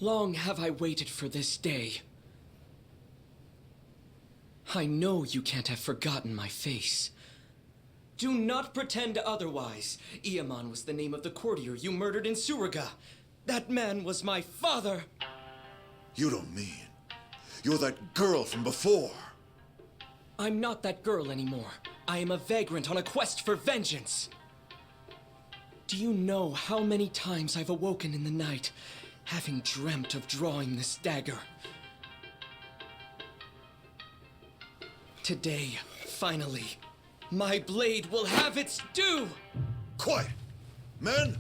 Long have I waited for this day. I know you can't have forgotten my face. Do not pretend otherwise. Ichiban was the name of the courtier you murdered in Suruga. That man was my father! You don't mean... You're that girl from before! I'm not that girl anymore. I am a vagrant on a quest for vengeance. Do you know how many times I've awoken in the night, having dreamt of drawing this dagger? Today, finally, my blade will have its due! Quiet! Men,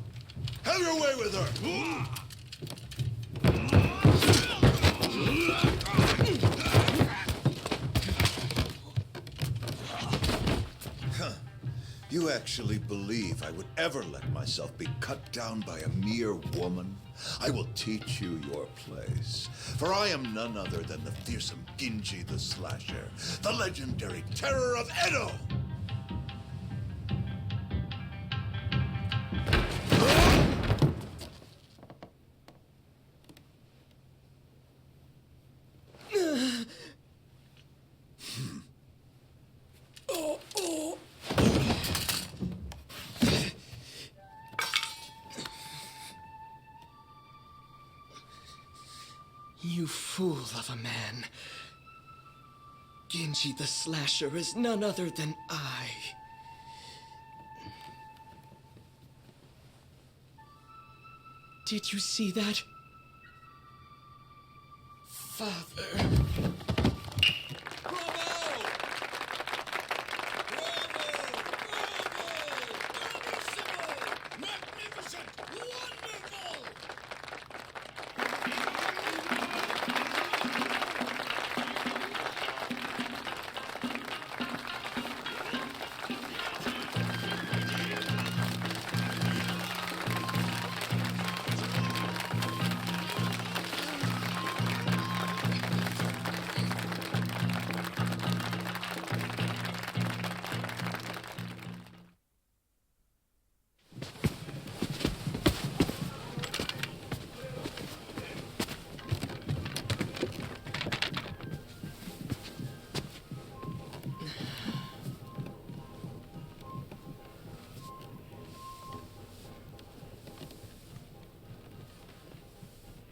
have your way with her! You actually believe I would ever let myself be cut down by a mere woman? I will teach you your place. For I am none other than the fearsome Genji the Slasher, the legendary terror of Edo! You fool of a man. Genji the Slasher is none other than I. Did you see that? Father.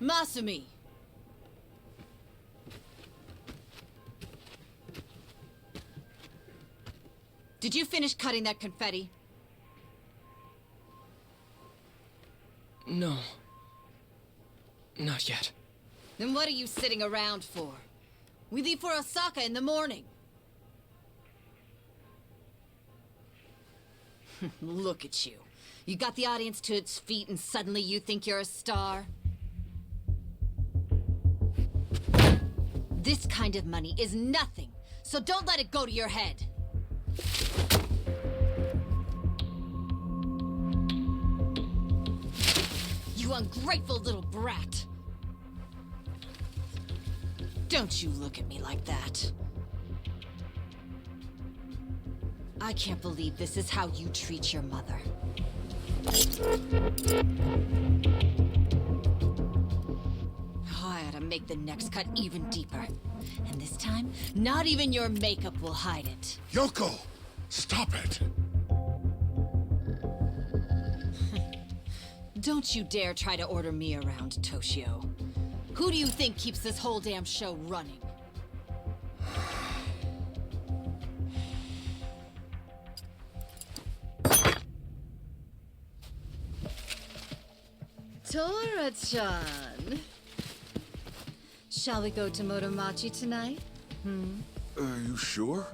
Masumi! Did you finish cutting that confetti? No. Not yet. Then what are you sitting around for? We leave for Osaka in the morning. Look at you. You got the audience to its feet and suddenly you think you're a star? This kind of money is nothing, so don't let it go to your head. You ungrateful little brat. Don't you look at me like that. I can't believe this is how you treat your mother. I ought to make the next cut even deeper. And this time, not even your makeup will hide it. Yoko! Stop it! Don't you dare try to order me around, Toshio. Who do you think keeps this whole damn show running? Tora-chan. Shall we go to Motomachi tonight? Are you sure?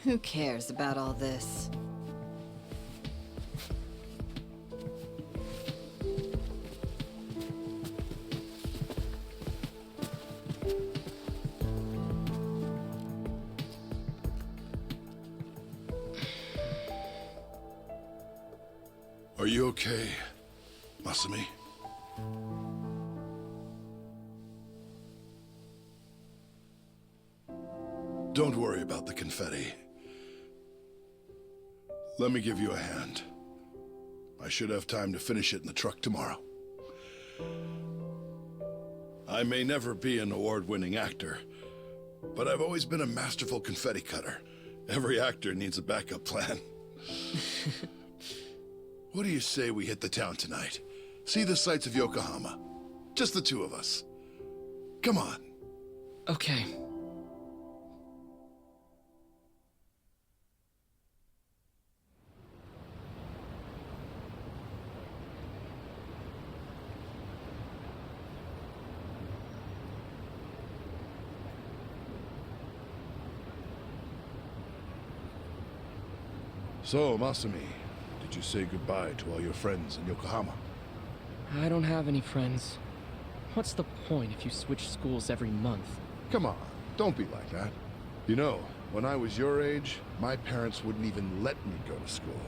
Who cares about all this? Are you okay, Masumi? Don't worry about the confetti. Let me give you a hand. I should have time to finish it in the truck tomorrow. I may never be an award-winning actor, but I've always been a masterful confetti cutter. Every actor needs a backup plan. What do you say we hit the town tonight? See the sights of Yokohama. Just the two of us. Come on. Okay. So, Masumi, did you say goodbye to all your friends in Yokohama? I don't have any friends. What's the point if you switch schools every month? Come on, don't be like that. You know, when I was your age, my parents wouldn't even let me go to school.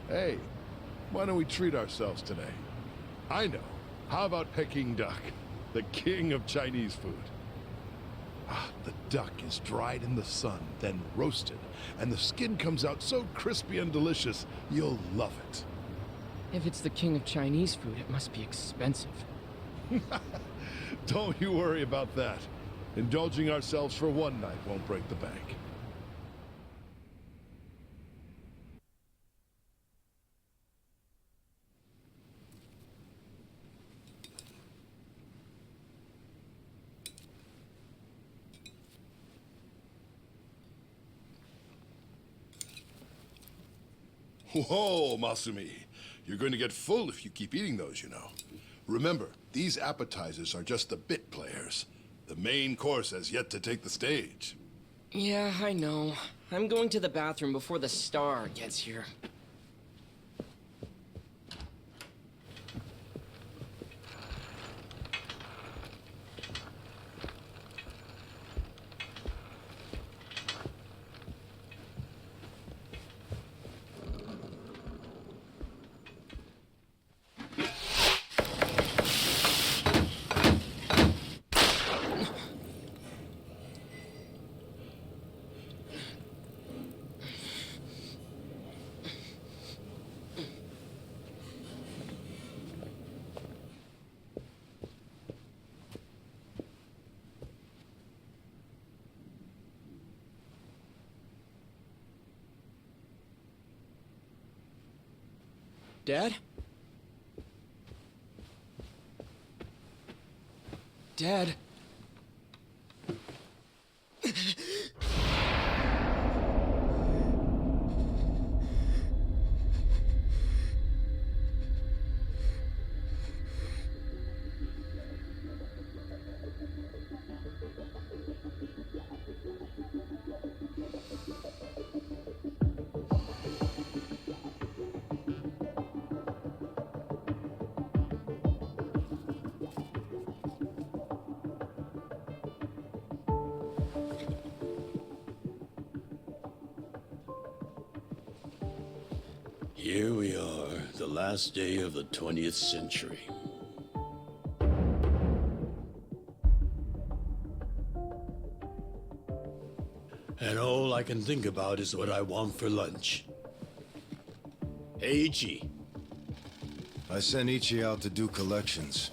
Hey, why don't we treat ourselves today? I know. How about Peking duck? The king of Chinese food. Ah, the duck is dried in the sun, then roasted, and the skin comes out so crispy and delicious, you'll love it. If it's the king of Chinese food, it must be expensive. Don't you worry about that. Indulging ourselves for one night won't break the bank. Whoa, Masumi. You're going to get full if you keep eating those, you know. Remember, these appetizers are just the bit players. The main course has yet to take the stage. Yeah, I know. I'm going to the bathroom before the star gets here. Dad? Dad? Here we are, the last day of the 20th century. And all I can think about is what I want for lunch. Hey, Ichi. I sent Ichi out to do collections.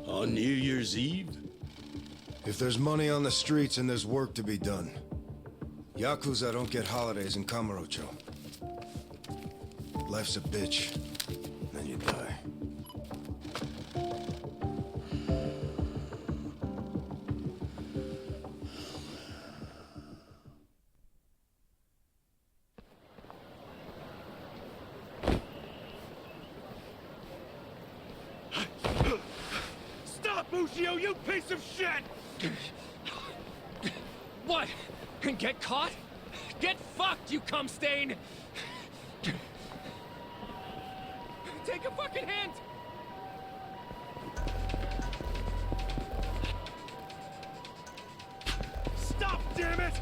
On New Year's Eve? If there's money on the streets and there's work to be done. Yakuza don't get holidays in Kamurocho. Life's a bitch, then you die. Stop, Mushio, you piece of shit! What? Get caught? Get fucked, you cum stain! Take a fucking hint! Stop, damn it!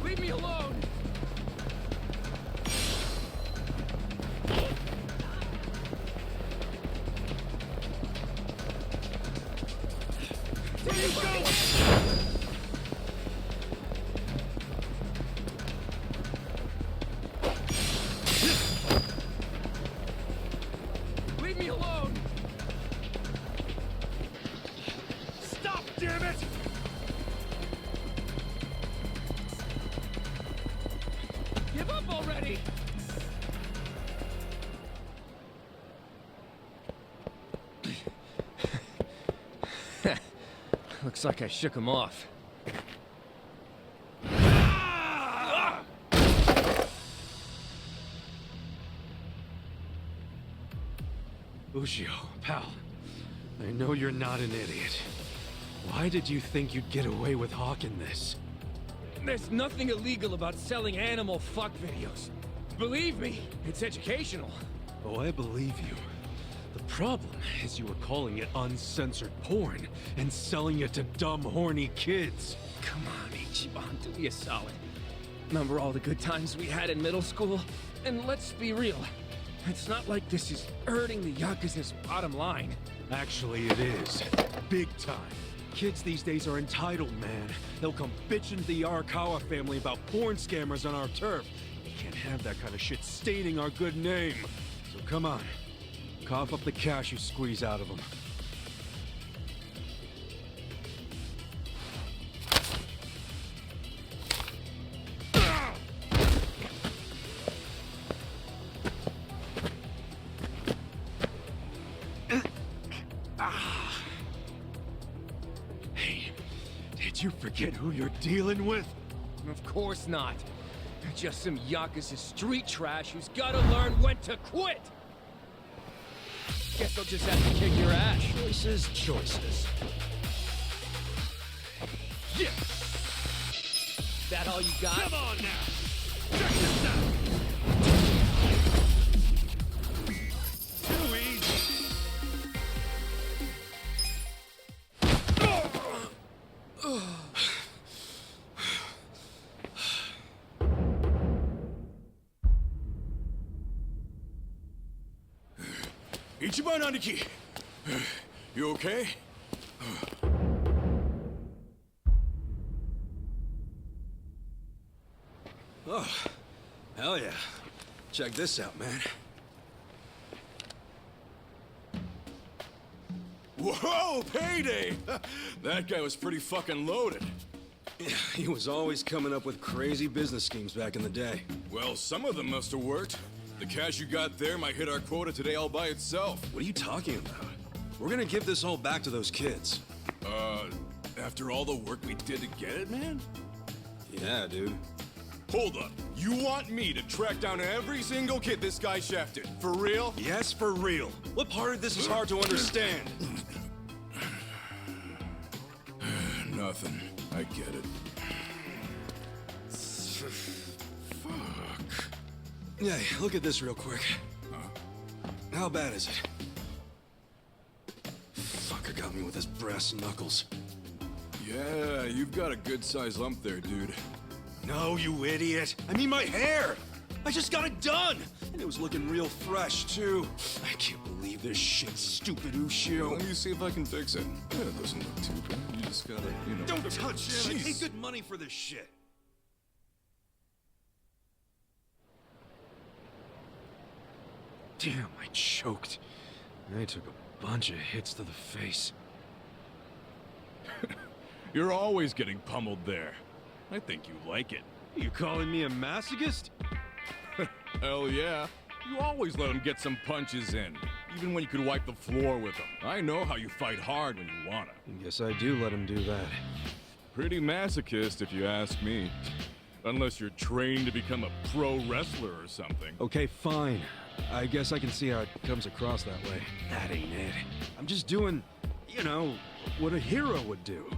Leave me alone! Leave me alone! Stop, damn it! Give up already! Looks like I shook him off. Ushio, pal, I know you're not an idiot. Why did you think you'd get away with hawking this? There's nothing illegal about selling animal fuck videos. Believe me, it's educational. Oh, I believe you. The problem is you were calling it uncensored porn and selling it to dumb, horny kids. Come on, Ichiban, do me a solid. Remember all the good times we had in middle school? And let's be real, it's not like this is hurting the Yakuza's bottom line. Actually, it is. Big time. Kids these days are entitled, man. They'll come bitching to the Arakawa family about porn scammers on our turf. We can't have that kind of shit staining our good name. So come on. Cough up the cash you squeeze out of them. Hey, did you forget who you're dealing with? Of course not. Just some Yakuza street trash who's gotta learn when to quit! Guess I'll just have to kick your ass. Choices, choices. Yeah! That all you got? Come on now! Check this out! Too easy! Ichiban Aniki! You okay? Oh, hell yeah. Check this out, man. Whoa, payday! That guy was pretty fucking loaded. Yeah, he was always coming up with crazy business schemes back in the day. Well, some of them must have worked. The cash you got there might hit our quota today all by itself. What are you talking about? We're gonna give this all back to those kids. After all the work we did to get it, man? Yeah, dude. Hold up. You want me to track down every single kid this guy shafted? For real? Yes, for real. What part of this is hard to understand? Nothing. I get it. Fuck. Yeah, look at this real quick. How bad is it? Fucker got me with his brass knuckles. Yeah, you've got a good-sized lump there, dude. No, you idiot! I mean my hair! I just got it done! And it was looking real fresh, too. I can't believe this shit, stupid Ushio. Let me see if I can fix it. Yeah, it doesn't look too bad. You just gotta, you know... Don't touch it! I Jeez. paid good money for this shit! Damn, I choked. I took a bunch of hits to the face. You're always getting pummeled there. I think you like it. You calling me a masochist? Hell yeah. You always let him get some punches in, even when you could wipe the floor with him. I know how you fight hard when you wanna. Guess I do let him do that. Pretty masochist, if you ask me. Unless you're trained to become a pro wrestler or something. Okay, fine. I guess I can see how it comes across that way. That ain't it. I'm just doing, you know, what a hero would do.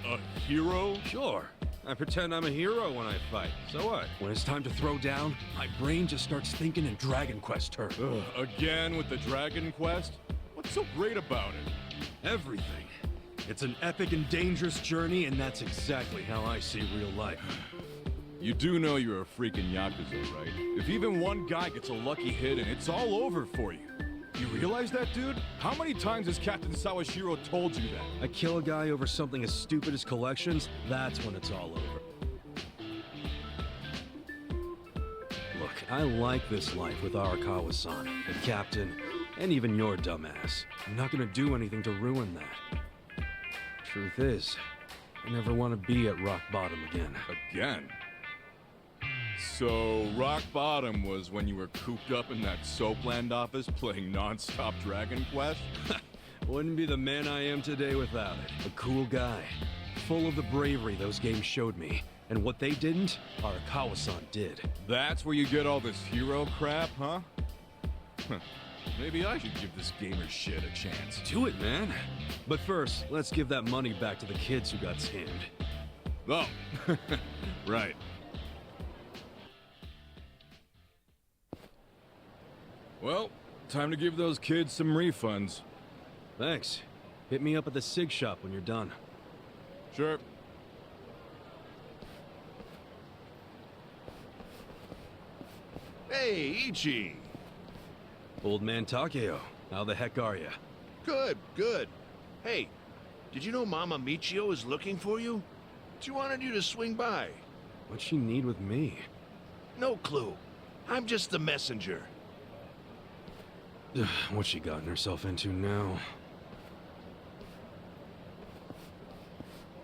A hero? Sure. I pretend I'm a hero when I fight. So what? When it's time to throw down, my brain just starts thinking in Dragon Quest terms. Again with the Dragon Quest? What's so great about it? Everything. It's an epic and dangerous journey, and that's exactly how I see real life. You do know you're a freaking Yakuza, right? If even one guy gets a lucky hit and it's all over for you. You realize that, dude? How many times has Captain Sawashiro told you that? I kill a guy over something as stupid as collections, that's when it's all over. Look, I like this life with Arakawa-san, the captain, And even your dumbass. I'm not gonna do anything to ruin that. Truth is, I never want to be at rock bottom again. Again? So, rock bottom was when you were cooped up in that Soapland office playing non-stop Dragon Quest? Wouldn't be the man I am today without it. A cool guy, full of the bravery those games showed me. And what they didn't, Arakawa-san did. That's where you get all this hero crap, huh? Maybe I should give this gamer shit a chance. Do it, man. But first, let's give that money back to the kids who got scammed. Oh, right. Well, time to give those kids some refunds. Thanks. Hit me up at the SIG shop when you're done. Sure. Hey, Ichi! Old man Takeo, how the heck are ya? Good, good. Hey, did you know Mama Michio is looking for you? She wanted you to swing by. What'd she need with me? No clue. I'm just the messenger. What's she gotten herself into now?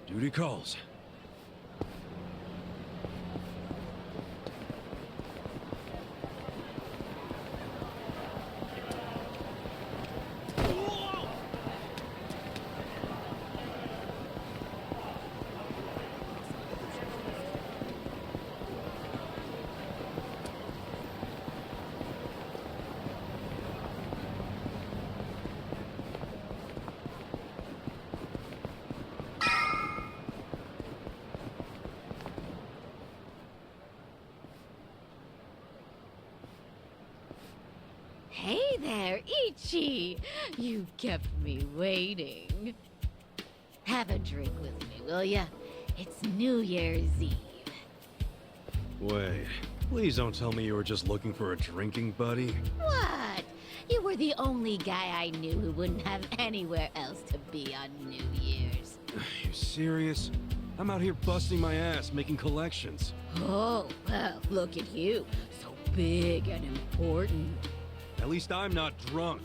Duty calls. Hey there, Ichi! You kept me waiting. Have a drink with me, will ya? It's New Year's Eve. Wait, please don't tell me you were just looking for a drinking buddy. What? You were the only guy I knew who wouldn't have anywhere else to be on New Year's. You serious? I'm out here busting my ass, making collections. Oh, well, look at you. So big and important. At least I'm not drunk.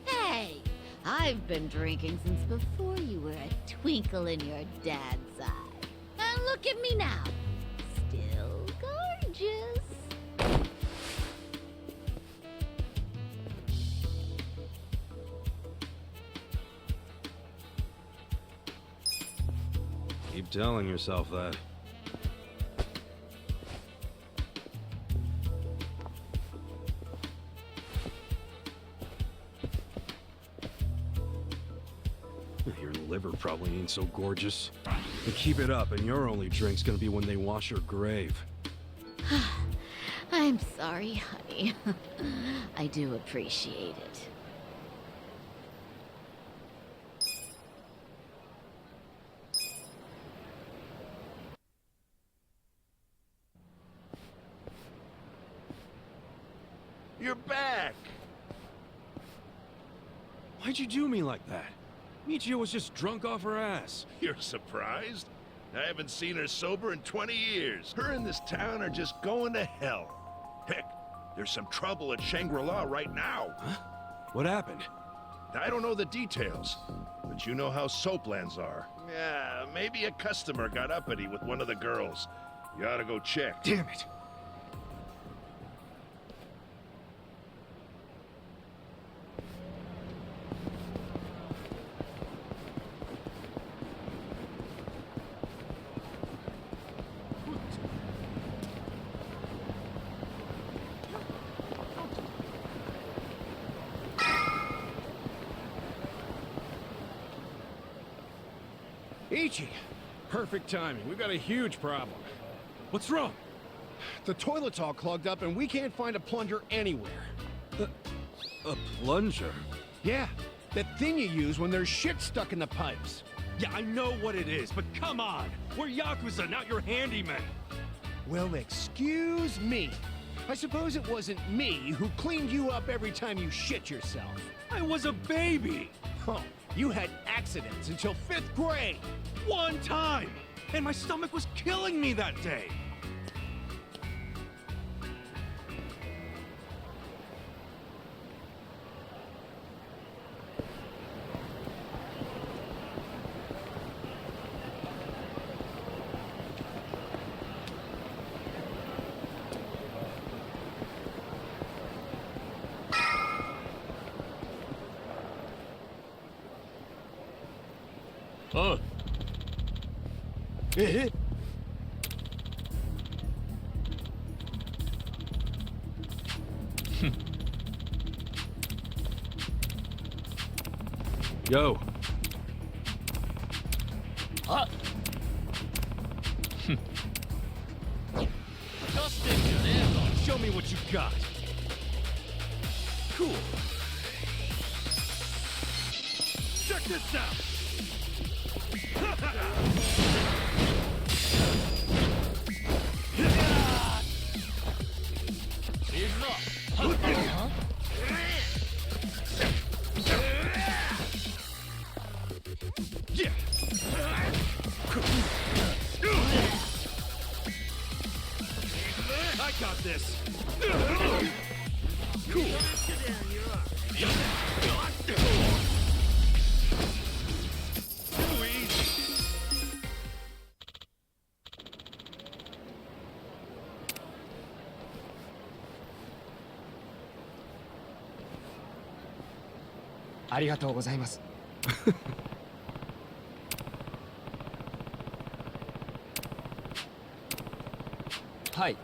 Hey, I've been drinking since before you were a twinkle in your dad's eye. And look at me now. Still gorgeous. Keep telling yourself that. Your liver probably ain't so gorgeous. But keep it up, and your only drink's gonna be when they wash your grave. I'm sorry, honey. I do appreciate it. You're back! Why'd you do me like that? Michio was just drunk off her ass. You're surprised? I haven't seen her sober in 20 years. Her and this town are just going to hell. Heck, there's some trouble at Shangri-La right now. Huh? What happened? I don't know the details, but you know how soaplands are. Yeah, maybe a customer got uppity with one of the girls. You ought to go check. Damn it! Ichi! Perfect timing. We've got a huge problem. What's wrong? The toilet's all clogged up and we can't find a plunger anywhere. A plunger? Yeah, that thing you use when there's shit stuck in the pipes. Yeah, I know what it is, but come on! We're Yakuza, not your handyman! Well, excuse me. I suppose it wasn't me who cleaned you up every time you shit yourself. I was a baby! Oh, you had accidents until 5th grade. One time! And my stomach was killing me that day! Oh. Yo. Show me what you got. Cool. Check this out. Yeah. I got this. Cool. Too easy. Hi.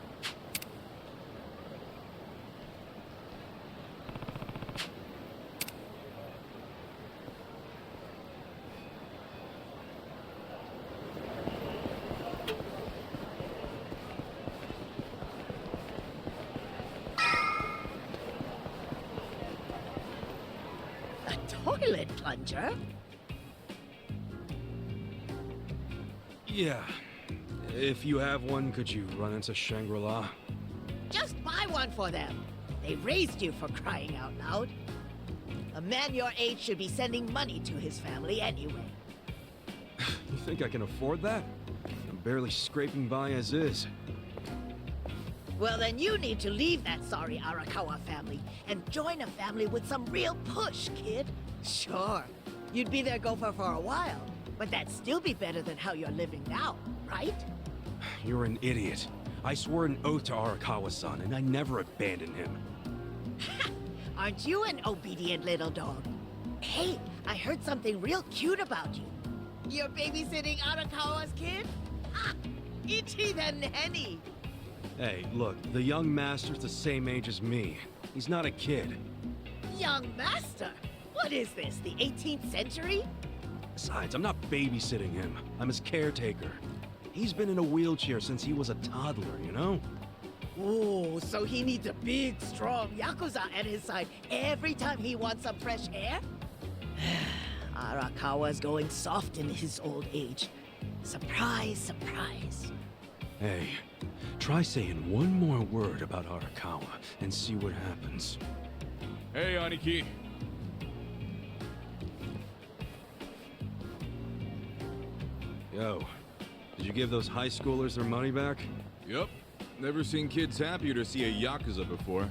A toilet plunger? Yeah. If you have one, could you run into Shangri-La? Just buy one for them. They raised you for crying out loud. A man your age should be sending money to his family anyway. You think I can afford that? I'm barely scraping by as is. Well, then you need to leave that sorry Arakawa family and join a family with some real push, kid. Sure, you'd be their gopher for a while, but that'd still be better than how you're living now, right? You're an idiot. I swore an oath to Arakawa-san, and I never abandoned him. Aren't you an obedient little dog? Hey, I heard something real cute about you. You're babysitting Arakawa's kid? Ha! Ichi the nanny! Hey, look, the young master's the same age as me. He's not a kid. Young master? What is this, the 18th century? Besides, I'm not babysitting him. I'm his caretaker. He's been in a wheelchair since he was a toddler, you know? Oh, so he needs a big, strong Yakuza at his side every time he wants some fresh air? Arakawa's going soft in his old age. Surprise, surprise. Hey, try saying one more word about Arakawa and see what happens. Hey, Aniki. Yo, did you give those high schoolers their money back? Yep. Never seen kids happier to see a Yakuza before.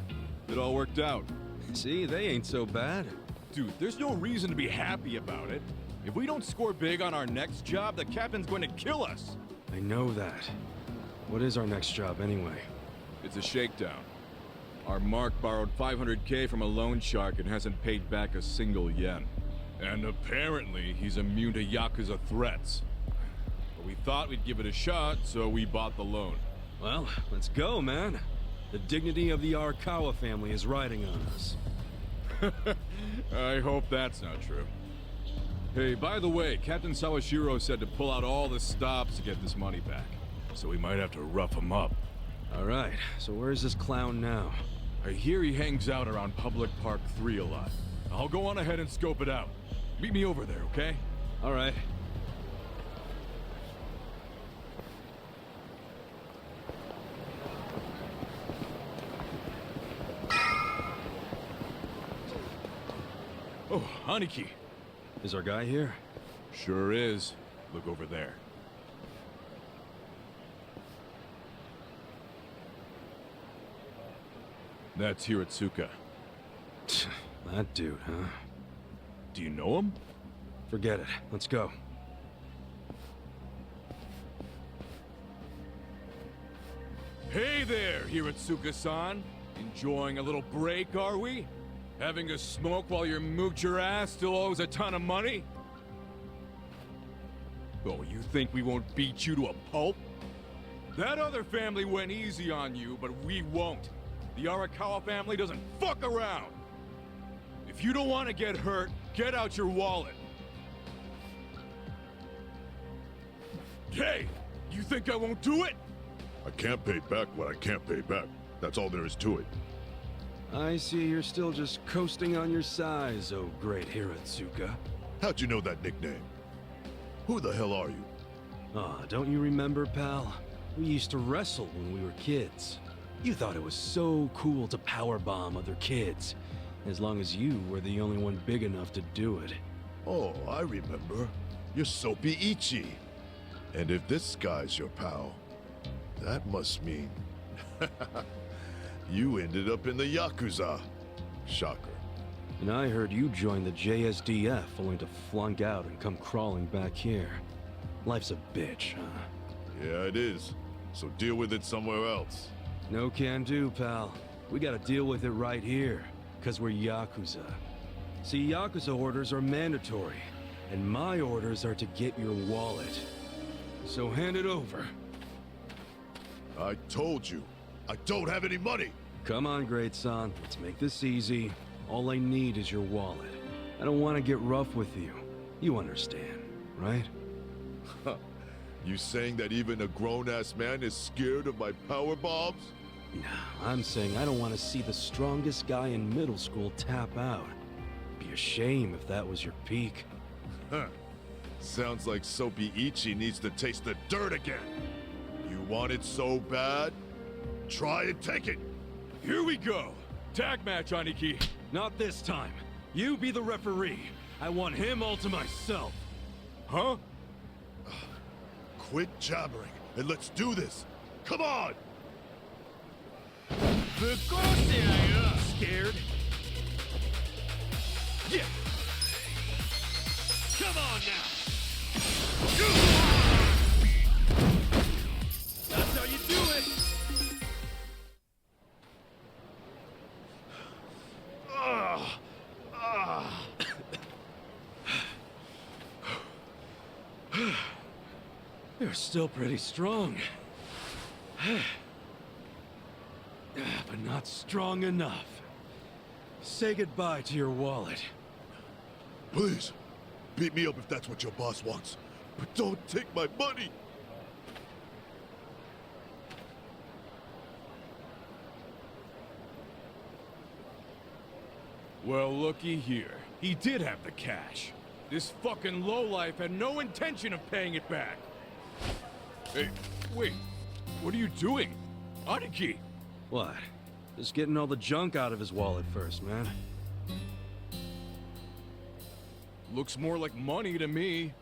It all worked out. See, they ain't so bad. Dude, there's no reason to be happy about it. If we don't score big on our next job, the captain's going to kill us. I know that. What is our next job, anyway? It's a shakedown. Our Mark borrowed 500K from a loan shark and hasn't paid back a single yen. And apparently, he's immune to Yakuza threats. But we thought we'd give it a shot, so we bought the loan. Well, let's go, man. The dignity of the Arakawa family is riding on us. I hope that's not true. Hey, by the way, Captain Sawashiro said to pull out all the stops to get this money back. So we might have to rough him up. All right, so where's this clown now? I hear he hangs out around Public Park 3 a lot. I'll go on ahead and scope it out. Meet me over there, okay? All right. Oh, Aniki. Is our guy here? Sure is. Look over there. That's Hiratsuka. That dude, huh? Do you know him? Forget it. Let's go. Hey there, Hiratsuka-san. Enjoying a little break, are we? Having a smoke while your moocher ass still owes a ton of money? Oh, you think we won't beat you to a pulp? That other family went easy on you, but we won't. The Arakawa family doesn't fuck around. If you don't want to get hurt, get out your wallet. Hey, you think I won't do it? I can't pay back what I can't pay back. That's all there is to it. I see you're still just coasting on your size, oh great Hiratsuka. How'd you know that nickname? Who the hell are you? Ah, don't you remember, pal? We used to wrestle when we were kids. You thought it was so cool to powerbomb other kids, as long as you were the only one big enough to do it. Oh, I remember. You're Soapy Ichi. And if this guy's your pal, that must mean... you ended up in the Yakuza. Shocker. And I heard you joined the JSDF only to flunk out and come crawling back here. Life's a bitch, huh? Yeah, it is. So deal with it somewhere else. No can do, pal. We gotta deal with it right here, 'cause we're Yakuza. See, Yakuza orders are mandatory, and my orders are to get your wallet. So hand it over. I told you, I don't have any money! Come on, great son. Let's make this easy. All I need is your wallet. I don't want to get rough with you. You understand, right? You saying that even a grown-ass man is scared of my power bombs? No, I'm saying I don't want to see the strongest guy in middle school tap out. Be a shame if that was your peak. Huh. Sounds like Soapy Ichi needs to taste the dirt again. You want it so bad? Try and take it! Here we go! Tag match, Aniki! Not this time. You be the referee. I want him all to myself. Huh? Quit jabbering, and let's do this! Come on! Scared? Yeah! Come on now! That's how you do it! You're still pretty strong. But not strong enough. Say goodbye to your wallet. Please, beat me up if that's what your boss wants. But don't take my money! Well, looky here. He did have the cash. This fucking lowlife had no intention of paying it back. Hey, wait. What are you doing? Aniki! What? Just getting all the junk out of his wallet first, man. Looks more like money to me.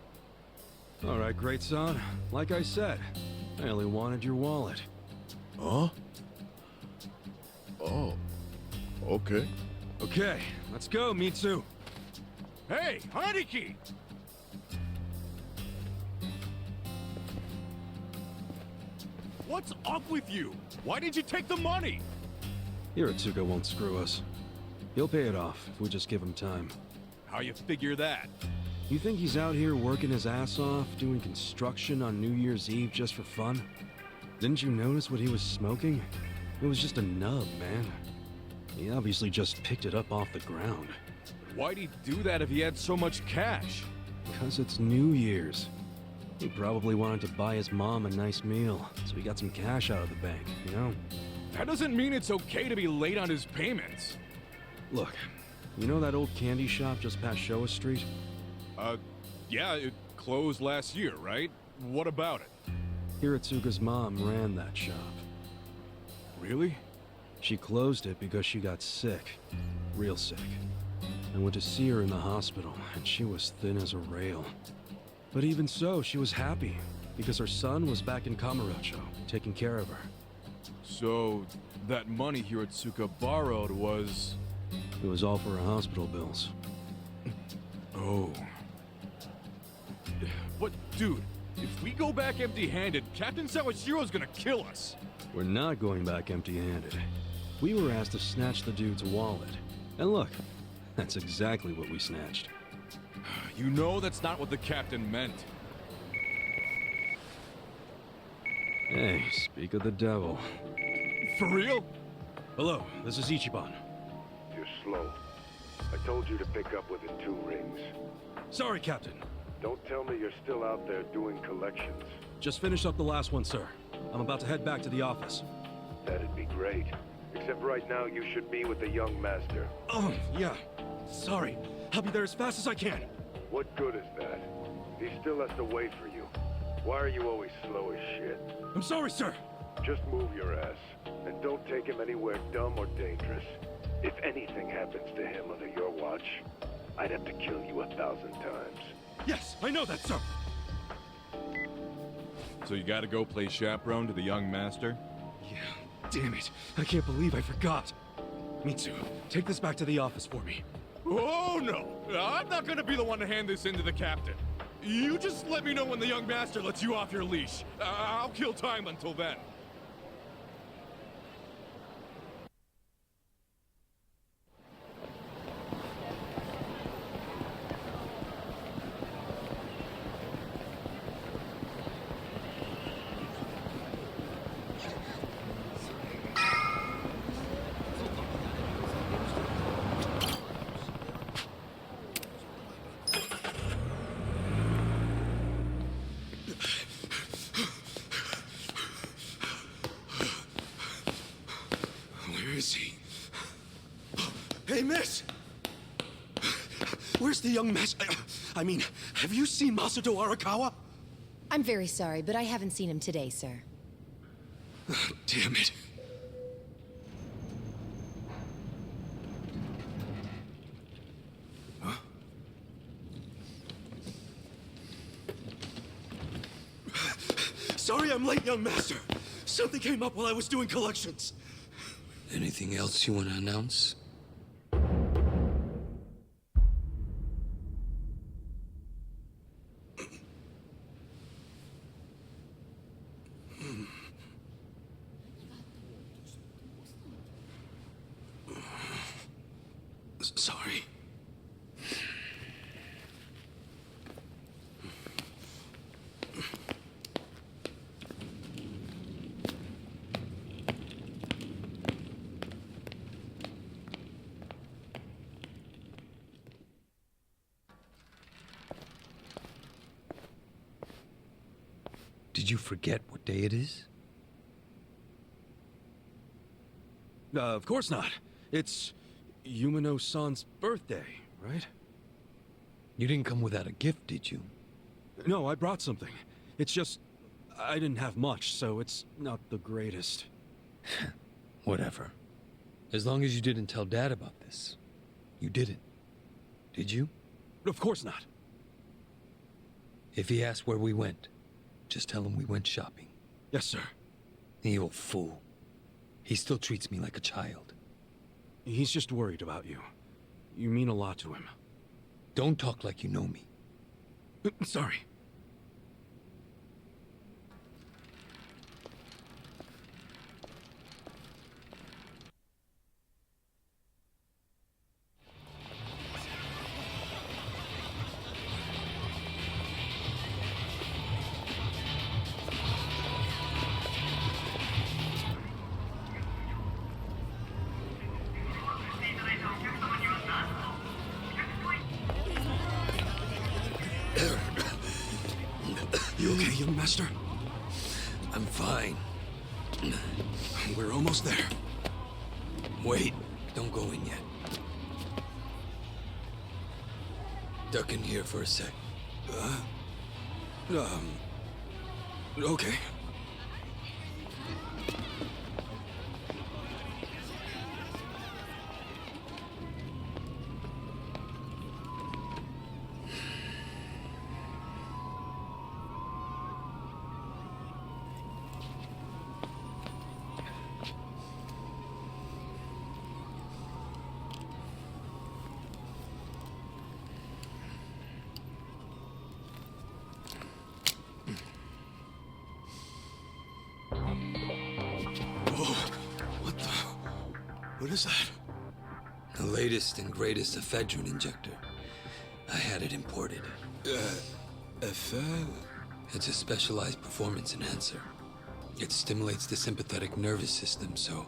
All right, great son. Like I said, I only wanted your wallet. Huh? Oh. Okay. Okay, let's go, Mitsu. Hey, Aniki! What's up with you? Why did you take the money? Hiratsuka won't screw us. He'll pay it off if we just give him time. How you figure that? You think he's out here working his ass off, doing construction on New Year's Eve just for fun? Didn't you notice what he was smoking? It was just a nub, man. He obviously just picked it up off the ground. Why'd he do that if he had so much cash? Because it's New Year's. He probably wanted to buy his mom a nice meal, so he got some cash out of the bank, you know? That doesn't mean it's okay to be late on his payments. Look, you know that old candy shop just past Showa Street? Yeah, it closed last year, right? What about it? Hiratsuka's mom ran that shop. Really? She closed it because she got sick. Real sick. I went to see her in the hospital, and she was thin as a rail. But even so, she was happy, because her son was back in Kamurocho, taking care of her. So, that money Hiratsuka borrowed was... It was all for her hospital bills. Oh. But, dude, if we go back empty-handed, Captain Sawashiro's gonna kill us. We're not going back empty-handed. We were asked to snatch the dude's wallet. And look, that's exactly what we snatched. You know that's not what the captain meant. Hey, speak of the devil. For real? Hello, this is Ichiban. You're slow. I told you to pick up within 2 rings. Sorry, Captain. Don't tell me you're still out there doing collections. Just finished up the last one, sir. I'm about to head back to the office. That'd be great. Except right now you should be with the young master. Oh, yeah. Sorry. I'll be there as fast as I can. What good is that? He still has to wait for you. Why are you always slow as shit? I'm sorry, sir. Just move your ass. And don't take him anywhere dumb or dangerous. If anything happens to him under your watch, I'd have to kill you 1,000 times. Yes, I know that, sir. So you gotta go play chaperone to the young master? Yeah, damn it. I can't believe I forgot. Mitsu, take this back to the office for me. Oh no! I'm not gonna be the one to hand this in to the captain. You just let me know when the young master lets you off your leash. I'll kill time until then. Where is he? Hey, miss! Where's the young master? I mean, have you seen Masato Arakawa? I'm very sorry, but I haven't seen him today, sir. Damn it. Huh? Sorry I'm late, young master. Something came up while I was doing collections. Anything else you want to announce? Sorry. Did you forget what day it is? Of course not. It's Yumino-san's birthday, right? You didn't come without a gift, did you? No, I brought something. It's just, I didn't have much, so it's not the greatest. Whatever. As long as you didn't tell Dad about this. You didn't. Did you? Of course not. If he asks where we went, just tell him we went shopping. Yes, sir. The old fool. He still treats me like a child. He's just worried about you. You mean a lot to him. Don't talk like you know me. Sorry. You okay, young master? I'm fine. We're almost there. Wait, don't go in yet. Duck in here for a sec. Okay. What is that? The latest and greatest ephedrine injector. I had it imported. It's a specialized performance enhancer. It stimulates the sympathetic nervous system, so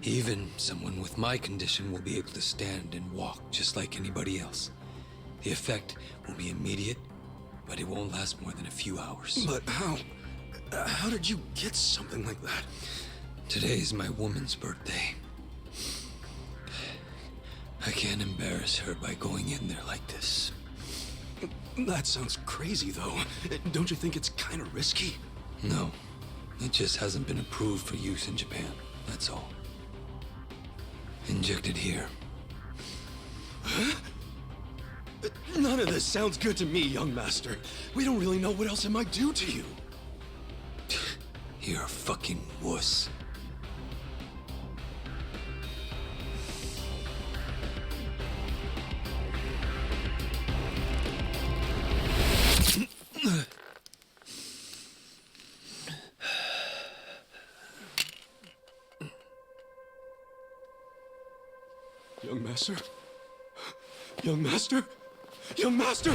even someone with my condition will be able to stand and walk just like anybody else. The effect will be immediate, but it won't last more than a few hours. But how did you get something like that? Today is my woman's birthday. I can't embarrass her by going in there like this. That sounds crazy, though. Don't you think it's kind of risky? No. It just hasn't been approved for use in Japan, that's all. Inject it here. Huh? None of this sounds good to me, young master. We don't really know what else it might do to you. You're a fucking wuss. Young master? Young master? Young master!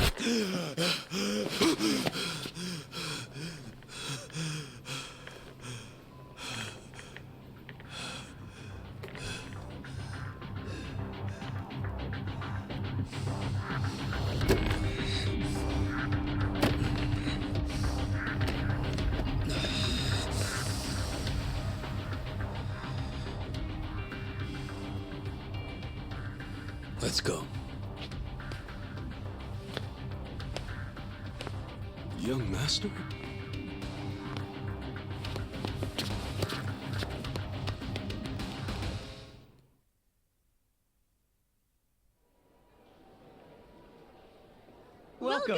Let's go. Young master? Welcome.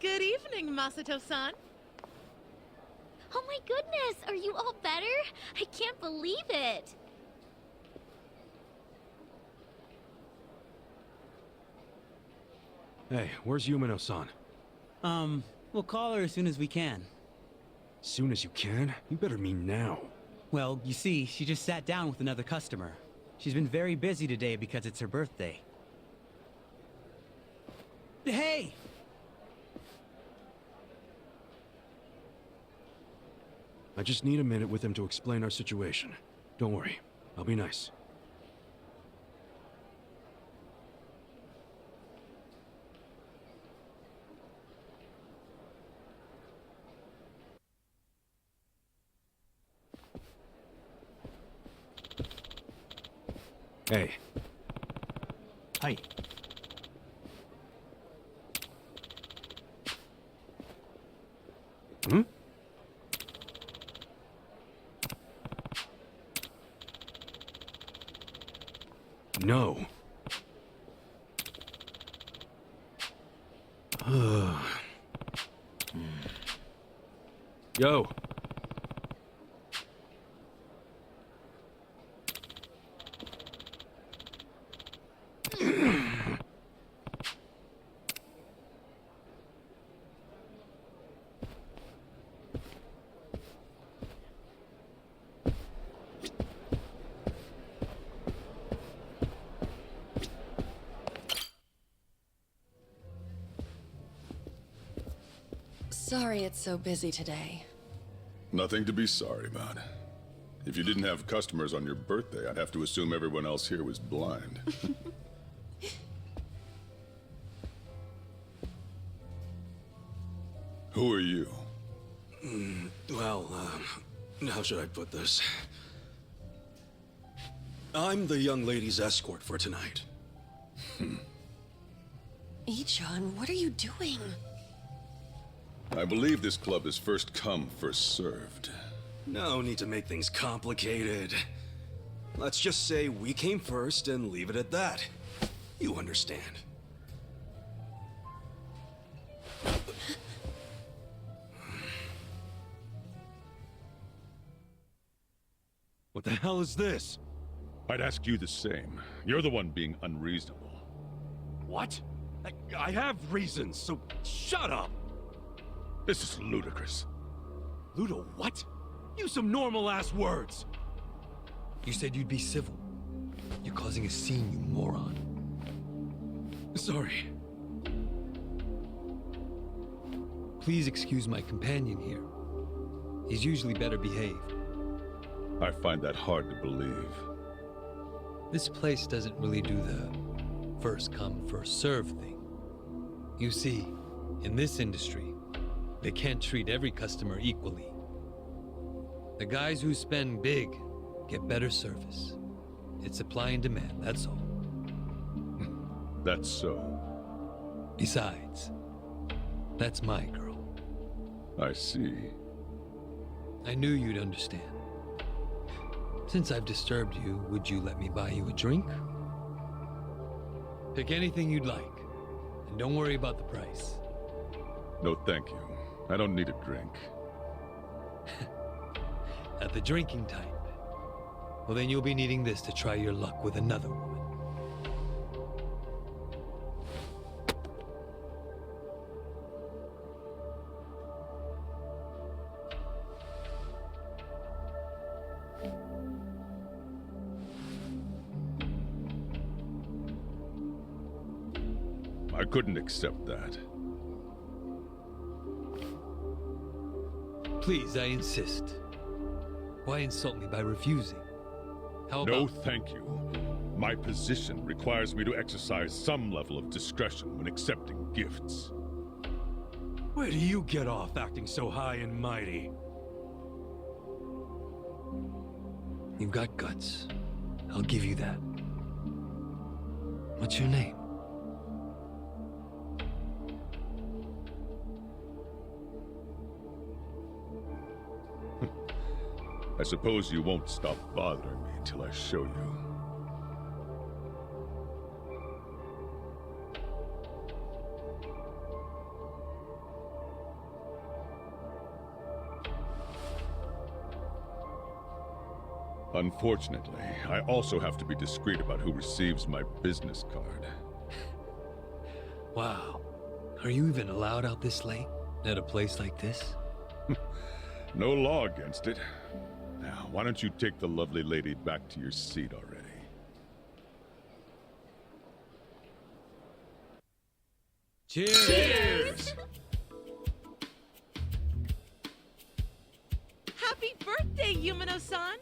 Good evening, Masato-san. Oh my goodness, are you all better? I can't believe it. Hey, where's Yumino-san? We'll call her as soon as we can. Soon as you can? You better mean now. Well, you see, she just sat down with another customer. She's been very busy today because it's her birthday. Hey! I just need a minute with him to explain our situation. Don't worry, I'll be nice. Hey. Hi. Hmm? No. Yo. Sorry it's so busy today. Nothing to be sorry about. If you didn't have customers on your birthday, I'd have to assume everyone else here was blind. Who are you? Well, how should I put this? I'm the young lady's escort for tonight. Ichiban, what are you doing? I believe this club is first come, first served. No need to make things complicated. Let's just say we came first and leave it at that. You understand. What the hell is this? I'd ask you the same. You're the one being unreasonable. What? I have reasons, so shut up! This is ludicrous. Ludo, what? Use some normal-ass words! You said you'd be civil. You're causing a scene, you moron. Sorry. Please excuse my companion here. He's usually better behaved. I find that hard to believe. This place doesn't really do the first come, first serve thing. You see, in this industry, they can't treat every customer equally. The guys who spend big get better service. It's supply and demand, that's all. That's so. Besides, that's my girl. I see. I knew you'd understand. Since I've disturbed you, would you let me buy you a drink? Pick anything you'd like, and don't worry about the price. No, thank you. I don't need a drink. At the drinking type. Well, then you'll be needing this to try your luck with another woman. I couldn't accept that. Please, I insist. Why insult me by refusing? How No, about... thank you. My position requires me to exercise some level of discretion when accepting gifts. Where do you get off acting so high and mighty? You've got guts. I'll give you that. What's your name? I suppose you won't stop bothering me until I show you. Unfortunately, I also have to be discreet about who receives my business card. Wow. Are you even allowed out this late? At a place like this? No law against it. Now, why don't you take the lovely lady back to your seat already? Cheers! Cheers! Happy birthday, Yumino-san!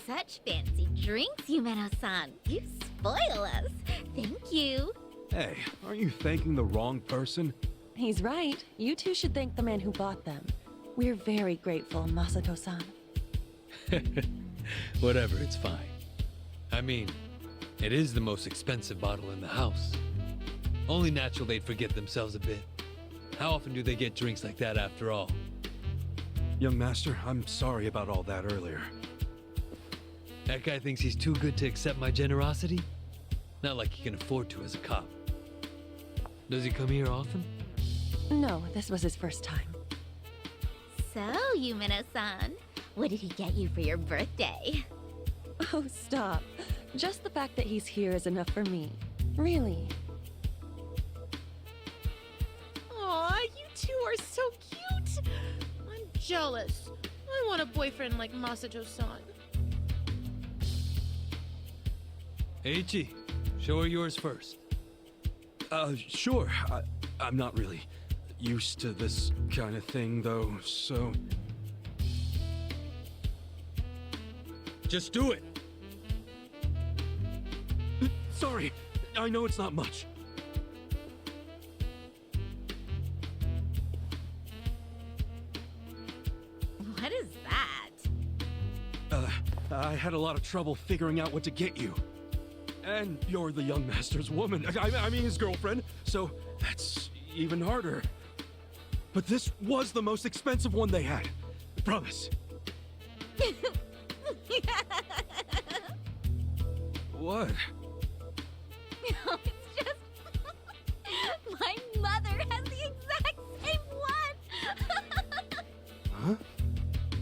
Such fancy drinks, Yumeno-san. You spoil us. Thank you. Hey, aren't you thanking the wrong person? He's right. You two should thank the man who bought them. We're very grateful, Masato-san. Whatever, it's fine. I mean, it is the most expensive bottle in the house. Only natural they'd forget themselves a bit. How often do they get drinks like that after all? Young master, I'm sorry about all that earlier. That guy thinks he's too good to accept my generosity? Not like he can afford to as a cop. Does he come here often? No, this was his first time. So, Yumeno-san, what did he get you for your birthday? Oh, stop. Just the fact that he's here is enough for me. Really. Aw, you two are so cute! I'm jealous. I want a boyfriend like Masato-san. Ichi, show her yours first. Sure. I'm not really used to this kind of thing, though, so... Just do it! Sorry, I know it's not much. What is that? I had a lot of trouble figuring out what to get you. And you're the young master's woman. I mean his girlfriend, so that's even harder. But this was the most expensive one they had. I promise. What? No, it's just... My mother has the exact same one! Huh?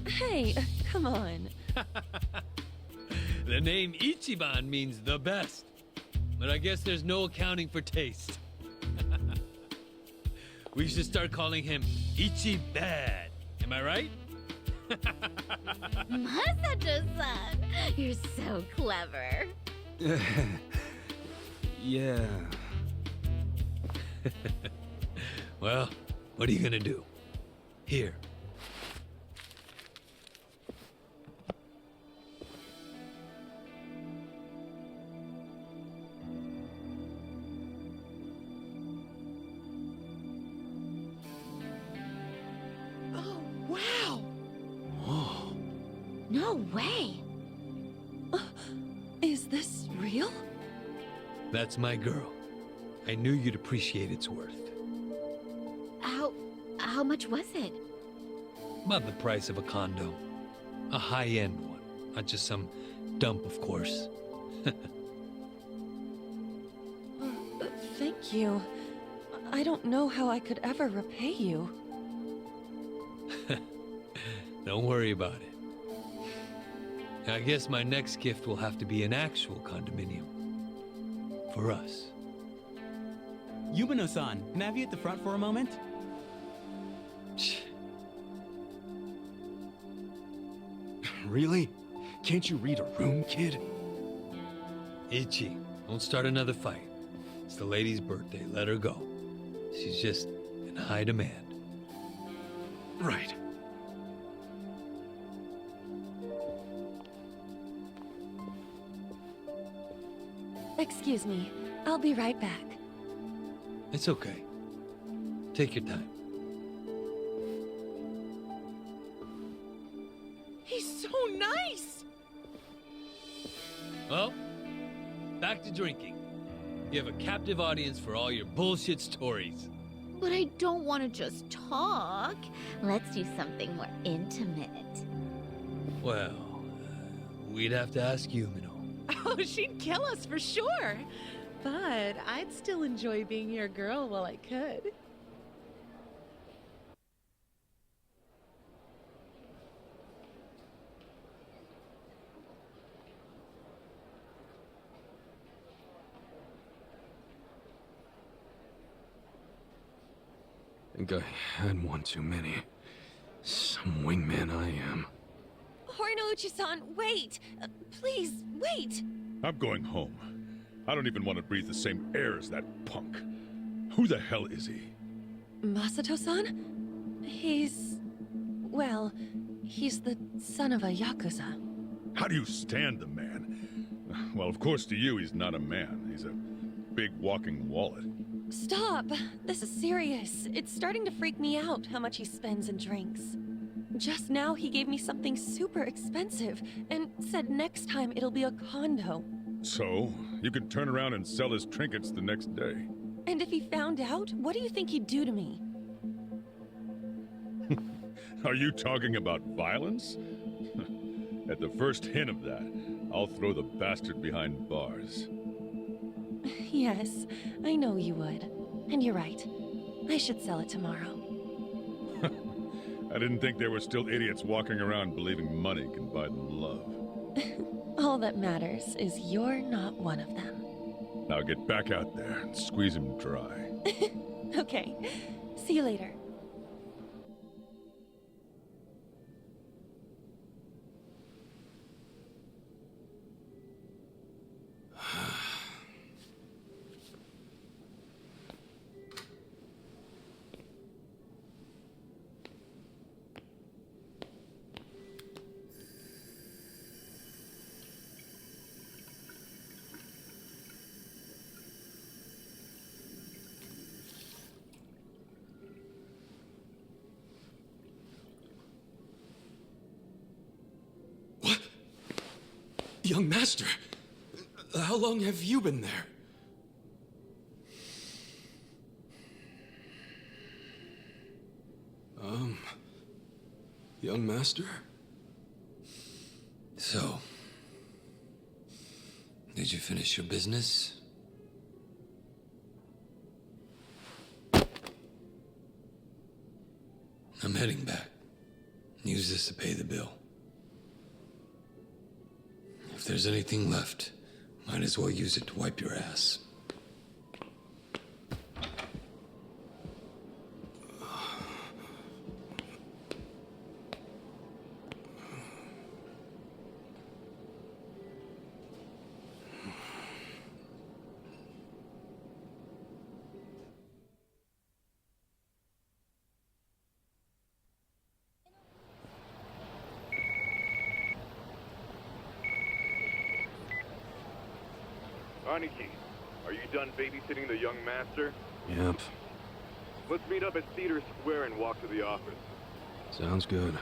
Hey, come on. name Ichiban means the best. But I guess there's no accounting for taste. We should start calling him Ichibad. Am I right? Masato-san, you're so clever. Yeah. Well, what are you gonna do? Here. Oh, wow! No way. Is this real? That's my girl. I knew you'd appreciate its worth. How much was it? About the price of a condo. A high-end one. Not just some dump, of course. Thank you. I don't know how I could ever repay you. Don't worry about it. I guess my next gift will have to be an actual condominium. For us. Yumino-san, can I have you at the front for a moment? Really? Can't you read a room, kid? Ichi, don't start another fight. It's the lady's birthday. Let her go. She's just in high demand. Right. Excuse me. I'll be right back. It's okay. Take your time. He's so nice! Well, back to drinking. You have a captive audience for all your bullshit stories. But I don't want to just talk. Let's do something more intimate. Well, we'd have to ask Yumino. Oh, she'd kill us for sure. But I'd still enjoy being your girl while I could. Think I had one too many. Some wingman I am. Horinouchi-san, wait! Please, wait! I'm going home. I don't even want to breathe the same air as that punk. Who the hell is he? Masato-san? He's... well, he's the son of a Yakuza. How do you stand the man? Well, of course to you he's not a man. He's a big walking wallet. Stop! This is serious. It's starting to freak me out how much he spends and drinks. Just now he gave me something super expensive and said next time it'll be a condo. So, you could turn around and sell his trinkets the next day. And if he found out, what do you think he'd do to me? Are you talking about violence? At the first hint of that, I'll throw the bastard behind bars. Yes, I know you would. And you're right. I should sell it tomorrow. I didn't think there were still idiots walking around believing money can buy them love. All that matters is you're not one of them. Now get back out there and squeeze him dry. Okay. See you later. Young master, how long have you been there? Young master? So, did you finish your business? I'm heading back. Use this to pay the bill. If there's there's anything left, might as well use it to wipe your ass. Aniki, are you done babysitting the young master? Yep. Let's meet up at Theater Square and walk to the office. Sounds good.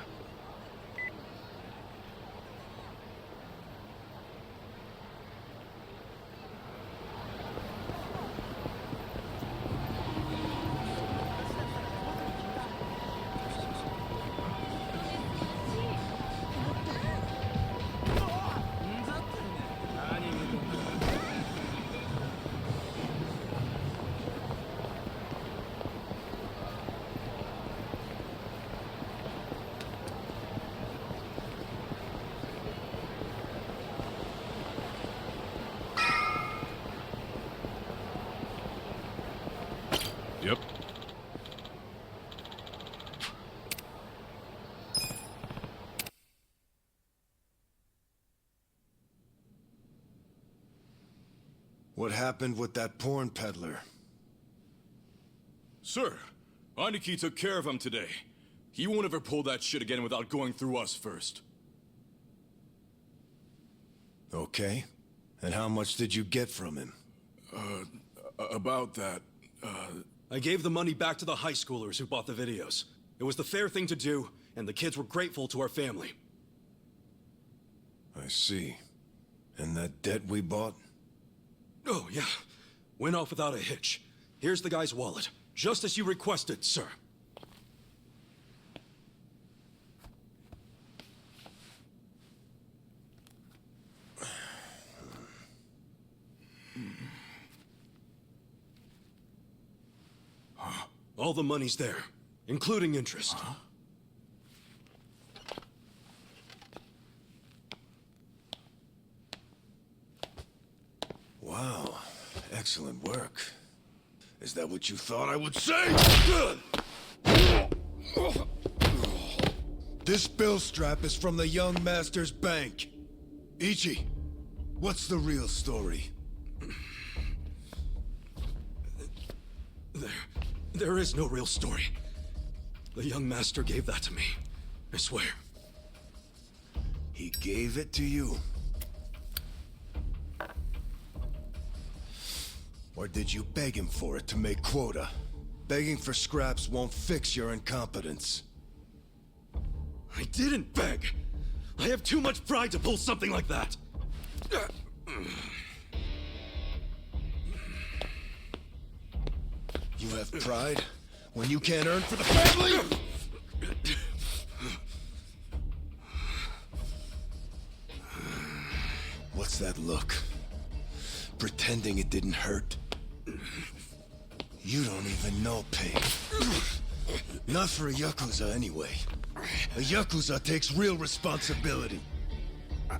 Yep. What happened with that porn peddler? Sir, Aniki took care of him today. He won't ever pull that shit again without going through us first. Okay. And how much did you get from him? About that, I gave the money back to the high schoolers who bought the videos. It was the fair thing to do, and the kids were grateful to our family. I see. And that debt we bought? Oh, yeah. Went off without a hitch. Here's the guy's wallet. Just as you requested, sir. All the money's there, including interest. Wow. Excellent work. Is that what you thought I would say? This bill strap is from the young master's bank. Ichi, what's the real story? There is no real story. The young master gave that to me. I swear. He gave it to you? Or did you beg him for it to make quota? Begging for scraps won't fix your incompetence. I didn't beg! I have too much pride to pull something like that! You have pride when you can't earn for the family? What's that look? Pretending it didn't hurt? You don't even know pain. Not for a Yakuza anyway. A Yakuza takes real responsibility.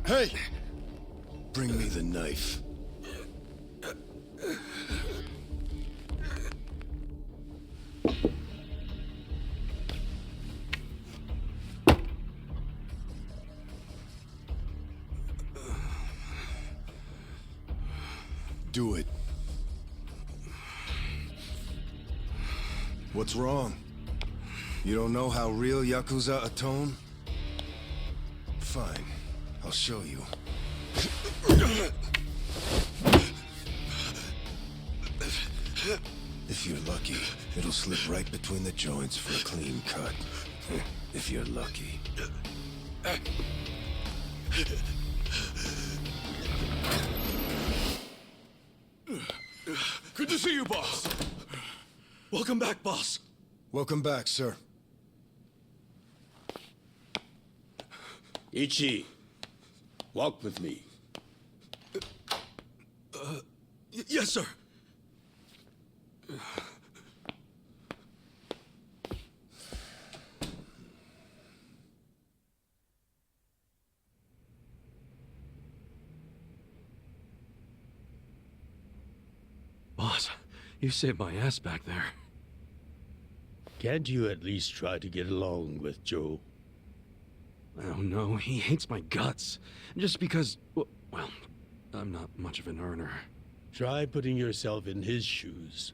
Hey! Bring me the knife. Do it. What's wrong? You don't know how real Yakuza atone? Fine. I'll show you. If you're lucky, it'll slip right between the joints for a clean cut. If you're lucky. Good to see you, boss. Welcome back, boss. Welcome back, sir. Ichi, walk with me. Yes, sir. Boss, you saved my ass back there. Can't you at least try to get along with Joe? Oh no, he hates my guts. Just because, well, I'm not much of an earner. Try putting yourself in his shoes.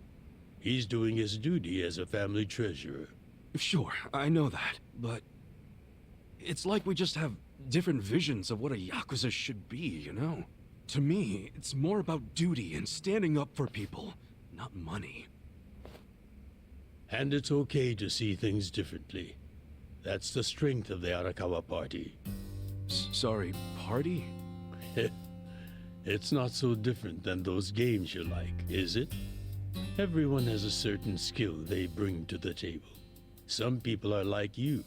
He's doing his duty as a family treasurer. Sure, I know that, but it's like we just have different visions of what a Yakuza should be, you know? To me, it's more about duty and standing up for people, not money. And it's okay to see things differently. That's the strength of the Arakawa Party. Sorry, party? It's not so different than those games you like, is it? Everyone has a certain skill they bring to the table. Some people are like you,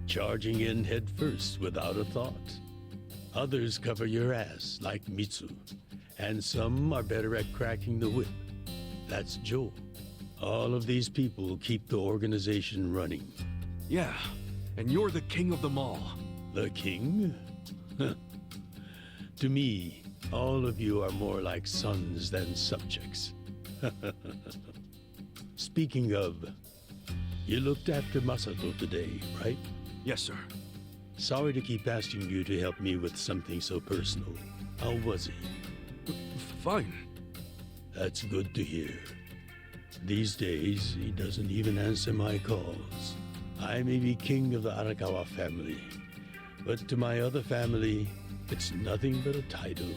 charging in head first without a thought. Others cover your ass, like Mitsu. And some are better at cracking the whip. That's Joe. All of these people keep the organization running. Yeah, and you're the king of them all. The king? To me, all of you are more like sons than subjects. Speaking of, you looked after Masato today, right? Yes, sir. Sorry to keep asking you to help me with something so personal. How was he? Fine. That's good to hear. These days, he doesn't even answer my calls. I may be king of the Arakawa family, but to my other family, it's nothing but a title.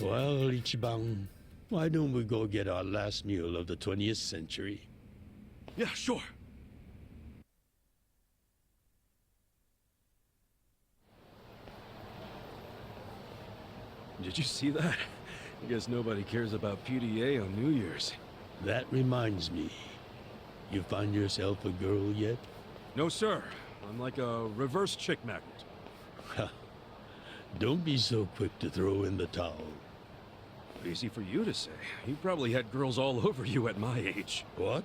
Well, Ichiban, why don't we go get our last meal of the 20th century? Yeah, sure. Did you see that? I guess nobody cares about PDA on New Year's. That reminds me. You find yourself a girl yet? No, sir. I'm like a reverse chick magnet. Don't be so quick to throw in the towel. Easy for you to say. You probably had girls all over you at my age. What?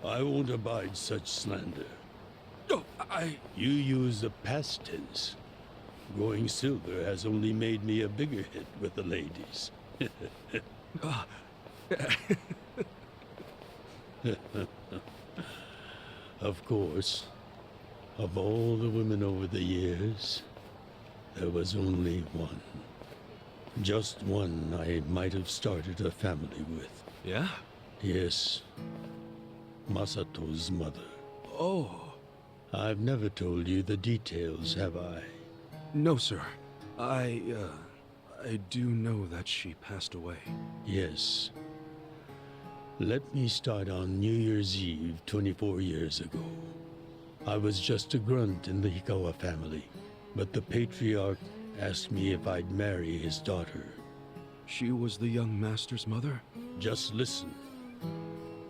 I won't abide such slander. No, You use the past tense. Going silver has only made me a bigger hit with the ladies. Of course, of all the women over the years, there was only one. Just one I might have started a family with. Yeah? Yes. Masato's mother. Oh. I've never told you the details, have I? No, sir. I do know that she passed away. Yes. Let me start on New Year's Eve 24 years ago. I was just a grunt in the Hikawa family, but the patriarch asked me if I'd marry his daughter. She was the young master's mother? Just listen.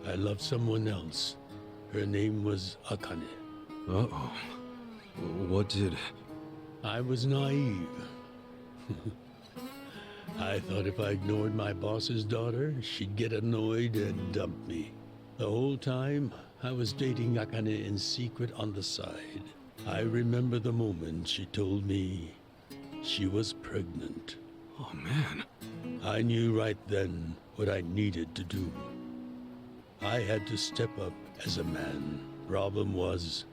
I loved someone else. Her name was Akane. Uh-oh. What did... I was naive. I thought if I ignored my boss's daughter, she'd get annoyed and dump me. The whole time, I was dating Akane in secret on the side. I remember the moment she told me she was pregnant. Oh, man. I knew right then what I needed to do. I had to step up as a man. Problem was,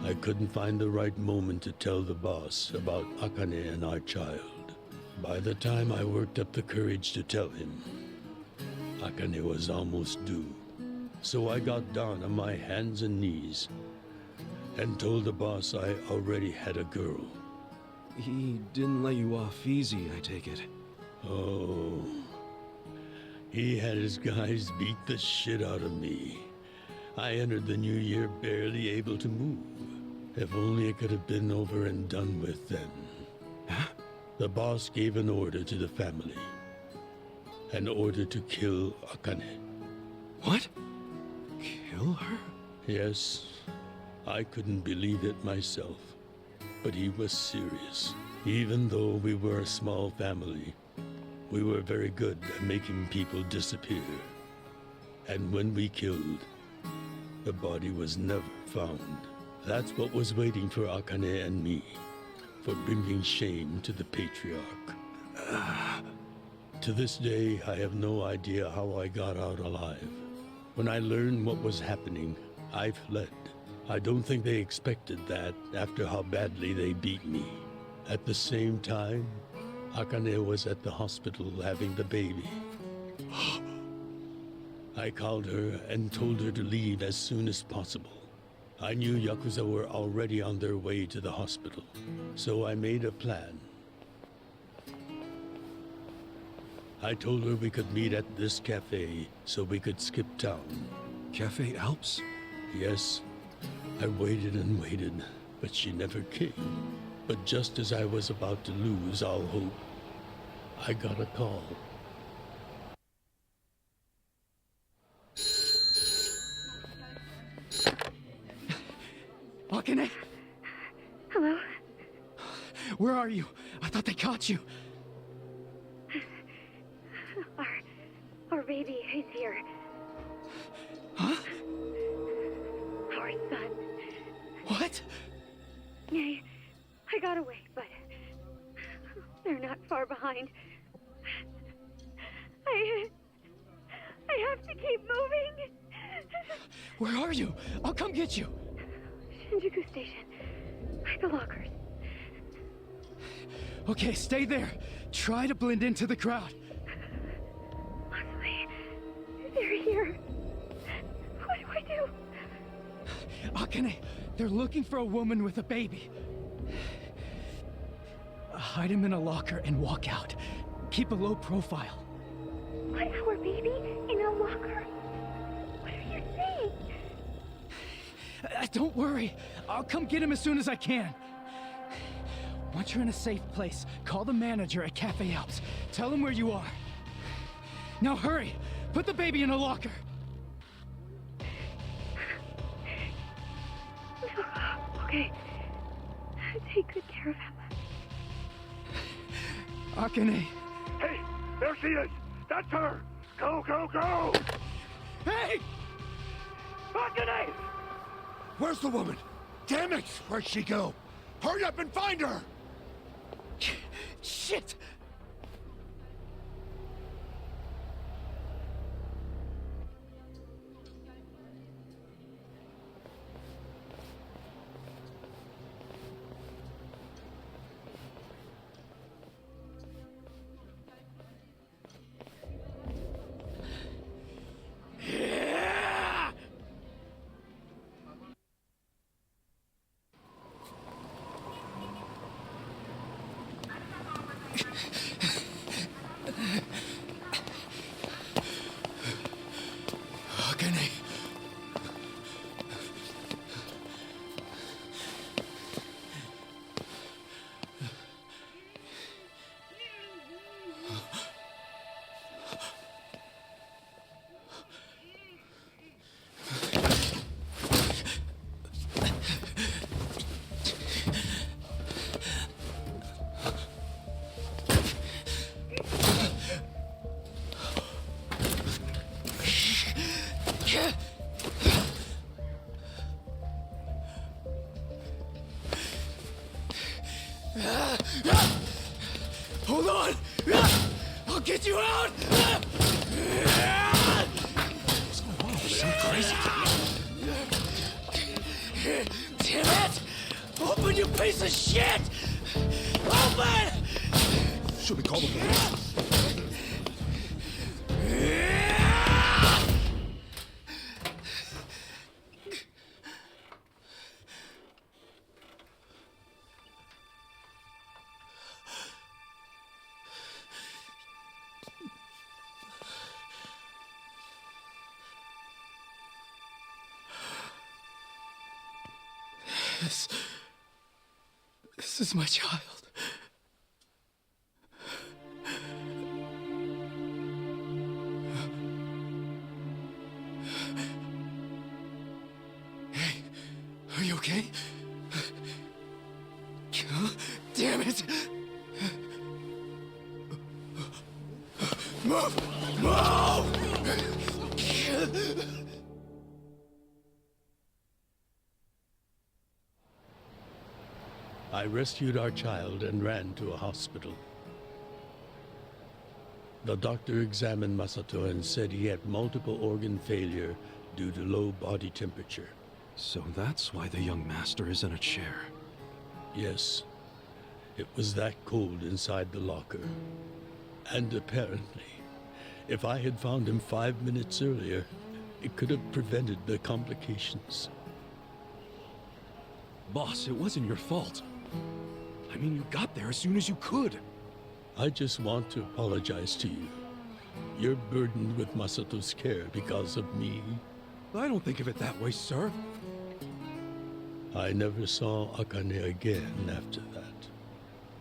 I couldn't find the right moment to tell the boss about Akane and our child. By the time I worked up the courage to tell him, Akane was almost due. So I got down on my hands and knees and told the boss I already had a girl. He didn't let you off easy, I take it. Oh. He had his guys beat the shit out of me. I entered the new year barely able to move. If only it could have been over and done with then. Huh? The boss gave an order to the family. An order to kill Akane. What? Kill her? Yes. I couldn't believe it myself. But he was serious. Even though we were a small family, we were very good at making people disappear. And when we killed, the body was never found. That's what was waiting for Akane and me, for bringing shame to the patriarch. To this day, I have no idea how I got out alive. When I learned what was happening, I fled. I don't think they expected that after how badly they beat me. At the same time, Akane was at the hospital having the baby. I called her and told her to leave as soon as possible. I knew Yakuza were already on their way to the hospital, so I made a plan. I told her we could meet at this cafe so we could skip town. Cafe Alps? Yes. I waited and waited, but she never came. But just as I was about to lose all hope, I got a call. Akane? Hello? Where are you? I thought they caught you. Our baby is here. Huh? Our son. What? I got away, but they're not far behind. I have to keep moving. Where are you? I'll come get you. Shinjuku Station. The lockers. Okay, stay there. Try to blend into the crowd. Honestly, they're here. What do I do? Akane, they're looking for a woman with a baby. Hide him in a locker and walk out. Keep a low profile. What, our baby in a locker? What are you saying? Don't worry. I'll come get him as soon as I can. Once you're in a safe place, call the manager at Cafe Alps. Tell him where you are. Now hurry! Put the baby in a locker! Okay. Take good care of him. Akane. Hey, there she is! That's her! Go, go, go! Hey! Akane! Where's the woman? Damn it! Where'd she go? Hurry up and find her! Shit! Akane. Hold on! I'll get you out! What's going on? So crazy. Damn it! Open, you piece of shit! Open! Should we call the police? This is my child. Hey, are you okay? Damn it! Move! Move! I rescued our child and ran to a hospital. The doctor examined Masato and said he had multiple organ failure due to low body temperature. So that's why the young master is in a chair. Yes. It was that cold inside the locker. And apparently, if I had found him 5 minutes earlier, it could have prevented the complications. Boss, it wasn't your fault. I mean, you got there as soon as you could. I just want to apologize to you. You're burdened with Masato's care because of me. I don't think of it that way, sir. I never saw Akane again after that.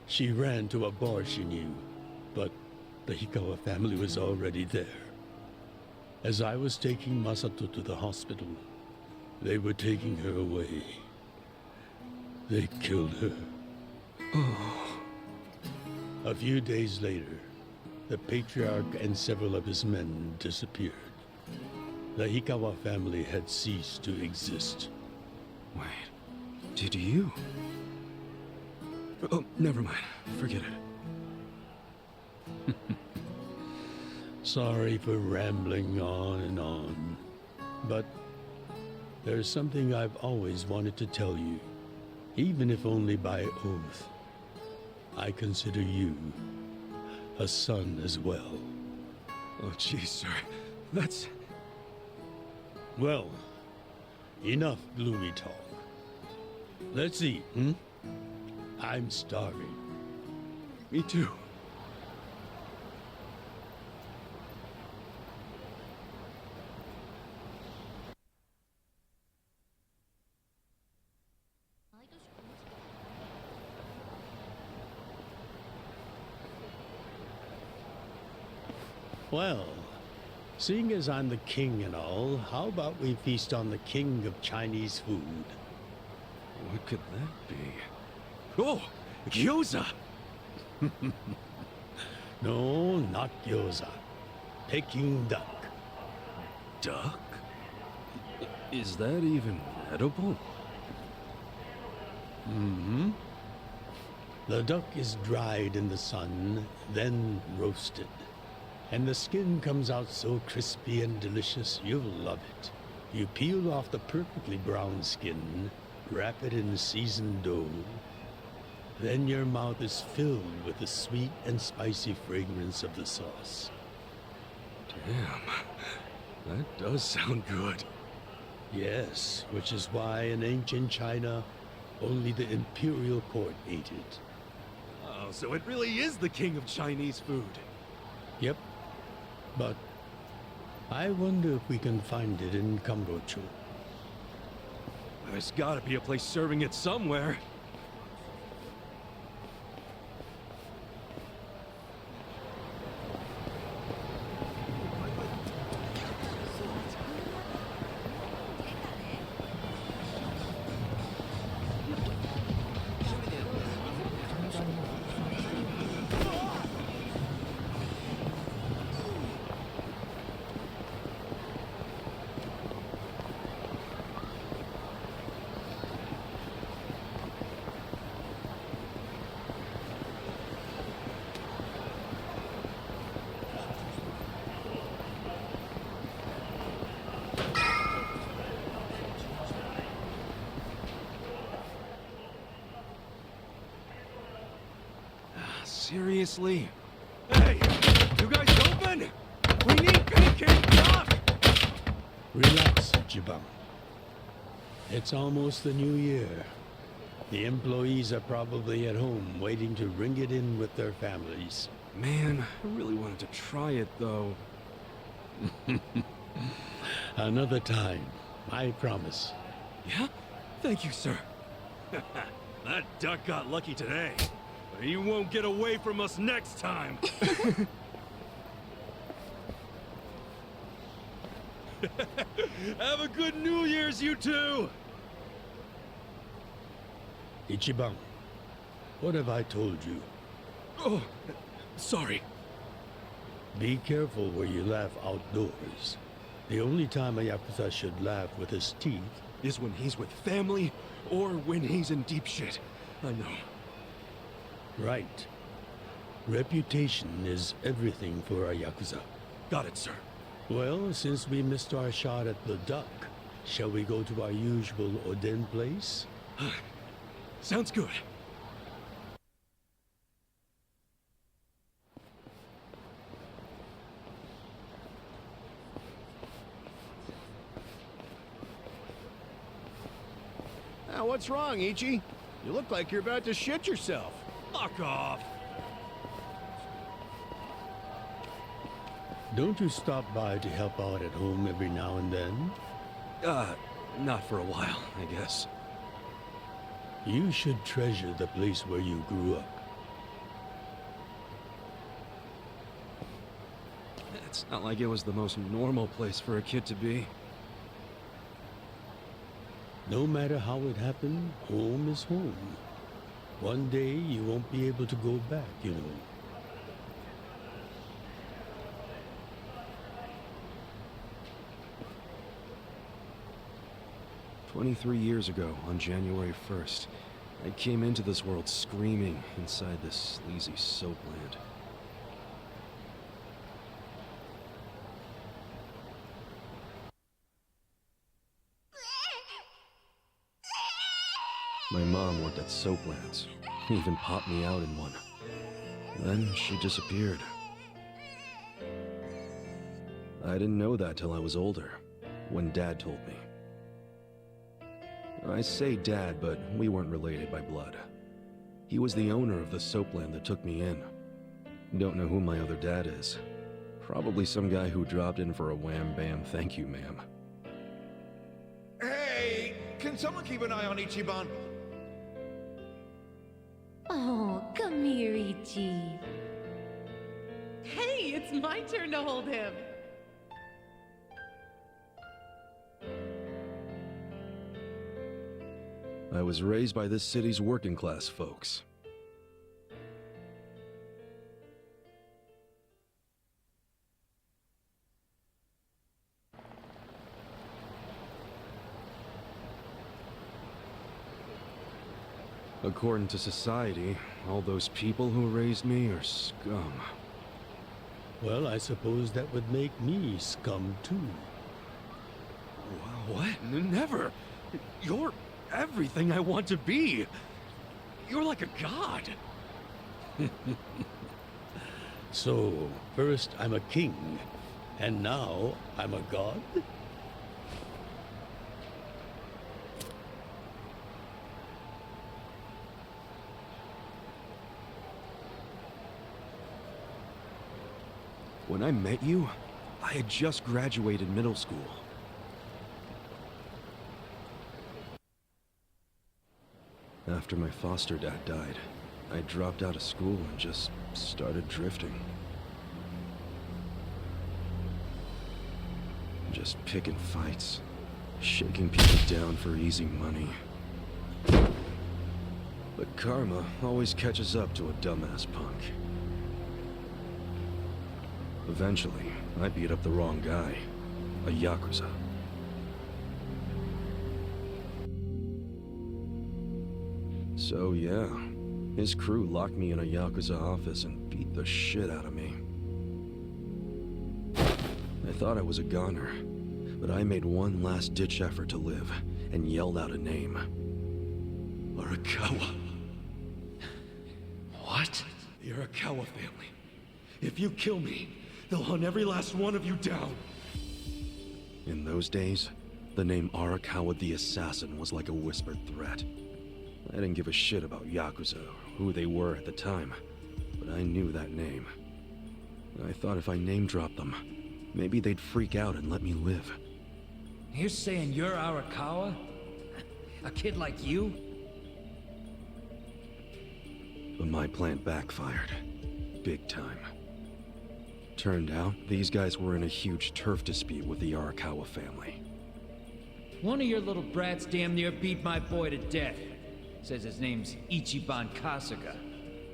She ran to a bar she knew, but the Hikawa family was already there. As I was taking Masato to the hospital, they were taking her away. They killed her. Oh. A few days later, the patriarch and several of his men disappeared. The Hikawa family had ceased to exist. Wait, did you? Oh, never mind. Forget it. Sorry for rambling on and on, but there's something I've always wanted to tell you, even if only by oath. I consider you a son as well. Oh, jeez, sir. That's... Well, enough gloomy talk. Let's eat, hmm? I'm starving. Me too. Well, seeing as I'm the king and all, how about we feast on the king of Chinese food? What could that be? Oh, gyoza! No, not gyoza. Peking duck. Duck? Is that even edible? Mm-hmm. The duck is dried in the sun, then roasted. And the skin comes out so crispy and delicious, you'll love it. You peel off the perfectly brown skin, wrap it in seasoned dough. Then your mouth is filled with the sweet and spicy fragrance of the sauce. Damn, that does sound good. Yes, which is why in ancient China, only the imperial court ate it. Oh, so it really is the king of Chinese food. Yep. But I wonder if we can find it in Kambocho. There's gotta be a place serving it somewhere. Seriously? Hey! You guys open? We need pancake duck! Relax, Ichiban. It's almost the new year. The employees are probably at home waiting to ring it in with their families. Man, I really wanted to try it, though. Another time, I promise. Yeah? Thank you, sir. That duck got lucky today. But he won't get away from us next time. Have a good New Year's, you two! Ichiban, what have I told you? Oh, sorry. Be careful where you laugh outdoors. The only time a Yakuza should laugh with his teeth is when he's with family or when he's in deep shit. I know. Right. Reputation is everything for a Yakuza. Got it, sir. Well, since we missed our shot at the duck, shall we go to our usual Oden place? Sounds good. Now, what's wrong, Ichi? You look like you're about to shit yourself. Fuck off! Don't you stop by to help out at home every now and then? Not for a while, I guess. You should treasure the place where you grew up. It's not like it was the most normal place for a kid to be. No matter how it happened, home is home. One day you won't be able to go back, you know. "23 years ago, on January 1st, I came into this world screaming inside this sleazy soap land. My mom worked at Soaplands. Even popped me out in one. Then she disappeared. I didn't know that till I was older, when Dad told me. I say Dad, but we weren't related by blood. He was the owner of the soapland that took me in. Don't know who my other dad is. Probably some guy who dropped in for a wham-bam thank you, ma'am. Hey, can someone keep an eye on Ichiban? Oh, come here, Ichi. Hey, it's my turn to hold him. I was raised by this city's working class folks. According to society, all those people who raised me are scum. Well, I suppose that would make me scum too. What? Never! You're everything I want to be! You're like a god! So, first I'm a king, and now I'm a god? When I met you, I had just graduated middle school. After my foster dad died, I dropped out of school and just started drifting. Just picking fights, shaking people down for easy money. But karma always catches up to a dumbass punk. Eventually, I beat up the wrong guy, a Yakuza. So yeah, his crew locked me in a Yakuza office and beat the shit out of me. I thought I was a goner, but I made one last-ditch effort to live and yelled out a name. Arakawa. What? The Arakawa family. If you kill me, they'll hunt every last one of you down. In those days, the name Arakawa the Assassin was like a whispered threat. I didn't give a shit about Yakuza or who they were at the time, but I knew that name. I thought if I name-dropped them, maybe they'd freak out and let me live. You're saying you're Arakawa? A kid like you? But my plan backfired. Big time. Turned out, these guys were in a huge turf dispute with the Arakawa family. One of your little brats damn near beat my boy to death. Says his name's Ichiban Kasuga.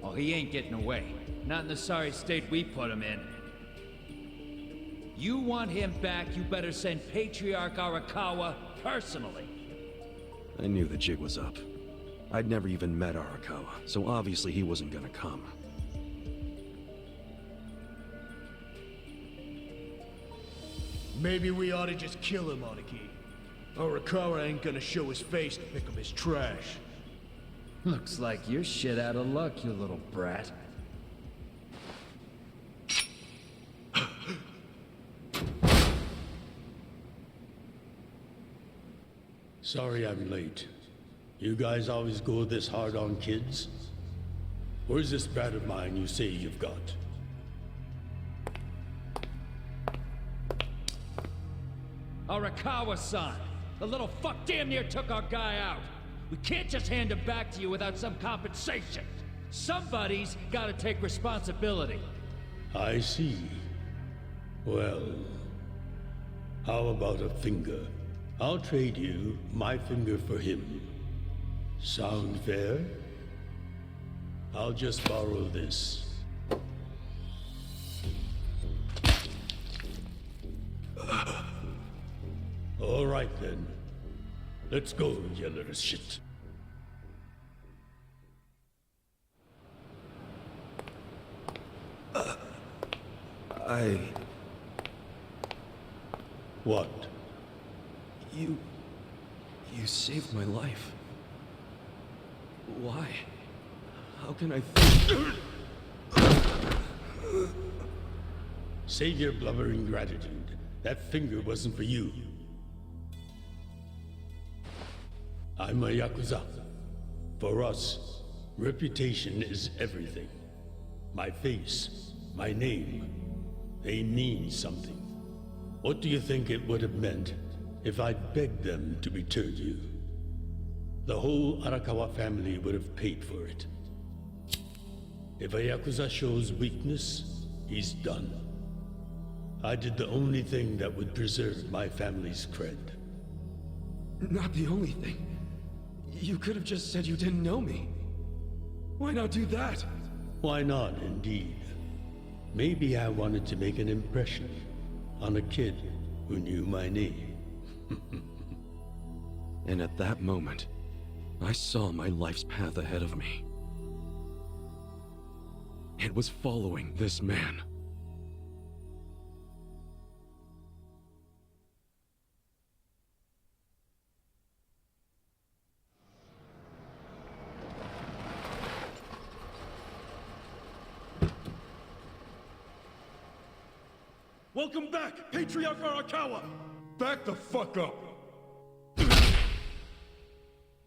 Oh, he ain't getting away. Not in the sorry state we put him in. You want him back, you better send Patriarch Arakawa personally. I knew the jig was up. I'd never even met Arakawa, so obviously he wasn't gonna come. Maybe we ought to just kill him, Aniki. Arakawa ain't gonna show his face to pick up his trash. Looks like you're shit out of luck, you little brat. Sorry I'm late. You guys always go this hard on kids? Where's this brat of mine you say you've got? Arakawa-san! The little fuck damn near took our guy out! We can't just hand him back to you without some compensation! Somebody's gotta take responsibility! I see. Well, how about a finger? I'll trade you my finger for him. Sound fair? I'll just borrow this. All right then. Let's go, you little shit. What? You saved my life. Why? How can I Save your blubbering gratitude. That finger wasn't for you. I'm a Yakuza. For us, reputation is everything. My face, my name, they mean something. What do you think it would have meant if I'd begged them to return you? The whole Arakawa family would have paid for it. If a Yakuza shows weakness, he's done. I did the only thing that would preserve my family's cred. Not the only thing. You could have just said you didn't know me. Why not do that? Why not, indeed? Maybe I wanted to make an impression on a kid who knew my name. And at that moment, I saw my life's path ahead of me. It was following this man. Welcome back, Patriarch Arakawa! Back the fuck up!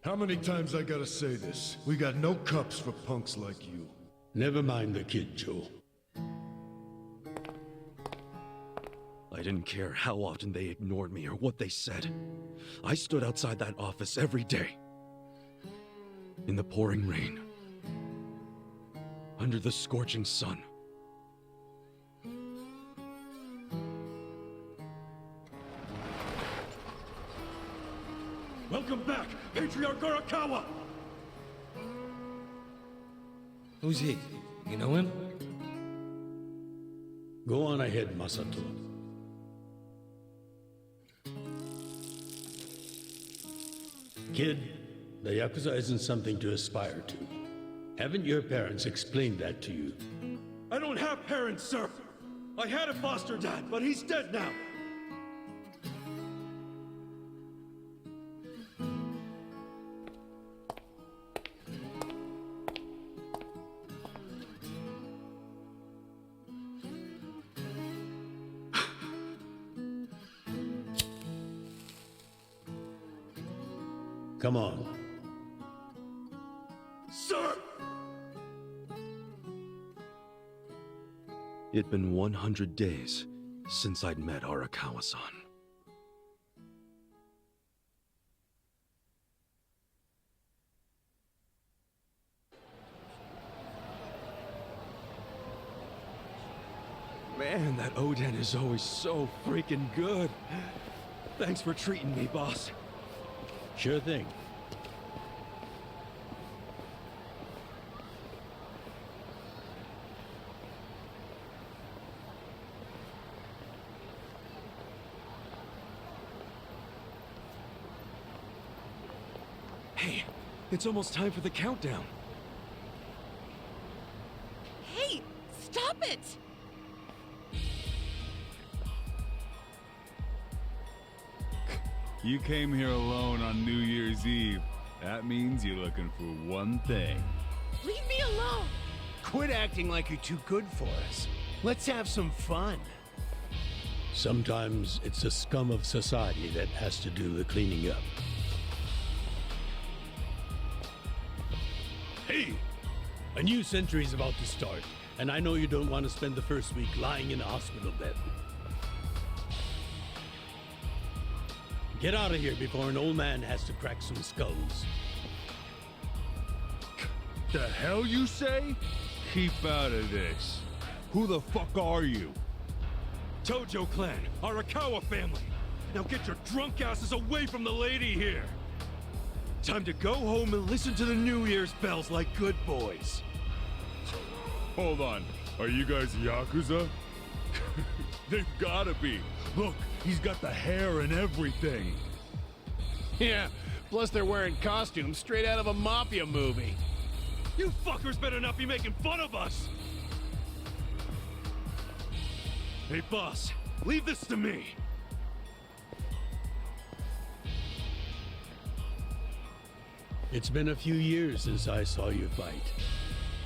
How many times I gotta say this? We got no cups for punks like you. Never mind the kid, Joe. I didn't care how often they ignored me or what they said. I stood outside that office every day. In the pouring rain. Under the scorching sun. Welcome back, Patriarch Arakawa! Who's he? You know him? Go on ahead, Masato. Kid, the Yakuza isn't something to aspire to. Haven't your parents explained that to you? I don't have parents, sir! I had a foster dad, but he's dead now! Come on. Sir! It'd been 100 days since I'd met Arakawa-san. Man, that Oden is always so freaking good. Thanks for treating me, boss. Sure thing. Hey, it's almost time for the countdown. Hey, stop it! You came here alone on New Year's Eve. That means you're looking for one thing. Leave me alone! Quit acting like you're too good for us. Let's have some fun. Sometimes it's the scum of society that has to do the cleaning up. Hey! A new century's about to start, and I know you don't want to spend the first week lying in a hospital bed. Get out of here before an old man has to crack some skulls. The hell you say? Keep out of this. Who the fuck are you? Tojo clan, Arakawa family. Now get your drunk asses away from the lady here. Time to go home and listen to the New Year's bells like good boys. Hold on. Are you guys Yakuza? They've gotta be. Look, he's got the hair and everything. Yeah, plus they're wearing costumes straight out of a mafia movie. You fuckers better not be making fun of us! Hey, boss, leave this to me. It's been a few years since I saw you fight.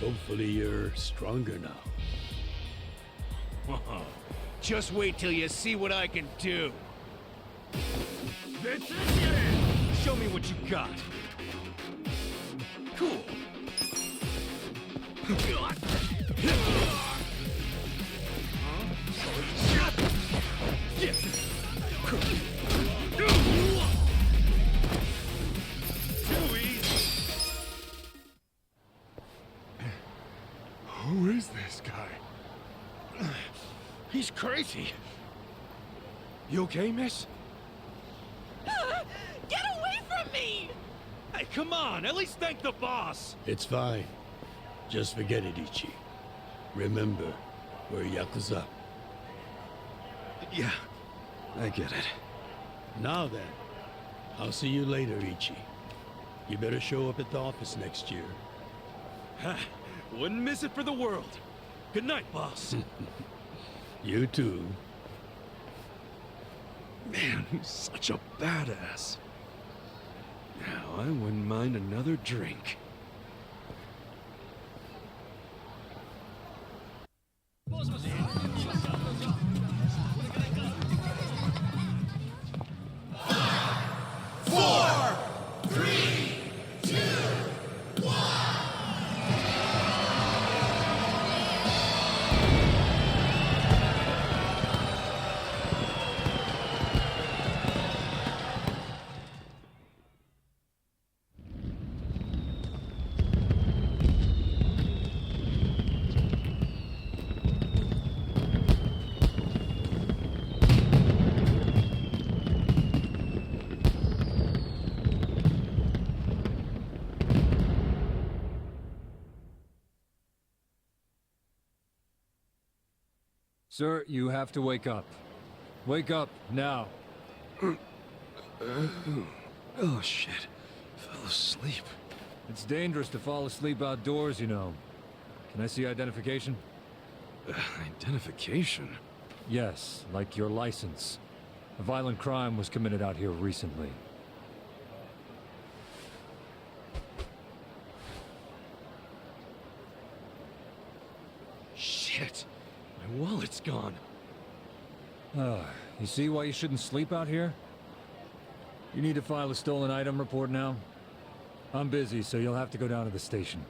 Hopefully you're stronger now. Just wait till you see what I can do. Show me what you got. Cool. Who is this guy? He's crazy. You okay, miss? Get away from me! Hey, come on! At least thank the boss! It's fine. Just forget it, Ichi. Remember, we're Yakuza. Yeah, I get it. Now then, I'll see you later, Ichi. You better show up at the office next year. Wouldn't miss it for the world. Good night, boss. You too. Man, he's such a badass. Now, I wouldn't mind another drink. Sir, you have to wake up. Wake up, now. Oh, shit. Fell asleep. It's dangerous to fall asleep outdoors, you know. Can I see identification? Identification? Yes, like your license. A violent crime was committed out here recently. Shit. My wallet's gone. You see why you shouldn't sleep out here? You need to file a stolen item report now? I'm busy, so you'll have to go down to the station.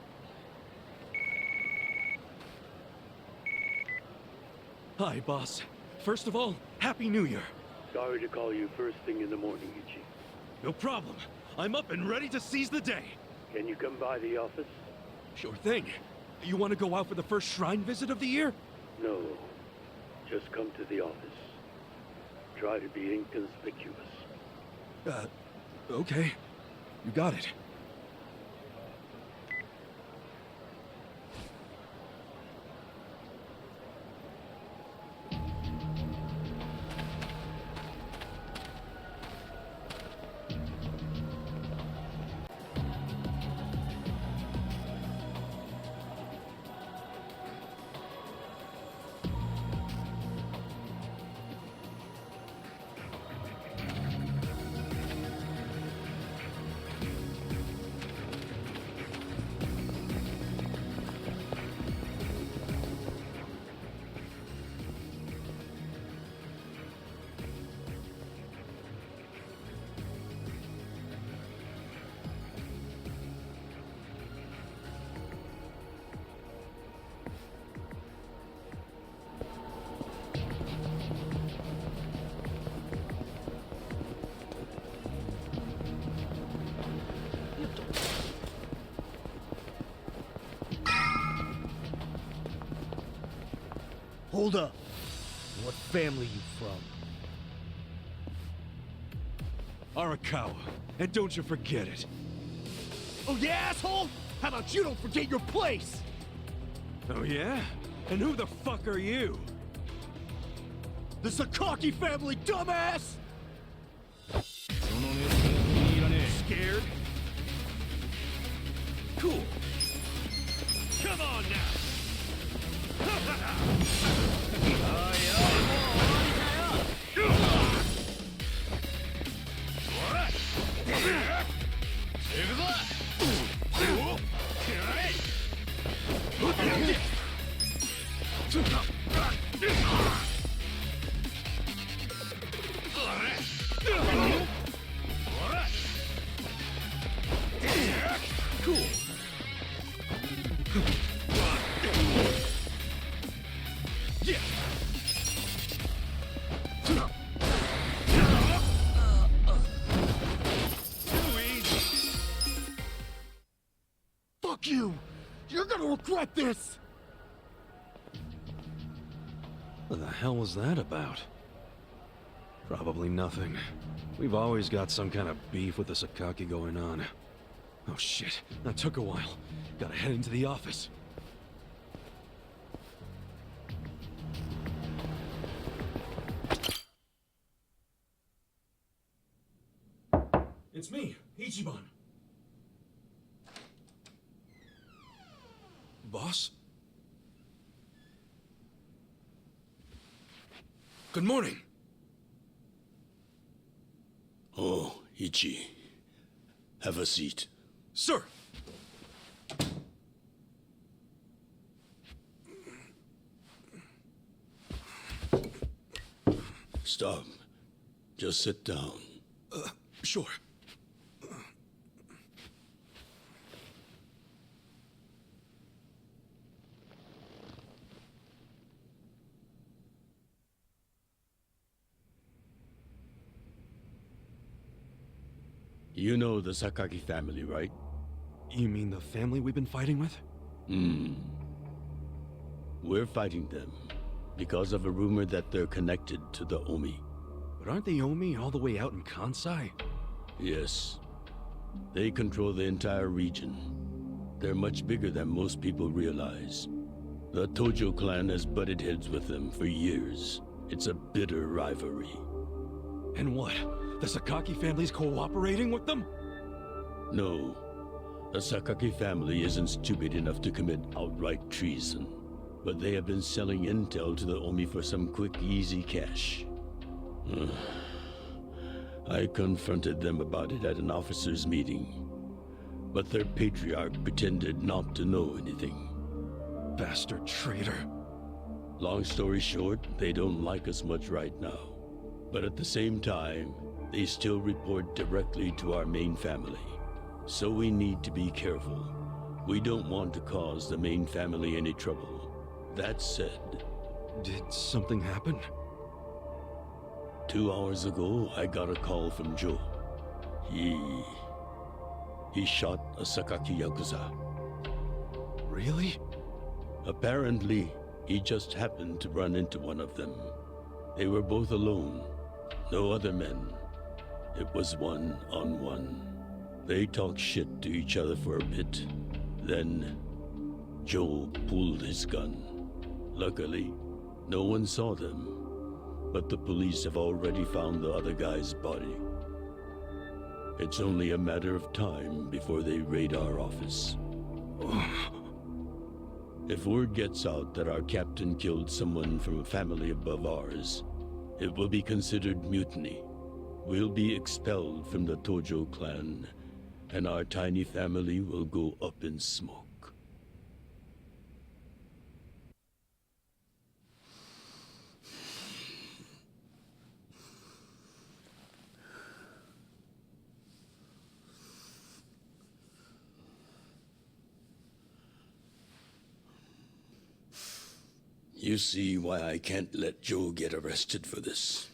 Hi, boss. First of all, Happy New Year. Sorry to call you first thing in the morning, Ichi. No problem. I'm up and ready to seize the day. Can you come by the office? Sure thing. You want to go out for the first shrine visit of the year? No. Just come to the office. Try to be inconspicuous. Okay. You got it. Hold up. What family you from? Arakawa. And don't you forget it. Oh yeah, asshole? How about you don't forget your place? Oh yeah? And who the fuck are you? The Sakaki family, dumbass! Scared? Cool. Come on now! Cool. Yeah. Too easy. Fuck you! You're gonna regret this! What the hell was that about? Probably nothing. We've always got some kind of beef with the Sakaki going on. Oh shit, that took a while. Gotta head into the office. It's me, Ichiban. Boss? Good morning. Oh, Ichi. Have a seat. Sir! Stop. Just sit down. Sure. You know the Sakaki family, right? You mean the family we've been fighting with? We're fighting them because of a rumor that they're connected to the Omi. But aren't the Omi all the way out in Kansai? Yes. They control the entire region. They're much bigger than most people realize. The Tojo clan has butted heads with them for years. It's a bitter rivalry. And what? The Sakaki family's cooperating with them? No. The Sakaki family isn't stupid enough to commit outright treason. But they have been selling intel to the Omi for some quick, easy cash. I confronted them about it at an officers' meeting. But their patriarch pretended not to know anything. Bastard traitor. Long story short, they don't like us much right now. But at the same time, they still report directly to our main family. So we need to be careful. We don't want to cause the main family any trouble. That said... Did something happen? 2 hours ago, I got a call from Joe. He shot a Sakaki Yakuza. Really? Apparently, he just happened to run into one of them. They were both alone. No other men. It was one-on-one. They talked shit to each other for a bit. Then, Joe pulled his gun. Luckily, no one saw them. But the police have already found the other guy's body. It's only a matter of time before they raid our office. If word gets out that our captain killed someone from a family above ours, it will be considered mutiny. We'll be expelled from the Tojo clan, and our tiny family will go up in smoke. You see why I can't let Joe get arrested for this.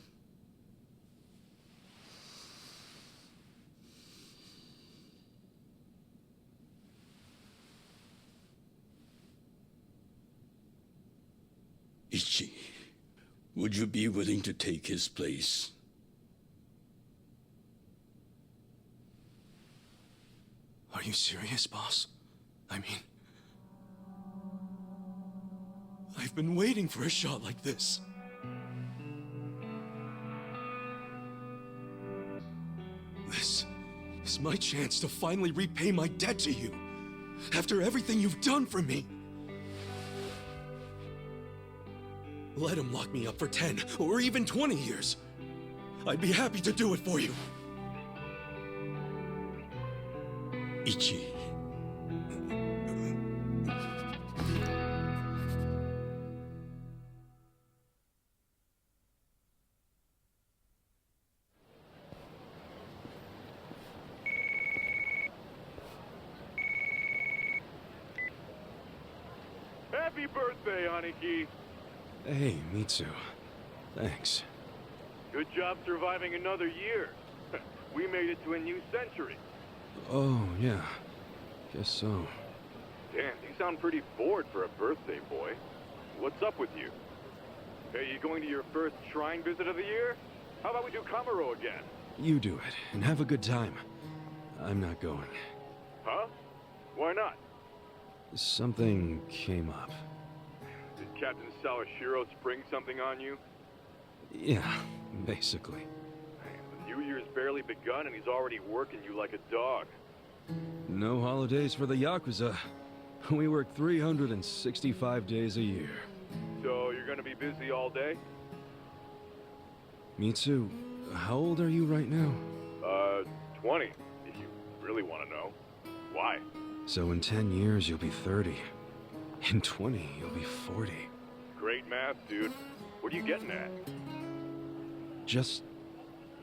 Ichi, would you be willing to take his place? Are you serious, boss? I mean, I've been waiting for a shot like this. This is my chance to finally repay my debt to you, after everything you've done for me. Let him lock me up for 10 or even 20 years. I'd be happy to do it for you. Ichi. Happy birthday, Aniki. Hey, Mitsu. Thanks. Good job surviving another year. We made it to a new century. Oh, yeah. Guess so. Damn, you sound pretty bored for a birthday boy. What's up with you? Hey, you going to your first shrine visit of the year? How about we do Kamuro again? You do it, and have a good time. I'm not going. Huh? Why not? Something came up. Did Captain Sawashiro spring something on you? Yeah, basically. The New Year's barely begun and he's already working you like a dog. No holidays for the Yakuza. We work 365 days a year. So you're gonna be busy all day? Mitsu, how old are you right now? 20, if you really want to know. Why? So in 10 years, you'll be 30. In 20, you'll be 40. Great math, dude. What are you getting at? Just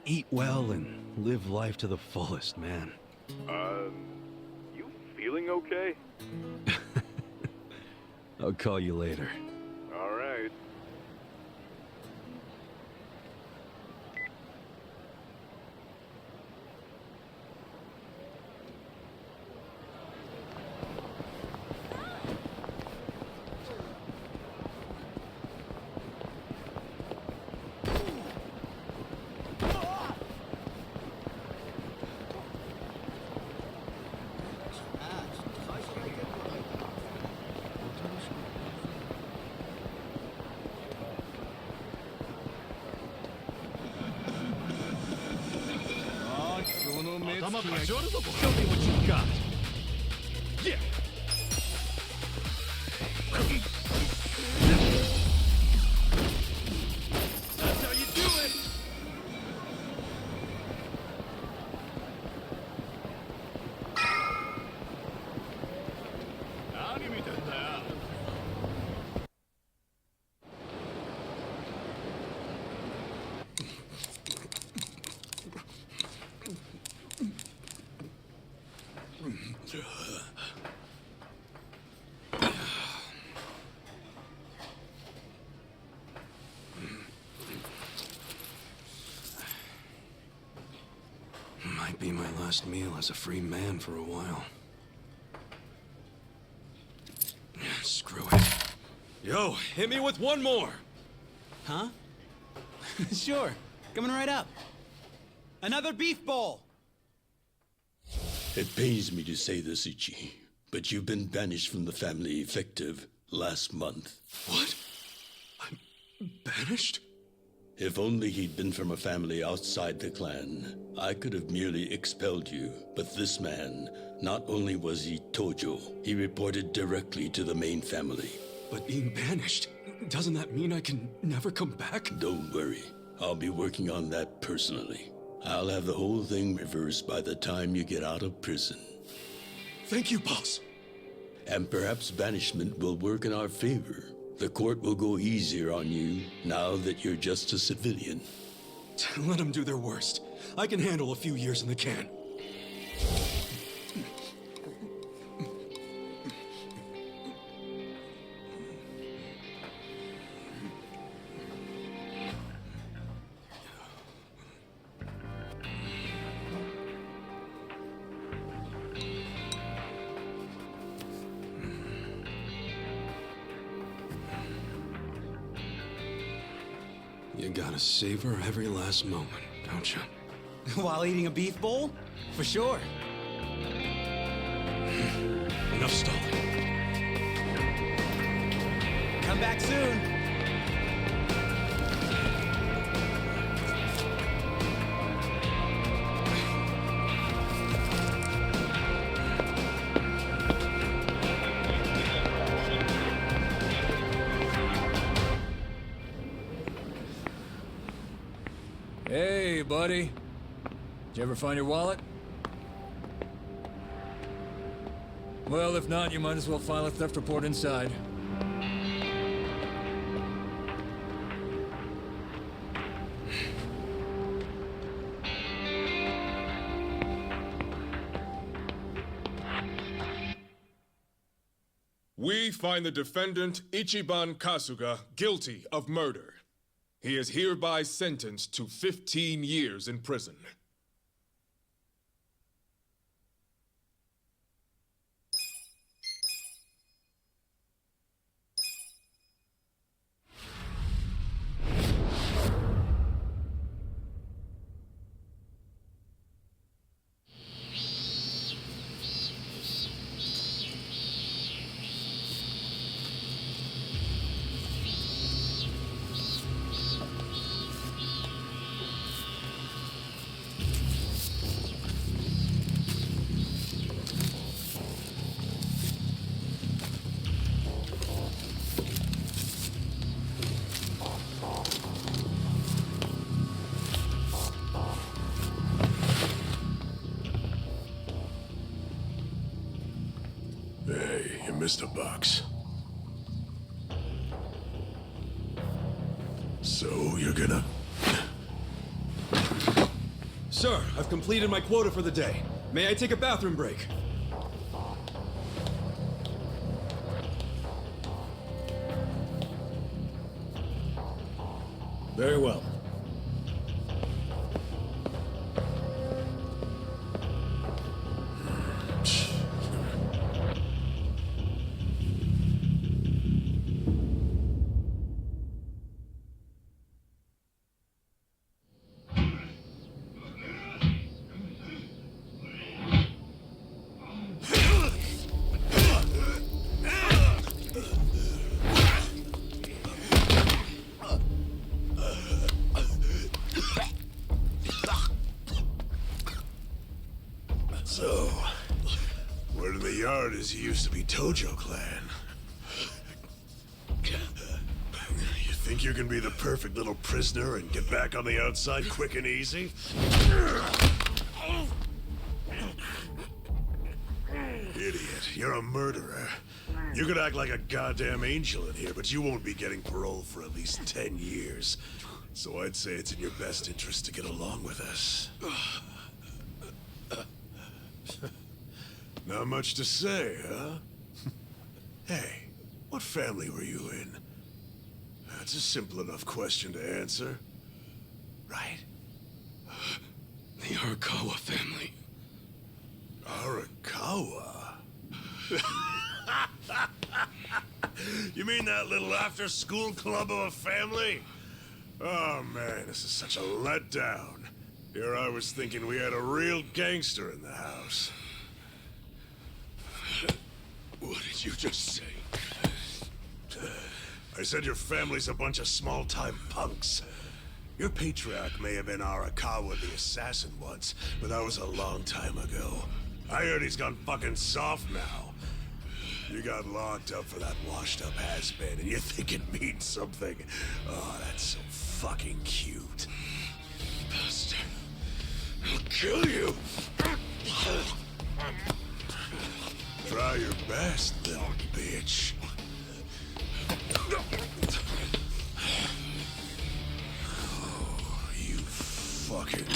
eat well and live life to the fullest, man. You feeling okay? I'll call you later. All right. Show me what you got. Yeah. That's how you do it. Might be my last meal as a free man for a while. Screw it. Yo, hit me with one more! Huh? Sure. Coming right up. Another beef bowl! It pains me to say this, Ichi, but you've been banished from the family effective last month. What? I'm banished? If only he'd been from a family outside the clan, I could have merely expelled you. But this man, not only was he Tojo, he reported directly to the main family. But being banished, doesn't that mean I can never come back? Don't worry. I'll be working on that personally. I'll have the whole thing reversed by the time you get out of prison. Thank you, boss. And perhaps banishment will work in our favor. The court will go easier on you now that you're just a civilian. Let them do their worst. I can handle a few years in the can. You gotta savor every last moment, don't you? While eating a beef bowl? For sure. Enough stalling. Come back soon. Hey, buddy. Did you ever find your wallet? Well, if not, you might as well file a theft report inside. We find the defendant, Ichiban Kasuga, guilty of murder. He is hereby sentenced to 15 years in prison. Hey, you missed a box. So, you're gonna... Sir, I've completed my quota for the day. May I take a bathroom break? Very well. So, word in the yard is you used to be Tojo Clan. You think you can be the perfect little prisoner and get back on the outside quick and easy? Idiot, you're a murderer. You could act like a goddamn angel in here, but you won't be getting parole for at least 10 years. So I'd say it's in your best interest to get along with us. Not much to say, huh? Hey, what family were you in? That's a simple enough question to answer. Right? The Arakawa family. Arakawa? You mean that little after-school club of a family? Oh, man, this is such a letdown. Here I was thinking we had a real gangster in the house. What did you just say? I said your family's a bunch of small-time punks. Your patriarch may have been Arakawa the assassin once, but that was a long time ago. I heard he's gone fucking soft now. You got locked up for that washed-up has-been, and you think it means something. Oh, that's so fucking cute. Bastard. I'll kill you. Try your best, little bitch. Oh, you fucking...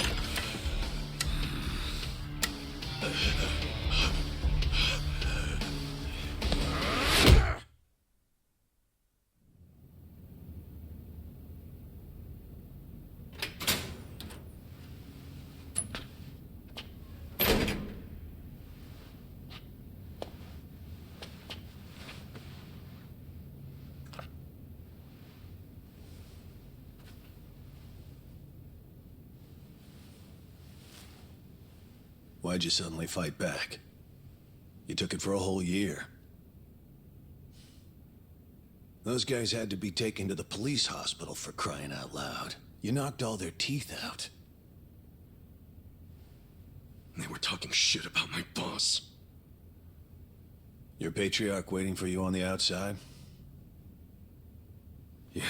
Why'd you suddenly fight back? You took it for a whole year. Those guys had to be taken to the police hospital for crying out loud. You knocked all their teeth out. They were talking shit about my boss. Your patriarch waiting for you on the outside? Yeah.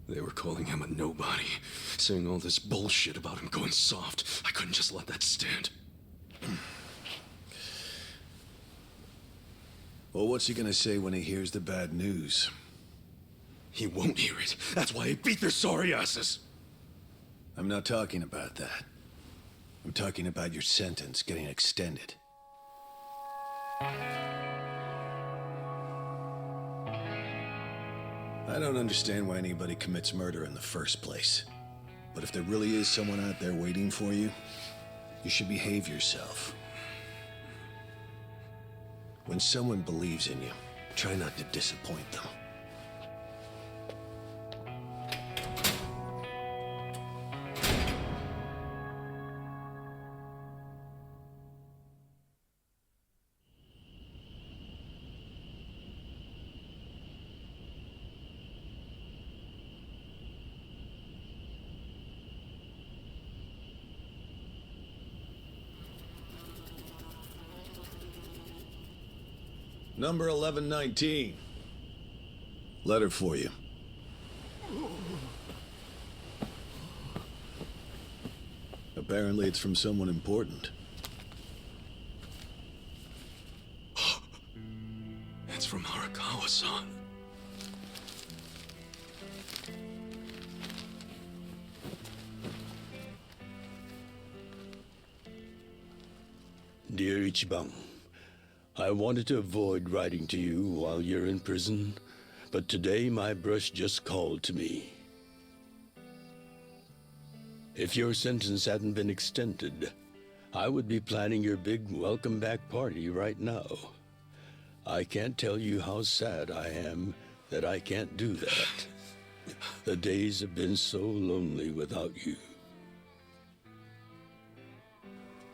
They were calling him a nobody, saying all this bullshit about him going soft. I couldn't just let that stand. Well, what's he gonna say when he hears the bad news? He won't hear it. That's why he beat their sorry asses. I'm not talking about that. I'm talking about your sentence getting extended. I don't understand why anybody commits murder in the first place. But if there really is someone out there waiting for you, you should behave yourself. When someone believes in you, try not to disappoint them. Number 1119. Letter for you. Apparently it's from someone important. It's from Arakawa-san. Dear Ichiban, I wanted to avoid writing to you while you're in prison, but today my brush just called to me. If your sentence hadn't been extended, I would be planning your big welcome back party right now. I can't tell you how sad I am that I can't do that. The days have been so lonely without you.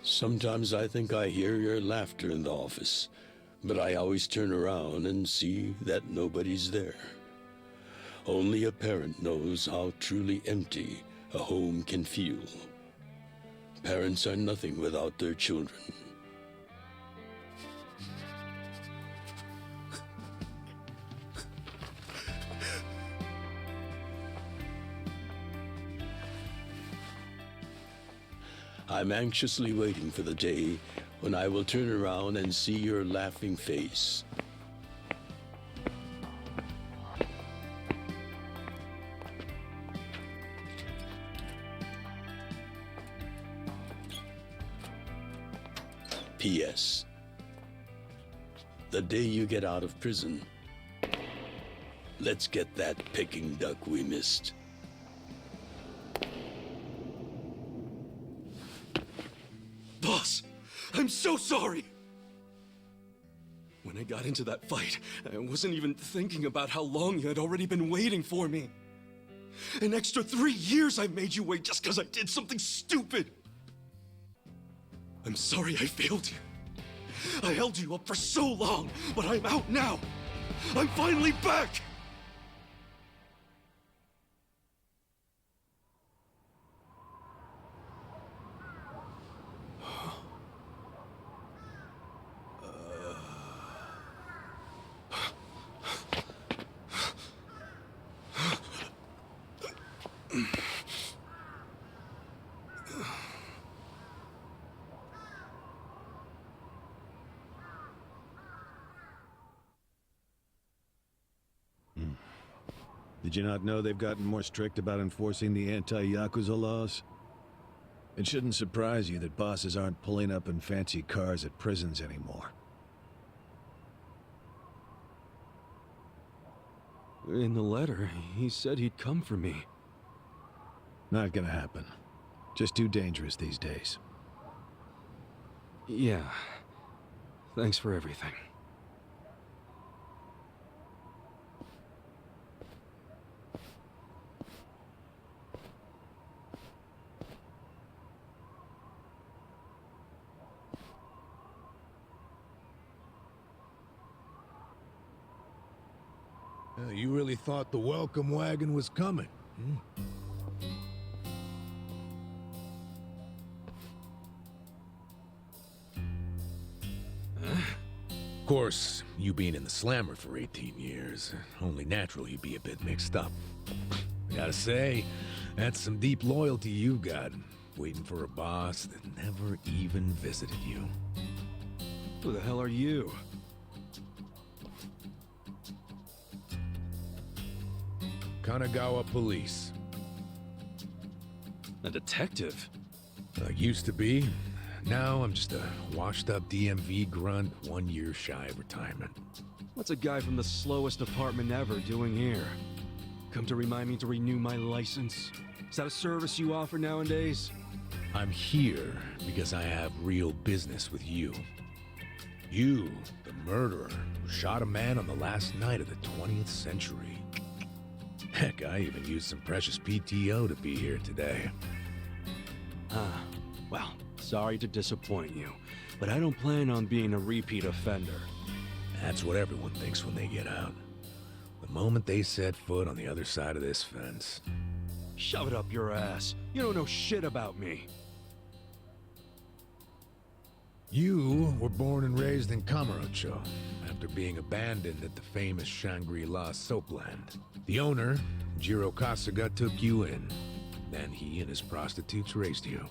Sometimes I think I hear your laughter in the office, but I always turn around and see that nobody's there. Only a parent knows how truly empty a home can feel. Parents are nothing without their children. I'm anxiously waiting for the day when I will turn around and see your laughing face. P.S. The day you get out of prison, let's get that Peking duck we missed. Boss, I'm so sorry! When I got into that fight, I wasn't even thinking about how long you had already been waiting for me. An extra 3 years I made you wait just because I did something stupid. I'm sorry I failed you. I held you up for so long, but I'm out now. I'm finally back! Did you not know they've gotten more strict about enforcing the anti-Yakuza laws? It shouldn't surprise you that bosses aren't pulling up in fancy cars at prisons anymore. In the letter, he said he'd come for me. Not gonna happen. Just too dangerous these days. Yeah. Thanks for everything. You really thought the welcome wagon was coming, hmm? Of course, you being in the slammer for 18 years, only natural you'd be a bit mixed up. I gotta say, that's some deep loyalty you've got, waiting for a boss that never even visited you. Who the hell are you? Kanagawa Police. A detective? Used to be. Now I'm just a washed-up DMV grunt 1 year shy of retirement. What's a guy from the slowest department ever doing here? Come to remind me to renew my license? Is that a service you offer nowadays? I'm here because I have real business with you. You, the murderer, who shot a man on the last night of the 20th century. Heck, I even used some precious PTO to be here today. Well, sorry to disappoint you, but I don't plan on being a repeat offender. That's what everyone thinks when they get out. The moment they set foot on the other side of this fence. Shove it up your ass. You don't know shit about me. You were born and raised in Kamurocho, after being abandoned at the famous Shangri-La soapland. The owner, Jiro Kasuga, took you in. Then he and his prostitutes raised you.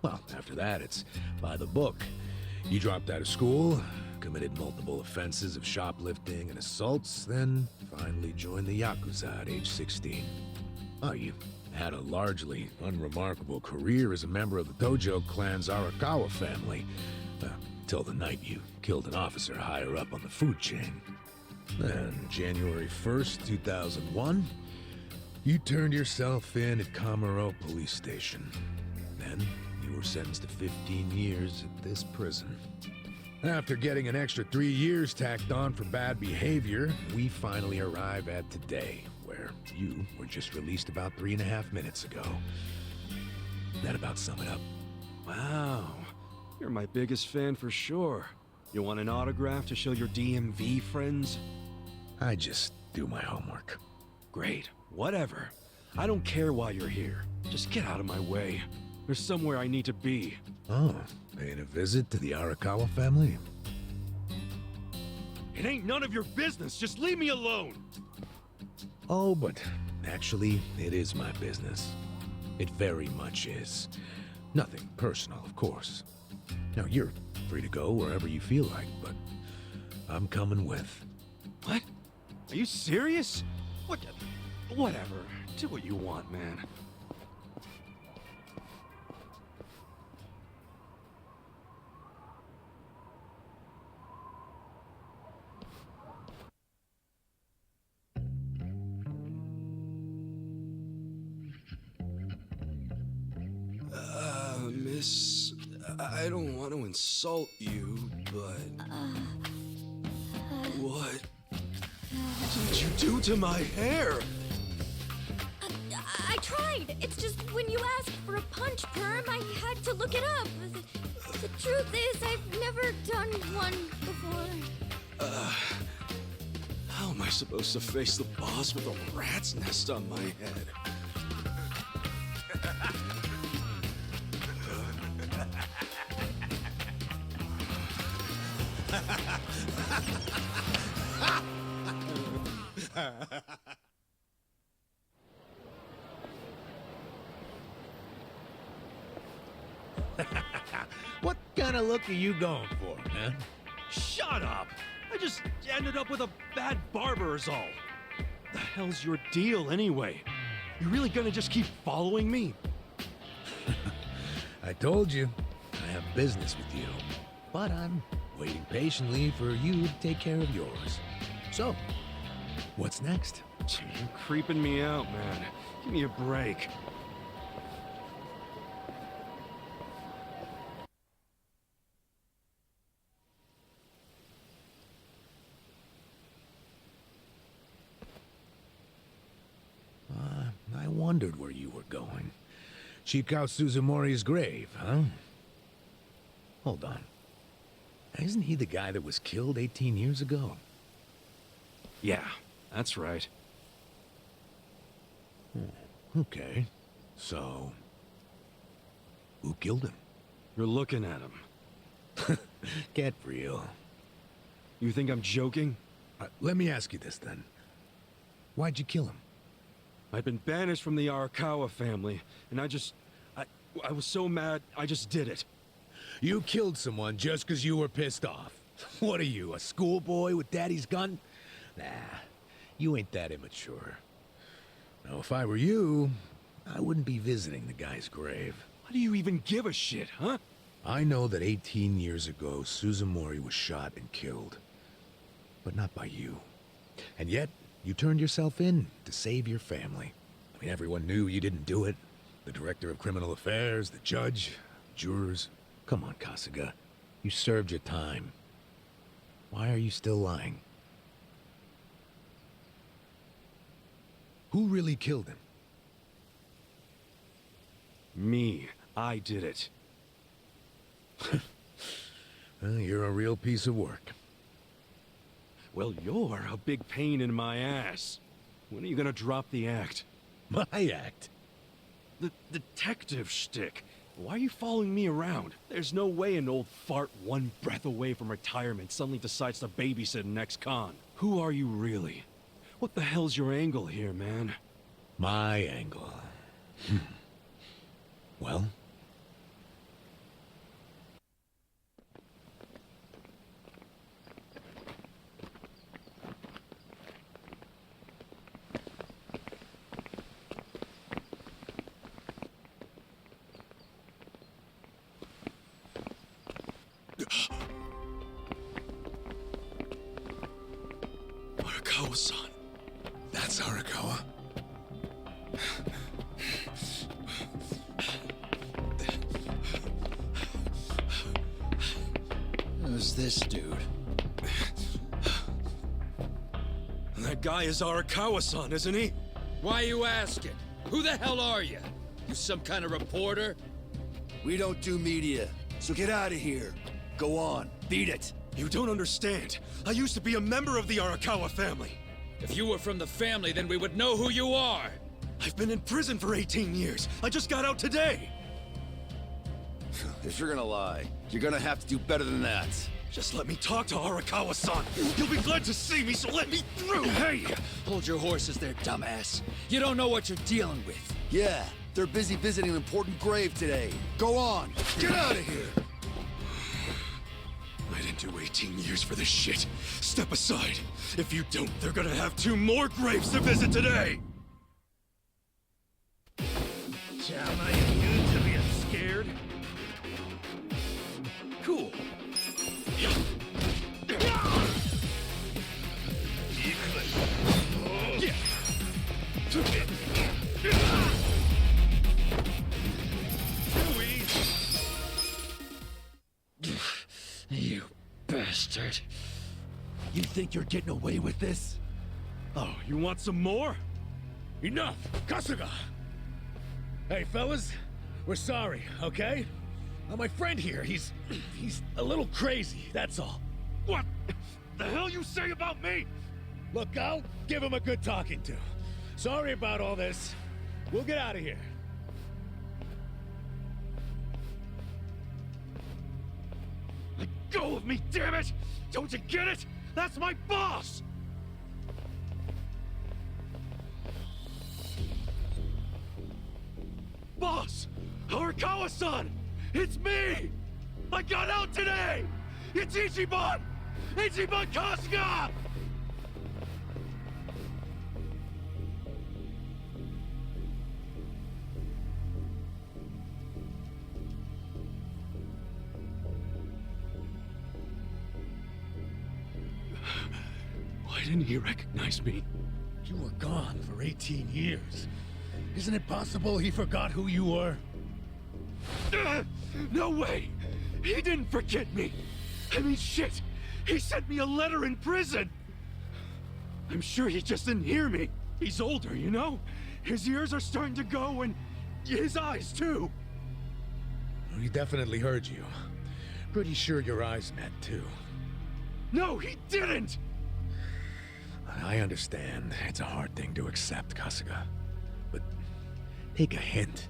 Well, after that, it's by the book. You dropped out of school, committed multiple offenses of shoplifting and assaults, then finally joined the Yakuza at age 16. Oh, you had a largely unremarkable career as a member of the Tojo clan's Arakawa family, till the night you killed an officer higher up on the food chain. Then, January 1st, 2001, you turned yourself in at Kamuro Police Station. Then, you were sentenced to 15 years at this prison. After getting an extra 3 years tacked on for bad behavior, we finally arrive at today, where you were just released about 3.5 minutes ago. That about sum it up. Wow, you're my biggest fan for sure. You want an autograph to show your DMV friends? I just do my homework. Great, whatever. I don't care why you're here. Just get out of my way. There's somewhere I need to be. Oh, paying a visit to the Arakawa family? It ain't none of your business. Just leave me alone. Oh, but actually, it is my business. It very much is. Nothing personal, of course. Now, you're free to go wherever you feel like, but I'm coming with. What? Are you serious? What? Whatever. Do what you want, man. Miss, I don't want to insult you, but... What did you do to my hair? I tried. It's just when you asked for a punch perm, I had to look it up. The truth is, I've never done one before. How am I supposed to face the boss with a rat's nest on my head? What kind of look are you going for, man? Shut up! I just ended up with a bad barber is all. The hell's your deal anyway? You really gonna just keep following me? I told you, I have business with you. But I'm waiting patiently for you to take care of yours. So, what's next? You're creeping me out, man. Give me a break. I wondered where you were going. Chikao Suzumori's grave, huh? Hold on. Isn't he the guy that was killed 18 years ago? Yeah, That's right. Okay. So, who killed him? You're looking at him. Get real. You think I'm joking? Let me ask you this then. Why'd you kill him? I've been banished from the Arakawa family, and I was so mad, I just did it. You killed someone just because you were pissed off. What are you, a schoolboy with daddy's gun? Nah, you ain't that immature. Now, if I were you, I wouldn't be visiting the guy's grave. Why do you even give a shit, huh? I know that 18 years ago, Suzumori was shot and killed. But not by you. And yet, you turned yourself in to save your family. I mean, everyone knew you didn't do it. The director of criminal affairs, the judge, jurors. Come on, Kasuga. You served your time. Why are you still lying? Who really killed him? Me. I did it. Well, you're a real piece of work. Well, you're a big pain in my ass. When are you gonna drop the act? My act? The detective shtick. Why are you following me around? There's no way an old fart one breath away from retirement suddenly decides to babysit an ex-con. Who are you really? What the hell's your angle here, man? My angle. Well? Arakawa-san. That's Arakawa. Who's this dude? That guy is Arakawa-san, isn't he? Why are you asking? Who the hell are you? You some kind of reporter? We don't do media, so get out of here. Go on, beat it. You don't understand. I used to be a member of the Arakawa family. If you were from the family, then we would know who you are. I've been in prison for 18 years. I just got out today. If you're gonna lie, you're gonna have to do better than that. Just let me talk to Arakawa-san. He'll be glad to see me, so let me through. Hey! Hold your horses there, dumbass. You don't know what you're dealing with. Yeah, they're busy visiting an important grave today. Go on, get out of here. I didn't do 18 years for this shit. Step aside. If you don't, they're gonna have 2 more graves to visit today. Am I immune to being scared? Cool. You bastard. You think you're getting away with this? Oh, you want some more? Enough! Kasuga! Hey, fellas, we're sorry, okay? My friend here, he's a little crazy, that's all. What the hell you say about me? Look, I'll give him a good talking to. Sorry about all this. We'll get out of here. Let go of me, damn it! Don't you get it? That's my boss! Boss! Arakawa-san! It's me! I got out today! It's Ichiban! Ichiban Kasuga! Why didn't he recognize me? You were gone for 18 years. Isn't it possible he forgot who you were? No way! He didn't forget me! I mean, shit! He sent me a letter in prison! I'm sure he just didn't hear me. He's older, you know? His ears are starting to go, and his eyes, too. He definitely heard you. Pretty sure your eyes met, too. No, he didn't! I understand it's a hard thing to accept, Kasuga. But take a hint.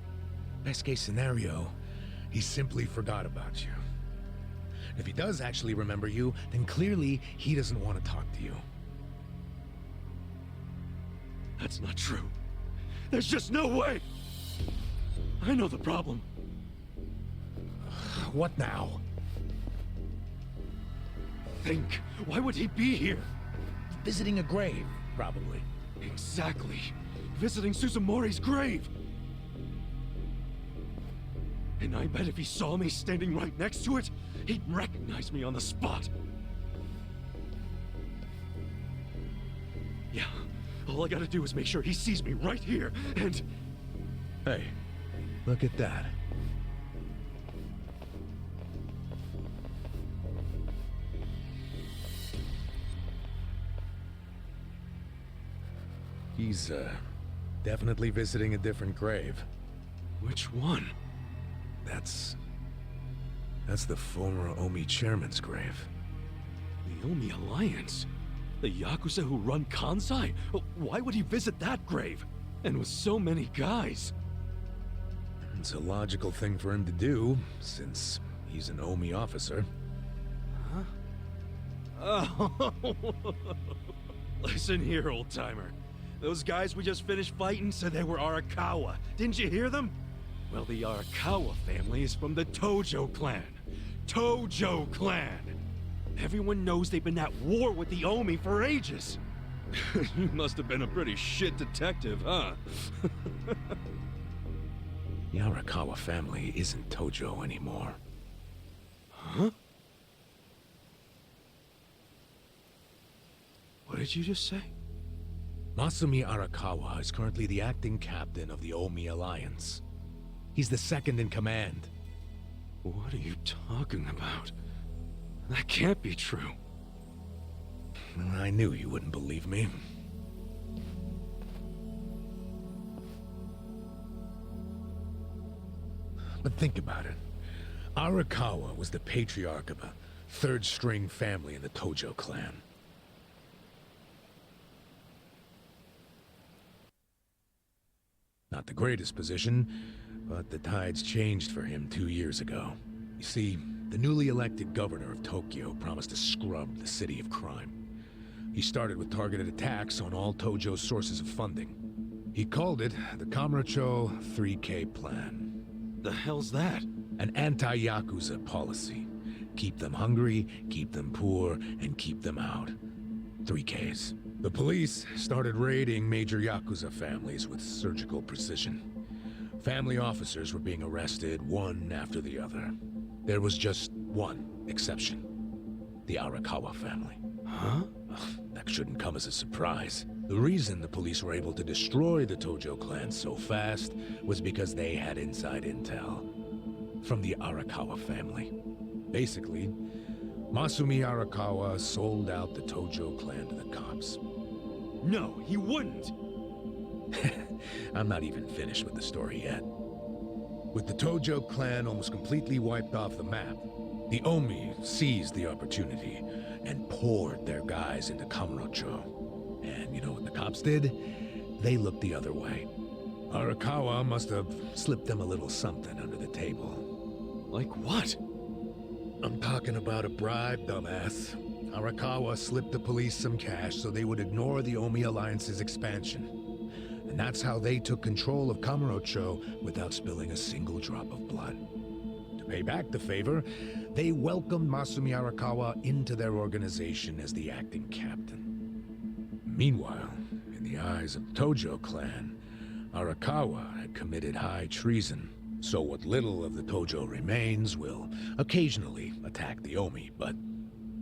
Best case scenario, he simply forgot about you. If he does actually remember you, then clearly he doesn't want to talk to you. That's not true. There's just no way! I know the problem. What now? Think. Why would he be here? Visiting a grave, probably. Exactly. Visiting Suzumori's grave. And I bet if he saw me standing right next to it, he'd recognize me on the spot. Yeah, all I gotta do is make sure he sees me right here, and... Hey, look at that. He's, definitely visiting a different grave. Which one? That's the former Omi chairman's grave. The Omi Alliance? The Yakuza who run Kansai? Why would he visit that grave? And with so many guys? It's a logical thing for him to do, since he's an Omi officer. Huh? Oh. Listen here, old-timer. Those guys we just finished fighting said they were Arakawa. Didn't you hear them? Well, the Arakawa family is from the Tojo clan. Tojo clan! Everyone knows they've been at war with the Omi for ages. You must have been a pretty shit detective, huh? The Arakawa family isn't Tojo anymore. Huh? What did you just say? Masumi Arakawa is currently the acting captain of the Omi Alliance. He's the second in command. What are you talking about? That can't be true. I knew you wouldn't believe me. But think about it. Arakawa was the patriarch of a third-string family in the Tojo clan. Not the greatest position, but the tides changed for him 2 years ago. You see, the newly elected governor of Tokyo promised to scrub the city of crime. He started with targeted attacks on all Tojo's sources of funding. He called it the Kamurocho 3K Plan. The hell's that? An anti-Yakuza policy. Keep them hungry, keep them poor, and keep them out. 3Ks. The police started raiding major Yakuza families with surgical precision. Family officers were being arrested one after the other. There was just one exception. The Arakawa family. Huh? That shouldn't come as a surprise. The reason the police were able to destroy the Tojo clan so fast was because they had inside intel from the Arakawa family. Basically, Masumi Arakawa sold out the Tojo clan to the cops. No, he wouldn't! I'm not even finished with the story yet. With the Tojo clan almost completely wiped off the map, the Omi seized the opportunity and poured their guys into Kamurocho. And you know what the cops did? They looked the other way. Arakawa must have slipped them a little something under the table. Like what? I'm talking about a bribe, dumbass. Arakawa slipped the police some cash so they would ignore the Omi Alliance's expansion. And that's how they took control of Kamurocho without spilling a single drop of blood. To pay back the favor, they welcomed Masumi Arakawa into their organization as the acting captain. Meanwhile, in the eyes of the Tojo clan, Arakawa had committed high treason. So what little of the Tojo remains will occasionally attack the Omi, but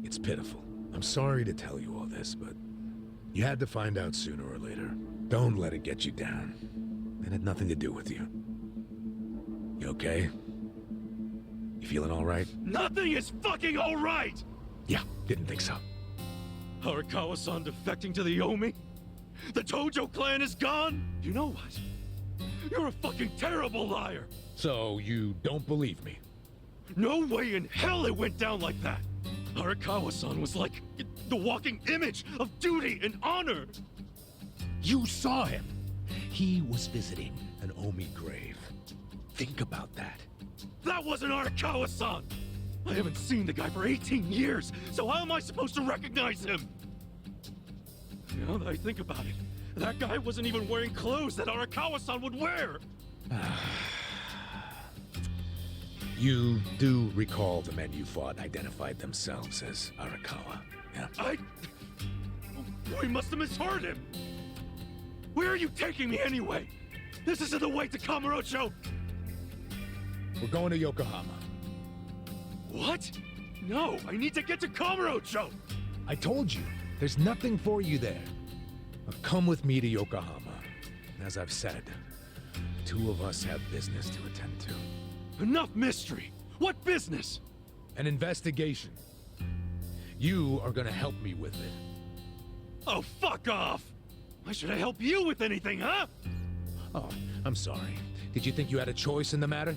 it's pitiful. I'm sorry to tell you all this, but you had to find out sooner or later. Don't let it get you down. It had nothing to do with you. You okay? You feeling all right? Nothing is fucking all right! Yeah, didn't think so. Arakawa-san defecting to the Omi? The Tojo clan is gone? You know what? You're a fucking terrible liar! So you don't believe me? No way in hell it went down like that! Arakawa-san was like the walking image of duty and honor. You saw him. He was visiting an Omi grave. Think about that. That wasn't Arakawa-san! I haven't seen the guy for 18 years, so how am I supposed to recognize him? Now that I think about it, that guy wasn't even wearing clothes that Arakawa-san would wear! You do recall the men you fought identified themselves as Arakawa, yeah? We must have misheard him! Where are you taking me anyway? This isn't the way to Kamurocho! We're going to Yokohama. What? No, I need to get to Kamurocho! I told you, there's nothing for you there. Now come with me to Yokohama. As I've said, the two of us have business to attend to. Enough mystery! What business? An investigation. You are gonna help me with it. Oh, fuck off! Why should I help you with anything, huh? Oh, I'm sorry. Did you think you had a choice in the matter?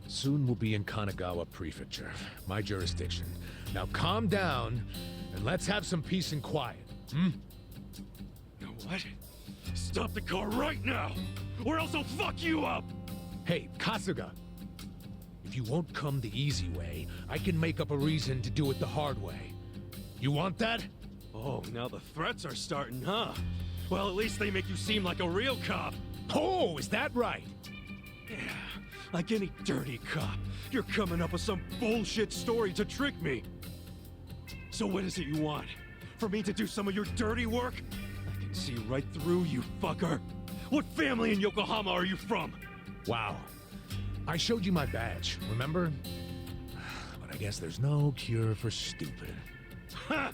Soon we'll be in Kanagawa Prefecture, my jurisdiction. Now calm down, and let's have some peace and quiet, hmm? You know what? Stop the car right now, or else I'll fuck you up! Hey, Kasuga! If you won't come the easy way, I can make up a reason to do it the hard way. You want that? Oh, now the threats are starting, huh? Well, at least they make you seem like a real cop. Oh, is that right? Yeah, like any dirty cop, you're coming up with some bullshit story to trick me. So what is it you want? For me to do some of your dirty work? I can see right through you, fucker. What family in Yokohama are you from? Wow. I showed you my badge, remember? But I guess there's no cure for stupid. Ha!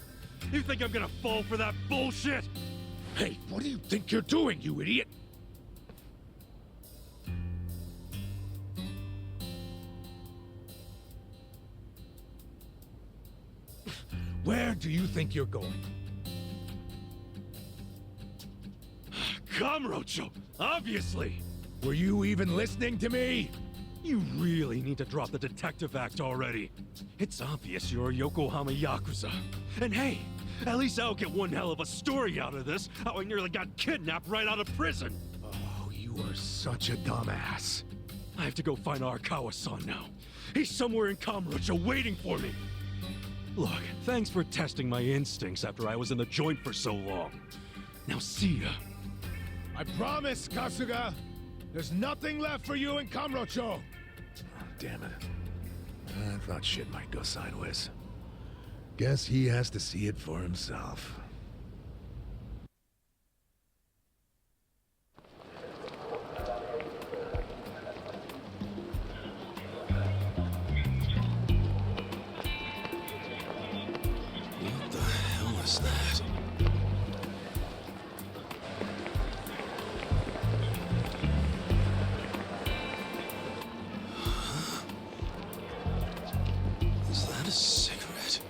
You think I'm gonna fall for that bullshit? Hey, what do you think you're doing, you idiot? Where do you think you're going? Kamurocho, obviously! Were you even listening to me? You really need to drop the detective act already. It's obvious you're a Yokohama Yakuza. And hey, at least I'll get one hell of a story out of this, how I nearly got kidnapped right out of prison. Oh, you are such a dumbass. I have to go find Arakawa-san now. He's somewhere in Kamurocho waiting for me. Look, thanks for testing my instincts after I was in the joint for so long. Now see ya. I promise, Kasuga! There's nothing left for you in Kamurocho! Oh, damn it. I thought shit might go sideways. Guess he has to see it for himself. What the hell is that? Is that a cigarette?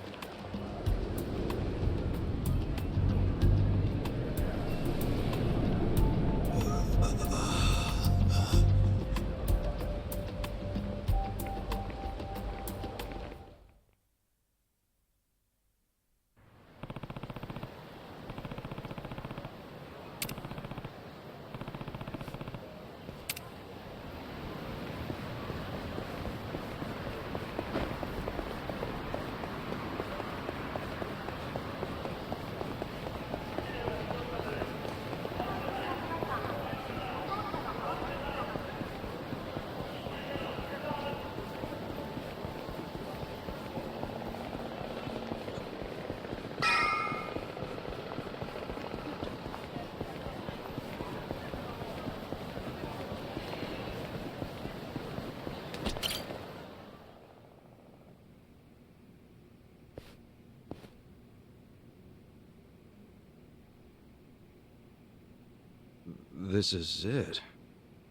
This is it,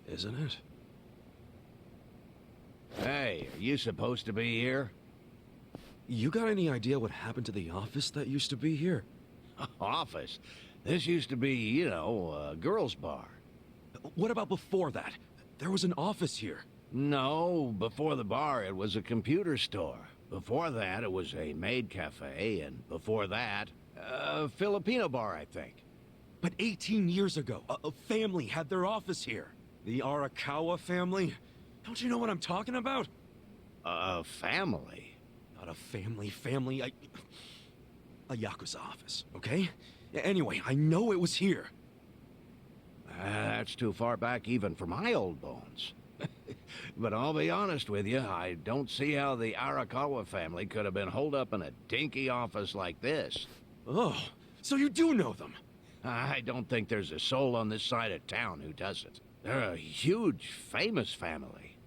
isn't it? Hey, are you supposed to be here? You got any idea what happened to the office that used to be here? Office? This used to be, you know, a girls' bar. What about before that? There was an office here. No, before the bar it was a computer store. Before that it was a maid cafe, and before that, Filipino bar, I think. But 18 years ago, a family had their office here. The Arakawa family? Don't you know what I'm talking about? A family? Not a family, a Yakuza office, okay? Anyway, I know it was here. That's too far back even for my old bones. But I'll be honest with you, I don't see how the Arakawa family could have been holed up in a dinky office like this. Oh, so you do know them? I don't think there's a soul on this side of town who doesn't. They're a huge, famous family.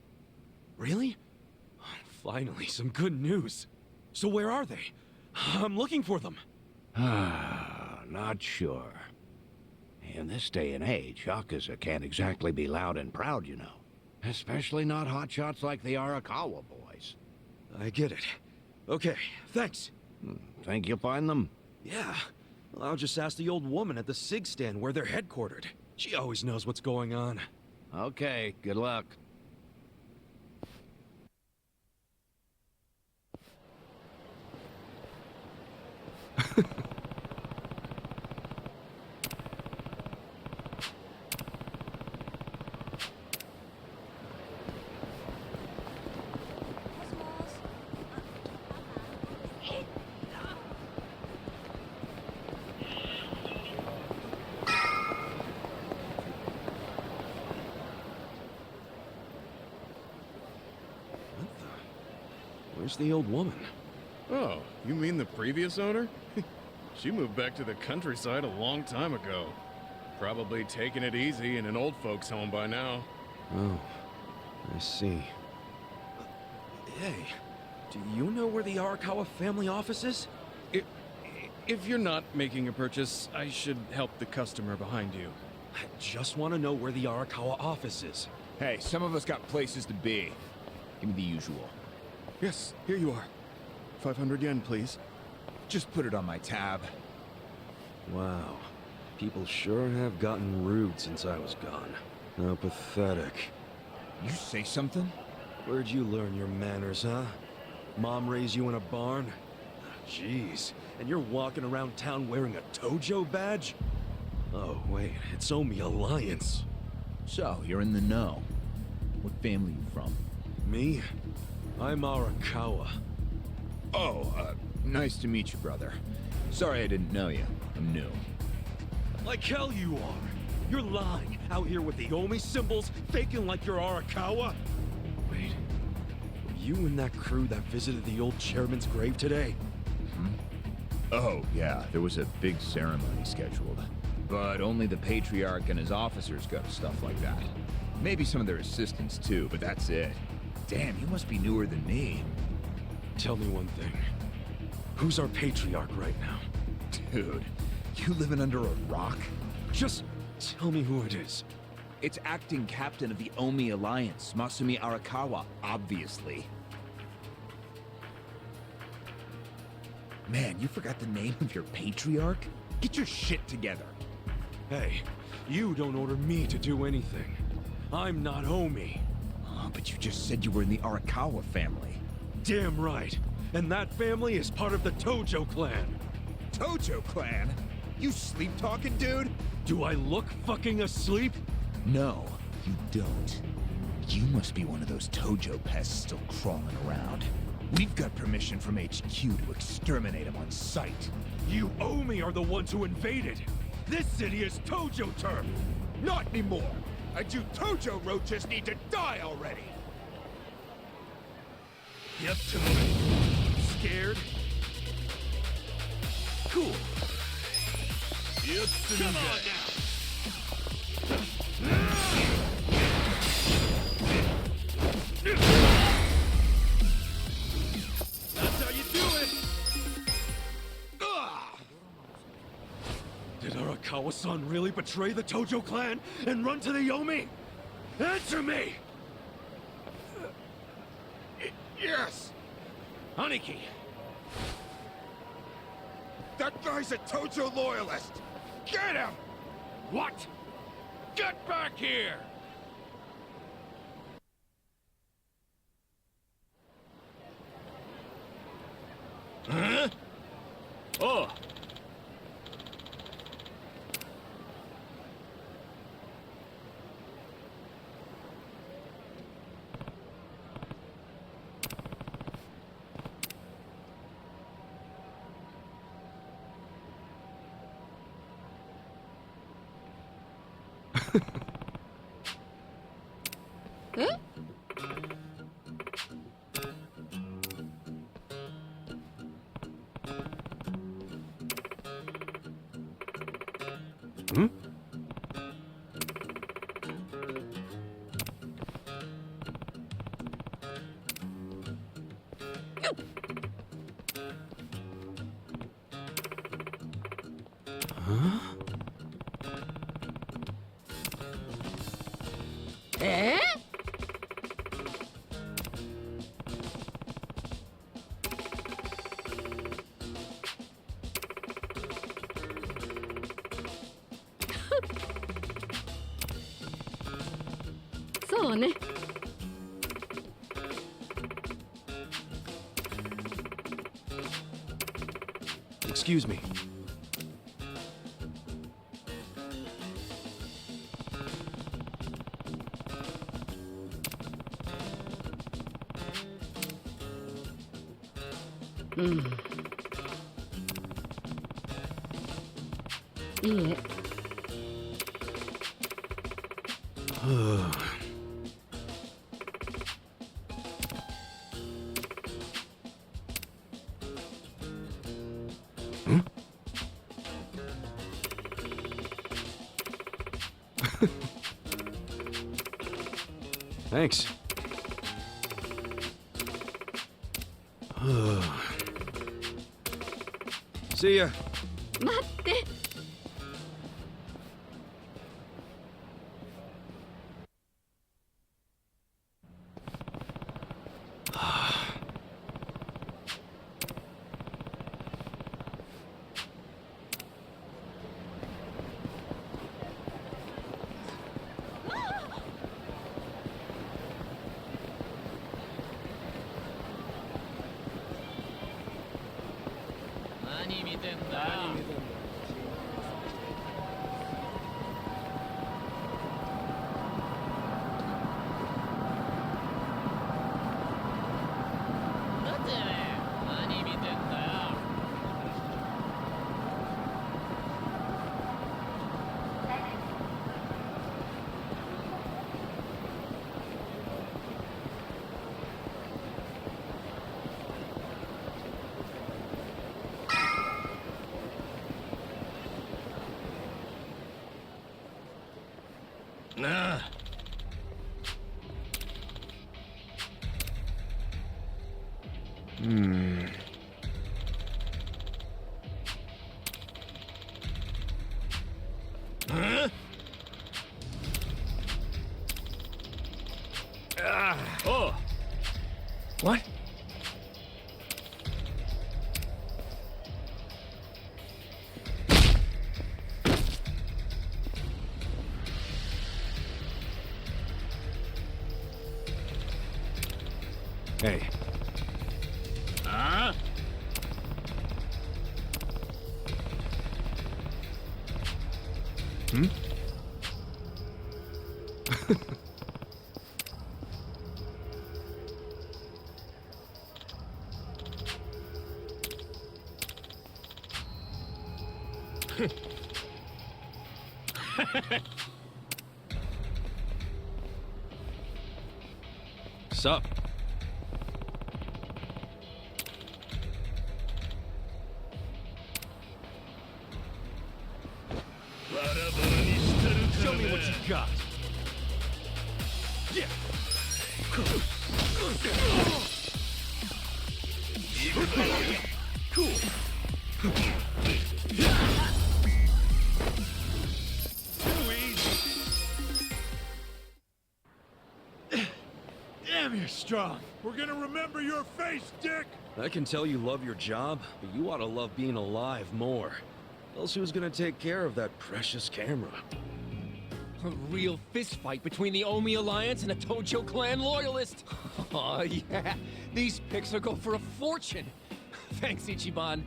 Really? Finally, some good news. So where are they? I'm looking for them. Not sure. In this day and age, Yakuza can't exactly be loud and proud, you know. Especially not hotshots like the Arakawa boys. I get it. Okay, thanks. Think you'll find them? Yeah. Well, I'll just ask the old woman at the SIG stand where they're headquartered. She always knows what's going on. Okay, good luck. Where's the old woman? Oh, you mean the previous owner? She moved back to the countryside a long time ago. Probably taking it easy in an old folks home by now. Oh, I see. Hey, do you know where the Arakawa family office is? If you're not making a purchase, I should help the customer behind you. I just want to know where the Arakawa office is. Hey, some of us got places to be. Give me the usual. Yes, here you are. 500 yen, please. Just put it on my tab. Wow. People sure have gotten rude since I was gone. How pathetic. You say something? Where'd you learn your manners, huh? Mom raised you in a barn? Jeez. And you're walking around town wearing a Tojo badge? Oh, wait. It's Omi Alliance. So, you're in the know. What family you from? Me? I'm Arakawa. Oh, nice to meet you, brother. Sorry I didn't know you. I'm new. Like hell you are. You're lying. Out here with the Omi symbols, faking like you're Arakawa. Wait. Were you and that crew that visited the old chairman's grave today? Oh, yeah. There was a big ceremony scheduled. But only the Patriarch and his officers go to stuff like that. Maybe some of their assistants too, but that's it. Damn, you must be newer than me. Tell me one thing. Who's our Patriarch right now? Dude, you living under a rock? Just tell me who it is. It's acting captain of the Omi Alliance, Masumi Arakawa, obviously. Man, you forgot the name of your Patriarch? Get your shit together. Hey, you don't order me to do anything. I'm not Omi. Oh, but you just said you were in the Arakawa family. Damn right. And that family is part of the Tojo clan. Tojo clan? You sleep-talking, dude? Do I look fucking asleep? No, you don't. You must be one of those Tojo pests still crawling around. We've got permission from HQ to exterminate them on sight. You Omi are the ones who invaded. This city is Tojo turf. Not anymore. And you Tojo roaches need to die already. Yep, to me. Scared? Cool. Yep, come on now. That's how you do it. Did Arakawa-san really betray the Tojo clan and run to the Yomi? Answer me! Yes! Aniki! That guy's a Tojo loyalist! Get him! What? Get back here! Huh? Oh! Huh? Hmm? Huh? Eh? So ne. Excuse me. Hmm. いいえ。Hmm? Thanks. See ya. 待って。何見てんだよ。だって何見てんだよ。なあ。Hmm. Huh? Oh. What? Hey. Huh? Hmm? Sup? Show me what you got. Yeah. Cool. Too easy. Damn, you're strong. We're gonna remember your face, Dick! I can tell you love your job, but you ought to love being alive more. Else who's gonna take care of that precious camera? A real fistfight between the Omi Alliance and a Tojo clan loyalist. Oh yeah, these pics will go for a fortune. Thanks, Ichiban.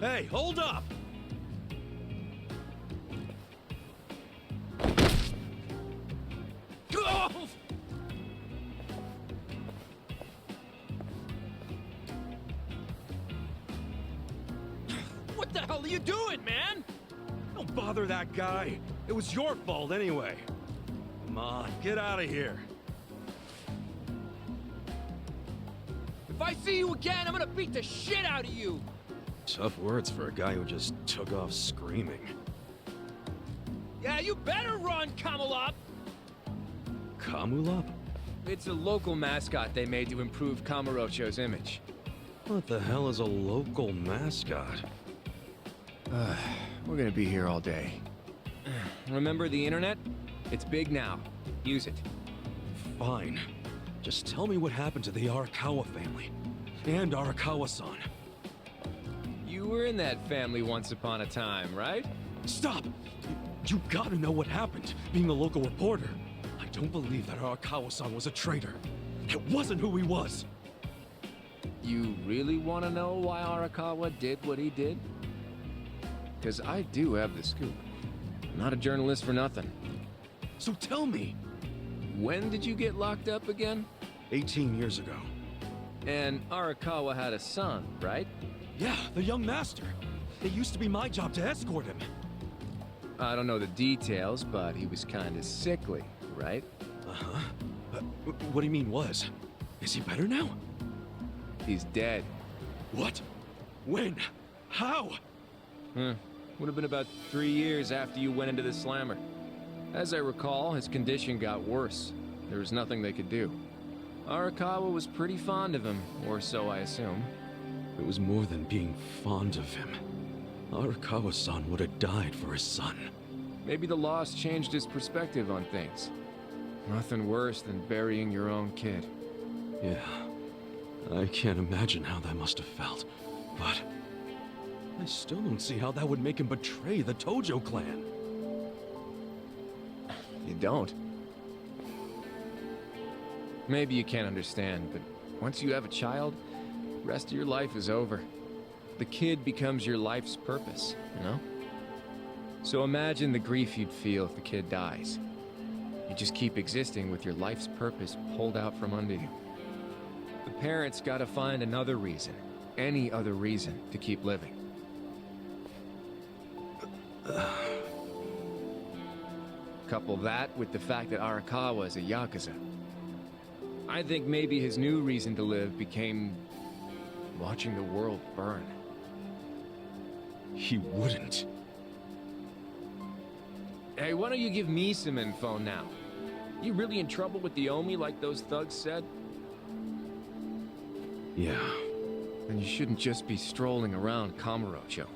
Hey, hold up! Oh! What the hell are you doing, man? Don't bother that guy. It was your fault anyway. Come on, get out of here. If I see you again, I'm gonna beat the shit out of you! Tough words for a guy who just took off screaming. Yeah, you better run, Kamulop! Kamulop? It's a local mascot they made to improve Kamurocho's image. What the hell is a local mascot? We're gonna be here all day. Remember the internet? It's big now. Use it. Fine. Just tell me what happened to the Arakawa family. And Arakawa-san. You were in that family once upon a time, right? Stop! You gotta know what happened, being a local reporter. I don't believe that Arakawa-san was a traitor. It wasn't who he was! You really want to know why Arakawa did what he did? Because I do have the scoop. I'm not a journalist for nothing. So tell me! When did you get locked up again? 18 years ago. And Arakawa had a son, right? Yeah, the young master. It used to be my job to escort him. I don't know the details, but he was kind of sickly, right? Uh-huh. What do you mean was? Is he better now? He's dead. What? When? How? Would have been about 3 years after you went into the slammer. As I recall, his condition got worse. There was nothing they could do. Arakawa was pretty fond of him, or so I assume. It was more than being fond of him. Arakawa-san would have died for his son. Maybe the loss changed his perspective on things. Nothing worse than burying your own kid. Yeah. I can't imagine how that must have felt, but I still don't see how that would make him betray the Tojo clan. You don't? Maybe you can't understand, but once you have a child, the rest of your life is over. The kid becomes your life's purpose, you know? So imagine the grief you'd feel if the kid dies. You just keep existing with your life's purpose pulled out from under you. The parents gotta find another reason, any other reason, to keep living. Couple that with the fact that Arakawa is a Yakuza. I think maybe his new reason to live became watching the world burn. He wouldn't. Hey, why don't you give me some info now? You really in trouble with the Omi like those thugs said? Yeah. Then you shouldn't just be strolling around Kamurocho.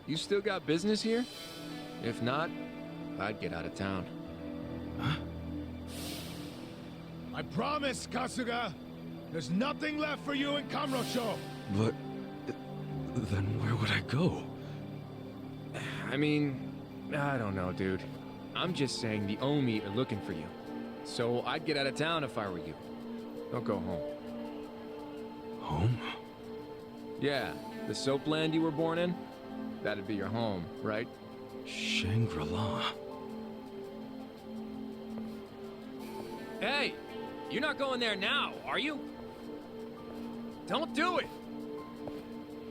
You still got business here? If not, I'd get out of town. Huh? I promise, Kasuga! There's nothing left for you in Kamurocho! But then where would I go? I mean, I don't know, dude. I'm just saying the Omi are looking for you. So I'd get out of town if I were you. Don't go home. Home? Yeah, the soapland you were born in? That'd be your home, right? Shangri-La. Hey! You're not going there now, are you? Don't do it!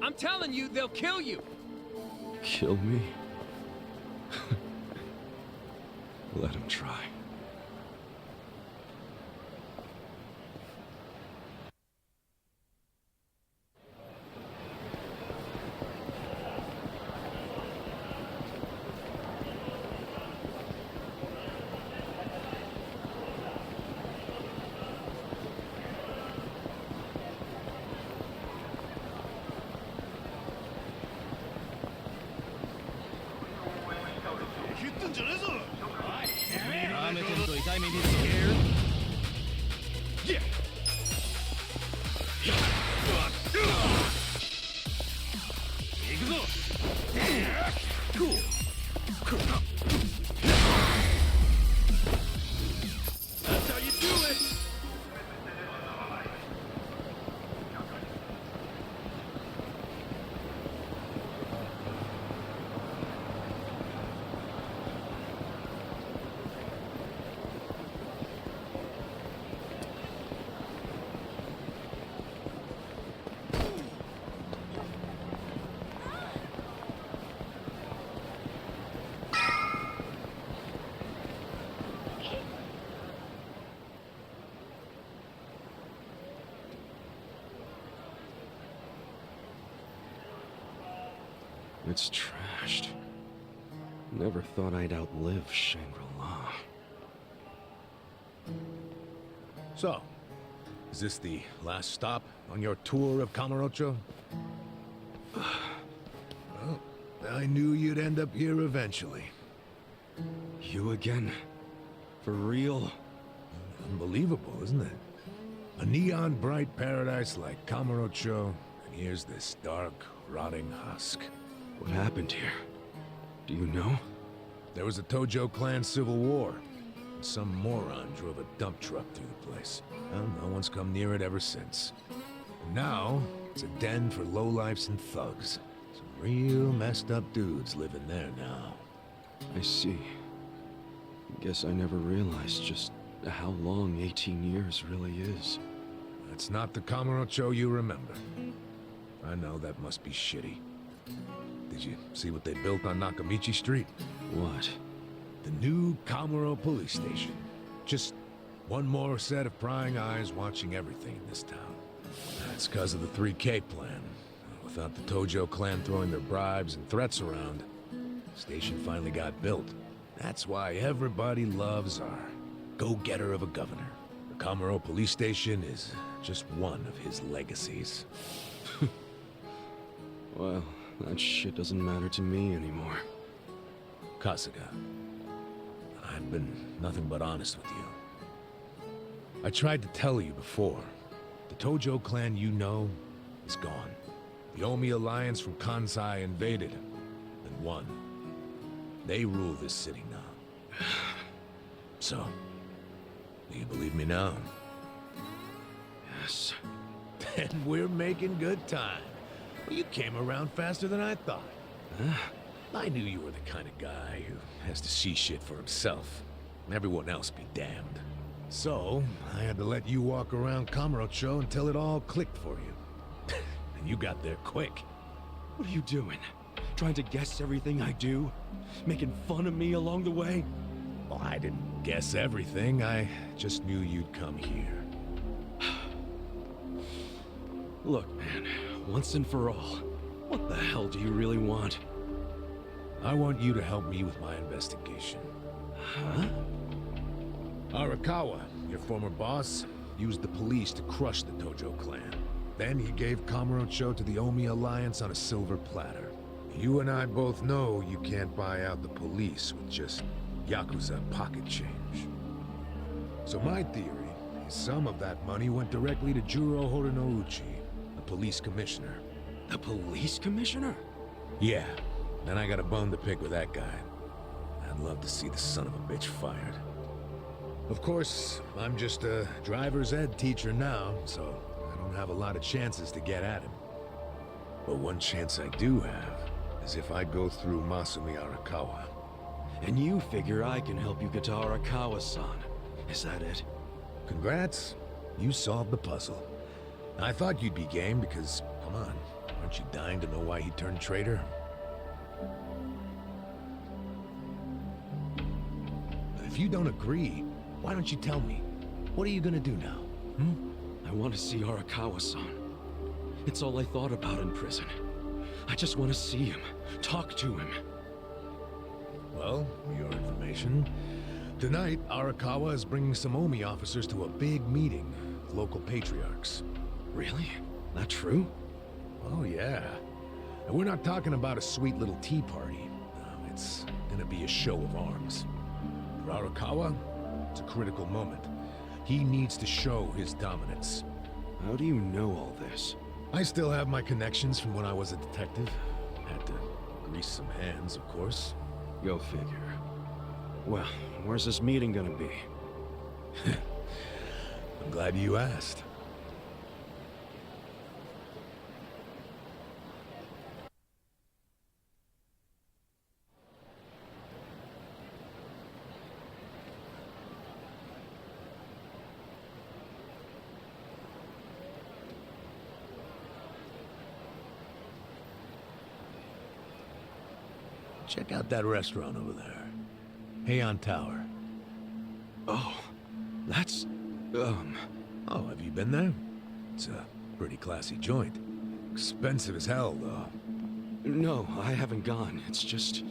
I'm telling you, they'll kill you! Kill me? Let him try. That's how you do it! it's trashed. Never thought I'd outlive Shangri-La. So, is this the last stop on your tour of Kamurocho? Well, I knew you'd end up here eventually. You again? For real? Unbelievable, isn't it? A neon bright paradise like Kamurocho, and here's this dark, rotting husk. What happened here? Do you know? There was a Tojo clan civil war. And some moron drove a dump truck through the place. Well, no one's come near it ever since. And now, it's a den for lowlifes and thugs. Some real messed up dudes living there now. I see. Guess I never realized just how long 18 years really is. That's not the Kamurocho you remember. I know that must be shitty. Did you see what they built on Nakamichi Street? What? The new Kamuro police station. Just one more set of prying eyes watching everything in this town. That's because of the 3K plan. Without the Tojo clan throwing their bribes and threats around, the station finally got built. That's why everybody loves our go-getter of a governor. The Kamuro police station is just one of his legacies. Well, that shit doesn't matter to me anymore. Kasuga, I've been nothing but honest with you. I tried to tell you before. The Tojo clan you know is gone. The Omi alliance from Kansai invaded and won. They rule this city now. So, do you believe me now? Yes. Then we're making good time. Well, you came around faster than I thought. Huh? I knew you were the kind of guy who has to see shit for himself, and everyone else be damned. So, I had to let you walk around Kamurocho until it all clicked for you. And you got there quick. What are you doing? Trying to guess everything I do? Making fun of me along the way? Well, I didn't guess everything. I just knew you'd come here. Look, man, once and for all, what the hell do you really want? I want you to help me with my investigation. Huh? Arakawa, your former boss, used the police to crush the Tojo clan. Then he gave Kamurocho to the Omi alliance on a silver platter. You and I both know you can't buy out the police with just Yakuza pocket change. So my theory is some of that money went directly to Juro Horinouchi, the police commissioner. The police commissioner? Yeah, and I got a bone to pick with that guy. I'd love to see the son of a bitch fired. Of course, I'm just a driver's ed teacher now, so I don't have a lot of chances to get at him. But one chance I do have is if I go through Masumi Arakawa. And you figure I can help you get to Arakawa-san. Is that it? Congrats. You solved the puzzle. I thought you'd be game because, come on, aren't you dying to know why he turned traitor? If you don't agree, why don't you tell me? What are you gonna do now? I want to see Arakawa-san. It's all I thought about in prison. I just want to see him, talk to him. Well, for your information, tonight Arakawa is bringing some Omi officers to a big meeting with local patriarchs. Really? That true? Oh yeah. And we're not talking about a sweet little tea party. No, it's gonna be a show of arms. For Arakawa, it's a critical moment. He needs to show his dominance. How do you know all this? I still have my connections from when I was a detective. Had to grease some hands, of course. Go figure. Well, where's this meeting gonna be? I'm glad you asked. Check out that restaurant over there. Heian Tower. Oh, that's... Oh, have you been there? It's a pretty classy joint. Expensive as hell, though. No, I haven't gone. It's just...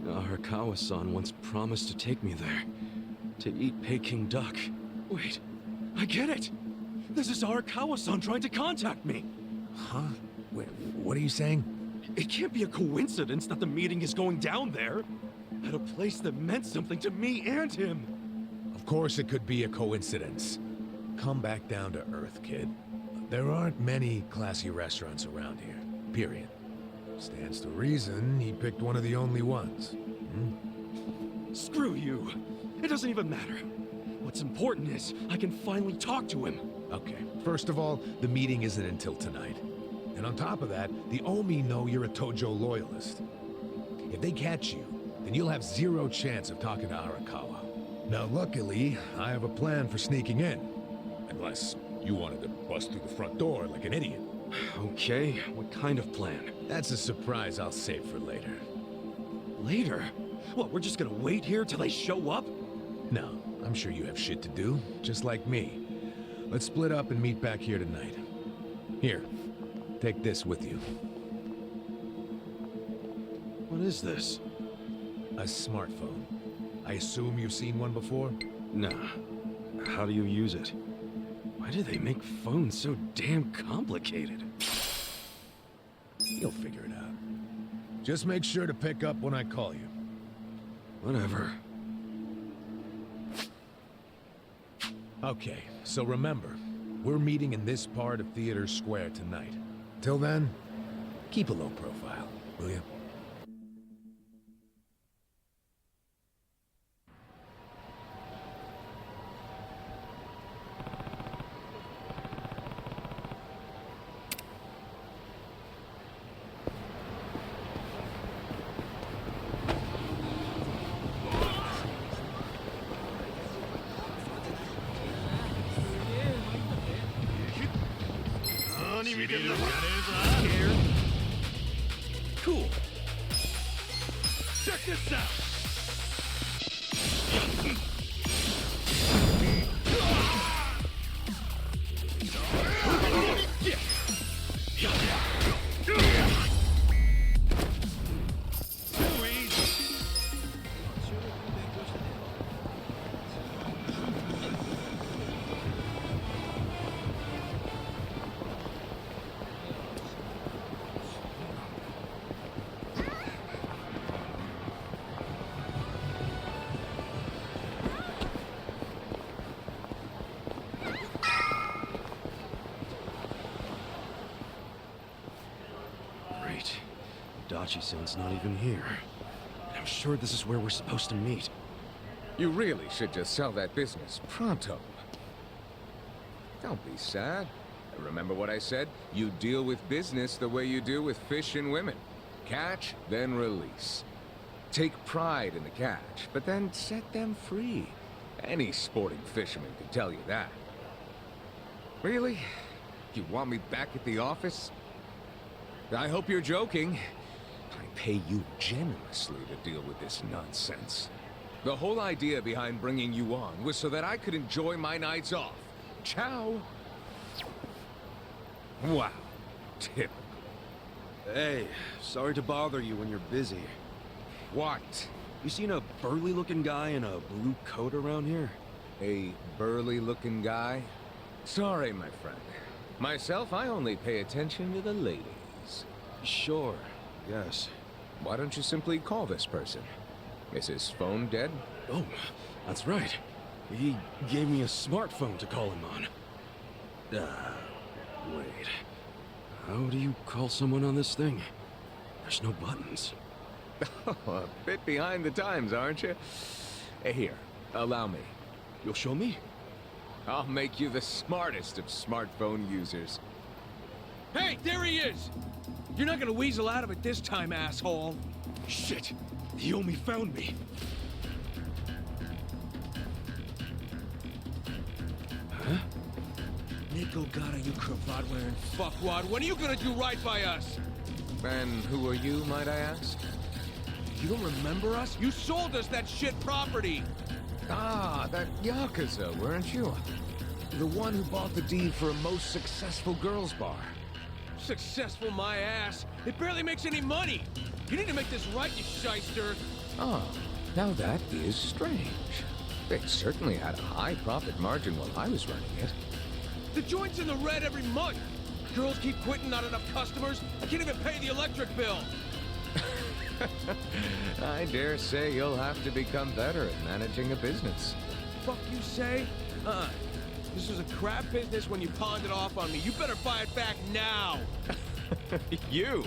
Arakawa-san once promised to take me there. To eat Peking duck. Wait, I get it! This is Arakawa-san trying to contact me! Huh? Wait, what are you saying? It can't be a coincidence that the meeting is going down there! At a place that meant something to me and him! Of course it could be a coincidence. Come back down to earth, kid. There aren't many classy restaurants around here, period. Stands to reason he picked one of the only ones. Screw you! It doesn't even matter. What's important is, I can finally talk to him. Okay, first of all, the meeting isn't until tonight. And on top of that, the Omi know you're a Tojo loyalist. If they catch you, then you'll have zero chance of talking to Arakawa. Now luckily, I have a plan for sneaking in. Unless you wanted to bust through the front door like an idiot. Okay, what kind of plan? That's a surprise I'll save for later. Later? What, we're just gonna wait here till they show up? No, I'm sure you have shit to do, just like me. Let's split up and meet back here tonight. Here, take this with you. What is this? A smartphone. I assume you've seen one before? Nah. How do you use it? Why do they make phones so damn complicated? You'll figure it out. Just make sure to pick up when I call you. Whatever. Okay, so remember, we're meeting in this part of Theater Square tonight. Till then, keep a low profile, will you? Cool. Check this out. Dachi-san's not even here. And I'm sure this is where we're supposed to meet. You really should just sell that business pronto. Don't be sad. Remember what I said? You deal with business the way you do with fish and women. Catch, then release. Take pride in the catch, but then set them free. Any sporting fisherman can tell you that. Really? You want me back at the office? I hope you're joking. I pay you generously to deal with this nonsense. The whole idea behind bringing you on was so that I could enjoy my nights off. Ciao. Wow. Typical. Hey, sorry to bother you when you're busy. What? You seen a burly-looking guy in a blue coat around here? A burly-looking guy? Sorry, my friend. Myself, I only pay attention to the ladies. Sure, yes. Why don't you simply call this person? Is his phone dead? Oh, that's right. He gave me a smartphone to call him on. Wait. How do you call someone on this thing? There's no buttons. Oh, a bit behind the times, aren't you? Here, allow me. You'll show me? I'll make you the smartest of smartphone users. Hey, there he is! You're not gonna weasel out of it this time, asshole! Shit! The Omi found me! Huh? Nico Gara, you cravat-wearing fuckwad, when are you gonna do right by us? And who are you, might I ask? You don't remember us? You sold us that shit property! Ah, that Yakuza, weren't you? The one who bought the deed for a most successful girls' bar. Successful my ass. It barely makes any money. You need to make this right, you shyster. Oh, now that is strange. They certainly had a high profit margin while I was running it. The joint's in the red every month. Girls keep quitting, not enough customers. I can't even pay the electric bill. I dare say you'll have to become better at managing a business. Fuck you say? This was a crap business when you pawned it off on me. You better buy it back now. You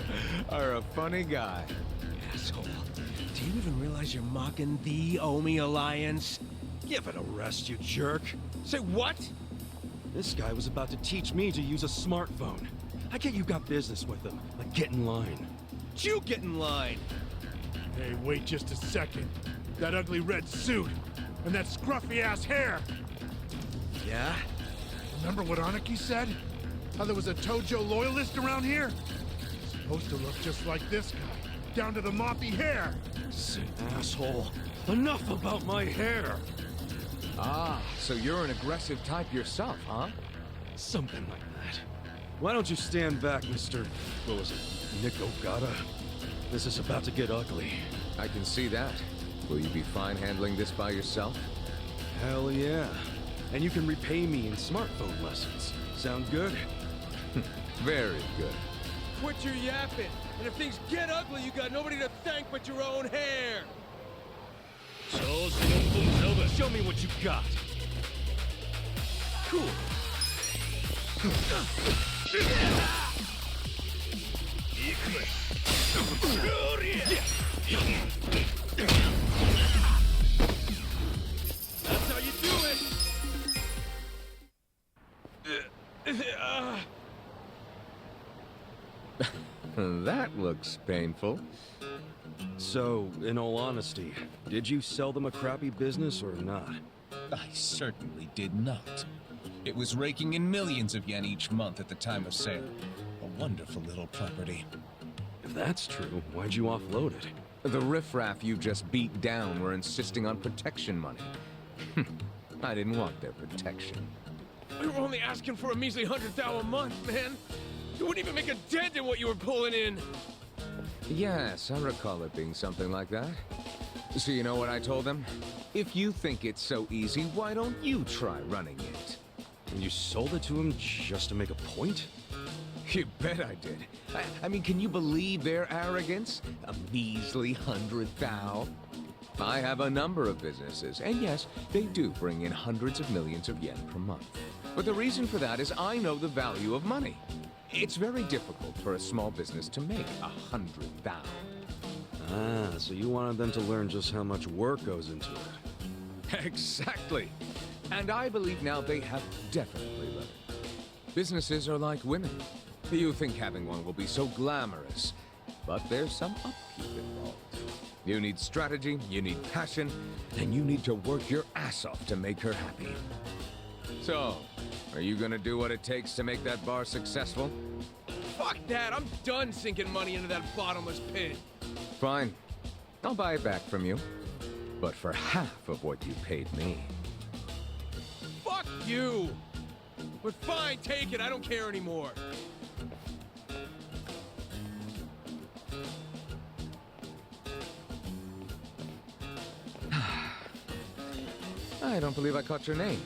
are a funny guy. Asshole. Do you even realize you're mocking the Omi Alliance? Give it a rest, you jerk. Say what? This guy was about to teach me to use a smartphone. I get you got business with him. Like, get in line. You get in line. Hey, wait just a second. That ugly red suit and that scruffy-ass hair. Yeah? Remember what Aniki said? How there was a Tojo loyalist around here? Supposed to look just like this guy, down to the moppy hair. Say, asshole. Enough about my hair. Ah, so you're an aggressive type yourself, huh? Something like that. Why don't you stand back, Mr. What was it? Nick Ogata? This is about to get ugly. I can see that. Will you be fine handling this by yourself? Hell yeah. And you can repay me in smartphone lessons. Sound good? Very good. Quit your yapping. And if things get ugly, you got nobody to thank but your own hair. Show me what you got. Cool. That's how you do it. That looks painful. So, in all honesty, did you sell them a crappy business or not? I certainly did not. It was raking in millions of yen each month at the time of sale. A wonderful little property. If that's true, why'd you offload it? The riffraff you just beat down were insisting on protection money. I didn't want their protection. We were only asking for a measly 100,000 a month, man. You wouldn't even make a dent in what you were pulling in. Yes, I recall it being something like that. So you know what I told them? If you think it's so easy, why don't you try running it? And you sold it to him just to make a point? You bet I did. I mean, can you believe their arrogance? A measly 100,000? I have a number of businesses, and yes, they do bring in hundreds of millions of yen per month. But the reason for that is I know the value of money. It's very difficult for a small business to make 100,000. Ah, so you wanted them to learn just how much work goes into it. Exactly. And I believe now they have definitely learned. Businesses are like women. You think having one will be so glamorous, but there's some upkeep involved. You need strategy, you need passion, and you need to work your ass off to make her happy. So, are you gonna do what it takes to make that bar successful? Fuck that! I'm done sinking money into that bottomless pit. Fine. I'll buy it back from you. But for half of what you paid me. Fuck you! But fine, take it. I don't care anymore. I don't believe I caught your name.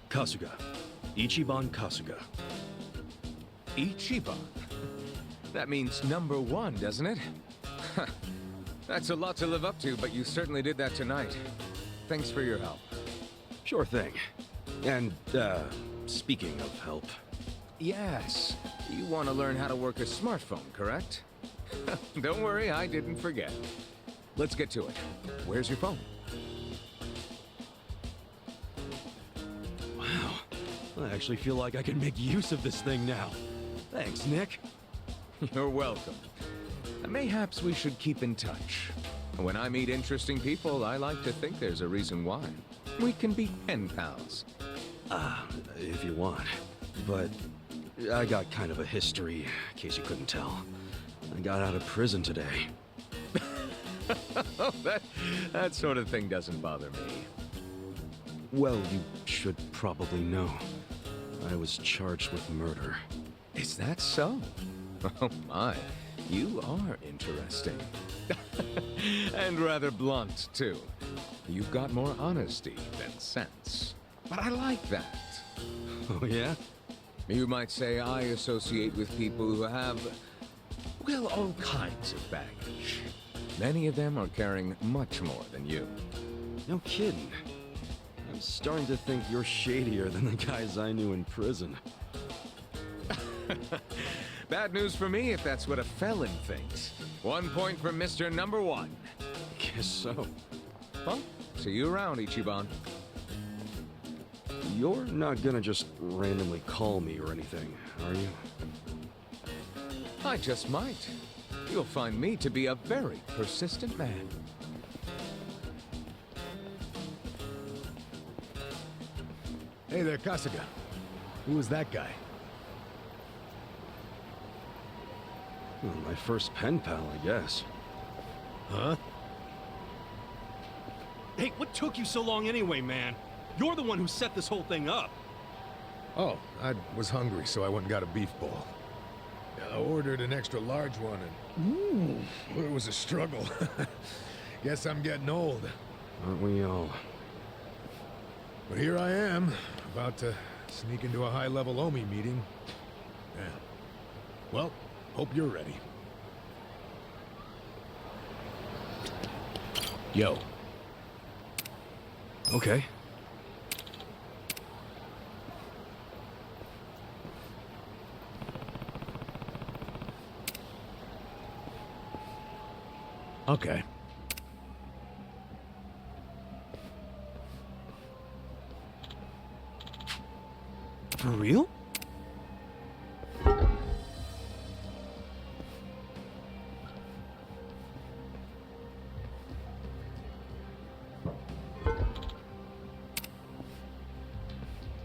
Kasuga. Ichiban Kasuga. Ichiban? That means #1, doesn't it? That's a lot to live up to, but you certainly did that tonight. Thanks for your help. Sure thing. And, speaking of help... Yes. You want to learn how to work a smartphone, correct? Don't worry, I didn't forget. Let's get to it. Where's your phone? Wow. I actually feel like I can make use of this thing now. Thanks, Nick. You're welcome. Mayhaps we should keep in touch. When I meet interesting people, I like to think there's a reason why. We can be pen pals. If you want. But I got kind of a history, in case you couldn't tell. I got out of prison today. that sort of thing doesn't bother me. Well, you should probably know. I was charged with murder. Is that so? Oh my, you are interesting. And rather blunt, too. You've got more honesty than sense. But I like that. Oh, yeah? You might say I associate with people who have, well, all kinds of baggage. Many of them are carrying much more than you. No kidding. I'm starting to think you're shadier than the guys I knew in prison. Bad news for me if that's what a felon thinks. 1 point for Mr. Number One. Guess so. Well, see you around, Ichiban. You're not gonna just randomly call me or anything, are you? I just might. You'll find me to be a very persistent man. Hey there, Kasuga. Who was that guy? Well, my first pen pal, I guess. Huh? Hey, what took you so long anyway, man? You're the one who set this whole thing up. Oh, I was hungry, so I went and got a beef bowl. I ordered an extra large one, and it was a struggle. Guess I'm getting old. Aren't we all? But here I am, about to sneak into a high-level Omi meeting. Yeah. Well, hope you're ready. Yo. Okay. Okay. For real?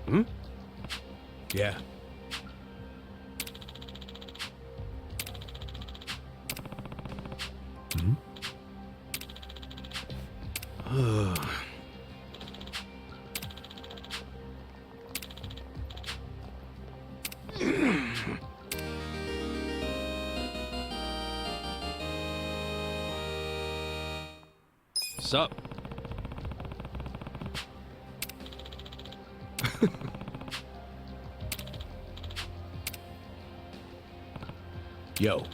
Hmm? Yeah. Sup? Yo.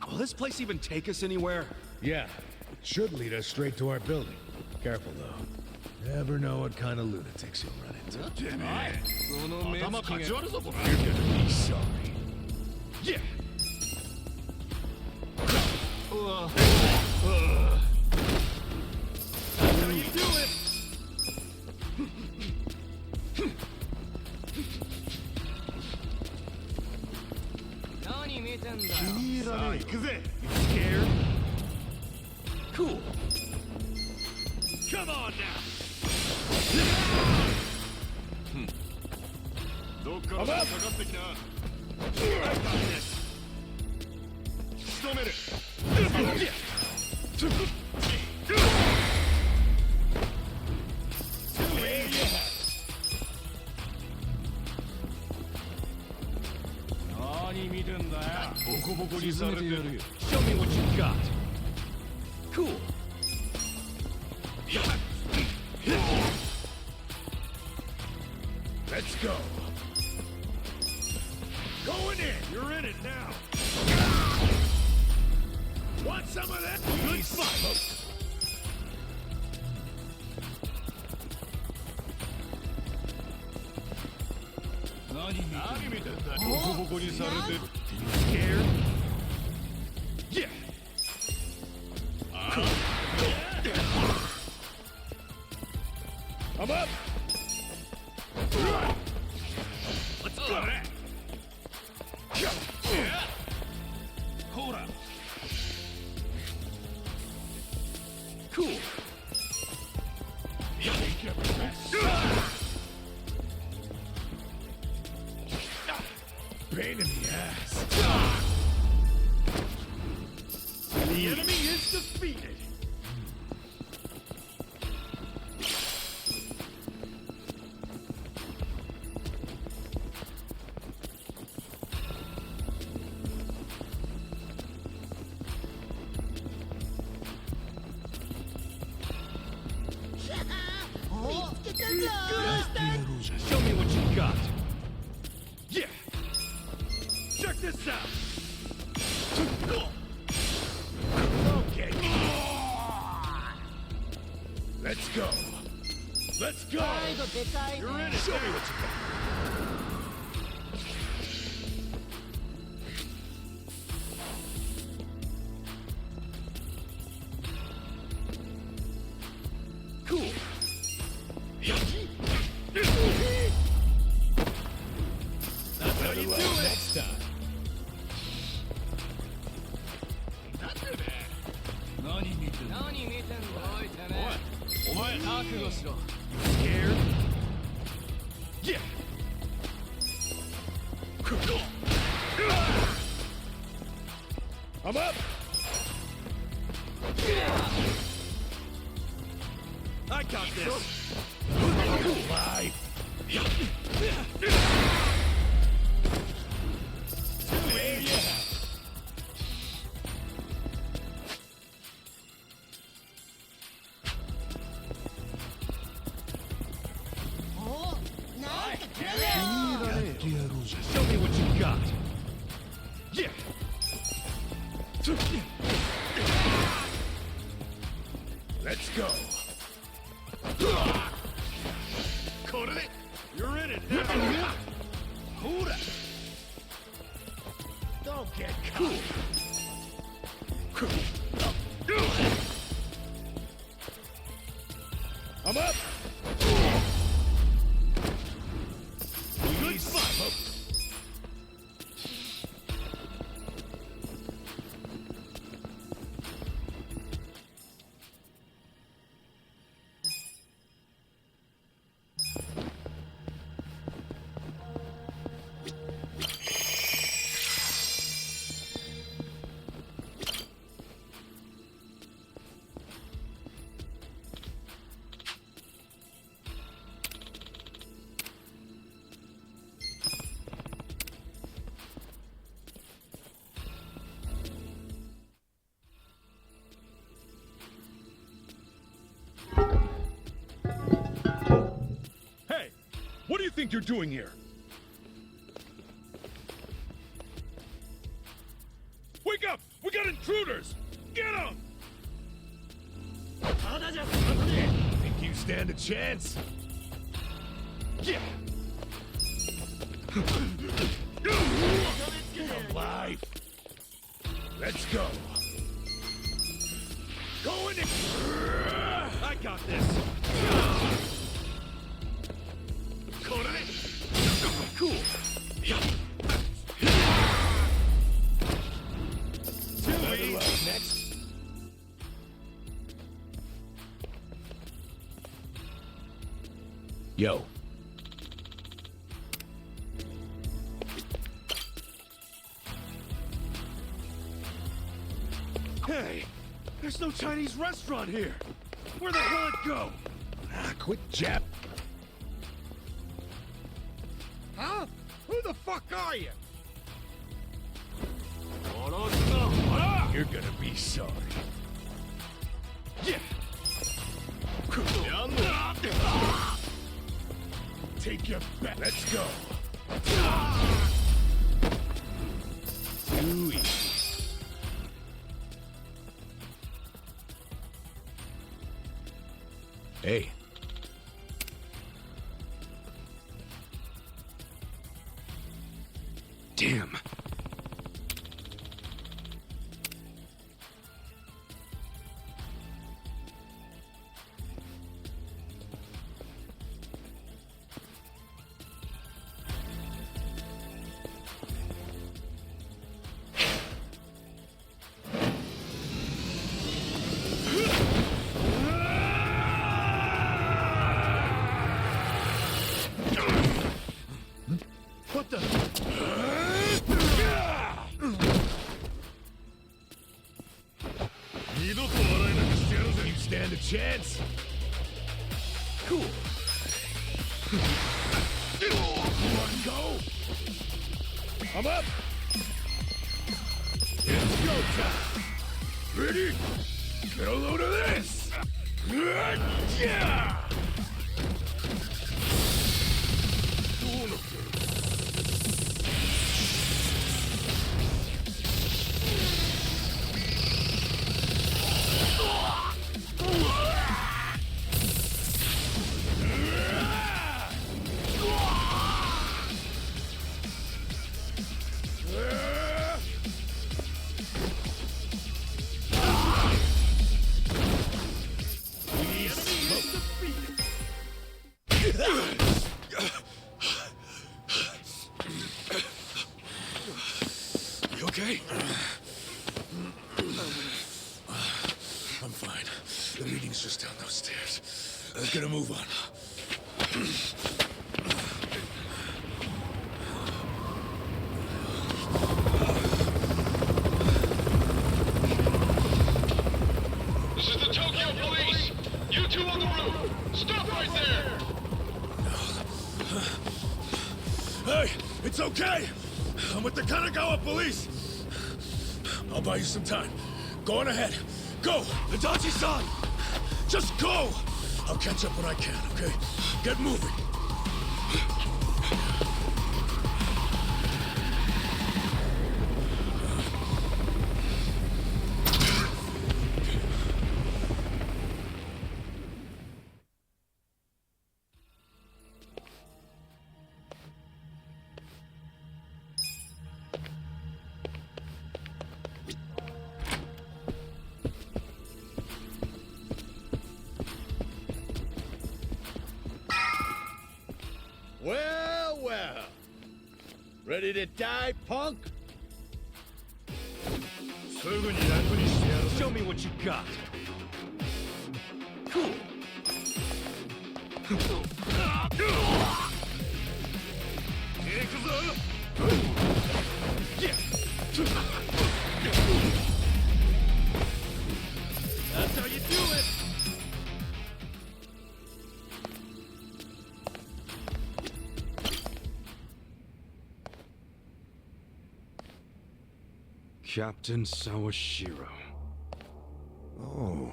Will this place even take us anywhere? Yeah. Should lead us straight to our building. Careful, though. Never know what kind of lunatics you'll run into. You're gonna be sorry. Yeah. How you do it? Scared? Cool. Come on now. I'm up. I got this. Show me what you got. Cool. Let's go. Going in. You're in it now. Want some of that? Good fight. Scared? Yeah. I'm up. Let's go. Hold up. Cool. ass. The enemy is defeated. Show me what you got. Yeah. Check this out. Okay. Let's go. Let's go. You're in it. Show me what you got. Cool. That's how you do it. Next time. Scared? Yeah. I'm up. I got this. Live. There you have it. Show me what you got. Yeah. Let's go. You're in it now. Hold it. Don't get caught. I'm up. Good fight. What do you think you're doing here? Wake up! We got intruders! Get them! Think you stand a chance? Yeah! Alive! Let's go! Go in it! I got this! Cool. Next. Yo. Hey, there's no Chinese restaurant here. Where the hell it go? Quit jap. Huh? Who the fuck are you? You're gonna be sorry. Yeah. Take your back. Let's go. Too easy. Hey. Damn. What the? stand a chance. Cool. One go. I'm up. It's go time. Ready? Get a load of this. Yeah. You okay? I'm fine. The meeting's just down those stairs. Let's get a move on. This is the Tokyo Police! You two on the roof! Stop right there! Hey, it's okay. I'm with the Kanagawa police. I'll buy you some time. Go on ahead. Go! Adachi-san! Just go! I'll catch up when I can, okay? Get moving. Well, well. Ready to die, punk? Show me what you got. Cool. That's how you do it. Captain Sawashiro. Oh,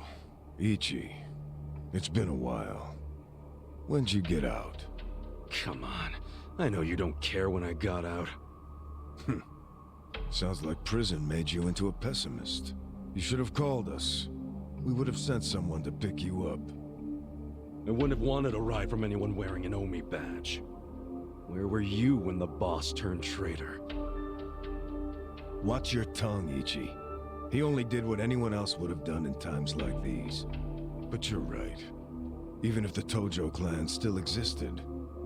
Ichi. It's been a while. When'd you get out? Come on. I know you don't care when I got out. Sounds like prison made you into a pessimist. You should have called us. We would have sent someone to pick you up. I wouldn't have wanted a ride from anyone wearing an Omi badge. Where were you when the boss turned traitor? Watch your tongue, Ichi. He only did what anyone else would have done in times like these. But you're right. Even if the Tojo clan still existed,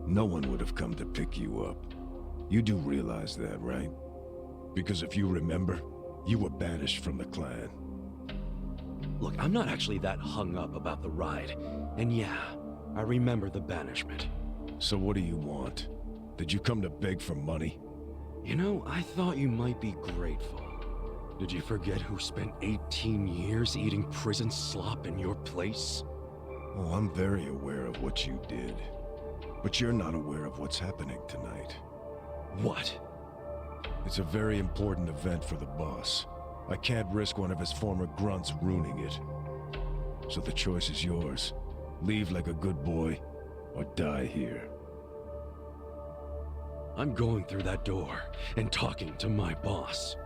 no one would have come to pick you up. You do realize that, right? Because if you remember, you were banished from the clan. Look, I'm not actually that hung up about the ride. And yeah, I remember the banishment. So what do you want? Did you come to beg for money? You know, I thought you might be grateful. Did you forget who spent 18 years eating prison slop in your place? Oh, I'm very aware of what you did. But you're not aware of what's happening tonight. What? It's a very important event for the boss. I can't risk one of his former grunts ruining it. So the choice is yours. Leave like a good boy, or die here. I'm going through that door and talking to my boss.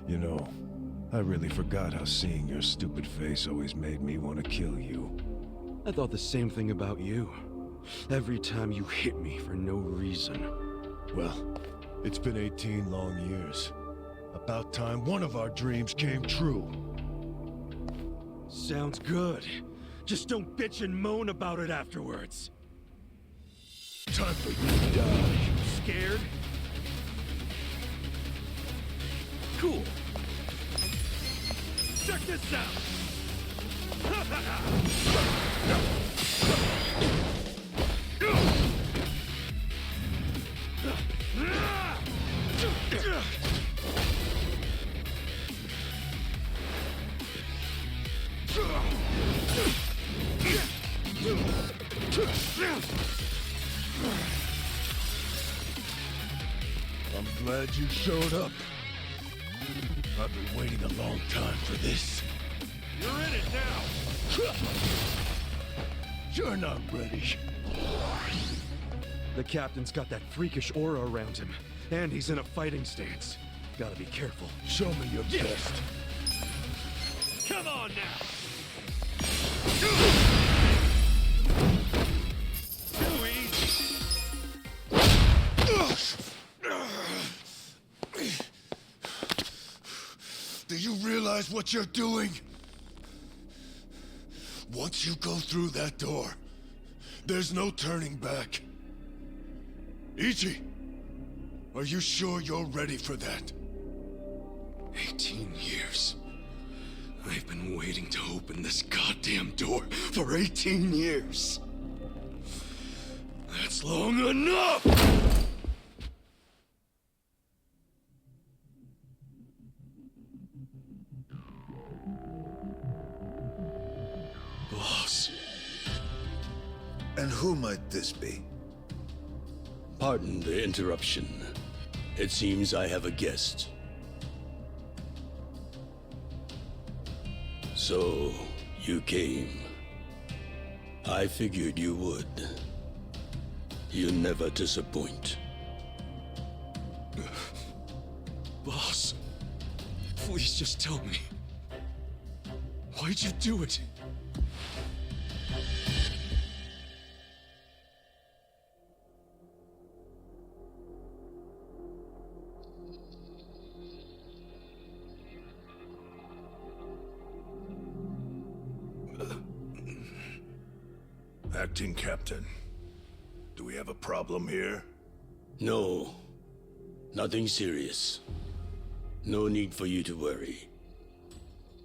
You know, I really forgot how seeing your stupid face always made me want to kill you. I thought the same thing about you. Every time you hit me for no reason. Well, it's been 18 long years. About time one of our dreams came true. Sounds good. Just don't bitch and moan about it afterwards. Time for you to die. Scared? Cool. Check this out! I'm glad you showed up. I've been waiting a long time for this. You're in it now! You're not ready. The captain's got that freakish aura around him, and he's in a fighting stance. Gotta be careful. Show me your best. Come on now! Too easy! Do you realize what you're doing? Once you go through that door, there's no turning back. Ichi, are you sure you're ready for that? 18 years. I've been waiting to open this goddamn door for 18 years. That's long enough! Boss. And who might this be? Pardon the interruption. It seems I have a guest. So, you came. I figured you would. You never disappoint. Boss, please just tell me. Why'd you do it? Acting Captain, do we have a problem here? No. Nothing serious. No need for you to worry.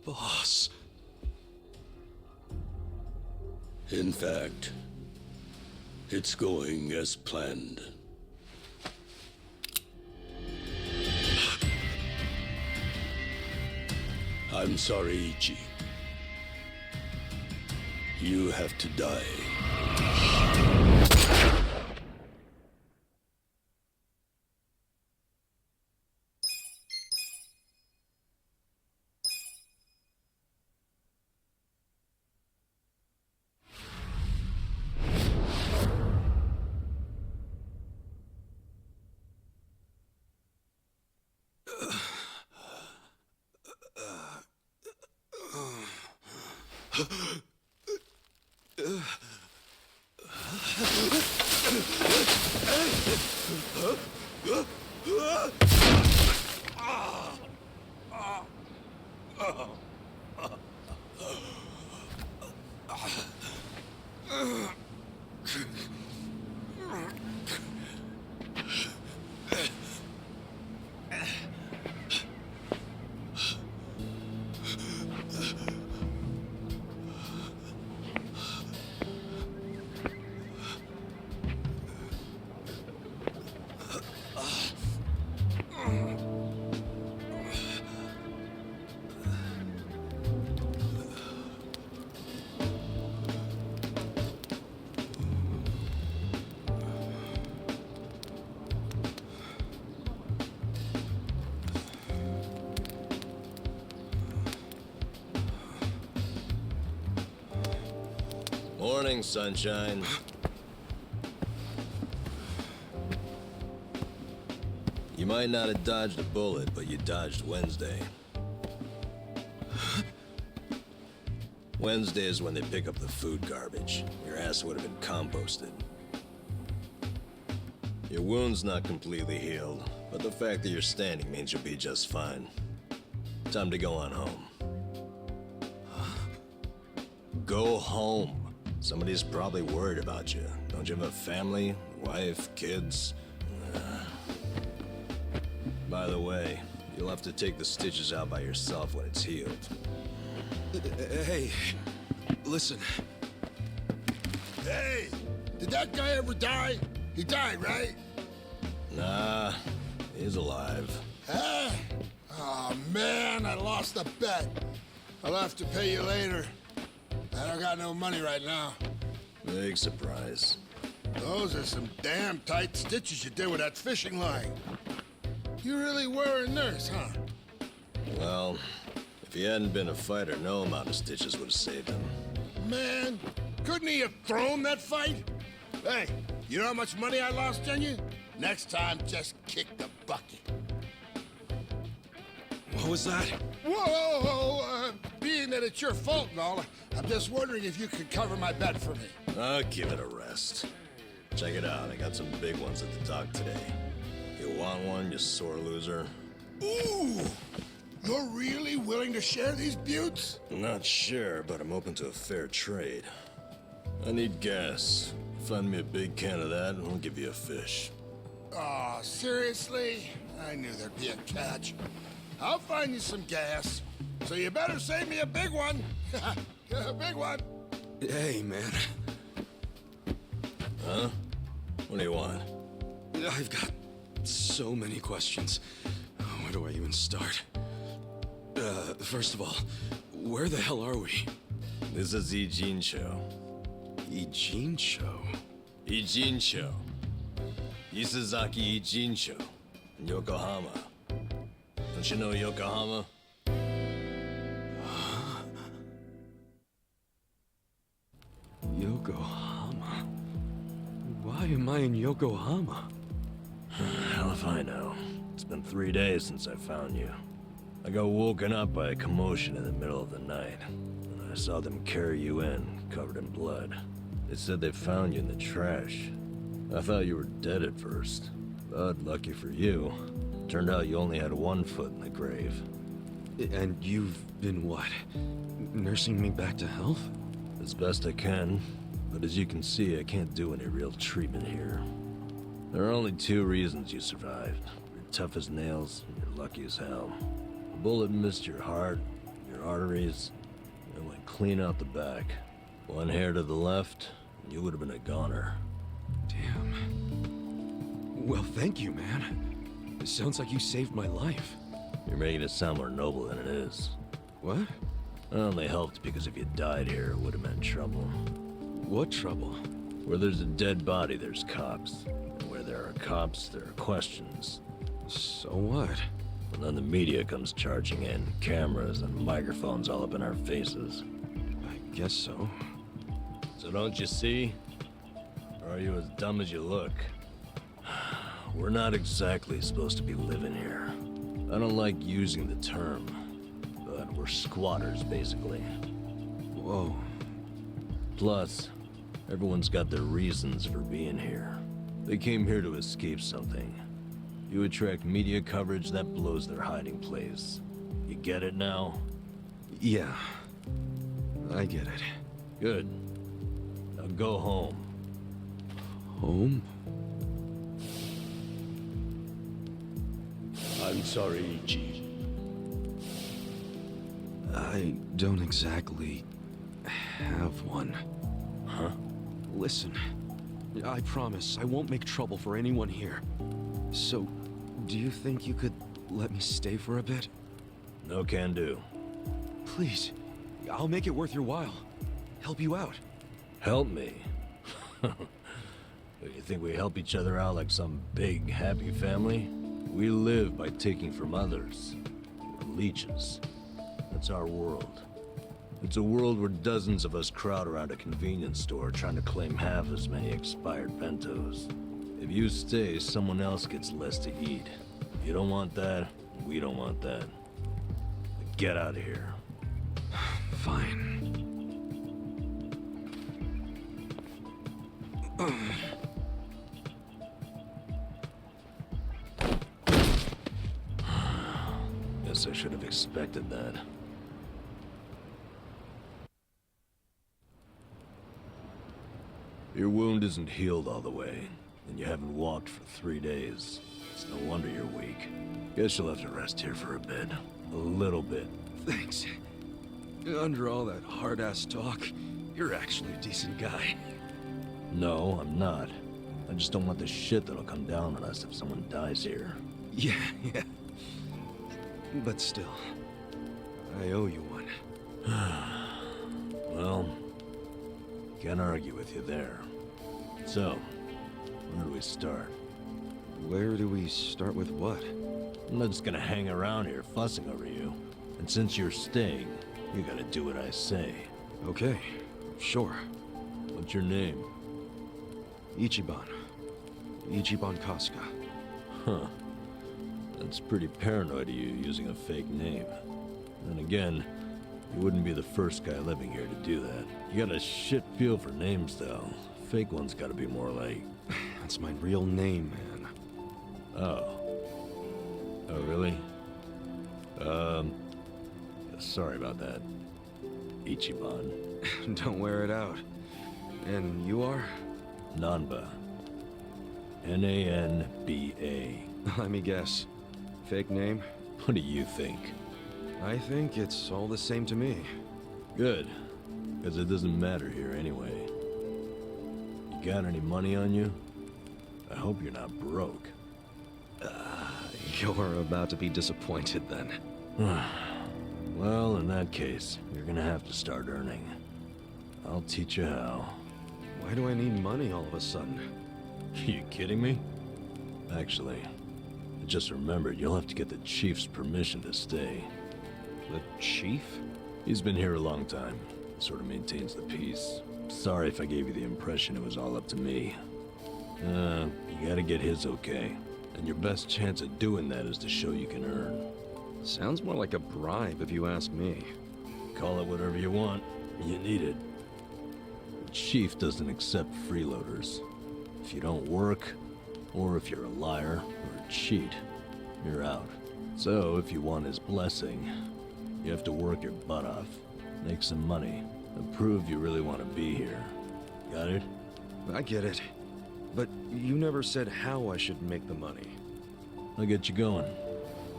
Boss. In fact, it's going as planned. I'm sorry, Ichi. You have to die. Morning, sunshine. You might not have dodged a bullet, but you dodged Wednesday. Wednesday is when they pick up the food garbage. Your ass would have been composted. Your wound's not completely healed, but the fact that you're standing means you'll be just fine. Time to go on home. Go home. Somebody's probably worried about you. Don't you have a family, wife, kids? By the way, you'll have to take the stitches out by yourself when it's healed. Hey, listen. Hey, did that guy ever die? He died, right? Nah, he's alive. Huh? Oh man, I lost a bet. I'll have to pay you later. I don't got no money right now. Big surprise. Those are some damn tight stitches you did with that fishing line. You really were a nurse, huh? Well, if he hadn't been a fighter, no amount of stitches would have saved him. Man, couldn't he have thrown that fight? Hey, you know how much money I lost on you? Next time, just kick the bucket. What was that? Whoa! Being that it's your fault and all, I'm just wondering if you could cover my bet for me. I'll give it a rest. Check it out, I got some big ones at the dock today. You want one, you sore loser? Ooh! You're really willing to share these buttes? Not sure, but I'm open to a fair trade. I need gas. Find me a big can of that, and I'll give you a fish. Aw, seriously? I knew there'd be a catch. I'll find you some gas. So you better save me a big one. A big one. Hey, man. Huh? What do you want? I've got so many questions. Where do I even start? First of all, where the hell are we? This is Ijincho. Ijincho? Ijincho. Isazaki Ijincho. In Yokohama. Don't you know Yokohama? Yokohama? Why am I in Yokohama? Hell if I know. It's been 3 days since I found you. I got woken up by a commotion in the middle of the night. And I saw them carry you in, covered in blood. They said they found you in the trash. I thought you were dead at first. But lucky for you, turned out you only had one foot in the grave. And you've been what? Nursing me back to health? As best I can, but as you can see, I can't do any real treatment here. There are only 2 reasons you survived. You're tough as nails, and you're lucky as hell. A bullet missed your heart, your arteries, and went clean out the back. 1 hair to the left, and you would have been a goner. Damn. Well, thank you, man. It sounds like you saved my life. You're making it sound more noble than it is. What? I only helped because if you died here, it would have meant trouble. What trouble? Where there's a dead body, there's cops. And where there are cops, there are questions. So what? And then the media comes charging in, cameras and microphones all up in our faces. I guess so. So don't you see? Or are you as dumb as you look? We're not exactly supposed to be living here. I don't like using the term, but we're squatters, basically. Whoa. Plus, everyone's got their reasons for being here. They came here to escape something. You attract media coverage that blows their hiding place. You get it now? Yeah. I get it. Good. Now go home. Home? I'm sorry, Ichi. I don't exactly have one. Huh? Listen, I promise I won't make trouble for anyone here. So, do you think you could let me stay for a bit? No can do. Please, I'll make it worth your while. Help you out. Help me? You think we help each other out like some big, happy family? We live by taking from others. We're leeches. That's our world. It's a world where dozens of us crowd around a convenience store trying to claim half as many expired bentos. If you stay, someone else gets less to eat. You don't want that, we don't want that. Get out of here. Fine. Guess I should have expected that. Your wound isn't healed all the way, and you haven't walked for 3 days. It's no wonder you're weak. Guess you'll have to rest here for a bit. A little bit. Thanks. Under all that hard-ass talk, you're actually a decent guy. No, I'm not. I just don't want the shit that'll come down on us if someone dies here. Yeah. But still, I owe you one. Well, can't argue with you there. So, Where do we start? Where do we start with what? I'm not just gonna hang around here fussing over you. And since you're staying, you gotta do what I say. Okay, sure. What's your name? Ichiban. Ichiban Kasuga. Huh. That's pretty paranoid of you, using a fake name. Then again, you wouldn't be the first guy living here to do that. You got a shit feel for names, though. Fake ones gotta be more like... That's my real name, man. Oh. Oh, really? Sorry about that, Ichiban. Don't wear it out. And you are? Nanba. N-A-N-B-A. Let me guess. Fake name? What do you think? I think it's all the same to me. Good. Because it doesn't matter here anyway. You got any money on you? I hope you're not broke. You're about to be disappointed then. Well, in that case, you're gonna have to start earning. I'll teach you how. Why do I need money all of a sudden? You kidding me? Actually, I just remembered you'll have to get the chief's permission to stay. The chief? He's been here a long time. Sort of maintains the peace. Sorry if I gave you the impression it was all up to me. You gotta get his okay. And your best chance at doing that is to show you can earn. Sounds more like a bribe if you ask me. Call it whatever you want. You need it. The chief doesn't accept freeloaders. If you don't work, or if you're a liar or a cheat, you're out. So if you want his blessing, you have to work your butt off, make some money, and prove you really want to be here. Got it? I get it. But you never said how I should make the money. I'll get you going.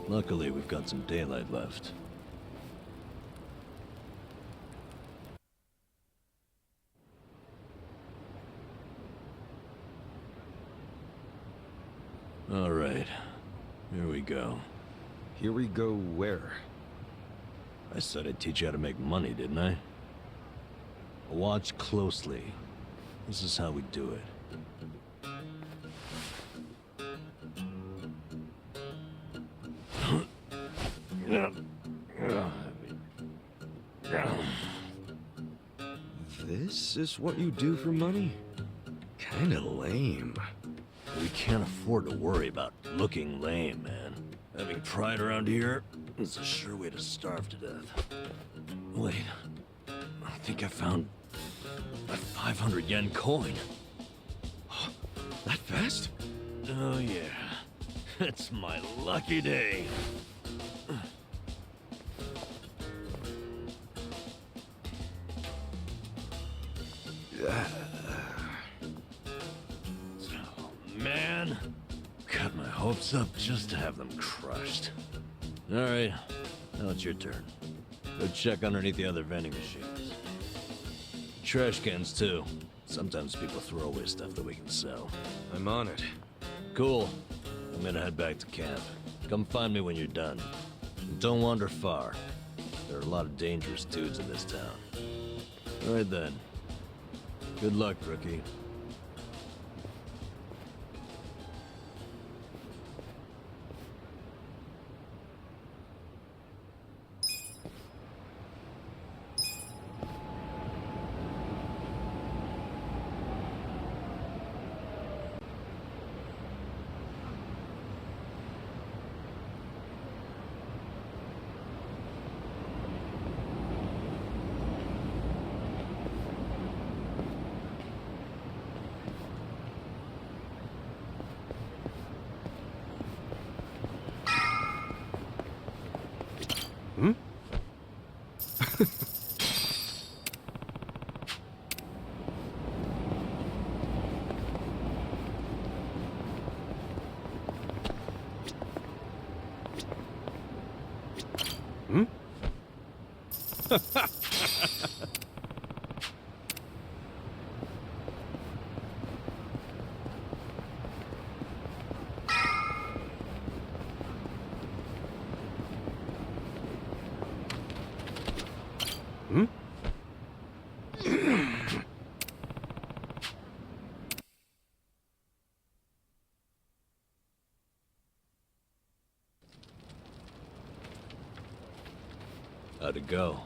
Luckily, we've got some daylight left. All right. Here we go. Here we go where? I said I'd teach you how to make money, didn't I? Watch closely. This is how we do it. This is what you do for money? Kinda lame. We can't afford to worry about looking lame, man. Having pride around here is a sure way to starve to death. Wait, I think I found a 500 yen coin. That fast? Oh yeah, it's my lucky day. Oh man, got my hopes up just to have them crushed. All right, now it's your turn. Go check underneath the other vending machines. Trash cans too. Sometimes people throw away stuff that we can sell. I'm on it. Cool. I'm gonna head back to camp. Come find me when you're done. And don't wander far. There are a lot of dangerous dudes in this town. All right then. Good luck, rookie. Hmm? Hmm? Hmm? How'd it go?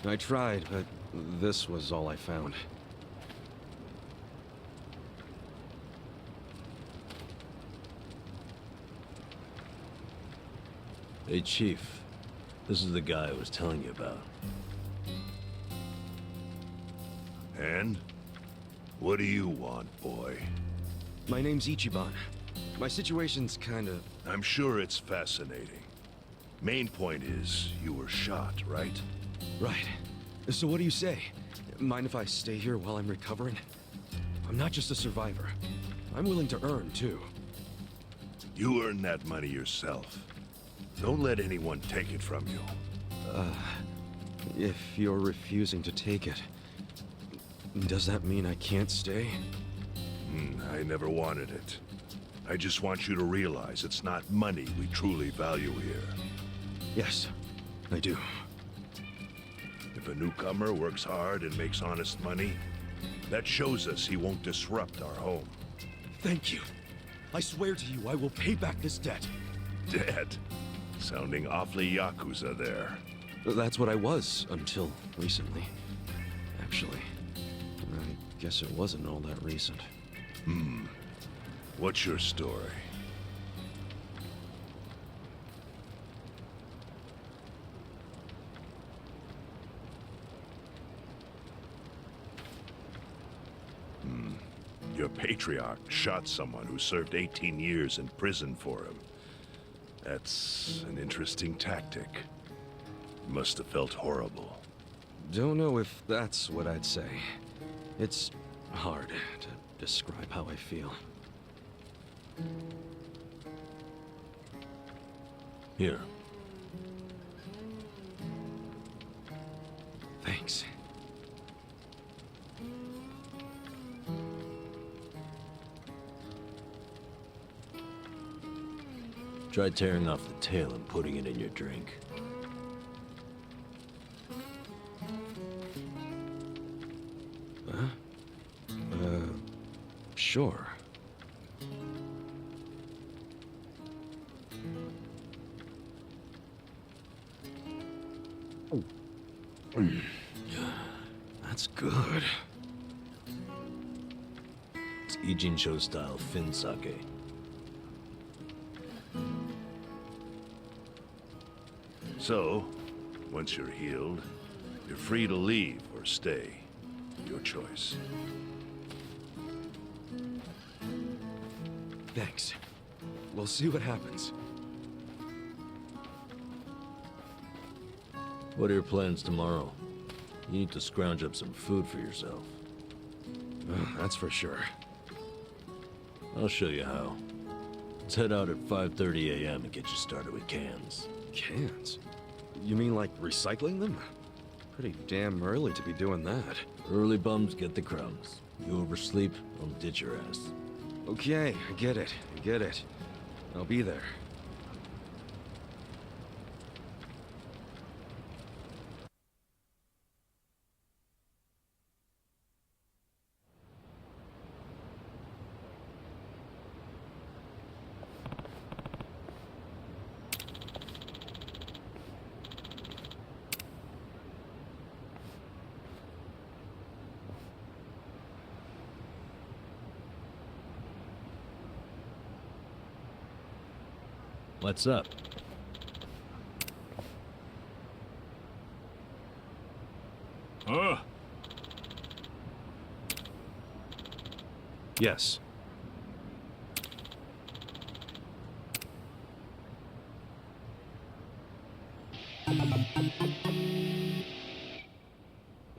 I tried, but this was all I found. Hey, Chief. This is the guy I was telling you about. And? What do you want, boy? My name's Ichiban. My situation's kinda... I'm sure it's fascinating. Main point is, you were shot, right? Right. So what do you say? Mind if I stay here while I'm recovering? I'm not just a survivor. I'm willing to earn, too. You earn that money yourself. Don't let anyone take it from you. If you're refusing to take it, does that mean I can't stay? I never wanted it. I just want you to realize it's not money we truly value here. Yes, I do. If a newcomer works hard and makes honest money, that shows us he won't disrupt our home. Thank you. I swear to you, I will pay back this debt. Debt? Sounding awfully Yakuza there. That's what I was, until recently. Actually, I guess it wasn't all that recent. What's your story? Your patriarch shot someone who served 18 years in prison for him. That's an interesting tactic. Must have felt horrible. Don't know if that's what I'd say. It's hard to describe how I feel. Here. Thanks. Try tearing off the tail and putting it in your drink. Huh? Sure. That's good. It's Ijincho style Fin sake. So, once you're healed, you're free to leave or stay. Your choice. Thanks. We'll see what happens. What are your plans tomorrow? You need to scrounge up some food for yourself. That's for sure. I'll show you how. Let's head out at 5:30 a.m. and get you started with cans. Cans? You mean like recycling them? Pretty damn early to be doing that. Early bums get the crumbs. You oversleep, I'll ditch your ass. Okay, I get it. I'll be there. What's up? Yes.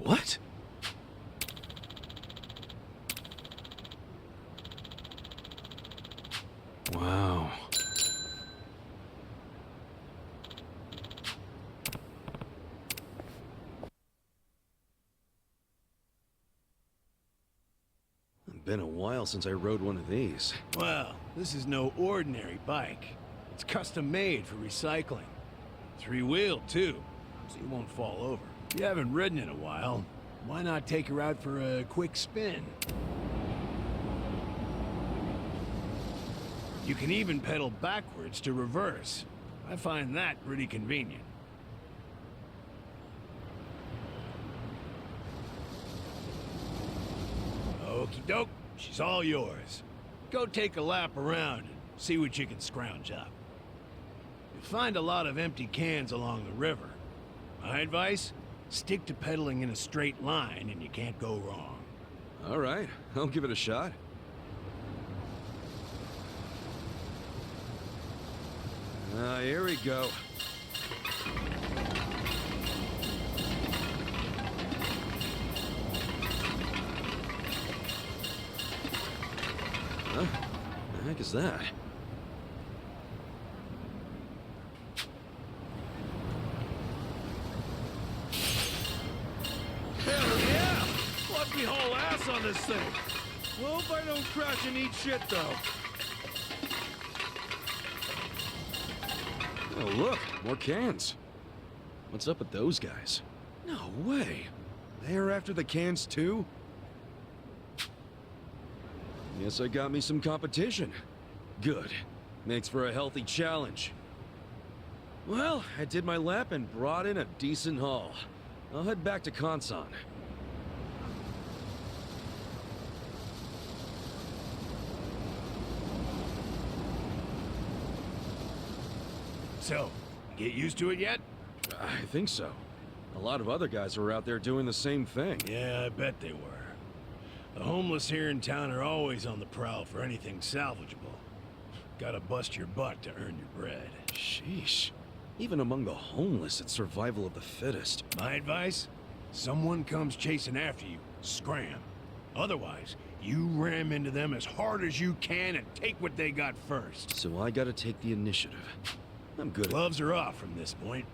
What? Wow. Been a while since I rode one of these. Well, this is no ordinary bike. It's custom made for recycling. Three-wheeled, too, so you won't fall over. If you haven't ridden in a while, why not take her out for a quick spin? You can even pedal backwards to reverse. I find that pretty convenient. Okie doke, she's all yours. Go take a lap around and see what you can scrounge up. You'll find a lot of empty cans along the river. My advice? Stick to pedaling in a straight line and you can't go wrong. All right, I'll give it a shot. Here we go. Huh? The heck is that? Hell yeah! Watch me haul ass on this thing. Hope I don't crash and eat shit, though. Oh, look, more cans. What's up with those guys? No way. They're after the cans, too? Guess I got me some competition. Good. Makes for a healthy challenge. Well, I did my lap and brought in a decent haul. I'll head back to Kansan. So, get used to it yet? I think so. A lot of other guys were out there doing the same thing. Yeah, I bet they were. The homeless here in town are always on the prowl for anything salvageable. Gotta bust your butt to earn your bread. Sheesh. Even among the homeless, it's survival of the fittest. My advice? Someone comes chasing after you, scram. Otherwise, you ram into them as hard as you can and take what they got first. So I gotta take the initiative. I'm good. Gloves are off from this point.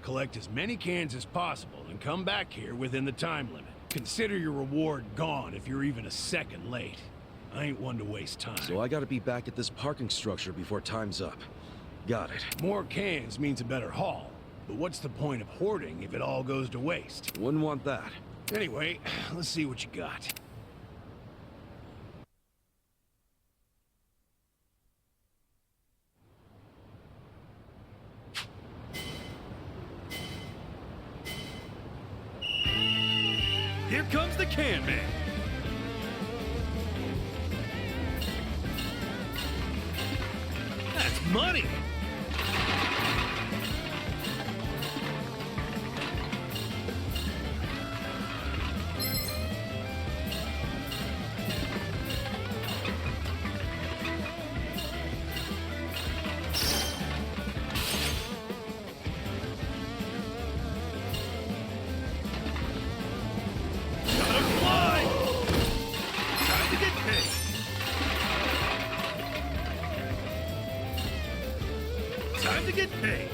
Collect as many cans as possible and come back here within the time limit. Consider your reward gone if you're even a second late. I ain't one to waste time. So I gotta be back at this parking structure before time's up. Got it. More cans means a better haul. But what's the point of hoarding if it all goes to waste? Wouldn't want that. Anyway, let's see what you got. Here comes the can man. That's money. Time to get paid.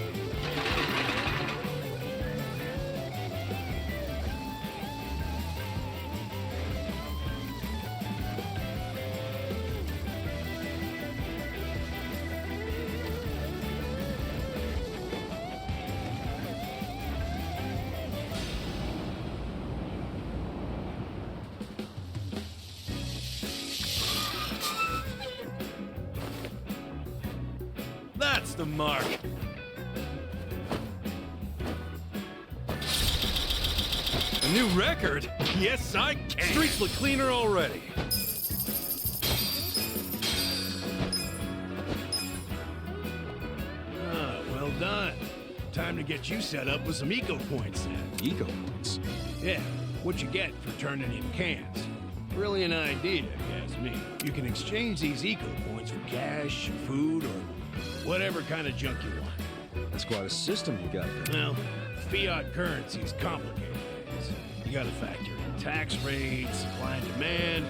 That's the mark. A new record? Yes, I can. Streets look cleaner already. Ah, well done. Time to get you set up with some eco points then. Eco points? Yeah, what you get for turning in cans. Brilliant idea, if you ask me. You can exchange these eco points for cash, food, or whatever kind of junk you want. That's quite a system you got there. Well, fiat currency is complicated. You gotta factor in tax rates, supply and demand,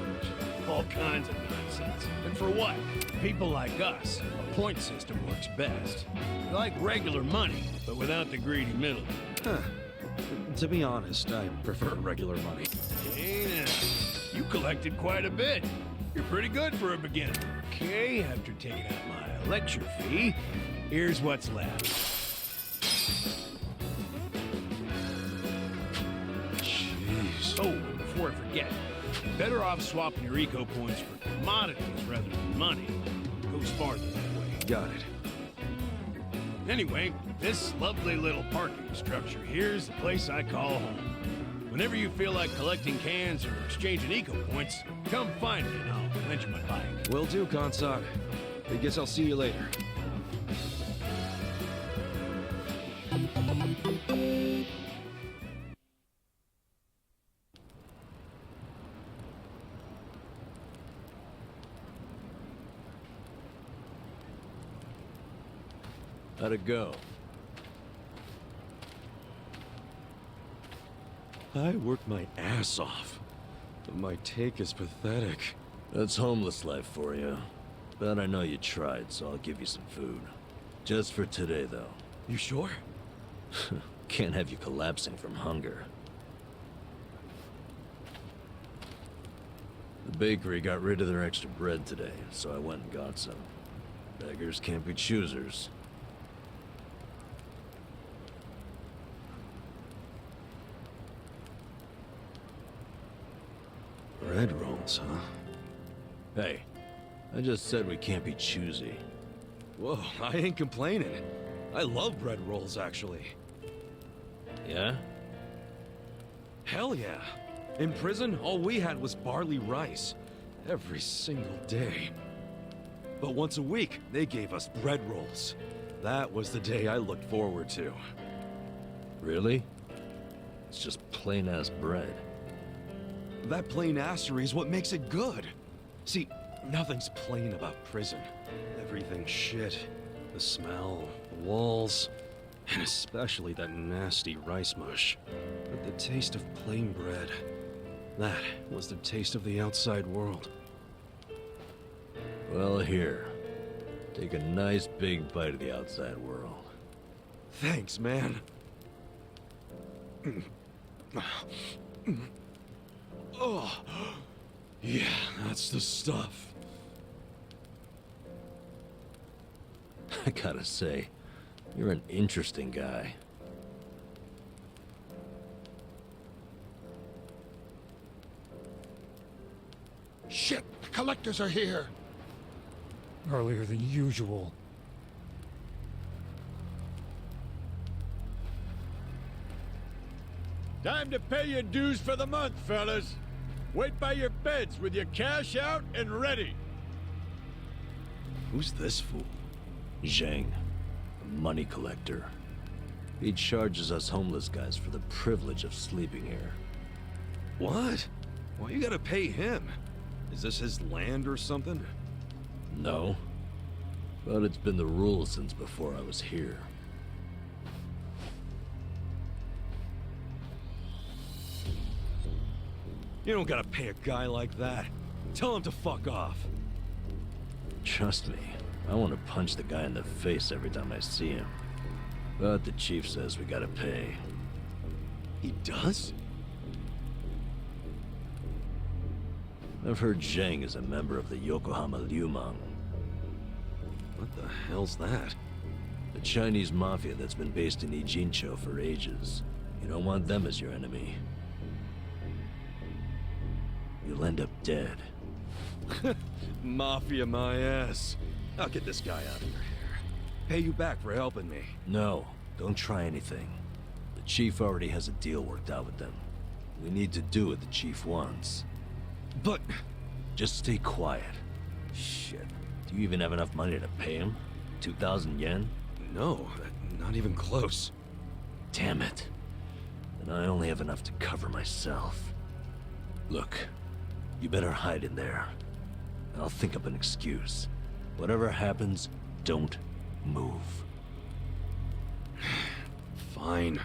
all kinds of nonsense. And for what? People like us, a point system works best. Like regular money, but without the greedy middleman. Huh. To be honest, I prefer regular money. Hey now, you collected quite a bit. You're pretty good for a beginner. Okay, after taking out my lecture fee, here's what's left. Jeez. Oh, and before I forget, better off swapping your eco points for commodities rather than money. Goes farther that way. Got it. Anyway, this lovely little parking structure here's the place I call home. Whenever you feel like collecting cans or exchanging eco points, come find me and I'll lend you my bike. Will do, Consort. I guess I'll see you later. How'd it go? I worked my ass off, but my take is pathetic. That's homeless life for you. But I know you tried, so I'll give you some food. Just for today, though. You sure? Can't have you collapsing from hunger. The bakery got rid of their extra bread today, so I went and got some. Beggars can't be choosers. Bread rolls, huh? Hey, I just said we can't be choosy. Whoa, I ain't complaining. I love bread rolls, actually. Yeah? Hell yeah. In prison, all we had was barley rice. Every single day. But once a week, they gave us bread rolls. That was the day I looked forward to. Really? It's just plain-ass bread. That plain assery is what makes it good. See, nothing's plain about prison. Everything's shit. The smell, the walls, and especially that nasty rice mush. But the taste of plain bread, that was the taste of the outside world. Well, here. Take a nice big bite of the outside world. Thanks, man. Oh, yeah, that's the stuff. I gotta say, you're an interesting guy. Shit, the collectors are here. Earlier than usual. Time to pay your dues for the month, fellas. Wait by your beds with your cash out and ready. Who's this fool? Zhang, a money collector. He charges us homeless guys for the privilege of sleeping here. What? Why you gotta pay him? Is this his land or something? No. But it's been the rule since before I was here. You don't gotta pay a guy like that. Tell him to fuck off. Trust me, I want to punch the guy in the face every time I see him. But the chief says we gotta pay. He does? I've heard Zhang is a member of the Yokohama Liumang. What the hell's that? The Chinese mafia that's been based in Ijincho for ages. You don't want them as your enemy. You'll end up dead. Mafia my ass. I'll get this guy out of your hair. Pay you back for helping me. No, don't try anything. The chief already has a deal worked out with them. We need to do what the chief wants. But... just stay quiet. Shit. Do you even have enough money to pay him? 2,000 yen? No, not even close. Damn it. Then I only have enough to cover myself. Look, you better hide in there. I'll think up an excuse. Whatever happens, don't move. Fine.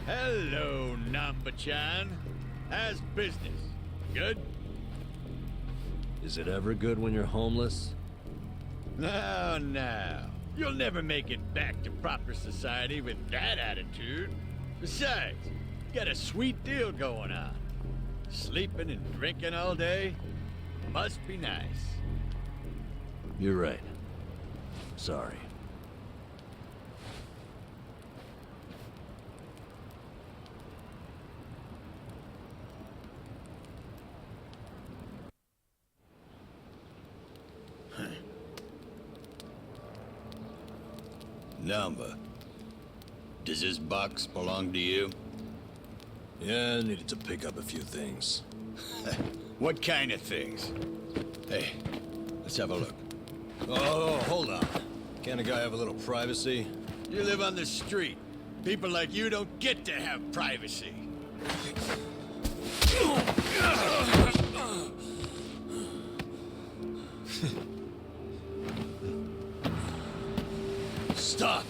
Hello, Namba-chan. How's business? Good? Is it ever good when you're homeless? No, no. You'll never make it back to proper society with that attitude. Besides, you got a sweet deal going on. Sleeping and drinking all day must be nice. You're right. Sorry. Number. Does this box belong to you? Yeah, I needed to pick up a few things. What kind of things? Hey, let's have a look. Oh, hold on. Can't a guy have a little privacy? You live on the street. People like you don't get to have privacy. Stop!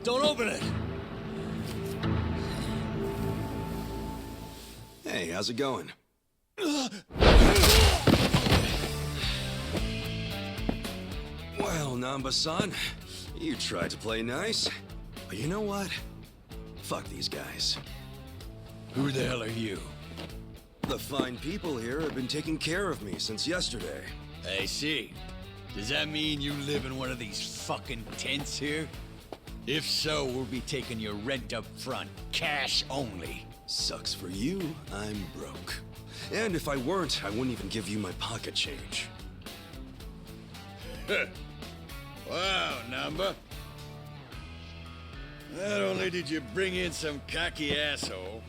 Don't open it! Hey, how's it going? Well, Namba-san, you tried to play nice. But you know what? Fuck these guys. Who the hell are you? The fine people here have been taking care of me since yesterday. I see. Does that mean you live in one of these fucking tents here? If so, we'll be taking your rent up front, cash only. Sucks for you, I'm broke. And if I weren't, I wouldn't even give you my pocket change. Wow, Namba. Not only did you bring in some cocky asshole,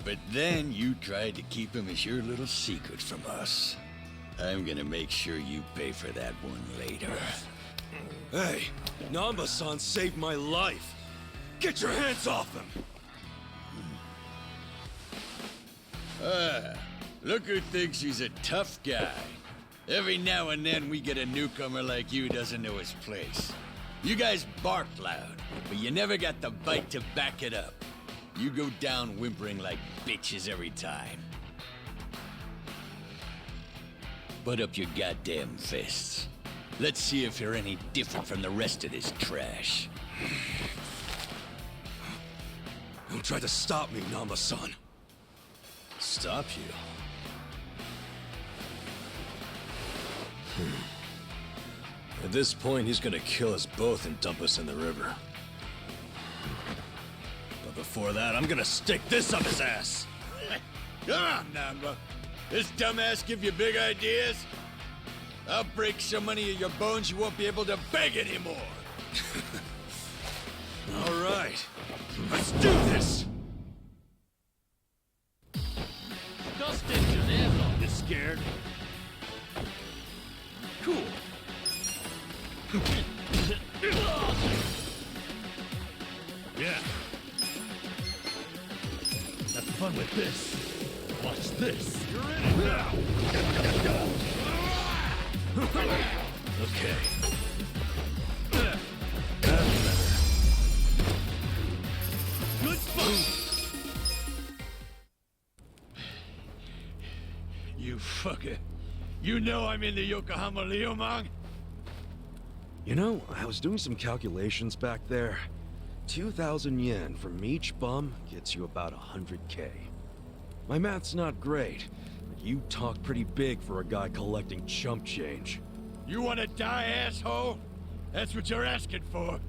but then you tried to keep him as your little secret from us. I'm gonna make sure you pay for that one later. Hey, Namba-san saved my life. Get your hands off him! Look who thinks he's a tough guy. Every now and then we get a newcomer like you doesn't know his place. You guys bark loud, but you never got the bite to back it up. You go down whimpering like bitches every time. Put up your goddamn fists. Let's see if you're any different from the rest of this trash. Don't try to stop me, Namba-san. Stop you? At this point, he's gonna kill us both and dump us in the river. But before that, I'm gonna stick this up his ass! Come on, Namba. This dumbass give you big ideas? I'll break so many of your bones you won't be able to beg anymore. All right, let's do this! Dustin, you scared? Cool. Yeah. Have fun with this. Watch this. You're in it now. Okay. Good spot. You fucker. You know I'm in the Yokohama Liumang? You know, I was doing some calculations back there. 2,000 yen from each bum gets you about 100K. My math's not great, but you talk pretty big for a guy collecting chump change. You wanna die, asshole? That's what you're asking for.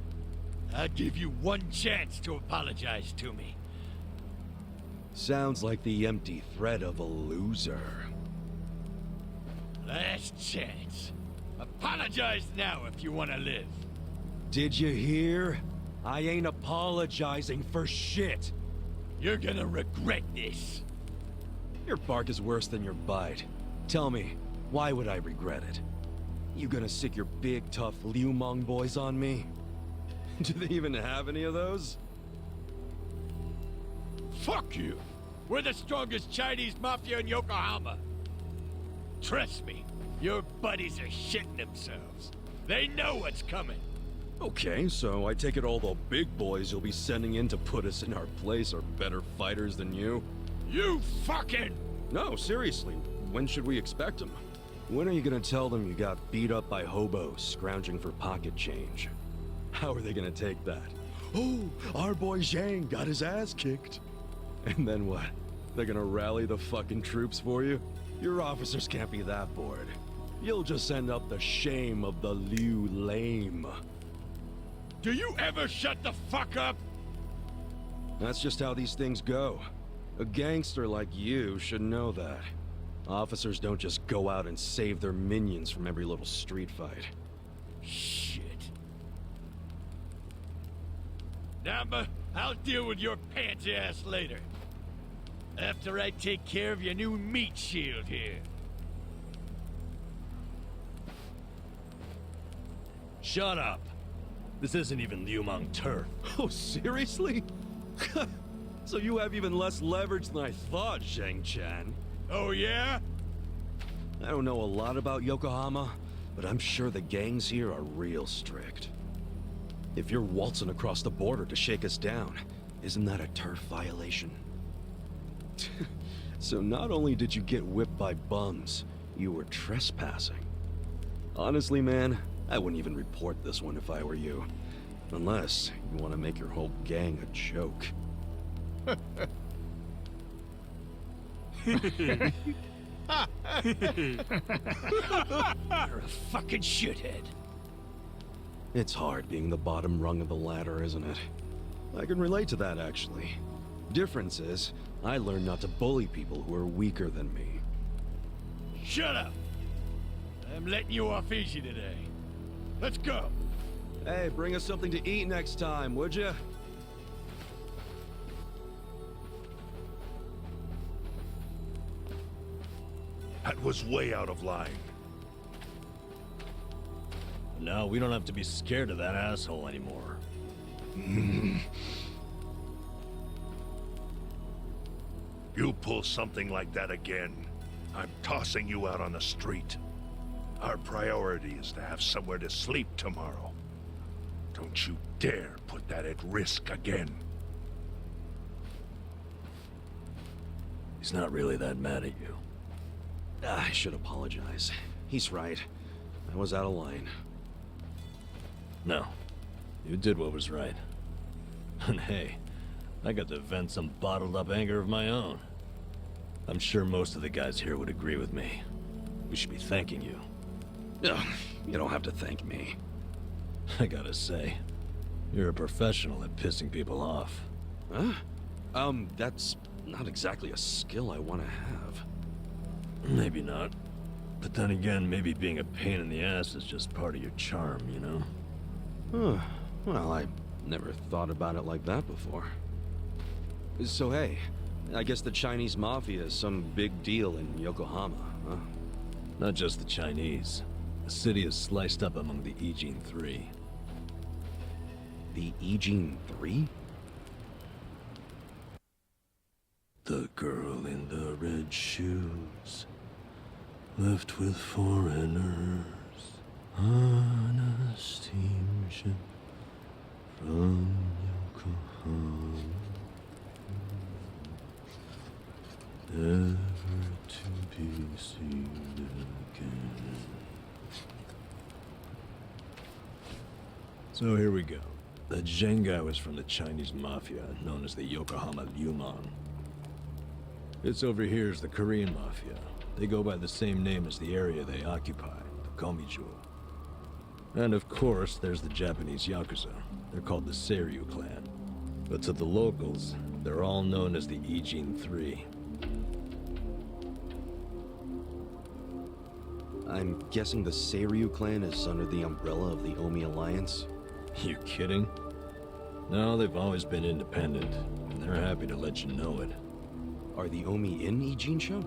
I'll give you one chance to apologize to me. Sounds like the empty threat of a loser. Last chance. Apologize now if you want to live. Did you hear? I ain't apologizing for shit. You're gonna regret this. Your bark is worse than your bite. Tell me, why would I regret it? You gonna sick your big, tough Liumang boys on me? Do they even have any of those? Fuck you. We're the strongest Chinese mafia in Yokohama. Trust me, your buddies are shitting themselves. They know what's coming. Okay, so I take it all the big boys you'll be sending in to put us in our place are better fighters than you? You fucking... No, seriously, when should we expect them? When are you gonna tell them you got beat up by hobos scrounging for pocket change? How are they gonna take that? Oh, our boy Zhang got his ass kicked. And then what? They're gonna rally the fucking troops for you? Your officers can't be that bored. You'll just send up the shame of the Liu lame. Do you ever shut the fuck up? That's just how these things go. A gangster like you should know that. Officers don't just go out and save their minions from every little street fight. Shit. Namba, I'll deal with your pansy ass later. After I take care of your new meat shield here. Shut up. This isn't even Liumang turf. Oh, seriously? So you have even less leverage than I thought, Zheng-chan. Oh, yeah? I don't know a lot about Yokohama, but I'm sure the gangs here are real strict. If you're waltzing across the border to shake us down, isn't that a turf violation? So not only did you get whipped by bums, you were trespassing. Honestly, man, I wouldn't even report this one if I were you. Unless you want to make your whole gang a joke. You're a fucking shithead. It's hard being the bottom rung of the ladder, isn't it? I can relate to that, actually. Difference is, I learned not to bully people who are weaker than me. Shut up! I'm letting you off easy today. Let's go! Hey, bring us something to eat next time, would ya? That was way out of line. No, we don't have to be scared of that asshole anymore. You pull something like that again, I'm tossing you out on the street. Our priority is to have somewhere to sleep tomorrow. Don't you dare put that at risk again. He's not really that mad at you. I should apologize. He's right. I was out of line. No. You did what was right. And hey, I got to vent some bottled-up anger of my own. I'm sure most of the guys here would agree with me. We should be thanking you. Ugh, you don't have to thank me. I gotta say, you're a professional at pissing people off. Huh? That's not exactly a skill I want to have. Maybe not. But then again, maybe being a pain in the ass is just part of your charm, you know? Huh. Well, I never thought about it like that before. So hey, I guess the Chinese Mafia is some big deal in Yokohama, huh? Not just the Chinese. The city is sliced up among the Ijin Three. The Ijin Three? The girl in the red shoes, left with foreigners, on a steamship from Yokohama, never to be seen again. So here we go. The Zheng guy was from the Chinese Mafia, known as the Yokohama Liumang. This over here is the Korean Mafia. They go by the same name as the area they occupy, the Komijo. And of course, there's the Japanese Yakuza. They're called the Seiryu clan. But to the locals, they're all known as the Ijin Three. I'm guessing the Seiryu clan is under the umbrella of the Omi Alliance? You kidding? No, they've always been independent, and they're happy to let you know it. Are the Omi in Ijincho?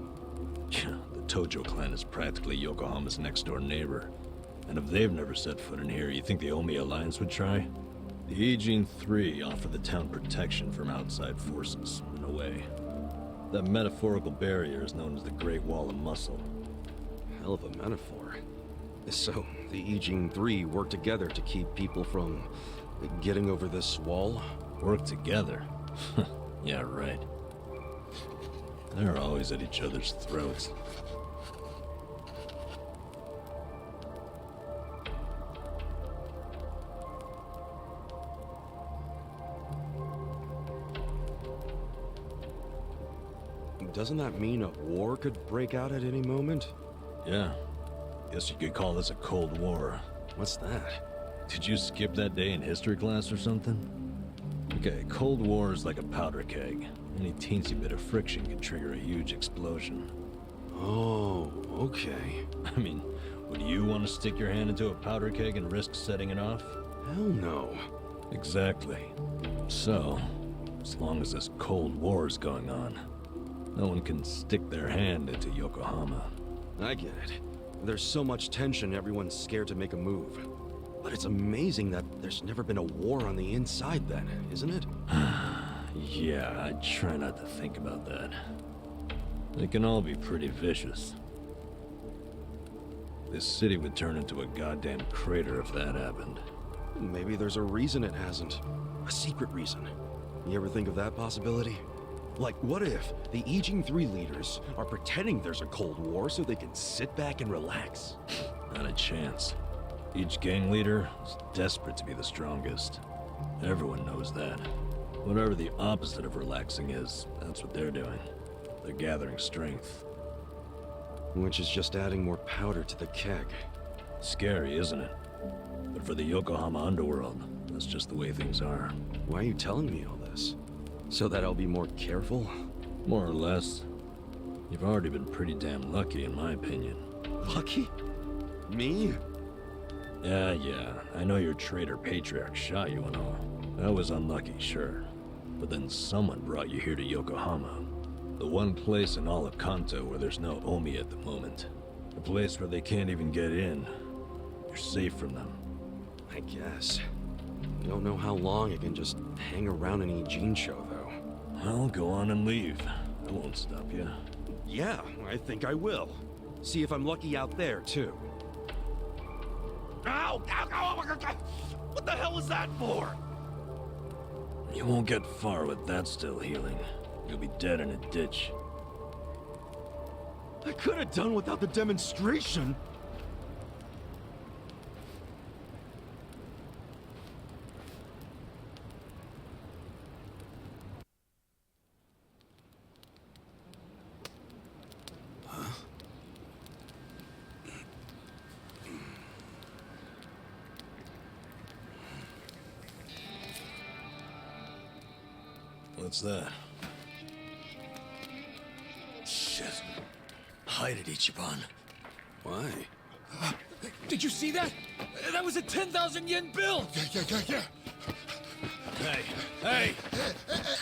The Tojo clan is practically Yokohama's next-door neighbor. And if they've never set foot in here, you think the Omi Alliance would try? The Ijin Three offer the town protection from outside forces, in a way. That metaphorical barrier is known as the Great Wall of Muscle. Hell of a metaphor. So, the Ijin Three work together to keep people from getting over this wall? Work together? Yeah, right. They're always at each other's throats. Doesn't that mean a war could break out at any moment? Yeah. Guess you could call this a Cold War. What's that? Did you skip that day in history class or something? Okay, Cold War is like a powder keg. Any teensy bit of friction can trigger a huge explosion. Oh, okay. I mean, would you want to stick your hand into a powder keg and risk setting it off? Hell no. Exactly. So, as long as this Cold War is going on, no one can stick their hand into Yokohama. I get it. There's so much tension, everyone's scared to make a move. But it's amazing that there's never been a war on the inside then, isn't it? Yeah, I try not to think about that. They can all be pretty vicious. This city would turn into a goddamn crater if that happened. Maybe there's a reason it hasn't. A secret reason. You ever think of that possibility? Like, what if the Ijing 3 leaders are pretending there's a Cold War so they can sit back and relax? Not a chance. Each gang leader is desperate to be the strongest. Everyone knows that. Whatever the opposite of relaxing is, that's what they're doing. They're gathering strength. Which is just adding more powder to the keg. Scary, isn't it? But for the Yokohama underworld, that's just the way things are. Why are you telling me all this? So that I'll be more careful? More or less. You've already been pretty damn lucky, in my opinion. Lucky? Me? Yeah. I know your traitor patriarch shot you and all. That was unlucky, sure. But then someone brought you here to Yokohama. The one place in all of Kanto where there's no Omi at the moment. A place where they can't even get in. You're safe from them. I guess. Don't know how long I can just hang around an Ijin show, though. Well, go on and leave. I won't stop you. Yeah, I think I will. See if I'm lucky out there, too. Ow! What the hell was that for? You won't get far with that still healing. You'll be dead in a ditch. I could have done without the demonstration. What's that? Shit. Hide it, Ichiban. Why? Did you see that? That was a 10,000 yen bill! Yeah. Hey!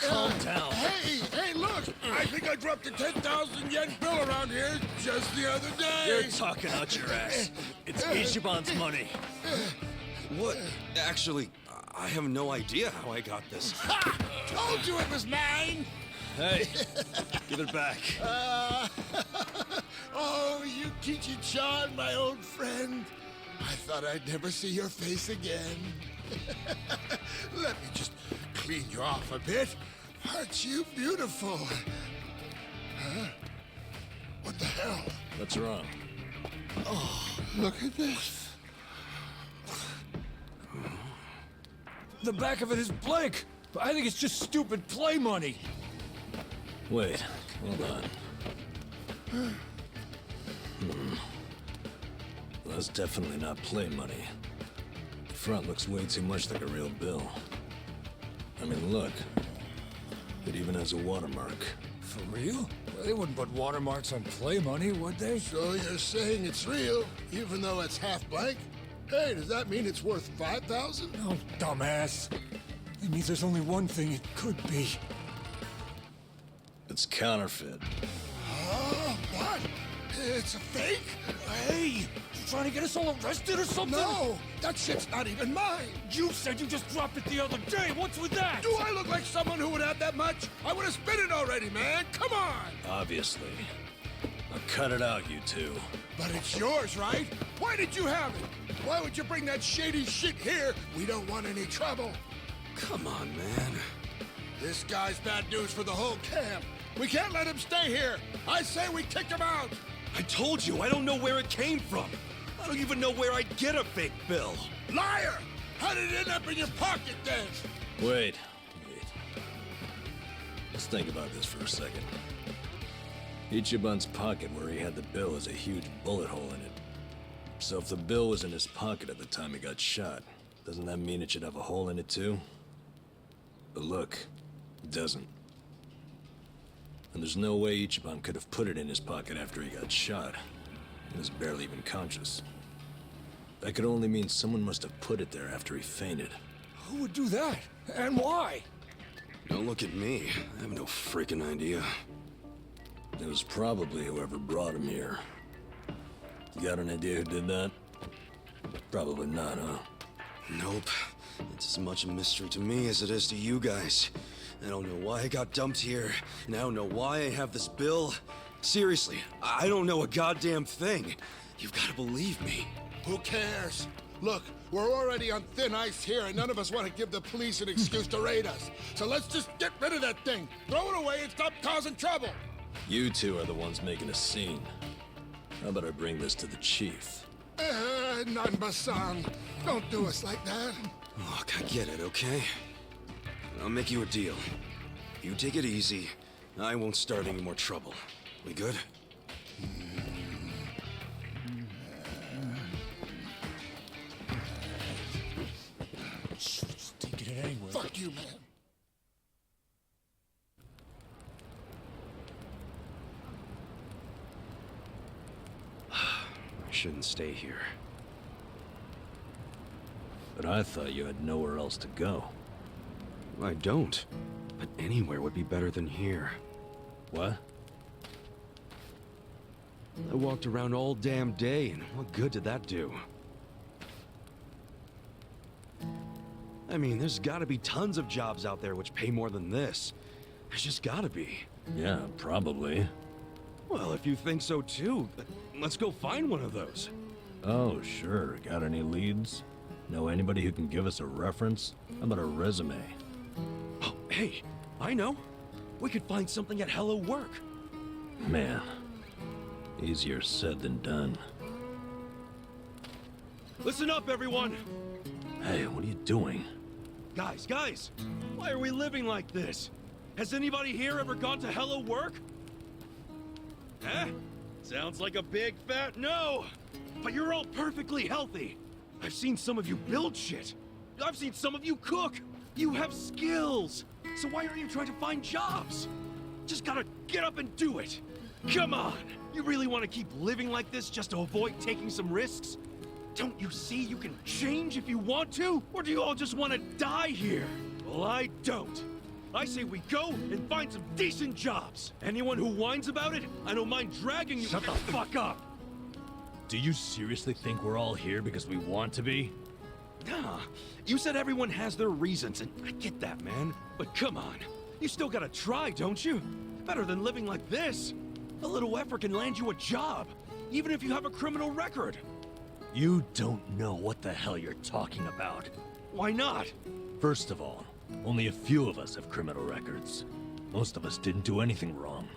Calm down. Hey, look! I think I dropped a 10,000 yen bill around here just the other day! You're talking out your ass. It's Ichiban's money. What? Actually, I have no idea how I got this. Ha! Told you it was mine! Hey, give it back. Oh, Yukichi-chan, my old friend. I thought I'd never see your face again. Let me just clean you off a bit. Aren't you beautiful? Huh? What the hell? What's wrong? Oh, look at this. The back of it is blank. I think it's just stupid play money. Wait, hold on. Well, that's definitely not play money. The front looks way too much like a real bill. I mean, look. It even has a watermark. For real? Well, they wouldn't put watermarks on play money, would they? So you're saying it's real, even though it's half blank? Hey, does that mean it's worth 5,000? Oh, dumbass. It means there's only one thing it could be. It's counterfeit. What? It's a fake? Hey! You trying to get us all arrested or something? No! That shit's not even mine! You said you just dropped it the other day! What's with that? Do I look like someone who would have that much? I would have spent it already, man! Come on! Obviously. Now cut it out, you two. But it's yours, right? Why did you have it? Why would you bring that shady shit here? We don't want any trouble. Come on, man. This guy's bad news for the whole camp. We can't let him stay here. I say we kick him out. I told you, I don't know where it came from. I don't even know where I'd get a fake bill. Liar! How did it end up in your pocket then? Wait. Let's think about this for a second. Ichiban's pocket where he had the bill has a huge bullet hole in it. So if the bill was in his pocket at the time he got shot, doesn't that mean it should have a hole in it too? But look, it doesn't. And there's no way Ichiban could have put it in his pocket after he got shot. He was barely even conscious. That could only mean someone must have put it there after he fainted. Who would do that? And why? Don't look at me. I have no freaking idea. It was probably whoever brought him here. You got an idea who did that? Probably not, huh? Nope. It's as much a mystery to me as it is to you guys. I don't know why I got dumped here, and I don't know why I have this bill. Seriously, I don't know a goddamn thing. You've got to believe me. Who cares? Look, we're already on thin ice here, and none of us want to give the police an excuse to raid us. So let's just get rid of that thing. Throw it away and stop causing trouble. You two are the ones making a scene. How about I bring this to the chief? Nanba-san, don't do us like that. Look, I get it, okay? I'll make you a deal. You take it easy. I won't start any more trouble. We good? Just taking it anyway. Fuck you, man. I shouldn't stay here. But I thought you had nowhere else to go. I don't. But anywhere would be better than here. What? I walked around all damn day, and what good did that do? I mean, there's gotta be tons of jobs out there which pay more than this. There's just gotta be. Yeah, probably. Well, if you think so too, let's go find one of those. Oh, sure. Got any leads? Know anybody who can give us a reference? How about a resume? Oh, hey, I know. We could find something at Hello Work. Man, easier said than done. Listen up, everyone! Hey, what are you doing? Guys, why are we living like this? Has anybody here ever gone to Hello Work? Eh? Sounds like a big fat no! But you're all perfectly healthy! I've seen some of you build shit! I've seen some of you cook! You have skills! So why aren't you trying to find jobs? Just gotta get up and do it! Come on! You really want to keep living like this just to avoid taking some risks? Don't you see you can change if you want to? Or do you all just want to die here? Well, I don't. I say we go and find some decent jobs. Anyone who whines about it, I don't mind dragging you. Shut the fuck up! Do you seriously think we're all here because we want to be? Nah, you said everyone has their reasons, and I get that, man. But come on, you still gotta try, don't you? Better than living like this. A little effort can land you a job, even if you have a criminal record. You don't know what the hell you're talking about. Why not? First of all, only a few of us have criminal records. Most of us didn't do anything wrong.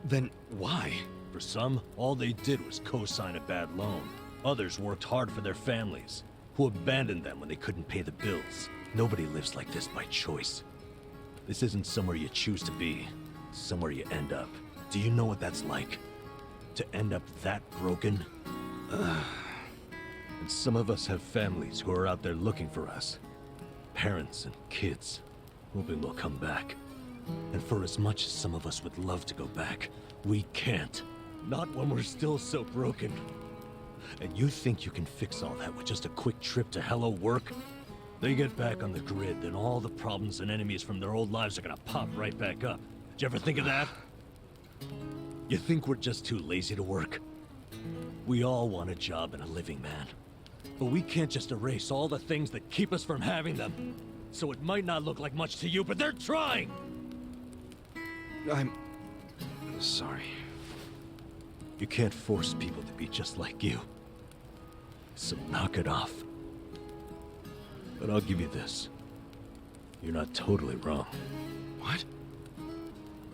Then why? For some, all they did was co-sign a bad loan. Others worked hard for their families, who abandoned them when they couldn't pay the bills. Nobody lives like this by choice. This isn't somewhere you choose to be. It's somewhere you end up. Do you know what that's like? To end up that broken? And some of us have families who are out there looking for us. Parents and kids, hoping we'll come back. And for as much as some of us would love to go back, we can't. Not when we're still so broken. And you think you can fix all that with just a quick trip to Hello Work? They get back on the grid, then all the problems and enemies from their old lives are gonna pop right back up. Did you ever think of that? You think we're just too lazy to work? We all want a job and a living, man. But we can't just erase all the things that keep us from having them. So it might not look like much to you, but they're trying! I'm sorry. You can't force people to be just like you. So knock it off. But I'll give you this. You're not totally wrong. What?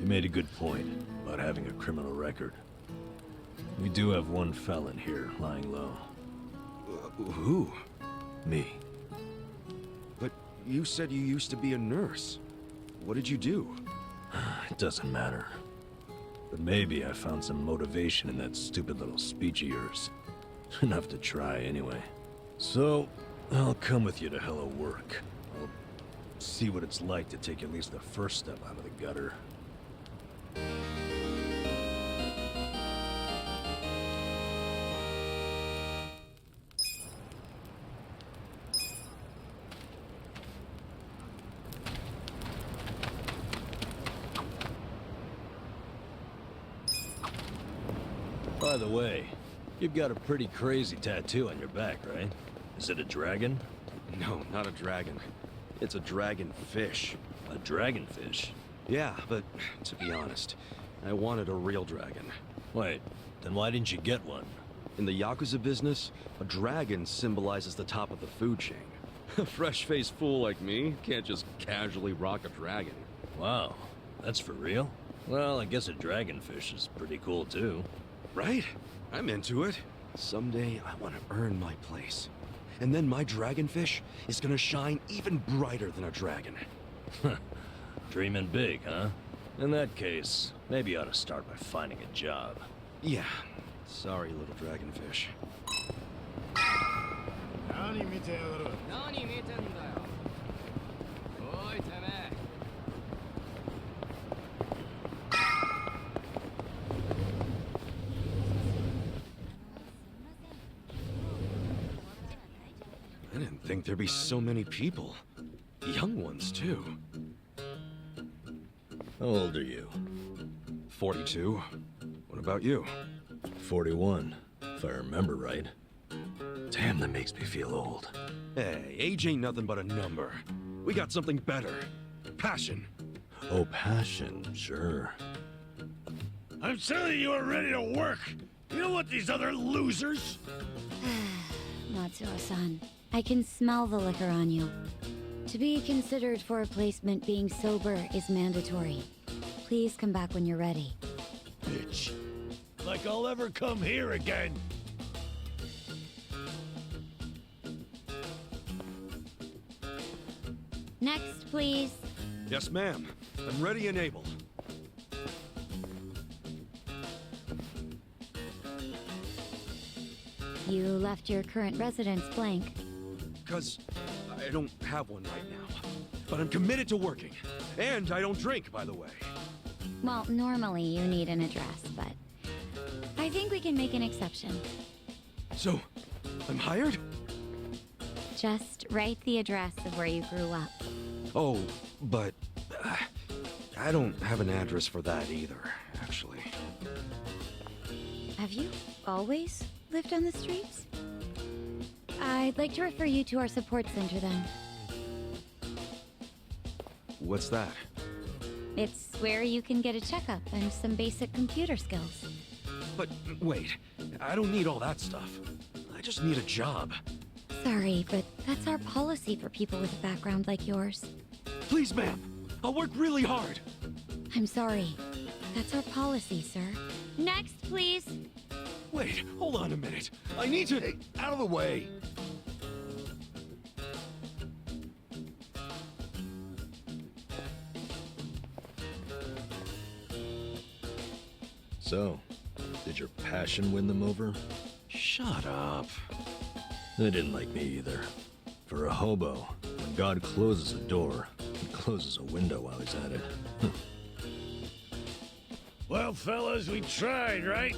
You made a good point about having a criminal record. We do have one felon here, lying low. Who? Me. But you said you used to be a nurse. What did you do? It doesn't matter. But maybe I found some motivation in that stupid little speech of yours. Enough to try, anyway. So, I'll come with you to Hello Work. I'll see what it's like to take at least the first step out of the gutter. By the way, you've got a pretty crazy tattoo on your back, right? Is it a dragon? No, not a dragon. It's a dragonfish. A dragonfish? Yeah, but to be honest, I wanted a real dragon. Wait, then why didn't you get one? In the Yakuza business, a dragon symbolizes the top of the food chain. A fresh-faced fool like me can't just casually rock a dragon. Wow, that's for real? Well, I guess a dragonfish is pretty cool too. Right? I'm into it. Someday I want to earn my place. And then my dragonfish is gonna shine even brighter than a dragon. Dreaming big, huh? In that case, maybe you ought to start by finding a job. Yeah. Sorry, little dragonfish. I didn't think there'd be so many people. Young ones, too. How old are you? 42. What about you? 41, if I remember right. Damn, that makes me feel old. Hey, age ain't nothing but a number. We got something better. Passion. Oh, passion, sure. I'm telling you, we're ready to work. You know what, these other losers? Matsuo-san, I can smell the liquor on you. To be considered for a placement, being sober is mandatory. Please come back when you're ready. Bitch. Like I'll ever come here again. Next, please. Yes, ma'am. I'm ready and able. You left your current residence blank. 'Cause I don't have one right now. But I'm committed to working. And I don't drink, by the way. Well, normally you need an address, but I think we can make an exception. So, I'm hired? Just write the address of where you grew up. Oh, but I don't have an address for that either, actually. Have you always lived on the streets? I'd like to refer you to our support center then. What's that? It's where you can get a checkup and some basic computer skills. But wait, I don't need all that stuff. I just need a job. Sorry, but that's our policy for people with a background like yours. Please, ma'am. I'll work really hard. I'm sorry. That's our policy, sir. Next, please. Wait, hold on a minute. I need to... Hey, out of the way. So, did your passion win them over? Shut up. They didn't like me either. For a hobo, when God closes a door, he closes a window while he's at it. Well, fellas, we tried, right?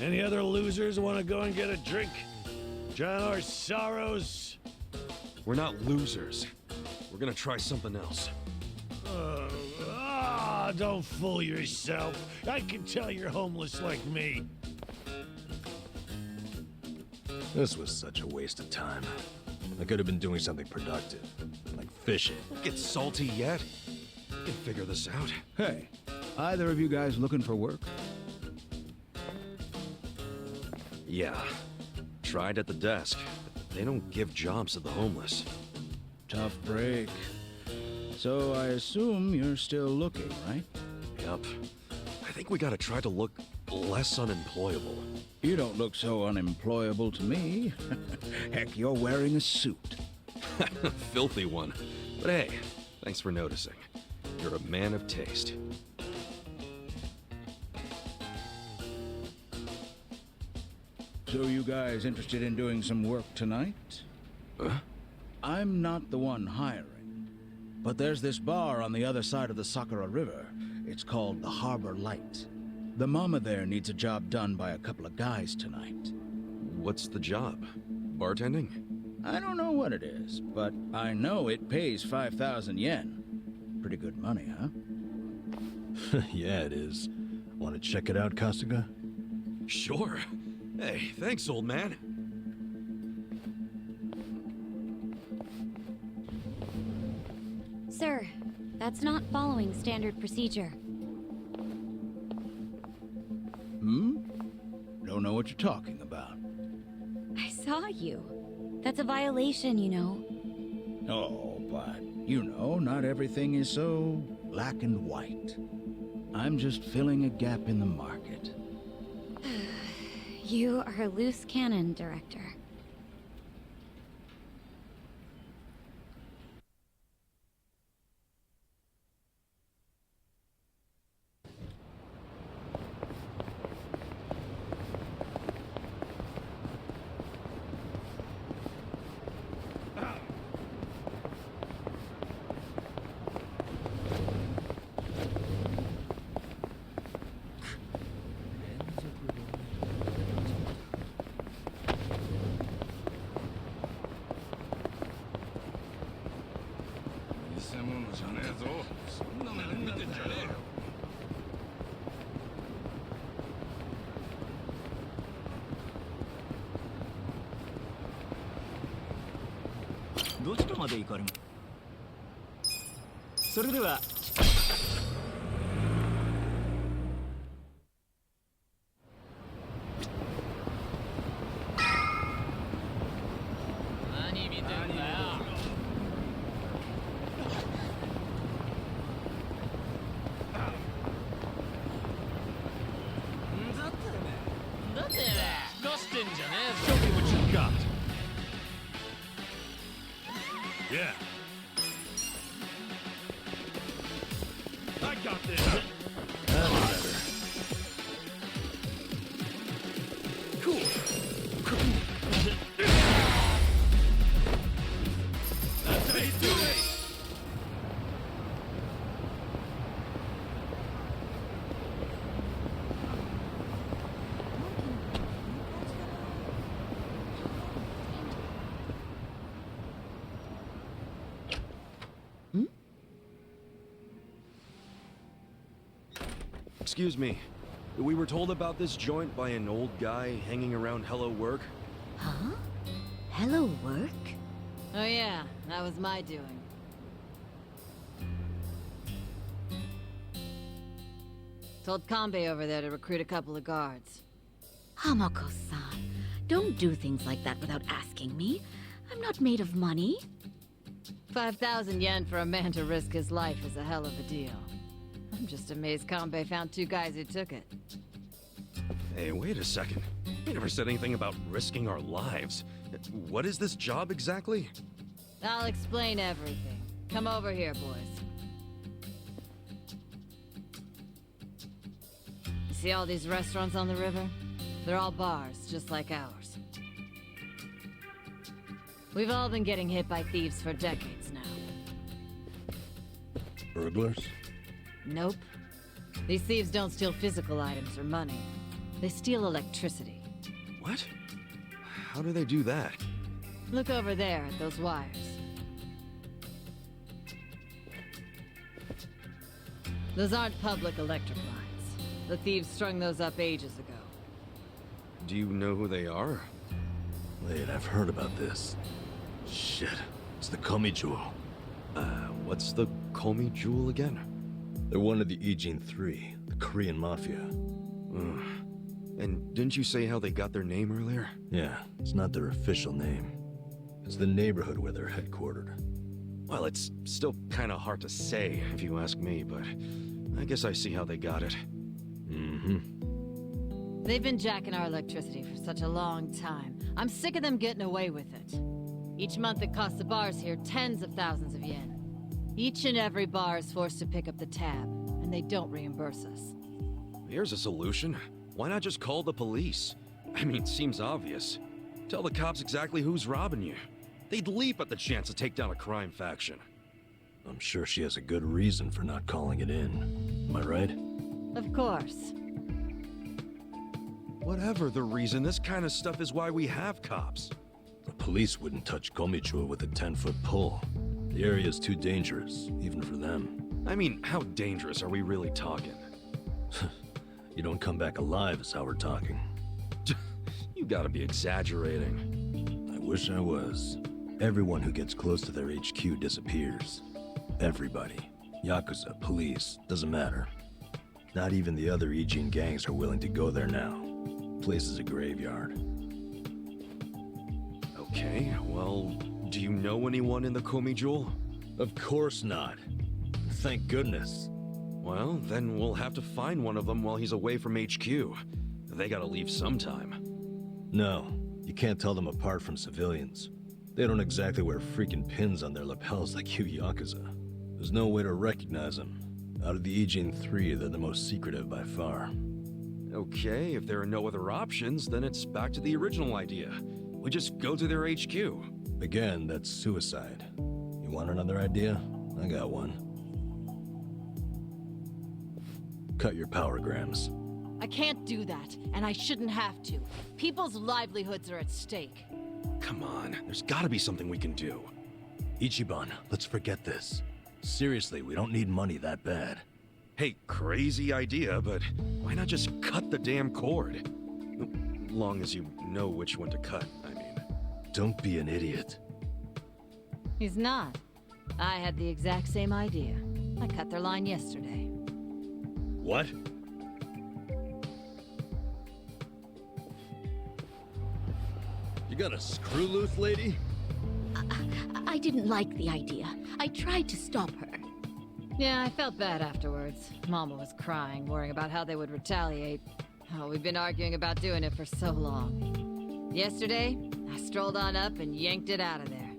Any other losers want to go and get a drink? Drown our sorrows? We're not losers. We're gonna try something else. Don't fool yourself. I can tell you're homeless like me. This was such a waste of time. I could have been doing something productive, like fishing. Don't get salty yet. We can figure this out. Hey, either of you guys looking for work? Yeah. Tried at the desk. They don't give jobs to the homeless. Tough break. So I assume you're still looking, right? Yep. I think we gotta try to look less unemployable. You don't look so unemployable to me. Heck, you're wearing a suit. Filthy one. But hey, thanks for noticing. You're a man of taste. So you guys interested in doing some work tonight? I'm not the one hiring. But there's this bar on the other side of the Sakura River. It's called the Harbor Light. The mama there needs a job done by a couple of guys tonight. What's the job? Bartending? I don't know what it is, but I know it pays 5,000 yen. Pretty good money, huh? Yeah, it is. Want to check it out, Kasuga? Sure. Hey, thanks, old man. Sir, that's not following standard procedure. Don't know what you're talking about. I saw you. That's a violation, you know. Oh, but, you know, not everything is so black and white. I'm just filling a gap in the market. You are a loose cannon, Director. Show me what you got. Yeah. I got this. That's better. Cool. That's how you do it. Excuse me. We were told about this joint by an old guy hanging around Hello Work. Huh? Hello, work? Oh yeah, that was my doing. Told Kanbei over there to recruit a couple of guards. Hamako-san, don't do things like that without asking me. I'm not made of money. 5,000 yen for a man to risk his life is a hell of a deal. I'm just amazed Kanbei found two guys who took it. Hey, wait a second. We never said anything about risking our lives. What is this job exactly? I'll explain everything. Come over here, boys. You see all these restaurants on the river? They're all bars, just like ours. We've all been getting hit by thieves for decades now. Burglars? Nope. These thieves don't steal physical items or money. They steal electricity. What? How do they do that? Look over there at those wires. Those aren't public electric lines. The thieves strung those up ages ago. Do you know who they are? Wait, I've heard about this. Shit, it's the Komi Jewel. What's the Komi Jewel again? They're one of the Ijin Three, the Korean Mafia. And didn't you say how they got their name earlier? Yeah, it's not their official name. It's the neighborhood where they're headquartered. Well, it's still kind of hard to say, if you ask me, but I guess I see how they got it. They've been jacking our electricity for such a long time. I'm sick of them getting away with it. Each month it costs the bars here tens of thousands of yen. Each and every bar is forced to pick up the tab, and they don't reimburse us. Here's a solution. Why not just call the police? I mean, seems obvious. Tell the cops exactly who's robbing you. They'd leap at the chance to take down a crime faction. I'm sure she has a good reason for not calling it in. Am I right? Of course. Whatever the reason, this kind of stuff is why we have cops. The police wouldn't touch Komichua with a 10-foot pole. The area's too dangerous, even for them. I mean, how dangerous are we really talking? You don't come back alive is how we're talking. You gotta be exaggerating. I wish I was. Everyone who gets close to their HQ disappears. Everybody. Yakuza, police, doesn't matter. Not even the other Ijin gangs are willing to go there now. Place is a graveyard. Okay, well, do you know anyone in the Komi Jewel? Of course not. Thank goodness. Well, then we'll have to find one of them while he's away from HQ. They gotta leave sometime. No, you can't tell them apart from civilians. They don't exactly wear freaking pins on their lapels like you Yakuza. There's no way to recognize them. Out of the Ijin 3, they're the most secretive by far. Okay, if there are no other options, then it's back to the original idea. We just go to their HQ. Again, that's suicide. You want another idea? I got one. Cut your power grams. I can't do that, and I shouldn't have to. People's livelihoods are at stake. Come on, there's gotta be something we can do. Ichiban, let's forget this. Seriously, we don't need money that bad. Hey, crazy idea, but why not just cut the damn cord? Long as you know which one to cut, I mean. Don't be an idiot. He's not. I had the exact same idea. I cut their line yesterday. What? You got a screw loose, lady? I didn't like the idea. I tried to stop her. Yeah, I felt bad afterwards. Mama was crying, worrying about how they would retaliate. Oh, we've been arguing about doing it for so long. Yesterday, I strolled on up and yanked it out of there.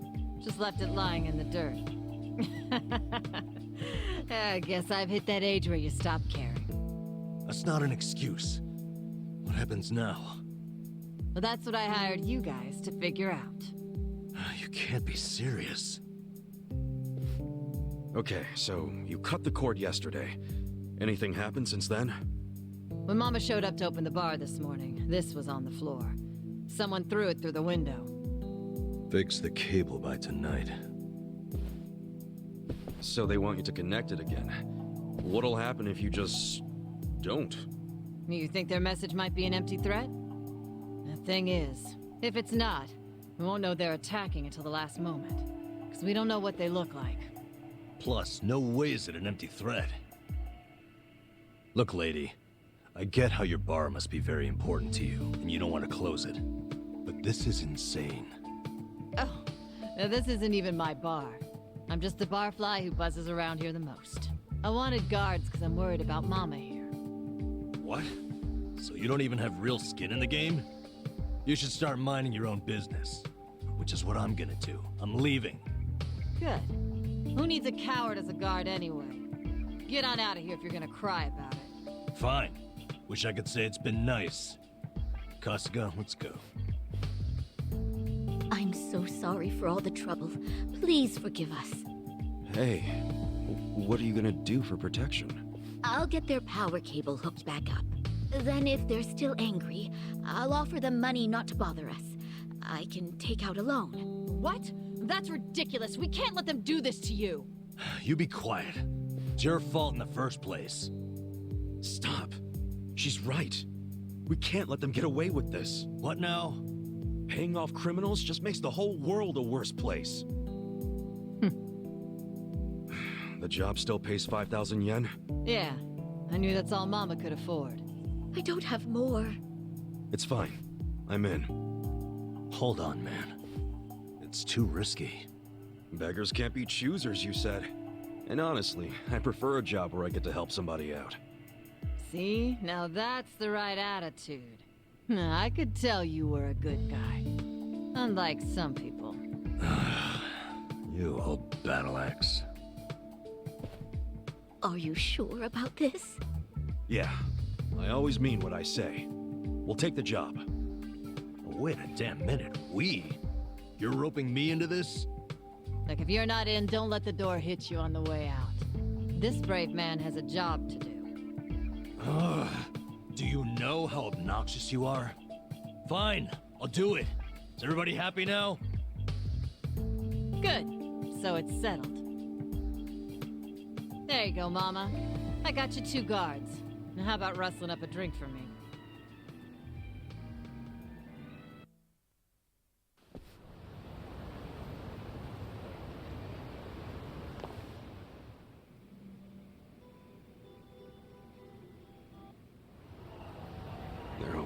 Just left it lying in the dirt. I guess I've hit that age where you stop caring. That's not an excuse. What happens now? Well, that's what I hired you guys to figure out. You can't be serious. Okay, so you cut the cord yesterday. Anything happened since then? When Mama showed up to open the bar this morning, this was on the floor. Someone threw it through the window. Fix the cable by tonight. So they want you to connect it again. What'll happen if you just don't? You think their message might be an empty threat? The thing is, if it's not, we won't know they're attacking until the last moment. Because we don't know what they look like. Plus, no way is it an empty threat. Look, lady, I get how your bar must be very important to you, and you don't want to close it. But this is insane. Oh, now this isn't even my bar. I'm just the barfly who buzzes around here the most. I wanted guards because I'm worried about Mama here. What? So you don't even have real skin in the game? You should start minding your own business. Which is what I'm gonna do. I'm leaving. Good. Who needs a coward as a guard anyway? Get on out of here if you're gonna cry about it. Fine. Wish I could say it's been nice. Kasuga, let's go. I'm so sorry for all the trouble. Please forgive us. Hey, what are you gonna do for protection? I'll get their power cable hooked back up. Then if they're still angry, I'll offer them money not to bother us. I can take out a loan. What? That's ridiculous. We can't let them do this to you. You be quiet. It's your fault in the first place. Stop. She's right. We can't let them get away with this. What now? Paying off criminals just makes the whole world a worse place. The job still pays 5,000 yen? Yeah. I knew that's all Mama could afford. I don't have more. It's fine. I'm in. Hold on, man. It's too risky. Beggars can't be choosers, you said. And honestly, I prefer a job where I get to help somebody out. See? Now that's the right attitude. I could tell you were a good guy. Unlike some people. You old battle axe. Are you sure about this? Yeah. I always mean what I say. We'll take the job. Wait a damn minute. We? You're roping me into this? Look, if you're not in, don't let the door hit you on the way out. This brave man has a job to do. Do you know how obnoxious you are? Fine, I'll do it. Is everybody happy now? Good. So it's settled. There you go, Mama. I got you 2 guards. Now how about rustling up a drink for me?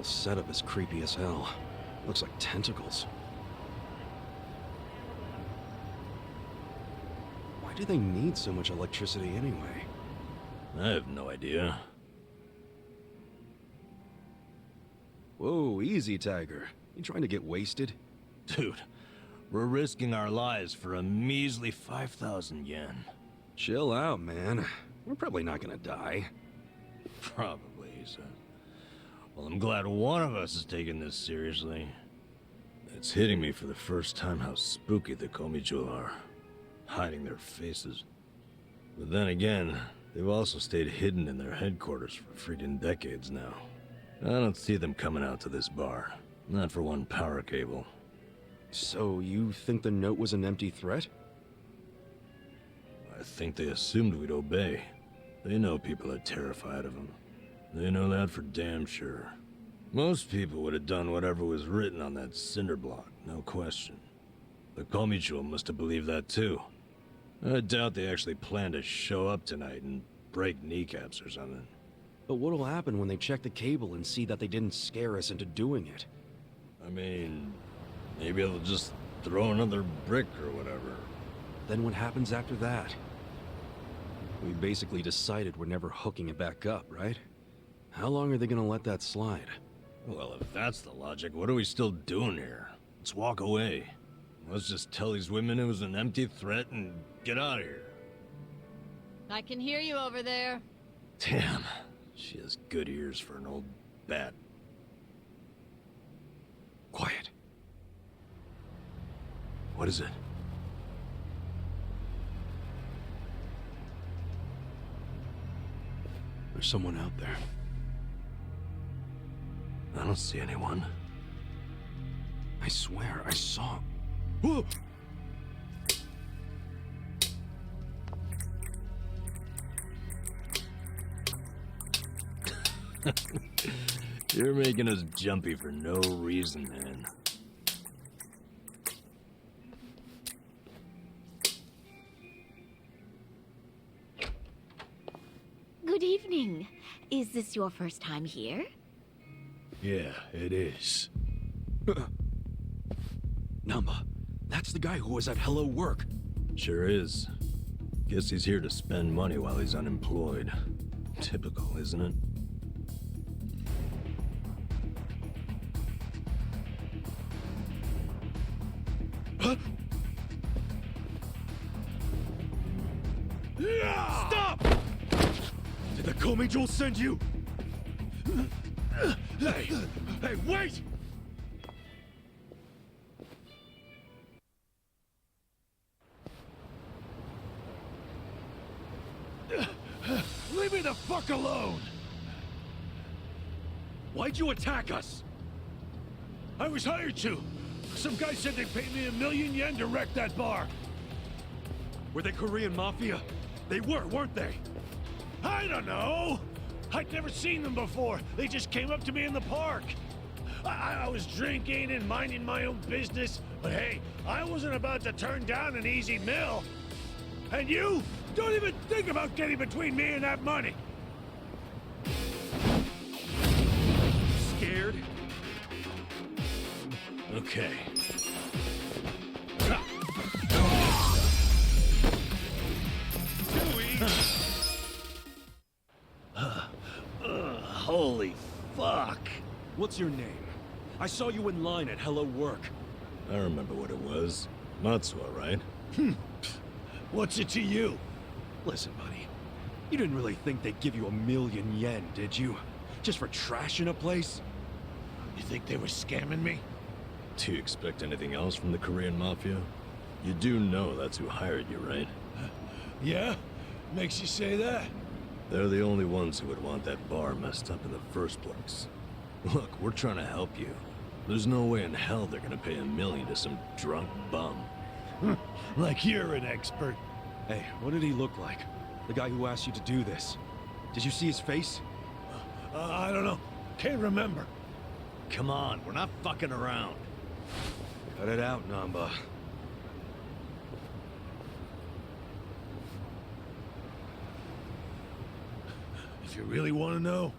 whole setup is creepy as hell. Looks like tentacles. Why do they need so much electricity anyway? I have no idea. Whoa, easy, Tiger. You trying to get wasted? Dude, we're risking our lives for a measly 5,000 yen. Chill out, man. We're probably not gonna die. Probably, he said. Well, I'm glad one of us is taking this seriously. It's hitting me for the first time how spooky the Komijo are, hiding their faces. But then again, they've also stayed hidden in their headquarters for freaking decades now. I don't see them coming out to this bar. Not for one power cable. So you think the note was an empty threat? I think they assumed we'd obey. They know people are terrified of them. They know that for damn sure. Most people would have done whatever was written on that cinder block, no question. The Komicho must have believed that too. I doubt they actually planned to show up tonight and break kneecaps or something. But what'll happen when they check the cable and see that they didn't scare us into doing it? I mean, maybe they'll just throw another brick or whatever. Then what happens after that? We basically decided we're never hooking it back up, right? How long are they gonna let that slide? Well, if that's the logic, what are we still doing here? Let's walk away. Let's just tell these women it was an empty threat and get out of here. I can hear you over there. Damn, she has good ears for an old bat. Quiet. What is it? There's someone out there. I don't see anyone. I swear, I saw... Whoa! You're making us jumpy for no reason, man. Good evening. Is this your first time here? Yeah, it is. Namba, that's the guy who was at Hello Work. Sure is. Guess he's here to spend money while he's unemployed. Typical, isn't it? Huh? Stop! Did the Komijo send you? Hey! Hey, wait! Leave me the fuck alone! Why'd you attack us? I was hired to. Some guy said they paid me 1,000,000 yen to wreck that bar. Were they Korean Mafia? They were, weren't they? I don't know. I'd never seen them before. They just came up to me in the park. I was drinking and minding my own business, but hey, I wasn't about to turn down an easy meal. And you? Don't even think about getting between me and that money. Scared? Okay. Holy fuck. What's your name? I saw you in line at Hello Work. I remember what it was. Matsuo, right? What's it to you? Listen, buddy. You didn't really think they'd give you 1,000,000 yen, did you? Just for trashing a place? You think they were scamming me? Do you expect anything else from the Korean Mafia? You do know that's who hired you, right? Yeah? Makes you say that? They're the only ones who would want that bar messed up in the first place. Look, we're trying to help you. There's no way in hell they're gonna pay 1,000,000 to some drunk bum. Like you're an expert. Hey, what did he look like? The guy who asked you to do this. Did you see his face? I don't know. Can't remember. Come on, we're not fucking around. Cut it out, Namba. If you really want to know,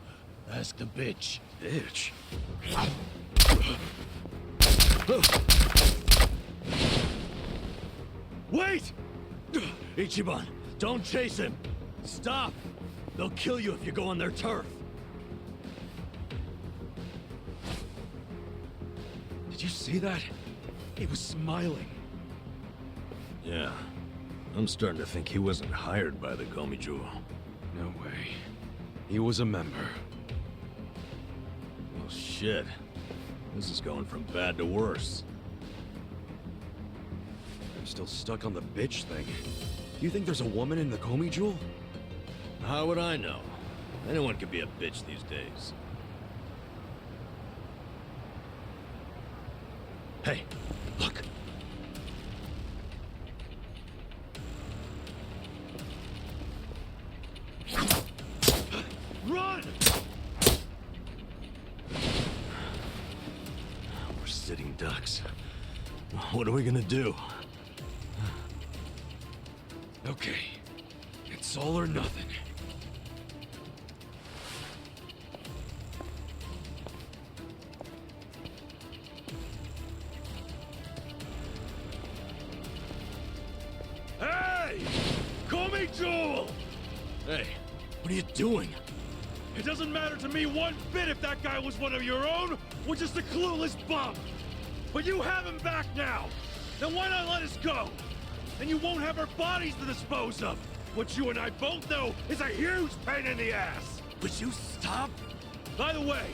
ask the bitch. bitch. Wait! Ichiban, don't chase him! Stop! They'll kill you if you go on their turf. Did you see that? He was smiling. Yeah. I'm starting to think he wasn't hired by the Komiju. No way. He was a member. Well, shit. This is going from bad to worse. I'm still stuck on the bitch thing. You think there's a woman in the Komiju? How would I know? Anyone could be a bitch these days. Hey, look. Run! We're sitting ducks. What are we gonna do? Okay, it's all or nothing. Hey! Komiju! Hey, what are you doing? It doesn't matter to me one bit if that guy was one of your own or just a clueless bum. But you have him back now. Then why not let us go? And you won't have our bodies to dispose of. What you and I both know is a huge pain in the ass. Would you stop? By the way,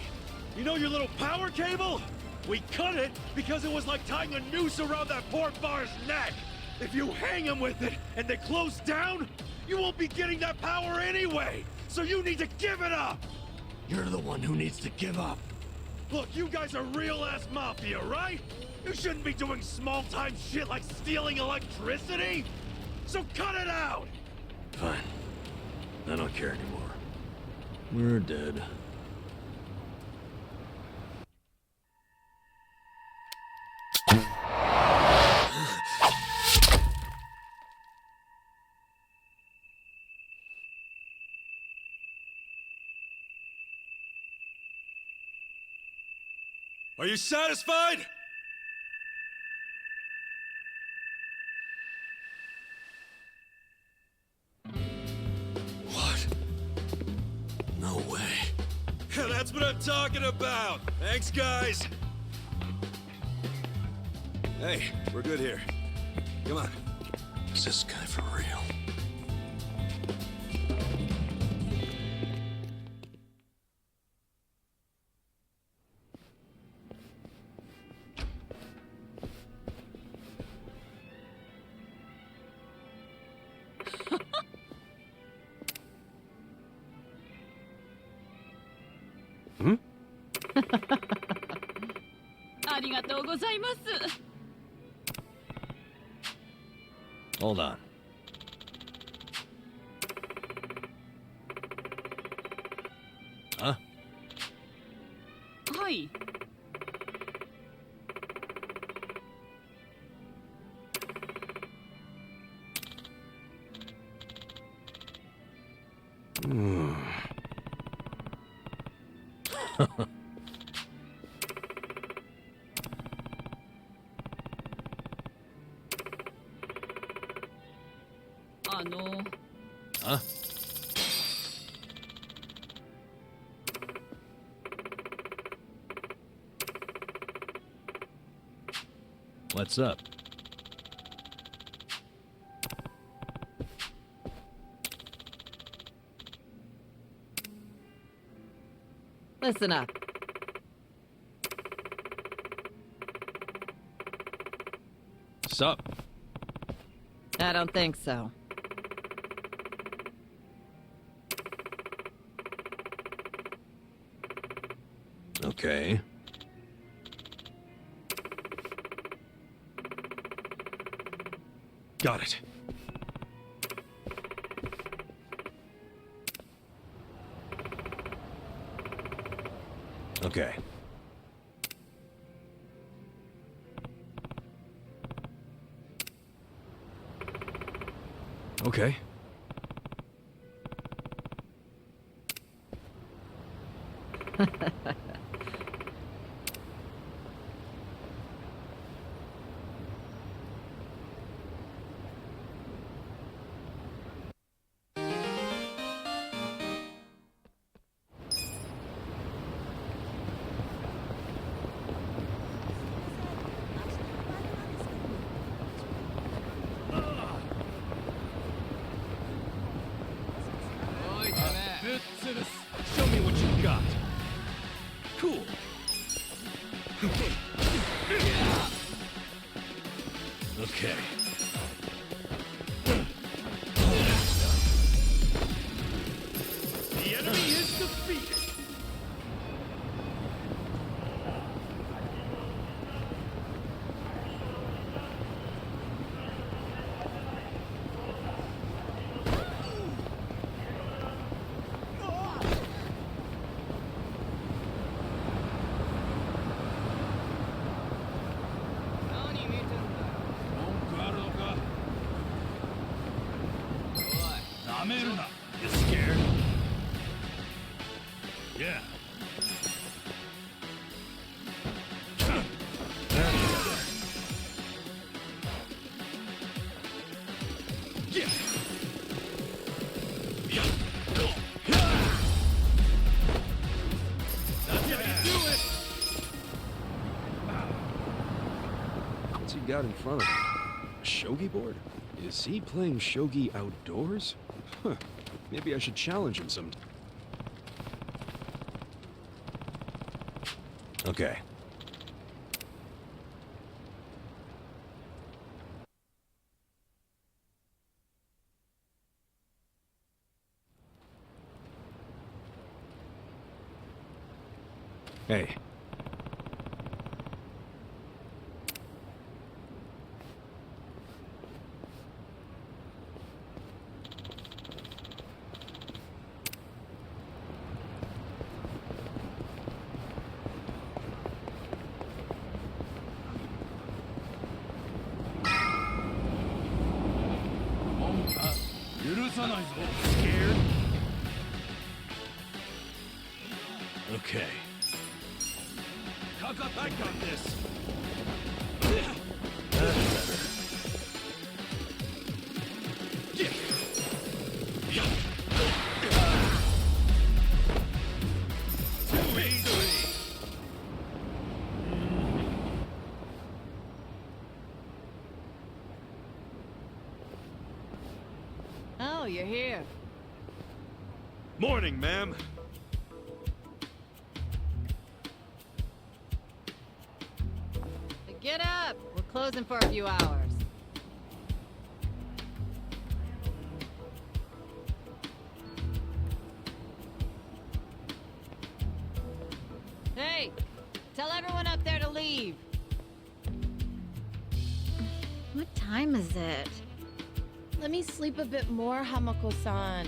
you know your little power cable? We cut it because it was like tying a noose around that poor bar's neck. If you hang him with it and they close down, you won't be getting that power anyway. So you need to give it up. You're the one who needs to give up. Look, you guys are real-ass mafia, right? You shouldn't be doing small-time shit like stealing electricity. So cut it out. Fine. I don't care anymore. We're dead. Are you satisfied? What? No way. That's what I'm talking about. Thanks, guys. Hey, we're good here. Come on. Is this guy for real? Hmm? ありがとうございます。 Hold on. Huh? はい。Hmm. Huh? What's up? Listen up. Sup? I don't think so. Okay. Got it. Okay. Okay. Okay. The enemy is defeated. You scared? Yeah. What's he got in front of him? A shogi board? Is he playing shogi outdoors? Huh. Maybe I should challenge him sometime. Okay. Hey. Scared? Okay. I got this. That's better. Too easy. Oh, you're here. Morning, ma'am. Get up! We're closing for a few hours. Hey! Tell everyone up there to leave. What time is it? Let me sleep a bit more, Hamako-san.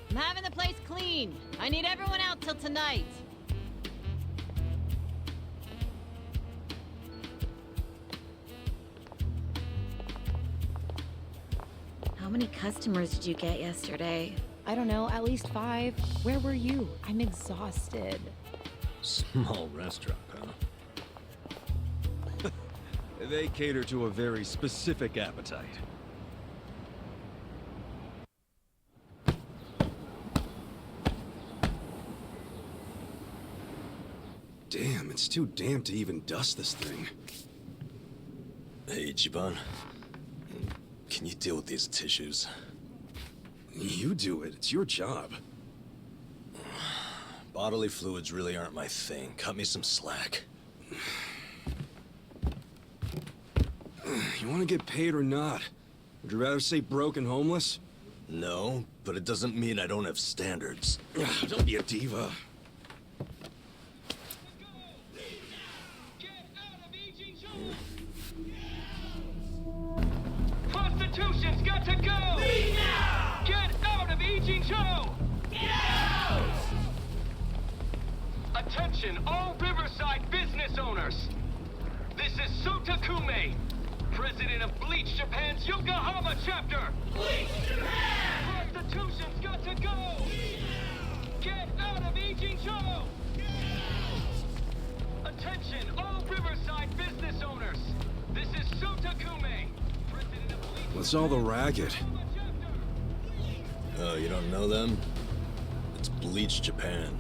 I'm having the place clean. I need everyone out till tonight. How many customers did you get yesterday? I don't know, at least 5. Where were you? I'm exhausted. Small restaurant, huh? They cater to a very specific appetite. Damn, it's too damp to even dust this thing. Hey, Ichiban. Can you deal with these tissues? You do it. It's your job. Bodily fluids really aren't my thing. Cut me some slack. You want to get paid or not? Would you rather say broke and homeless? No, but it doesn't mean I don't have standards. Don't be a diva. Prostitution's got to go! Leave now! Get out of Ijincho! Get out! Attention, all Riverside business owners! This is Sota Kume, president of Bleach Japan's Yokohama chapter! Bleach Japan! Prostitution's got to go! Leave now! Get out of Ijincho! Get out! Attention, all Riverside business owners! This is Sota Kume, president of Bleach... What's all the racket? Oh, you don't know them? It's Bleach Japan.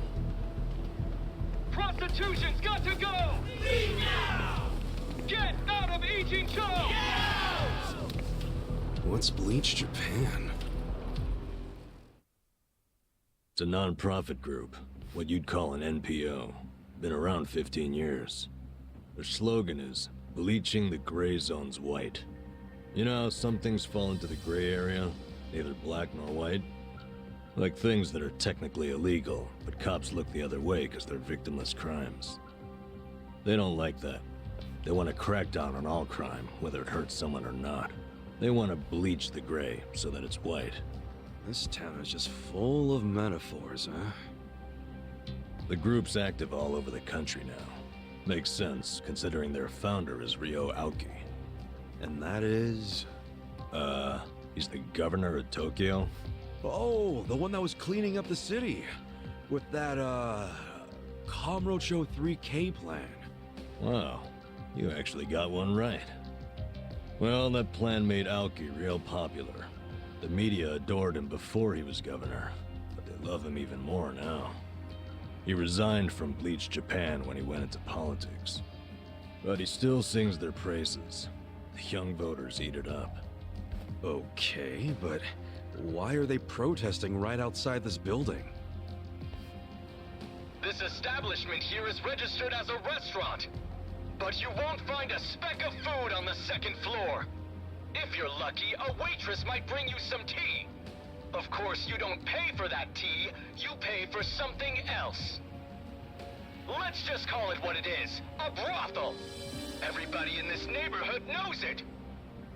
Prostitution's got to go! Leave now! Get out of Ijincho! Get out! What's Bleach Japan? It's a non-profit group. What you'd call an NPO. Been around 15 years. Their slogan is, bleaching the gray zones white. You know how some things fall into the gray area, neither black nor white? Like things that are technically illegal, but cops look the other way because they're victimless crimes. They don't like that. They want to crack down on all crime, whether it hurts someone or not. They want to bleach the gray so that it's white. This town is just full of metaphors, huh? The group's active all over the country now. Makes sense, considering their founder is Ryo Aoki. And that is... he's the governor of Tokyo? Oh, the one that was cleaning up the city. With that, Kamurocho 3K plan. Wow, you actually got one right. Well, that plan made Aoki real popular. The media adored him before he was governor, but they love him even more now. He resigned from Bleach Japan when he went into politics. But he still sings their praises. The young voters eat it up. Okay, but why are they protesting right outside this building? This establishment here is registered as a restaurant, but you won't find a speck of food on the second floor. If you're lucky, a waitress might bring you some tea. Of course, you don't pay for that tea, you pay for something else. Let's just call it what it is, a brothel. Everybody in this neighborhood knows it.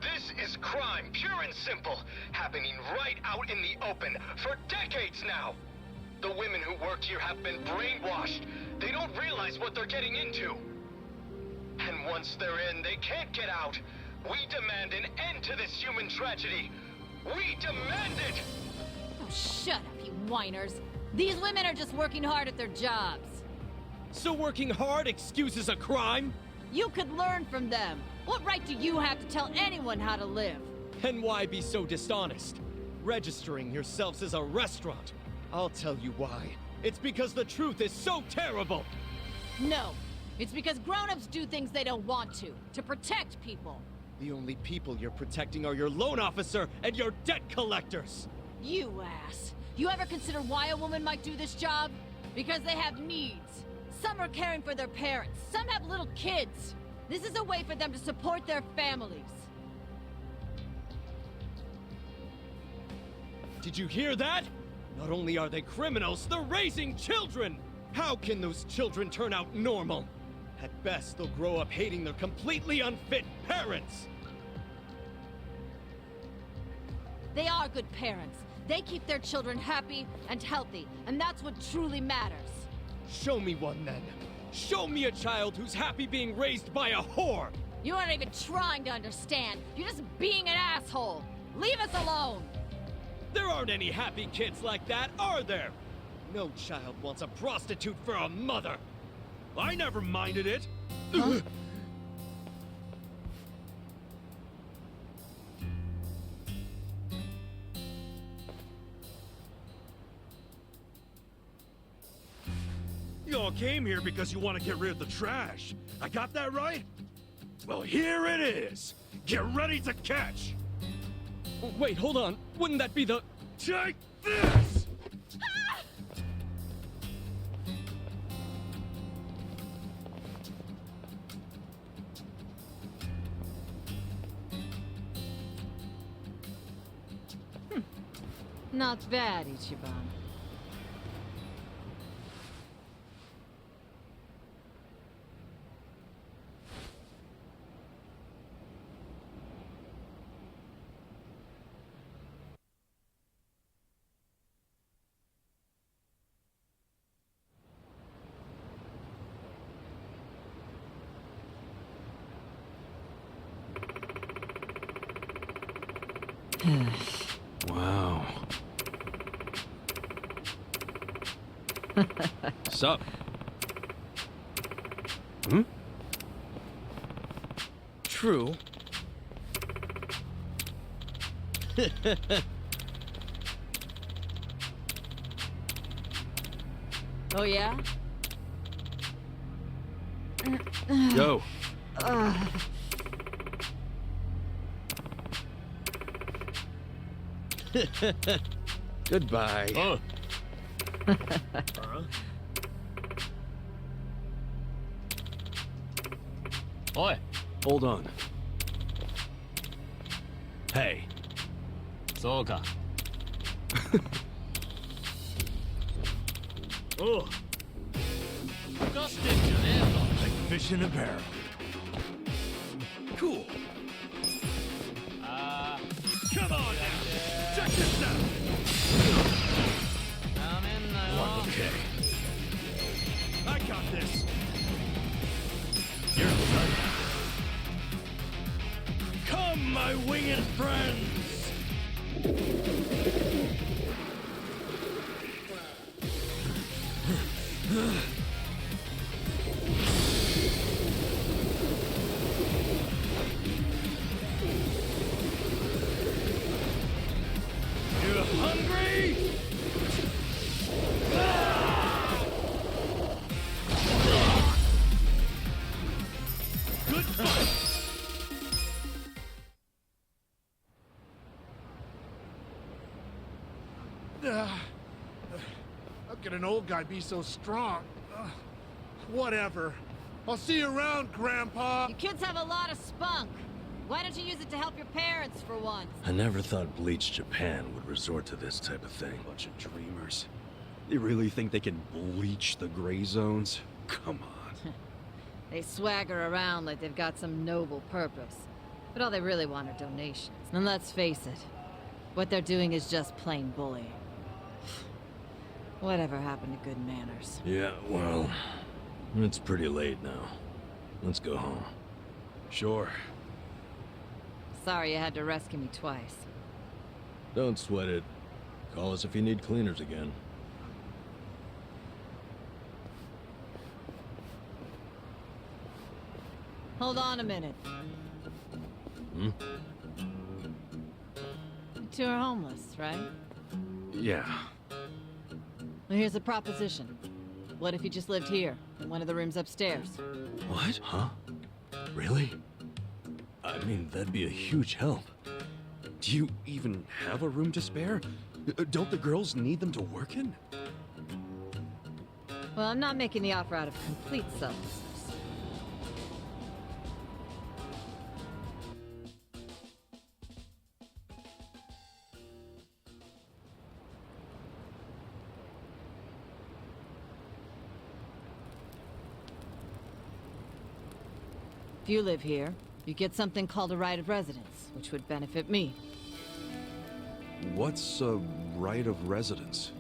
This is crime, pure and simple, happening right out in the open for decades now. The women who work here have been brainwashed. They don't realize what they're getting into. And once they're in, they can't get out. We demand an end to this human tragedy. We demand it! Oh, shut up, you whiners. These women are just working hard at their jobs. So working hard excuses a crime? You could learn from them. What right do you have to tell anyone how to live? And why be so dishonest? Registering yourselves as a restaurant. I'll tell you why. It's because the truth is so terrible! No. It's because grown-ups do things they don't want to protect people. The only people you're protecting are your loan officer and your debt collectors! You ass. You ever consider why a woman might do this job? Because they have needs. Some are caring for their parents. Some have little kids. This is a way for them to support their families. Did you hear that? Not only are they criminals, they're raising children! How can those children turn out normal? At best, they'll grow up hating their completely unfit parents! They are good parents. They keep their children happy and healthy, and that's what truly matters. Show me one, then. Show me a child who's happy being raised by a whore! You aren't even trying to understand. You're just being an asshole. Leave us alone! There aren't any happy kids like that, are there? No child wants a prostitute for a mother! I never minded it! Huh? You all came here because you want to get rid of the trash. I got that right? Well, here it is. Get ready to catch. Wait, hold on. Wouldn't that be the... Take this! Not bad, Ichiban. Wow. Sup? Hmm? True. Oh, yeah? Go. Goodbye. Oi! Hold on. Hey. そうか。Oh. Dustin, you there? Like fish in a barrel. Cool. Come on now. Check this out. I'm in the Okay. I got this. You're done. Come, my winged friends. You hungry? Good fight. How can an old guy be so strong? Whatever. I'll see you around, Grandpa. You kids have a lot of spunk. Why don't you use it to help your parents for once? I never thought Bleach Japan would resort to this type of thing. Bunch of dreamers. They really think they can bleach the gray zones? Come on. They swagger around like they've got some noble purpose. But all they really want are donations. And let's face it, what they're doing is just plain bullying. Whatever happened to good manners? Yeah, well, it's pretty late now. Let's go home. Sure. Sorry you had to rescue me twice. Don't sweat it. Call us if you need cleaners again. Hold on a minute. Hmm? You two are homeless, right? Yeah. Well, here's a proposition. What if you just lived here, in one of the rooms upstairs? What? Huh? Really? I mean, that'd be a huge help. Do you even have a room to spare? Don't the girls need them to work in? Well, I'm not making the offer out of complete selflessness. If you live here, you get something called a right of residence, which would benefit me. What's a right of residence?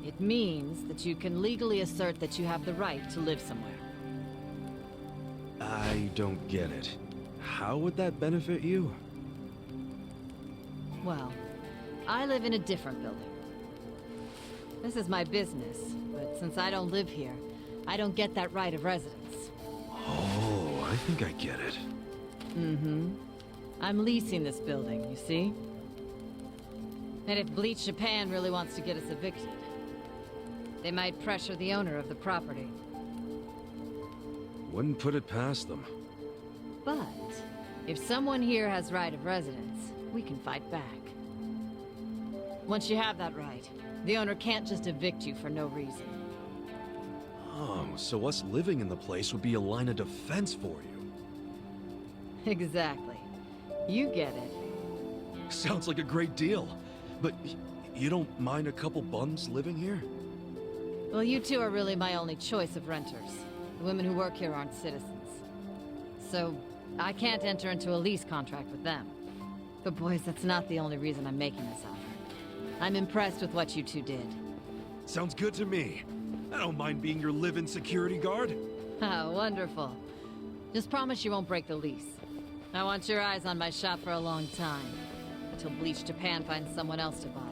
It means that you can legally assert that you have the right to live somewhere. I don't get it. How would that benefit you? Well, I live in a different building. This is my business, but since I don't live here, I don't get that right of residence. Oh, I think I get it. Mm-hmm. I'm leasing this building, you see? And if Bleach Japan really wants to get us evicted, they might pressure the owner of the property. Wouldn't put it past them. But if someone here has right of residence, we can fight back. Once you have that right, the owner can't just evict you for no reason. Oh, so us living in the place would be a line of defense for you. Exactly. You get it. Sounds like a great deal. But you don't mind a couple bums living here? Well, you two are really my only choice of renters. The women who work here aren't citizens. So, I can't enter into a lease contract with them. But boys, that's not the only reason I'm making this offer. I'm impressed with what you two did. Sounds good to me. I don't mind being your live-in security guard. Ah, wonderful. Just promise you won't break the lease. I want your eyes on my shop for a long time. Until Bleach Japan finds someone else to bother.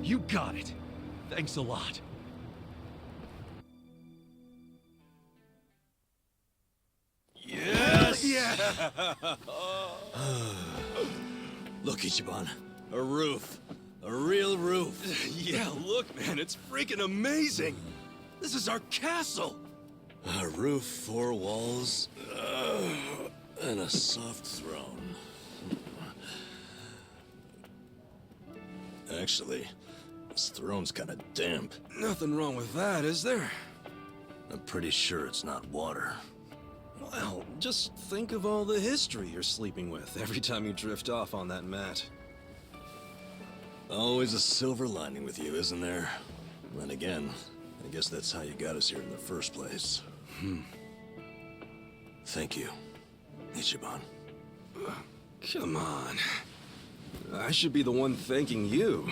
You got it. Thanks a lot. Yes! Yeah! Look, Ichiban. A roof. A real roof. Yeah, look, man, it's freaking amazing! This is our castle! A roof, 4 walls, and a soft throne. Actually, this throne's kinda damp. Nothing wrong with that, is there? I'm pretty sure it's not water. Well, just think of all the history you're sleeping with every time you drift off on that mat. Always a silver lining with you, isn't there? Then again, I guess that's how you got us here in the first place. Thank you, Ichiban. Come on. I should be the one thanking you.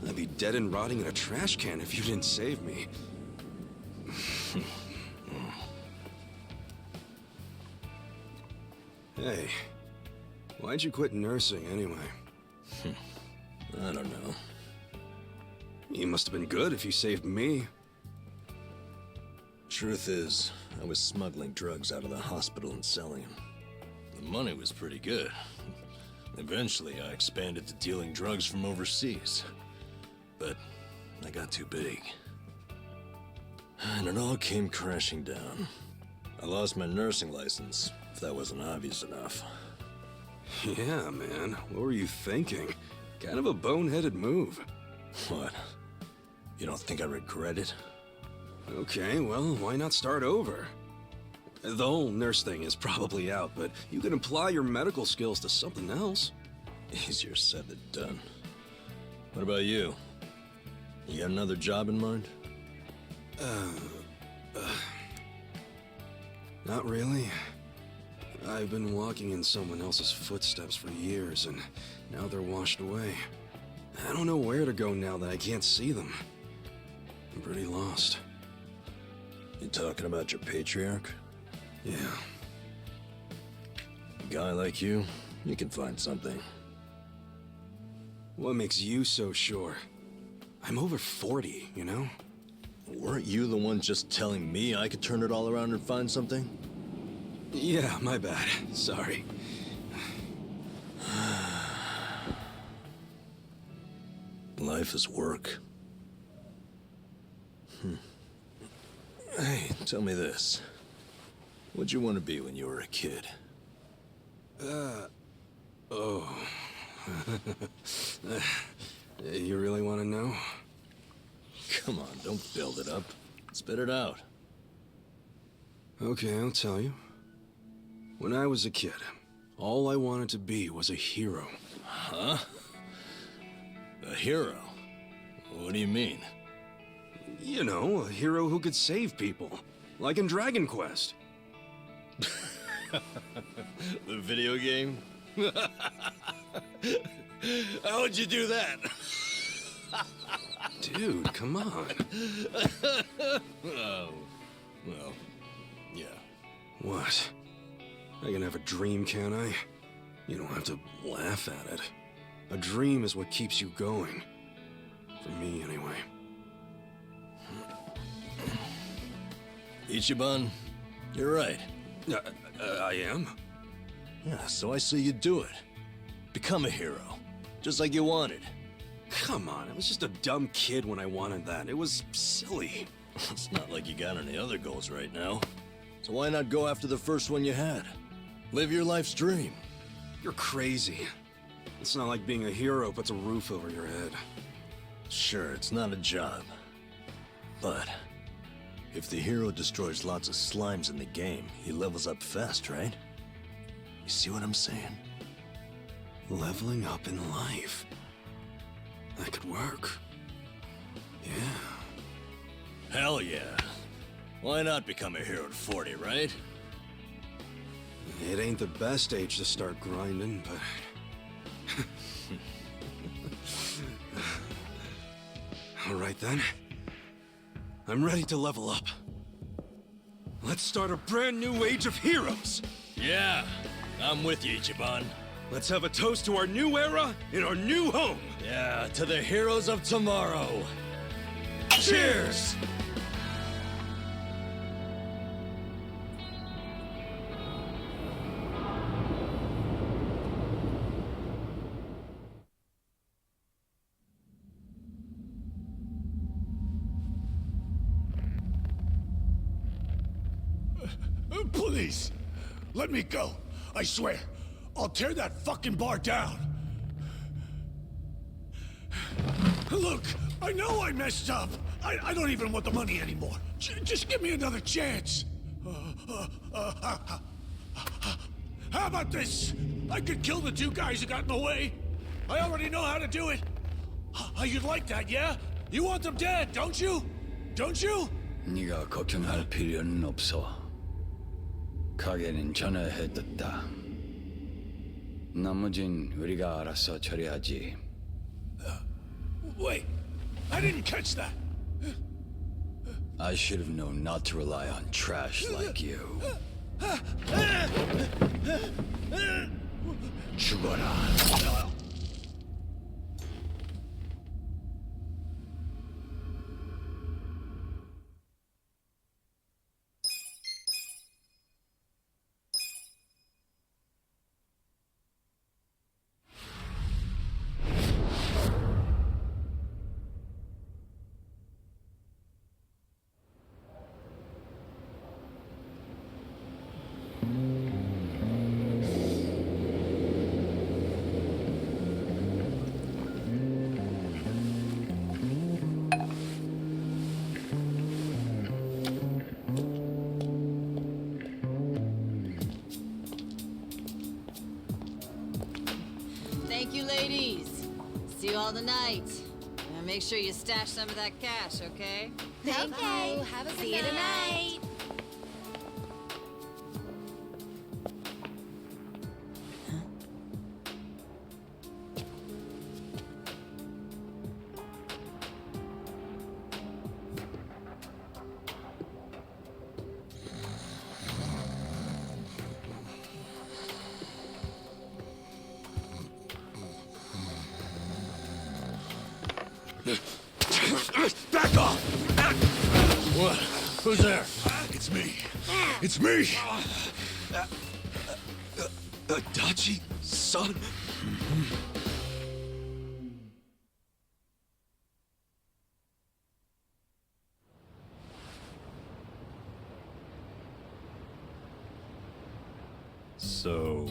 I'd be dead and rotting in a trash can if you didn't save me. Hey, why'd you quit nursing anyway? I don't know. You must have been good if you saved me. Truth is, I was smuggling drugs out of the hospital and selling them. The money was pretty good. Eventually, I expanded to dealing drugs from overseas. But I got too big. And it all came crashing down. I lost my nursing license, if that wasn't obvious enough. Yeah, man. What were you thinking? Kind of a boneheaded move. What? You don't think I regret it? Okay, well, why not start over? The whole nurse thing is probably out, but you can apply your medical skills to something else. Easier said than done. What about you? You got another job in mind? Not really. I've been walking in someone else's footsteps for years, and now they're washed away. I don't know where to go now that I can't see them. I'm pretty lost. You talking about your patriarch? Yeah. A guy like you can find something. What makes you so sure? I'm over 40, you know? Weren't you the one just telling me I could turn it all around and find something? Yeah, my bad. Sorry. Life is work. Hey, tell me this. What'd you want to be when you were a kid? Oh. You really want to know? Come on, don't build it up. Spit it out. Okay, I'll tell you. When I was a kid, all I wanted to be was a hero. Huh? A hero? What do you mean? You know, a hero who could save people. Like in Dragon Quest. The video game? How'd you do that? Dude, come on. Oh, well, yeah. What? I can have a dream, can I? You don't have to laugh at it. A dream is what keeps you going. For me, anyway. Ichiban, you're right. I am? Yeah, so I say you do it. Become a hero. Just like you wanted. Come on, I was just a dumb kid when I wanted that. It was silly. It's not like you got any other goals right now. So why not go after the first one you had? Live your life's dream. You're crazy. It's not like being a hero puts a roof over your head. Sure, it's not a job. But if the hero destroys lots of slimes in the game, he levels up fast, right? You see what I'm saying? Leveling up in life. That could work. Yeah. Hell yeah. Why not become a hero at 40, right? It ain't the best age to start grinding, but... All right then. I'm ready to level up. Let's start a brand new age of heroes! Yeah, I'm with you, Ichiban. Let's have a toast to our new era in our new home! Yeah, to the heroes of tomorrow. Cheers! Please, let me go. I swear, I'll tear that fucking bar down. Look, I know I messed up. I don't even want the money anymore. Just give me another chance. How about this? I could kill the two guys who got in the way. I already know how to do it. You'd like that, yeah? You want them dead, don't you? Don't you? 네가 걱정할 필요는 없어. 가게는 전화해뒀다. 나머진 우리가 알아서 처리하지. Wait, I didn't catch that. I should have known not to rely on trash like you. 죽어라. Thank you, ladies. See you all tonight. Now make sure you stash some of that cash, okay? Thank you. Have a good night. See you tonight. Back off! What? Who's there? It's me. It's me! Adachi-san? So,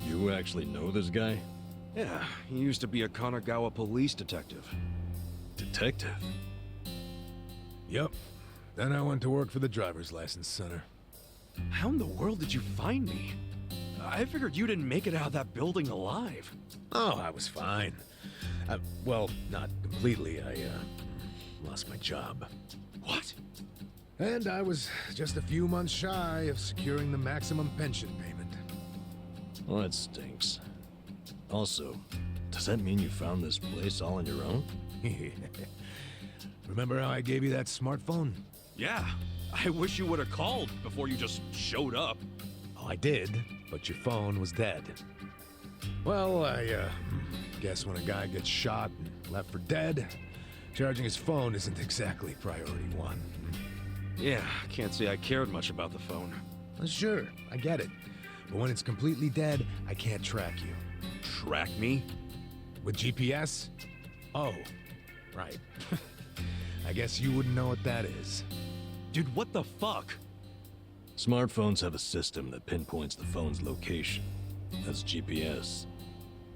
you actually know this guy? Yeah, he used to be a Kanagawa police detective. Detective? Yep. Then I went to work for the driver's license center. How in the world did you find me? I figured you didn't make it out of that building alive. Oh, I was fine. Well, not completely. I lost my job. What? And I was just a few months shy of securing the maximum pension payment. Well, that stinks. Also, does that mean you found this place all on your own? Remember how I gave you that smartphone? Yeah, I wish you would have called before you just showed up. Oh, I did, but your phone was dead. Well, I guess when a guy gets shot and left for dead, charging his phone isn't exactly priority one. Yeah, can't say I cared much about the phone. Well, sure, I get it. But when it's completely dead, I can't track you. Track me? With GPS? Oh, right. I guess you wouldn't know what that is. Dude, what the fuck? Smartphones have a system that pinpoints the phone's location. That's GPS.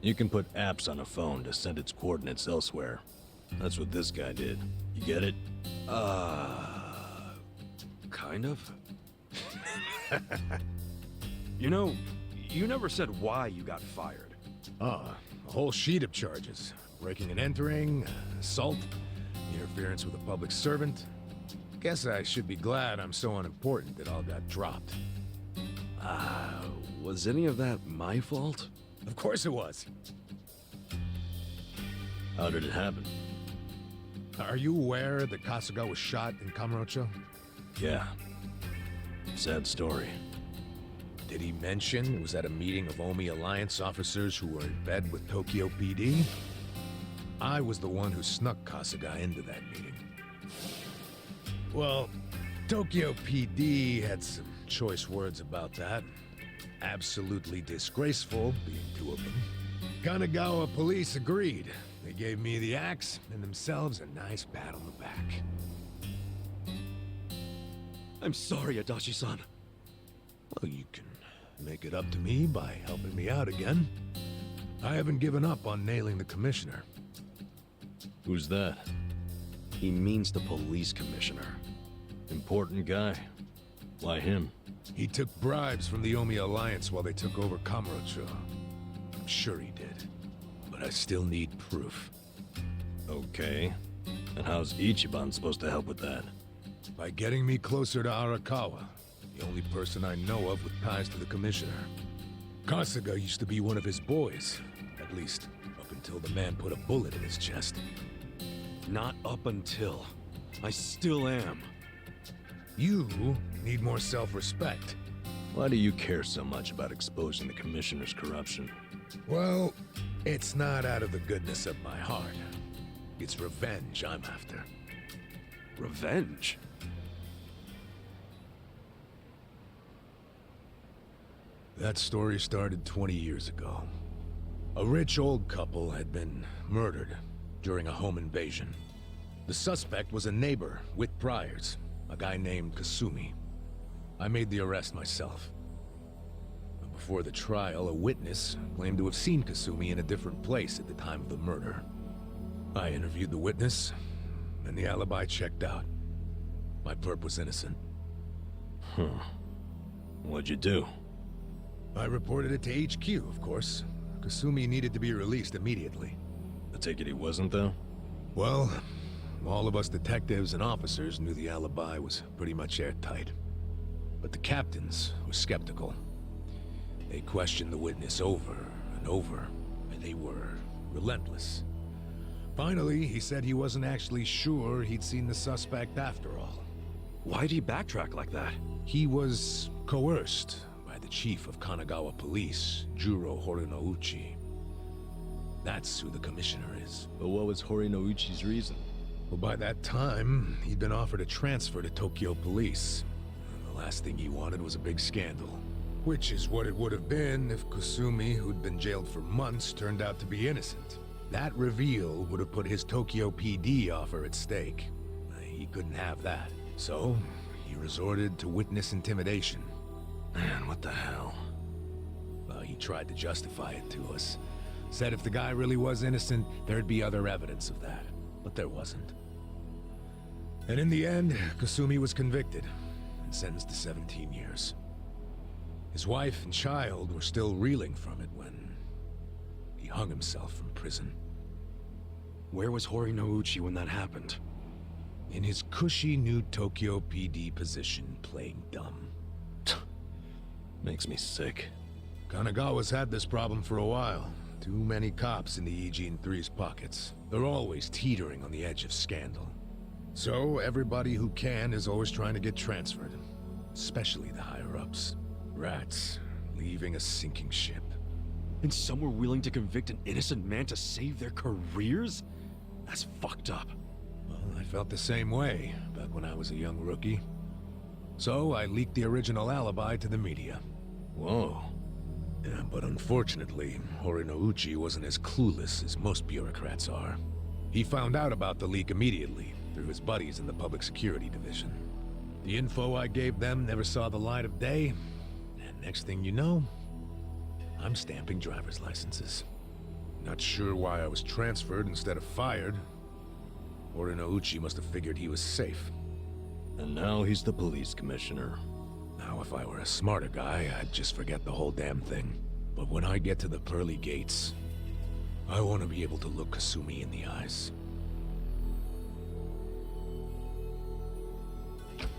You can put apps on a phone to send its coordinates elsewhere. That's what this guy did. You get it? Kind of. You know, you never said why you got fired. A whole sheet of charges. Breaking and entering, assault, interference with a public servant. Guess I should be glad I'm so unimportant that all got dropped. Was any of that my fault? Of course it was. How did it happen? Are you aware that Kasuga was shot in Kamurocho? Yeah. Sad story. Did he mention it was at a meeting of Omi Alliance officers who were in bed with Tokyo PD? I was the one who snuck Kasuga into that meeting. Well, Tokyo PD had some choice words about that. Absolutely disgraceful, being two of them. Kanagawa police agreed. They gave me the axe and themselves a nice pat on the back. I'm sorry, Adachi-san. Well, you can make it up to me by helping me out again. I haven't given up on nailing the commissioner. Who's that? He means the police commissioner. Important guy. Why him? He took bribes from the Omi Alliance while they took over Kamurocho. I'm sure he did. But I still need proof. Okay. And how's Ichiban supposed to help with that? By getting me closer to Arakawa, the only person I know of with ties to the Commissioner. Kasuga used to be one of his boys, at least up until the man put a bullet in his chest. Not up until. I still am. You need more self-respect. Why do you care so much about exposing the Commissioner's corruption? Well, it's not out of the goodness of my heart. It's revenge I'm after. Revenge? That story started 20 years ago. A rich old couple had been murdered during a home invasion. The suspect was a neighbor with priors, a guy named Kasumi. I made the arrest myself. Before the trial, a witness claimed to have seen Kasumi in a different place at the time of the murder. I interviewed the witness, and the alibi checked out. My perp was innocent. Huh. What'd you do? I reported it to HQ, of course. Kasumi needed to be released immediately. I take it he wasn't, though? Well, all of us detectives and officers knew the alibi was pretty much airtight. But the captains were skeptical. They questioned the witness over and over, and they were relentless. Finally, he said he wasn't actually sure he'd seen the suspect after all. Why'd he backtrack like that? He was coerced by the chief of Kanagawa Police, Juro Horinouchi. That's who the commissioner is. But what was Horinouchi's reason? Well, by that time, he'd been offered a transfer to Tokyo Police. And the last thing he wanted was a big scandal. Which is what it would have been if Kasumi, who'd been jailed for months, turned out to be innocent. That reveal would have put his Tokyo PD offer at stake. He couldn't have that. So, he resorted to witness intimidation. Man, what the hell? Well, he tried to justify it to us. Said if the guy really was innocent, there'd be other evidence of that. But there wasn't. And in the end, Kasumi was convicted and sentenced to 17 years. His wife and child were still reeling from it when he hung himself from prison. Where was Horinouchi when that happened? In his cushy new Tokyo PD position, playing dumb. Makes me sick. Kanagawa's had this problem for a while. Too many cops in the Eugene 3's pockets. They're always teetering on the edge of scandal. So everybody who can is always trying to get transferred. Especially the higher-ups. Rats, leaving a sinking ship. And some were willing to convict an innocent man to save their careers? That's fucked up. Well, I felt the same way back when I was a young rookie. So I leaked the original alibi to the media. Whoa. Yeah, but unfortunately, Horinouchi wasn't as clueless as most bureaucrats are. He found out about the leak immediately, through his buddies in the Public Security Division. The info I gave them never saw the light of day, and next thing you know, I'm stamping driver's licenses. Not sure why I was transferred instead of fired. Horinouchi must have figured he was safe. And now he's the police commissioner. Now, if I were a smarter guy, I'd just forget the whole damn thing. But when I get to the pearly gates, I want to be able to look Kasumi in the eyes.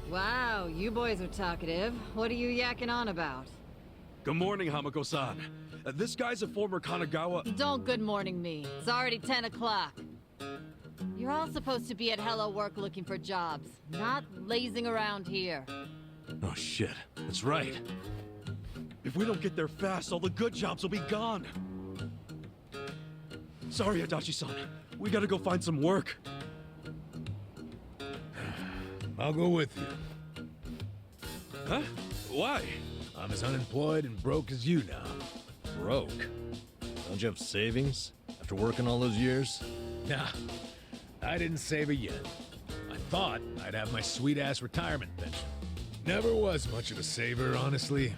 Wow, you boys are talkative. What are you yakking on about? Good morning, Hamako-san. This guy's a former Kanagawa— Don't good morning me. It's already 10 o'clock. You're all supposed to be at Hello Work looking for jobs, not lazing around here. Oh shit, that's right. If we don't get there fast, all the good jobs will be gone. Sorry, Adachi-san. We gotta go find some work. I'll go with you. Huh? Why? I'm as unemployed and broke as you now. Broke? Don't you have savings? After working all those years? Nah, I didn't save a yen. I thought I'd have my sweet-ass retirement pension. Never was much of a saver, honestly.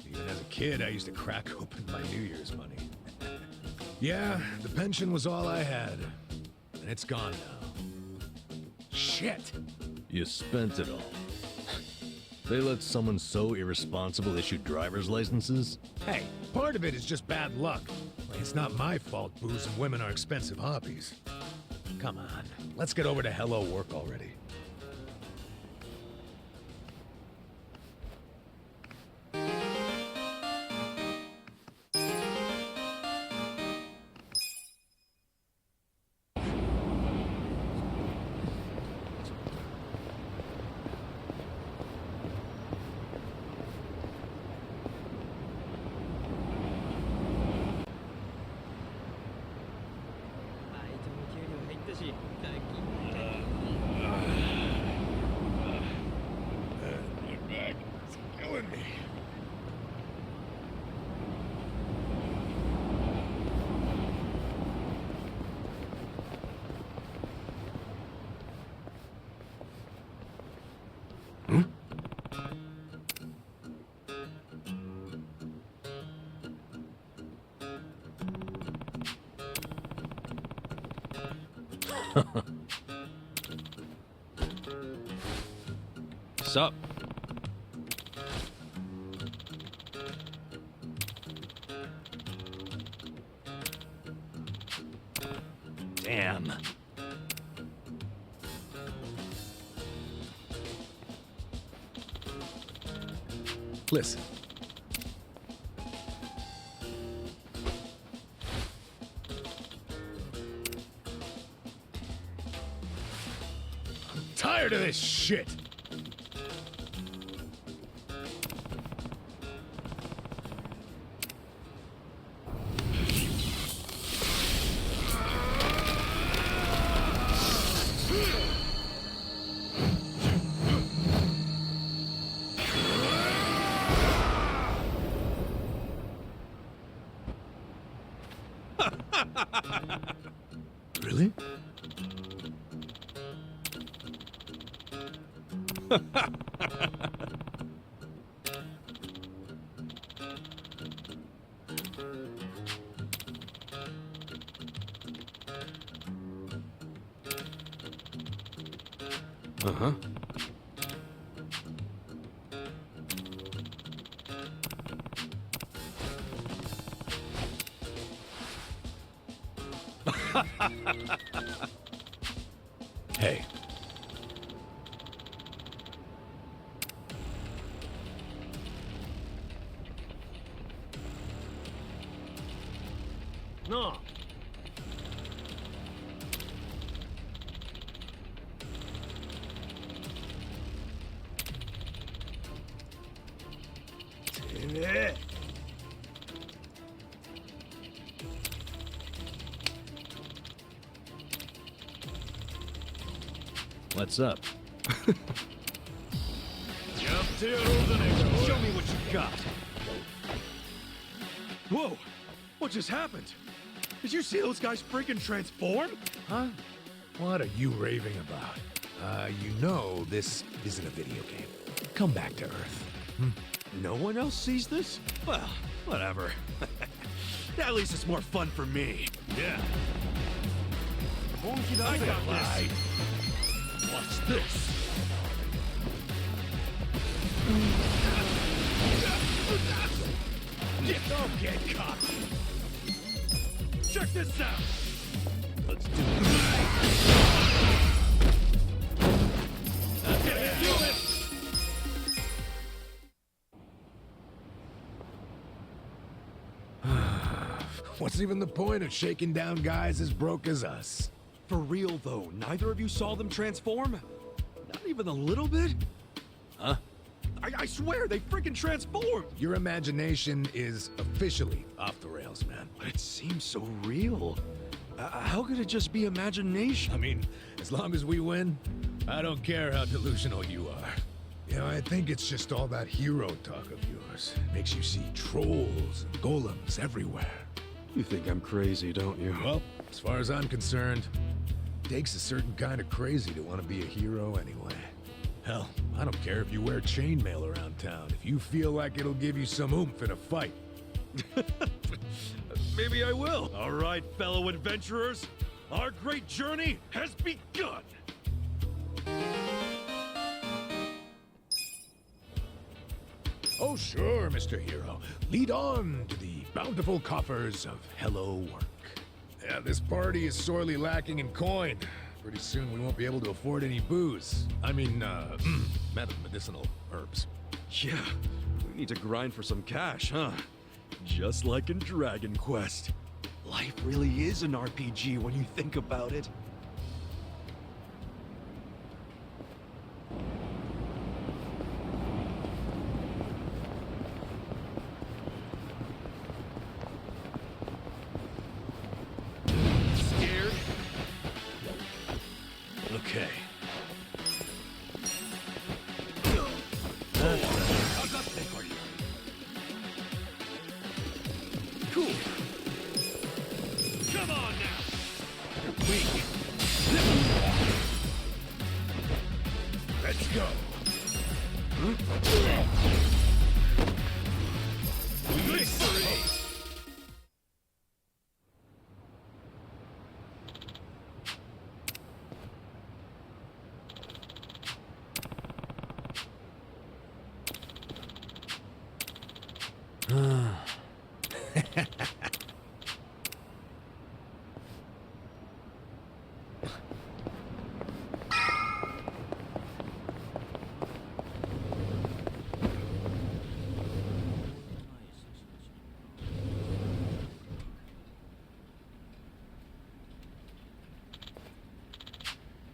Even as a kid, I used to crack open my New Year's money. Yeah, the pension was all I had. And it's gone now. shit. You spent it all. They let someone so irresponsible issue driver's licenses? Hey, part of it is just bad luck. It's not my fault booze and women are expensive hobbies. Come on, let's get over to Hello Work already. Sup? Damn. Listen. I'm tired of this shit. Really? Uh-huh. Hey. No. What's up? Show me what you got. Whoa! What just happened? Did you see those guys freaking transform? Huh? What are you raving about? You know this isn't a video game. Come back to Earth. No one else sees this? Well, whatever. At least it's more fun for me. Yeah. I got this. Watch this. Don't get cocky. Check this out. Let's do it. What's even the point of shaking down guys as broke as us? For real, though, neither of you saw them transform? Not even a little bit? Huh? I swear, they freaking transformed! Your imagination is officially off the rails, man. But it seems so real. How could it just be imagination? I mean, as long as we win, I don't care how delusional you are. You know, I think it's just all that hero talk of yours. It makes you see trolls and golems everywhere. You think I'm crazy, don't you? Well, as far as I'm concerned, it takes a certain kind of crazy to want to be a hero anyway. Hell, I don't care if you wear chainmail around town, if you feel like it'll give you some oomph in a fight. Maybe I will. All right, fellow adventurers. Our great journey has begun. Oh, sure, Mr. Hero. Lead on to the bountiful coffers of hello work. Yeah, this party is sorely lacking in coin. Pretty soon we won't be able to afford any booze. I mean, medicinal herbs. Yeah, we need to grind for some cash, huh? Just like in Dragon Quest. Life really is an RPG when you think about it. Scared? Okay. Cool. Come on now. You're weak. Let's go. Victory!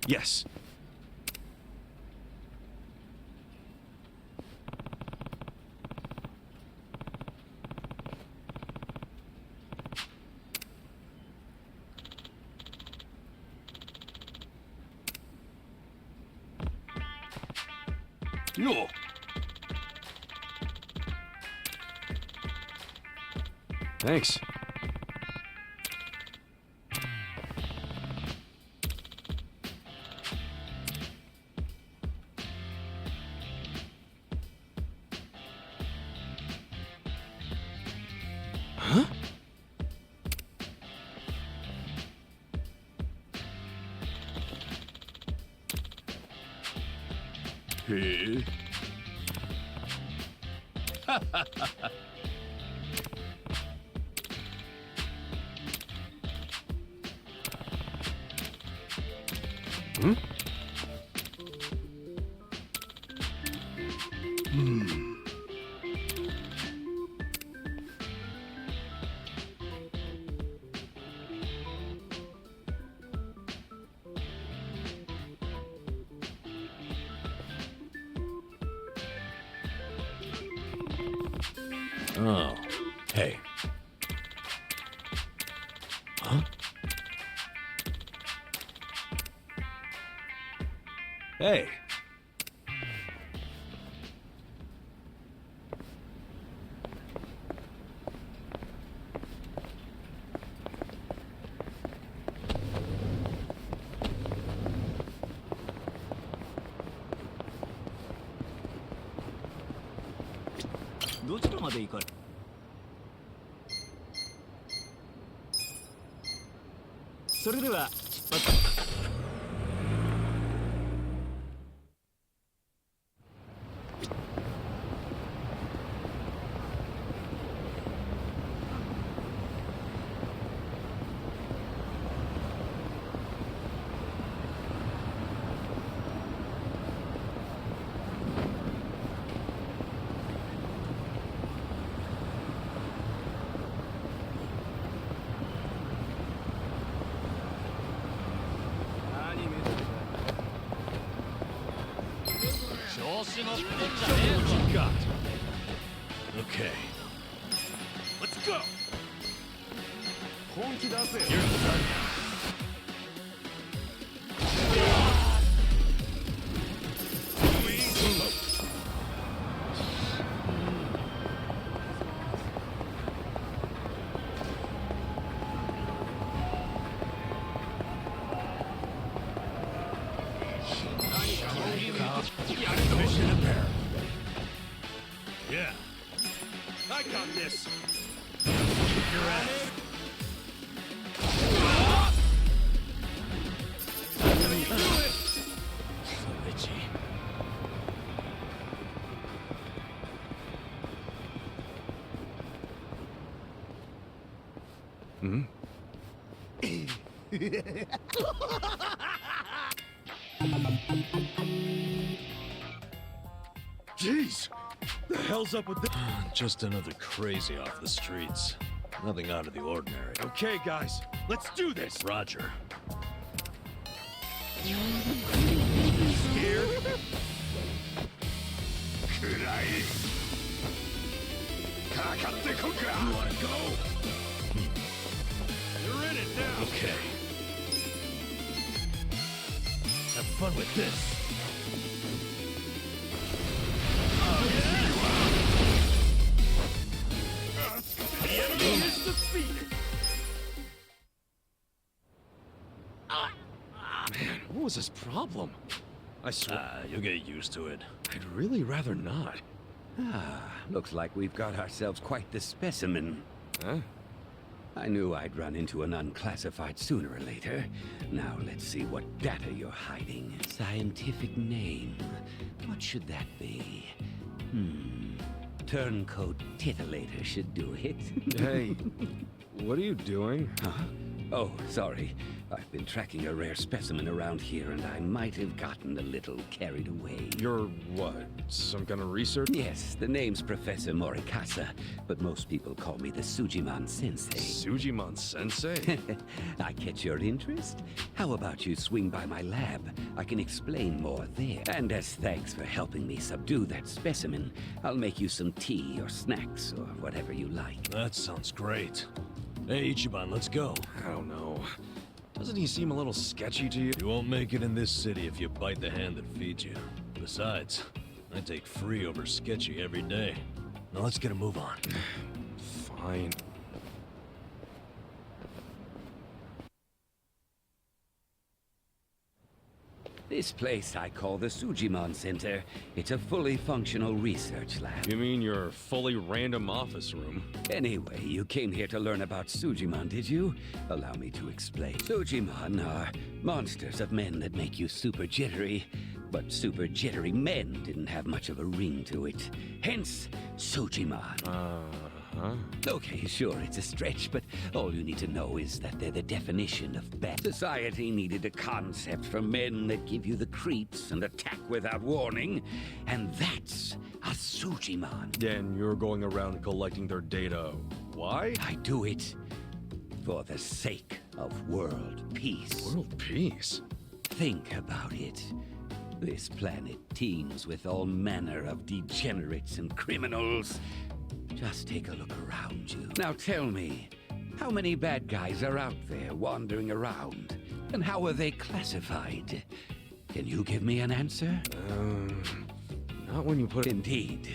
Yes. No. Thanks. Huh? Hey. Hmm? Oh, hey. Huh? Hey. What you got? Okay. Let's go! Here's the target. Mission apparent. Yeah. I got this. Kick your ass. That's how you do it. So itchy. Hmm? Jeez! The hell's up with this? Just another crazy off the streets. Nothing out of the ordinary. Okay, guys, let's do this! Roger. Scared? You wanna go? You're in it now! Okay. Have fun with this. The enemy is defeated! Man, what was his problem? I swear. You'll get used to it. I'd really rather not. Looks like we've got ourselves quite the specimen. Huh? I knew I'd run into an unclassified sooner or later. Now let's see what data you're hiding. Scientific name. What should that be? Turncoat titillator should do it. Hey, what are you doing? Huh? Oh, sorry. I've been tracking a rare specimen around here, and I might have gotten a little carried away. You're what? Some kind of research? Yes, the name's Professor Morikasa, but most people call me the Sujiman Sensei. Sujiman Sensei? I catch your interest? How about you swing by my lab? I can explain more there. And as thanks for helping me subdue that specimen, I'll make you some tea or snacks or whatever you like. That sounds great. Hey, Ichiban, let's go. I don't know. Doesn't he seem a little sketchy to you? You won't make it in this city if you bite the hand that feeds you. Besides, I take free over sketchy every day. Now let's get a move on. Fine. This place I call the Sujiman Center. It's a fully functional research lab. You mean your fully random office room? Anyway, you came here to learn about Sujiman, did you? Allow me to explain. Sujiman are monsters of men that make you super jittery. But super jittery men didn't have much of a ring to it. Hence, Sujiman. Uh-huh. Okay, sure, it's a stretch, but all you need to know is that they're the definition of bad. Society needed a concept for men that give you the creeps and attack without warning, and that's a Sujiman. Then you're going around collecting their data. Why? I do it for the sake of world peace. World peace? Think about it. This planet teems with all manner of degenerates and criminals. Just take a look around you. Now tell me, how many bad guys are out there wandering around? And how are they classified? Can you give me an answer? Not when you put it... Indeed.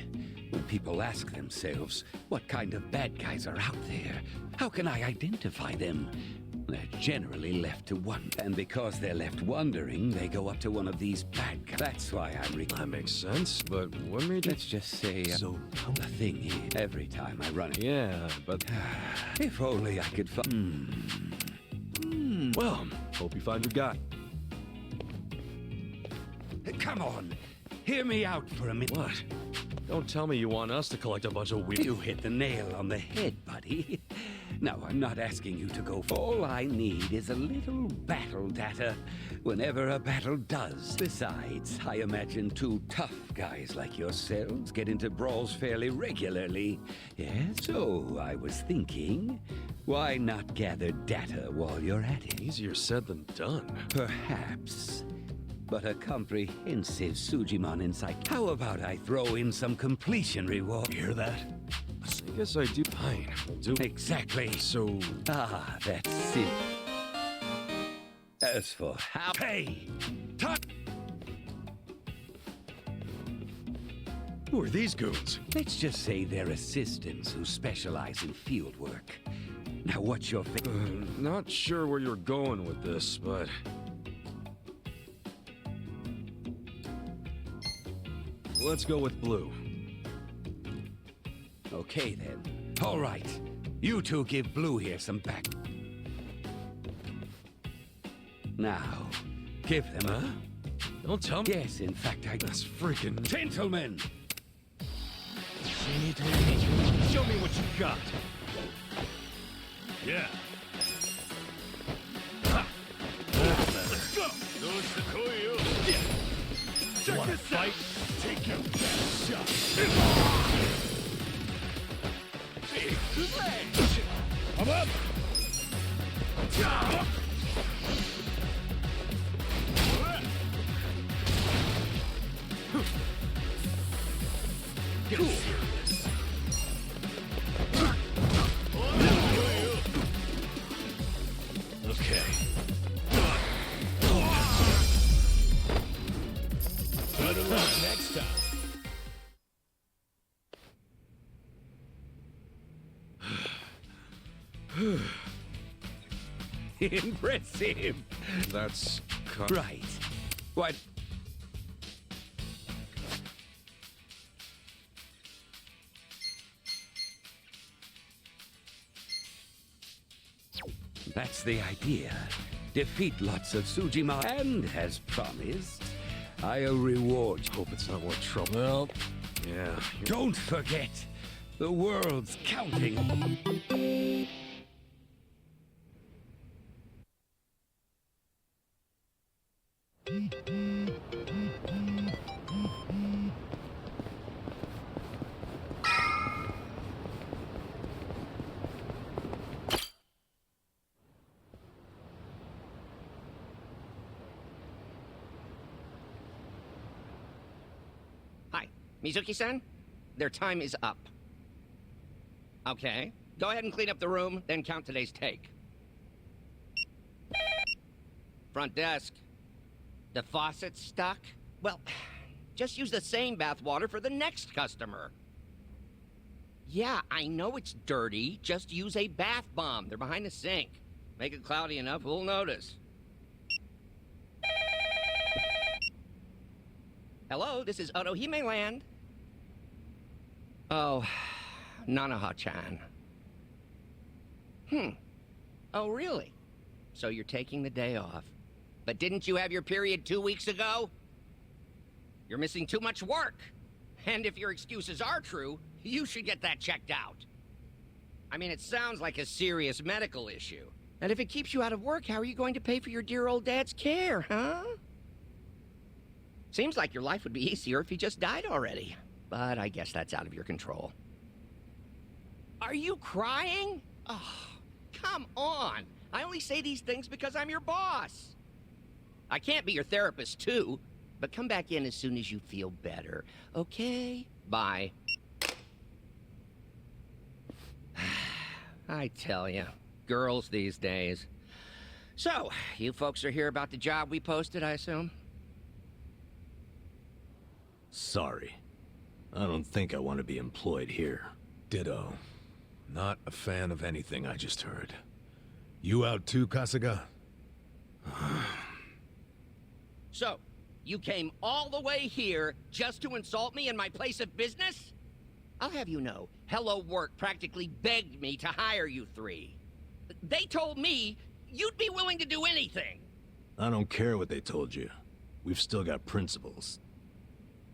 When people ask themselves, what kind of bad guys are out there? How can I identify them? They're generally left to wonder. And because they're left wondering, they go up to one of these bad guys. That's why I'm That makes sense, but what made you... Let's just say... So, the thing is, every time I run it... Yeah, but... If only I could find... Well, hope you find your guy. Come on! Hear me out for a minute. What? Don't tell me you want us to collect a bunch of weird... You hit the nail on the head, buddy. Now, I'm not asking you to go. All I need is a little battle data whenever a battle does. Besides, I imagine two tough guys like yourselves get into brawls fairly regularly. Yes? So, I was thinking, why not gather data while you're at it? Easier said than done. Perhaps. But a comprehensive Sujiman insight. How about I throw in some completion reward? You hear that? I guess I do. Fine, we'll do. Exactly. So... that's it. As for how... Hey! Who are these goons? Let's just say they're assistants who specialize in field work. Now, what's your Not sure where you're going with this, but... Let's go with blue. Okay, then. All right. You two give Blue here some back. Now, give them, huh? Don't tell me. Yes, in fact, That's freaking... Gentlemen! Show me what you got. Yeah, Check this fight? Take your best shot. I'm up. Get serious. Okay. Better luck next time. Impressive. That's... Right. What? That's the idea. Defeat lots of Tsujima, and as promised, I'll reward. Hope it's not more trouble. Well, yeah. Don't forget, the world's counting. Hi, Mizuki-san? Their time is up. Okay, go ahead and clean up the room, then count today's take. Front desk. The faucet's stuck? Well, just use the same bathwater for the next customer. Yeah, I know it's dirty. Just use a bath bomb. They're behind the sink. Make it cloudy enough, we'll notice. Hello, this is Otohime Land. Oh, Nanaha-chan. Oh, really? So you're taking the day off. But didn't you have your period 2 weeks ago? You're missing too much work. And if your excuses are true, you should get that checked out. I mean, it sounds like a serious medical issue. And if it keeps you out of work, how are you going to pay for your dear old dad's care, huh? Seems like your life would be easier if he just died already. But I guess that's out of your control. Are you crying? Oh, come on. I only say these things because I'm your boss. I can't be your therapist, too. But come back in as soon as you feel better. Okay? Bye. I tell you, girls these days. So, you folks are here about the job we posted, I assume? Sorry. I don't think I want to be employed here. Ditto. Not a fan of anything I just heard. You out too, Kasuga? So, you came all the way here just to insult me in my place of business? I'll have you know, Hello Work practically begged me to hire you three. They told me you'd be willing to do anything. I don't care what they told you. We've still got principles.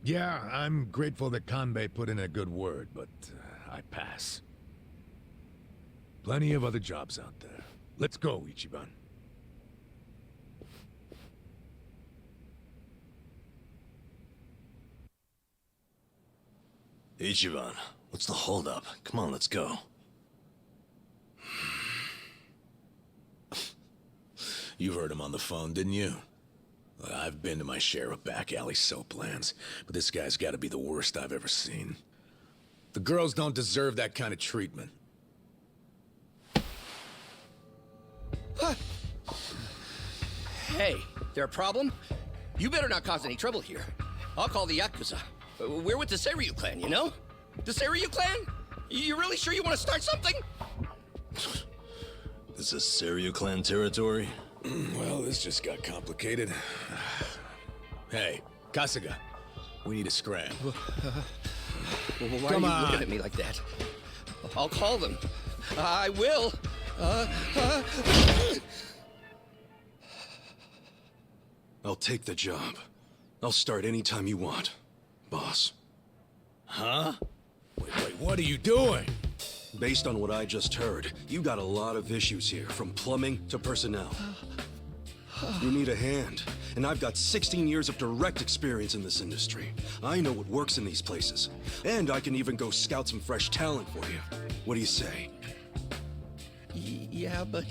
Yeah, I'm grateful that Kanbei put in a good word, but I pass. Plenty of other jobs out there. Let's go, Ichiban. Ichiban, what's the holdup? Come on, let's go. You heard him on the phone, didn't you? I've been to my share of back alley soap lands, but this guy's gotta be the worst I've ever seen. The girls don't deserve that kind of treatment. Hey, there a problem? You better not cause any trouble here. I'll call the Yakuza. We're with the Seiryu clan, you know? The Seiryu clan? You really sure you want to start something? This is Seiryu clan territory? Well, this just got complicated. Hey, Kasuga, we need a scram. Why are you looking at me like that? I'll call them. I will. I'll take the job. I'll start anytime you want, boss. Huh? Wait, what are you doing? Based on what I just heard, you got a lot of issues here, from plumbing to personnel. You need a hand, and I've got 16 years of direct experience in this industry. I know what works in these places, and I can even go scout some fresh talent for you. What do you say? Yeah, but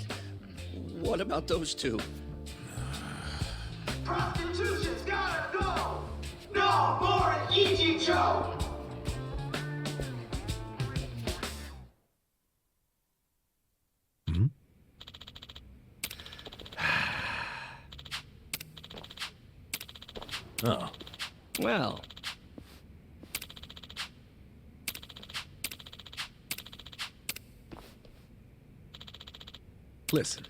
what about those two? Prostitution's gotta go! No more Ichijo! Oh. Well. Listen.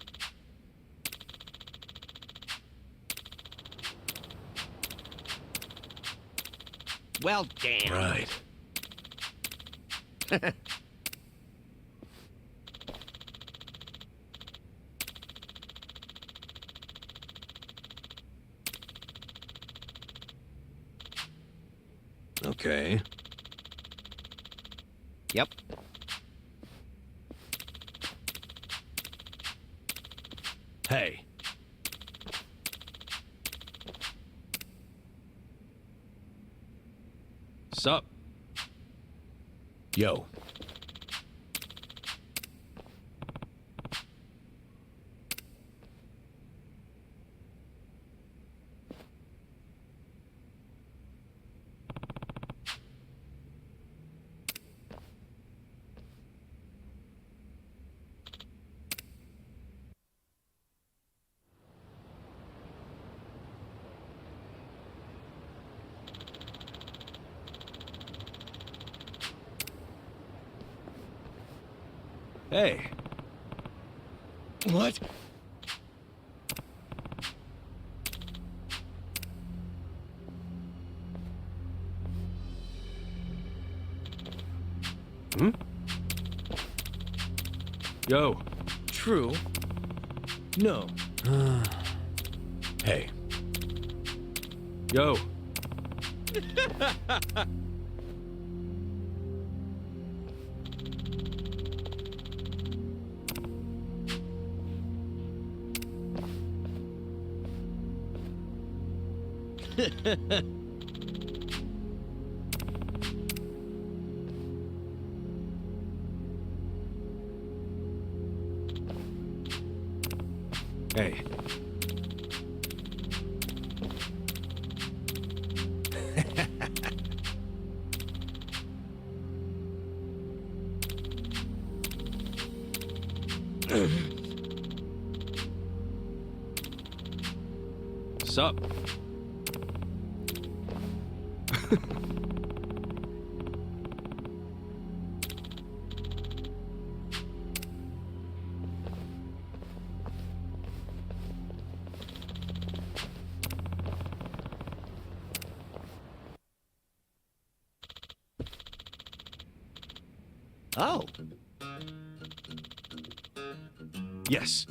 Well, damn. Right. Okay. Yep. Hey. Sup? Yo. Hey. What? Hmm? Yo. True. No. Hey. Yo. Hey. Sup? Oh. Yes.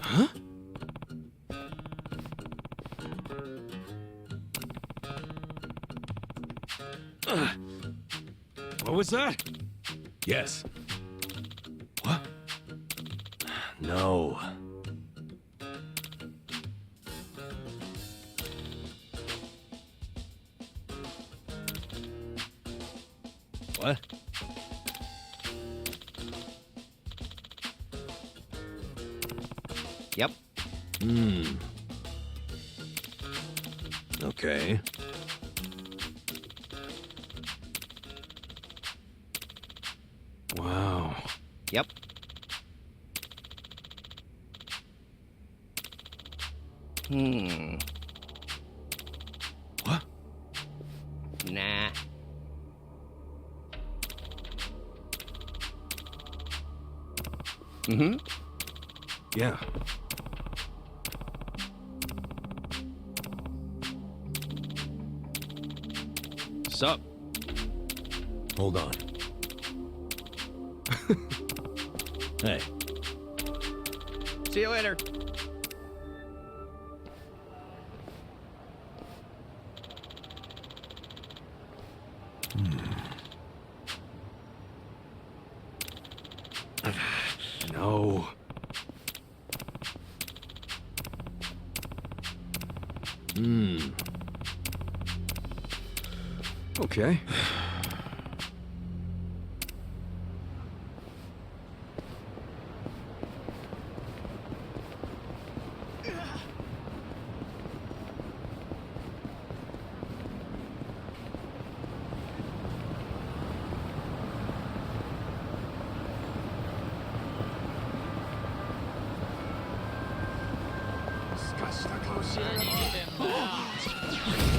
Huh? What was that? Yes. What? No. What? Yep. Hmm. Okay. Wow. Yep. What? Nah. Mm-hmm. Yeah. Sup? Hold on. Hey. See you later. Okay.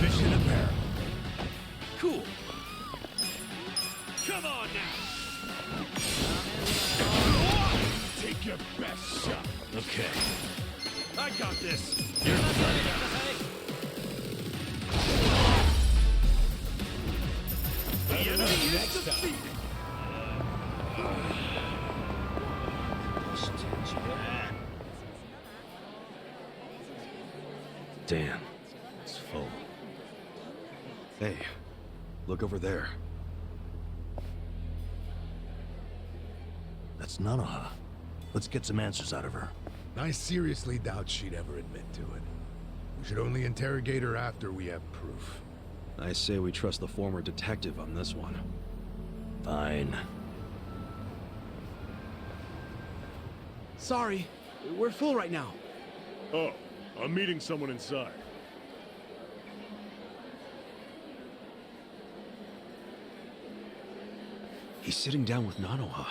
Mission apparent. Cool. Come on now. Take your best shot. Okay. I got this. The enemy is defeated. Damn, it's full. Hey, look over there. That's Nanoha. Let's get some answers out of her. I seriously doubt she'd ever admit to it. We should only interrogate her after we have proof. I say we trust the former detective on this one. Fine. Sorry, we're full right now. Oh, I'm meeting someone inside. He's sitting down with Nanoha.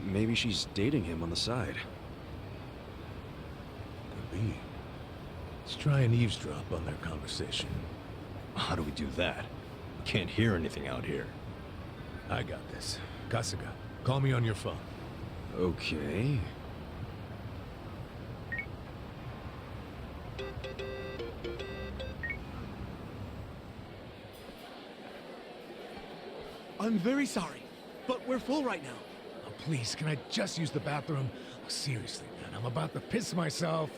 Maybe she's dating him on the side. Could be. Let's try and eavesdrop on their conversation. How do we do that? We can't hear anything out here. I got this. Kasuga, call me on your phone. Okay. I'm very sorry, but we're full right now. Oh, please, can I just use the bathroom? Oh, seriously, man, I'm about to piss myself.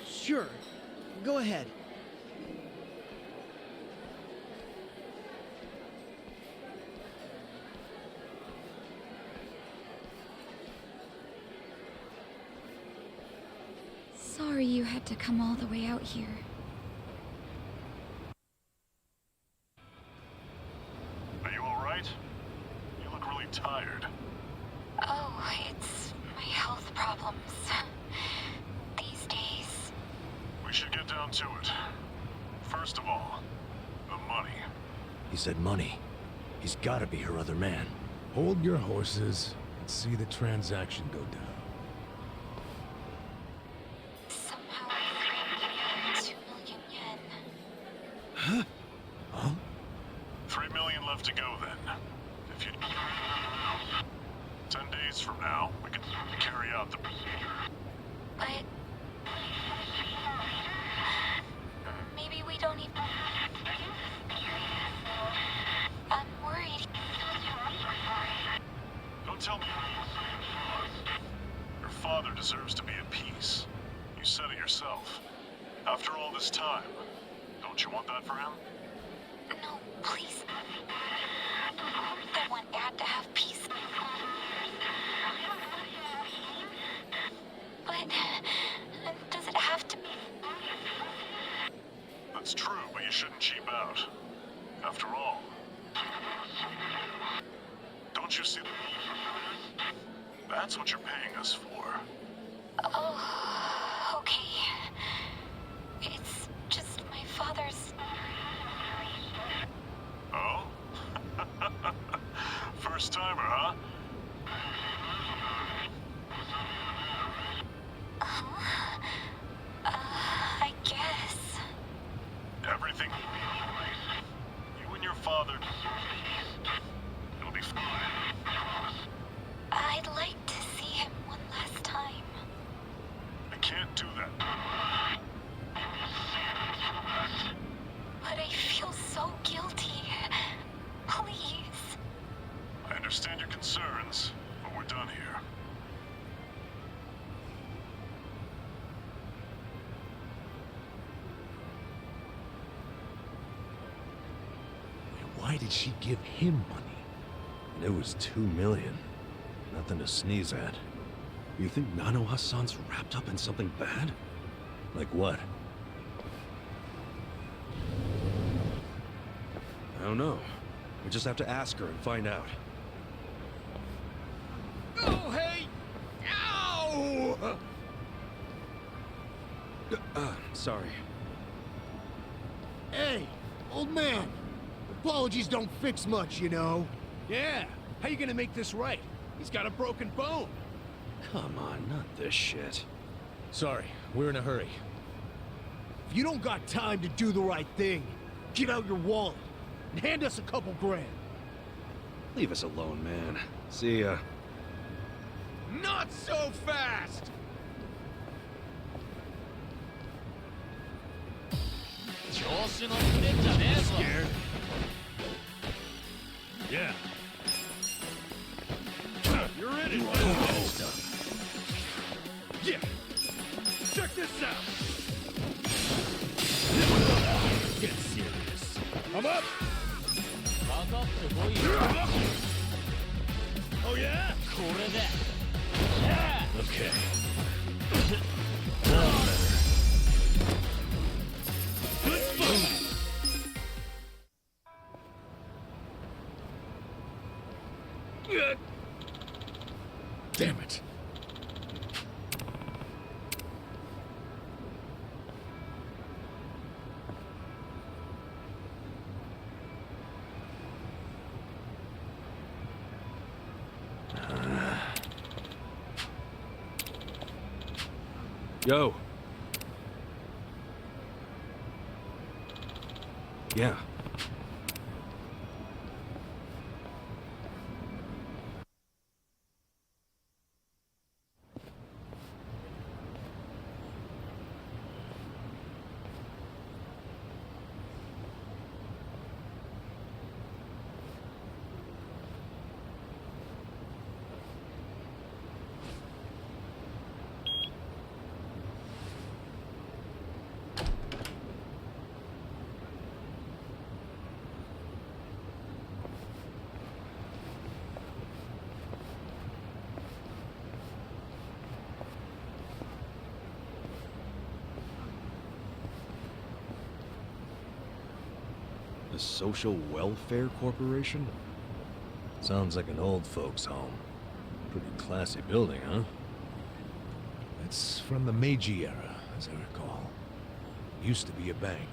Sure. Go ahead. Sorry you had to come all the way out here. Are you all right? You look really tired. Oh, it's my health problems. These days. We should get down to it. First of all, the money. He said money. He's gotta be her other man. Hold your horses and see the transaction go down. Somehow I 2 million yen. Huh? Huh? 3 million left to go then. If you... 10 days from now, we can carry out the... But... maybe we don't even... I'm worried. Don't tell me... Your father deserves to be at peace. You said it yourself. After all this time, don't you want that for him? No, please. I want Dad to have peace. But... does it have to be... That's true, but you shouldn't cheap out. After all... Don't you see... That's what you're paying us for. Oh, okay. It's just my father's... Oh? First timer, huh? I guess. Everything... You and your father... It'll be fine. I'd like to see him one last time. I can't do that. But I feel so guilty. Please. I understand your concerns, but we're done here. Why did she give him money? And it was 2 million. Nothing to sneeze at. You think Nanoha-san's wrapped up in something bad? Like what? don't know. We just have to ask her and find out. Oh, hey! Ow! Sorry. Hey, old man. Apologies don't fix much, you know. Yeah, how you gonna make this right? He's got a broken bone. Come on, not this shit. Sorry, we're in a hurry. If you don't got time to do the right thing, get out your wallet and hand us a couple grand. Leave us alone, man. See ya. Not so fast! Scared? Yeah. You're in it. Yeah. Check this out. Get serious. I'm up. Oh yeah? Okay. Let's move. Damn it. Yo. Yeah. The Social Welfare Corporation? Sounds like an old folks' home. Pretty classy building, huh? It's from the Meiji era, as I recall. Used to be a bank.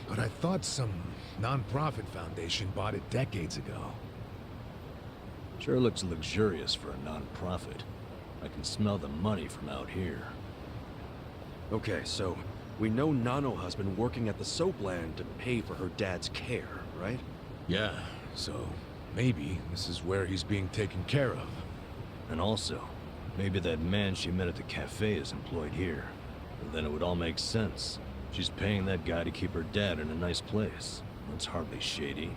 But I thought some non-profit foundation bought it decades ago. Sure looks luxurious for a non-profit. I can smell the money from out here. Okay, so we know Nanoha's been working at the soap land to pay for her dad's care, right? Yeah, so maybe this is where he's being taken care of. And also, maybe that man she met at the cafe is employed here. Well, then it would all make sense. She's paying that guy to keep her dad in a nice place. That's hardly shady.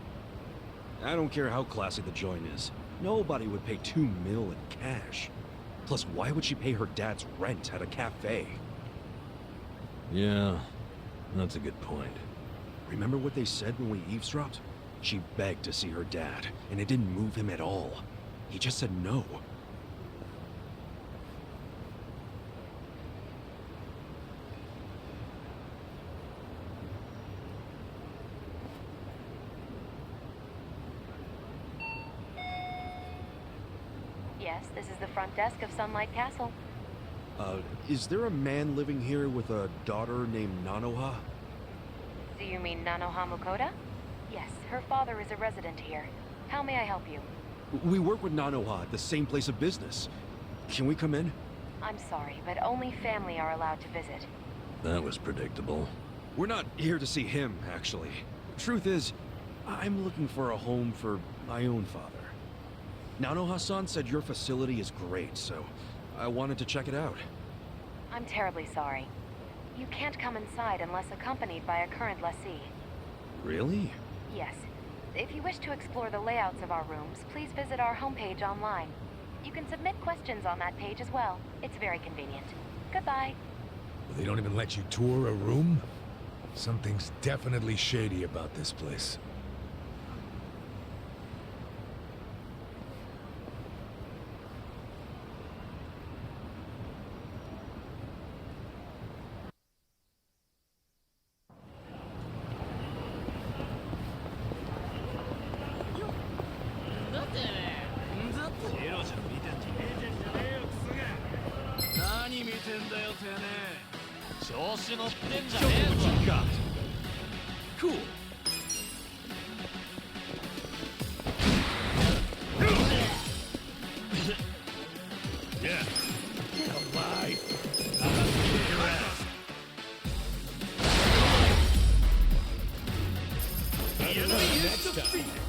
I don't care how classy the joint is. Nobody would pay $2 million in cash. Plus, why would she pay her dad's rent at a cafe? Yeah, that's a good point. Remember what they said when we eavesdropped? She begged to see her dad, and it didn't move him at all. He just said no. Yes, this is the front desk of Sunlight Castle. Is there a man living here with a daughter named Nanoha? Do you mean Nanoha Mukoda? Yes, her father is a resident here. How may I help you? We work with Nanoha at the same place of business. Can we come in? I'm sorry, but only family are allowed to visit. That was predictable. We're not here to see him, actually. Truth is, I'm looking for a home for my own father. Nanoha-san said your facility is great, so I wanted to check it out. I'm terribly sorry. You can't come inside unless accompanied by a current lessee. Really? Yes. If you wish to explore the layouts of our rooms, please visit our homepage online. You can submit questions on that page as well. It's very convenient. Goodbye. They don't even let you tour a room? Something's definitely shady about this place. 調子乗ってんじゃ Show ね me え what ぞ you got. Cool. Yeah. Get alive. I'm about to kick your ass. The enemy is defeated.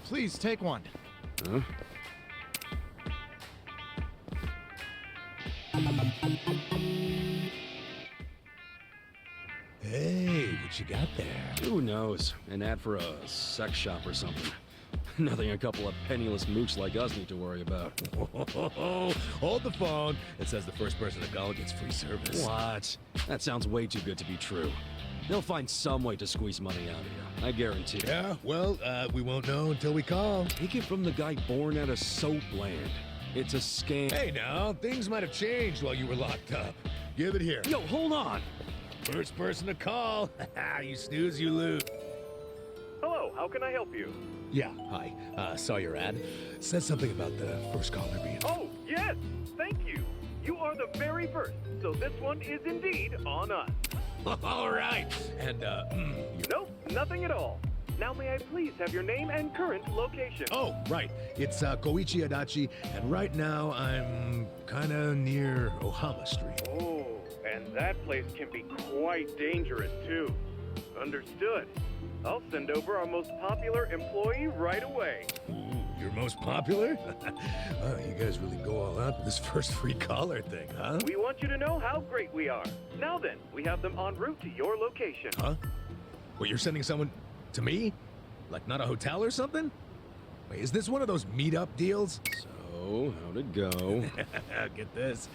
Please take one. Huh? Hey, what you got there? Who knows? An ad for a sex shop or something. Nothing a couple of penniless mooks like us need to worry about. Hold the phone. It says the first person to call gets free service. What? That sounds way too good to be true. They'll find some way to squeeze money out of you. I guarantee it. Yeah, well, we won't know until we call. Take it from the guy born out of soap land. It's a scam. Hey now, things might have changed while you were locked up. Give it here. Yo, hold on. First person to call. You snooze, you lose. Hello, how can I help you? Yeah, hi. Saw your ad. Said something about the first caller being... Oh, yes! Thank you! You are the very first, so this one is indeed on us. All right. And, Nope, nothing at all. Now may I please have your name and current location? Oh, right. It's Koichi Adachi, and right now I'm kinda near Ohama Street. Oh, and that place can be quite dangerous, too. Understood. I'll send over our most popular employee right away. Ooh, your most popular? Oh, you guys really go all out for this first free caller thing, huh? We want you to know how great we are. Now then, we have them en route to your location. Huh? Wait, you're sending someone to me? Like not a hotel or something? Wait, is this one of those meetup deals? So, how'd it go? Get this.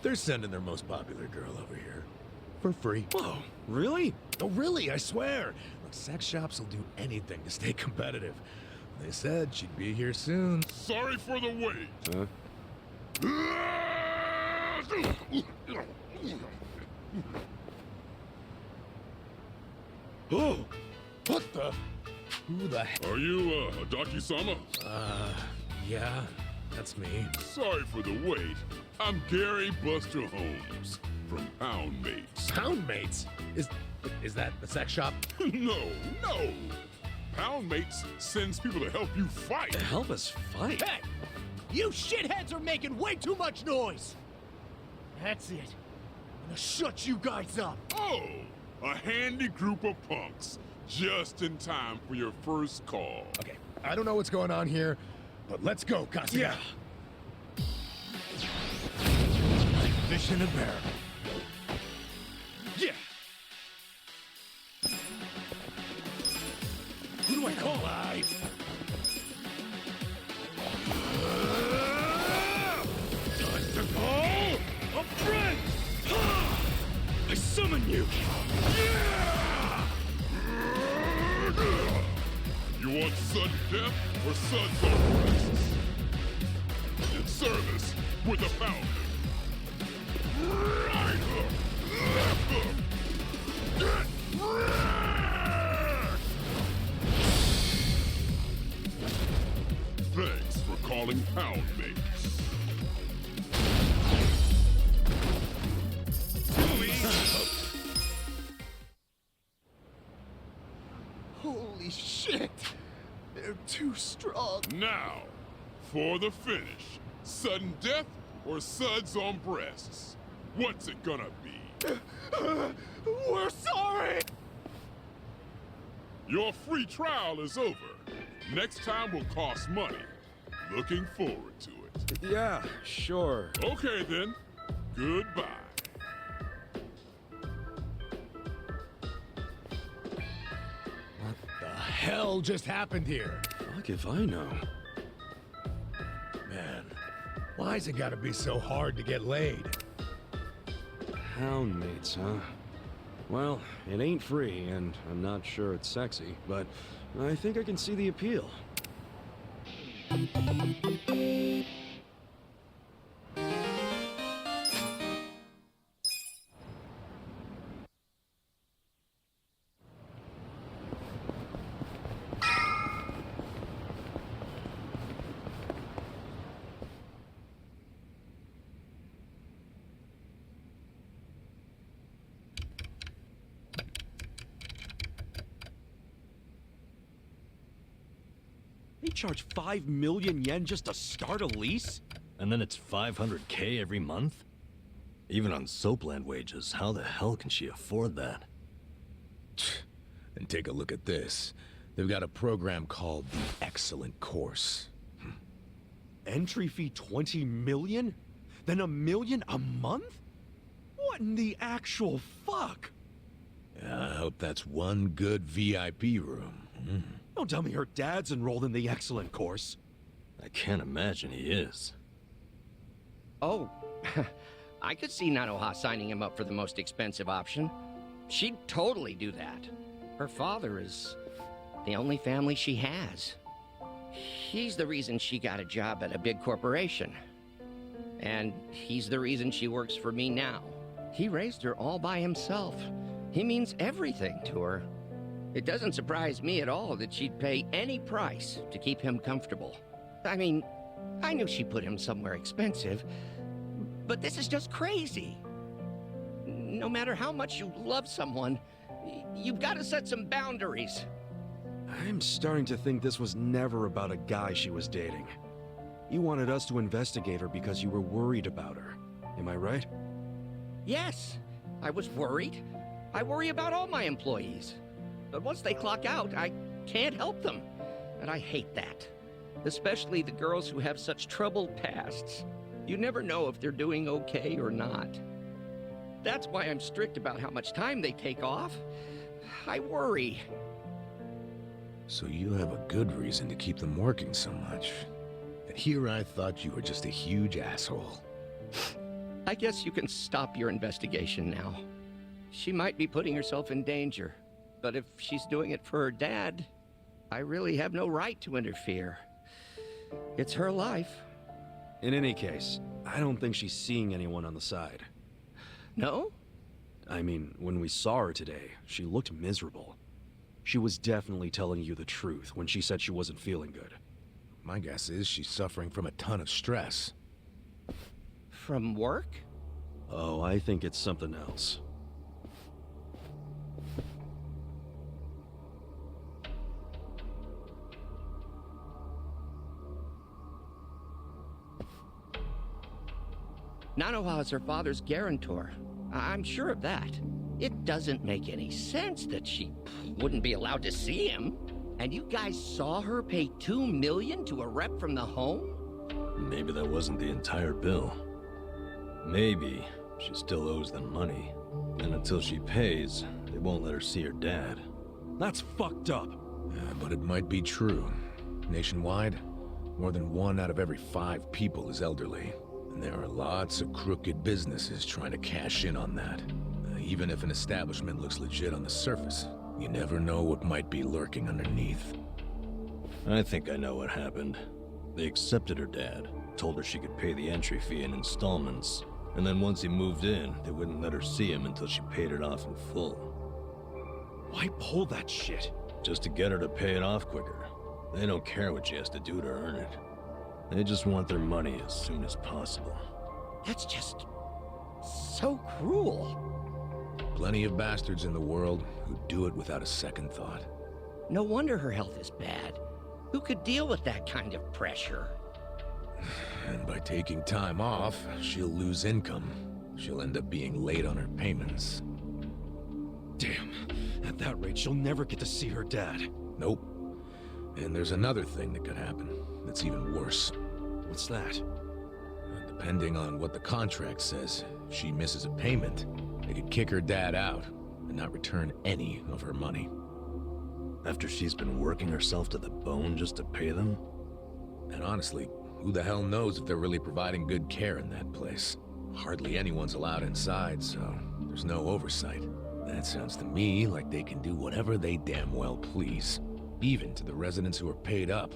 They're sending their most popular girl over here. For free. Whoa, really? Oh, really? I swear. Look, sex shops will do anything to stay competitive. They said she'd be here soon. Sorry for the wait. Huh? Oh, what the? Who the heck? Are you, Adachi-sama? Yeah, that's me. Sorry for the wait. I'm Gary Buster Holmes from Poundmates. Poundmates? Is that the sex shop? No. Poundmates sends people to help you fight. To help us fight? Hey! You shitheads are making way too much noise! That's it. I'm gonna shut you guys up. Oh, a handy group of punks. Just in time for your first call. Okay, I don't know what's going on here, but let's go, Kasuga. Yeah. Fish in a barrel. Yeah. Who do I call? Live. Time to call a friend! I summon you! Yeah! You want sudden death or suds on breasts? In service with a pound. Right hook, left hook. Get wrecked! Thanks for calling Poundmates. Holy shit! They're too strong. Now, for the finish. Sudden death or suds on breasts? What's it gonna be? We're sorry! Your free trial is over. Next time will cost money. Looking forward to it. Yeah, sure. Okay then. Goodbye. What the hell just happened here? Fuck if I know. Man, why's it gotta be so hard to get laid? Poundmates, huh? Well, it ain't free, and I'm not sure it's sexy, but I think I can see the appeal. They charge 5 million yen just to start a lease? And then it's 500K every month? Even on Soapland wages, how the hell can she afford that? And take a look at this. They've got a program called the Excellent Course. Entry fee 20 million? Then $1 million a month? What in the actual fuck? I hope that's one good VIP room. Don't tell me her dad's enrolled in the Excellent Course. I can't imagine he is. Oh, I could see Nanoha signing him up for the most expensive option. She'd totally do that. Her father is the only family she has. He's the reason she got a job at a big corporation. And he's the reason she works for me now. He raised her all by himself. He means everything to her. It doesn't surprise me at all that she'd pay any price to keep him comfortable. I mean, I knew she put him somewhere expensive, but this is just crazy. No matter how much you love someone, you've got to set some boundaries. I'm starting to think this was never about a guy she was dating. You wanted us to investigate her because you were worried about her. Am I right? Yes, I was worried. I worry about all my employees. But once they clock out, I can't help them. And I hate that. Especially the girls who have such troubled pasts. You never know if they're doing okay or not. That's why I'm strict about how much time they take off. I worry. So you have a good reason to keep them working so much. And here I thought you were just a huge asshole. I guess you can stop your investigation now. She might be putting herself in danger. But if she's doing it for her dad, I really have no right to interfere. It's her life. In any case, I don't think she's seeing anyone on the side. No? I mean, when we saw her today, she looked miserable. She was definitely telling you the truth when she said she wasn't feeling good. My guess is she's suffering from a ton of stress. From work? Oh, I think it's something else. Nanoha is her father's guarantor. I'm sure of that. It doesn't make any sense that she wouldn't be allowed to see him. And you guys saw her pay $2 million to a rep from the home? Maybe that wasn't the entire bill. Maybe she still owes them money. And until she pays, they won't let her see her dad. That's fucked up. But it might be true. Nationwide, more than 1 out of every 5 people is elderly. And there are lots of crooked businesses trying to cash in on that. Even if an establishment looks legit on the surface, you never know what might be lurking underneath. I think I know what happened. They accepted her dad, told her she could pay the entry fee in installments, and then once he moved in, they wouldn't let her see him until she paid it off in full. Why pull that shit? Just to get her to pay it off quicker. They don't care what she has to do to earn it. They just want their money as soon as possible. That's just so cruel. Plenty of bastards in the world who do it without a second thought. No wonder her health is bad. Who could deal with that kind of pressure? And by taking time off, she'll lose income. She'll end up being late on her payments. Damn. At that rate, she'll never get to see her dad. Nope. And there's another thing that could happen that's even worse. What's that? Depending on what the contract says, if she misses a payment, they could kick her dad out and not return any of her money. After she's been working herself to the bone just to pay them? And honestly, who the hell knows if they're really providing good care in that place? Hardly anyone's allowed inside, so there's no oversight. That sounds to me like they can do whatever they damn well please. Even to the residents who are paid up.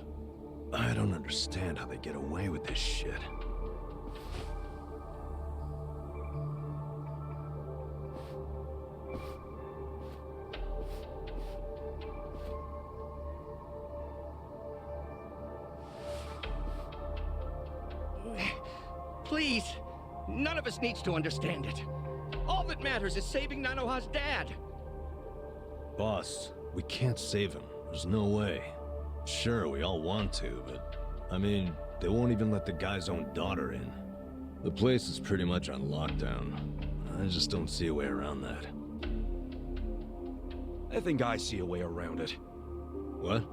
I don't understand how they get away with this shit. Please, none of us needs to understand it. All that matters is saving Nanoha's dad. Boss, we can't save him. There's no way. Sure, we all want to, but... I mean, they won't even let the guy's own daughter in. The place is pretty much on lockdown. I just don't see a way around that. I think I see a way around it. What?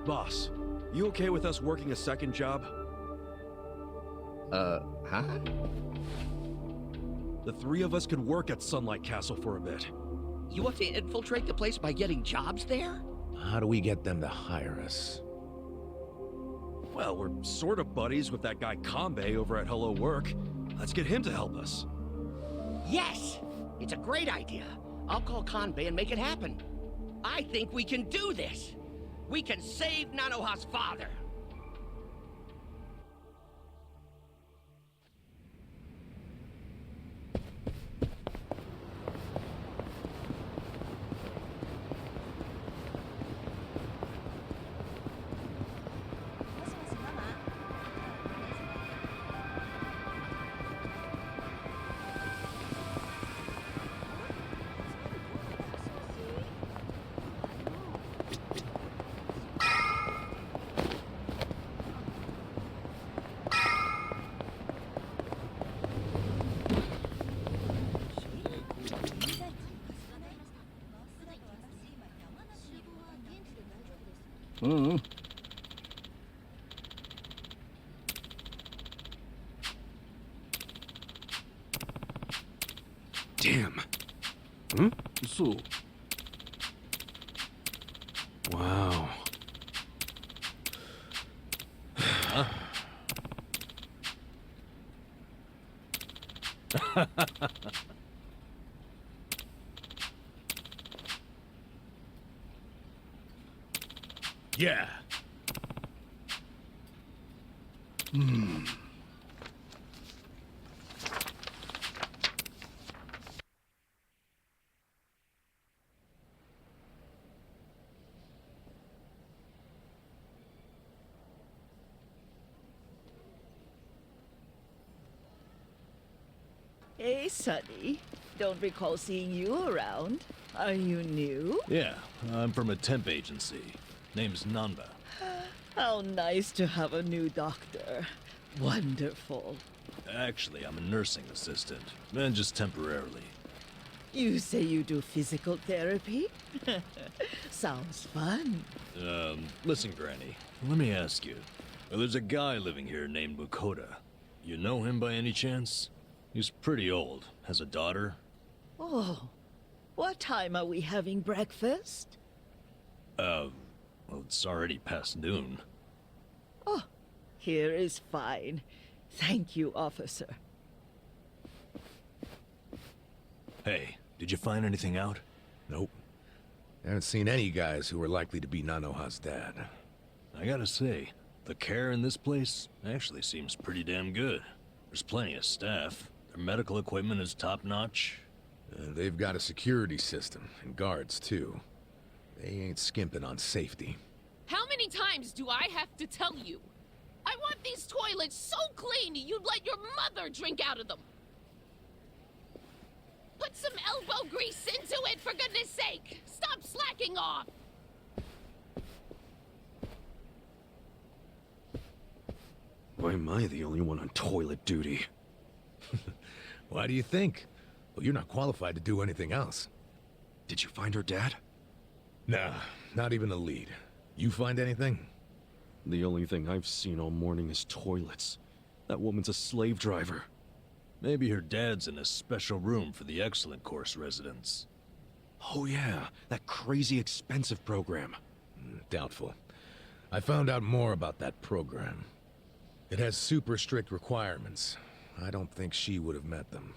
Boss, you okay with us working a second job? Huh? The three of us could work at Sunlight Castle for a bit. You want to infiltrate the place by getting jobs there? How do we get them to hire us? Well, we're sort of buddies with that guy Kanbei over at Hello Work. Let's get him to help us. Yes! It's a great idea. I'll call Kanbei and make it happen. I think we can do this. We can save Nanoha's father. Damn. Hmm? So. Wow. Huh? Yeah. Hey, Sonny. Don't recall seeing you around. Are you new? Yeah, I'm from a temp agency. Name's Nanba. How nice to have a new doctor. Wonderful. Actually, I'm a nursing assistant, and just temporarily. You say you do physical therapy? Sounds fun. Listen, Granny, let me ask you. There's a guy living here named Mukoda. You know him by any chance? He's pretty old, has a daughter. Oh, what time are we having breakfast? Well, it's already past noon. Oh, here is fine. Thank you, officer. Hey, did you find anything out? Nope. I haven't seen any guys who are likely to be Nanoha's dad. I gotta say, the care in this place actually seems pretty damn good. There's plenty of staff. Their medical equipment is top-notch. They've got a security system, and guards, too. They ain't skimping on safety. How many times do I have to tell you? I want these toilets so clean you'd let your mother drink out of them. Put some elbow grease into it, for goodness sake! Stop slacking off! Why am I the only one on toilet duty? Why do you think? Well, you're not qualified to do anything else. Did you find her dad? Nah, not even a lead. You find anything? The only thing I've seen all morning is toilets. That woman's a slave driver. Maybe her dad's in a special room for the excellent course residents. Oh yeah, that crazy expensive program. Doubtful. I found out more about that program. It has super strict requirements. I don't think she would have met them.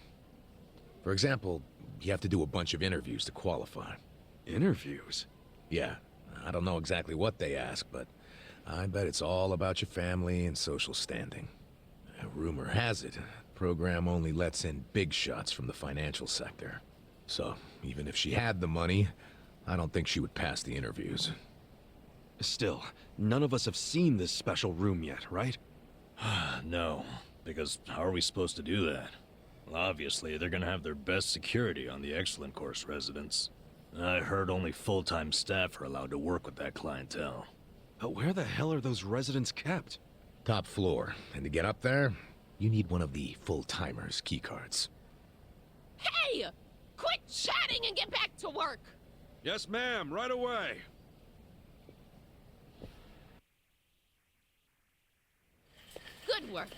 For example, you have to do a bunch of interviews to qualify. Interviews? Yeah, I don't know exactly what they ask, but I bet it's all about your family and social standing. Rumor has it, the program only lets in big shots from the financial sector. So, even if she had the money, I don't think she would pass the interviews. Still, none of us have seen this special room yet, right? No, because how are we supposed to do that? Well, obviously, they're gonna have their best security on the Excellent Course residents. I heard only full-time staff are allowed to work with that clientele. But where the hell are those residents kept? Top floor, and to get up there, you need one of the full-timers' keycards. Hey! Quit chatting and get back to work! Yes, ma'am, right away. Good work.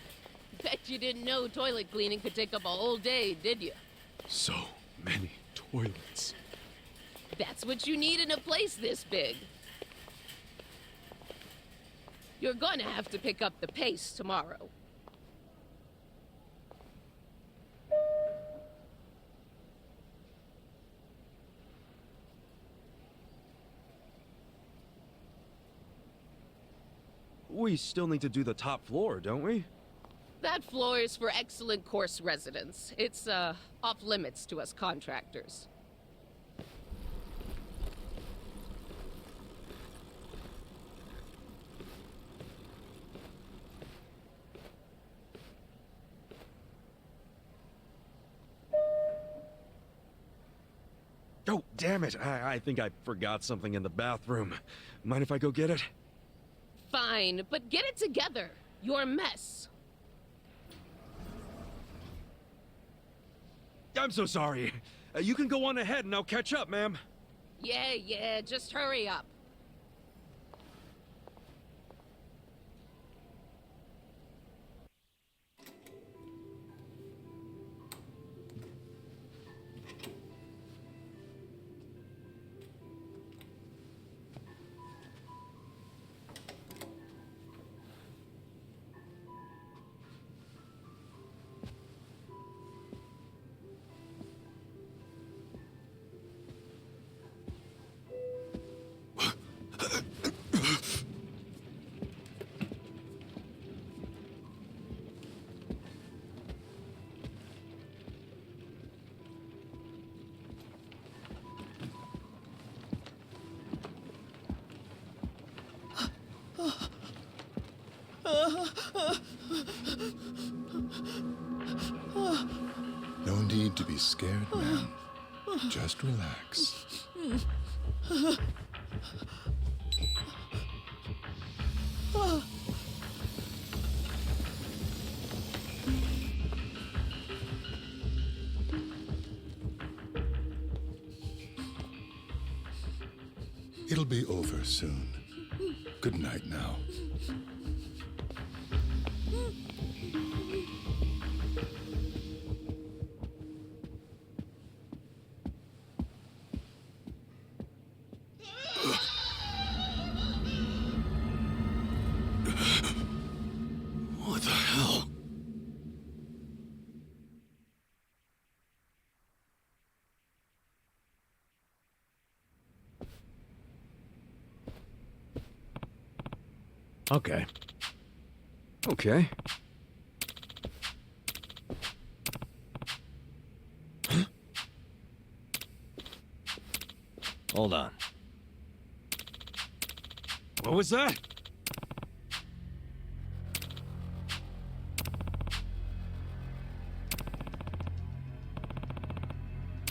Bet you didn't know toilet cleaning could take up a whole day, did you? So many toilets. That's what you need in a place this big. You're gonna have to pick up the pace tomorrow. We still need to do the top floor, don't we? That floor is for Excellent Course residents. It's, off limits to us contractors. Oh, damn it. I think I forgot something in the bathroom. Mind if I go get it? Fine, but get it together. You're a mess. I'm so sorry. You can go on ahead and I'll catch up, ma'am. Yeah, just hurry up. No need to be scared, ma'am. Just relax. It'll be over soon. Good night now. What the hell? Okay. Okay. Hold on. What was that?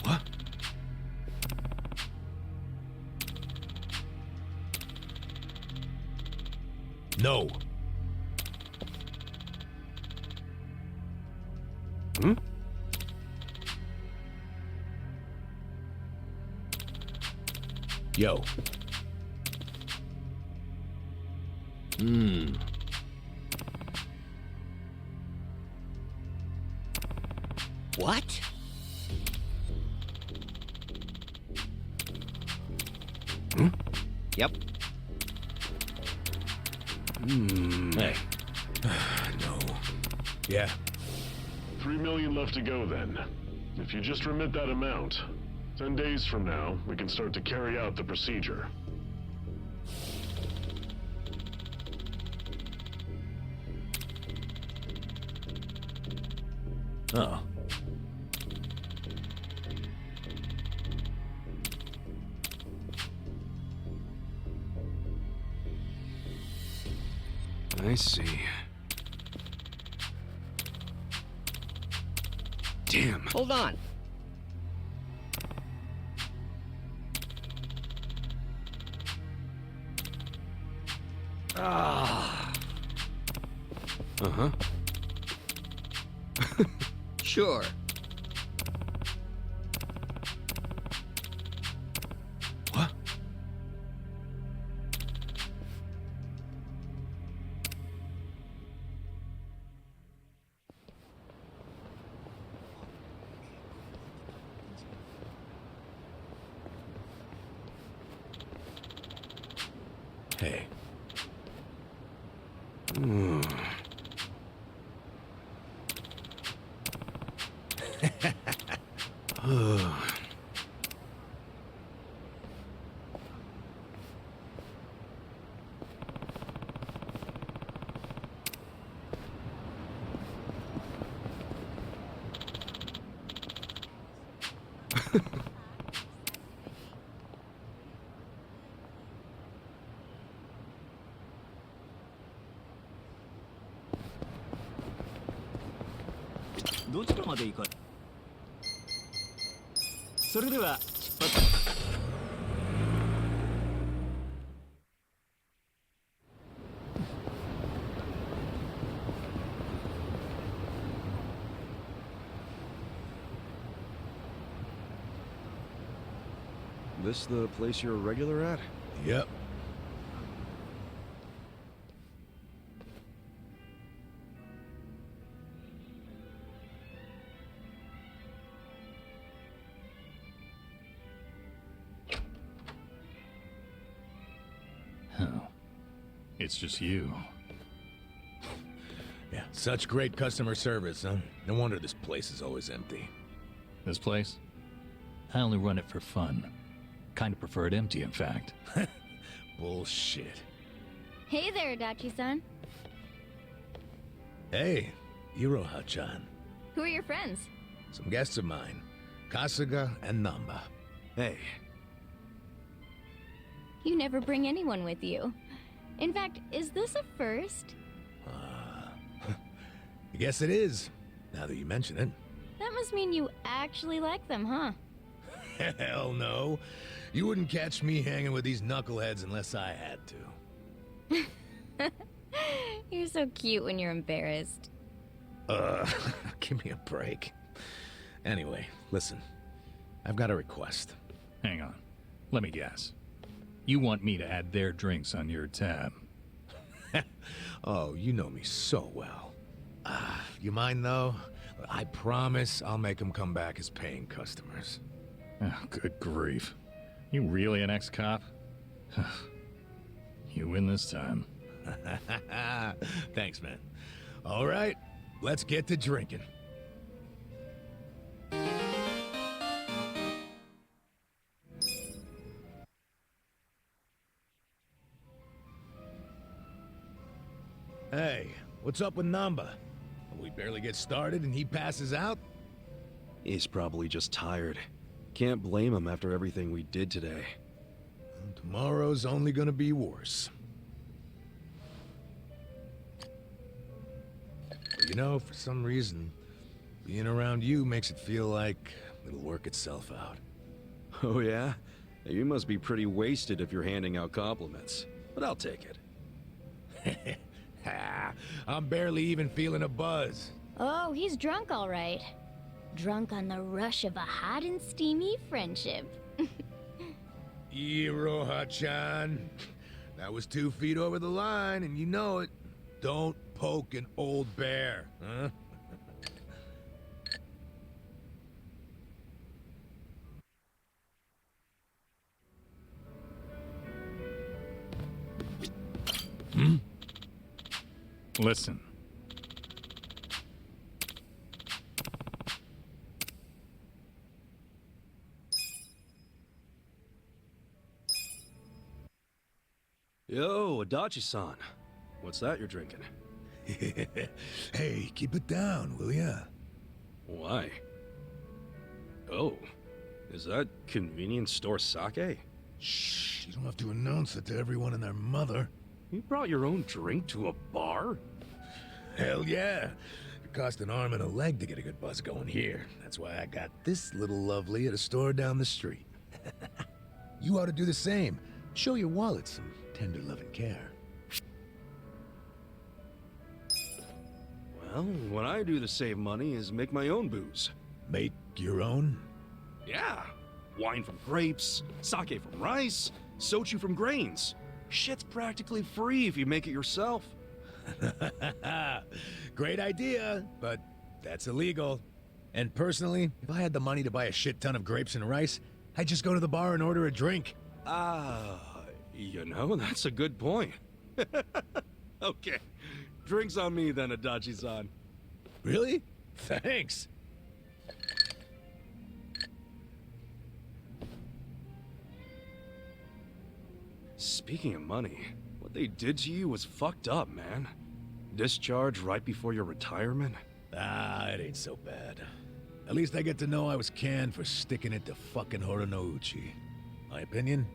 What? No. Hmm? Yo. What? Hmm? Yep. Hey. No. Yeah. 3 million left to go then. If you just remit that amount, 10 days from now, we can start to carry out the procedure. Oh. I see. Damn. Hold on. Ah. Uh-huh. Sure. What? Hey. This the place you're a regular at? Yep. Oh. It's just you. Yeah, such great customer service, huh? No wonder this place is always empty. This place? I only run it for fun. Kind of prefer it empty, in fact. Bullshit. Hey there, Dachi-san. Hey, Iroha-chan. Who are your friends? Some guests of mine. Kasuga and Namba. Hey. You never bring anyone with you. In fact, is this a first? I guess it is, now that you mention it. That must mean you actually like them, huh? Hell no. You wouldn't catch me hanging with these knuckleheads unless I had to. You're so cute when you're embarrassed. Give me a break. Anyway, listen. I've got a request. Hang on. Let me guess. You want me to add their drinks on your tab? Oh, you know me so well. You mind, though? I promise I'll make them come back as paying customers. Oh, good grief. You really an ex-cop? You win this time. Thanks, man. All right, let's get to drinking. Hey, what's up with Namba? We barely get started and he passes out? He's probably just tired. Can't blame him after everything we did today. Tomorrow's only gonna be worse. But you know, for some reason, being around you makes it feel like it'll work itself out. Oh yeah? You must be pretty wasted if you're handing out compliments. But I'll take it. I'm barely even feeling a buzz. Oh, he's drunk all right. Drunk on the rush of a hot and steamy friendship. Iroha-chan. That was 2 feet over the line, and you know it. Don't poke an old bear, huh? Listen. Yo, Adachi-san. What's that you're drinking? Hey, keep it down, will ya? Why? Oh, is that convenience store sake? Shh, you don't have to announce it to everyone and their mother. You brought your own drink to a bar? Hell yeah. It cost an arm and a leg to get a good buzz going here. That's why I got this little lovely at a store down the street. You ought to do the same. Show your wallet some tender love and care. Well, what I do to save money is make my own booze. Make your own? Yeah. Wine from grapes, sake from rice, soju from grains. Shit's practically free if you make it yourself. Great idea, but that's illegal. And personally, if I had the money to buy a shit ton of grapes and rice, I'd just go to the bar and order a drink. You know, that's a good point. Okay. Drinks on me then, Adachi-san. Really? Thanks. Speaking of money, what they did to you was fucked up, man. Discharge right before your retirement? It ain't so bad. At least I get to know I was canned for sticking it to fucking Horonouchi. My opinion?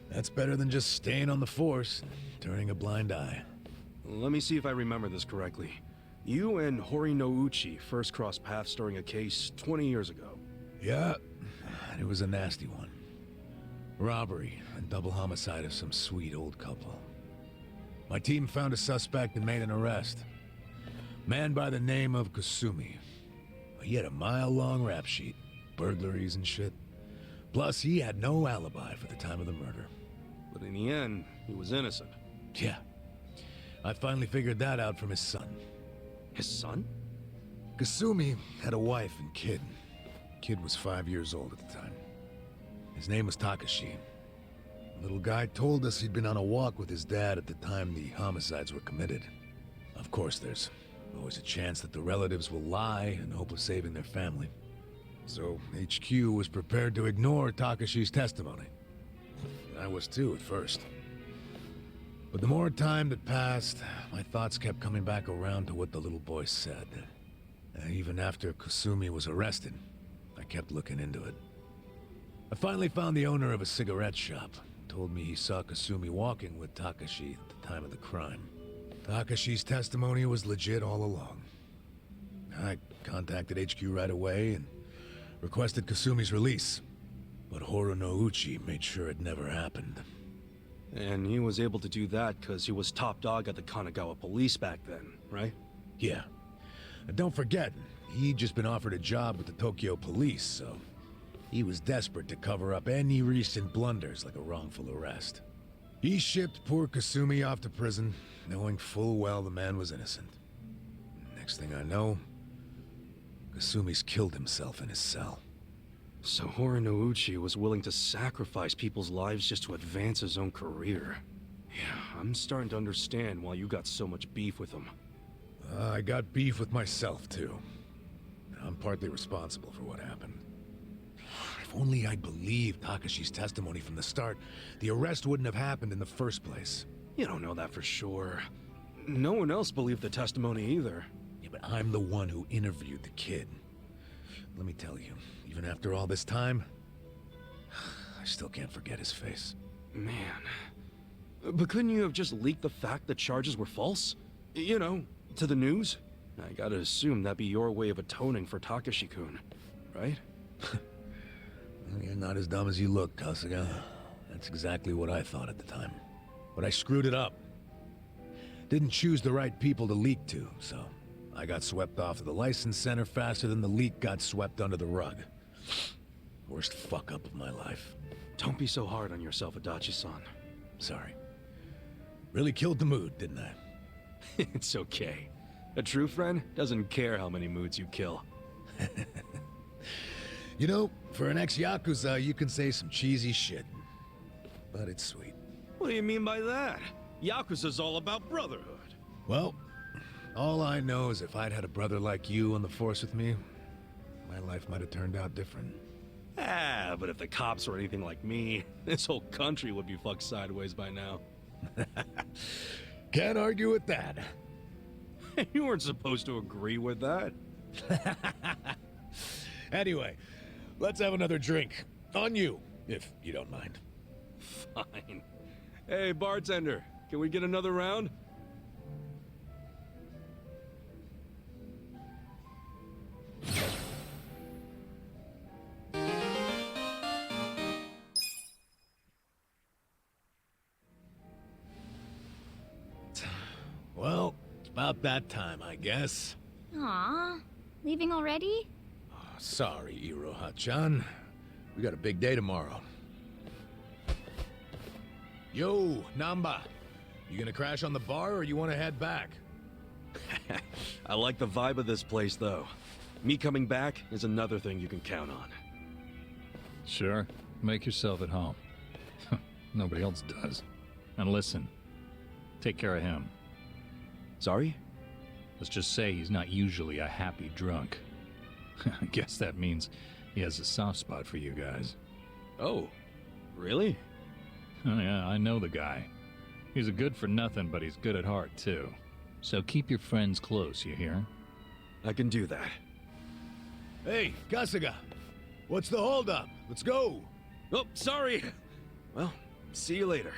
That's better than just staying on the force and turning a blind eye. Let me see if I remember this correctly. You and Horinouchi first crossed paths during a case 20 years ago. Yeah, it was a nasty one. Robbery and double homicide of some sweet old couple. My team found a suspect and made an arrest. Man by the name of Kasumi. He had a mile-long rap sheet, burglaries and shit. Plus, he had no alibi for the time of the murder. But in the end, he was innocent. Yeah. I finally figured that out from his son. His son? Kasumi had a wife and kid. Kid was 5 years old at the time. His name was Takashi. The little guy told us he'd been on a walk with his dad at the time the homicides were committed. Of course, there's always a chance that the relatives will lie in hope of saving their family. So HQ was prepared to ignore Takashi's testimony. I was too at first. But the more time that passed, my thoughts kept coming back around to what the little boy said. Even after Kasumi was arrested, I kept looking into it. I finally found the owner of a cigarette shop. Told me he saw Kasumi walking with Takashi at the time of the crime. Takashi's testimony was legit all along. I contacted HQ right away and requested Kasumi's release. But Horonouchi made sure it never happened. And he was able to do that because he was top dog at the Kanagawa police back then, right? Yeah. And don't forget, he'd just been offered a job with the Tokyo police, so he was desperate to cover up any recent blunders like a wrongful arrest. He shipped poor Kasumi off to prison, knowing full well the man was innocent. Next thing I know, Kasumi's killed himself in his cell. So Horinouchi was willing to sacrifice people's lives just to advance his own career. Yeah, I'm starting to understand why you got so much beef with him. I got beef with myself, too. I'm partly responsible for what happened. If only I'd believed Takashi's testimony from the start, the arrest wouldn't have happened in the first place. You don't know that for sure. No one else believed the testimony either. Yeah, but I'm the one who interviewed the kid. Let me tell you, even after all this time, I still can't forget his face. Man. But couldn't you have just leaked the fact that charges were false? You know, to the news? I gotta assume that'd be your way of atoning for Takashi-kun, right? You're not as dumb as you look, Kasuga. That's exactly what I thought at the time. But I screwed it up. Didn't choose the right people to leak to, so I got swept off to the license center faster than the leak got swept under the rug. Worst fuck-up of my life. Don't be so hard on yourself, Adachi-san. Sorry. Really killed the mood, didn't I? It's okay. A true friend doesn't care how many moods you kill. You know, for an ex-Yakuza, you can say some cheesy shit. But it's sweet. What do you mean by that? Yakuza's all about brotherhood. Well, all I know is if I'd had a brother like you on the force with me, my life might have turned out different. But if the cops were anything like me, this whole country would be fucked sideways by now. Can't argue with that. You weren't supposed to agree with that. Anyway, let's have another drink. On you, if you don't mind. Fine. Hey, bartender, can we get another round? Well, it's about that time, I guess. Aw, leaving already? Sorry, Iroha-chan. We got a big day tomorrow. Yo, Namba. You gonna crash on the bar or you wanna head back? I like the vibe of this place, though. Me coming back is another thing you can count on. Sure. Make yourself at home. Nobody else does. And listen, take care of him. Sorry? Let's just say he's not usually a happy drunk. I guess that means he has a soft spot for you guys. Oh, really? Oh yeah, I know the guy. He's a good for nothing, but he's good at heart, too. So keep your friends close, you hear? I can do that. Hey, Kasuga. What's the holdup? Let's go. Oh, sorry. Well, see you later.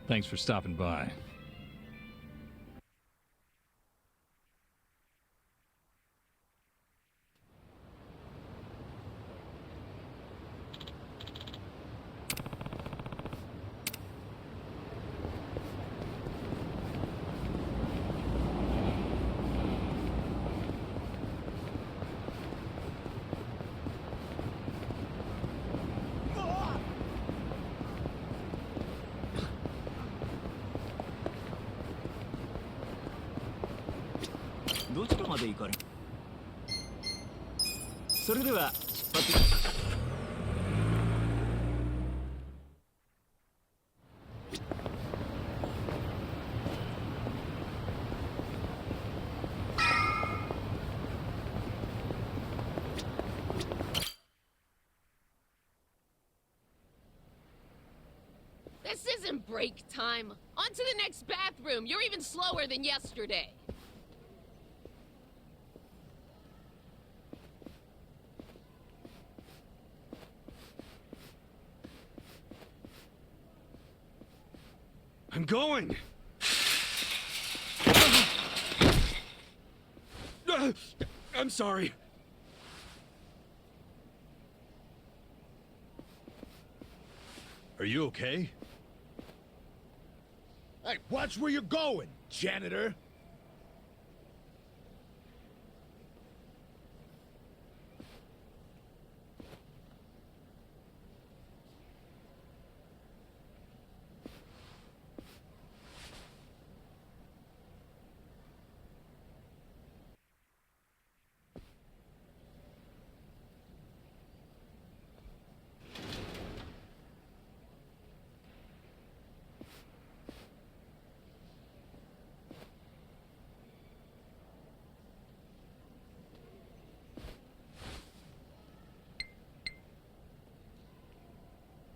Thanks for stopping by. This isn't break time. On to the next bathroom. You're even slower than yesterday. I'm going! I'm sorry. Are you okay? Hey, watch where you're going, janitor.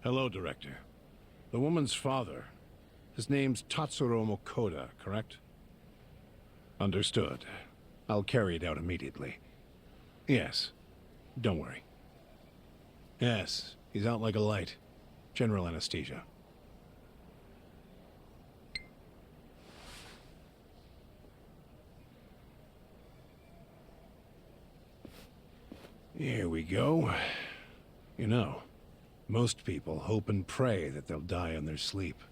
Hello, Director. The woman's father. His name's Tatsuro Mokoda, correct? Understood. I'll carry it out immediately. Yes. Don't worry. Yes, he's out like a light. General anesthesia. Here we go. You know, most people hope and pray that they'll die in their sleep.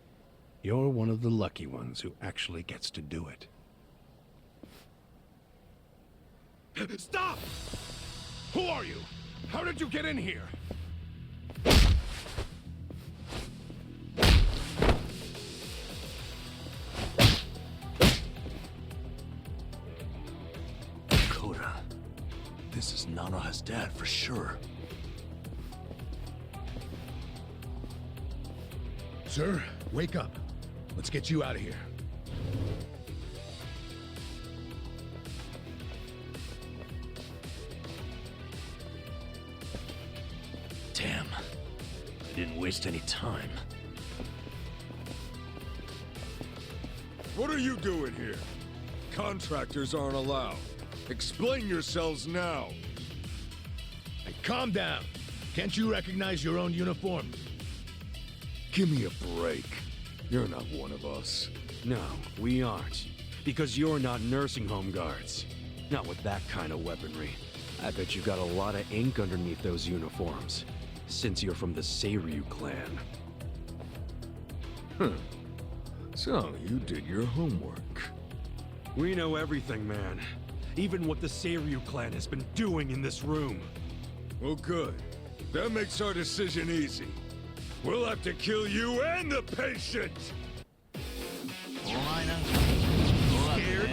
You're one of the lucky ones who actually gets to do it. Stop! Who are you? How did you get in here? Koda. This is Nanoha's dad for sure. Sir, wake up. Let's get you out of here. Damn. I didn't waste any time. What are you doing here? Contractors aren't allowed. Explain yourselves now. Hey, calm down. Can't you recognize your own uniform? Give me a break. You're not one of us. No, we aren't. Because you're not nursing home guards. Not with that kind of weaponry. I bet you've got a lot of ink underneath those uniforms. Since you're from the Seiryu clan. Huh. So, you did your homework. We know everything, man. Even what the Seiryu clan has been doing in this room. Well, good. That makes our decision easy. We'll have to kill you and the patient! Scared?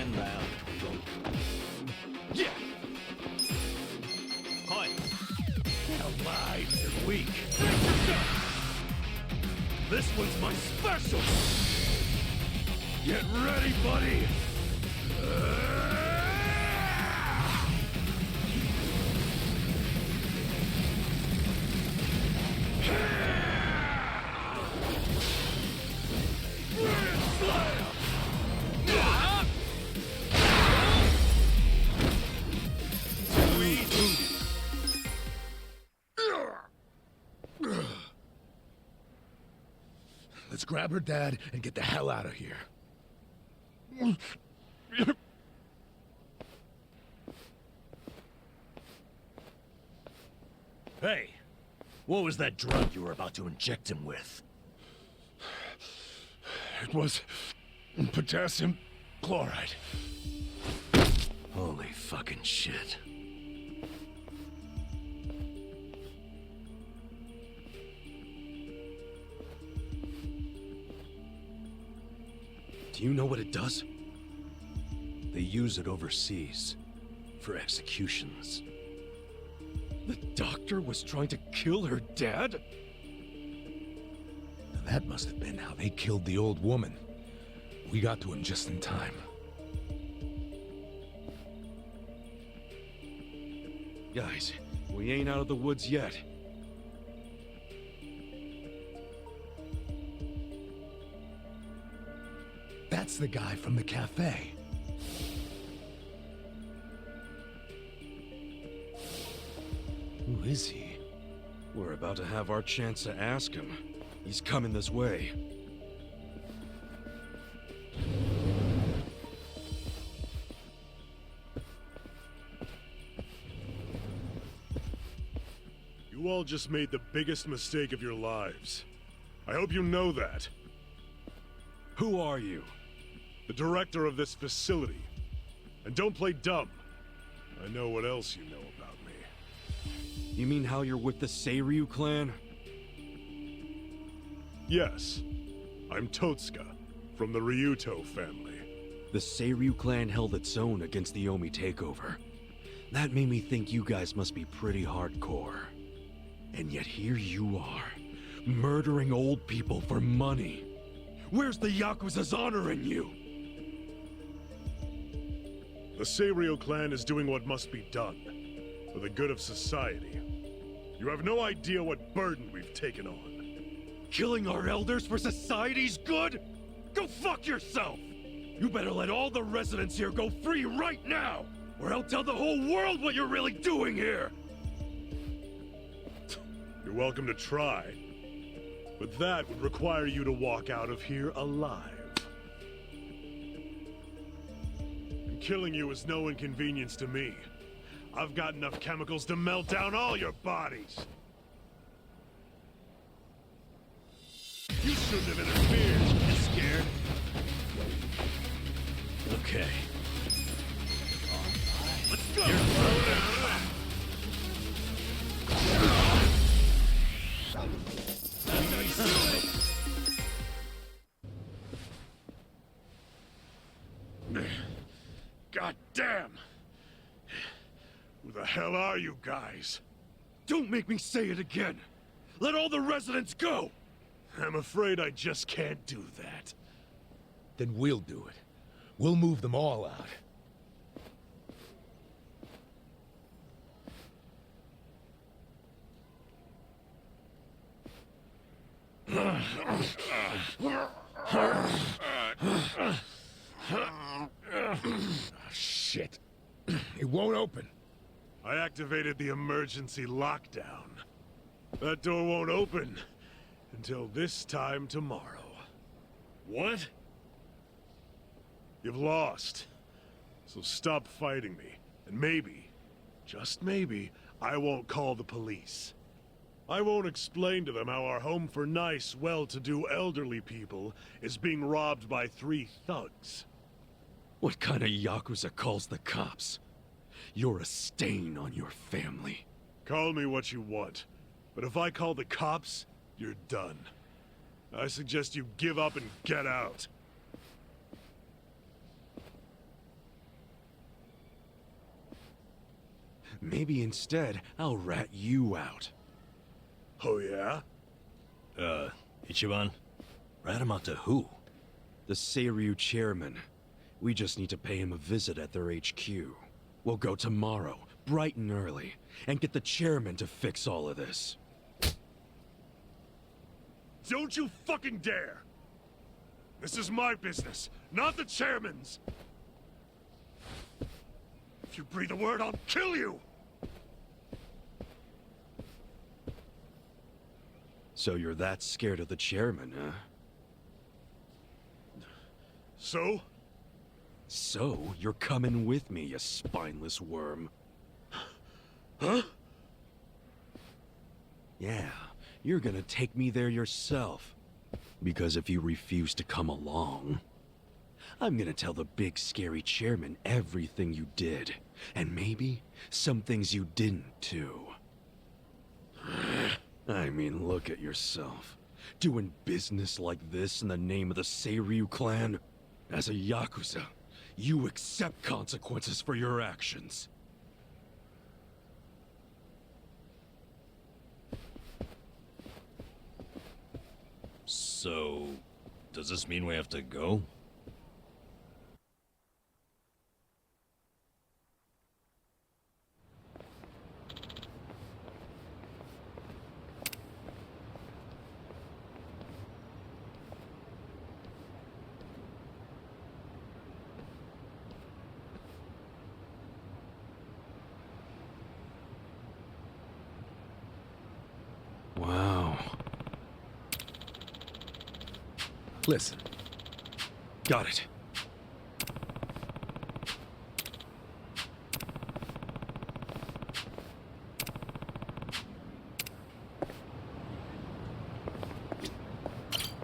Yeah! Get alive, you're weak. This one's my special! Get ready, buddy! Let's grab her dad and get the hell out of here. Hey, what was that drug you were about to inject him with? It was potassium chloride. Holy fucking shit. Do you know what it does? They use it overseas for executions. The doctor was trying to kill her dad? That must have been how they killed the old woman. We got to him just in time. Guys, we ain't out of the woods yet. That's the guy from the cafe. Who is he? We're about to have our chance to ask him. He's coming this way. You all just made the biggest mistake of your lives. I hope you know that. Who are you? The director of this facility. And don't play dumb. I know what else you know about me. You mean how you're with the Seiryu clan? Yes. I'm Totsuka, from the Ryuto family. The Seiryu clan held its own against the Omi takeover. That made me think you guys must be pretty hardcore. And yet here you are, murdering old people for money. Where's the Yakuza's honor in you? The Seiryu clan is doing what must be done, for the good of society. You have no idea what burden we've taken on. Killing our elders for society's good? Go fuck yourself! You better let all the residents here go free right now, or I'll tell the whole world what you're really doing here! You're welcome to try, but that would require you to walk out of here alive. And killing you is no inconvenience to me. I've got enough chemicals to melt down all your bodies. You shouldn't have interfered. You scared? Okay. Let's go! God damn! Who the hell are you guys? Don't make me say it again! Let all the residents go! I'm afraid I just can't do that. Then we'll do it. We'll move them all out. Shit. It won't open. I activated the emergency lockdown. That door won't open until this time tomorrow. What? You've lost. So stop fighting me, and maybe, just maybe, I won't call the police. I won't explain to them how our home for nice, well-to-do elderly people is being robbed by 3 thugs. What kind of Yakuza calls the cops? You're a stain on your family. Call me what you want, but if I call the cops, you're done. I suggest you give up and get out. Maybe instead, I'll rat you out. Oh yeah? Ichiban? Rat him out to who? The Seiryu chairman. We just need to pay him a visit at their HQ. We'll go tomorrow, bright and early, and get the chairman to fix all of this. Don't you fucking dare! This is my business, not the chairman's! If you breathe a word, I'll kill you! So you're that scared of the chairman, huh? So? So, you're coming with me, you spineless worm. Huh? Yeah, you're gonna take me there yourself. Because if you refuse to come along, I'm gonna tell the big scary chairman everything you did. And maybe some things you didn't, too. I mean, look at yourself. Doing business like this in the name of the Seiryu clan? As a Yakuza, you accept consequences for your actions. So, does this mean we have to go? Wow. Listen. Got it.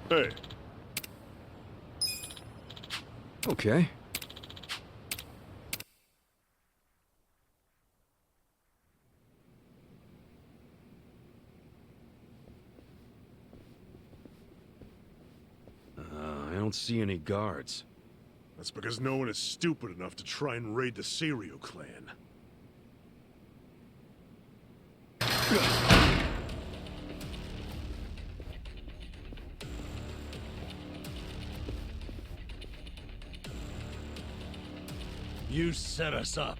Hey. Okay. I don't see any guards. That's because no one is stupid enough to try and raid the Seiryu clan. You set us up.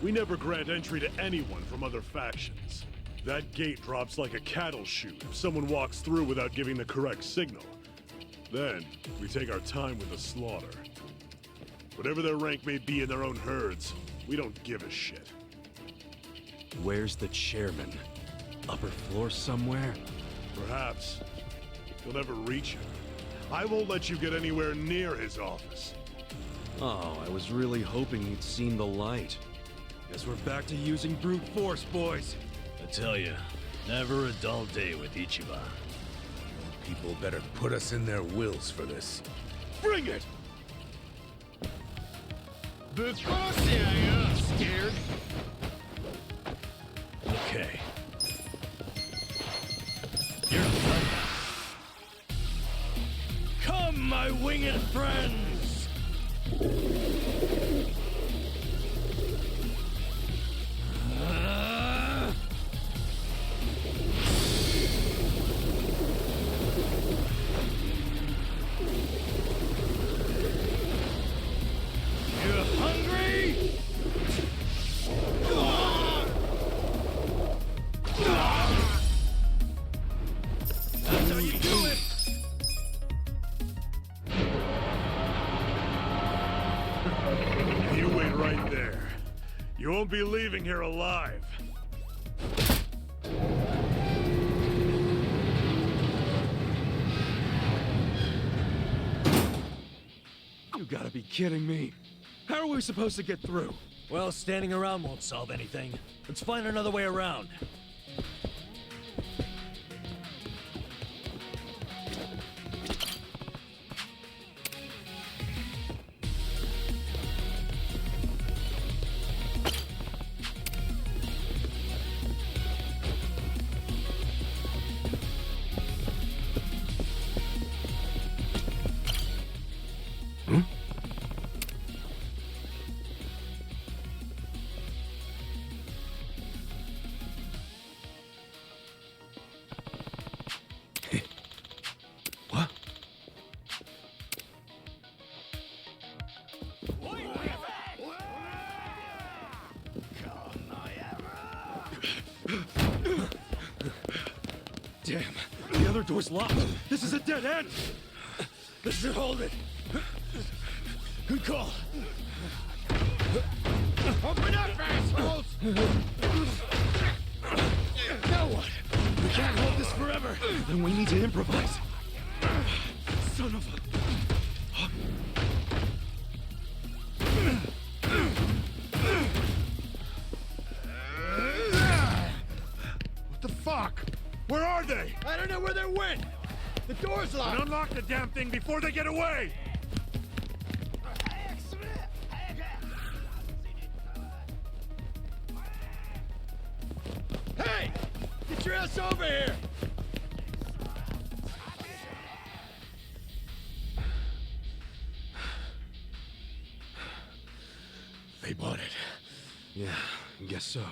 We never grant entry to anyone from other factions. That gate drops like a cattle chute if someone walks through without giving the correct signal. Then, we take our time with the slaughter. Whatever their rank may be in their own herds, we don't give a shit. Where's the chairman? Upper floor somewhere? Perhaps. You'll never reach him. I won't let you get anywhere near his office. Oh, I was really hoping you'd seen the light. Guess we're back to using brute force, boys. I tell you, never a dull day with Ichiban. People better put us in their wills for this. Bring it! Of course, yeah, you're scared. Okay. You're done. Come, my winged friends! won't be leaving here alive. You gotta be kidding me. How are we supposed to get through? Well, standing around won't solve anything. Let's find another way around. Damn, the other door's locked. This is a dead end. This should hold it. Good call. Open up, assholes! Now what? We can't hold this forever. Then we need to improvise. Son of a... What the fuck? Where are they? I don't know where they went. The door's locked. And unlock the damn thing before they get away! Hey! Get your ass over here! They bought it. Yeah, I guess so.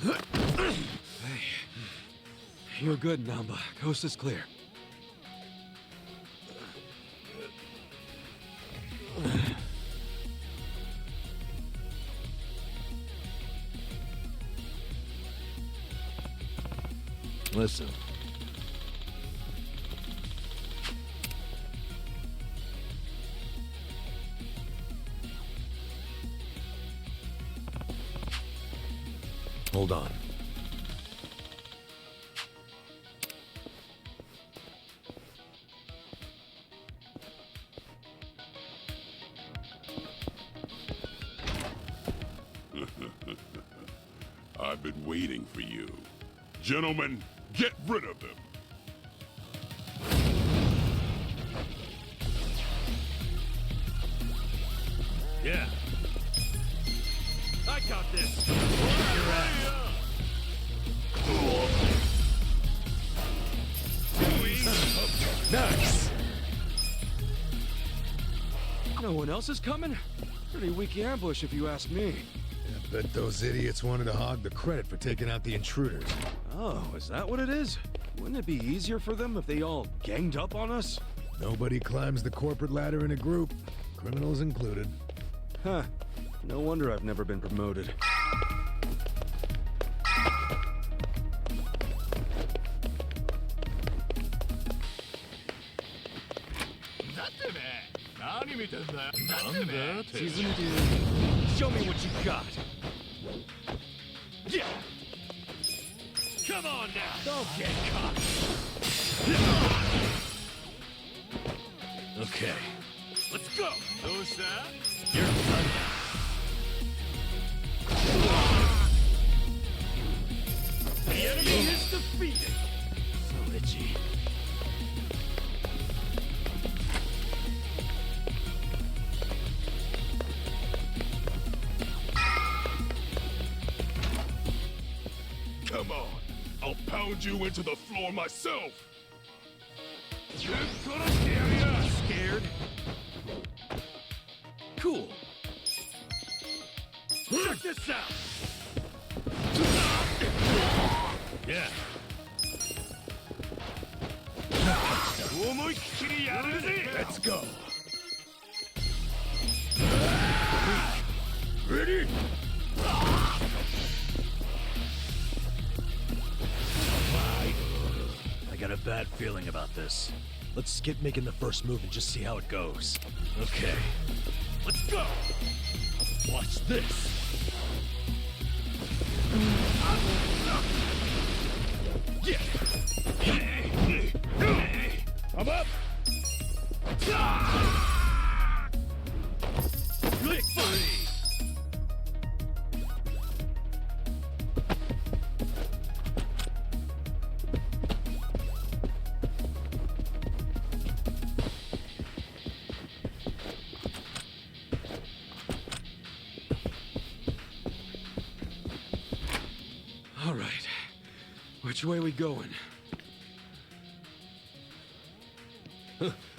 Hey. You're good, Namba. Coast is clear. Listen. Hold on. I've been waiting for you. Gentlemen, get rid of them. Yeah. I got this. Nice. No one else is coming? Pretty weak ambush if you ask me. I bet those idiots wanted to hog the credit for taking out the intruders. Oh, is that what it is? Wouldn't it be easier for them if they all ganged up on us? Nobody climbs the corporate ladder in a group, criminals included. Huh. No wonder I've never been promoted. Show me what you got. Yeah. Come on now. Don't get caught. Okay. Let's go. Who's that? You're done now. The enemy is defeated. So itchy. Come on. I'll pound you into the floor myself. Scared? Cool. Check this out. Yeah. Let's go. Ready? I got a bad feeling about this. Let's skip making the first move and just see how it goes. Okay. Let's go! Watch this. I'm up. Victory! All right. Which way we going?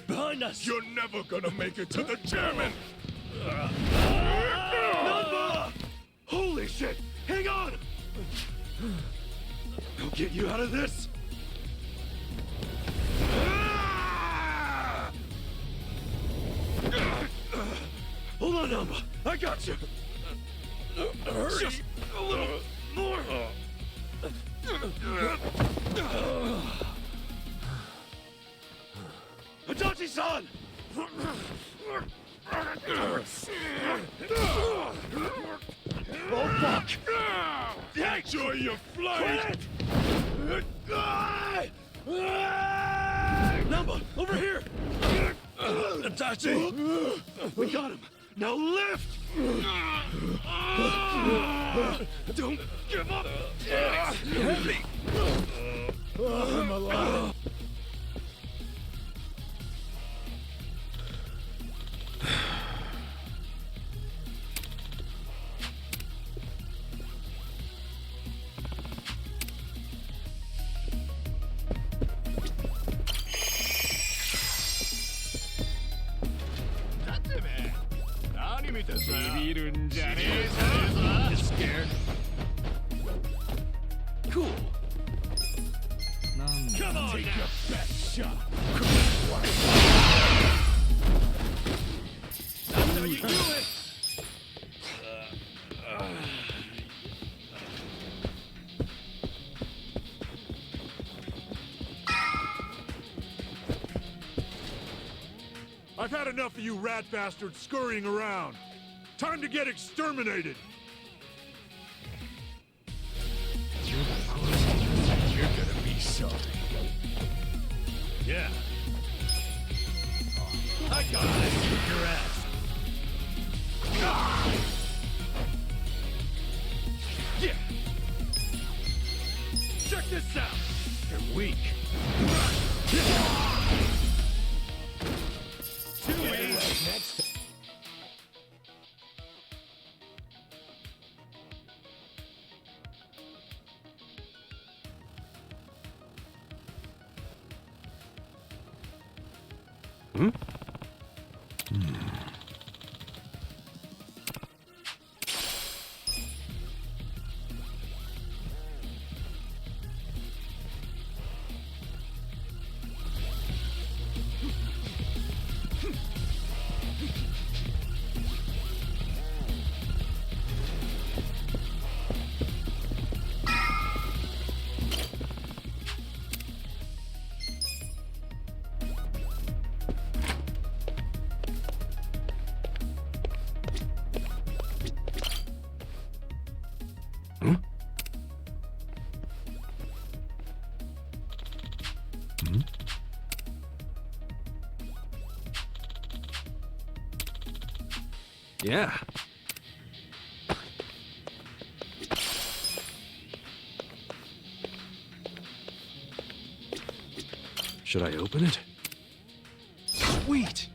Behind us! You're never gonna make it to the chairman! Number! Holy shit! Hang on! I'll get you out of this! Hold on, Number! I got you! Hurry! Just a little more! Adachi-san! Oh, fuck! Enjoy your flight! Number, over here! Itachi! We got him! Now lift! Don't give up! Heavy! I'm alive. You scared? Cool. Come on, take your best shot. That's how you do it. I've had enough of you rat bastards scurrying around. Time to get exterminated! You're gonna be sorry. Yeah. I got it. Kick your ass. Yeah. Check this out. You're weak. Next. Hmm? Yeah. Should I open it? Sweet!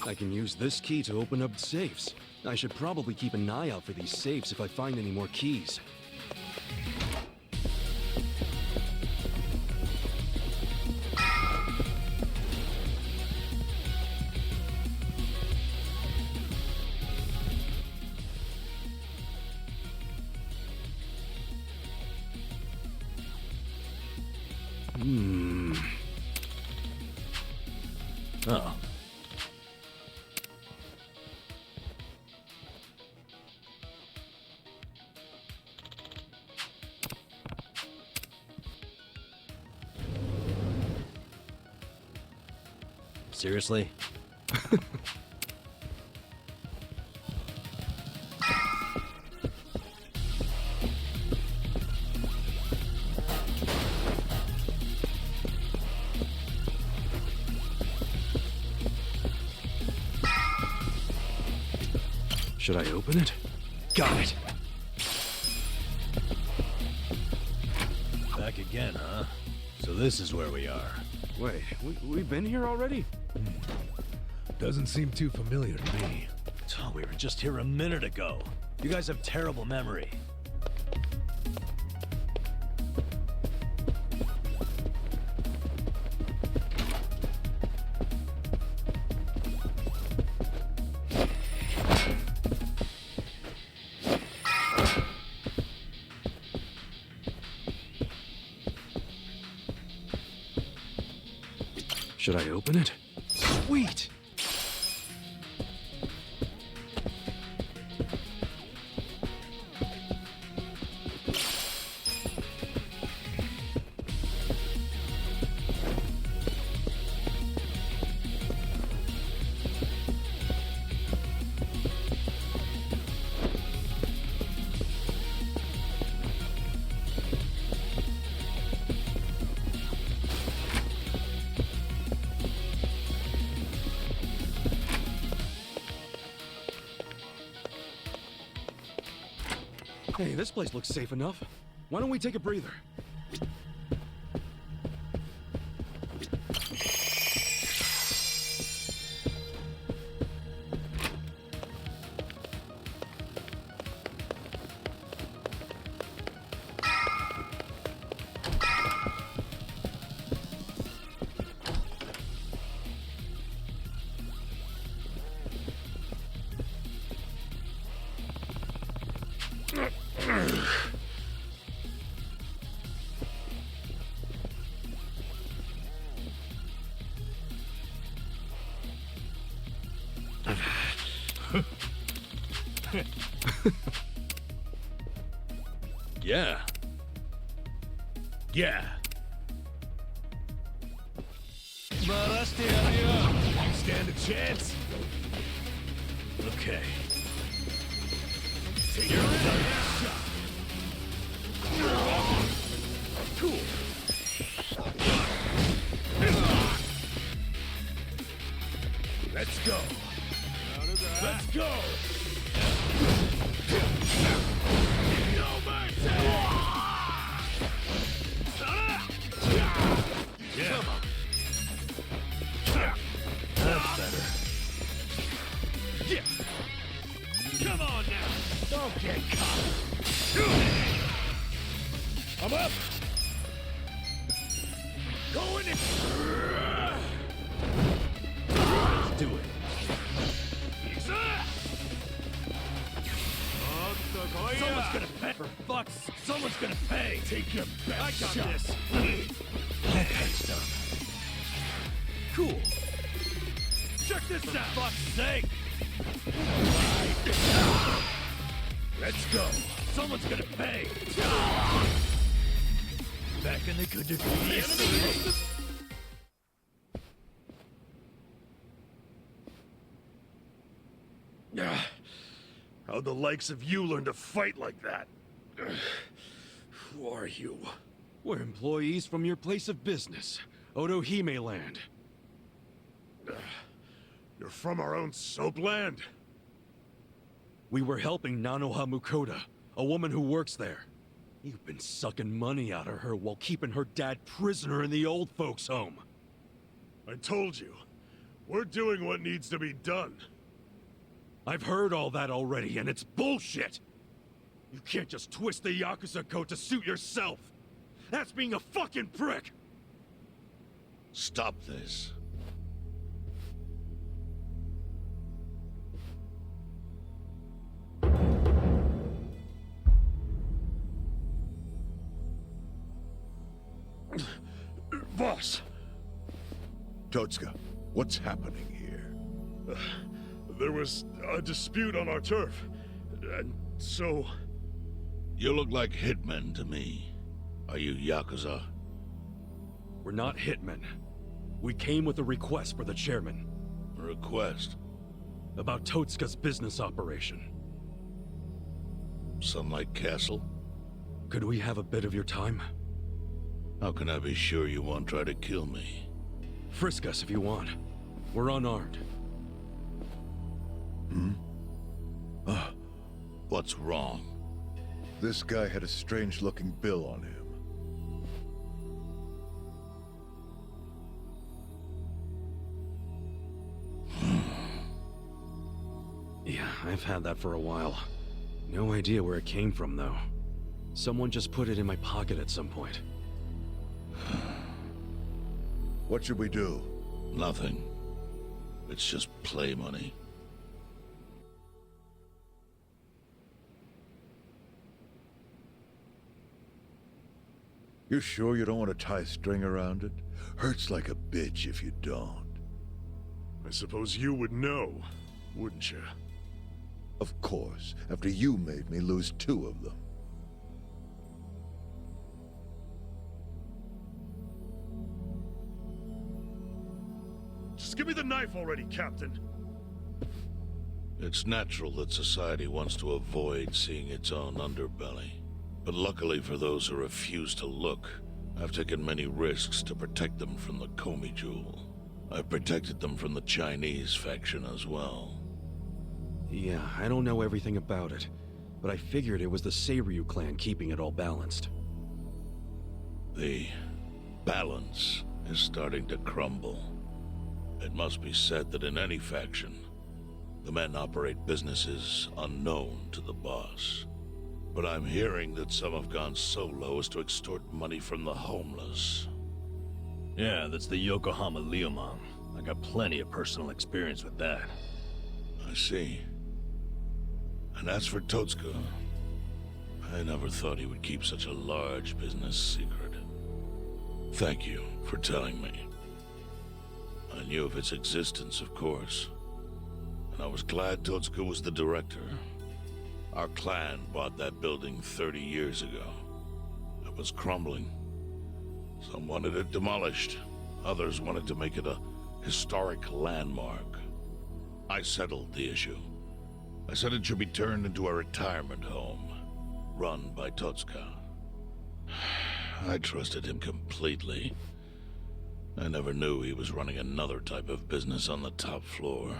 I can use this key to open up safes. I should probably keep an eye out for these safes if I find any more keys. Oh. Seriously? Should I open it? Got it! Back again, huh? So this is where we are. Wait, we've been here already? Doesn't seem too familiar to me. Oh, we were just here a minute ago. You guys have terrible memory. Should I open it? Sweet! Hey, this place looks safe enough. Why don't we take a breather? Yeah. Yeah. Stand a chance? Okay. Take your shot. Cool. Let's go. Let's go. No mercy. Yeah. That's better. Yeah. Come on now. Don't get caught. I'm up. Going in. Let's do it. Someone's gonna pay for fucks. Someone's gonna pay. Take your best I got shot. this. Okay, stuff. Cool. Check this out. For fuck's sake. Let's go. Someone's gonna pay. Back in the good to be. How'd the likes of you learn to fight like that? Who are you? We're employees from your place of business, Otohime Land. You're from our own soap land? We were helping Nanoha Mukoda, a woman who works there. You've been sucking money out of her while keeping her dad prisoner in the old folks' home. I told you, we're doing what needs to be done. I've heard all that already, and it's bullshit! You can't just twist the Yakuza code to suit yourself! That's being a fucking prick! Stop this. Boss! Totsuka, what's happening here? There was a dispute on our turf, and so... You look like hitmen to me. Are you Yakuza? We're not hitmen. We came with a request for the chairman. A request? About Totsuka's business operation. Sunlight Castle? Could we have a bit of your time? How can I be sure you won't try to kill me? Frisk us if you want. We're unarmed. What's wrong? This guy had a strange-looking bill on him. Yeah, I've had that for a while. No idea where it came from, though. Someone just put it in my pocket at some point. What should we do? Nothing. It's just play money. You sure you don't want to tie a string around it? Hurts like a bitch if you don't. I suppose you would know, wouldn't you? Of course, after you made me lose 2 of them. Just give me the knife already, Captain. It's natural that society wants to avoid seeing its own underbelly. But luckily for those who refuse to look, I've taken many risks to protect them from the Komi Jewel. I've protected them from the Chinese faction as well. Yeah, I don't know everything about it, but I figured it was the Seiryu clan keeping it all balanced. The balance is starting to crumble. It must be said that in any faction, the men operate businesses unknown to the boss. But I'm hearing that some have gone so low as to extort money from the homeless. Yeah, that's the Yokohama Leomon. I got plenty of personal experience with that. I see. And as for Totsuka, I never thought he would keep such a large business secret. Thank you for telling me. I knew of its existence, of course. And I was glad Totsuka was the director. Our clan bought that building 30 years ago. It was crumbling. Some wanted it demolished. Others wanted to make it a historic landmark. I settled the issue. I said it should be turned into a retirement home, run by Totsuka. I trusted him completely. I never knew he was running another type of business on the top floor.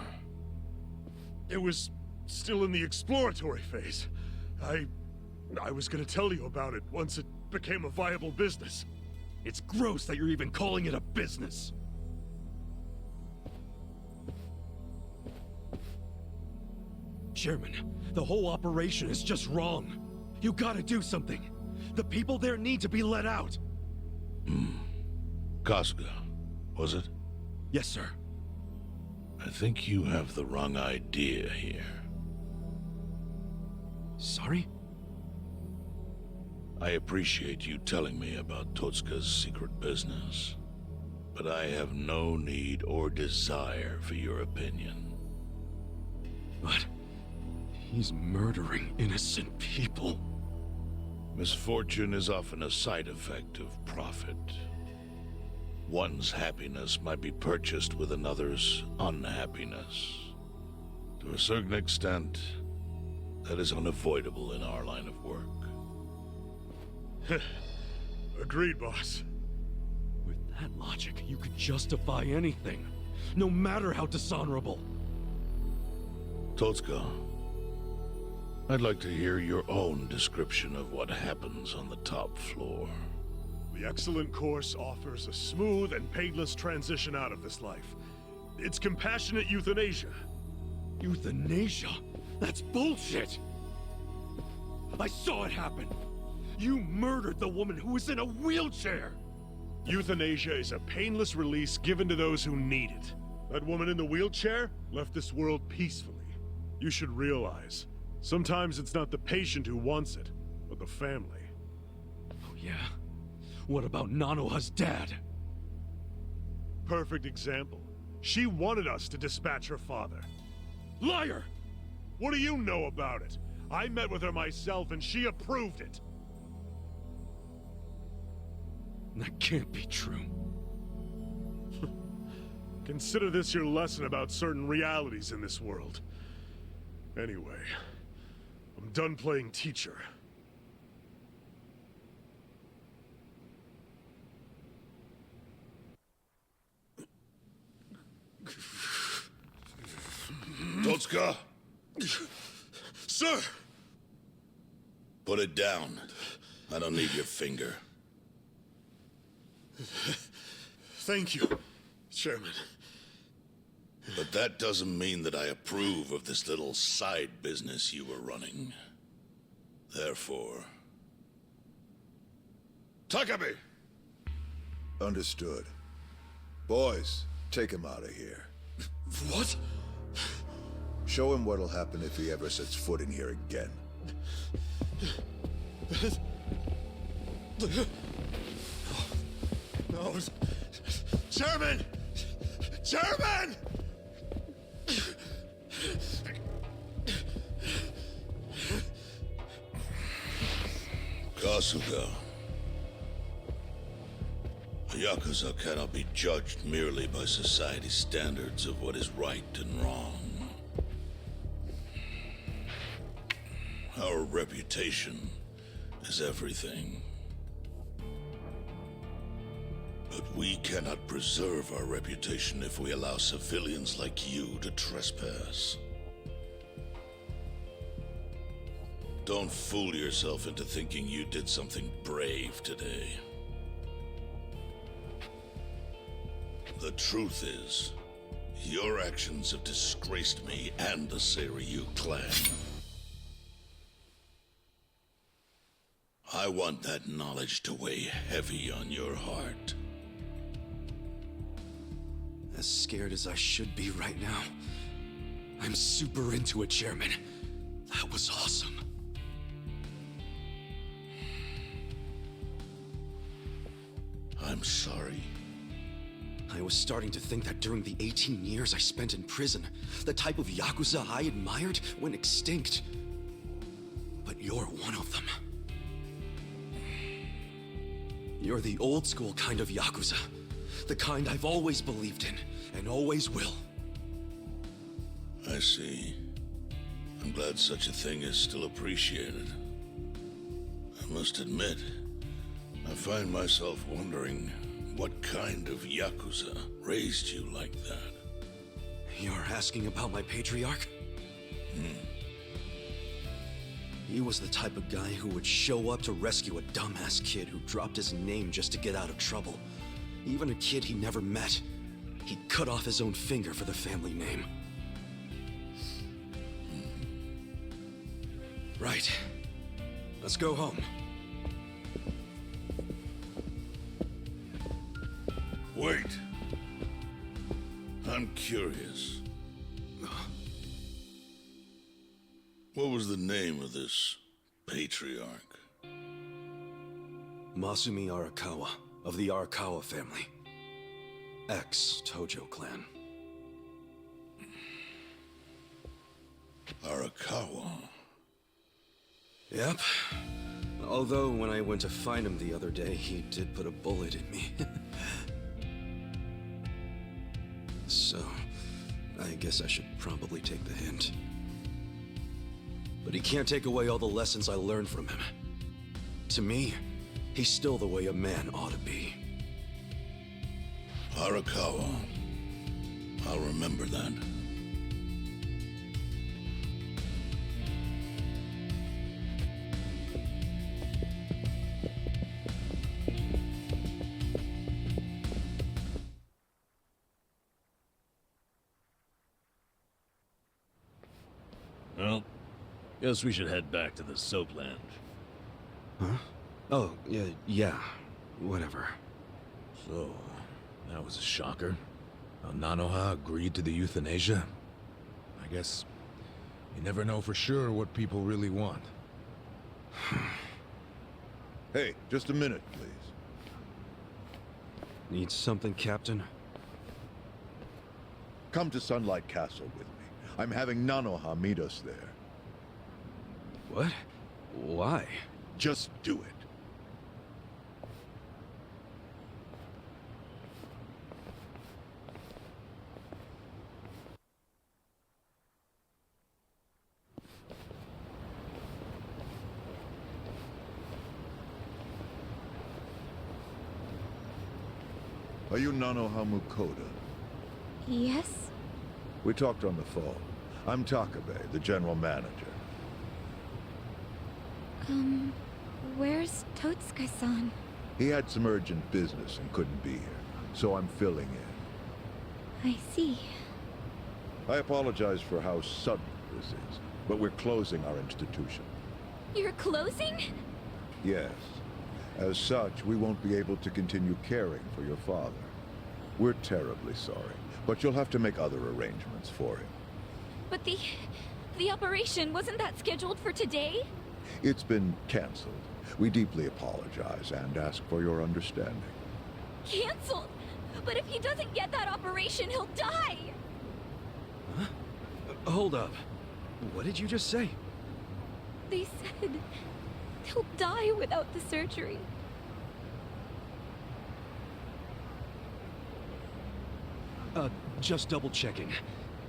It was still in the exploratory phase. I was gonna tell you about it once it became a viable business. It's gross that you're even calling it a business. Chairman, the whole operation is just wrong. You gotta do something. The people there need to be let out. Kasuga, was it? Yes, sir. I think you have the wrong idea here. Sorry? I appreciate you telling me about Totsuka's secret business, but I have no need or desire for your opinion. But he's murdering innocent people. Misfortune is often a side effect of profit. One's happiness might be purchased with another's unhappiness. To a certain extent, that is unavoidable in our line of work. Agreed, boss. With that logic, you could justify anything, no matter how dishonorable. Totsuka, I'd like to hear your own description of what happens on the top floor. The excellent course offers a smooth and painless transition out of this life. It's compassionate euthanasia. Euthanasia? That's bullshit! I saw it happen! You murdered the woman who was in a wheelchair! Euthanasia is a painless release given to those who need it. That woman in the wheelchair left this world peacefully. You should realize, sometimes it's not the patient who wants it, but the family. Oh yeah? What about Nanoha's dad? Perfect example. She wanted us to dispatch her father. Liar! What do you know about it? I met with her myself and she approved it. That can't be true. Consider this your lesson about certain realities in this world. Anyway, I'm done playing teacher. Totsuka! Sir! Put it down. I don't need your finger. Thank you, Chairman. But that doesn't mean that I approve of this little side business you were running. Therefore... Takabe! Understood. Boys, take him out of here. What? Show him what'll happen if he ever sets foot in here again. No. Chairman! Chairman! Kasuga. A Yakuza cannot be judged merely by society's standards of what is right and wrong. Our reputation is everything. But we cannot preserve our reputation if we allow civilians like you to trespass. Don't fool yourself into thinking you did something brave today. The truth is, your actions have disgraced me and the Seiryu clan. I want that knowledge to weigh heavy on your heart. As scared as I should be right now, I'm super into it, Chairman. That was awesome. I'm sorry. I was starting to think that during the 18 years I spent in prison, the type of Yakuza I admired went extinct. But you're one of them. You're the old school kind of Yakuza. The kind I've always believed in, and always will. I see. I'm glad such a thing is still appreciated. I must admit, I find myself wondering what kind of Yakuza raised you like that. You're asking about my patriarch? He was the type of guy who would show up to rescue a dumbass kid who dropped his name just to get out of trouble. Even a kid he never met. He'd cut off his own finger for the family name. Right. Let's go home. Wait. I'm curious. What was the name of this patriarch? Masumi Arakawa, of the Arakawa family. Ex-Tojo clan. Arakawa? Yep. Although, when I went to find him the other day, he did put a bullet in me. So, I guess I should probably take the hint. But he can't take away all the lessons I learned from him. To me, he's still the way a man ought to be. Arakawa. I'll remember that. Well, guess we should head back to the soapland. Huh? Oh, yeah. Whatever. So, that was a shocker. How Nanoha agreed to the euthanasia. I guess you never know for sure what people really want. Hey, just a minute, please. Need something, Captain? Come to Sunlight Castle with me. I'm having Nanoha meet us there. What? Why? Just do it. Are you Nanoha Mukoda? Yes? We talked on the phone. I'm Takabe, the general manager. Where's Totsuka-san? He had some urgent business and couldn't be here, so I'm filling in. I see. I apologize for how sudden this is, but we're closing our institution. You're closing? Yes. As such, we won't be able to continue caring for your father. We're terribly sorry, but you'll have to make other arrangements for him. But the operation, wasn't that scheduled for today? It's been canceled. We deeply apologize and ask for your understanding. Canceled? But if he doesn't get that operation, he'll die! Huh? Hold up. What did you just say? They said he'll die without the surgery. Just double checking.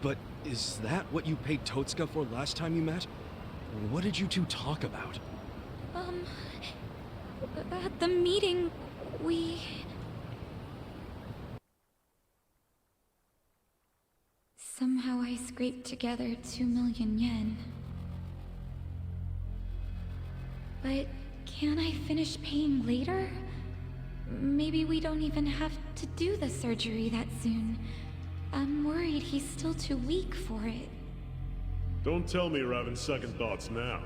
But is that what you paid Totsuka for last time you met? What did you two talk about? At the meeting, we... Somehow I scraped together 2 million yen. But can I finish paying later? Maybe we don't even have to do the surgery that soon. I'm worried he's still too weak for it. Don't tell me you're having second thoughts now.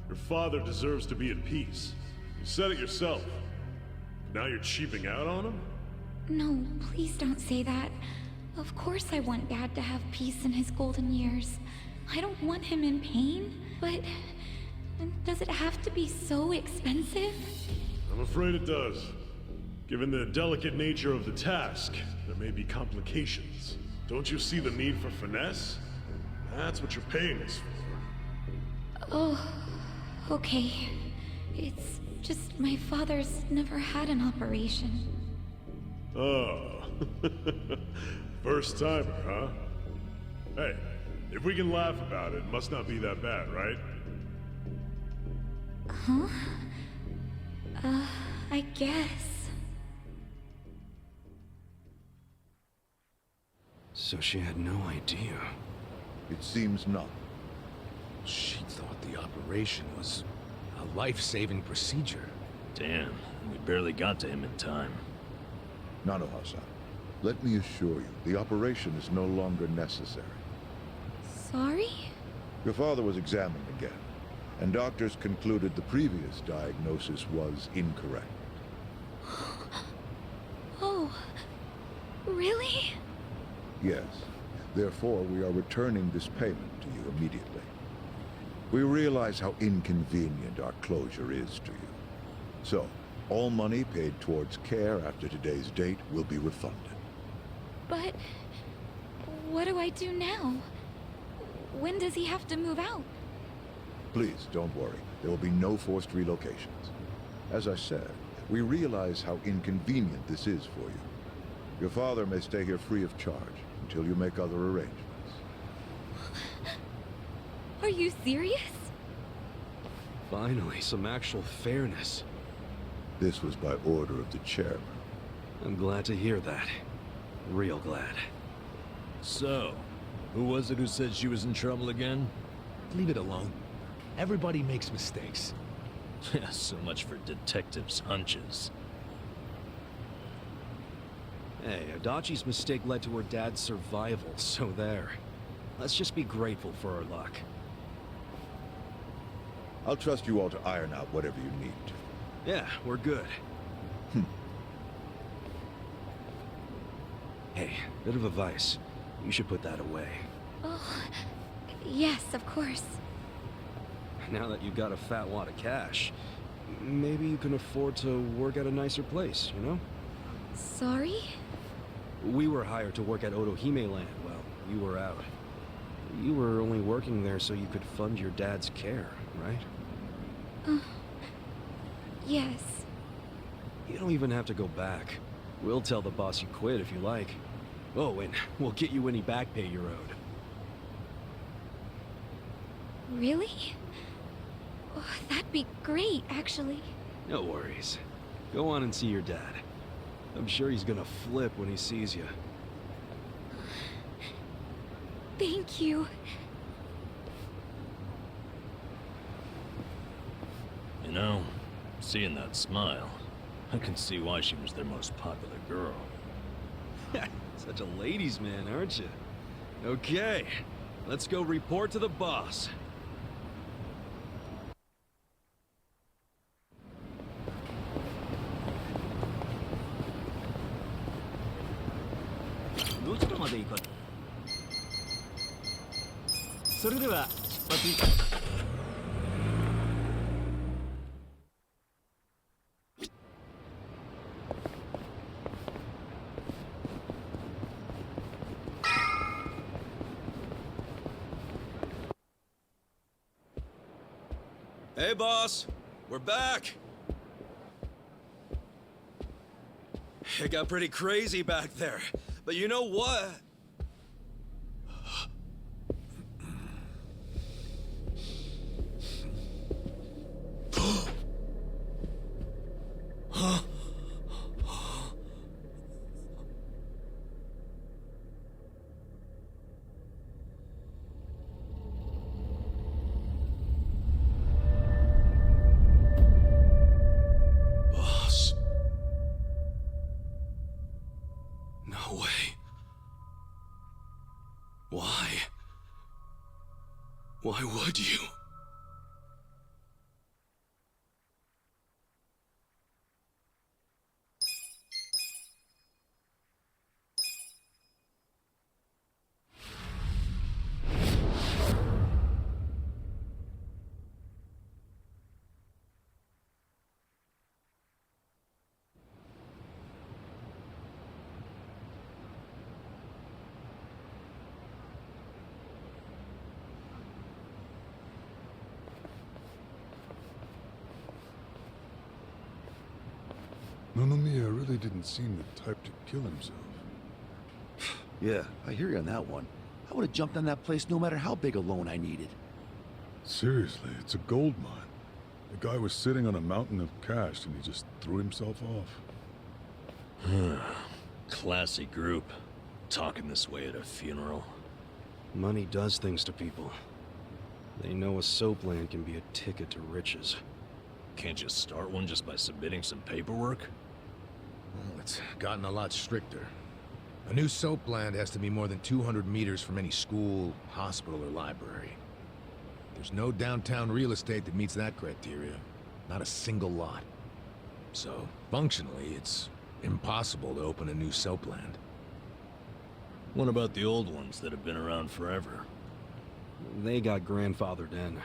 Your father deserves to be at peace. You said it yourself. Now you're cheaping out on him? No, please don't say that. Of course I want Dad to have peace in his golden years. I don't want him in pain, but... does it have to be so expensive? I'm afraid it does. Given the delicate nature of the task, there may be complications. Don't you see the need for finesse? That's what you're paying us for. Oh, okay. It's just my father's never had an operation. Oh. First timer, huh? Hey, if we can laugh about it, it must not be that bad, right? Huh? I guess. So she had no idea. It seems not. She thought the operation was a life-saving procedure. Damn, we barely got to him in time. Nanoha-san, let me assure you, the operation is no longer necessary. Sorry? Your father was examined again, and doctors concluded the previous diagnosis was incorrect. Oh, really? Yes. Therefore, we are returning this payment to you immediately. We realize how inconvenient our closure is to you. So, all money paid towards care after today's date will be refunded. But... what do I do now? When does he have to move out? Please, don't worry. There will be no forced relocations. As I said, we realize how inconvenient this is for you. Your father may stay here free of charge until you make other arrangements. Are you serious? Finally, some actual fairness. This was by order of the chairman. I'm glad to hear that. Real glad. So, who was it who said she was in trouble again? Leave it alone. Everybody makes mistakes. Yeah, so much for detectives' hunches. Hey, Adachi's mistake led to her dad's survival, so there. Let's just be grateful for our luck. I'll trust you all to iron out whatever you need to. Yeah, we're good. Hey, bit of advice. You should put that away. Oh, yes, of course. Now that you've got a fat wad of cash, maybe you can afford to work at a nicer place, you know? Sorry? We were hired to work at Otohime Land while you were out. You were only working there so you could fund your dad's care, right? Yes. You don't even have to go back. We'll tell the boss you quit if you like. Oh, and we'll get you any back pay you're owed. Really? Oh, that'd be great, actually. No worries. Go on and see your dad. I'm sure he's gonna flip when he sees you. Thank you. You know, seeing that smile, I can see why she was their most popular girl. Such a ladies' man, aren't you? Okay, let's go report to the boss. Hey, boss. We're back. It got pretty crazy back there. But you know what? Why would you? Nonomiya really didn't seem the type to kill himself. Yeah, I hear you on that one. I would have jumped on that place no matter how big a loan I needed. Seriously, it's a gold mine. The guy was sitting on a mountain of cash and he just threw himself off. Classy group. Talking this way at a funeral. Money does things to people. They know a soap land can be a ticket to riches. Can't you start one just by submitting some paperwork? Well, it's gotten a lot stricter. A new soap land has to be more than 200 meters from any school, hospital, or library. There's no downtown real estate that meets that criteria. Not a single lot. So, functionally, it's impossible to open a new soap land. What about the old ones that have been around forever? They got grandfathered in.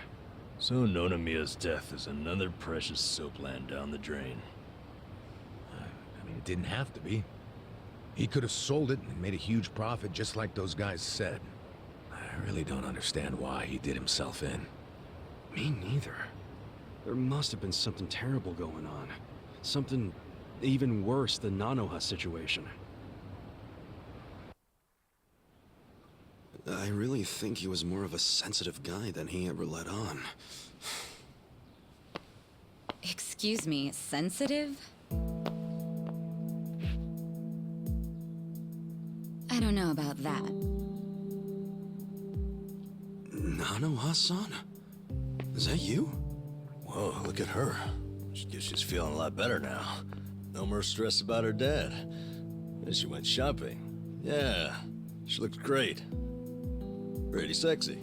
So Nonomiya's death is another precious soap land down the drain. I mean, it didn't have to be. He could have sold it and made a huge profit just like those guys said. I really don't understand why he did himself in. Me neither. There must have been something terrible going on. Something even worse than Nanoha's situation. I really think he was more of a sensitive guy than he ever let on. Excuse me, sensitive? I don't know about that. Nanoha-san? Is that you? Whoa, look at her. She's feeling a lot better now. No more stress about her dad. And she went shopping. Yeah, she looks great. Pretty sexy.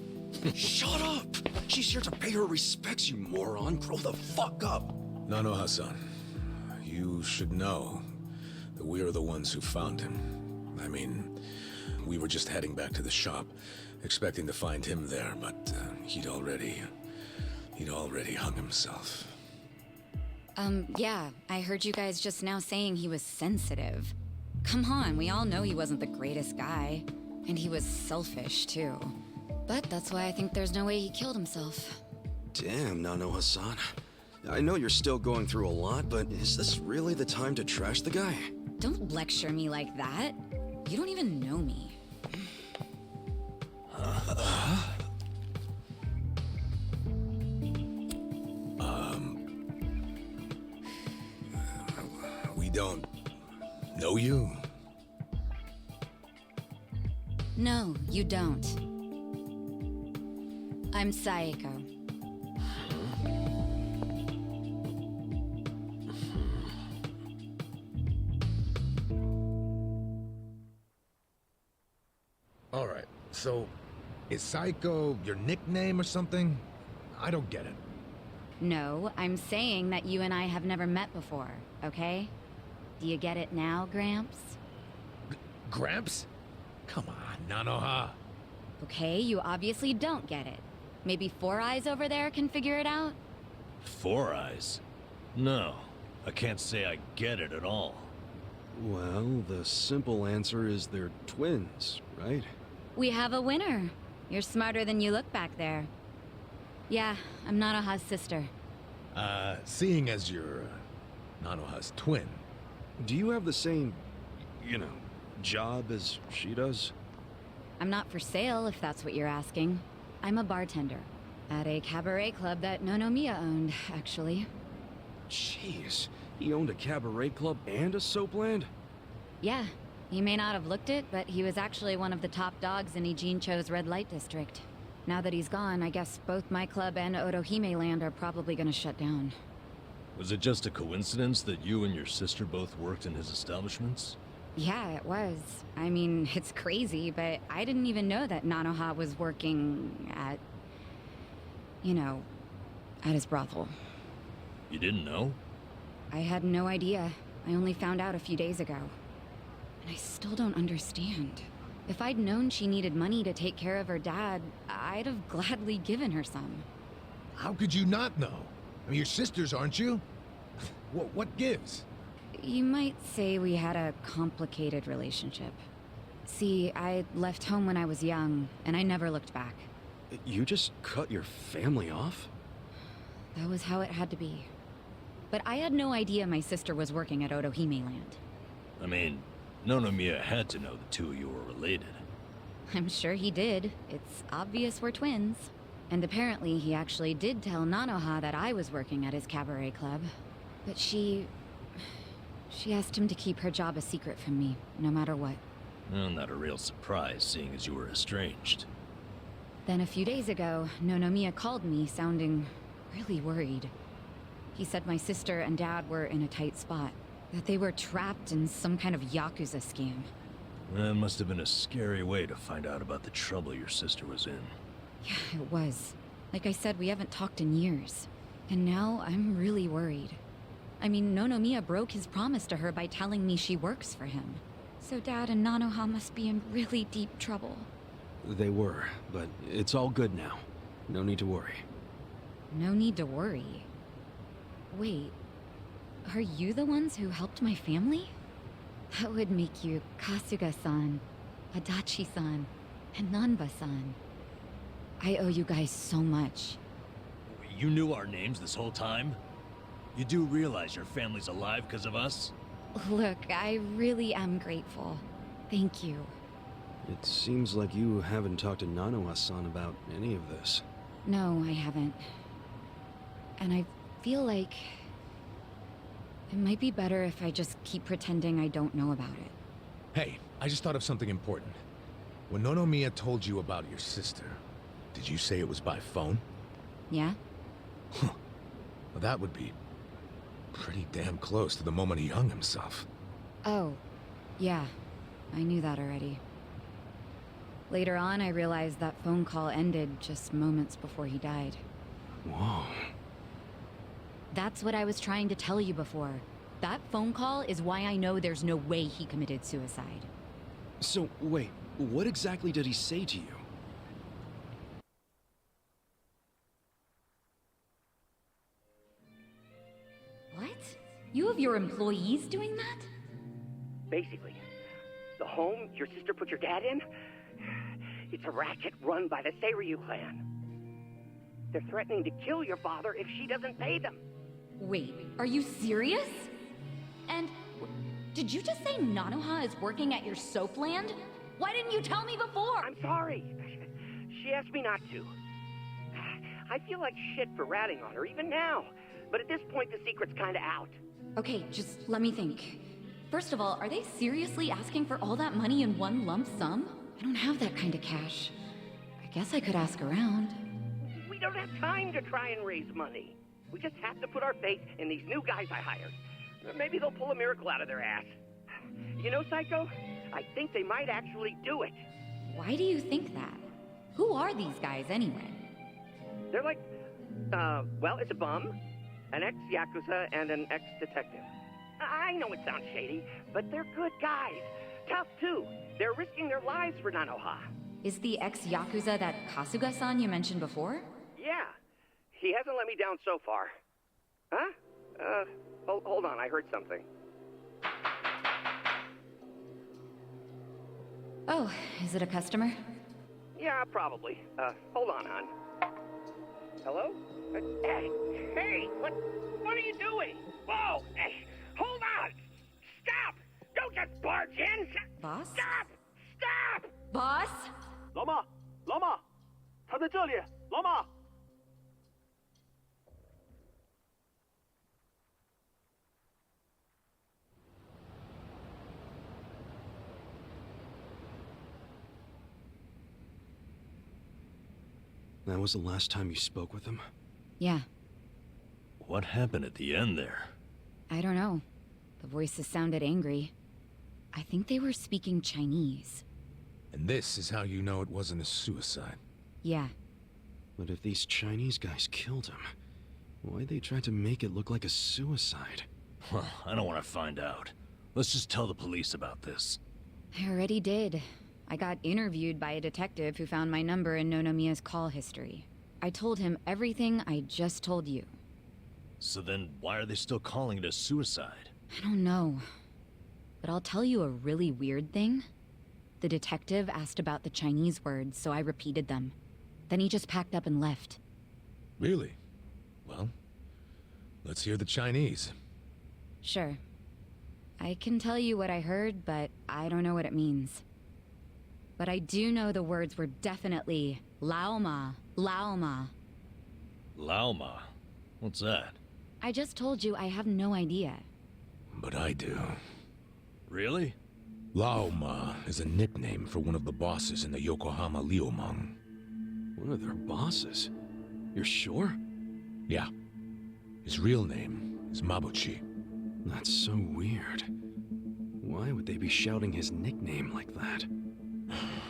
Shut up! She's here to pay her respects, you moron. Grow the fuck up. Nanoha-san, you should know that we are the ones who found him. I mean, we were just heading back to the shop, expecting to find him there, but he'd already hung himself. Yeah, I heard you guys just now saying he was sensitive. Come on, we all know he wasn't the greatest guy. And he was selfish, too. But that's why I think there's no way he killed himself. Damn, Nanoha-san. I know you're still going through a lot, but is this really the time to trash the guy? Don't lecture me like that. You don't even know me. We don't know you? No, you don't. I'm Saeko. So, is Psycho your nickname or something? I don't get it. No, I'm saying that you and I have never met before, okay? Do you get it now, Gramps? Gramps? Come on, Nanoha. Okay, you obviously don't get it. Maybe Four Eyes over there can figure it out? Four Eyes? No, I can't say I get it at all. Well, the simple answer is they're twins, right? We have a winner. You're smarter than you look back there. Yeah, I'm Nanoha's sister. Seeing as you're Nanoha's twin. Do you have the same, job as she does? I'm not for sale, if that's what you're asking. I'm a bartender. At a cabaret club that Nonomiya owned, actually. Jeez, he owned a cabaret club and a soapland? Yeah, you may not have looked it, but he was actually one of the top dogs in Ijincho's red light district. Now that he's gone, I guess both my club and Otohime Land are probably gonna shut down. Was it just a coincidence that you and your sister both worked in his establishments? Yeah, it was. I mean, it's crazy, but I didn't even know that Nanoha was working at... at his brothel. You didn't know? I had no idea. I only found out a few days ago. And I still don't understand. If I'd known she needed money to take care of her dad, I'd have gladly given her some. How could you not know? I mean, you're sisters, aren't you? What gives? You might say we had a complicated relationship. See, I left home when I was young, and I never looked back. You just cut your family off? That was how it had to be. But I had no idea my sister was working at Otohime Land. I mean, Nonomiya had to know the two of you were related. I'm sure he did. It's obvious we're twins. And apparently he actually did tell Nanoha that I was working at his cabaret club. But she asked him to keep her job a secret from me, no matter what. Well, not a real surprise, seeing as you were estranged. Then a few days ago, Nonomiya called me, sounding really worried. He said my sister and dad were in a tight spot, that they were trapped in some kind of Yakuza scam. That must have been a scary way to find out about the trouble your sister was in. Yeah, it was. Like I said, we haven't talked in years. And now I'm really worried. I mean, Nonomiya broke his promise to her by telling me she works for him. So Dad and Nanoha must be in really deep trouble. They were, but it's all good now. No need to worry. No need to worry? Wait, are you the ones who helped my family? That would make you Kasuga-san, Adachi-san, and Nanba-san. I owe you guys so much. You knew our names this whole time? You do realize your family's alive because of us? Look, I really am grateful. Thank you. It seems like you haven't talked to Nanoha-san about any of this. No, I haven't. And I feel like it might be better if I just keep pretending I don't know about it. Hey, I just thought of something important. When Nonomiya told you about your sister, did you say it was by phone? Yeah? Well, that would be pretty damn close to the moment he hung himself. Oh, yeah. I knew that already. Later on, I realized that phone call ended just moments before he died. Whoa. That's what I was trying to tell you before. That phone call is why I know there's no way he committed suicide. So, wait, what exactly did he say to you? What? You have your employees doing that? Basically, the home your sister put your dad in, it's a racket run by the Seiryu clan. They're threatening to kill your father if she doesn't pay them. Wait, are you serious? And did you just say Nanoha is working at your soapland? Why didn't you tell me before? I'm sorry. She asked me not to. I feel like shit for ratting on her, even now. But at this point, the secret's kinda out. Okay, just let me think. First of all, are they seriously asking for all that money in one lump sum? I don't have that kind of cash. I guess I could ask around. We don't have time to try and raise money. We just have to put our faith in these new guys I hired. Maybe they'll pull a miracle out of their ass. You know, Psycho? I think they might actually do it. Why do you think that? Who are these guys anyway? They're like, well, it's a bum, an ex-Yakuza, and an ex-detective. I know it sounds shady, but they're good guys. Tough, too. They're risking their lives for Nanoha. Is the ex-Yakuza that Kasuga-san you mentioned before? Yeah. He hasn't let me down so far. Huh? Hold on, I heard something. Oh, is it a customer? Yeah, probably. Hold on, hon. Hello? Hey, what are you doing? Whoa! Hey, hold on! Stop! Don't just barge in! Boss? Stop! Stop! Boss? 老马，老马，他在这里，老马。That was the last time you spoke with him? Yeah. What happened at the end there? I don't know. The voices sounded angry. I think they were speaking Chinese. And this is how you know it wasn't a suicide. Yeah. But if these Chinese guys killed him, why'd they try to make it look like a suicide? Well, I don't want to find out. Let's just tell the police about this. I already did. I got interviewed by a detective who found my number in Nonomiya's call history. I told him everything I just told you. So then why are they still calling it a suicide? I don't know. But I'll tell you a really weird thing. The detective asked about the Chinese words, so I repeated them. Then he just packed up and left. Really? Well, let's hear the Chinese. Sure. I can tell you what I heard, but I don't know what it means. But I do know the words were definitely Laoma, Laoma. Laoma? What's that? I just told you I have no idea. But I do. Really? Laoma is a nickname for one of the bosses in the Yokohama Liumang. One of their bosses? You're sure? Yeah. His real name is Mabuchi. That's so weird. Why would they be shouting his nickname like that?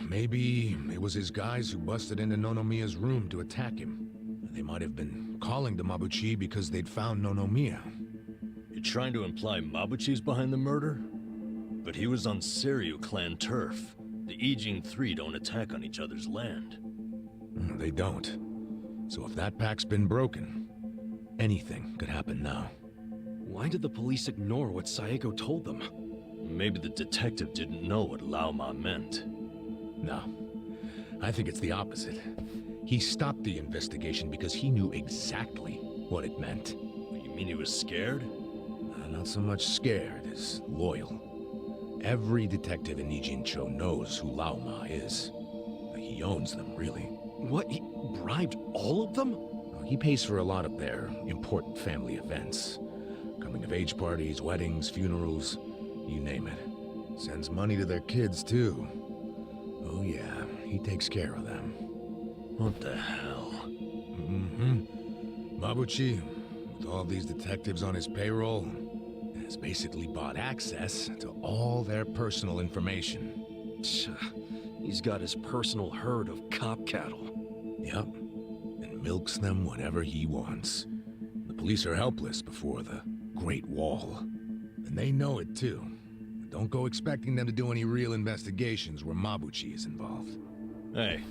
Maybe it was his guys who busted into Nonomiya's room to attack him. They might have been calling to Mabuchi because they'd found Nonomiya. You're trying to imply Mabuchi's behind the murder? But he was on Seiryu clan turf. The Ijin Three don't attack on each other's land. They don't. So if that pack's been broken, anything could happen now. Why did the police ignore what Saeko told them? Maybe the detective didn't know what Laoma meant. No. I think it's the opposite. He stopped the investigation because he knew exactly what it meant. You mean he was scared? Not so much scared as loyal. Every detective in Nijincho knows who Laoma is. He owns them, really. What? He bribed all of them? He pays for a lot of their important family events. Coming-of-age parties, weddings, funerals, you name it. Sends money to their kids, too. Oh yeah, he takes care of them. What the hell? Mabuchi, with all these detectives on his payroll, has basically bought access to all their personal information. He's got his personal herd of cop cattle. Yep, and milks them whenever he wants. The police are helpless before the Great Wall. And they know it too. Don't go expecting them to do any real investigations where Mabuchi is involved. Hey,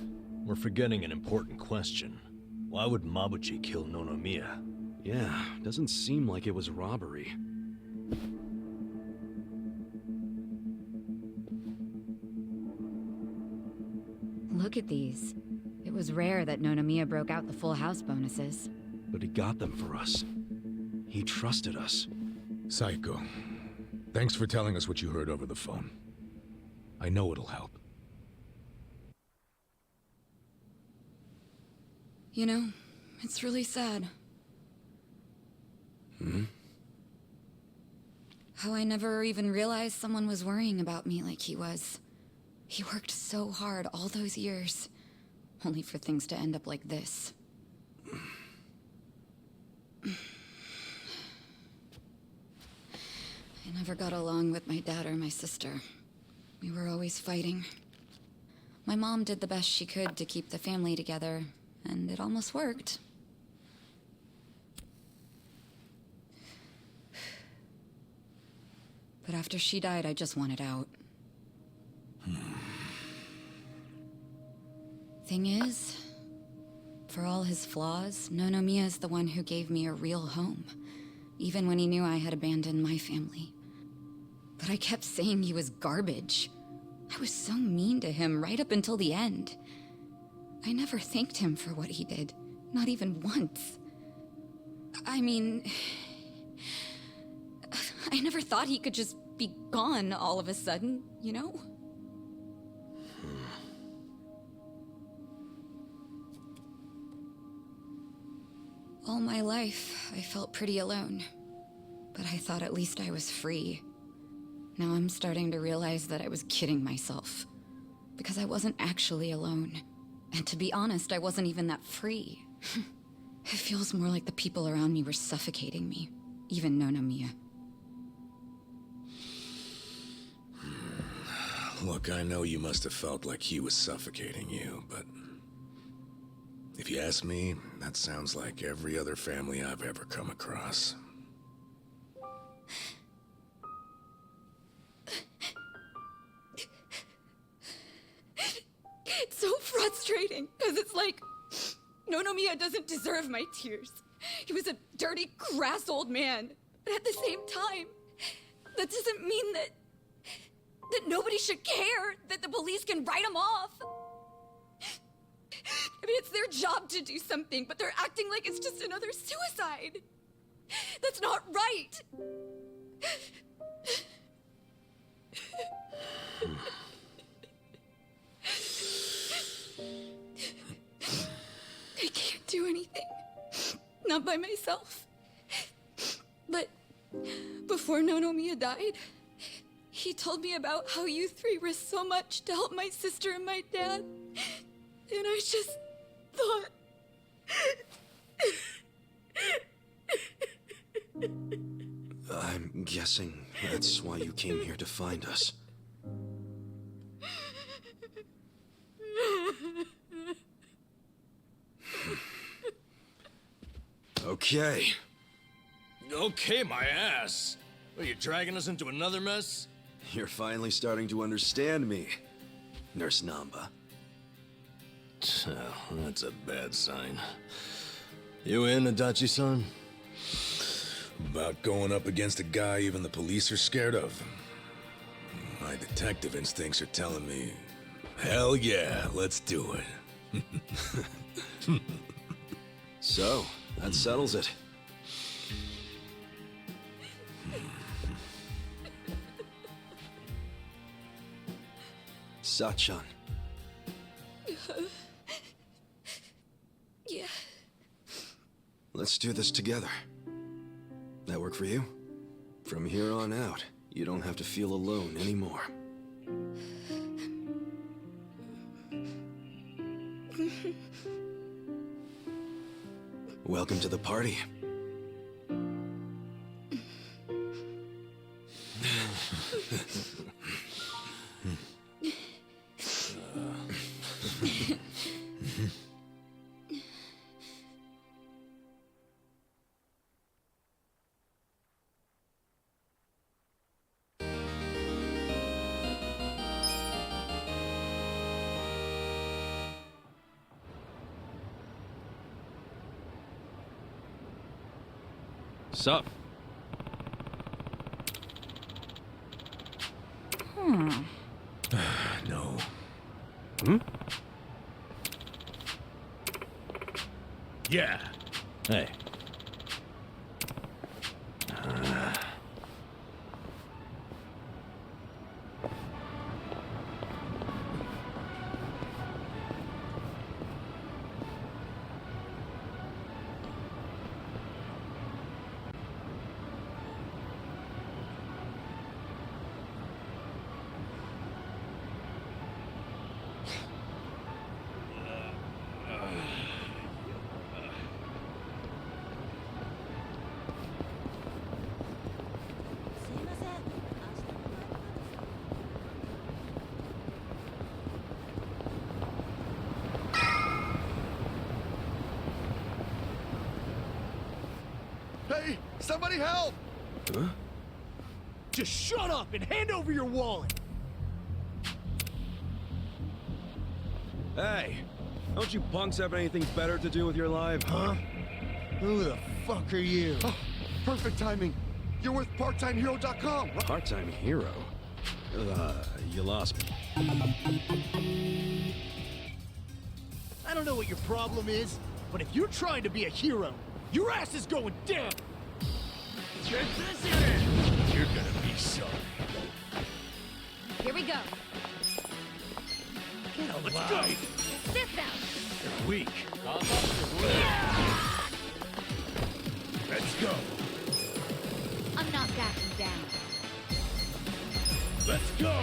we're forgetting an important question. Why would Mabuchi kill Nonomiya? Yeah, doesn't seem like it was robbery. Look at these. It was rare that Nonomiya broke out the full house bonuses. But he got them for us. He trusted us. Saeko, thanks for telling us what you heard over the phone. I know it'll help. You know, it's really sad. How I never even realized someone was worrying about me like he was. He worked so hard all those years, only for things to end up like this. I never got along with my dad or my sister. We were always fighting. My mom did the best she could to keep the family together, and it almost worked. But after she died, I just wanted out. Thing is, for all his flaws, Nonomiya is the one who gave me a real home, even when he knew I had abandoned my family. But I kept saying he was garbage. I was so mean to him right up until the end. I never thanked him for what he did, not even once. I mean, I never thought he could just be gone all of a sudden, you know? All my life, I felt pretty alone. But I thought at least I was free. Now I'm starting to realize that I was kidding myself. Because I wasn't actually alone. And to be honest, I wasn't even that free. It feels more like the people around me were suffocating me. Even Nonomiya. Look, I know you must have felt like he was suffocating you, but... if you ask me, that sounds like every other family I've ever come across. It's so frustrating, because it's like... Nonomiya doesn't deserve my tears. He was a dirty, crass old man. But at the same time, that doesn't mean that nobody should care, that the police can write him off. I mean, it's their job to do something, but they're acting like it's just another suicide. That's not right. I can't do anything. Not by myself. But before Nonomiya died, he told me about how you three risked so much to help my sister and my dad. And I just thought... I'm guessing that's why you came here to find us. Okay. Okay, my ass. Are you dragging us into another mess? You're finally starting to understand me, Nurse Namba. Oh, that's a bad sign. You in, Adachi-san? About going up against a guy even the police are scared of. My detective instincts are telling me, hell yeah, let's do it. So, that settles it. Sachan. Yeah. Let's do this together. That work for you? From here on out, you don't have to feel alone anymore. Welcome to the party. Sup? No. Yeah. Hey. Somebody help! Huh? Just shut up and hand over your wallet! Hey, don't you punks have anything better to do with your life? Huh? Who the fuck are you? Oh, perfect timing. You're with PartTimeHero.com. Part-time hero? You lost me. I don't know what your problem is, but if you're trying to be a hero, your ass is going down! Get this in! You're gonna be sorry. Here we go. Let's go! This out. You're weak. Let's go. I'm not backing down. Let's go!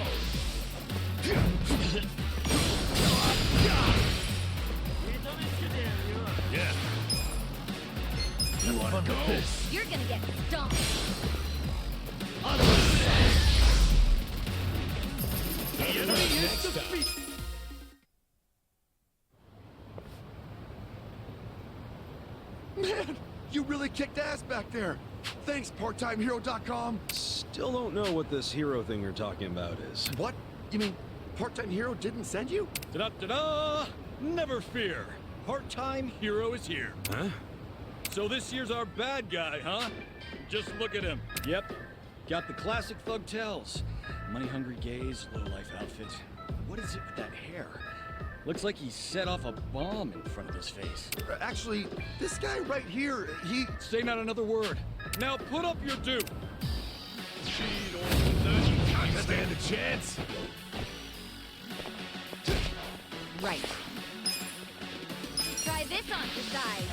Yeah. You wanna go? You're gonna get stomped. The enemy is defeated! Man, you really kicked ass back there. Thanks, PartTimeHero.com. Still don't know what this hero thing you're talking about is. What? You mean Part-Time Hero didn't send you? Ta-da-ta-da! Never fear. Part-time hero is here. Huh? So this year's our bad guy, huh? Just look at him. Yep. Got the classic thug tells. Money-hungry gaze, low-life outfit. What is it with that hair? Looks like he set off a bomb in front of his face. Actually, this guy right here, he... Say not another word. Now put up your due. Can't stand a chance. Right. Try this on for size.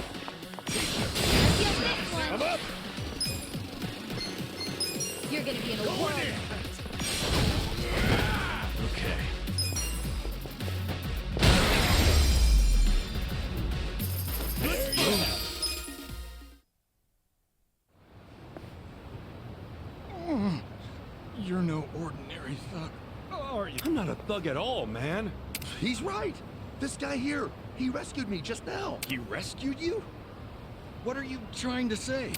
Feel this one. I'm up. You're gonna be in a world of hurt. Okay. You're no ordinary thug, are you? I'm not a thug at all, man. He's right. This guy here, he rescued me just now. He rescued you? What are you trying to say?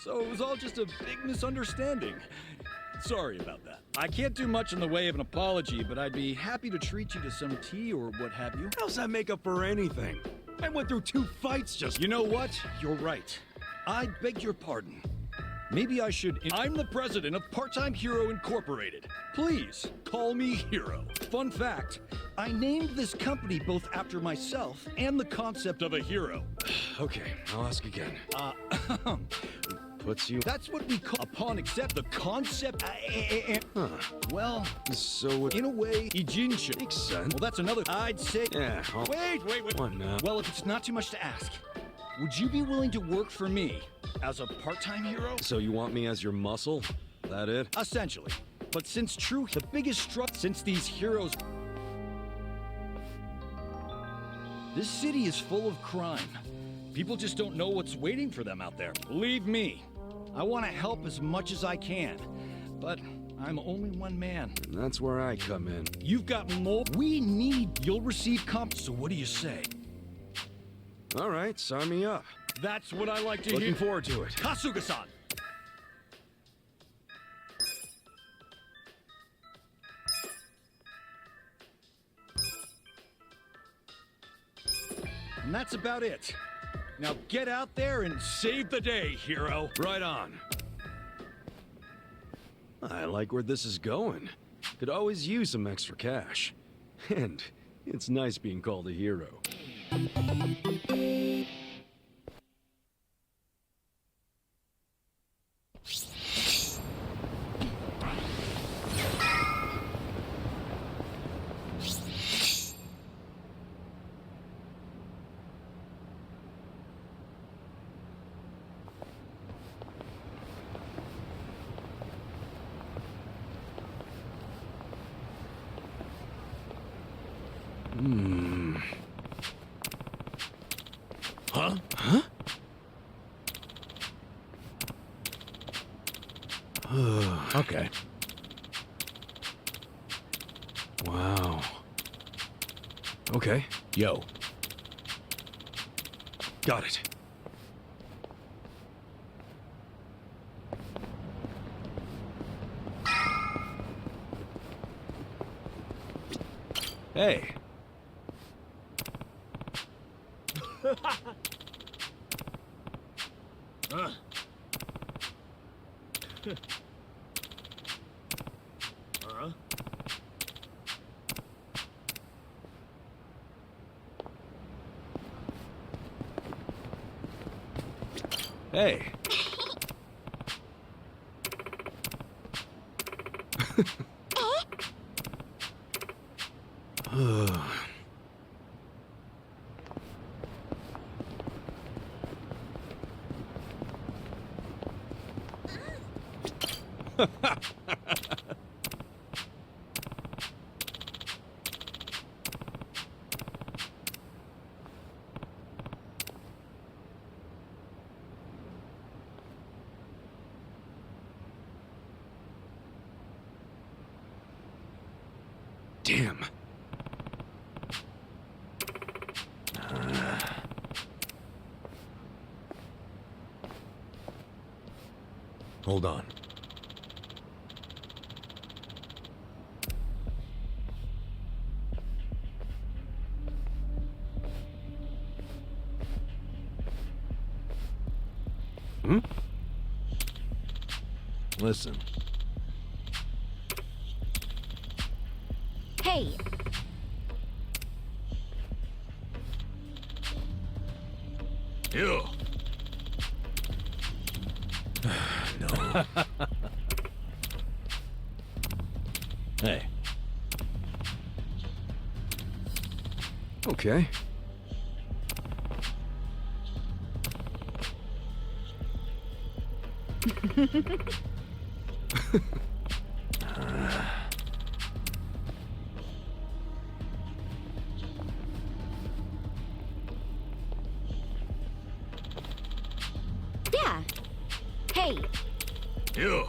So it was all just a big misunderstanding. Sorry about that. I can't do much in the way of an apology, but I'd be happy to treat you to some tea or what have you. How's that make up for anything? I went through 2 fights just... You know what? You're right. I beg your pardon. Maybe I should... I'm the president of Part-Time Hero Incorporated. Please, call me Hero. Fun fact, I named this company both after myself and the concept of a hero. Okay, I'll ask again. Puts you... That's what we call... Upon accept the concept... Huh. Well, so... in a way, Ijinshin. Makes sense. Well, that's another... I'd say... Yeah, Wait. What now? Well, if it's not too much to ask, would you be willing to work for me as a part-time hero? So you want me as your muscle? That it? Essentially. But since the biggest since these heroes... This city is full of crime. People just don't know what's waiting for them out there. Believe me, I want to help as much as I can. But I'm only one man. And that's where I come in. You've got more. You'll receive comp. So what do you say? All right, sign me up. That's what I like to hear. Looking forward to it. Kasuga-san! And that's about it. Now get out there and save the day, hero. Right on. I like where this is going. Could always use some extra cash. And it's nice being called a hero. Huh? Huh? Okay. Wow. Okay. Yo. Got it. Hey. Hey. Damn. Hold on. Hmm? Listen. Hey! You. No. Hey. Okay. Yeah! Hey! You.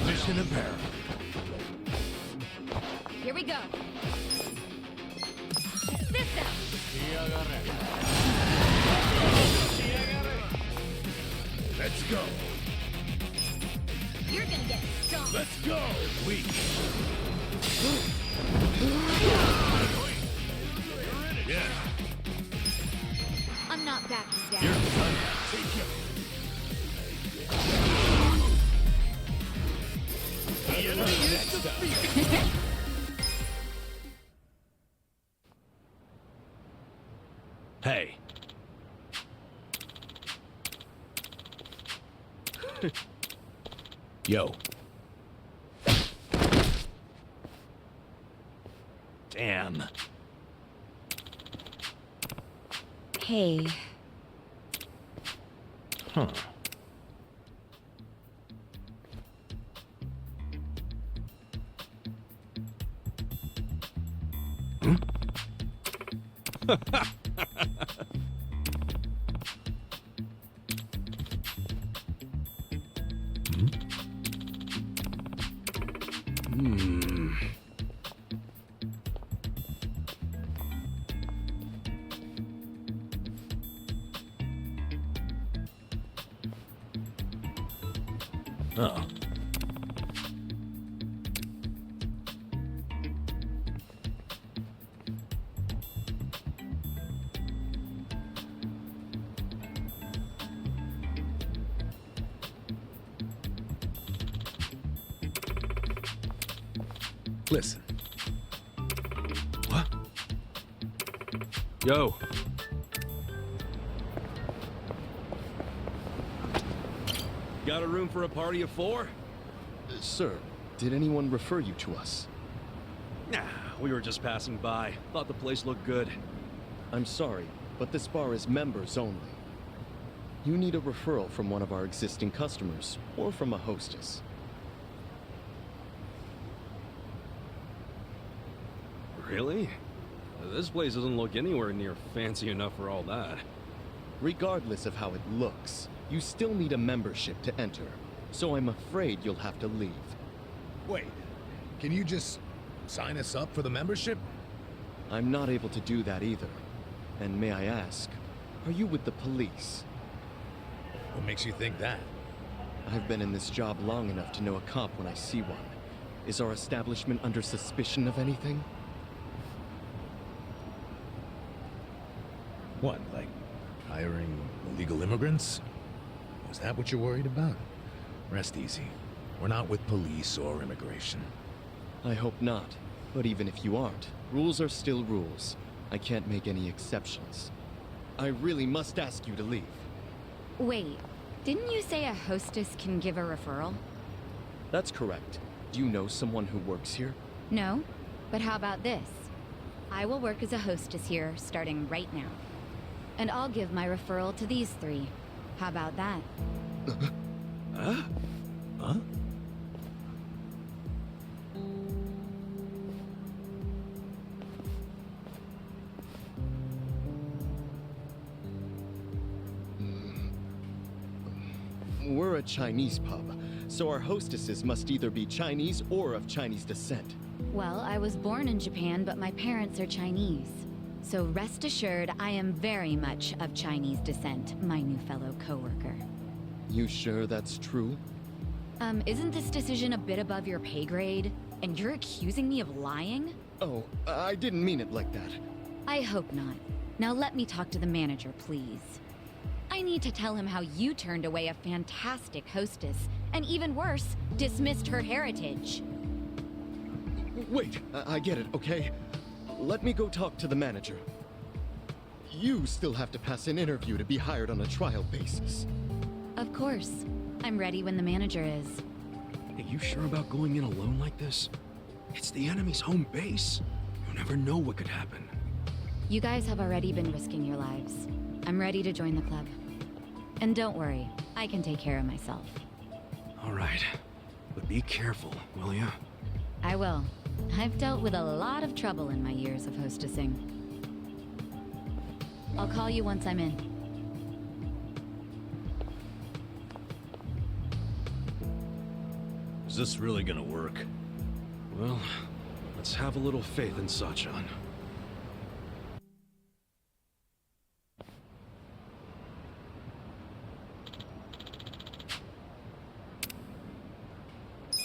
Mission apparent. Here we go! Check this out! Let's go. You're gonna get stomped! Let's go. Weak. Yeah. I'm not backing down. You're done. Take it. Hey. Yo. Damn. Hey. Huh. Hmm. Oh. Listen. What? Yo. Got a room for a party of 4? Sir, did anyone refer you to us? Nah, we were just passing by. Thought the place looked good. I'm sorry, but this bar is members only. You need a referral from one of our existing customers, or from a hostess. Really? This place doesn't look anywhere near fancy enough for all that. Regardless of how it looks, you still need a membership to enter. So I'm afraid you'll have to leave. Wait, can you just sign us up for the membership? I'm not able to do that either. And may I ask, are you with the police? What makes you think that? I've been in this job long enough to know a cop when I see one. Is our establishment under suspicion of anything? What, like hiring illegal immigrants? Is that what you're worried about? Rest easy. We're not with police or immigration. I hope not. But even if you aren't, rules are still rules. I can't make any exceptions. I really must ask you to leave. Wait, didn't you say a hostess can give a referral? That's correct. Do you know someone who works here? No, but how about this? I will work as a hostess here, starting right now. And I'll give my referral to these three. How about that? Huh? Huh? We're a Chinese pub, so our hostesses must either be Chinese or of Chinese descent. Well, I was born in Japan, but my parents are Chinese. So rest assured, I am very much of Chinese descent, my new fellow coworker. You sure that's true? Isn't this decision a bit above your pay grade? And you're accusing me of lying? Oh, I didn't mean it like that. I hope not. Now let me talk to the manager, please. I need to tell him how you turned away a fantastic hostess, and even worse, dismissed her heritage. Wait, I get it, okay? Let me go talk to the manager. You still have to pass an interview to be hired on a trial basis. Of course. I'm ready when the manager is. Are you sure about going in alone like this? It's the enemy's home base. You never know what could happen. You guys have already been risking your lives. I'm ready to join the club. And don't worry, I can take care of myself. All right. But be careful, will ya? I will. I've dealt with a lot of trouble in my years of hostessing. I'll call you once I'm in. Is this really gonna work? Well, let's have a little faith in Sachan.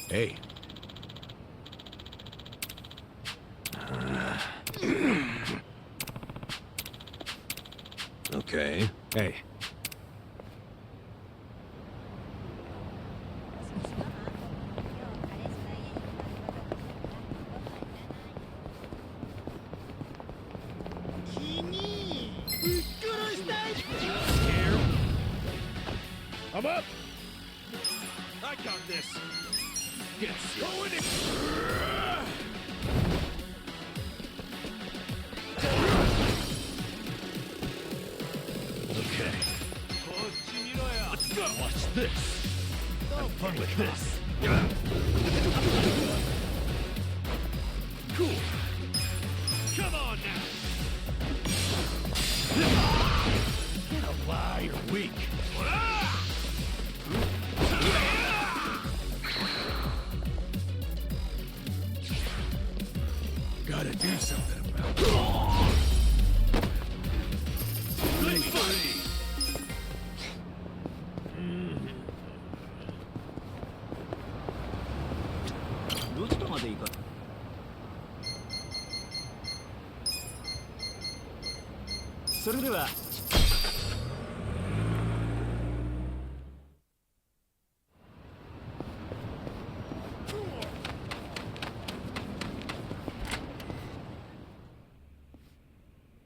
Hey. Okay. Hey. I'm up! I got this! Get going! Okay. Let's go! Watch this! Have fun with this! Cool! Come on now! Don't lie, you're weak. Gotta do something about it.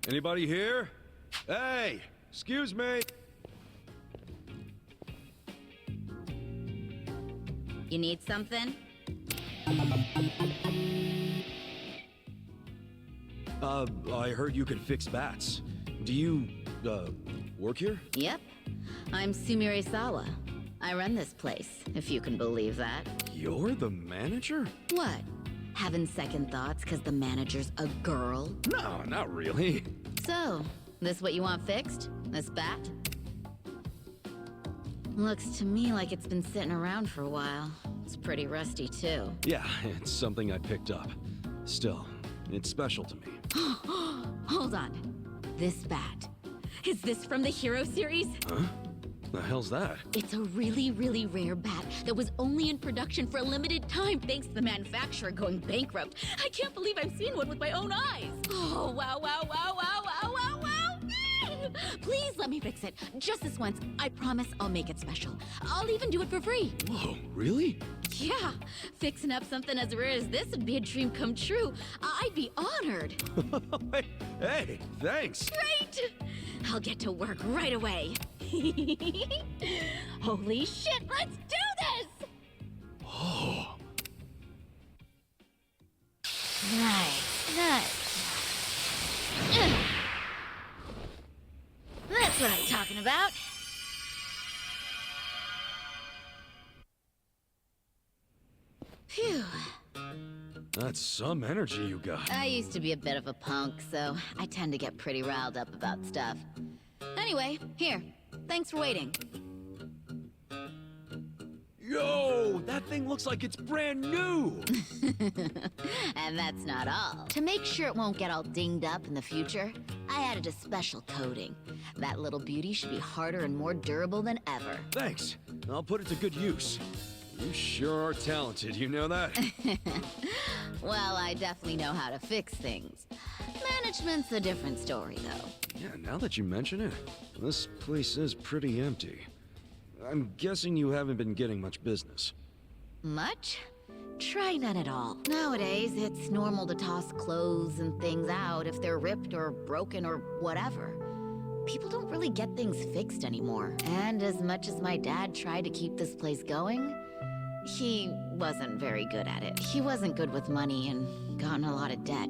Anybody here? Hey, excuse me. You need something? I heard you could fix bats. Do you, work here? Yep. I'm Sumire Sawa. I run this place, if you can believe that. You're the manager? What? Having second thoughts because the manager's a girl? No, not really. So, this what you want fixed? This bat? Looks to me like it's been sitting around for a while. It's pretty rusty, too. Yeah, it's something I picked up. Still, it's special to me. Hold on. This bat. Is this from the Hero series? Huh? The hell's that? It's a really, really rare bat that was only in production for a limited time thanks to the manufacturer going bankrupt. I can't believe I've seen one with my own eyes. Oh, wow, wow, wow, wow, wow, wow, wow. Please let me fix it. Just this once. I promise I'll make it special. I'll even do it for free. Whoa, really? Yeah. Fixing up something as rare as this would be a dream come true. I'd be honored. Hey, thanks. Great! I'll get to work right away. Holy shit, let's do this! Oh. Nice. That's what I'm talking about. Phew. That's some energy you got. I used to be a bit of a punk, so I tend to get pretty riled up about stuff. Anyway, here. Thanks for waiting. Yo, that thing looks like it's brand new! And that's not all. To make sure it won't get all dinged up in the future, I added a special coating. That little beauty should be harder and more durable than ever. Thanks. I'll put it to good use. You sure are talented, you know that? Well, I definitely know how to fix things. Management's a different story, though. Yeah, now that you mention it, this place is pretty empty. I'm guessing you haven't been getting much business. Much? Try none at all. Nowadays, it's normal to toss clothes and things out if they're ripped or broken or whatever. People don't really get things fixed anymore. And as much as my dad tried to keep this place going, he wasn't very good at it. He wasn't good with money and got in a lot of debt.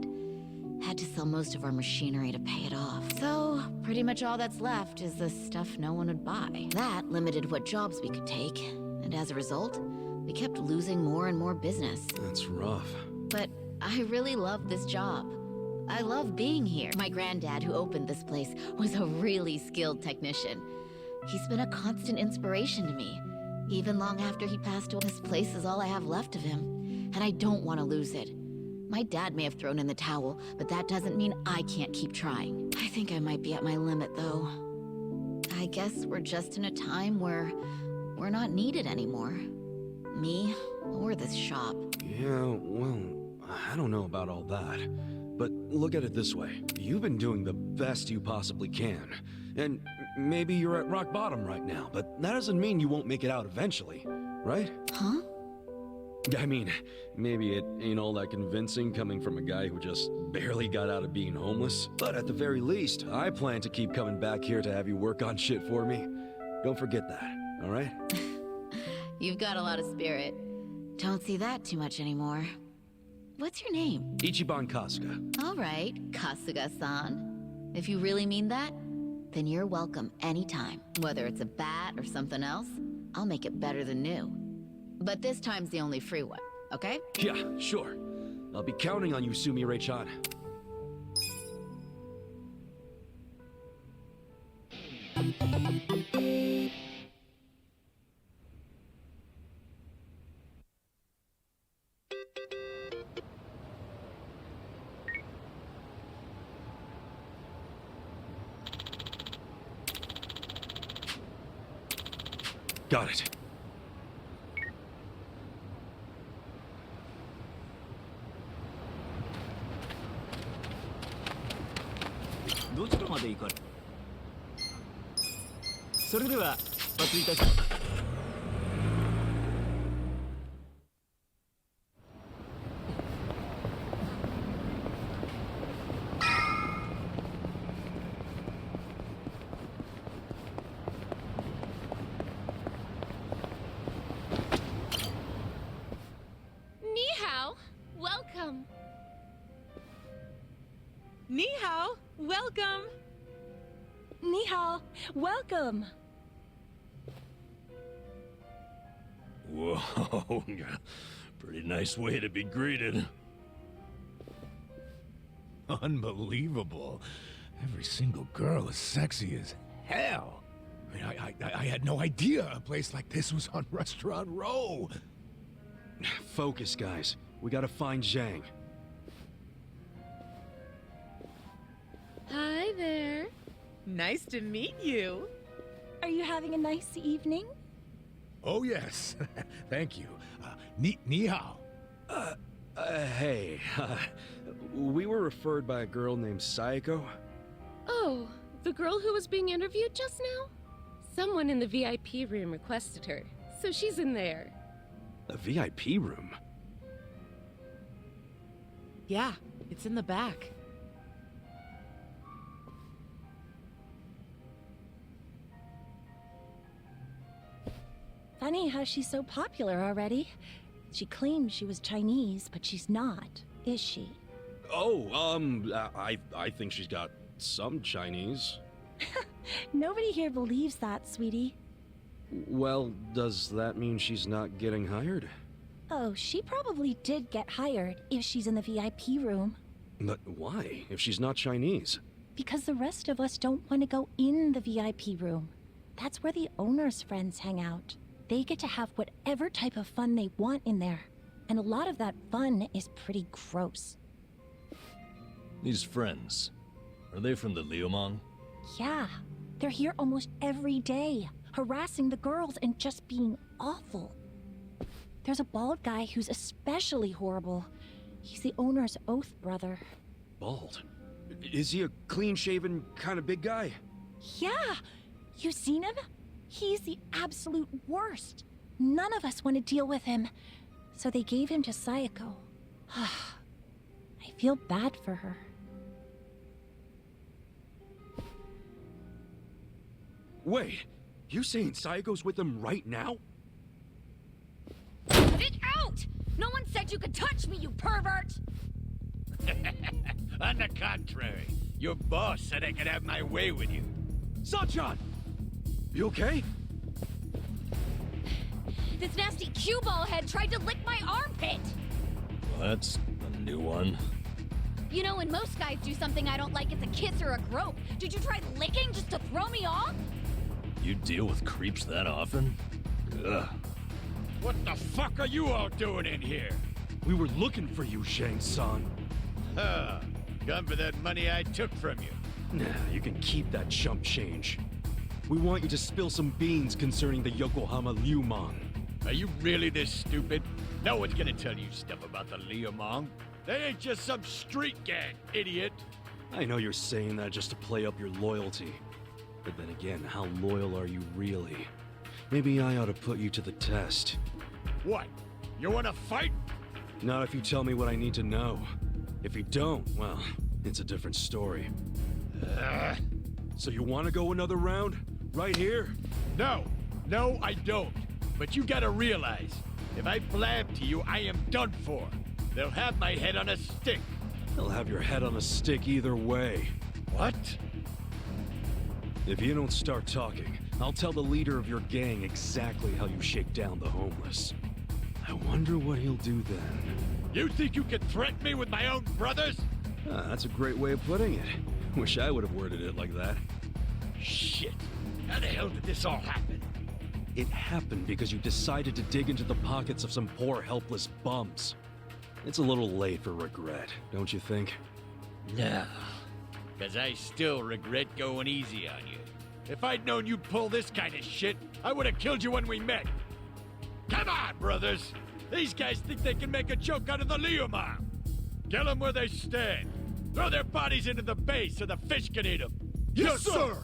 Had to sell most of our machinery to pay it off. So, pretty much all that's left is the stuff no one would buy. That limited what jobs we could take, and as a result, we kept losing more and more business. That's rough. But I really love this job. I love being here. My granddad, who opened this place, was a really skilled technician. He's been a constant inspiration to me. Even long after he passed away, this place is all I have left of him, and I don't want to lose it. My dad may have thrown in the towel, but that doesn't mean I can't keep trying. I think I might be at my limit, though. I guess we're just in a time where we're not needed anymore. Me, or this shop. Yeah, well, I don't know about all that. But look at it this way. You've been doing the best you possibly can. And maybe you're at rock bottom right now, but that doesn't mean you won't make it out eventually, right? Huh? I mean, maybe it ain't all that convincing coming from a guy who just barely got out of being homeless. But at the very least, I plan to keep coming back here to have you work on shit for me. Don't forget that, all right? You've got a lot of spirit. Don't see that too much anymore. What's your name? Ichiban Kasuga. All right, Kasuga-san. If you really mean that, then you're welcome anytime. Whether it's a bat or something else, I'll make it better than new. But this time's the only free one, okay? Yeah, sure. I'll be counting on you, Sumire-chan. Got it. Ni hao, welcome. Ni hao, welcome. Ni hao, welcome. Whoa, pretty nice way to be greeted. Unbelievable. Every single girl is sexy as hell? I mean, I had no idea a place like this was on Restaurant Row. Focus, guys. We gotta find Zhang. Hi there. Nice to meet you. Are you having a nice evening? Oh, yes. Thank you. Ni hao. Hey. We were referred by a girl named Sayako. Oh, the girl who was being interviewed just now? Someone in the VIP room requested her, so she's in there. A VIP room? Yeah, it's in the back. Funny how she's so popular already. She claims she was Chinese, but she's not, is she? Oh, I think she's got some Chinese. Nobody here believes that, sweetie. Well, does that mean she's not getting hired? Oh, she probably did get hired if she's in the VIP room. But why, if she's not Chinese? Because the rest of us don't want to go in the VIP room. That's where the owner's friends hang out. They get to have whatever type of fun they want in there. And a lot of that fun is pretty gross. These friends, are they from the Liumang? Yeah, they're here almost every day, harassing the girls and just being awful. There's a bald guy who's especially horrible. He's the owner's oath brother. Bald? Is he a clean-shaven kind of big guy? Yeah! You seen him? He's the absolute worst. None of us want to deal with him. So they gave him to Sayako. I feel bad for her. Wait, you saying Sayako's with them right now? Get out! No one said you could touch me, you pervert! On the contrary, your boss said I could have my way with you. Sachan! You okay? This nasty cue ball head tried to lick my armpit! Well, that's a new one. You know, when most guys do something I don't like, it's a kiss or a grope. Did you try licking just to throw me off? You deal with creeps that often? Ugh. What the fuck are you all doing in here? We were looking for you, Shang-san. Huh. Come for that money I took from you. Nah, you can keep that chump change. We want you to spill some beans concerning the Yokohama Liumang. Are you really this stupid? No one's gonna tell you stuff about the Liumang. They ain't just some street gang, idiot. I know you're saying that just to play up your loyalty. But then again, how loyal are you really? Maybe I ought to put you to the test. What? You wanna fight? Not if you tell me what I need to know. If you don't, well, it's a different story. So you want to go another round? Right here? No, I don't. But you gotta realize, if I blab to you, I am done for. They'll have my head on a stick. They'll have your head on a stick either way. What? If you don't start talking, I'll tell the leader of your gang exactly how you shake down the homeless. I wonder what he'll do then. You think you can threaten me with my own brothers? That's a great way of putting it. Wish I would have worded it like that. Shit. How the hell did this all happen? It happened because you decided to dig into the pockets of some poor, helpless bums. It's a little late for regret, don't you think? No. Because I still regret going easy on you. If I'd known you'd pull this kind of shit, I would have killed you when we met. Come on, brothers! These guys think they can make a joke out of the Liumang. Kill them where they stand. Throw their bodies into the bay so the fish can eat them. Yes, sir!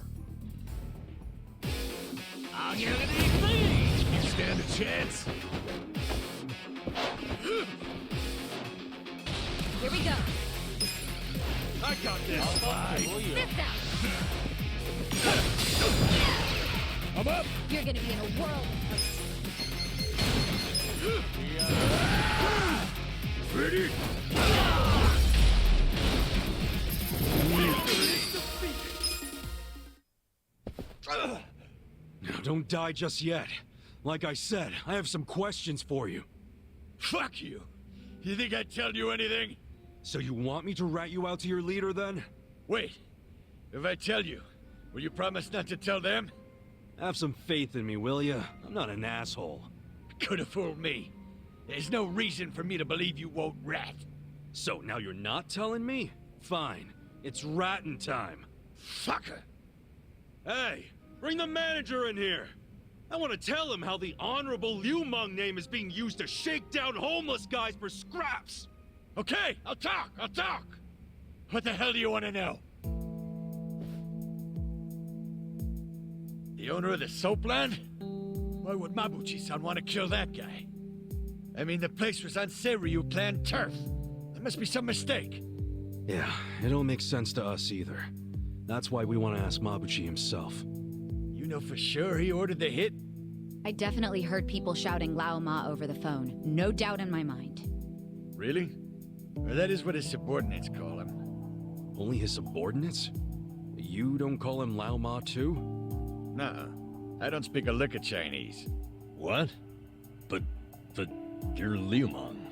I'll give it easy. You stand a chance? Here we go. I got this. Missed out. I'm up. You're gonna be in a world of Ready? Now, don't die just yet. Like I said, I have some questions for you. Fuck you. You think I'd tell you anything? So you want me to rat you out to your leader, then? Wait. If I tell you, Will you promise not to tell them? Have some faith in me, will ya? I'm not an asshole. Could have fooled me. There's no reason for me to believe you won't rat. So now you're not telling me? Fine. It's ratting time. Fucker! Hey, bring the manager in here! I want to tell him how the Honorable Liu Meng name is being used to shake down homeless guys for scraps! Okay, I'll talk! What the hell do you want to know? The owner of the soapland? Why would Mabuchi-san want to kill that guy? I mean, the place was on Seiryu clan turf. There must be some mistake. Yeah, it don't make sense to us either. That's why we want to ask Mabuchi himself. You know for sure he ordered the hit? I definitely heard people shouting Lao Ma over the phone. No doubt in my mind. Really? Or that is what his subordinates call him. Only his subordinates? You don't call him Lao Ma too? Nuh-uh. I don't speak a lick of Chinese. What? But you're Liu Meng.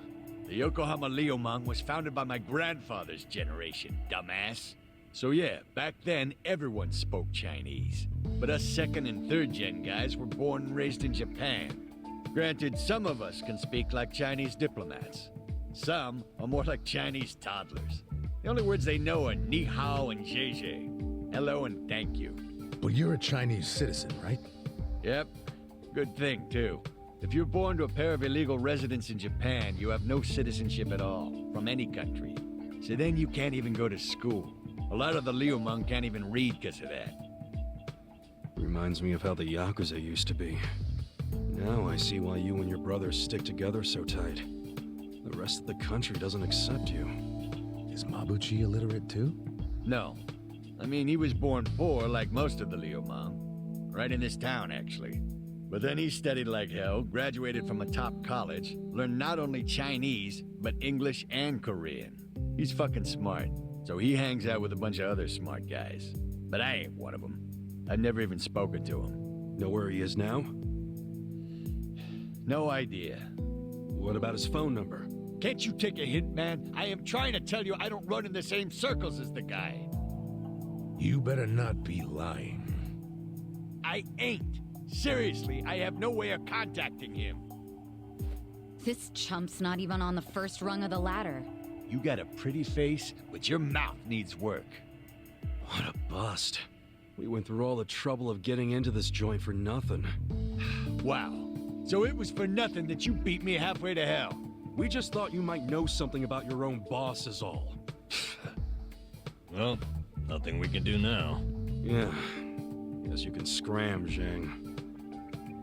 The Yokohama Liu Meng was founded by my grandfather's generation, dumbass. So yeah, back then everyone spoke Chinese. But us second and third gen guys were born and raised in Japan. Granted, some of us can speak like Chinese diplomats. Some are more like Chinese toddlers. The only words they know are ni hao and zhe. Hello and thank you. But you're a Chinese citizen, right? Yep. Good thing, too. If you're born to a pair of illegal residents in Japan, you have no citizenship at all, from any country. So then you can't even go to school. A lot of the Liu Meng can't even read because of that. Reminds me of how the Yakuza used to be. Now I see why you and your brothers stick together so tight. The rest of the country doesn't accept you. Is Mabuchi illiterate too? No. I mean, he was born poor like most of the Liu Meng. Right in this town, actually. But then he studied like hell, graduated from a top college, learned not only Chinese, but English and Korean. He's fucking smart, so he hangs out with a bunch of other smart guys. But I ain't one of them. I've never even spoken to him. Know where he is now? No idea. What about his phone number? Can't you take a hint, man? I am trying to tell you I don't run in the same circles as the guy. You better not be lying. I ain't. Seriously, I have no way of contacting him. This chump's not even on the first rung of the ladder. You got a pretty face, but your mouth needs work. What a bust. We went through all the trouble of getting into this joint for nothing. Wow. So it was for nothing that you beat me halfway to hell. We just thought you might know something about your own boss is all. Well, nothing we can do now. Yeah. Guess you can scram, Zhang.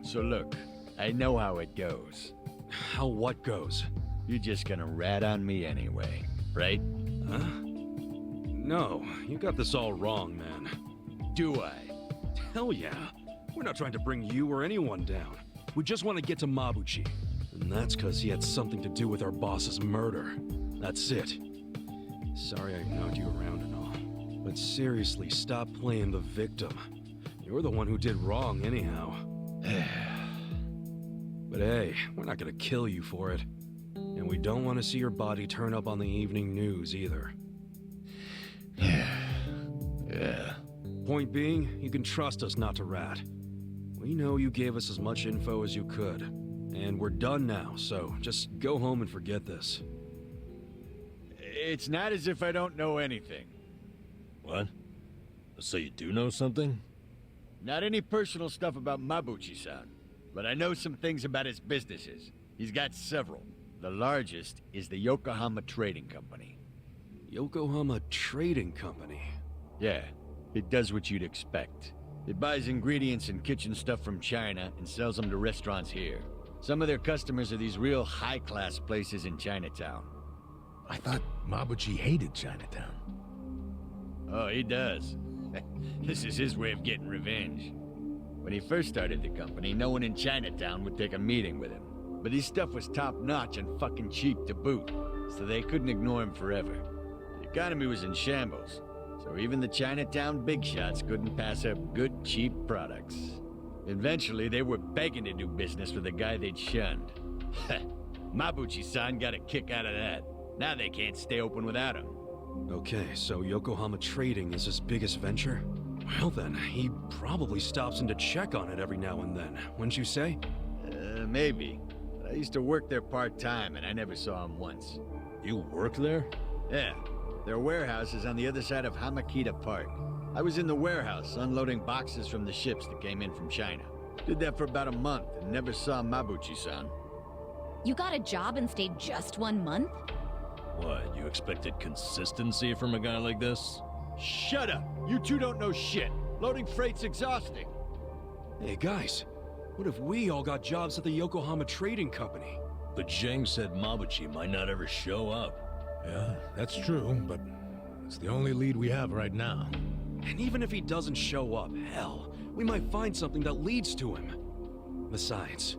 So look, I know how it goes. How what goes? You're just gonna rat on me anyway, right? Huh? No, you got this all wrong, man. Do I? Hell yeah. We're not trying to bring you or anyone down. We just want to get to Mabuchi. And that's because he had something to do with our boss's murder. That's it. Sorry I knocked you around and all. But seriously, stop playing the victim. You're the one who did wrong anyhow. But hey, we're not gonna kill you for it. And we don't want to see your body turn up on the evening news either. Yeah. Point being, you can trust us not to rat. We know you gave us as much info as you could. And we're done now, so just go home and forget this. It's not as if I don't know anything. What? So you do know something? Not any personal stuff about Mabuchi-san, but I know some things about his businesses. He's got several. The largest is the Yokohama Trading Company. Yokohama Trading Company? Yeah, it does what you'd expect. It buys ingredients and kitchen stuff from China and sells them to restaurants here. Some of their customers are these real high-class places in Chinatown. I thought Mabuchi hated Chinatown. Oh, he does. This is his way of getting revenge. When he first started the company, no one in Chinatown would take a meeting with him. But his stuff was top-notch and fucking cheap to boot, so they couldn't ignore him forever. The economy was in shambles, so even the Chinatown big shots couldn't pass up good, cheap products. Eventually, they were begging to do business with the guy they'd shunned. Mabuchi-san got a kick out of that. Now they can't stay open without him. Okay, so Yokohama Trading is his biggest venture? Well then, he probably stops in to check on it every now and then, wouldn't you say? Maybe. I used to work there part-time, and I never saw him once. You work there? Yeah. Their warehouse is on the other side of Hamakita Park. I was in the warehouse, unloading boxes from the ships that came in from China. Did that for about a month, and never saw Mabuchi-san. You got a job and stayed just 1 month? What, you expected consistency from a guy like this? Shut up! You two don't know shit! Loading freight's exhausting! Hey guys, what if we all got jobs at the Yokohama Trading Company? But Zheng said Mabuchi might not ever show up. Yeah, that's true, but it's the only lead we have right now. And even if he doesn't show up, hell, we might find something that leads to him. Besides,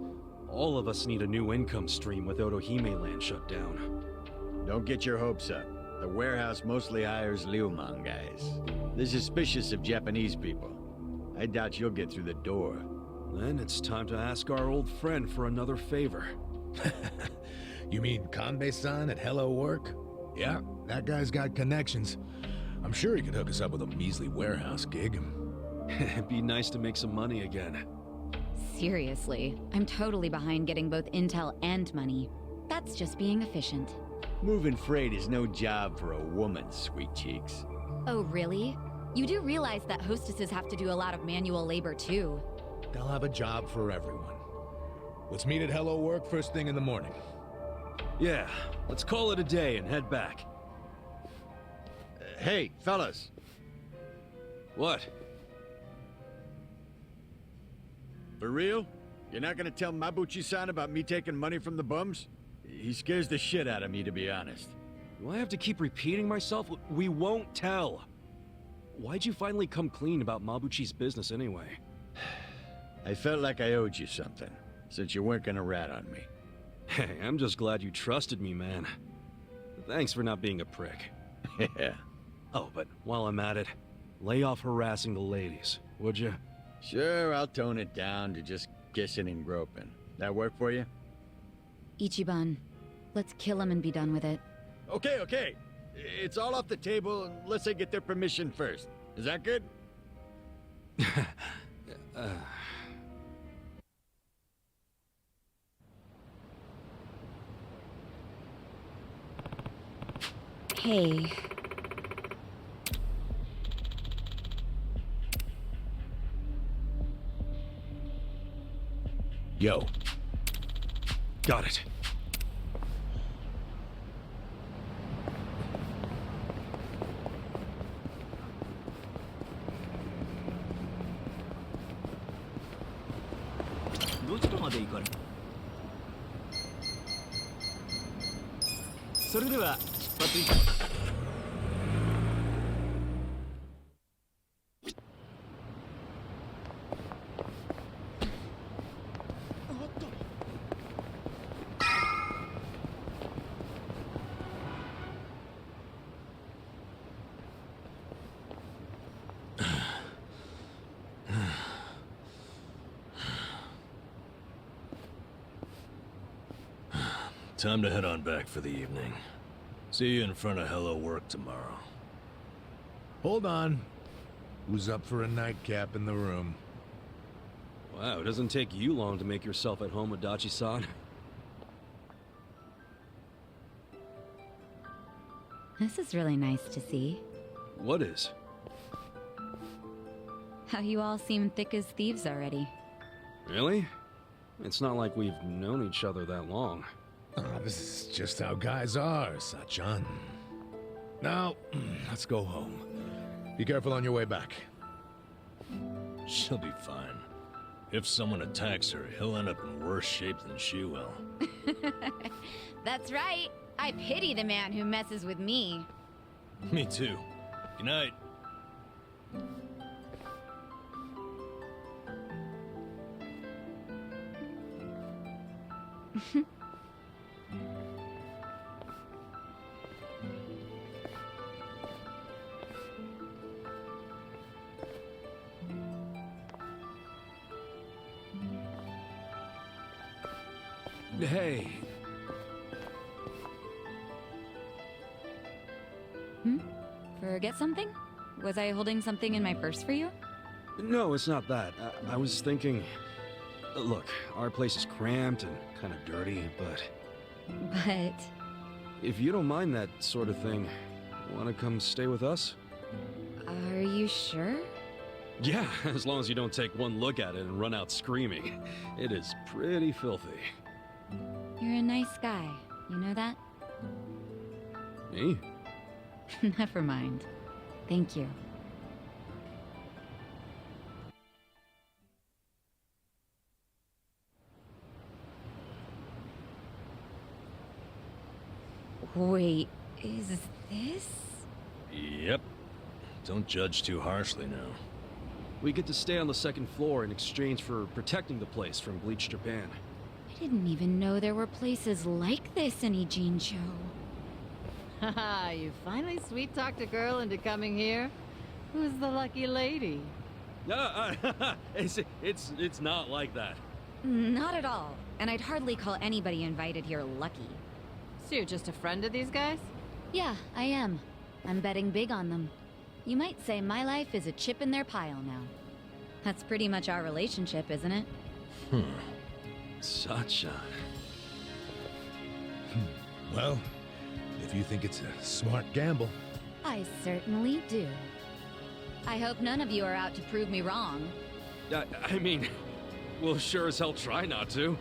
all of us need a new income stream with Otohime Land shut down. Don't get your hopes up. The warehouse mostly hires Liumang guys. They're suspicious of Japanese people. I doubt you'll get through the door. Then it's time to ask our old friend for another favor. You mean Kanbei-san at Hello Work? Yeah, that guy's got connections. I'm sure he could hook us up with a measly warehouse gig. It'd be nice to make some money again. Seriously, I'm totally behind getting both intel and money. That's just being efficient. Moving freight is no job for a woman, sweet cheeks. Oh, really? You do realize that hostesses have to do a lot of manual labor, too. They'll have a job for everyone. Let's meet at Hello Work first thing in the morning. Yeah, let's call it a day and head back. Hey, fellas. What? For real? You're not gonna tell Mabuchi-san about me taking money from the bums? He scares the shit out of me, to be honest. Do I have to keep repeating myself? We won't tell. Why'd you finally come clean about Mabuchi's business anyway? I felt like I owed you something, since you weren't gonna rat on me. Hey, I'm just glad you trusted me, man. Thanks for not being a prick. Yeah. Oh, but while I'm at it, lay off harassing the ladies, would you? Sure, I'll tone it down to just kissing and groping. That work for you? Ichiban, let's kill him and be done with it. Okay. It's all off the table unless I get their permission first. Is that good? Hey. Yo. Got it. Time to head on back for the evening. See you in front of Hello Work tomorrow. Hold on. Who's up for a nightcap in the room? Wow, it doesn't take you long to make yourself at home with Dachi-san. This is really nice to see. What is? How you all seem thick as thieves already. Really? It's not like we've known each other that long. Oh, this is just how guys are, Sachan. Now, let's go home. Be careful on your way back. She'll be fine. If someone attacks her, he'll end up in worse shape than she will. That's right. I pity the man who messes with me. Me too. Good night. Hey. Forget something? Was I holding something in my purse for you? No, it's not that. I was thinking... Look, our place is cramped and kind of dirty, but... But... If you don't mind that sort of thing, wanna come stay with us? Are you sure? Yeah, as long as you don't take one look at it and run out screaming. It is pretty filthy. You're a nice guy. You know that? Me? Never mind. Thank you. Wait, is this? Yep. Don't judge too harshly now. We get to stay on the second floor in exchange for protecting the place from bleached Japan. I didn't even know there were places like this in Ijincho. Haha, you finally sweet-talked a girl into coming here? Who's the lucky lady? It's not like that. Not at all. And I'd hardly call anybody invited here lucky. So you're just a friend of these guys? Yeah, I am. I'm betting big on them. You might say my life is a chip in their pile now. That's pretty much our relationship, isn't it? Sunshine. Well, if you think it's a smart gamble. I certainly do. I hope none of you are out to prove me wrong. I mean, we'll sure as hell try not to.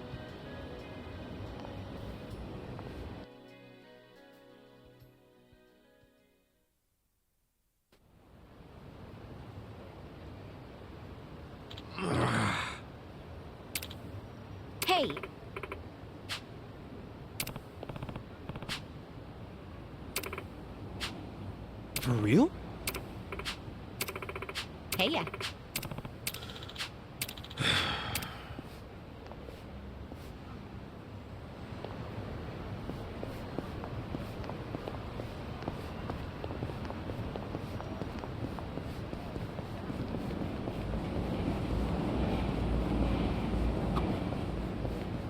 Hey! For real? Hey ya.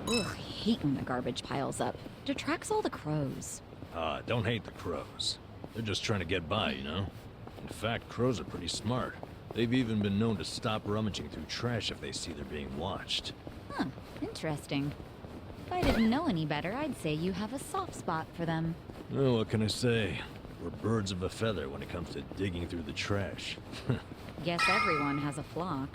Ugh, I hate when the garbage piles up. It attracts all the crows. Don't hate the crows. They're just trying to get by, you know? In fact, crows are pretty smart. They've even been known to stop rummaging through trash if they see they're being watched. Huh, interesting. If I didn't know any better, I'd say you have a soft spot for them. Well, what can I say? We're birds of a feather when it comes to digging through the trash. Guess everyone has a flock.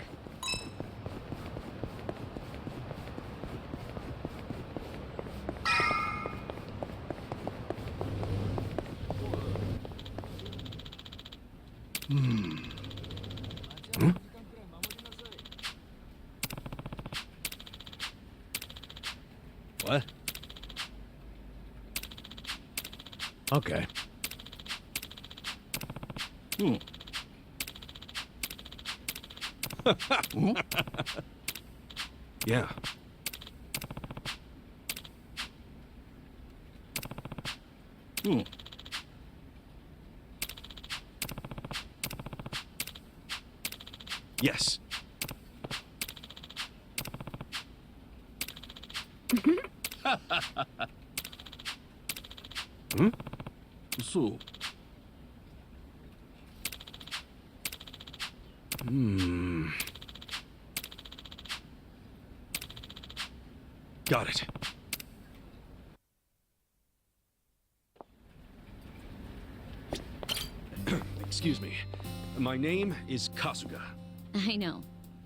What? Okay. Yeah. Yes. So. Got it. Excuse me. My name is Kasuga. I know.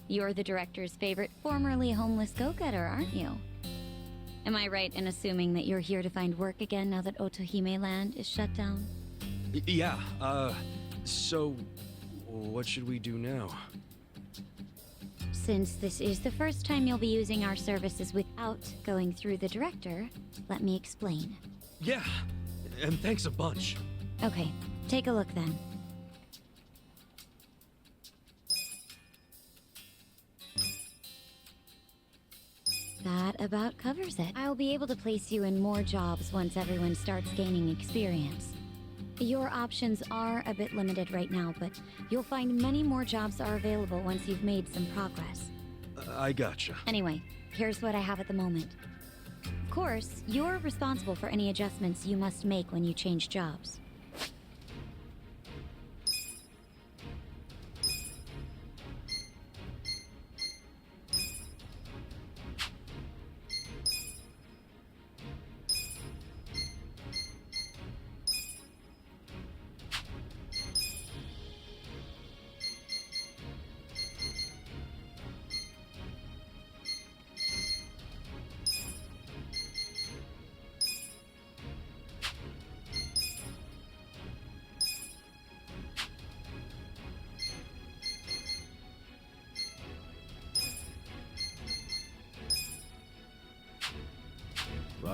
You're the director's favorite formerly homeless go-getter, aren't you? Am I right in assuming that you're here to find work again now that Otohime Land is shut down? Yeah, so what should we do now? Since this is the first time you'll be using our services without going through the director, let me explain. Yeah, and thanks a bunch. Okay, take a look then. That about covers it. I'll be able to place you in more jobs once everyone starts gaining experience. Your options are a bit limited right now, but you'll find many more jobs are available once you've made some progress. I gotcha. Anyway, here's what I have at the moment. Of course, you're responsible for any adjustments you must make when you change jobs.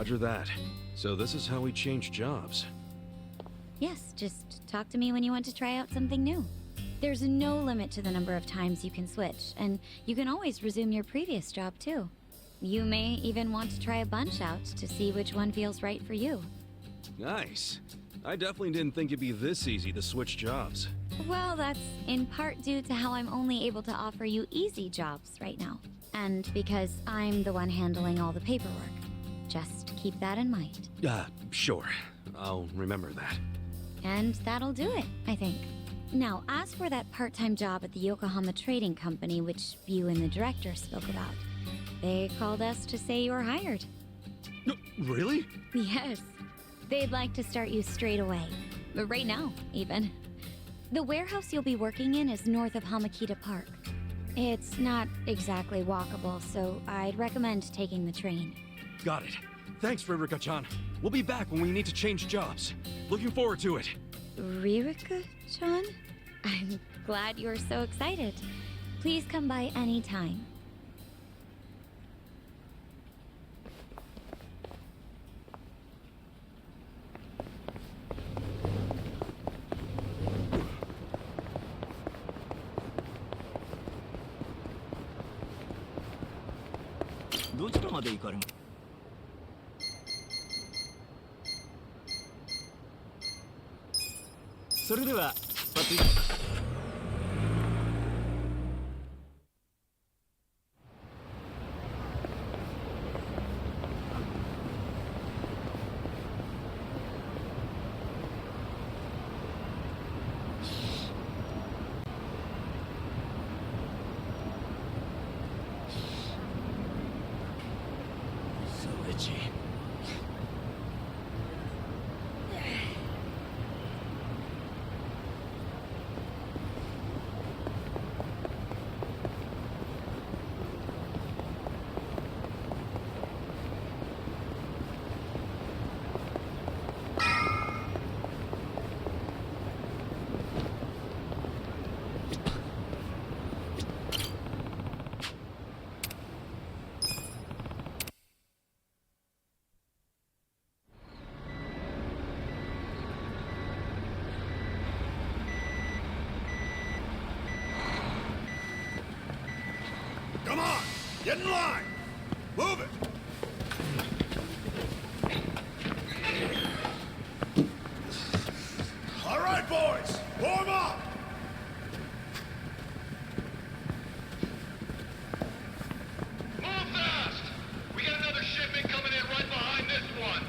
Roger that. So this is how we change jobs. Yes, just talk to me when you want to try out something new. There's no limit to the number of times you can switch, and you can always resume your previous job too. You may even want to try a bunch out to see which one feels right for you. Nice. I definitely didn't think it'd be this easy to switch jobs. Well, that's in part due to how I'm only able to offer you easy jobs right now. And because I'm the one handling all the paperwork. Just keep that in mind. Sure. I'll remember that. And that'll do it, I think. Now, as for that part-time job at the Yokohama Trading Company, which you and the director spoke about, they called us to say you're hired. Really? Yes. They'd like to start you straight away. Right now, even. The warehouse you'll be working in is north of Hamakita Park. It's not exactly walkable, so I'd recommend taking the train. Got it. Thanks, Ririka-chan. We'll be back when we need to change jobs. Looking forward to it. Ririka-chan? I'm glad you're so excited. Please come by any time. Come on! Get in line! Move it! All right, boys! Warm up! Move fast! We got another shipment coming in right behind this one.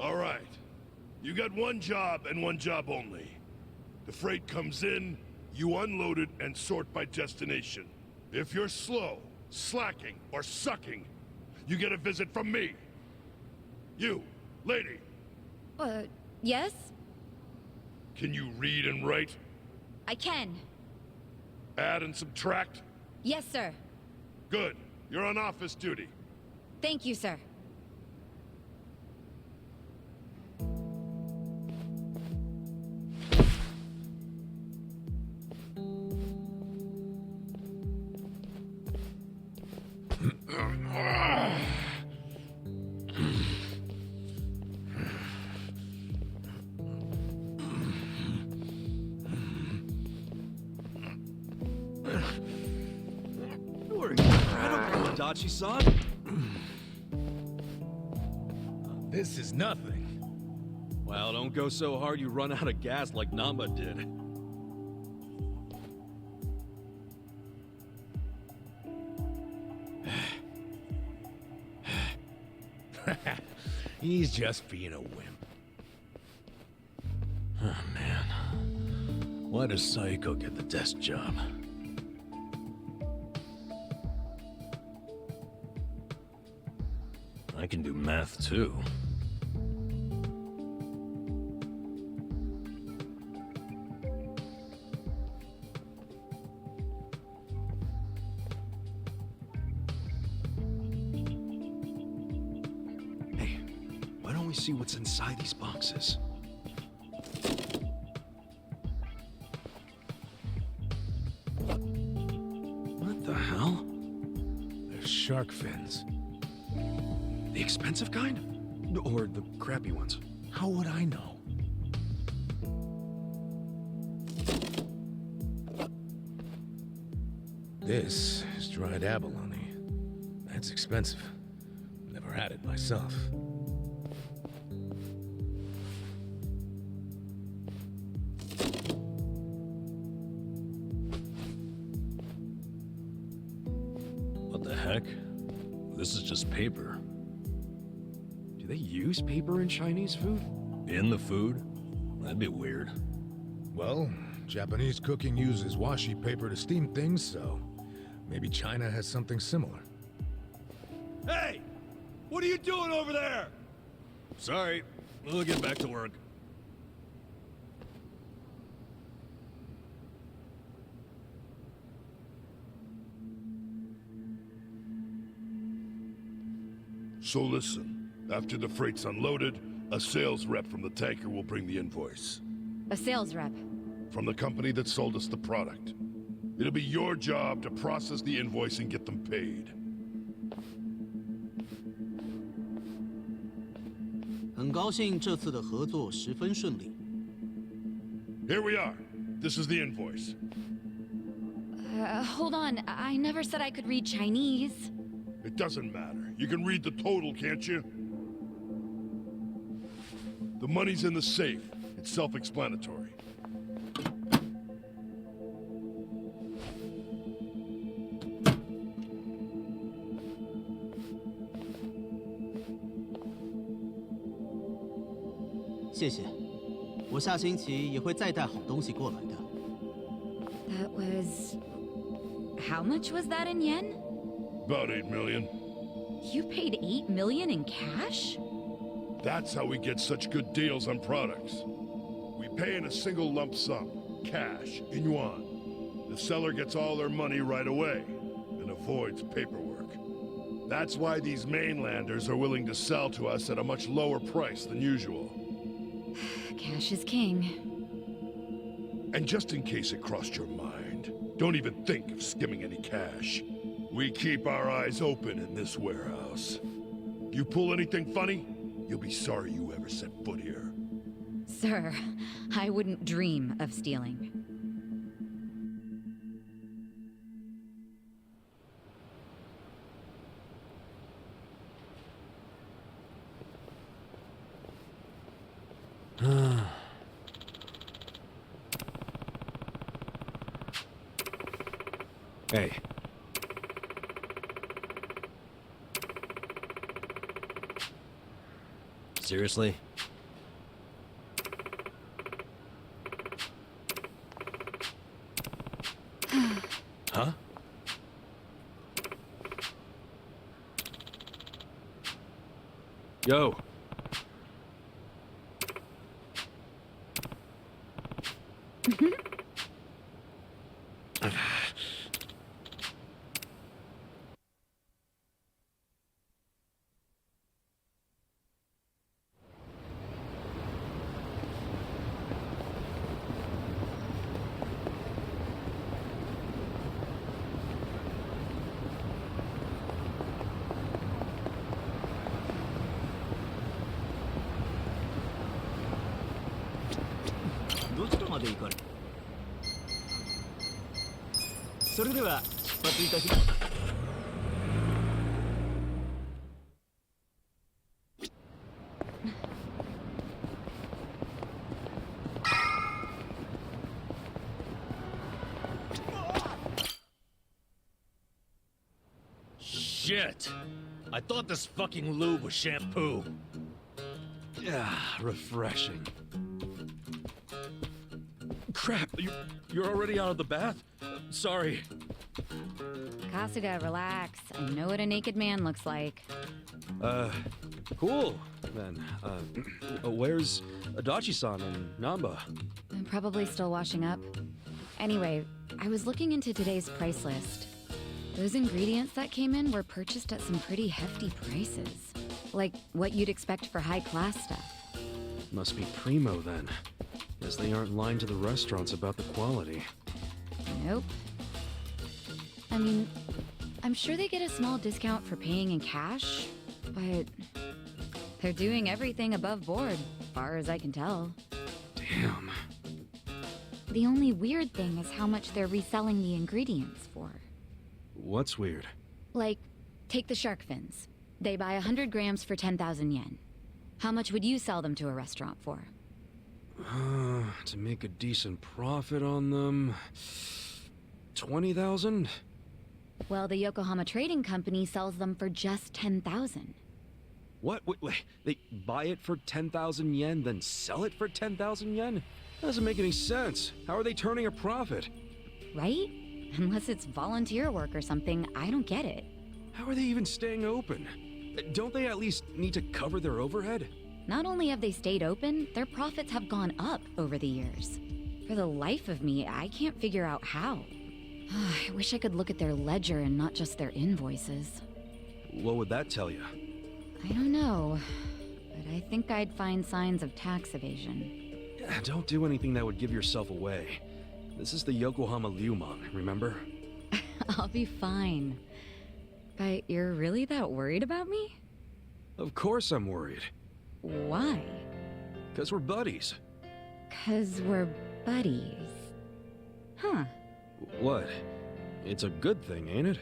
All right. You got one job and one job only. The freight comes in, you unload it and sort by destination. If you're slow, slacking, or sucking, you get a visit from me. You, lady. Yes? Can you read and write? I can. Add and subtract? Yes, sir. Good. You're on office duty. Thank you, sir. You're incredible, Adachi-san. This is nothing. Well, don't go so hard you run out of gas like Namba did. He's just being a wimp. Oh, man. Why does Saiko get the desk job? I can do math, too. Why don't we see what's inside these boxes? the hell? They're shark fins. The expensive kind? Or the crappy ones? How would I know? This is dried abalone. That's expensive. Never had it myself. What the heck? This is just paper. Do they use paper in Chinese food? In the food? That'd be weird. Well, Japanese cooking uses washi paper to steam things, so maybe China has something similar. Hey! What are you doing over there? Sorry, we'll get back to work. So listen, after the freight's unloaded, a sales rep from the tanker will bring the invoice. A sales rep. From the company that sold us the product. It'll be your job to process the invoice and get them paid. 很高兴这次的合作十分顺利。 Here we are. This is the invoice. Hold on. I never said I could read Chinese. It doesn't matter. You can read the total, can't you? The money's in the safe. It's self-explanatory. "谢谢，我下星期也会再带好东西过来的。 That was... How much was that in yen? About 8 million. You paid 8 million in cash? That's how we get such good deals on products. We pay in a single lump sum, cash, in yuan. The seller gets all their money right away, and avoids paperwork. That's why these mainlanders are willing to sell to us at a much lower price than usual. Cash is king. And just in case it crossed your mind, don't even think of skimming any cash. We keep our eyes open in this warehouse. You pull anything funny, you'll be sorry you ever set foot here. Sir, I wouldn't dream of stealing. Hey. Seriously? Huh? Yo. Shit! I thought this fucking lube was shampoo. Yeah, refreshing. Crap, you're already out of the bath? Sorry. Kasuga, relax. I know what a naked man looks like. Cool, then. Where's Adachi-san and Namba? I'm probably still washing up. Anyway, I was looking into today's price list. Those ingredients that came in were purchased at some pretty hefty prices. Like what you'd expect for high-class stuff. Must be primo, then. Guess they aren't lying to the restaurants about the quality. Nope. I mean, I'm sure they get a small discount for paying in cash, but they're doing everything above board, far as I can tell. Damn. The only weird thing is how much they're reselling the ingredients for. What's weird? Like, take the shark fins. They buy 100 grams for 10,000 yen. How much would you sell them to a restaurant for? To make a decent profit on them... 20,000? Well, the Yokohama Trading Company sells them for just 10,000. What? Wait, they buy it for 10,000 yen, then sell it for 10,000 yen? That doesn't make any sense. How are they turning a profit? Right? Unless it's volunteer work or something, I don't get it. How are they even staying open? Don't they at least need to cover their overhead? Not only have they stayed open, their profits have gone up over the years. For the life of me, I can't figure out how. I wish I could look at their ledger and not just their invoices. What would that tell you? I don't know, but I think I'd find signs of tax evasion. Don't do anything that would give yourself away. This is the Yokohama Ryuman, remember? I'll be fine. But you're really that worried about me? Of course I'm worried. Why? 'Cause we're buddies. 'Cause we're buddies. Huh. What? It's a good thing, ain't it?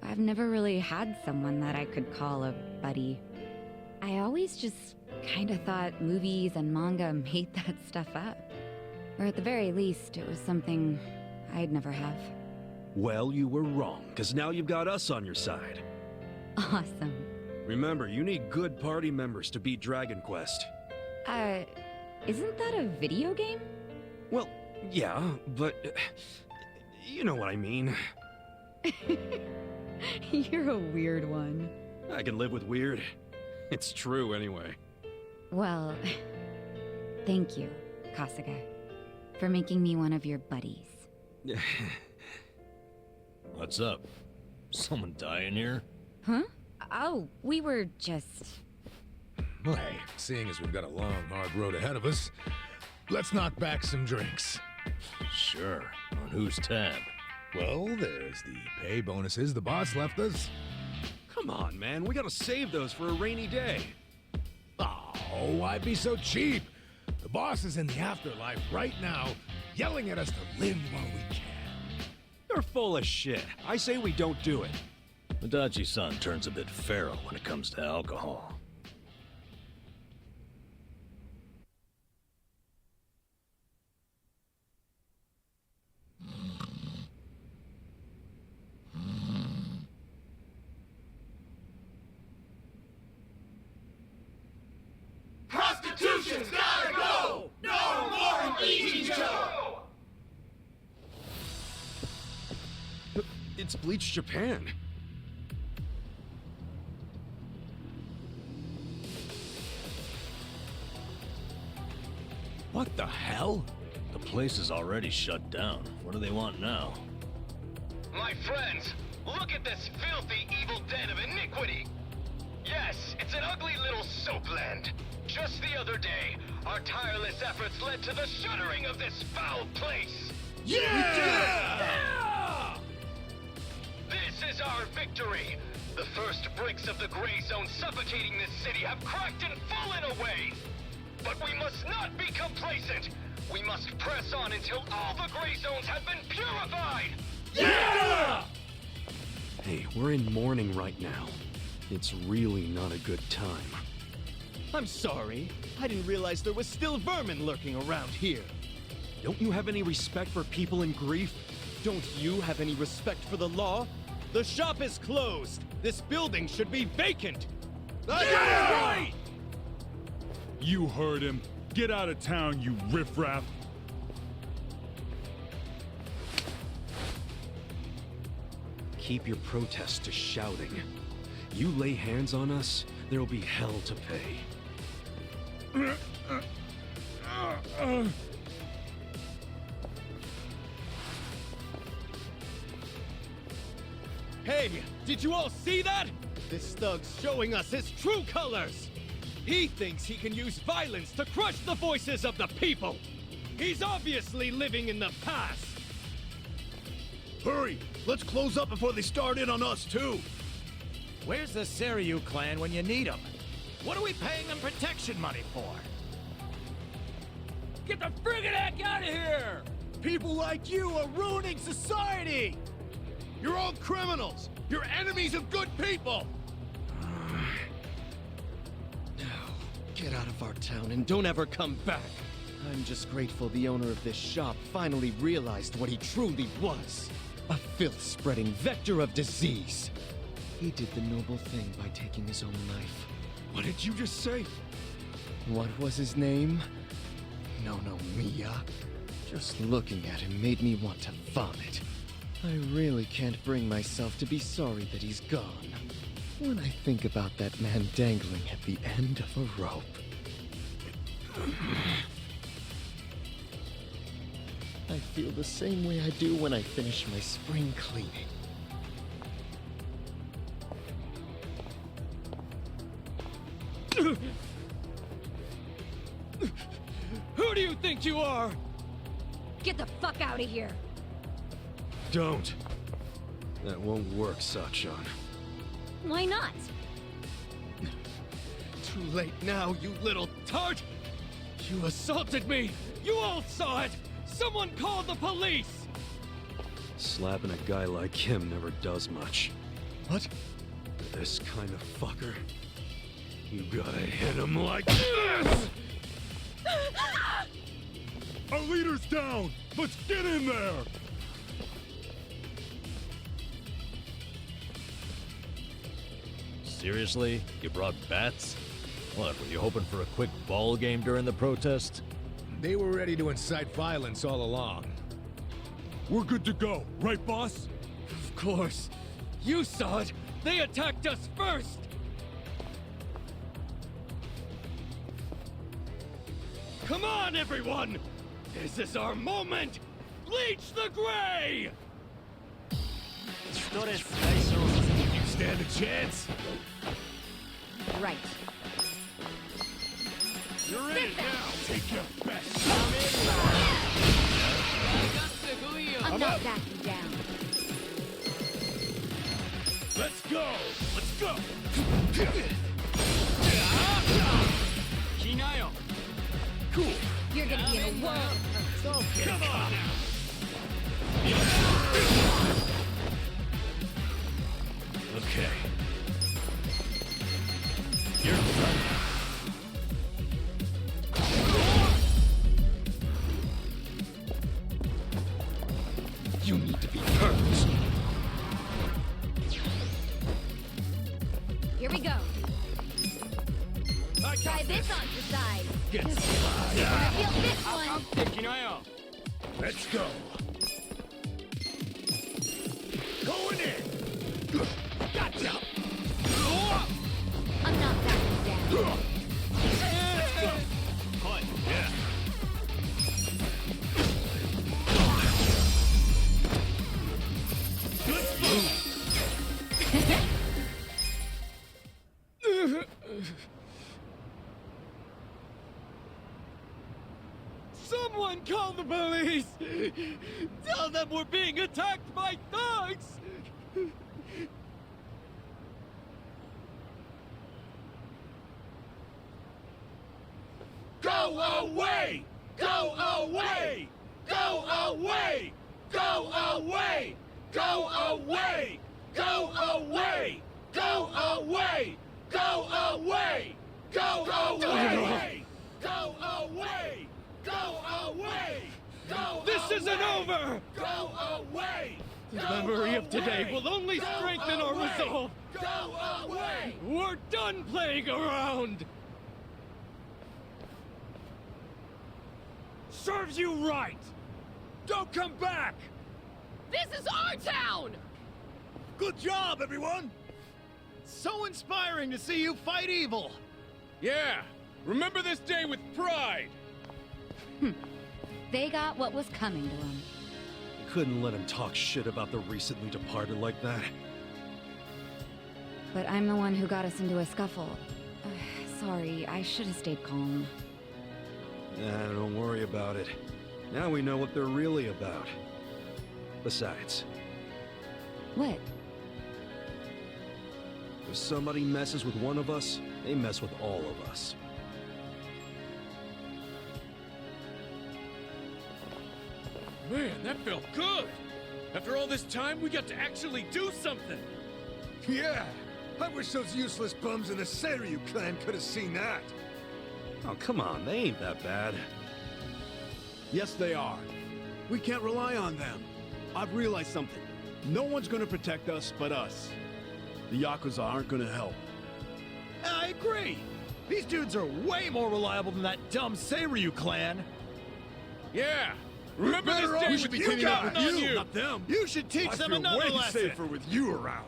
I've never really had someone that I could call a buddy. I always just kinda thought movies and manga made that stuff up. Or at the very least, it was something I'd never have. Well, you were wrong, 'cause now you've got us on your side. Awesome. Remember, you need good party members to beat Dragon Quest. Isn't that a video game? Well, yeah, but... you know what I mean. You're a weird one. I can live with weird. It's true, anyway. Well, thank you, Kasuga, for making me one of your buddies. What's up? Someone dying here? Huh? Oh, we were just... Well, hey, seeing as we've got a long, hard road ahead of us, let's knock back some drinks. Sure. On whose tab? Well, there's the pay bonuses the boss left us. Come on, man. We gotta save those for a rainy day. Oh, why be so cheap? The boss is in the afterlife right now, yelling at us to live while we can. You're full of shit. I say we don't do it. Adachi-san turns a bit feral when it comes to alcohol. Prostitution's gotta go! No more Ichiban! It's Bleach Japan. What the hell? The place is already shut down. What do they want now? My friends, look at this filthy, evil den of iniquity! Yes, it's an ugly little soapland. Just the other day, our tireless efforts led to the shuttering of this foul place! Yeah! This is our victory! The first bricks of the gray zone suffocating this city have cracked and fallen away! But we must not be complacent! We must press on until all the gray zones have been purified! Yeah! Hey, we're in mourning right now. It's really not a good time. I'm sorry. I didn't realize there was still vermin lurking around here. Don't you have any respect for people in grief? Don't you have any respect for the law? The shop is closed. This building should be vacant. Yeah! You heard him. Get out of town, you riffraff. Keep your protest to shouting. You lay hands on us, there'll be hell to pay. Hey, did you all see that? This thug's showing us his true colors. He thinks he can use violence to crush the voices of the people. He's obviously living in the past. Hurry! Let's close up before they start in on us, too! Where's the Seiryu clan when you need them? What are we paying them protection money for? Get the friggin' heck out of here! People like you are ruining society! You're all criminals! You're enemies of good people! Get out of our town and don't ever come back! I'm just grateful the owner of this shop finally realized what he truly was. A filth-spreading vector of disease. He did the noble thing by taking his own life. What did you just say? What was his name? No, Mia. Just looking at him made me want to vomit. I really can't bring myself to be sorry that he's gone. When I think about that man dangling at the end of a rope. I feel the same way I do when I finish my spring cleaning. Who do you think you are? Get the fuck out of here! Don't. That won't work, Sachan. Why not? Too late now, you little tart! You assaulted me! You all saw it! Someone called the police! Slapping a guy like him never does much. What? This kind of fucker. You gotta hit him like this! Our leader's down! Let's get in there! Seriously? You brought bats? What, were you hoping for a quick ball game during the protest? They were ready to incite violence all along. We're good to go, right, boss? Of course. You saw it! They attacked us first! Come on, everyone! This is our moment! Bleach the gray! You stand a chance? Right. You're in it now! Take your best! I'm not backing down. Let's go! Let's go! Cool! You're gonna be in a world. Come on now! Okay. Your turn! You need to be hurt! Here we go. Try this on the side. Get You're gonna feel this one. Let's go! Going in! Gotcha! I'm not backing down. Yeah! Good move! Someone call the police! Tell them we're being attacked by thugs! Go away! Go away! Go away! Go away! Go away! Go away! Go away! Go away! Go away! Go away! Go away! Go This isn't over! Go away! The memory of today will only strengthen our resolve! Go away! We're done playing around! Serves you right! Don't come back! This is our town! Good job, everyone! So inspiring to see you fight evil! Yeah! Remember this day with pride! They got what was coming to them. Couldn't let him talk shit about the recently departed like that. But I'm the one who got us into a scuffle. Sorry, I should have stayed calm. Nah, don't worry about it. Now we know what they're really about. Besides, What? If somebody messes with one of us, they mess with all of us. Man, that felt good! After all this time, we got to actually do something! Yeah! I wish those useless bums in the Seiryu clan could have seen that! Oh, come on, they ain't that bad. Yes, they are. We can't rely on them. I've realized something. No one's gonna protect us but us. The Yakuza aren't gonna help. I agree! These dudes are way more reliable than that dumb Seiryu clan! Yeah! Remember this day we should be cleaning up with you, not them! You should teach them another way lesson! safer with you around!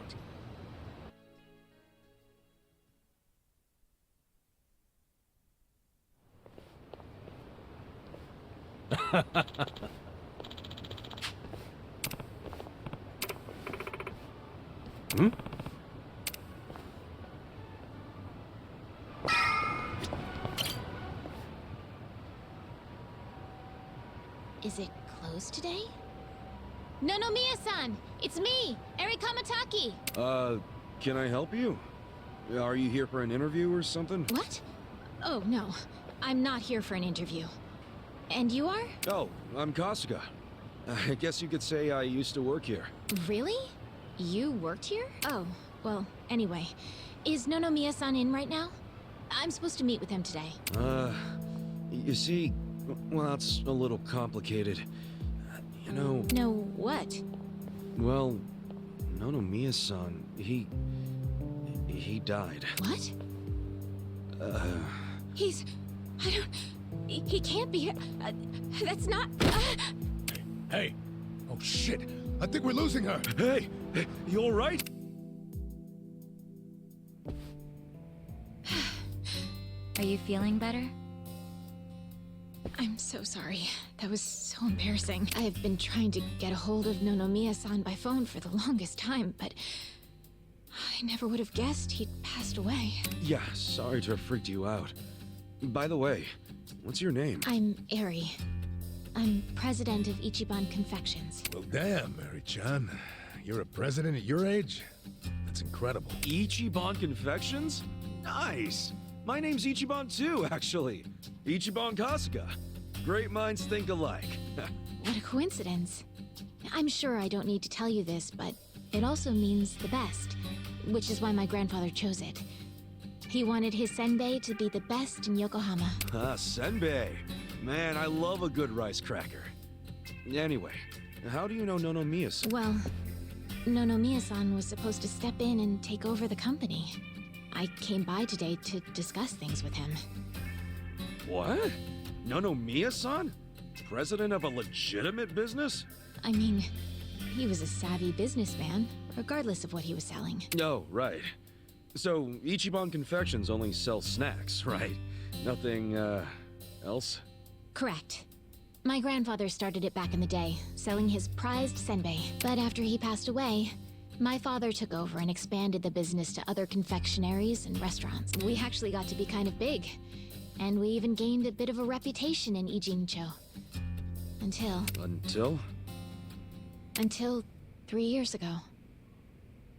Hmm? Is it closed today? Nonomiya-san! It's me, Eri Kamataki! Can I help you? Are you here for an interview or something? What? Oh, no. I'm not here for an interview. And you are? Oh, I'm Kasuga. I guess you could say I used to work here. Really? You worked here? Oh, well, anyway. Is Nonomiya-san in right now? I'm supposed to meet with him today. You see, well, it's a little complicated. You know... No, what? Well, Nonomiya-san, he died. What? He's... I don't... He can't be... that's not... Hey! Oh shit! I think we're losing her! Hey! You alright? Are you feeling better? I'm so sorry. That was so embarrassing. I've been trying to get a hold of Nonomiya-san by phone for the longest time, but... I never would have guessed he'd passed away. Yeah, sorry to have freaked you out. By the way, what's your name? I'm Eri. I'm president of Ichiban Confections. Well, damn, Mary-chan. You're a president at your age? That's incredible. Ichiban Confections? Nice! My name's Ichiban too, actually. Ichiban Kasuga. Great minds think alike. What a coincidence. I'm sure I don't need to tell you this, but it also means the best, which is why my grandfather chose it. He wanted his senbei to be the best in Yokohama. Ah, senbei. Man, I love a good rice cracker. Anyway, how do you know Nonomiya-san? Well, Nonomiya-san was supposed to step in and take over the company. I came by today to discuss things with him. What? Nonomiya-san? President of a legitimate business? I mean, he was a savvy businessman, regardless of what he was selling. Oh, right. So, Ichiban Confections only sells snacks, right? Nothing, else? Correct. My grandfather started it back in the day, selling his prized senbei. But after he passed away, my father took over and expanded the business to other confectionaries and restaurants. We actually got to be kind of big, and we even gained a bit of a reputation in Ijincho. Until 3 years ago.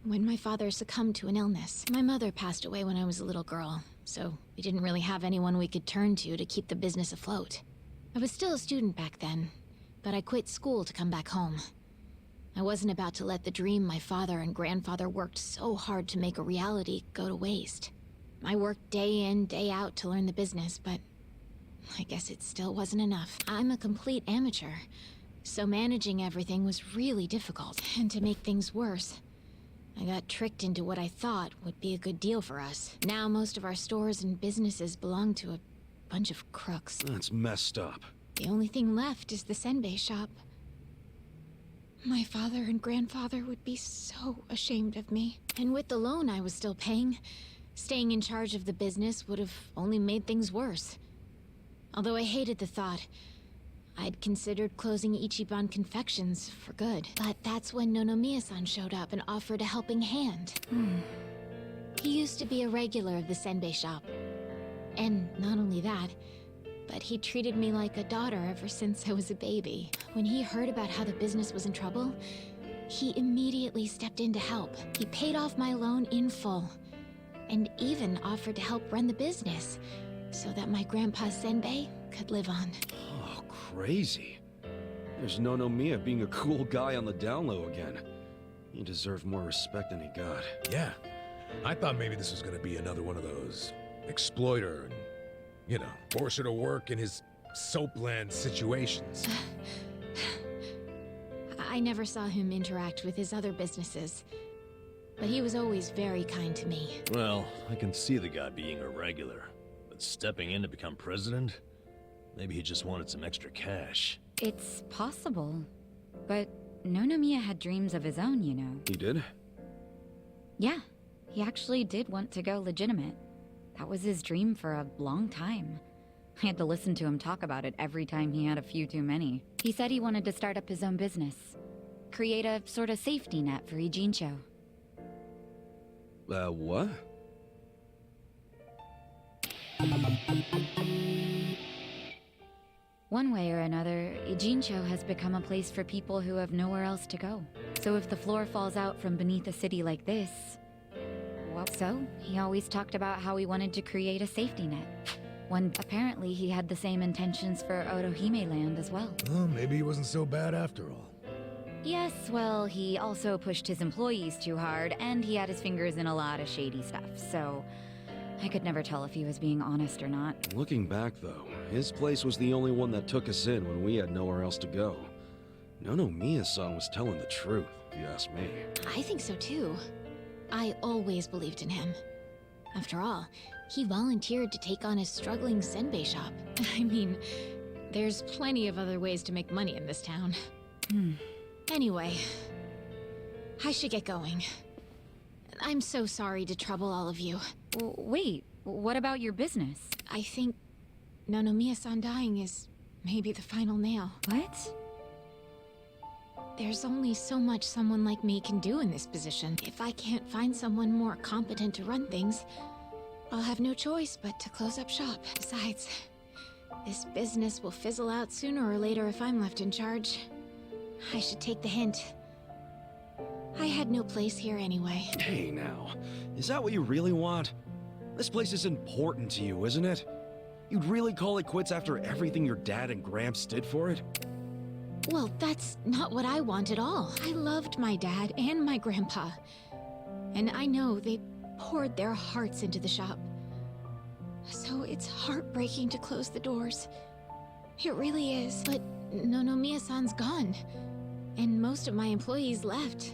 When my father succumbed to an illness. My mother passed away when I was a little girl, so we didn't really have anyone we could turn to keep the business afloat. I was still a student back then, but I quit school to come back home. I wasn't about to let the dream my father and grandfather worked so hard to make a reality go to waste. I worked day in, day out to learn the business, but I guess it still wasn't enough. I'm a complete amateur, so managing everything was really difficult. And to make things worse, I got tricked into what I thought would be a good deal for us. Now most of our stores and businesses belong to a bunch of crooks. That's messed up. The only thing left is the senbei shop. My father and grandfather would be so ashamed of me. And with the loan I was still paying, staying in charge of the business would have only made things worse. Although I hated the thought, I'd considered closing Ichiban Confections for good. But that's when Nonomiya-san showed up and offered a helping hand. He used to be a regular of the senbei shop. And not only that, but he treated me like a daughter ever since I was a baby. When he heard about how the business was in trouble, He immediately stepped in to help. He paid off my loan in full, and even offered to help run the business, so that my grandpa Senbei could live on. Oh, crazy. There's Nonomiya being a cool guy on the down low again. He deserved more respect than he got. Yeah. I thought maybe this was gonna be another one of those exploiter and, you know, force her to work in his soapland situations. I never saw him interact with his other businesses, but he was always very kind to me. Well, I can see the guy being irregular, but stepping in to become president? Maybe he just wanted some extra cash. It's possible, but Nonomiya had dreams of his own, you know. He did? Yeah, he actually did want to go legitimate. That was his dream for a long time. I had to listen to him talk about it every time he had a few too many. He said he wanted to start up his own business. Create a sort of safety net for Ijincho. What? One way or another, Ijincho has become a place for people who have nowhere else to go. So if the floor falls out from beneath a city like this... Well, so he always talked about how he wanted to create a safety net. When apparently he had the same intentions for Otohime Land as well. Well, maybe he wasn't so bad after all. Yes, well, he also pushed his employees too hard, and he had his fingers in a lot of shady stuff, so... I could never tell if he was being honest or not. Looking back, though, his place was the only one that took us in when we had nowhere else to go. Nonomiya-san was telling the truth, if you ask me. I think so too. I always believed in him. After all, he volunteered to take on his struggling senbei shop. I mean, there's plenty of other ways to make money in this town. Anyway, I should get going. I'm so sorry to trouble all of you. Wait, what about your business? I think Nonomiya-san dying is maybe the final nail. What? There's only so much someone like me can do in this position. If I can't find someone more competent to run things, I'll have no choice but to close up shop. Besides, this business will fizzle out sooner or later if I'm left in charge. I should take the hint. I had no place here anyway. Hey now, is that what you really want? This place is important to you, isn't it? You'd really call it quits after everything your dad and Gramps did for it? Well, that's not what I want at all. I loved my dad and my grandpa. And I know they poured their hearts into the shop. So it's heartbreaking to close the doors. It really is. But Nonomiya-san's gone. And most of my employees left.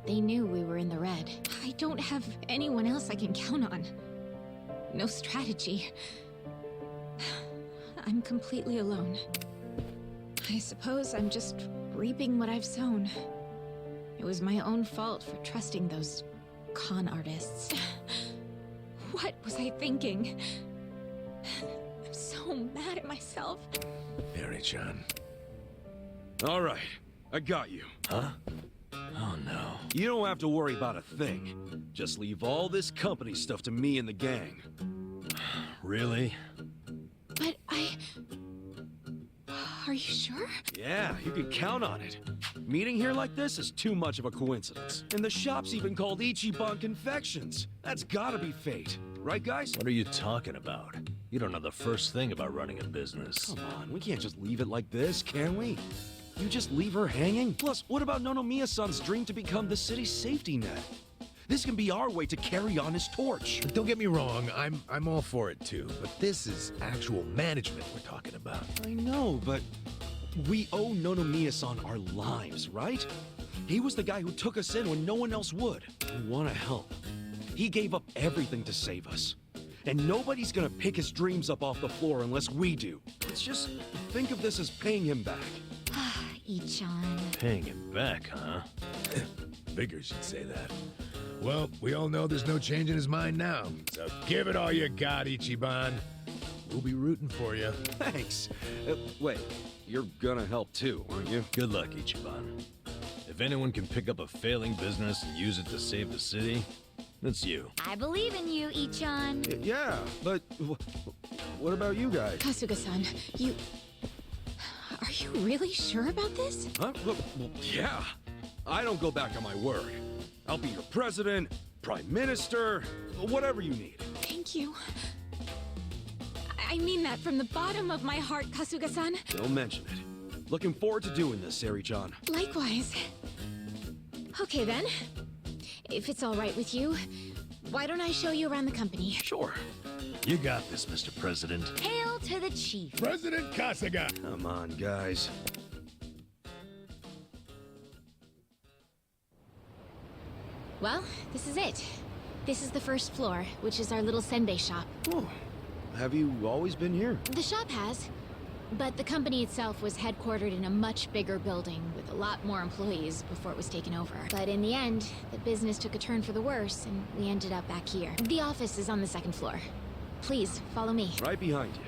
They knew we were in the red. I don't have anyone else I can count on. No strategy. I'm completely alone. I suppose I'm just reaping what I've sown. It was my own fault for trusting those con artists. What was I thinking? I'm so mad at myself. Eri-chan. All right, I got you. Huh? Oh no. You don't have to worry about a thing. Just leave all this company stuff to me and the gang. Really? But Are you sure? Yeah, you can count on it. Meeting here like this is too much of a coincidence. And the shop's even called Ichiban Confections. That's gotta be fate. Right, guys? What are you talking about? You don't know the first thing about running a business. Come on, we can't just leave it like this, can we? You just leave her hanging? Plus, what about Nonomiya-san's dream to become the city's safety net? This can be our way to carry on his torch. Don't get me wrong, I'm all for it too, but this is actual management we're talking about. I know, but we owe Nonomiya-san our lives, right? He was the guy who took us in when no one else would. We want to help. He gave up everything to save us. And nobody's gonna pick his dreams up off the floor unless we do. Let's just think of this as paying him back. Ichan. Paying him back, huh? Figures you'd say that. Well, we all know there's no change in his mind now, so give it all you got, Ichiban. We'll be rooting for you. Thanks. Wait, you're gonna help too, aren't you? Good luck, Ichiban. If anyone can pick up a failing business and use it to save the city, it's you. I believe in you, Ichan. Yeah, but what about you guys? Kasuga-san, Are you really sure about this? Huh? Well, yeah. I don't go back on my word. I'll be your president, prime minister, whatever you need. Thank you. I mean that from the bottom of my heart, Kasuga-san. Don't mention it. Looking forward to doing this, Seri-chan. Likewise. Okay then. If it's all right with you, why don't I show you around the company? Sure. You got this, Mr. President. Hail to the chief. President Kasuga. Come on, guys. Well, this is it. This is the first floor, which is our little senbei shop. Oh, have you always been here? The shop has, but the company itself was headquartered in a much bigger building with a lot more employees before it was taken over. But in the end, the business took a turn for the worse, and we ended up back here. The office is on the second floor. Please, follow me. Right behind you.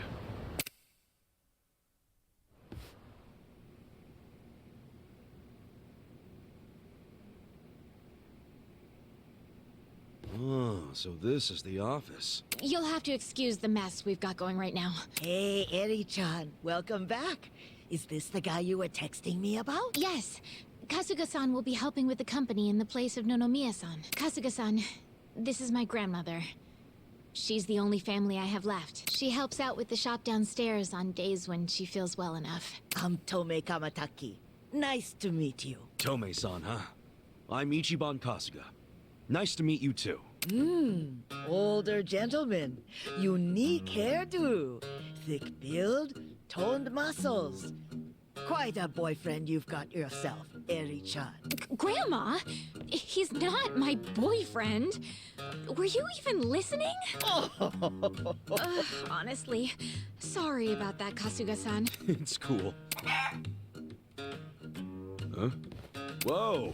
Oh, so this is the office. You'll have to excuse the mess we've got going right now. Hey, Eri-chan, welcome back. Is this the guy you were texting me about? Yes. Kasuga-san will be helping with the company in the place of Nonomiya-san. Kasuga-san, this is my grandmother. She's the only family I have left. She helps out with the shop downstairs on days when she feels well enough. I'm Tomei Kamataki. Nice to meet you. Tomei-san, huh? I'm Ichiban Kasuga. Nice to meet you too. Older gentleman. Unique hairdo. Thick build, toned muscles. Quite a boyfriend you've got yourself, Eri-chan. Grandma? He's not my boyfriend. Were you even listening? Honestly, sorry about that, Kasuga-san. It's cool. Huh? Whoa!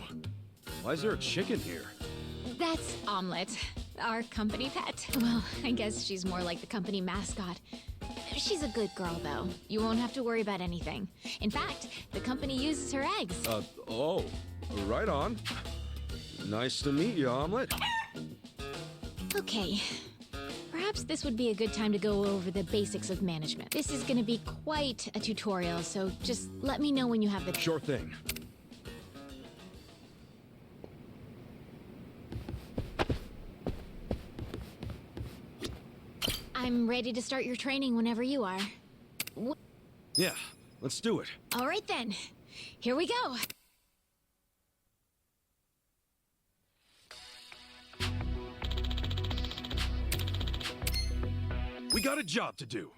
Why is there a chicken here? That's Omelette, our company pet. Well, I guess she's more like the company mascot. She's a good girl, though. You won't have to worry about anything. In fact, the company uses her eggs. Oh. Right on. Nice to meet you, Omelette. Okay. Perhaps this would be a good time to go over the basics of management. This is gonna be quite a tutorial, so just let me know when you have the... Sure thing. I'm ready to start your training whenever you are. Yeah, let's do it. All right then. Here we go. We got a job to do.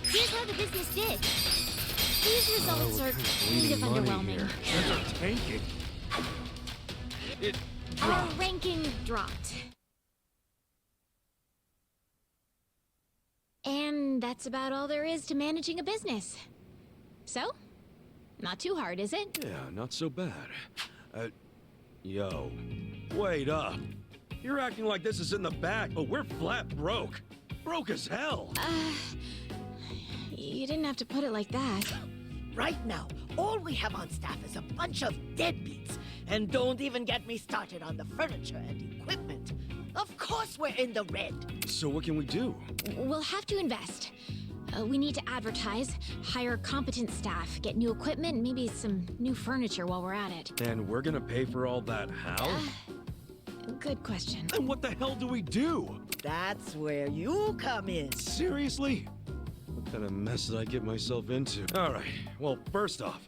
Here's how the business did. These results are kind of underwhelming. Shares are tanking. Our ranking dropped. And that's about all there is to managing a business. So, not too hard, is it? Yeah, not so bad. Yo, wait up. You're acting like this is in the bag, but we're flat broke. Broke as hell. You didn't have to put it like that. Right now, all we have on staff is a bunch of deadbeats. And don't even get me started on the furniture and equipment. Of course we're in the red. So what can we do? We'll have to invest. We need to advertise, hire competent staff, get new equipment, maybe some new furniture while we're at it. And we're gonna pay for all that how? Good question. And what the hell do we do? That's where you come in. Seriously? What kind of mess did I get myself into? All right, well, first off,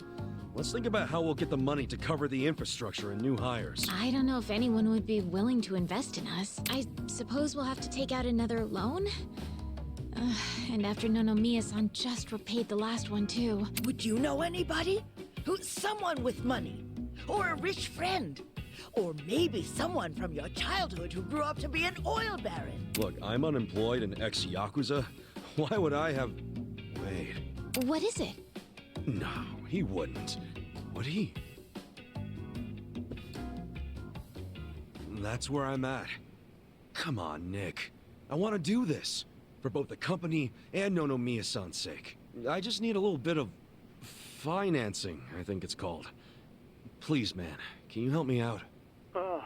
let's think about how we'll get the money to cover the infrastructure and new hires. I don't know if anyone would be willing to invest in us. I suppose we'll have to take out another loan? And after Nonomiya-san just repaid the last one, too. Would you know anybody? Someone with money? Or a rich friend? Or maybe someone from your childhood who grew up to be an oil baron? Look, I'm unemployed and ex-Yakuza. Why would I have... Wait. What is it? No, he wouldn't. Would he? That's where I'm at. Come on, Nick. I want to do this. For both the company and Nonomiya-san's sake. I just need a little bit of financing, I think it's called. Please, man, can you help me out? Huh?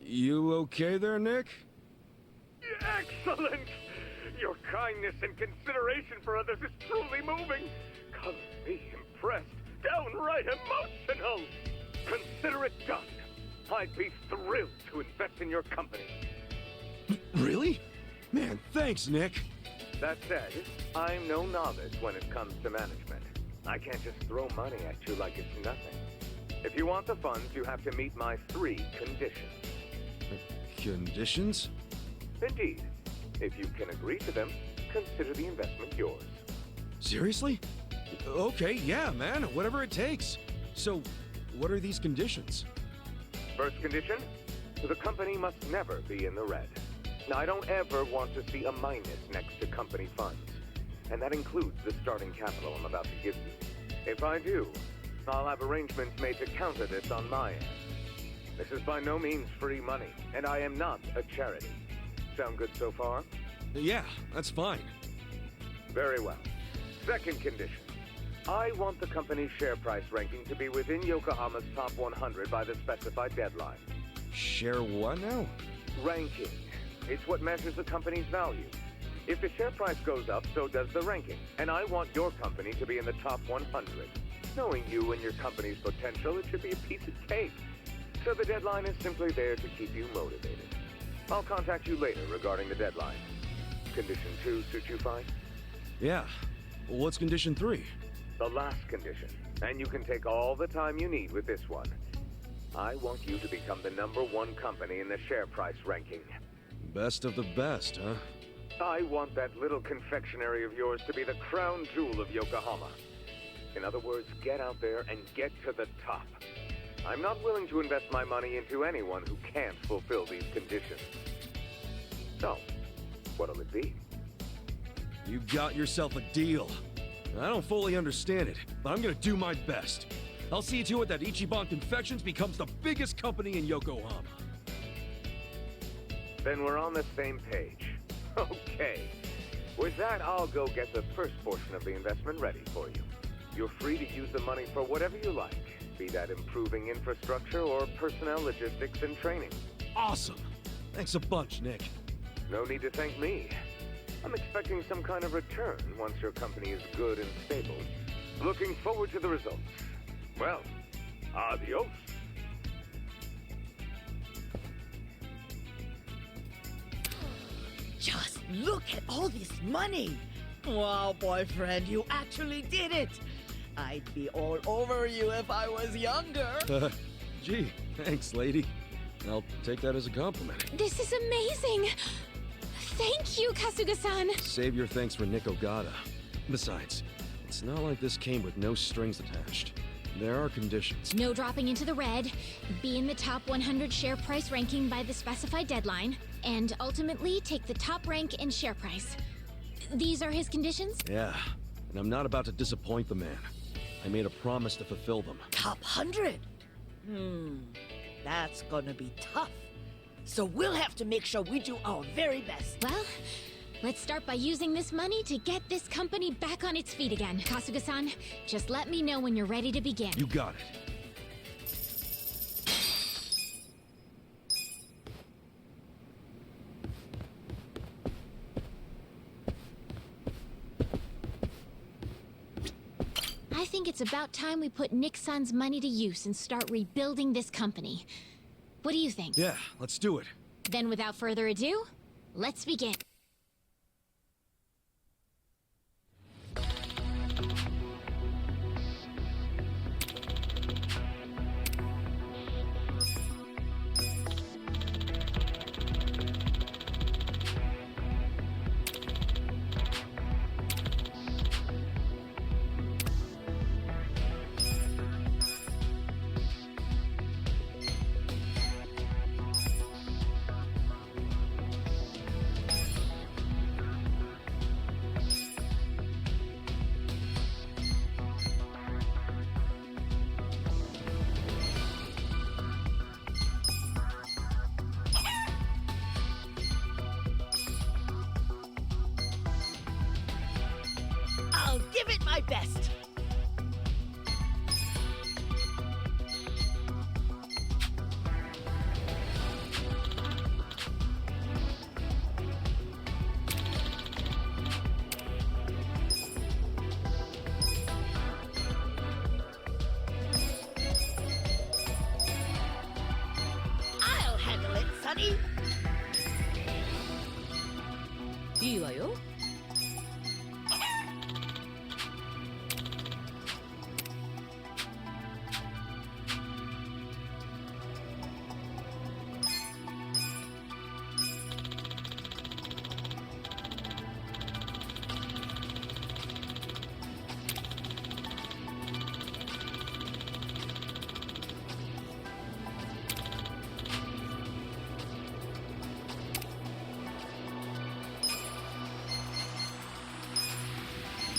You okay there, Nick? Excellent! Your kindness and consideration for others is truly moving. Color me impressed, downright emotional. Consider it done. I'd be thrilled to invest in your company. Really? Man, thanks, Nick. That said, I'm no novice when it comes to management. I can't just throw money at you like it's nothing. If you want the funds, you have to meet my 3 conditions. Conditions? Indeed. If you can agree to them, consider the investment yours. Seriously? Okay, yeah, man, whatever it takes. So, what are these conditions? First condition, the company must never be in the red. Now, I don't ever want to see a minus next to company funds. And that includes the starting capital I'm about to give you. If I do, I'll have arrangements made to counter this on my end. This is by no means free money, and I am not a charity. Sound good so far? Yeah, that's fine. Very well. Second condition. I want the company's share price ranking to be within Yokohama's top 100 by the specified deadline. Share what now? Ranking. It's what measures the company's value. If the share price goes up, so does the ranking. And I want your company to be in the top 100. Knowing you and your company's potential, it should be a piece of cake. So the deadline is simply there to keep you motivated. I'll contact you later regarding the deadline. Condition 2 suit you fine? Yeah. What's condition 3? The last condition. And you can take all the time you need with this one. I want you to become the #1 company in the share price ranking. Best of the best, huh? I want that little confectionery of yours to be the crown jewel of Yokohama. In other words, get out there and get to the top. I'm not willing to invest my money into anyone who can't fulfill these conditions. So, what'll it be? You got yourself a deal. I don't fully understand it, but I'm gonna do my best. I'll see to it that Ichiban Confections becomes the biggest company in Yokohama. Then we're on the same page. Okay. With that, I'll go get the first portion of the investment ready for you. You're free to use the money for whatever you like, be that improving infrastructure or personnel logistics and training. Awesome! Thanks a bunch, Nick. No need to thank me. I'm expecting some kind of return once your company is good and stable. Looking forward to the results. Well, adios. Just look at all this money! Wow, boyfriend, you actually did it! I'd be all over you if I was younger. Gee, thanks, lady. I'll take that as a compliment. This is amazing! Thank you, Kasuga-san! Save your thanks for Nick Ogata. Besides, it's not like this came with no strings attached. There are conditions. No dropping into the red, be in the top 100 share price ranking by the specified deadline, and ultimately take the top rank in share price. These are his conditions? Yeah, and I'm not about to disappoint the man. I made a promise to fulfill them. Top 100? That's gonna be tough. So we'll have to make sure we do our very best. Well, let's start by using this money to get this company back on its feet again. Kasuga-san, just let me know when you're ready to begin. You got it. I think it's about time we put Nick-san's money to use and start rebuilding this company. What do you think? Yeah, let's do it. Then without further ado, let's begin. give it my best. I'll handle it, Sonny. いいわよ。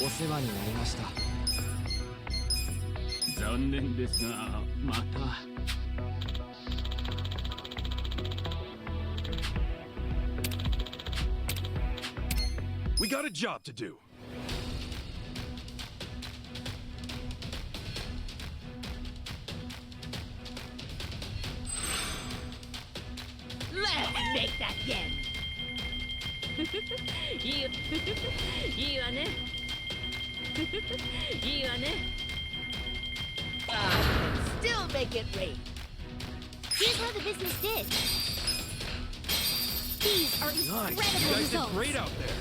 お世話になりました。残念ですが、また。We got a job to do. Let's make that yen. いいわね。いいわね。 I can still make it rain. Here's how the business did. These are Nice. incredible You guys results. did great out there.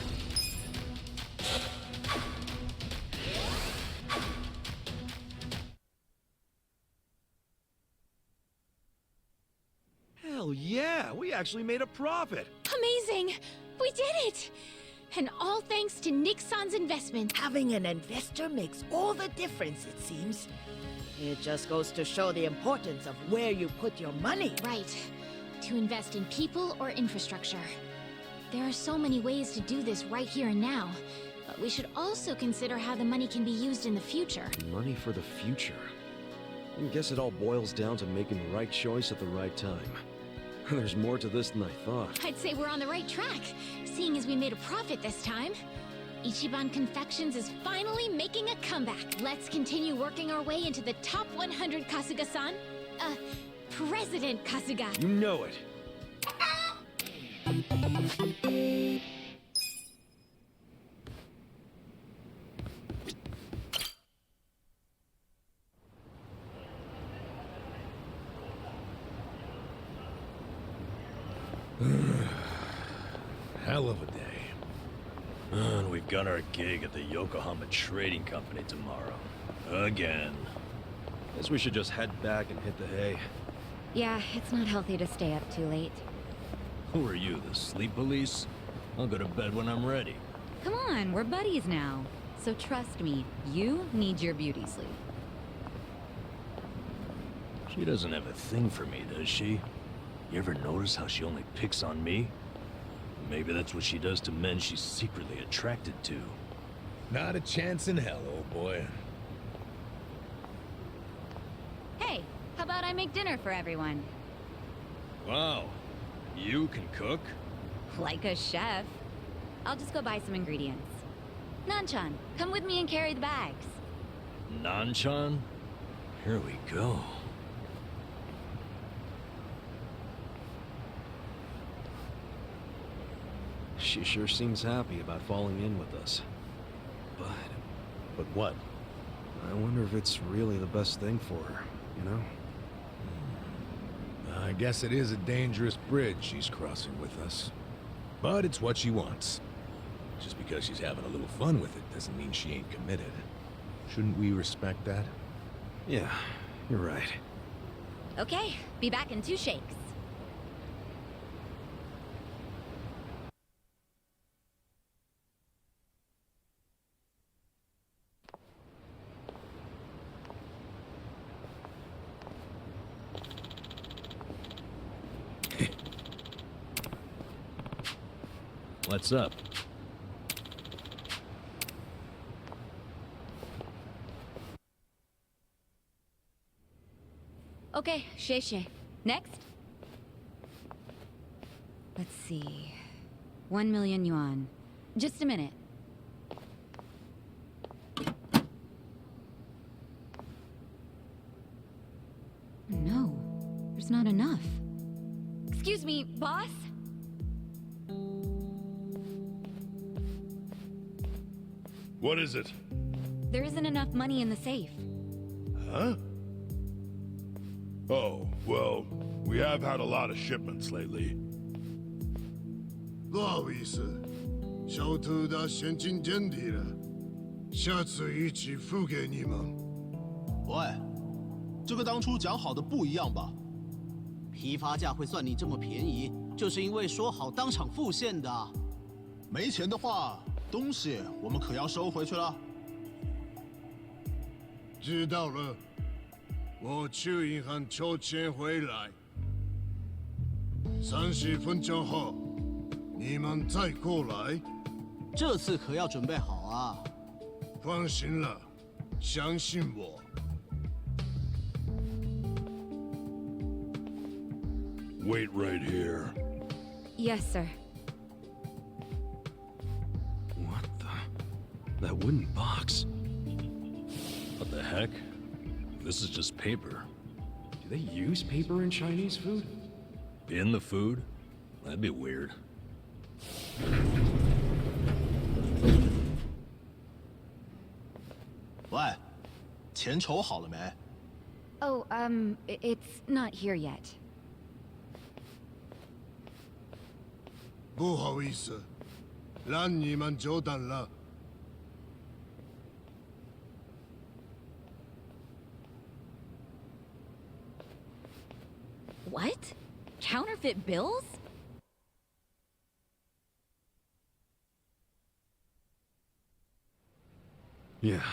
Hell yeah, we actually made a profit. Amazing! We did it! And all thanks to Nick-san's investment. Having an investor makes all the difference, it seems. It just goes to show the importance of where you put your money. Right. To invest in people or infrastructure. There are so many ways to do this right here and now. But we should also consider how the money can be used in the future. Money for the future. I guess it all boils down to making the right choice at the right time. There's more to this than I thought. I'd say we're on the right track, seeing as we made a profit this time. Ichiban Confections is finally making a comeback. Let's continue working our way into the top 100, Kasuga-san. President Kasuga. You know it. Hell of a day. And we've got our gig at the Yokohama Trading Company tomorrow. Again. Guess we should just head back and hit the hay. Yeah, it's not healthy to stay up too late. Who are you, the sleep police? I'll go to bed when I'm ready. Come on, we're buddies now. So trust me, you need your beauty sleep. She doesn't have a thing for me, does she? You ever notice how she only picks on me? Maybe that's what she does to men she's secretly attracted to. Not a chance in hell, old boy. Hey, how about I make dinner for everyone? Wow. You can cook? Like a chef. I'll just go buy some ingredients. Nanchan, come with me and carry the bags. Nanchan? Here we go. She sure seems happy about falling in with us. But what? I wonder if it's really the best thing for her, you know? I guess it is a dangerous bridge she's crossing with us. But it's what she wants. Just because she's having a little fun with it doesn't mean she ain't committed. Shouldn't we respect that? Yeah, you're right. Okay, be back in 2 shakes. What's up? Okay, Sheshe. Next? Let's see. 1 million yuan. Just a minute. just not enough. Excuse me, boss? What is it? There isn't enough money in the safe. Huh? Oh, well, we have had a lot of shipments lately. 不好意思，小偷的现金见底了，下次一起付给你们。喂，这个当初讲好的不一样吧？批发价会算你这么便宜，就是因为说好当场付现的。没钱的话，东西我们可要收回去了。知道了，我去银行抽钱回来。30分钟后，你们再过来。这次可要准备好啊！放心了，相信我。Wait right here. Yes, sir. What the? That wooden box. What the heck? This is just paper. Do they use paper in Chinese food? In the food? That'd be weird. 喂，钱筹好了没？ Oh, it's not here yet. 不好意思，让你们久等了。What? Counterfeit bills? Yeah,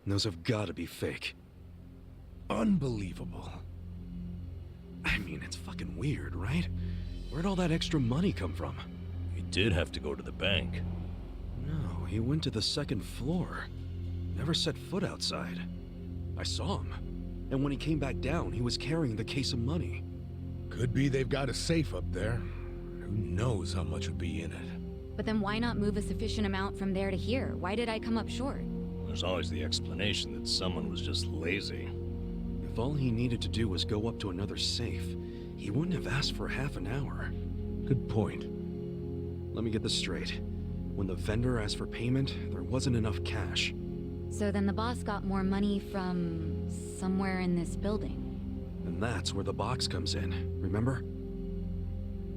those have got to be fake. Unbelievable. I mean, it's fucking weird, right? Where'd all that extra money come from? He did have to go to the bank. No, he went to the second floor. Never set foot outside. I saw him. And when he came back down, he was carrying the case of money. Could be they've got a safe up there. Who knows how much would be in it? But then why not move a sufficient amount from there to here? Why did I come up short? There's always the explanation that someone was just lazy. If all he needed to do was go up to another safe, he wouldn't have asked for half an hour. Good point. Let me get this straight. When the vendor asked for payment, there wasn't enough cash. So then the boss got more money from somewhere in this building. And that's where the box comes in, remember?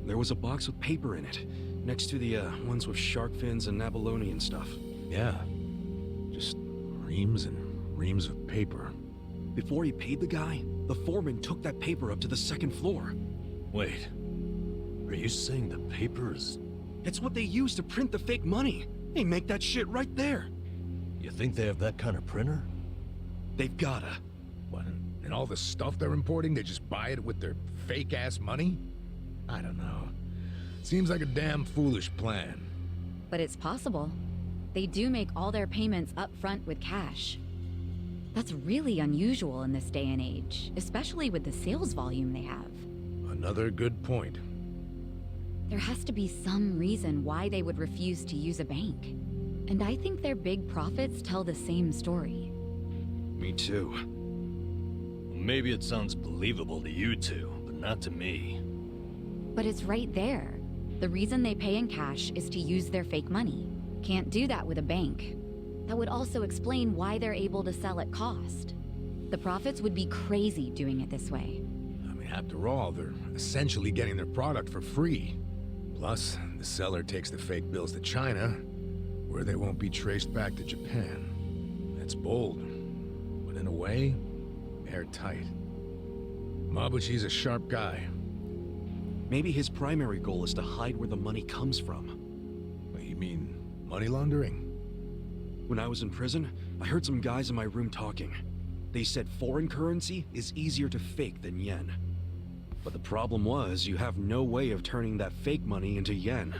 There was a box with paper in it, next to the ones with shark fins and abalone and stuff. Yeah. Just reams and reams of paper. Before he paid the guy, the foreman took that paper up to the second floor. Wait, are you saying the paper is... It's what they use to print the fake money. They make that shit right there. You think they have that kind of printer? They've gotta. What, and all the stuff they're importing, they just buy it with their fake-ass money? I don't know. Seems like a damn foolish plan. But it's possible. They do make all their payments up front with cash. That's really unusual in this day and age, especially with the sales volume they have. Another good point. There has to be some reason why they would refuse to use a bank. And I think their big profits tell the same story. Me too. Maybe it sounds believable to you two, but not to me. But it's right there. The reason they pay in cash is to use their fake money. Can't do that with a bank. That would also explain why they're able to sell at cost. The profits would be crazy doing it this way. I mean, after all, they're essentially getting their product for free. Plus, the seller takes the fake bills to China, where they won't be traced back to Japan. That's bold, but in a way, airtight. Mabuchi's a sharp guy. Maybe his primary goal is to hide where the money comes from. You mean money laundering? When I was in prison, I heard some guys in my room talking. They said foreign currency is easier to fake than yen. But the problem was, you have no way of turning that fake money into yen.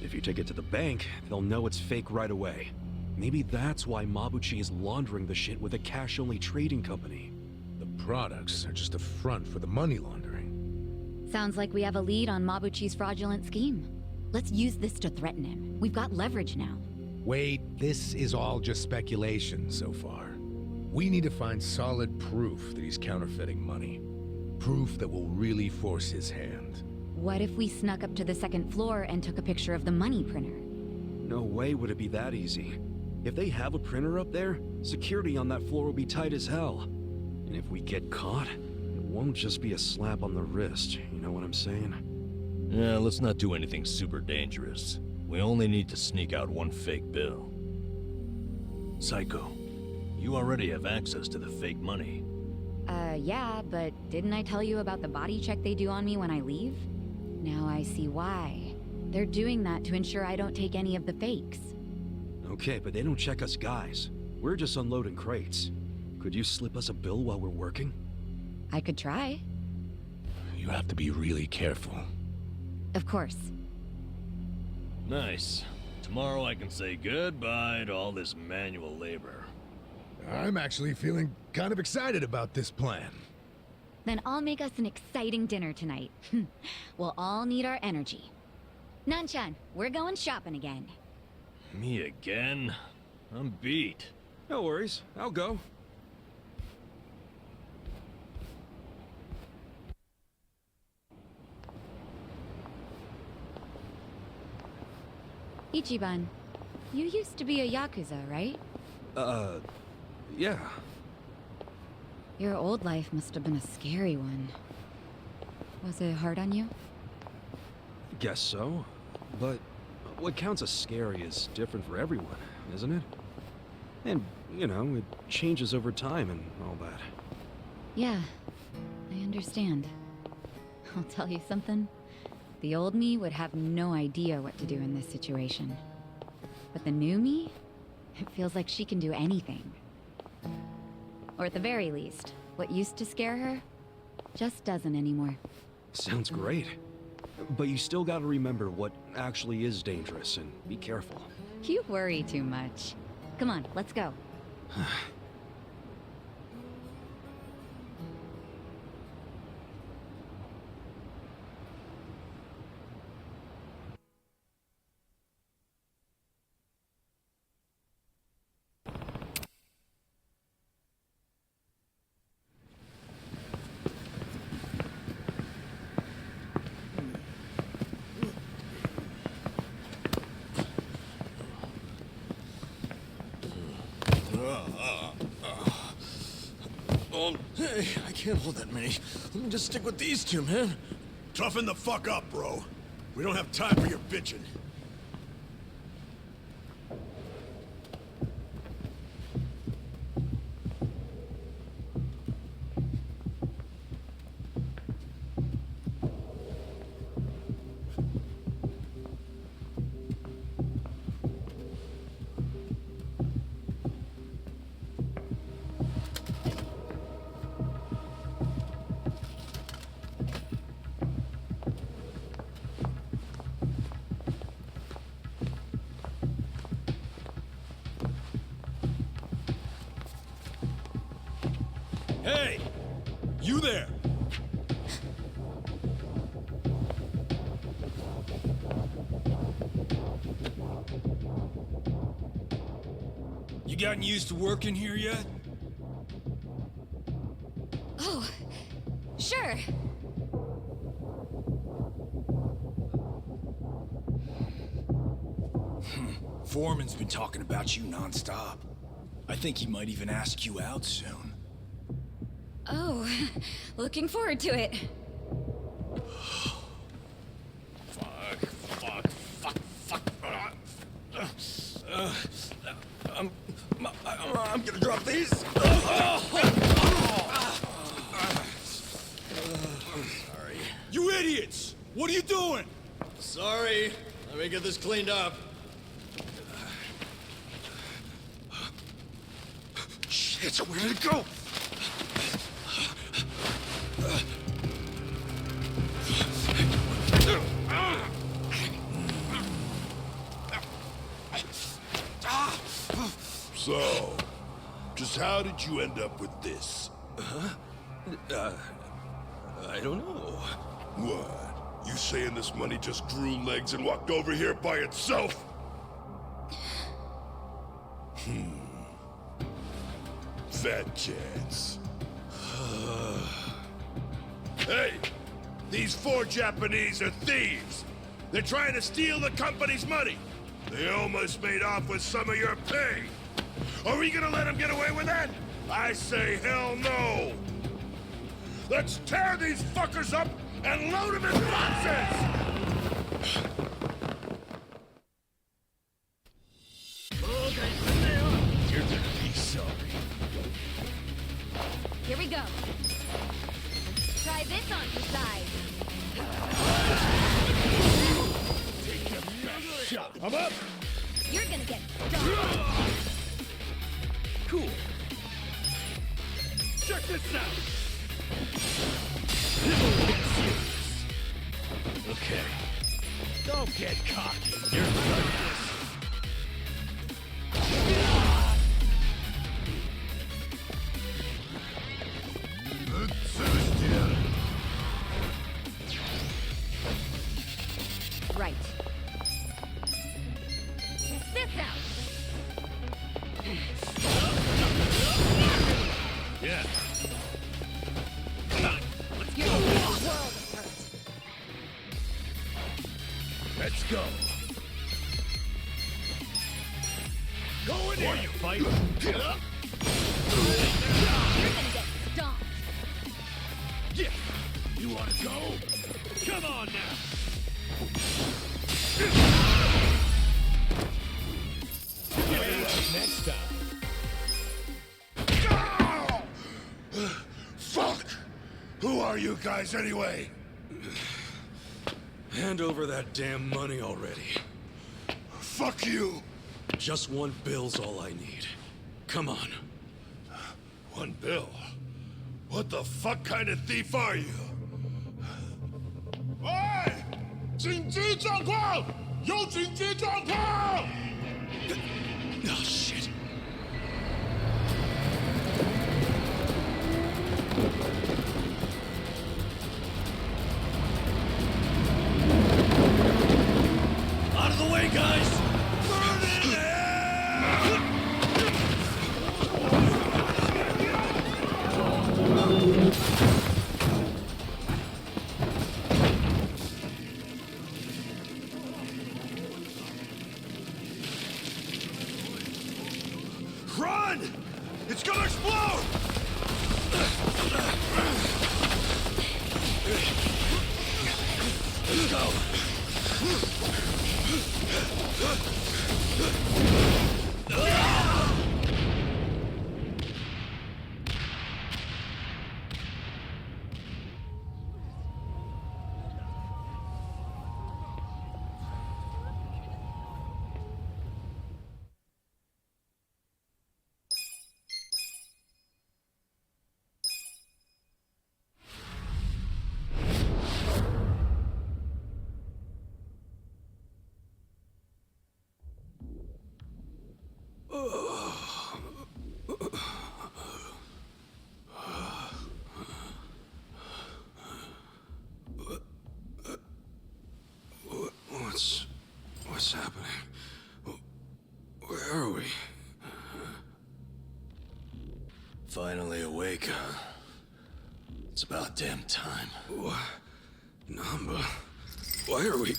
If you take it to the bank, they'll know it's fake right away. Maybe that's why Mabuchi is laundering the shit with a cash-only trading company. The products are just a front for the money laundering. Sounds like we have a lead on Mabuchi's fraudulent scheme. Let's use this to threaten him. We've got leverage now. Wait, this is all just speculation so far. We need to find solid proof that he's counterfeiting money. proof that will really force his hand. What if we snuck up to the second floor and took a picture of the money printer? No way would it be that easy. If they have a printer up there, security on that floor will be tight as hell. And if we get caught, it won't just be a slap on the wrist, you know what I'm saying? Yeah, let's not do anything super dangerous. We only need to sneak out one fake bill. Psycho, you already have access to the fake money. Yeah, but didn't I tell you about the body check they do on me when I leave? Now I see why. They're doing that to ensure I don't take any of the fakes. Okay, but they don't check us guys. We're just unloading crates. Could you slip us a bill while we're working? I could try. You have to be really careful. Of course. Nice. Tomorrow I can say goodbye to all this manual labor. I'm actually feeling kind of excited about this plan. Then I'll make us an exciting dinner tonight. We'll all need our energy. Nanchan, we're going shopping again. Me again? I'm beat. No worries, I'll go. Ichiban, you used to be a Yakuza, right? Yeah. Your old life must have been a scary one. Was it hard on you? Guess so. But what counts as scary is different for everyone, isn't it? And, you know, it changes over time and all that. Yeah, I understand. I'll tell you something. The old me would have no idea what to do in this situation. But the new me? It feels like she can do anything. Or at the very least, what used to scare her just doesn't anymore. Sounds great. But you still gotta remember what actually is dangerous and be careful. You worry too much. Come on, let's go. Hey, I can't hold that many. Let me just stick with these two, man. Toughen the fuck up, bro. We don't have time for your bitching. Hey! You there! You gotten used to working here yet? Oh, sure. Foreman's been talking about you nonstop. I think he might even ask you out soon. Oh, looking forward to it. I'm gonna drop these. Sorry. You idiots! What are you doing? Sorry. Let me get this cleaned up. Shit, where did it go? So, just how did you end up with this? I don't know. What? You saying this money just grew legs and walked over here by itself? Fat chance. Hey, these 4 Japanese are thieves. They're trying to steal the company's money. They almost made off with some of your pay. Are we gonna let them get away with that? I say hell no. Let's tear these fuckers up and load them in boxes! You're gonna be sorry. Here we go. Try this on your side. Take your best shot. I'm up! You're gonna get stung. Cool. Check this out! Okay. Don't get cocky. You're done this. Right. Check this out. Yeah. You're gonna feel a world of hurt. Let's go. Go in here, you fight. Get up. You're gonna get stomped. Yeah. You wanna go? Come on now. Next time. Fuck! Who are you guys anyway? Hand over that damn money already. Fuck you! Just 1 bill's all I need. Come on. 1 bill? What the fuck kind of thief are you? Oi! 紧急状况！有紧急状况！ Oh, shit. Out of the way, guys! Burn in there! Run! It's gonna explode! Let's go! What's happening? Where are we? Finally awake, huh? It's about damn time. What? Namba? Why are we...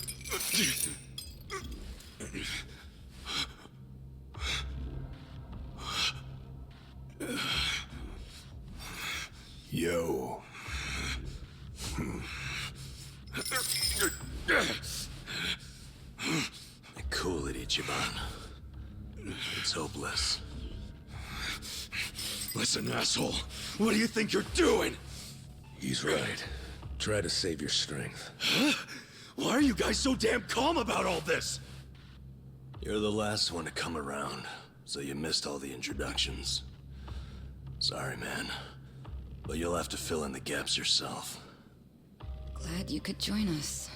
Yo. Cool it, Ichiban. It's hopeless. Listen, asshole. What do you think you're doing? He's right. Try to save your strength. Huh? Why are you guys so damn calm about all this? You're the last one to come around, so you missed all the introductions. Sorry, man. But you'll have to fill in the gaps yourself. Glad you could join us.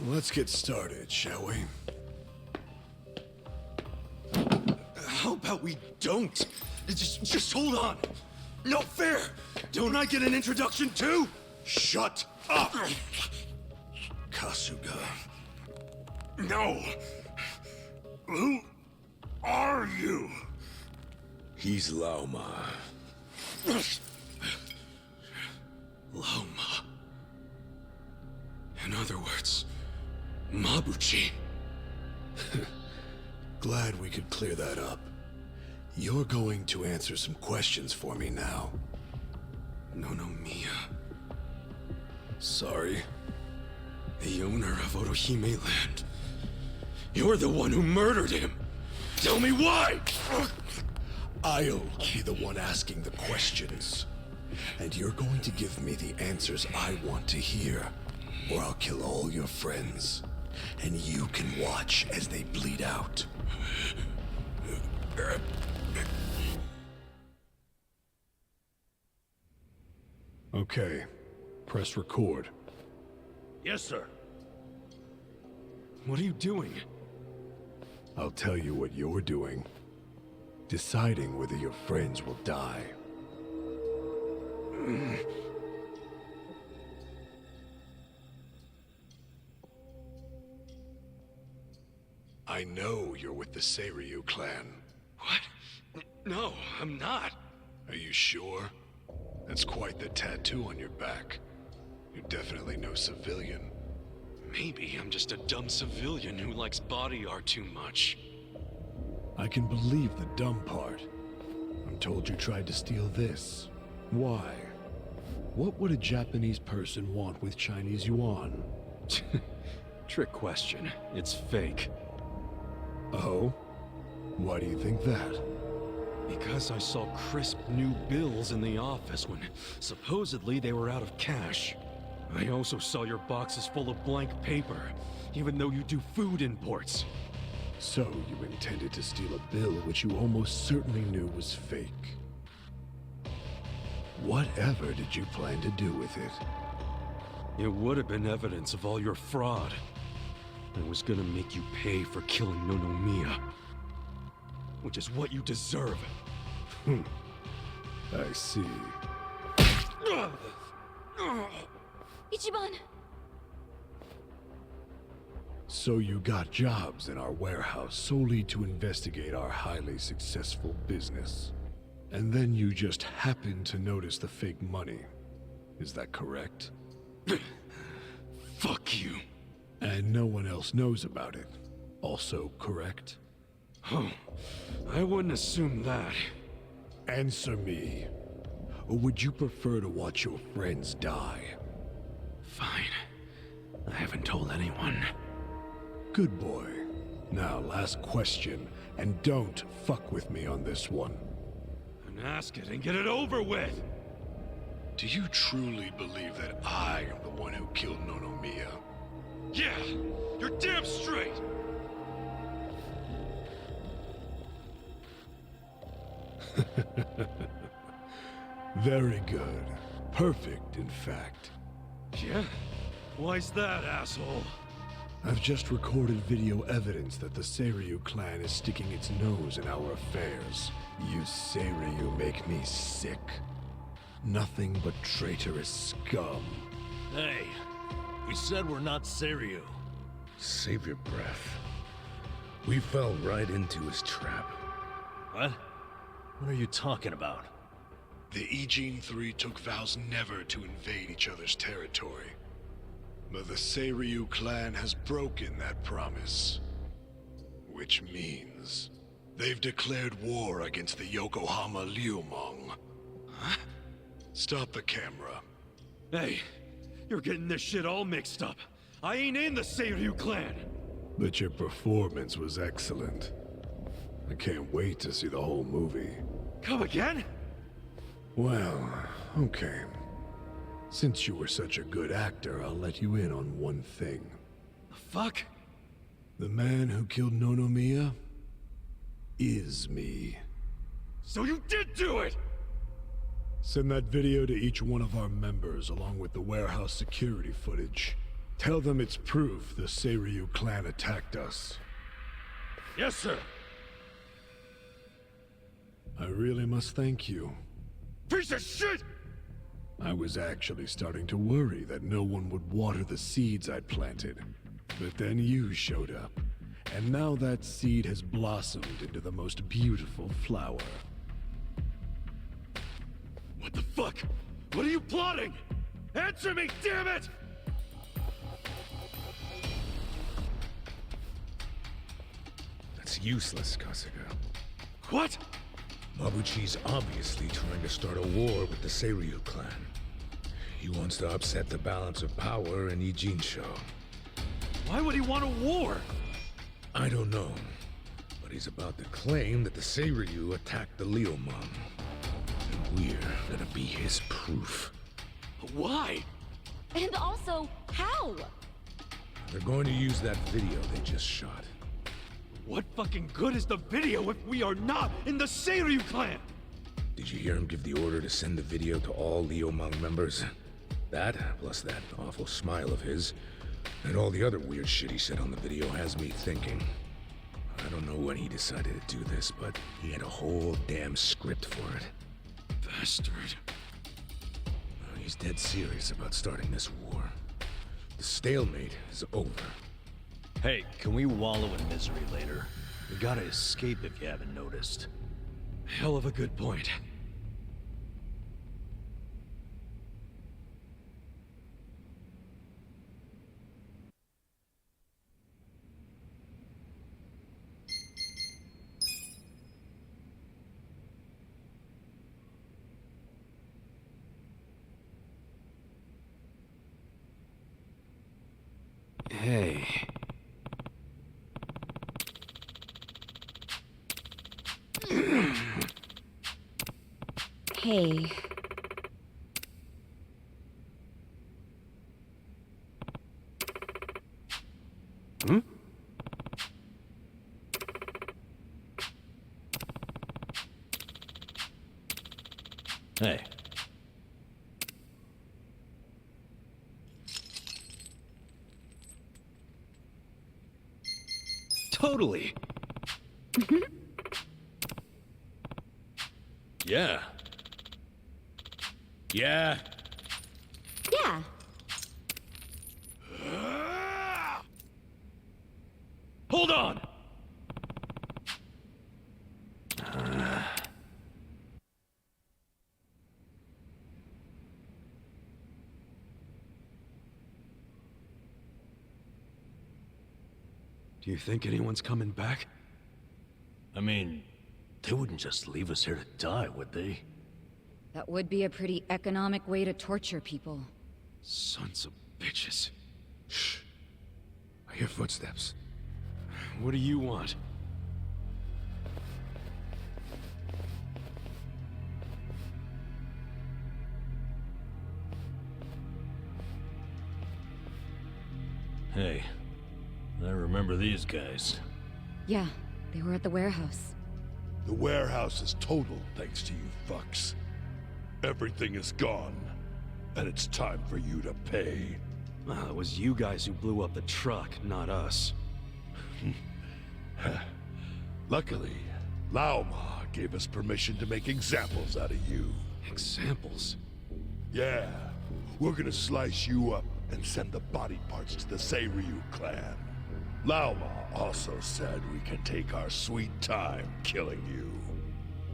Let's get started, shall we? How about we don't? Just hold on. No fair. Don't I get an introduction too? Shut up. Kasuga. No. Who are you? He's Lao Ma. Loma. In other words, Mabuchi. Glad we could clear that up. You're going to answer some questions for me now. Nonomiya. Sorry. The owner of Otohime Land. You're the one who murdered him! Tell me why! I'll be the one asking the questions. And you're going to give me the answers I want to hear, or I'll kill all your friends. And you can watch as they bleed out. Okay. Press record. Yes, sir. What are you doing? I'll tell you what you're doing. Deciding whether your friends will die. I know you're with the Seiryu clan. What? No, I'm not. Are you sure? That's quite the tattoo on your back. You're definitely no civilian. Maybe I'm just a dumb civilian who likes body art too much. I can believe the dumb part. I'm told you tried to steal this. Why? What would a Japanese person want with Chinese yuan? Trick question. It's fake. Oh? Why do you think that? Because I saw crisp new bills in the office when supposedly they were out of cash. I also saw your boxes full of blank paper, even though you do food imports. So you intended to steal a bill which you almost certainly knew was fake. Whatever did you plan to do with it? It would have been evidence of all your fraud. I was gonna make you pay for killing Nonomiya. Which is what you deserve. I see. Ichiban! So you got jobs in our warehouse solely to investigate our highly successful business. And then you just happened to notice the fake money. Is that correct? Fuck you. And no one else knows about it. Also correct? Oh, I wouldn't assume that. Answer me. Or would you prefer to watch your friends die? Fine. I haven't told anyone. Good boy. Now, last question, and don't fuck with me on this one. And ask it and get it over with! Do you truly believe that I am the one who killed Nonomiya? Yeah! You're damn straight! Very good. Perfect, in fact. Yeah? Why's that, asshole? I've just recorded video evidence that the Seiryu clan is sticking its nose in our affairs. You Seiryu make me sick. Nothing but traitorous scum. Hey, we said we're not Seiryu. Save your breath. We fell right into his trap. What? What are you talking about? The Ijin Three took vows never to invade each other's territory. But the Seiryu clan has broken that promise. Which means they've declared war against the Yokohama Liumong. Huh? Stop the camera. Hey, you're getting this shit all mixed up. I ain't in the Seiryu clan. But your performance was excellent. I can't wait to see the whole movie. Come again? Well, okay. Since you were such a good actor, I'll let you in on one thing. The fuck? The man who killed Nonomiya is me. So you did do it! Send that video to each one of our members, along with the warehouse security footage. Tell them it's proof the Seiryu clan attacked us. Yes, sir! I really must thank you. Piece of shit! I was actually starting to worry that no one would water the seeds I'd planted. But then you showed up, and now that seed has blossomed into the most beautiful flower. What the fuck? What are you plotting? Answer me, damn it! That's useless, Kasuga. What? Mabuchi's obviously trying to start a war with the Seiryu clan. He wants to upset the balance of power in Ijinsho. Why would he want a war? I don't know, but he's about to claim that the Seiryu attacked the Leomon. And we're gonna be his proof. Why? And also, how? They're going to use that video they just shot. What fucking good is the video if we are not in the Seiryu clan? Did you hear him give the order to send the video to all Leomon members? That, plus that awful smile of his, and all the other weird shit he said on the video has me thinking. I don't know when he decided to do this, but he had a whole damn script for it. Bastard. He's dead serious about starting this war. The stalemate is over. Hey, can we wallow in misery later? We gotta escape if you haven't noticed. Hell of a good point. Hey. Hey. Hmm? Hey. Totally. Yeah. Yeah. Yeah. Hold on! Do you think anyone's coming back? I mean, they wouldn't just leave us here to die, would they? That would be a pretty economic way to torture people. Sons of bitches. Shh. I hear footsteps. What do you want? Hey, I remember these guys. Yeah, they were at the warehouse. The warehouse is total thanks to you fucks. Everything is gone, and it's time for you to pay. Well, it was you guys who blew up the truck, not us. Luckily, Laoma gave us permission to make examples out of you. Examples? Yeah, we're gonna slice you up and send the body parts to the Seiryu clan. Laoma also said we can take our sweet time killing you.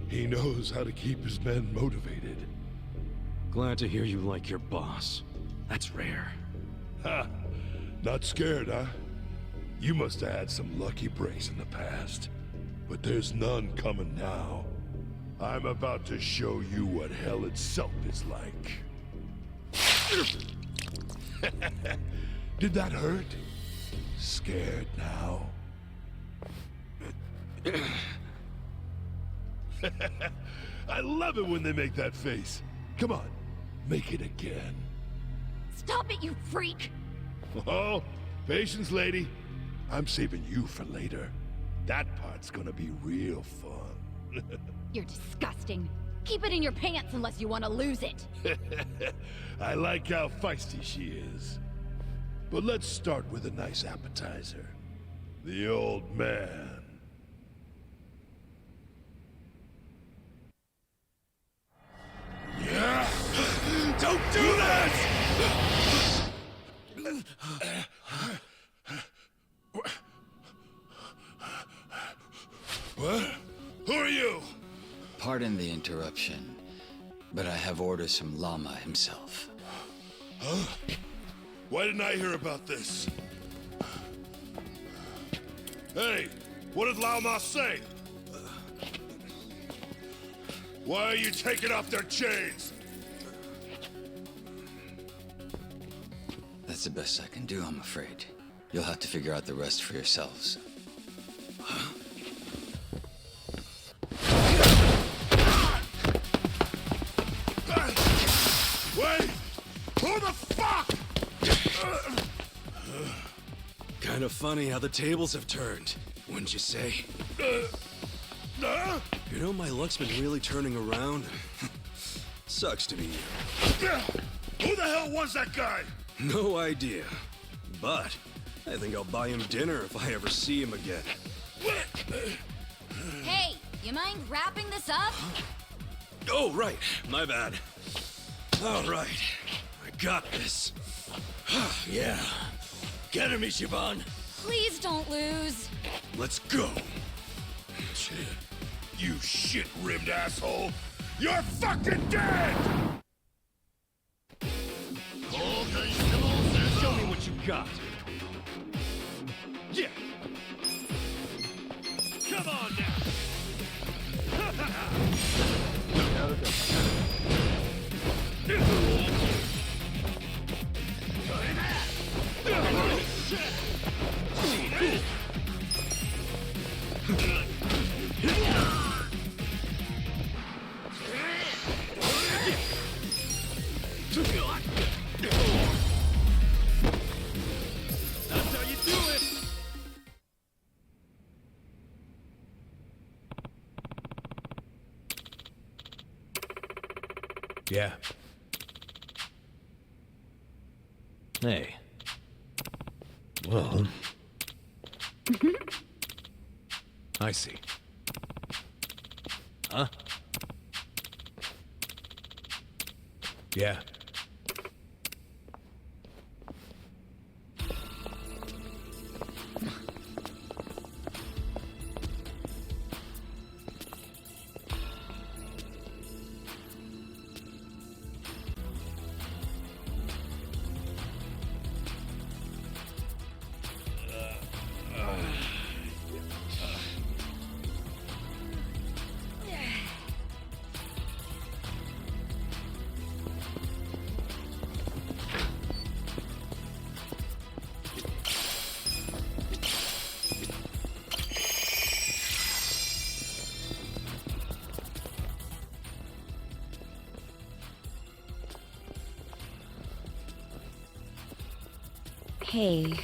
He knows how to keep his men motivated. Glad to hear you like your boss. That's rare. Ha! Not scared, huh? You must have had some lucky breaks in the past. But there's none coming now. I'm about to show you what hell itself is like. Did that hurt? Scared now? I love it when they make that face. Come on, make it again. Stop it, you freak! Oh, patience, lady. I'm saving you for later. That part's gonna be real fun. You're disgusting. Keep it in your pants unless you want to lose it. I like how feisty she is. But let's start with a nice appetizer. The old man. Yeah! Don't do this! What? Who are you? Pardon the interruption. But I have orders from Lama himself. Huh? Why didn't I hear about this? Hey, what did Lama say? Why are you taking off their chains? That's the best I can do, I'm afraid. You'll have to figure out the rest for yourselves. Wait! Who the fuck? Kind of funny how the tables have turned, wouldn't you say? You know, my luck's been really turning around. Sucks to be you. Who the hell was that guy? No idea. But I think I'll buy him dinner if I ever see him again. Hey, you mind wrapping this up? Oh, right. My bad. All right. I got this. Yeah. Get him, Ichiban. Please don't lose. Let's go. You shit-ribbed asshole. You're fucking dead! Show me what you got. Yeah. Come on now. That's how you do it. Yeah. Hey. Well... I see. Huh? Yeah. Hey.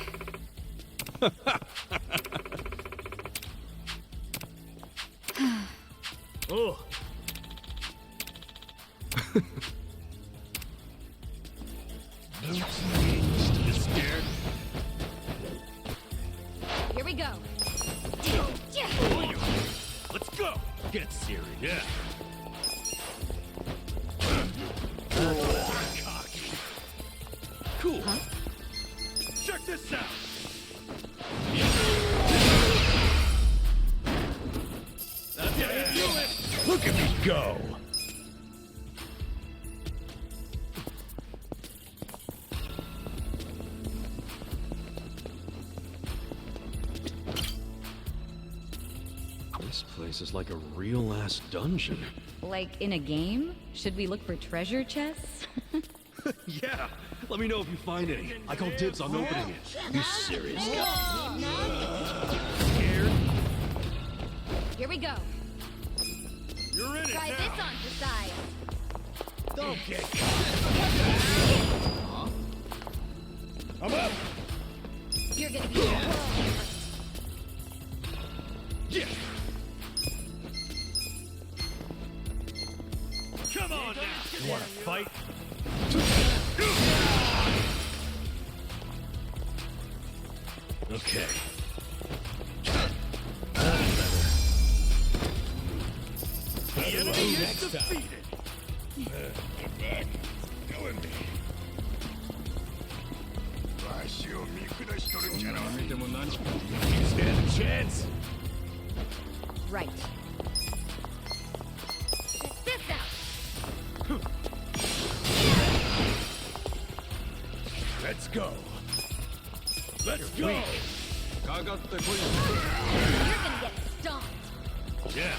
Oh. You scared? Here we go. Let's go. Get serious. Yeah. Cocky. Cool. Huh? Check this out. That's how you do it. Look at me go. This place is like a real-ass dungeon. Like in a game? Should we look for treasure chests? Yeah. Let me know if you find any. I call dibs on opening it. You serious? Scared? Here we go. You're in it Try now. this on for size. Okay. I'm up. You're gonna be Yeah. Come on now. You want to fight? Okay. The enemy is defeated. Get back. Go in me. You stand a chance. Right. Check this out. go. Let's go. You're gonna get stomped. Yeah.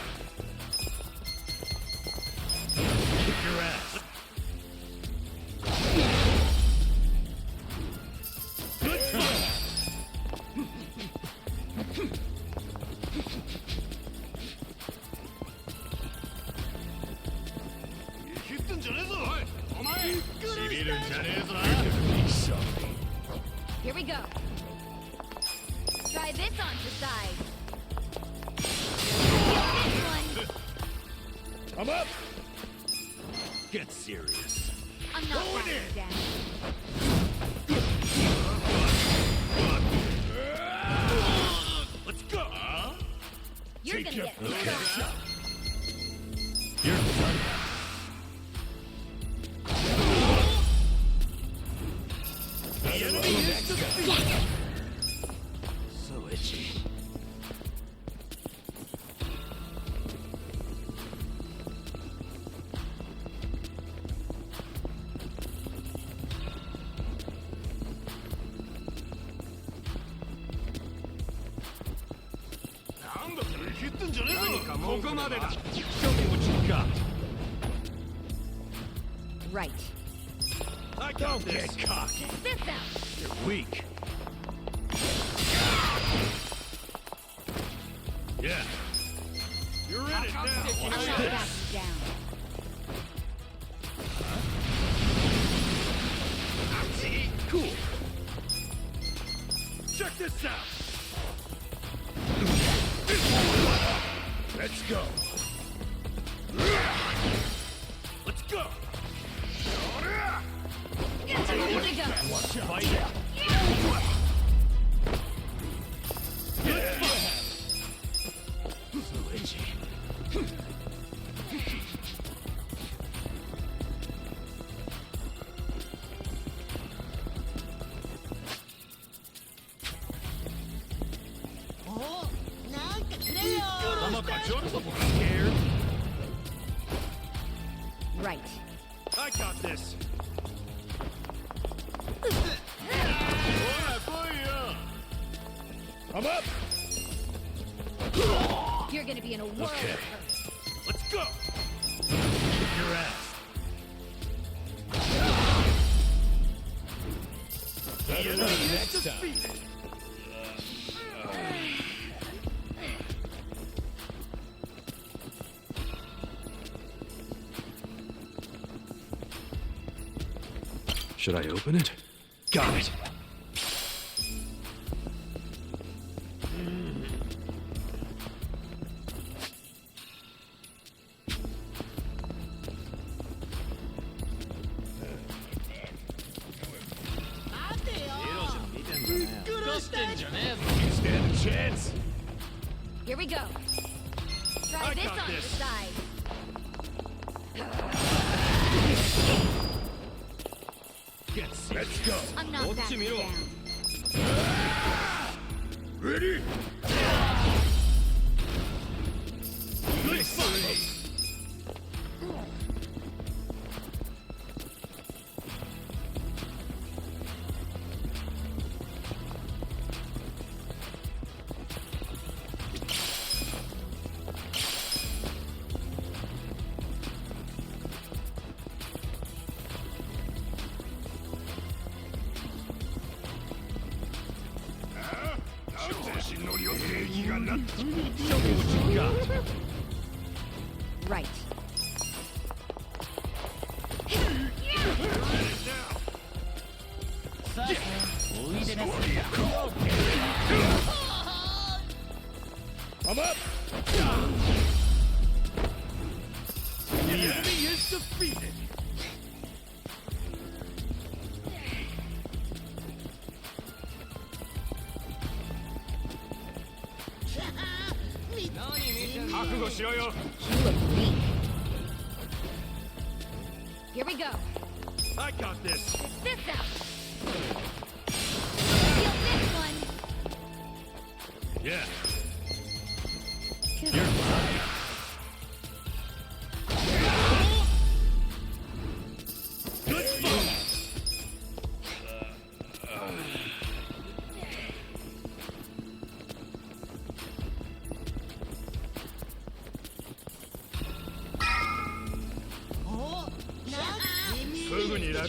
Kick your ass. Good fight. Here we go. Try this on the side. This one. I'm up. Get serious. I'm not backing down. Let's go. You're Take gonna your get first stomped. shot. You're done. The enemy is defeated. So itchy. Show me what you got. Right. I got this. Get cocky. This out. You're weak. Yeah. You're in it now. I'm Watch not this. backing down. Cool. Check this out. Let's go. Let's go. Here we go. Watch out. Fight. Yeah. So itchy. Scared? Right. I got this. I'm up. You're gonna be in a world of Okay. hurt. Let's go. Kick your ass. The enemy is defeated. Should I open it? Got it. You stand a chance. Here we go. Try I this got on this. the side. Get serious. Let's go. I'm not backing down. Ready? Good fight. Show me what you got. Right. I'm up. The enemy is defeated. You look weak. Here we go. I got this. This out. Feel this one. Yeah. You're fine. Good fight.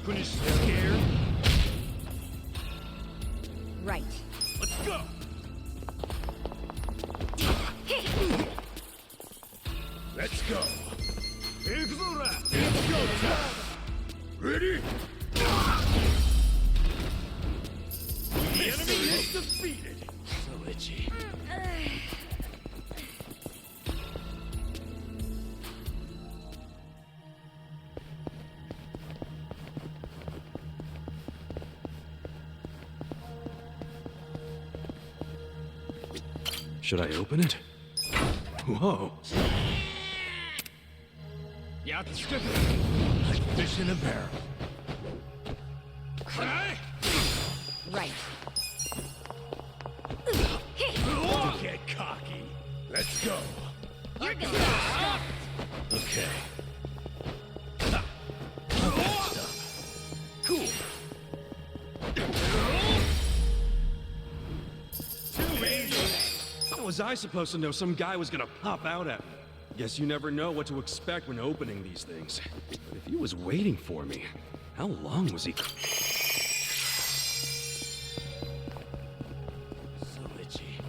Scared? Right. Let's go! Let's go! Let's go, Tom! Ready? The enemy is defeated! So itchy. Should I open it? Whoa. Yakuza, like fish in a barrel. Right. Don't get cocky. Let's go. You're gonna get stuck. Okay. Cool. Too easy. How was I supposed to know some guy was gonna pop out at me? Guess you never know what to expect when opening these things. But if he was waiting for me, how long was he? So itchy.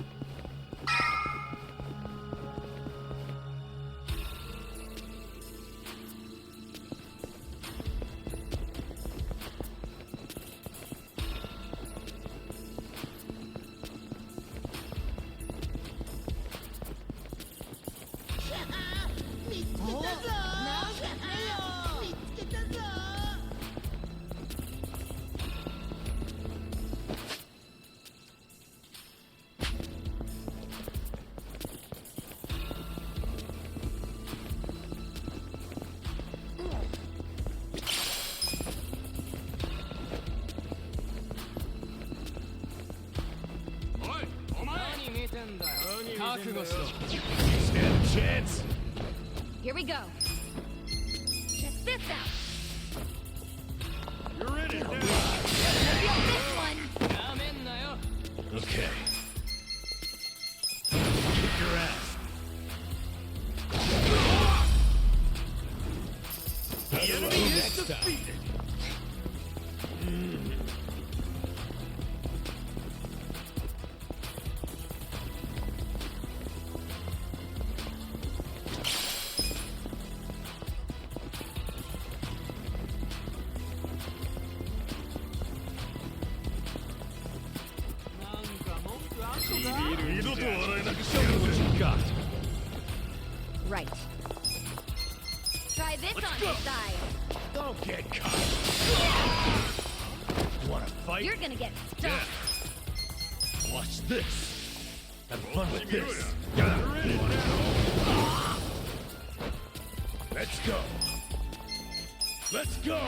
Stand a chance? Here we go. Check this out. You're in it now. Feel this one. Okay. Kick your ass. The enemy is defeated. Show me what you got. Right. Try this Let's on go. your side. Don't get caught. Wanna fight? You're gonna get stuck. Yeah. Watch this. Have fun with this. Let's go. Let's go.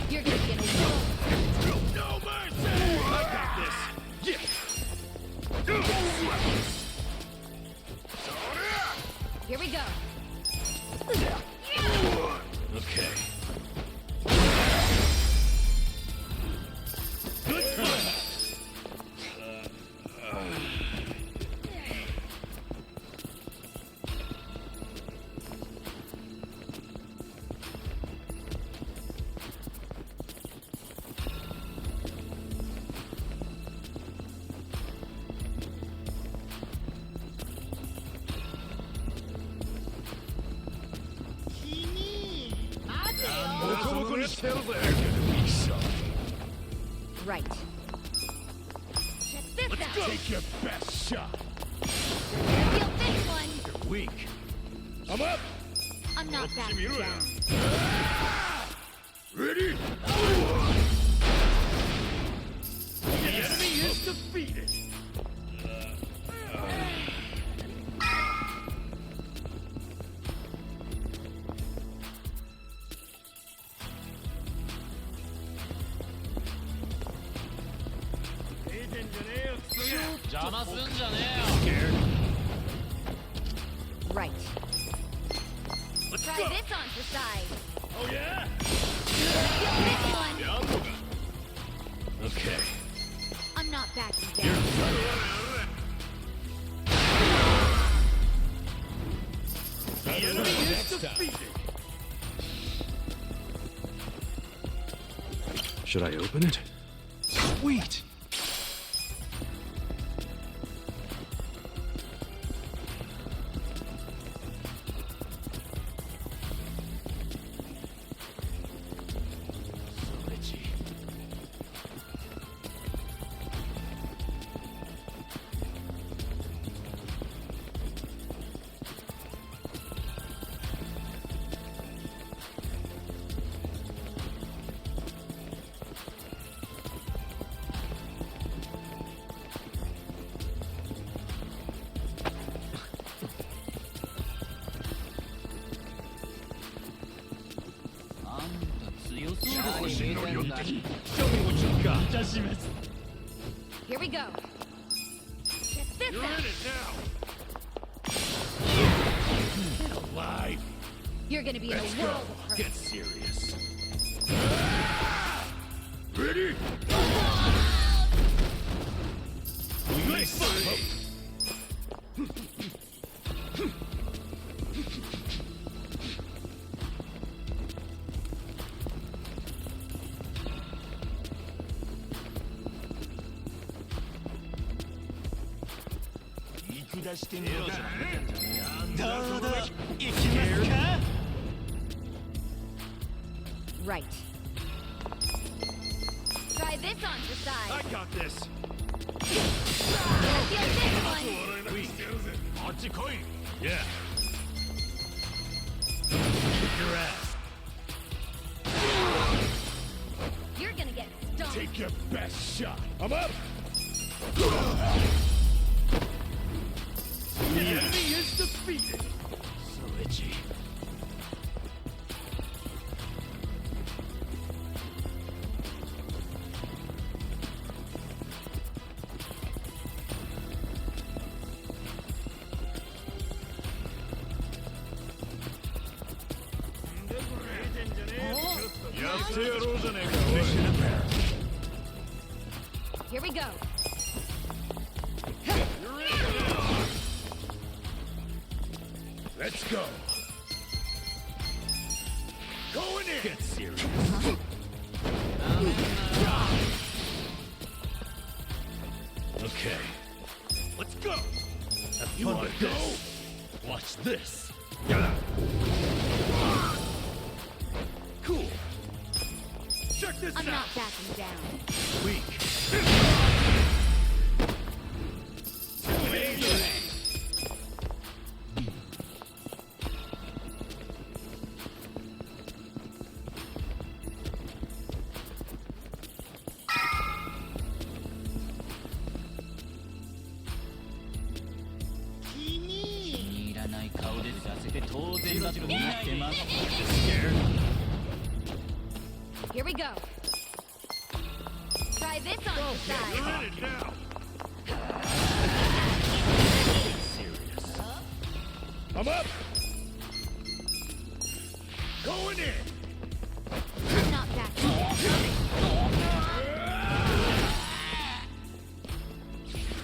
You're gonna get a No mercy. I got this. Yeah. Here we go. Okay. Good fight. They're gonna be something. Right. Check this Let's out. go. Take your best shot. Feel this one. You're weak. I'm up. I'm not backing down. Ready? The enemy is defeated. Scared? Right. Let's Try go. this on your side. Oh yeah? Feel this one. Okay. I'm not backing You're down. done. The enemy is defeated. Should I open it? Sweet! Here we go. Check this You're out. in it now. Get alive. You're gonna be in Let's a go. world of hurt. Get serious. Ready? Nice. Right. Try this on the side. I got this. Gonna feel this one. Yeah. Kick your ass. You're gonna get stoned. Take your best shot. I'm up. The enemy is defeated. So itchy. Mission apparent. Here we go. Let's go. Going in. Get serious. Okay. Let's go. Have You fun wanna with go? this. Watch this. Cool. Check this I'm out. not backing down. Weak. Here we go. Try this on the side. You're in it now. Serious. I'm up. Going in. I'm not backing down.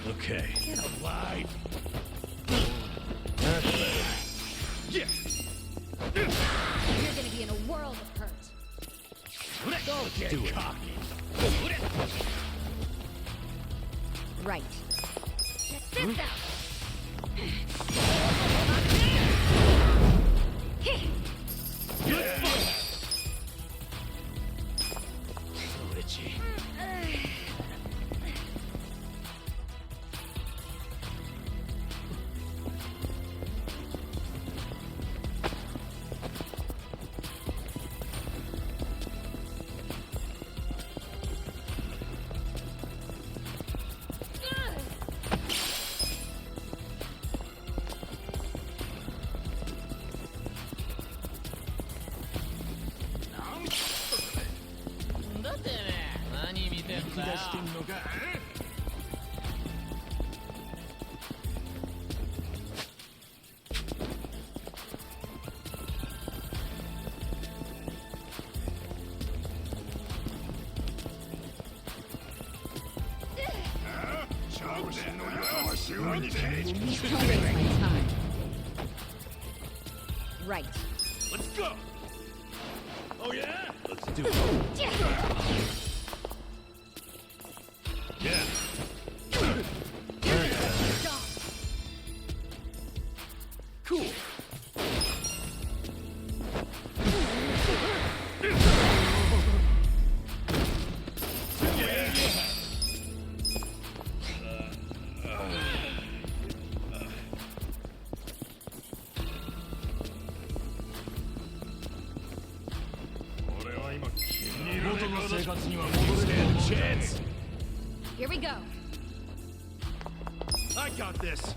Okay. Get alive. That's better. Yeah. You're gonna be in a world of hurt. Let's do it. Cocky. Right. Check this out. Yeah. So itchy. Right. Let's go. Oh yeah. Let's do it. Stand a chance. Here we go. I got this.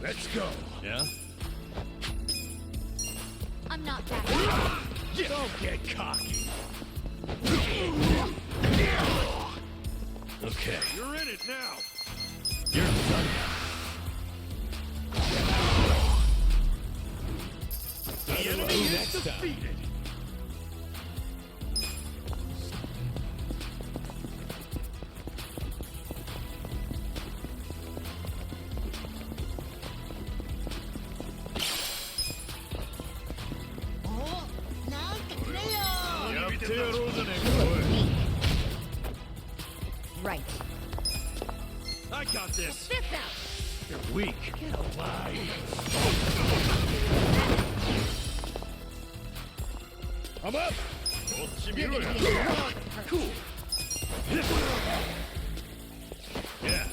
Let's go. Yeah? I'm not back. Don't get cocky. Okay. You're in it now. You're done. The enemy is defeated. Right. I got this. Spit out. You're weak. Get alive. I'm up. Cool. Yeah.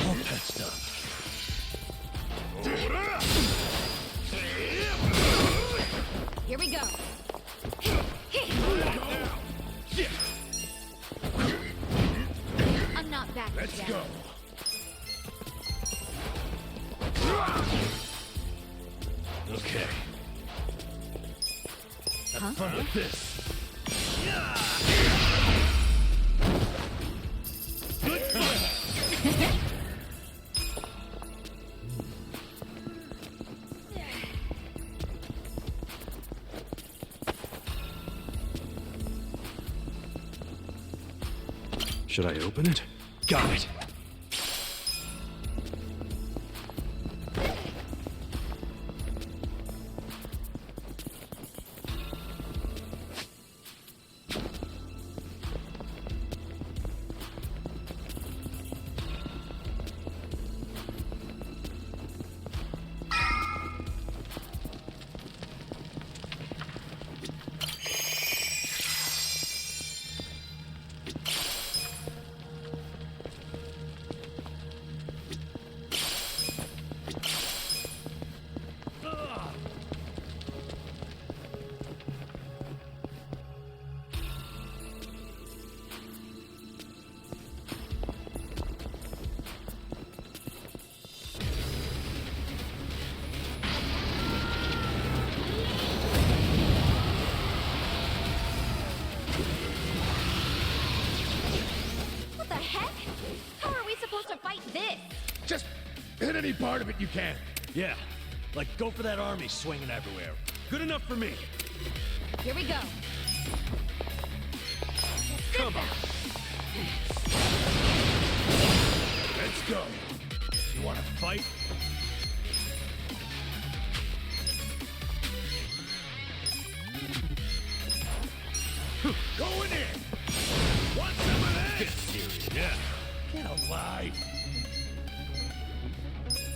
All patched up. Here we go. I'm not back. Let's yet. go. Okay. Have fun with this. Good fight. Should I open it? Got it. What the heck? How are we supposed to fight this? Just hit any part of it you can. Yeah. Like, go for that army swinging everywhere. Good enough for me. Here we go. Come on. Let's go. You wanna fight? Going in. Want some of Get this? serious. Yeah. Get alive.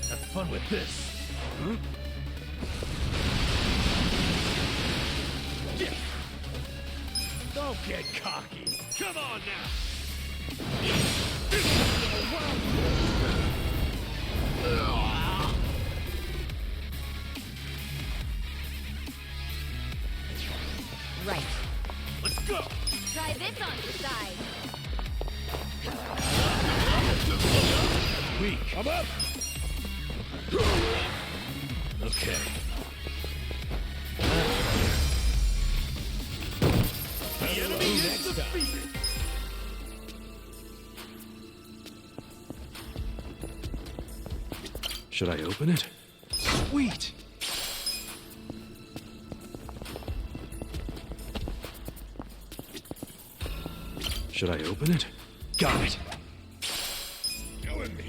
Have fun with this. Huh? Yeah. Don't get cocky. Come on now. Right. Let's go. Try this on your side. Weak. I'm up. Okay. The enemy is defeated. Should I open it? Sweet! Should I open it? Got it! Killing me.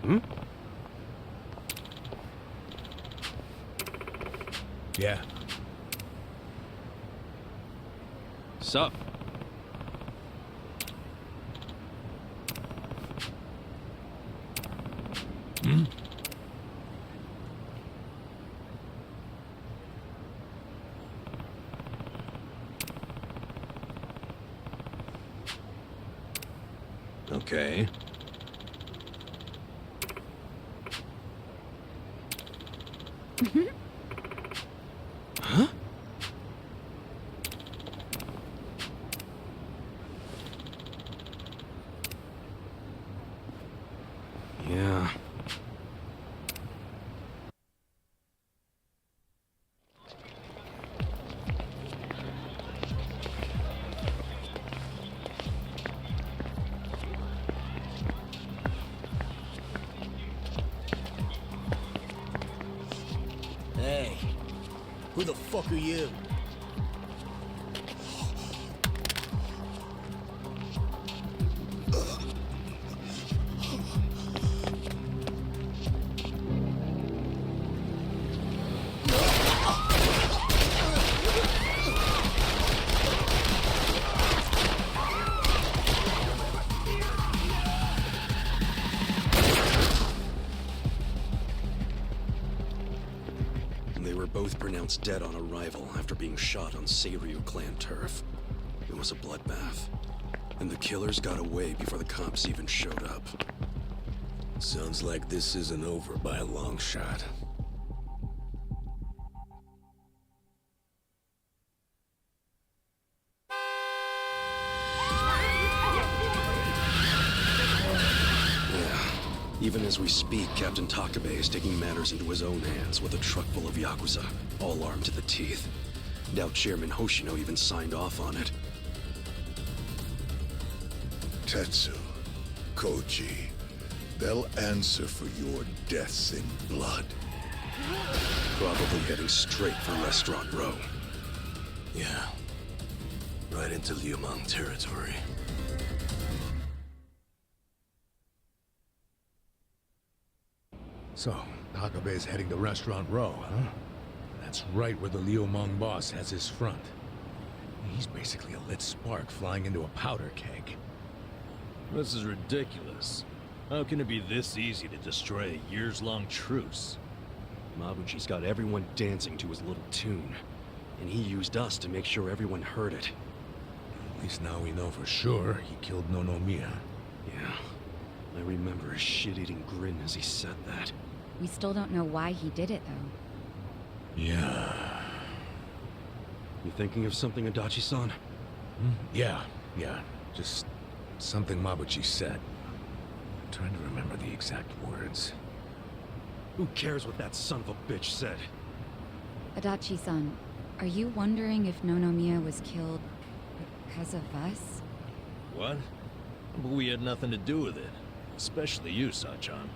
Hmm? Yeah. Sup? Hmm? Okay. Huh? Yeah. Hey, who the fuck are you? They were both pronounced dead on arrival after being shot on Seiryu clan turf. It was a bloodbath. And the killers got away before the cops even showed up. Sounds like this isn't over by a long shot. Even as we speak, Captain Takabe is taking matters into his own hands with a truck full of Yakuza, all armed to the teeth. Doubt Chairman Hoshino even signed off on it. Tetsu, Koji, they'll answer for your deaths in blood. Probably heading straight for Restaurant Row. Yeah. Right into Liumang territory. So, Takabe's heading to Restaurant Row, huh? That's right where the Liumang boss has his front. He's basically a lit spark flying into a powder keg. This is ridiculous. How can it be this easy to destroy a years-long truce? Mabuchi's got everyone dancing to his little tune. And he used us to make sure everyone heard it. At least now we know for sure he killed Nonomiya. Yeah. I remember his shit-eating grin as he said that. We still don't know why he did it, though. Yeah. You thinking of something, Adachi-san? Yeah. Just something Mabuchi said. I'm trying to remember the exact words. Who cares what that son of a bitch said? Adachi-san, are you wondering if Nonomiya was killed because of us? What? But we had nothing to do with it. Especially you, Sachan.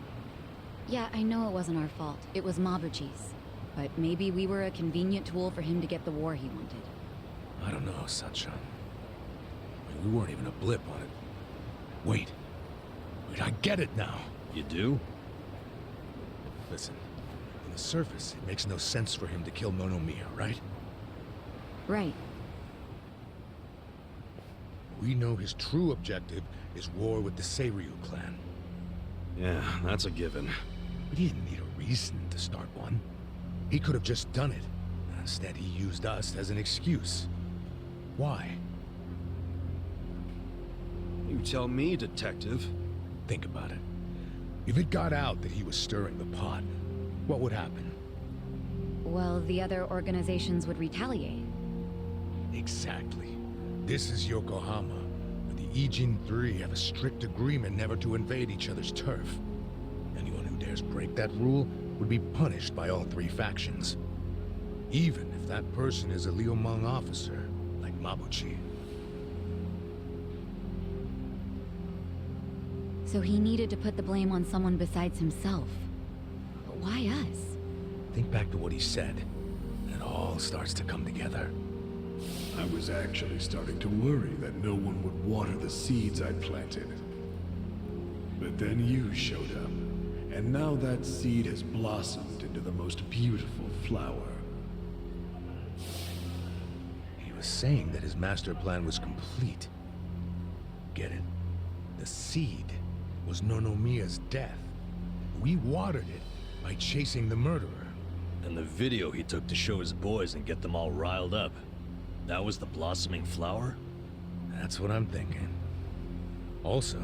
Yeah, I know it wasn't our fault. It was Mabuchi's. But maybe we were a convenient tool for him to get the war he wanted. I don't know, Sachan. We weren't even a blip on it. Wait, I get it now. You do? Listen, on the surface, it makes no sense for him to kill Nonomiya, right? Right. We know his true objective is war with the Seiryu clan. Yeah, that's a given. But he didn't need a reason to start one. He could have just done it. Instead, he used us as an excuse. Why? You tell me, detective. Think about it. If it got out that he was stirring the pot, what would happen? Well, the other organizations would retaliate. Exactly. This is Yokohama. The Ijin 3 have a strict agreement never to invade each other's turf. Anyone who dares break that rule would be punished by all three factions. Even if that person is a Liumang officer, like Mabuchi. So he needed to put the blame on someone besides himself. But why us? Think back to what he said, and it all starts to come together. I was actually starting to worry that no one would water the seeds I planted. But then you showed up, and now that seed has blossomed into the most beautiful flower. He was saying that his master plan was complete. Get it? The seed was Nonomiya's death. We watered it by chasing the murderer. And the video he took to show his boys and get them all riled up. That was the blossoming flower? That's what I'm thinking. Also,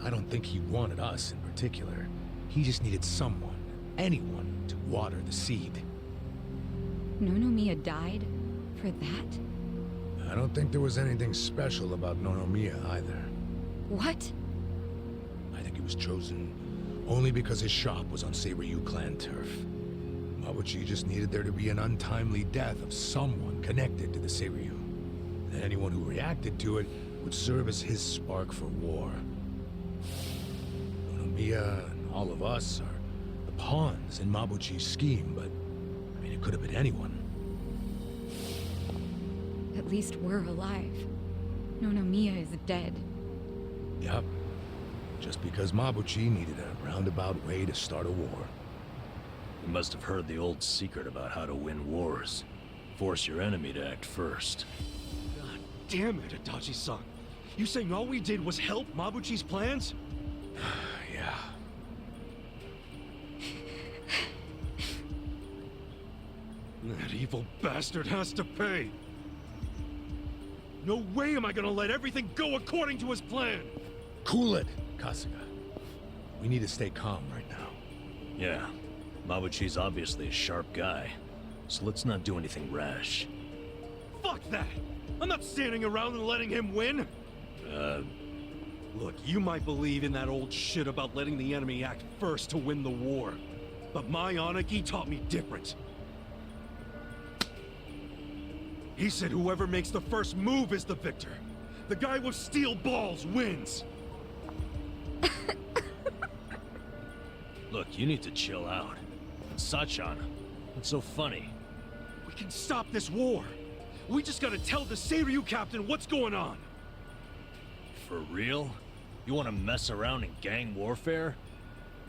I don't think he wanted us in particular. He just needed someone, anyone, to water the seed. Nonomiya died for that? I don't think there was anything special about Nonomiya either. What? I think he was chosen only because his shop was on Seiryu clan turf. Mabuchi just needed there to be an untimely death of someone connected to the Seiryu. And anyone who reacted to it would serve as his spark for war. Nonomiya and all of us are the pawns in Mabuchi's scheme, but I mean, it could have been anyone. At least we're alive. Nonomiya is dead. Yep. Just because Mabuchi needed a roundabout way to start a war. You must have heard the old secret about how to win wars. Force your enemy to act first. God damn it, Itachi-san. You saying all we did was help Mabuchi's plans? Yeah. That evil bastard has to pay. No way am I gonna let everything go according to his plan! Cool it, Kasuga. We need to stay calm right now. Yeah. Mabuchi's obviously a sharp guy. So let's not do anything rash. Fuck that! I'm not standing around and letting him win! Look, you might believe in that old shit about letting the enemy act first to win the war. But my Aniki taught me different. He said whoever makes the first move is the victor. The guy with steel balls wins. Look, you need to chill out. Sachan, what's so funny? We can stop this war. We just gotta tell the Seiryu captain what's going on. For real? You want to mess around in gang warfare?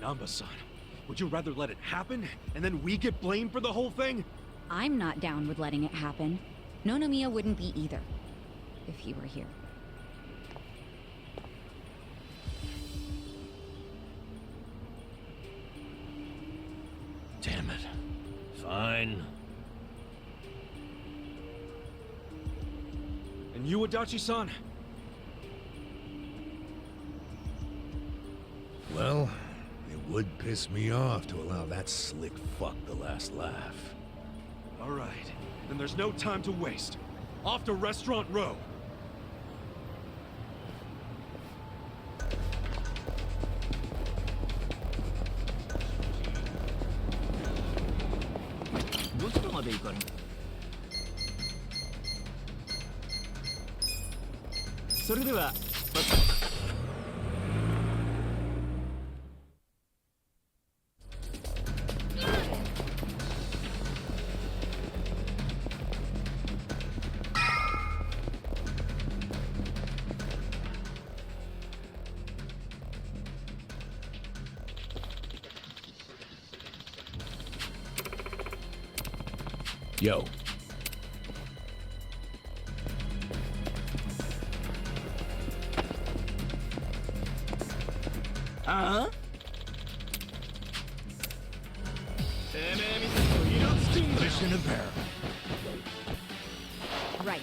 Namba-san, would you rather let it happen, and then we get blamed for the whole thing? I'm not down with letting it happen. Nonomiya wouldn't be either, if he were here. Damn it. Fine. And you, Adachi-san? Well, it would piss me off to allow that slick fuck the last laugh. All right. Then there's no time to waste. Off to Restaurant Row. Yo. Uh-huh. Fish in a barrel. Right.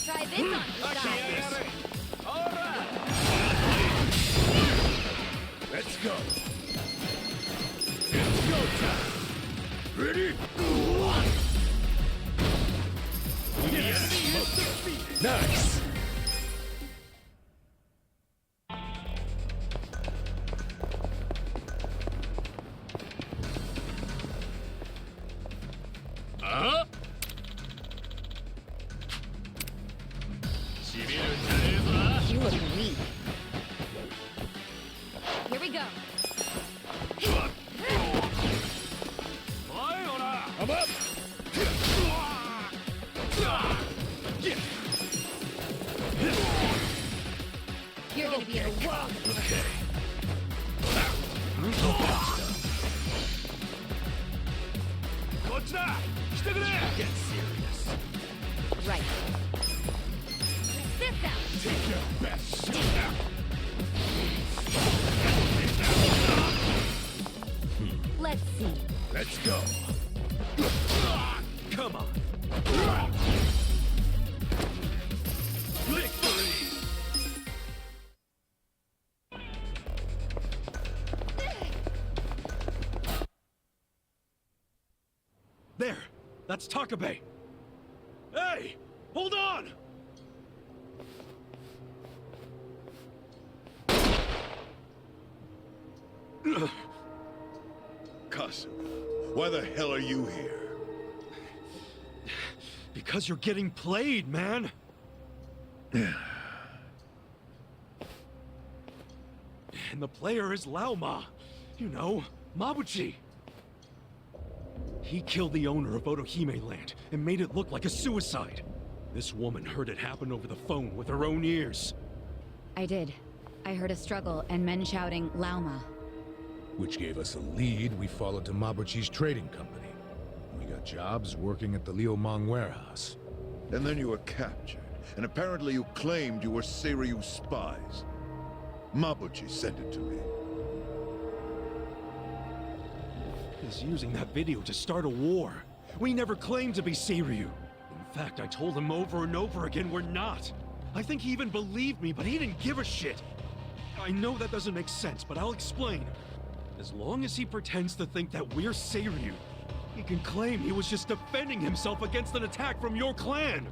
Try this on for size. Let's go. It's go time. Ready? Yes. Nice. You look weak. Here we go. I'm up. You're gonna be in a world. Okay. What's that? Get serious. Right. This out. Take your best shot. Let's see. Let's go. Come on. Victory! There! That's Takabe! Hey! Hold on! Kasuga, why the hell are you here? Because you're getting played, man! And the player is Laoma. You know, Mabuchi. He killed the owner of Otohime Land and made it look like a suicide. This woman heard it happen over the phone with her own ears. I did. I heard a struggle and men shouting, Laoma. Which gave us a lead we followed to Mabuchi's trading company. We got jobs working at the Liumang warehouse. And then you were captured, and apparently you claimed you were Seiryu spies. Mabuchi sent it to me. He's using that video to start a war. We never claimed to be Seiryu. In fact, I told him over and over again we're not. I think he even believed me, but he didn't give a shit. I know that doesn't make sense, but I'll explain. As long as he pretends to think that we're Seiryu, he can claim he was just defending himself against an attack from your clan.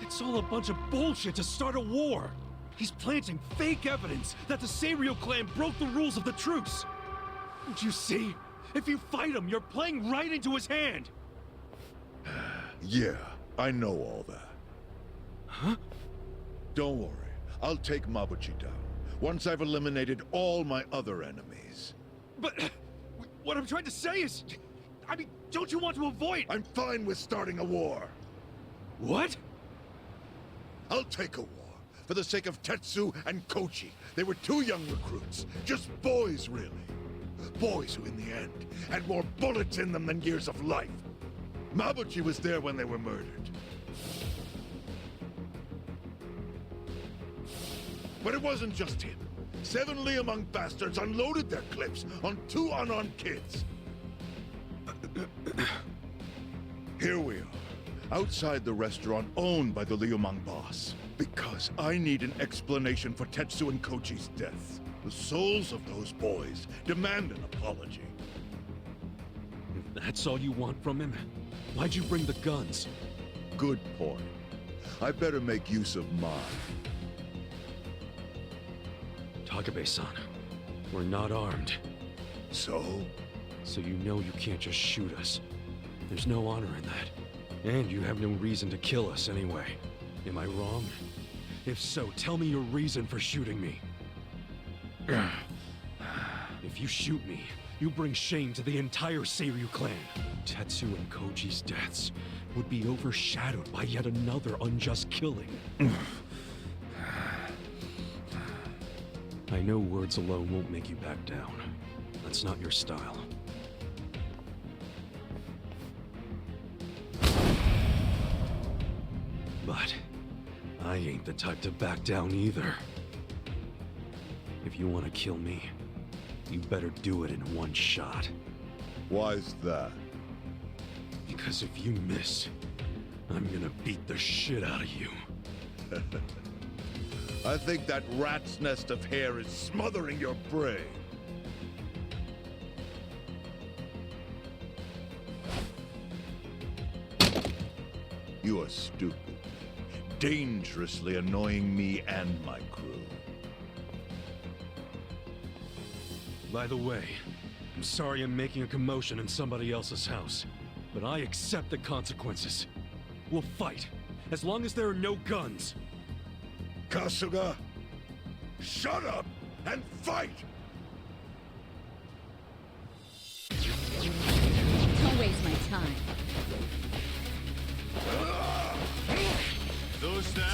It's all a bunch of bullshit to start a war. He's planting fake evidence that the Seiryu clan broke the rules of the truce. Don't you see? If you fight him, you're playing right into his hand. Yeah, I know all that. Huh? Don't worry, I'll take Mabuchi down, once I've eliminated all my other enemies. But what I'm trying to say is, I mean, don't you want to avoid— I'm fine with starting a war. What? I'll take a war, for the sake of Tetsu and Kochi. They were two young recruits, just boys, really. Boys who, in the end, had more bullets in them than years of life. Mabuchi was there when they were murdered. But it wasn't just him. 7 Liumang bastards unloaded their clips on 2 unarmed kids. Here we are, outside the restaurant owned by the Liumang boss. Because I need an explanation for Tetsu and Kochi's deaths. The souls of those boys demand an apology. If that's all you want from him, why'd you bring the guns? Good point. I better make use of mine. Takabe-san, we're not armed. So? So you know you can't just shoot us. There's no honor in that. And you have no reason to kill us anyway. Am I wrong? If so, tell me your reason for shooting me. If you shoot me, you bring shame to the entire Seiryu clan. Tetsu and Koji's deaths would be overshadowed by yet another unjust killing. I know words alone won't make you back down. That's not your style. But I ain't the type to back down either. If you want to kill me, you better do it in one shot. Why's that? Because if you miss, I'm gonna beat the shit out of you. I think that rat's nest of hair is smothering your brain. You are stupid. Dangerously annoying me and my crew. By the way, I'm sorry I'm making a commotion in somebody else's house, but I accept the consequences. We'll fight, as long as there are no guns. Kasuga, shut up and fight! Don't waste my time.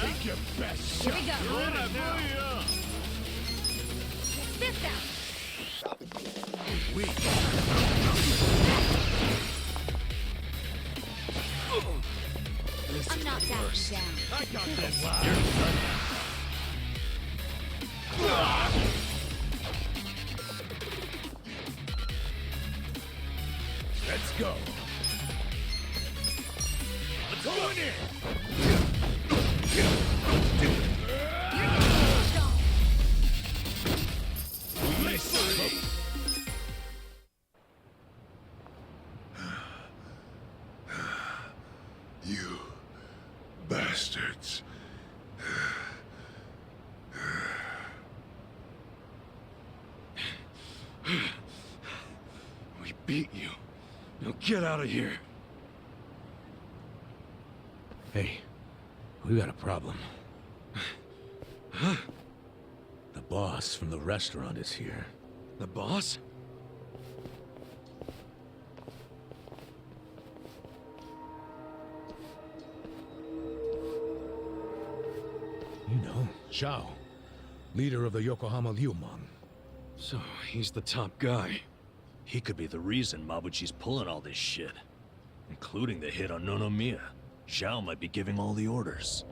Take your best Here shot. we go. You're in it now. This out. weak. I'm not backing down. I got this. Let's go. Let's go in here. You bastards. We beat you. Now get out of here. Hey, we got a problem. Huh? The boss from the restaurant is here. The boss? You know, Zhao, leader of the Yokohama Ryumon. So, he's the top guy. He could be the reason Mabuchi's pulling all this shit. Including the hit on Nonomiya. Zhao might be giving all the orders.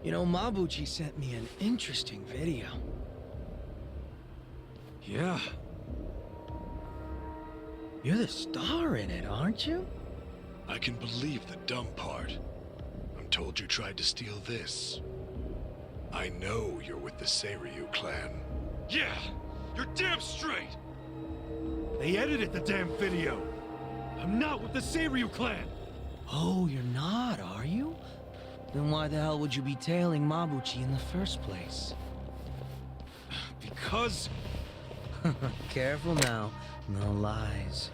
You know, Mabuchi sent me an interesting video. Yeah. You're the star in it, aren't you? I can believe the dumb part. I'm told you tried to steal this. I know you're with the Seiryu clan. Yeah! You're damn straight! They edited the damn video! I'm not with the Seiryu clan! Oh, you're not, are you? Then why the hell would you be tailing Mabuchi in the first place? Because... Careful now. No lies.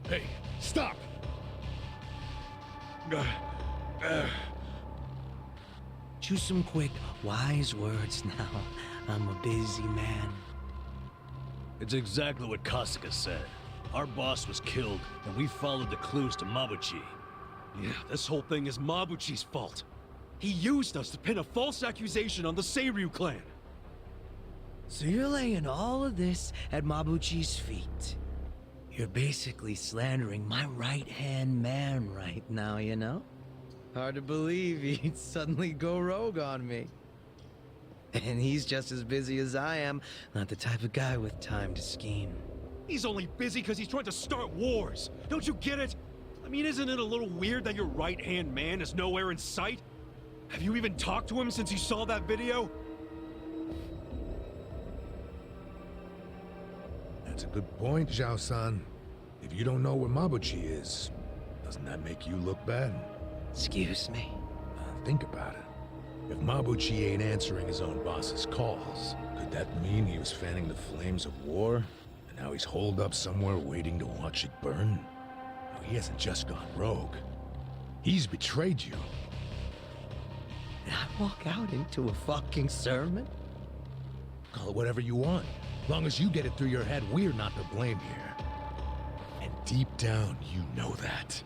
Hey, stop! Choose some quick, wise words now. I'm a busy man. It's exactly what Kasuga said. Our boss was killed, and we followed the clues to Mabuchi. Yeah, this whole thing is Mabuchi's fault. He used us to pin a false accusation on the Seiryu clan. So you're laying all of this at Mabuchi's feet. You're basically slandering my right-hand man right now, you know? Hard to believe he'd suddenly go rogue on me. And he's just as busy as I am, not the type of guy with time to scheme. He's only busy because he's trying to start wars. Don't you get it? I mean, isn't it a little weird that your right-hand man is nowhere in sight? Have you even talked to him since you saw that video? That's a good point, Zhao-san. If you don't know where Mabuchi is, doesn't that make you look bad? Excuse me? Think about it. If Mabuchi ain't answering his own boss's calls, could that mean he was fanning the flames of war? And now he's holed up somewhere waiting to watch it burn? No, he hasn't just gone rogue. He's betrayed you. Did I walk out into a fucking sermon? Call it whatever you want. Long as you get it through your head, we're not to blame here. And deep down, you know that.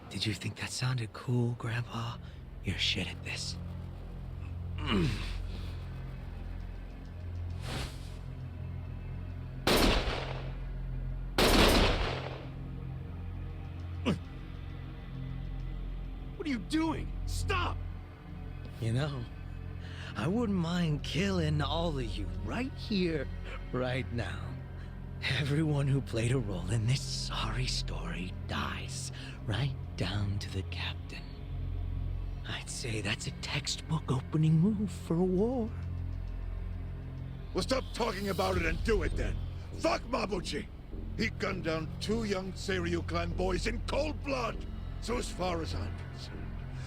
Did you think that sounded cool, Grandpa? You're shit at this. What are you doing? Stop! You know, I wouldn't mind killing all of you right here, right now. Everyone who played a role in this sorry story dies, right down to the captain. I'd say that's a textbook opening move for a war. Well, stop talking about it and do it then. Fuck Mabuchi! He gunned down 2 young Seiryu clan boys in cold blood! So as far as I'm concerned,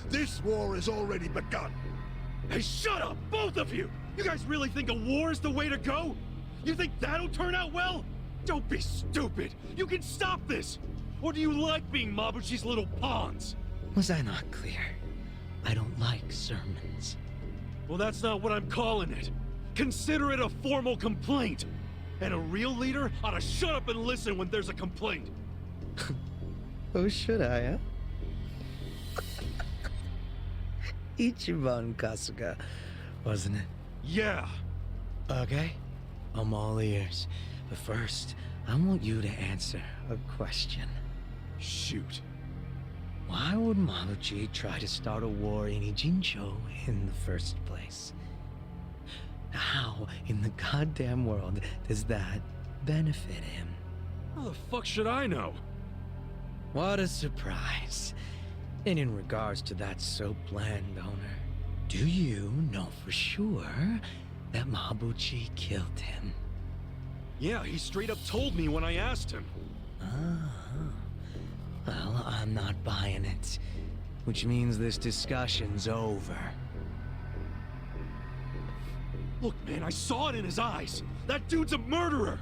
this war has already begun! Hey, shut up, both of you! You guys really think a war is the way to go? You think that'll turn out well? Don't be stupid! You can stop this! Or do you like being Mabuchi's little pawns? Was I not clear? I don't like sermons. Well, that's not what I'm calling it. Consider it a formal complaint. And a real leader ought to shut up and listen when there's a complaint. Oh, should I, huh? Ichiban Kasuga, wasn't it? Yeah! Okay, I'm all ears. But first, I want you to answer a question. Shoot. Why would Mabuchi try to start a war in Ijincho in the first place? How in the goddamn world does that benefit him? How the fuck should I know? What a surprise. And in regards to that soap landowner, do you know for sure that Mabuchi killed him? Yeah, he straight up told me when I asked him. Well, I'm not buying it. Which means this discussion's over. Look, man, I saw it in his eyes. That dude's a murderer!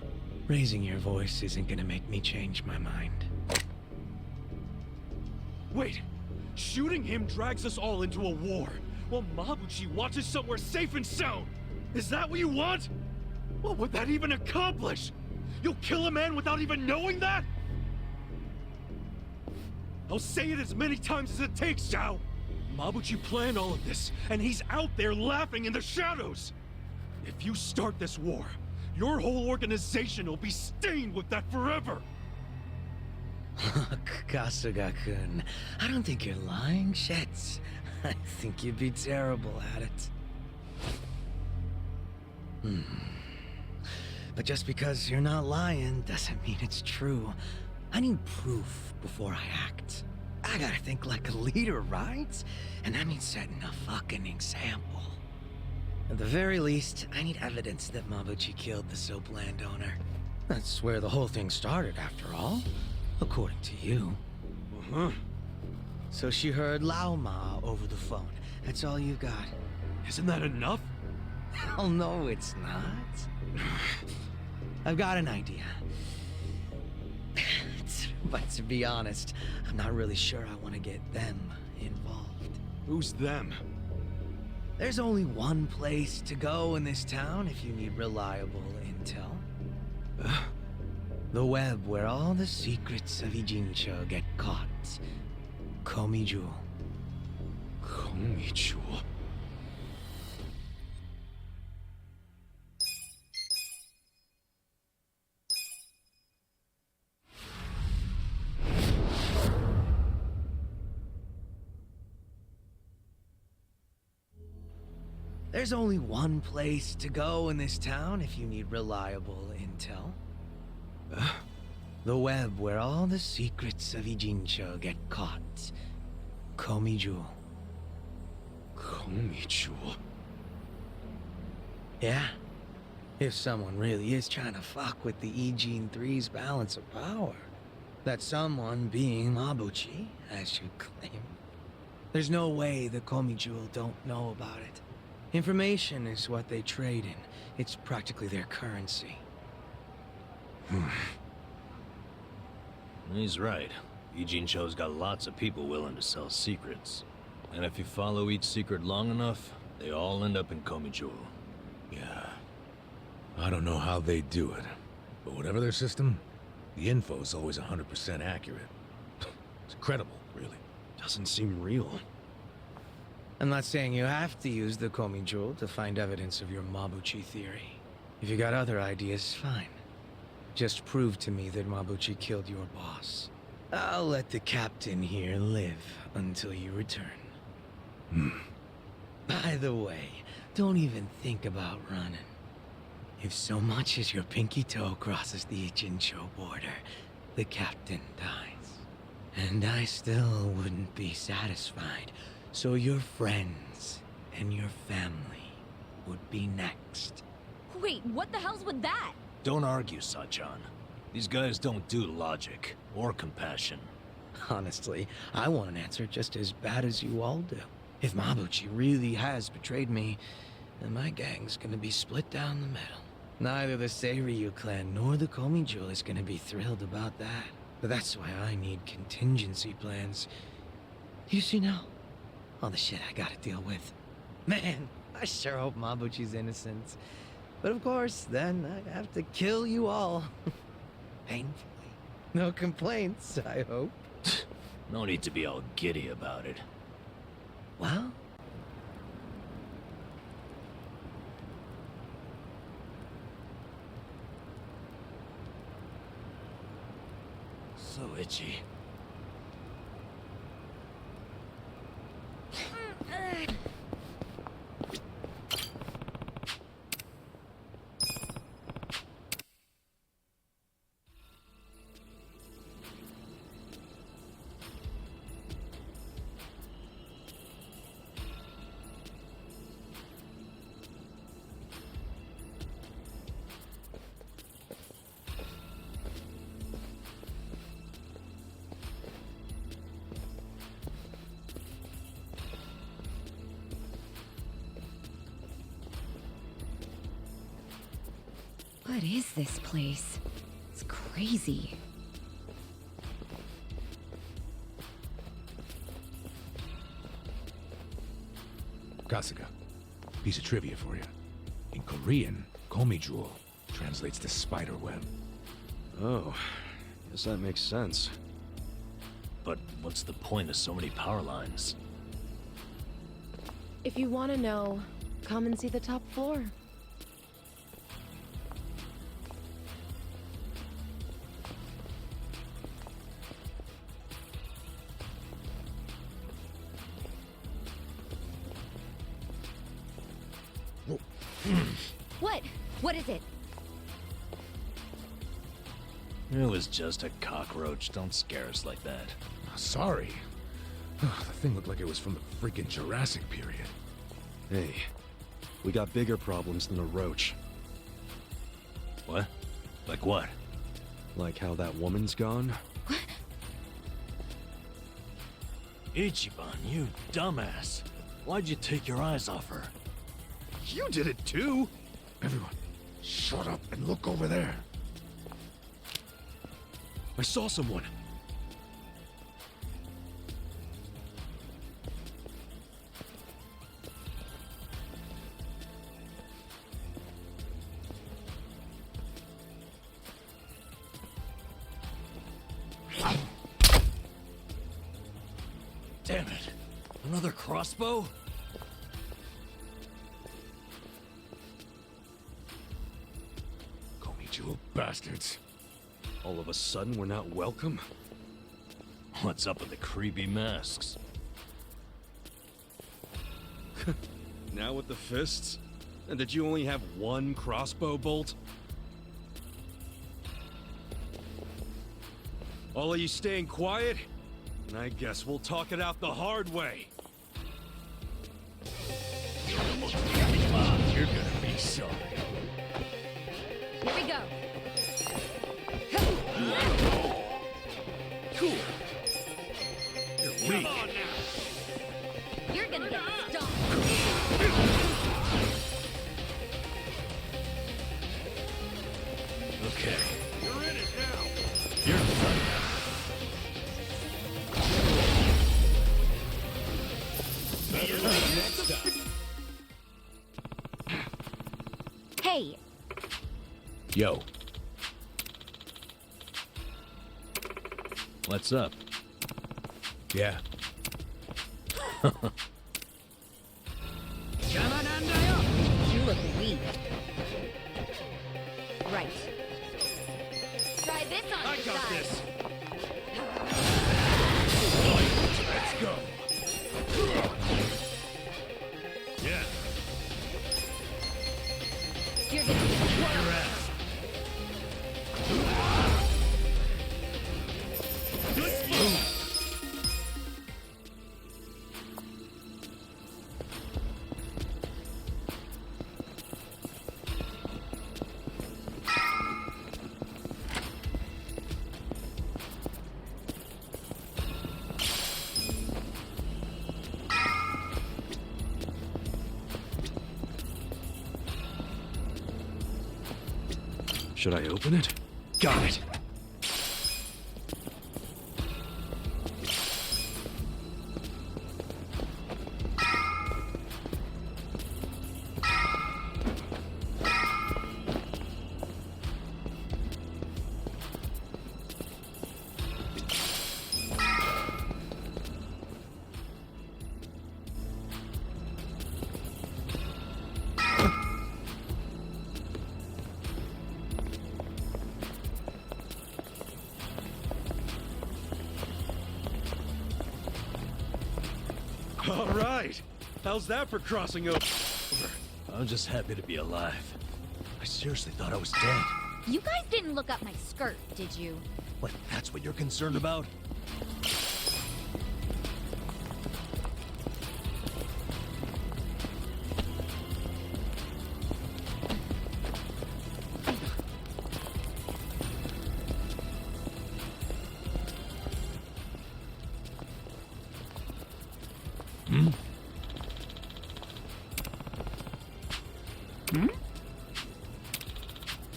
Raising your voice isn't gonna make me change my mind. Wait, shooting him drags us all into a war, while Mabuchi watches somewhere safe and sound. Is that what you want? What would that even accomplish? You'll kill a man without even knowing that? I'll say it as many times as it takes, Zhao. Mabuchi planned all of this, and he's out there laughing in the shadows. If you start this war, your whole organization will be stained with that forever. Look, Kasuga-kun, I don't think you're lying, shit. I think you'd be terrible at it. But just because you're not lying doesn't mean it's true. I need proof before I act. I gotta think like a leader, right? And that means setting a fucking example. At the very least, I need evidence that Mabuchi killed the soap landowner. That's where the whole thing started, after all. According to you. So she heard Lao Ma over the phone. That's all you got. Isn't that enough? Hell no, it's not. I've got an idea. But to be honest, I'm not really sure I want to get them involved. Who's them? There's only one place to go in this town if you need reliable intel. The web where all the secrets of Ijincho get caught. Komiju. Komiju? There's only one place to go in this town if you need reliable intel. The web where all the secrets of Ijincho get caught. Komiju. Komiju? Yeah. If someone really is trying to fuck with the Ijin 3's balance of power. That someone being Mabuchi, as you claim. There's no way the Komiju don't know about it. Information is what they trade in. It's practically their currency. He's right. Ijincho's got lots of people willing to sell secrets. And if you follow each secret long enough, they all end up in Komiju. Yeah. I don't know how they do it, but whatever their system, the info's always 100% accurate. It's incredible, really. Doesn't seem real. I'm not saying you have to use the Komiju to find evidence of your Mabuchi theory. If you got other ideas, fine. Just prove to me that Mabuchi killed your boss. I'll let the captain here live until you return. By the way, don't even think about running. If so much as your pinky toe crosses the Ijincho border, the captain dies. And I still wouldn't be satisfied. So your friends and your family would be next. Wait, what the hell's with that? Don't argue, Sachan. These guys don't do logic or compassion. Honestly, I want an answer just as bad as you all do. If Mabuchi really has betrayed me, then my gang's gonna be split down the middle. Neither the Seiryu clan nor the Komiju is gonna be thrilled about that. But that's why I need contingency plans. You see now? All the shit I gotta deal with. Man, I sure hope Mabuchi's innocent. But of course, then I'd have to kill you all. Painfully. No complaints, I hope. No need to be all giddy about it. Well? So itchy. What is this place? It's crazy. Kasuga, piece of trivia for you. In Korean, komijul translates to spider web. Oh, guess that makes sense. But what's the point of so many power lines? If you want to know, come and see the top floor. What? What is it? It was just a cockroach. Don't scare us like that. Sorry. The thing looked like it was from the freaking Jurassic period. Hey, we got bigger problems than a roach. What? Like what? Like how that woman's gone? Ichiban, you dumbass. Why'd you take your eyes off her? You did it too! Everyone, shut up and look over there. I saw someone. Damn it. Another crossbow? You bastards. All of a sudden, we're not welcome? What's up with the creepy masks? Now with the fists? And did you only have one crossbow bolt? All of you staying quiet? And I guess we'll talk it out the hard way. You're gonna be sorry. Here we go. Cool. You're weak. You're gonna get stomped. Okay. You're in it now. You're done. Hey. Yo. What's up? Yeah. You look weak. Right. Try this on I your got side. this. Let's go. Yeah. You're gonna get Your ass. Good move. Should I open it? Got it! All right. How's that for crossing over? I'm just happy to be alive. I seriously thought I was dead. You guys didn't look up my skirt, did you? What, that's what you're concerned about?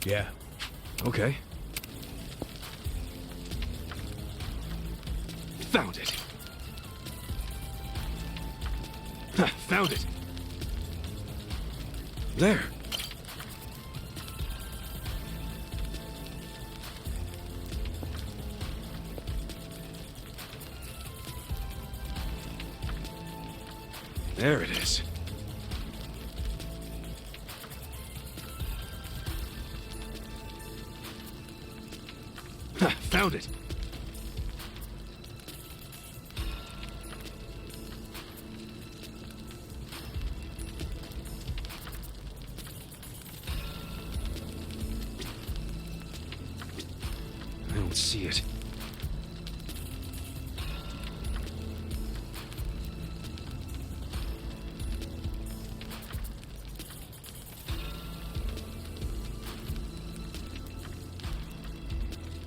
Yeah. Okay. Found it. Found it. There. There it is. Found it. I don't see it.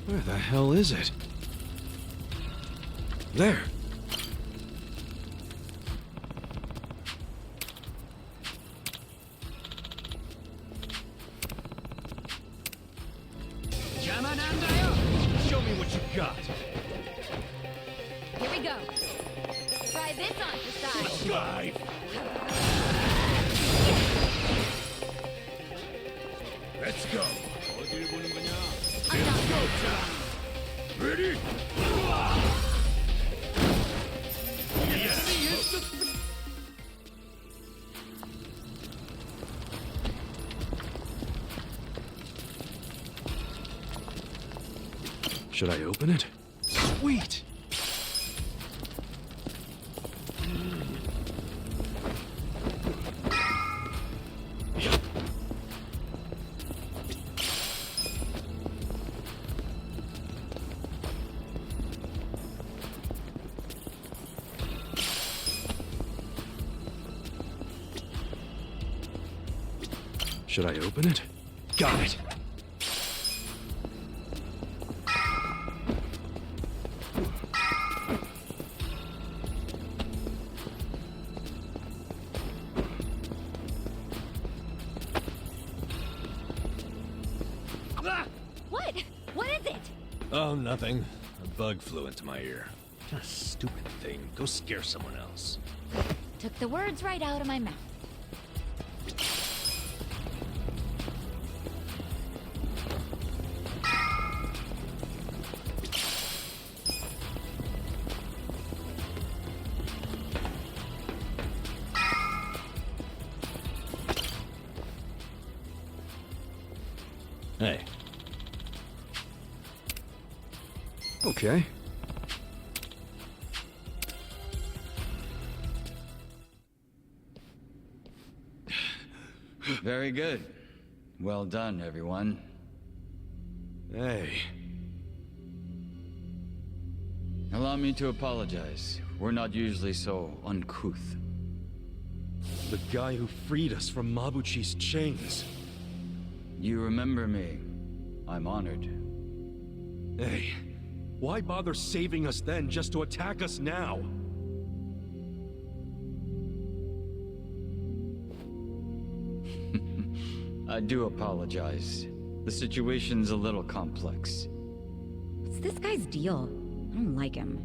Where the hell is it? There. Show me what you got. Here we go. Try this on for size. Drive. Let's go. Let's go, Tom. Ready? Should I open it? Sweet! Should I open it? Got it! What? What is it? Oh, nothing. A bug flew into my ear. What a stupid thing. Go scare someone else. Took the words right out of my mouth. Hey. Okay. Very good. Well done, everyone. Hey. Allow me to apologize. We're not usually so uncouth. The guy who freed us from Mabuchi's chains. You remember me. I'm honored. Hey, why bother saving us then just to attack us now? I do apologize. The situation's a little complex. What's this guy's deal? I don't like him.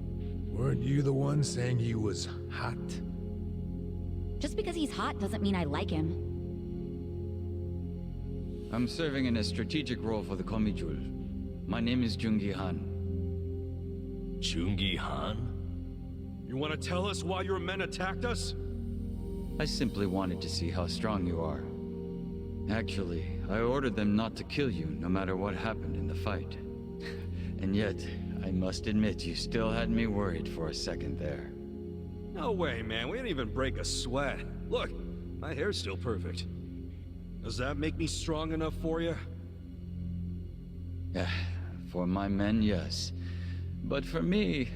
Weren't you the one saying he was hot? Just because he's hot doesn't mean I like him. I'm serving in a strategic role for the Komijul. My name is Jungi Han. Jungi Han? You want to tell us why your men attacked us? I simply wanted to see how strong you are. Actually, I ordered them not to kill you no matter what happened in the fight. And yet, I must admit you still had me worried for a second there. No way, man. We didn't even break a sweat. Look, my hair's still perfect. Does that make me strong enough for you? For my men, yes. But for me...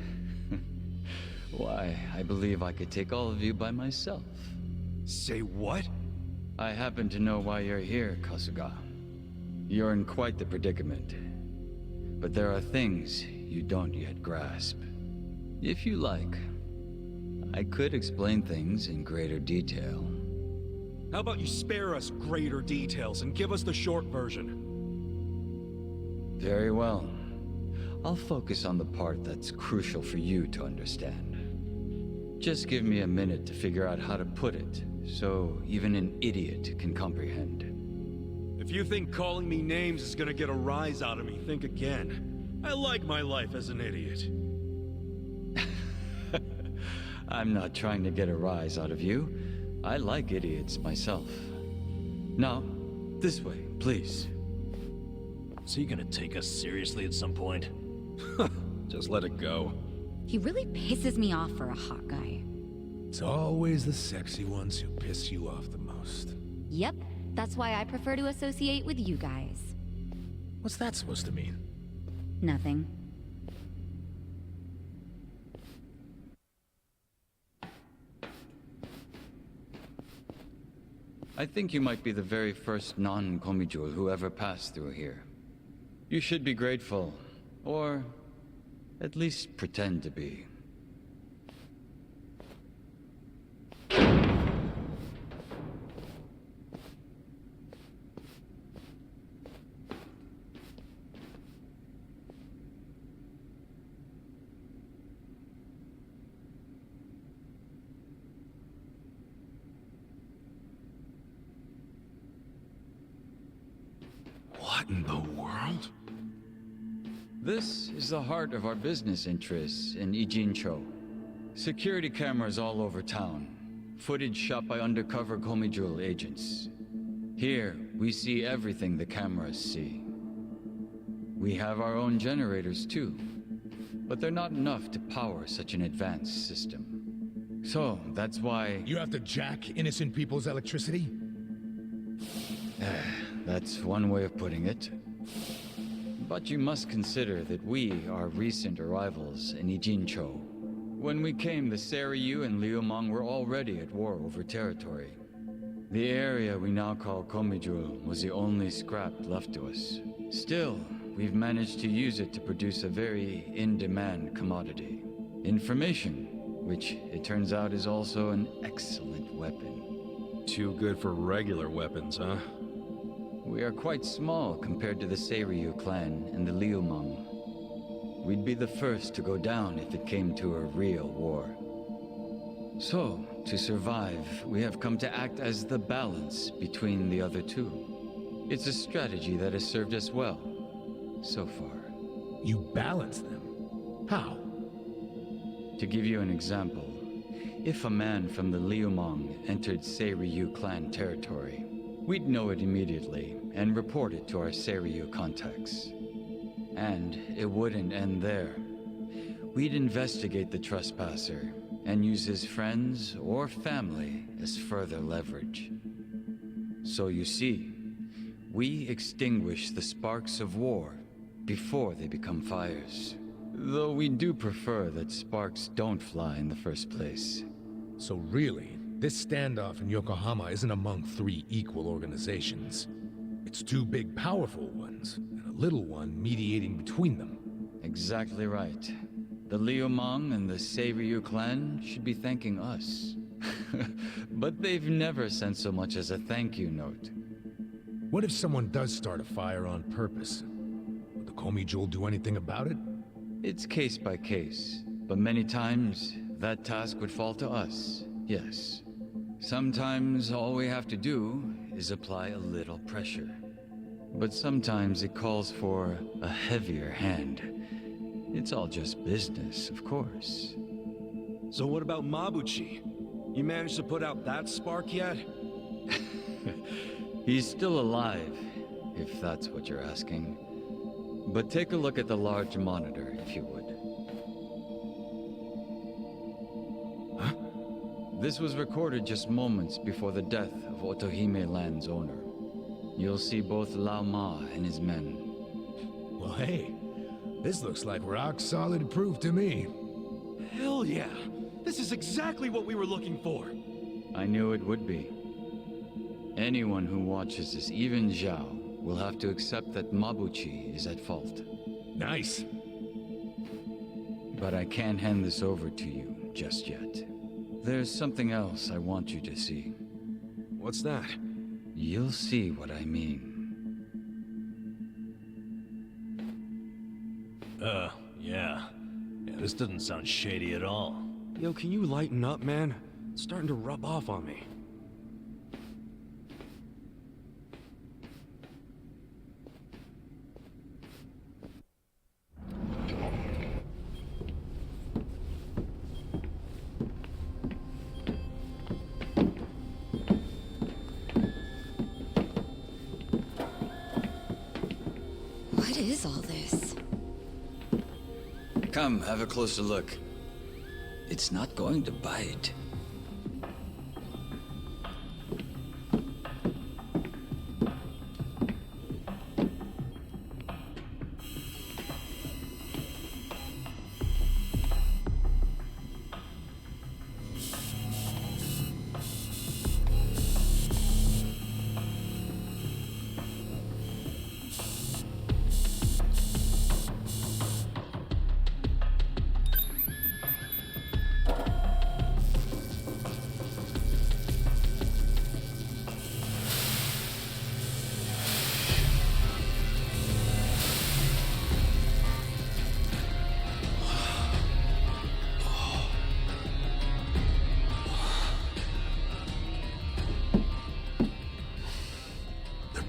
why, I believe I could take all of you by myself. Say what? I happen to know why you're here, Kasuga. You're in quite the predicament. But there are things you don't yet grasp. If you like, I could explain things in greater detail. How about you spare us greater details and give us the short version? Very well. I'll focus on the part that's crucial for you to understand. Just give me a minute to figure out how to put it, so even an idiot can comprehend. If you think calling me names is gonna get a rise out of me, think again. I like my life as an idiot. I'm not trying to get a rise out of you. I like idiots myself. Now, this way, please. Is he gonna take us seriously at some point? Just let it go. He really pisses me off for a hot guy. It's always the sexy ones who piss you off the most. Yep, that's why I prefer to associate with you guys. What's that supposed to mean? Nothing. I think you might be the very first non-Komijul who ever passed through here. You should be grateful, or at least pretend to be. What in the world? This is the heart of our business interests in Ijincho. Security cameras all over town. Footage shot by undercover Komijul agents. Here, we see everything the cameras see. We have our own generators too, but they're not enough to power such an advanced system. So, that's why... You have to jack innocent people's electricity? That's one way of putting it. But you must consider that we are recent arrivals in Ijincho. When we came, the Seiryu and Liumang were already at war over territory. The area we now call Komijul was the only scrap left to us. Still, we've managed to use it to produce a very in-demand commodity. Information, which it turns out is also an excellent weapon. Too good for regular weapons, huh? We are quite small compared to the Seiryu clan and the Liumang. We'd be the first to go down if it came to a real war. So, to survive, we have come to act as the balance between the other two. It's a strategy that has served us well, so far. You balance them? How? To give you an example, if a man from the Liumang entered Seiryu clan territory, we'd know it immediately and report it to our Seiryu contacts. And it wouldn't end there. We'd investigate the trespasser and use his friends or family as further leverage. So you see, we extinguish the sparks of war before they become fires. Though we do prefer that sparks don't fly in the first place. So really, this standoff in Yokohama isn't among three equal organizations. It's two big, powerful ones, and a little one mediating between them. Exactly right. The Liumang and the Seiryu clan should be thanking us. But they've never sent so much as a thank you note. What if someone does start a fire on purpose? Would the Komijul do anything about it? It's case by case, but many times that task would fall to us, yes. Sometimes all we have to do is apply a little pressure. But sometimes it calls for a heavier hand. It's all just business, of course. So what about Mabuchi? You managed to put out that spark yet? He's still alive, if that's what you're asking. But take a look at the large monitor, if you would. Huh? This was recorded just moments before the death of Otohime Land's owner. You'll see both Lao Ma and his men. Well, hey, this looks like rock solid proof to me. Hell yeah! This is exactly what we were looking for! I knew it would be. Anyone who watches this, even Zhao, will have to accept that Mabuchi is at fault. Nice. But I can't hand this over to you just yet. There's something else I want you to see. What's that? You'll see what I mean. Yeah. This doesn't sound shady at all. Yo, can you lighten up, man? It's starting to rub off on me. What is all this? Come, have a closer look. It's not going to bite.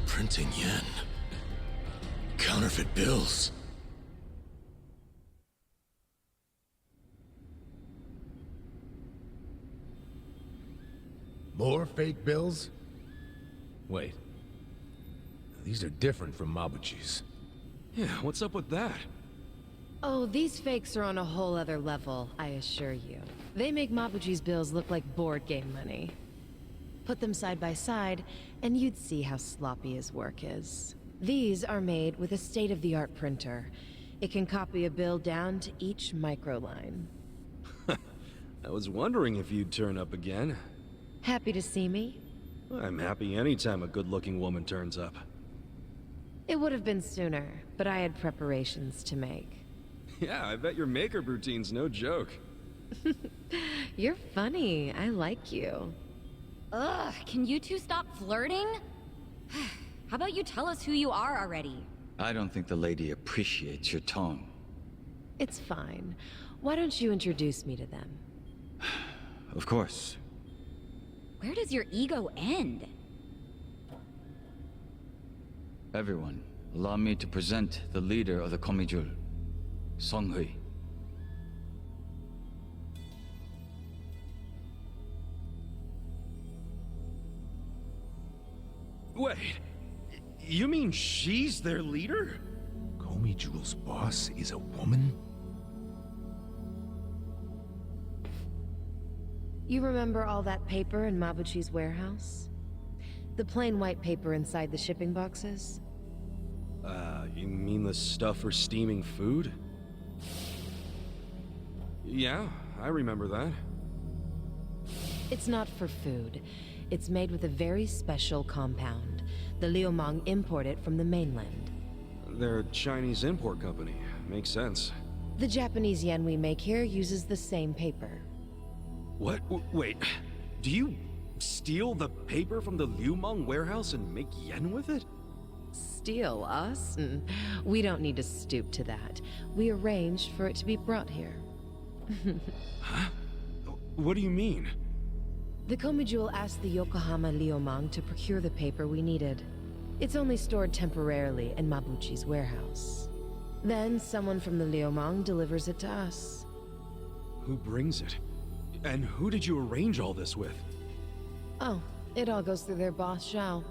Printing yen. Counterfeit bills. More fake bills? Wait. These are different from Mabuchi's. Yeah, what's up with that? Oh, these fakes are on a whole other level, I assure you. They make Mabuchi's bills look like board game money. Put them side by side, and you'd see how sloppy his work is. These are made with a state-of-the-art printer. It can copy a bill down to each microline. I was wondering if you'd turn up again. Happy to see me? I'm happy anytime a good-looking woman turns up. It would have been sooner, but I had preparations to make. Yeah, I bet your makeup routine's no joke. You're funny. I like you. Ugh, can you two stop flirting? How about you tell us who you are already? I don't think the lady appreciates your tone. It's fine. Why don't you introduce me to them? Of course. Where does your ego end? Everyone, allow me to present the leader of the Komijul, Songhui. Wait, you mean she's their leader? Komijul's boss is a woman? You remember all that paper in Mabuchi's warehouse? The plain white paper inside the shipping boxes? You mean the stuff for steaming food? Yeah, I remember that. It's not for food. It's made with a very special compound. The Liumang import it from the mainland. They're a Chinese import company. Makes sense. The Japanese yen we make here uses the same paper. What? Wait, do you steal the paper from the Liumang warehouse and make yen with it? Steal us? We don't need to stoop to that. We arranged for it to be brought here. Huh? What do you mean? The Komijul asked the Yokohama Liumang to procure the paper we needed. It's only stored temporarily in Mabuchi's warehouse. Then someone from the Liumang delivers it to us. Who brings it? And who did you arrange all this with? Oh, it all goes through their boss, Zhao.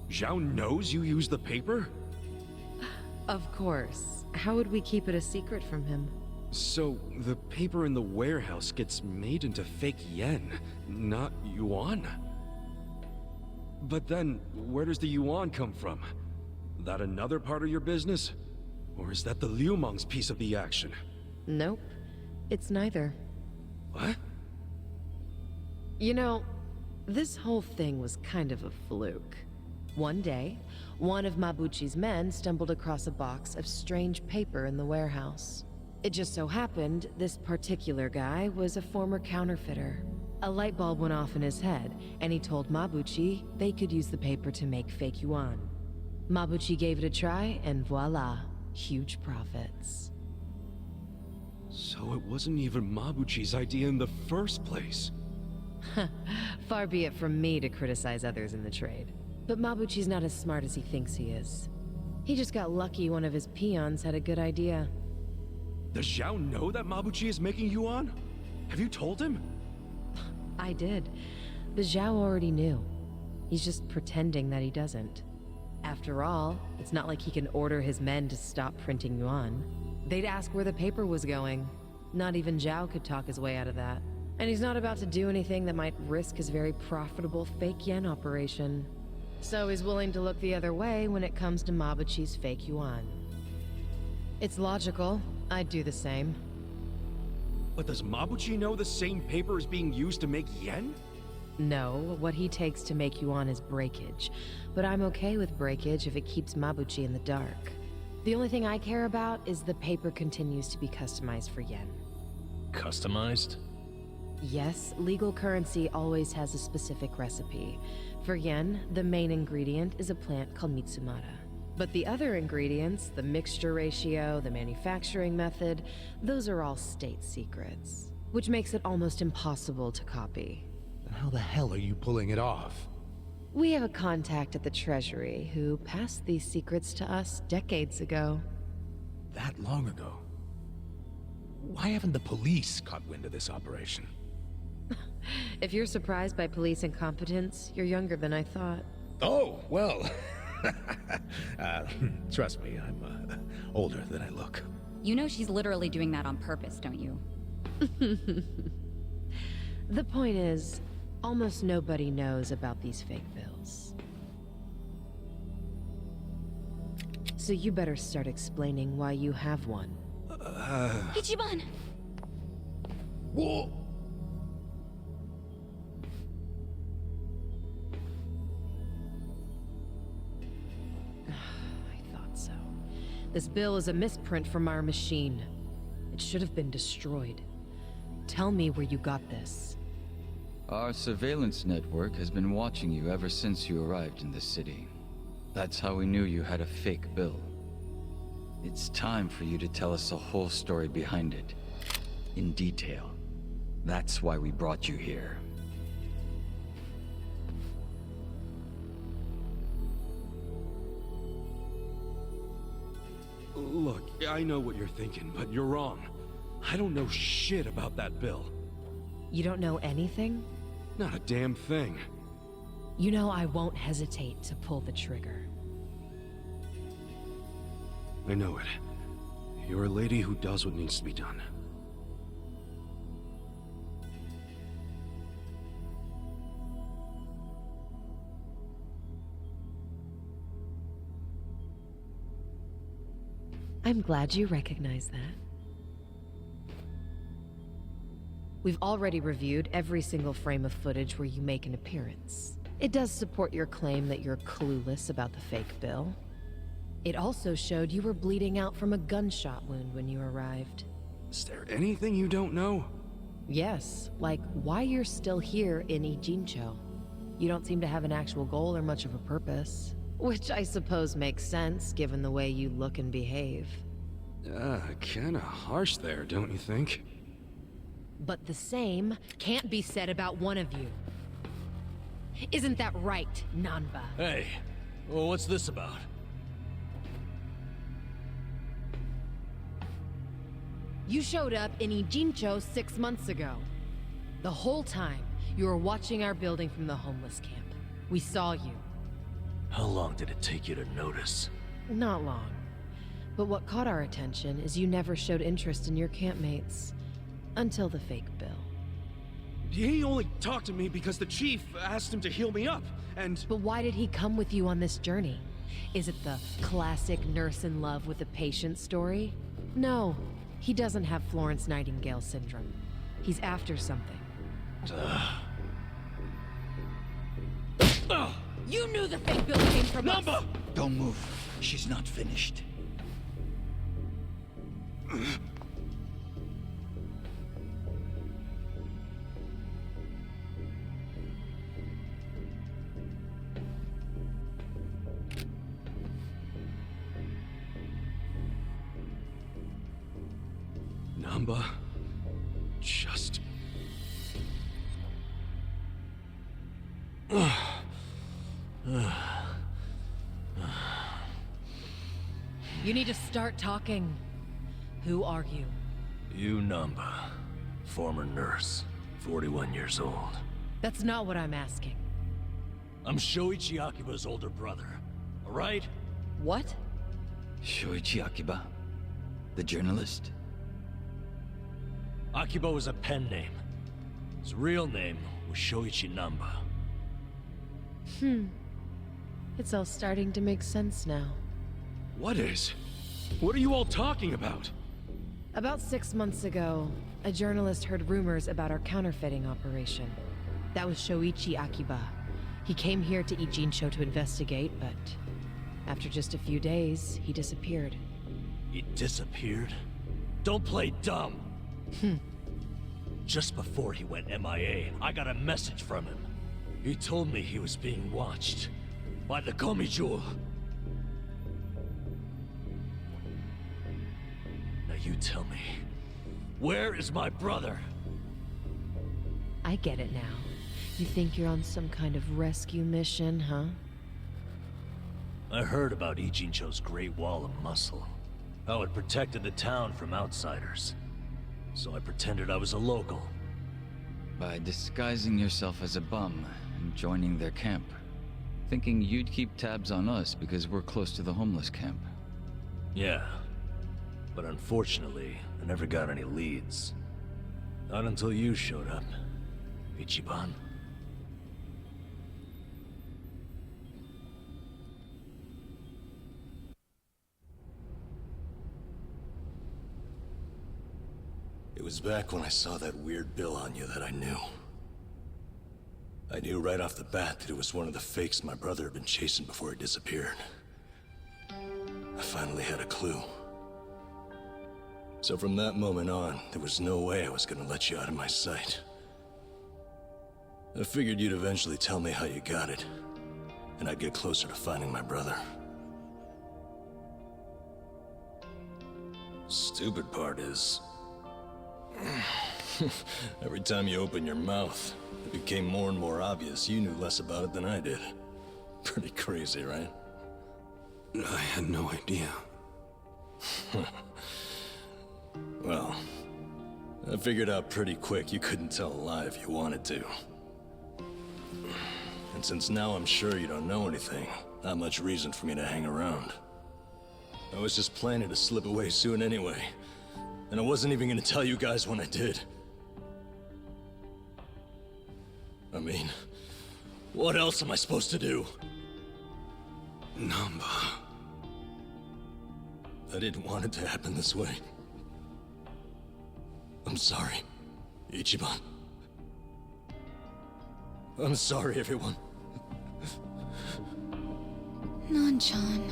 Zhao knows you use the paper? Of course. How would we keep it a secret from him? So, the paper in the warehouse gets made into fake yen, not yuan? But then, where does the yuan come from? That another part of your business? Or is that the Liu Mang's piece of the action? Nope. It's neither. What? You know, this whole thing was kind of a fluke. One day, one of Mabuchi's men stumbled across a box of strange paper in the warehouse. It just so happened this particular guy was a former counterfeiter. A light bulb went off in his head, and he told Mabuchi they could use the paper to make fake yuan. Mabuchi gave it a try, and voila, huge profits. So it wasn't even Mabuchi's idea in the first place. Far be it from me to criticize others in the trade. But Mabuchi's not as smart as he thinks he is. He just got lucky one of his peons had a good idea. Does Zhao know that Mabuchi is making yuan? Have you told him? I did, but Zhao already knew. He's just pretending that he doesn't. After all, it's not like he can order his men to stop printing yuan. They'd ask where the paper was going. Not even Zhao could talk his way out of that. And he's not about to do anything that might risk his very profitable fake yen operation. So he's willing to look the other way when it comes to Mabuchi's fake yuan. It's logical. I'd do the same. But does Mabuchi know the same paper is being used to make yen? No, what he takes to make yuan is breakage. But I'm okay with breakage if it keeps Mabuchi in the dark. The only thing I care about is the paper continues to be customized for yen. Customized? Yes, legal currency always has a specific recipe. For yen, the main ingredient is a plant called Mitsumara. But the other ingredients, the mixture ratio, the manufacturing method, those are all state secrets. Which makes it almost impossible to copy. Then how the hell are you pulling it off? We have a contact at the Treasury who passed these secrets to us decades ago. That long ago? Why haven't the police caught wind of this operation? If you're surprised by police incompetence, you're younger than I thought. Oh, well. Trust me, I'm older than I look. You know she's literally doing that on purpose, don't you? The point is, almost nobody knows about these fake bills. So you better start explaining why you have one. Ichiban! Whoa! This bill is a misprint from our machine. It should have been destroyed. Tell me where you got this. Our surveillance network has been watching you ever since you arrived in the city. That's how we knew you had a fake bill. It's time for you to tell us the whole story behind it. In detail. That's why we brought you here. Look, I know what you're thinking, but you're wrong. I don't know shit about that bill. You don't know anything? Not a damn thing. You know I won't hesitate to pull the trigger. I know it. You're a lady who does what needs to be done. I'm glad you recognize that. We've already reviewed every single frame of footage where you make an appearance. It does support your claim that you're clueless about the fake bill. It also showed you were bleeding out from a gunshot wound when you arrived. Is there anything you don't know? Yes, like why you're still here in Ijincho. You don't seem to have an actual goal or much of a purpose. Which I suppose makes sense, given the way you look and behave. Kinda harsh there, don't you think? But the same can't be said about one of you. Isn't that right, Nanba? Hey, well, what's this about? You showed up in Ijincho 6 months ago. The whole time, you were watching our building from the homeless camp. We saw you. How long did it take you to notice? Not long. But what caught our attention is you never showed interest in your campmates. Until the fake bill. He only talked to me because the chief asked him to heal me up, and... But why did he come with you on this journey? Is it the classic nurse in love with a patient story? No, he doesn't have Florence Nightingale syndrome. He's after something. You knew the fake bill came from us! Don't move. She's not finished. Namba, just... You need to start talking. Who are you? You Namba, former nurse, 41 years old. That's not what I'm asking. I'm Shoichi Akiba's older brother, all right? What? Shoichi Akiba? The journalist? Akiba was a pen name. His real name was Shoichi Namba. It's all starting to make sense now. What is? What are you all talking about? About 6 months ago, a journalist heard rumors about our counterfeiting operation. That was Shoichi Akiba. He came here to Ijincho to investigate, but after just a few days, he disappeared. He disappeared? Don't play dumb! Just before he went MIA, I got a message from him. He told me he was being watched by the Komijou. Now you tell me, where is my brother? I get it now. You think you're on some kind of rescue mission, huh? I heard about Ijincho's Great Wall of Muscle. How it protected the town from outsiders. So I pretended I was a local. By disguising yourself as a bum and joining their camp. Thinking you'd keep tabs on us because we're close to the homeless camp. Yeah. But unfortunately, I never got any leads. Not until you showed up, Ichiban. It was back when I saw that weird bill on you that I knew. I knew right off the bat that it was one of the fakes my brother had been chasing before he disappeared. I finally had a clue. So from that moment on, there was no way I was gonna let you out of my sight. I figured you'd eventually tell me how you got it, and I'd get closer to finding my brother. Stupid part is... every time you open your mouth, it became more and more obvious you knew less about it than I did. Pretty crazy, right? I had no idea. Well, I figured out pretty quick you couldn't tell a lie if you wanted to. And since now I'm sure you don't know anything, not much reason for me to hang around. I was just planning to slip away soon anyway. And I wasn't even gonna tell you guys when I did. I mean, what else am I supposed to do? Namba. I didn't want it to happen this way. I'm sorry, Ichiban. I'm sorry, everyone. Nan-chan.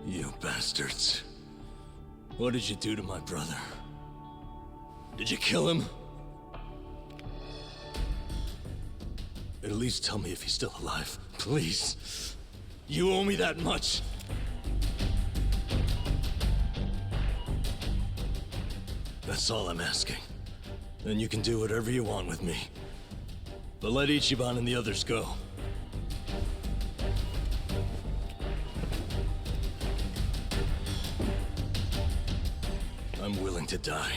You bastards. What did you do to my brother? Did you kill him? At least tell me if he's still alive, please. You owe me that much. That's all I'm asking. Then you can do whatever you want with me. But let Ichiban and the others go. I'm willing to die.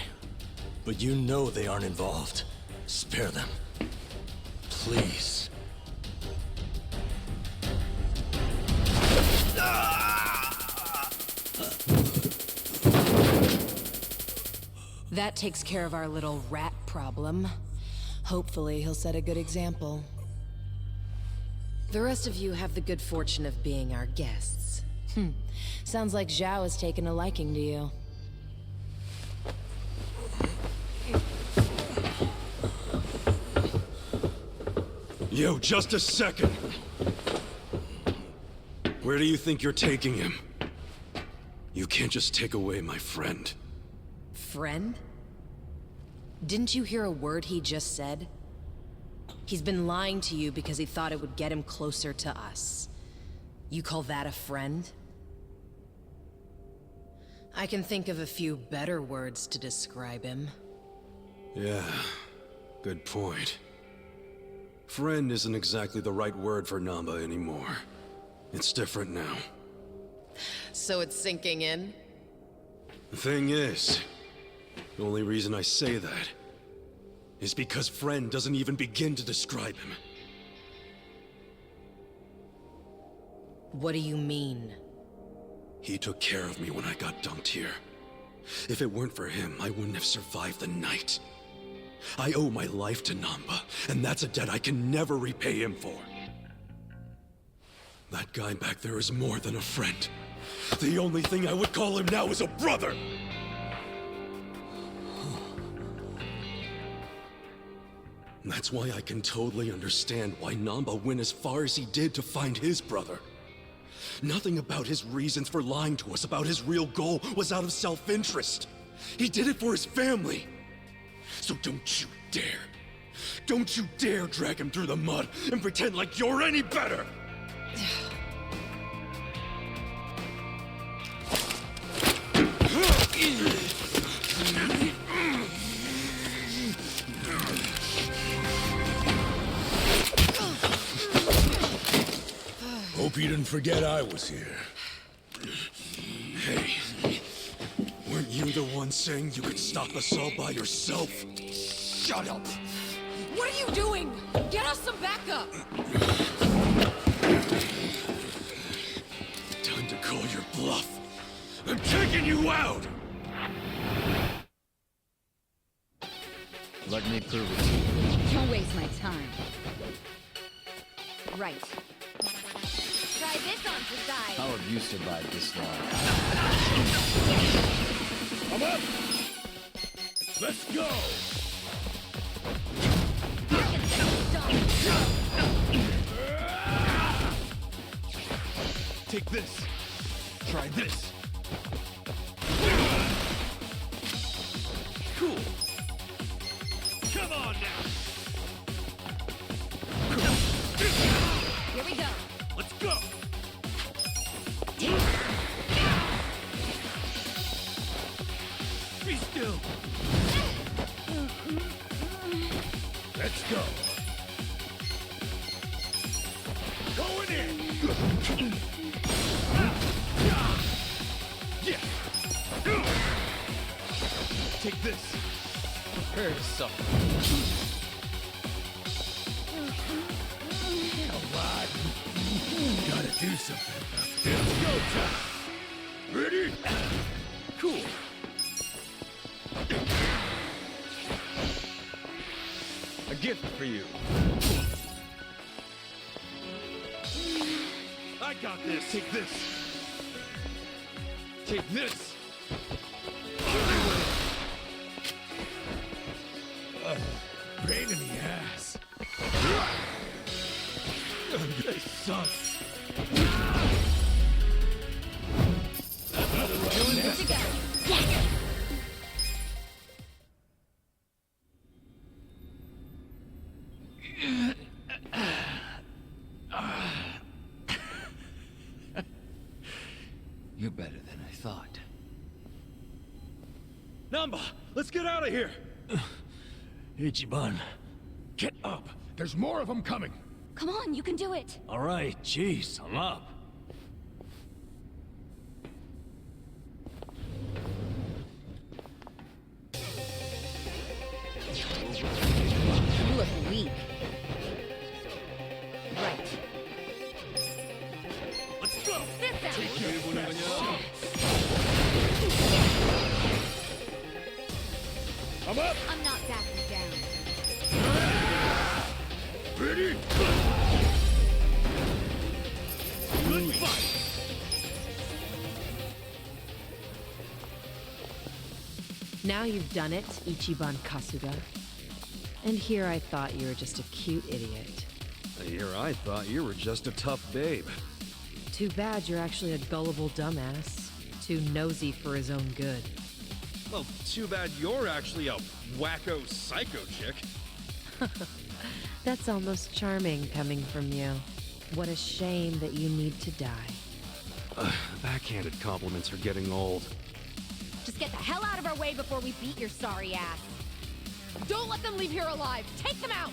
But you know they aren't involved. Spare them. Please. That takes care of our little rat problem. Hopefully, he'll set a good example. The rest of you have the good fortune of being our guests. Sounds like Zhao has taken a liking to you. Yo, just a second. Where do you think you're taking him? You can't just take away my friend. Friend? Didn't you hear a word he just said? He's been lying to you because he thought it would get him closer to us. You call that a friend? I can think of a few better words to describe him. Yeah, good point. Friend isn't exactly the right word for Namba anymore. It's different now. So it's sinking in? The thing is, the only reason I say that is because friend doesn't even begin to describe him. What do you mean? He took care of me when I got dumped here. If it weren't for him, I wouldn't have survived the night. I owe my life to Namba, and that's a debt I can never repay him for. That guy back there is more than a friend. The only thing I would call him now is a brother! That's why I can totally understand why Namba went as far as he did to find his brother. Nothing about his reasons for lying to us about his real goal was out of self-interest. He did it for his family. So don't you dare drag him through the mud and pretend like you're any better! Hope you didn't forget I was here. Hey, weren't you the one saying you could stop us all by yourself? Shut up! What are you doing? Get us some backup! Time to call your bluff. I'm taking you out! Let me prove it to you. Don't waste my time. Right. Try this on the side. How have you survived this long? I'm up! Let's go! Take this. Try this. Cool. Come on now. Here we go. Let's go. Be still. Let's go. Going in. Yeah. Take this. Prepare to suffer. Come on. Gotta do something. It's go time. Ready? Cool. A gift for you. I got this. Take this. Take this. Pain in the ass. This sucks. Good to go. You're better than I thought. Namba, let's get out of here! Ichiban. Get up. There's more of them coming. Come on, you can do it. All right, jeez, I'm up. You look weak. I'm up! I'm not backing down. Ready? Good fight! Now you've done it, Ichiban Kasuga. And here I thought you were just a cute idiot. Here I thought you were just a tough babe. Too bad you're actually a gullible dumbass. Too nosy for his own good. Well, too bad you're actually a wacko psycho chick. That's almost charming coming from you. What a shame that you need to die. Backhanded compliments are getting old. Just get the hell out of our way before we beat your sorry ass. Don't let them leave here alive. Take them out.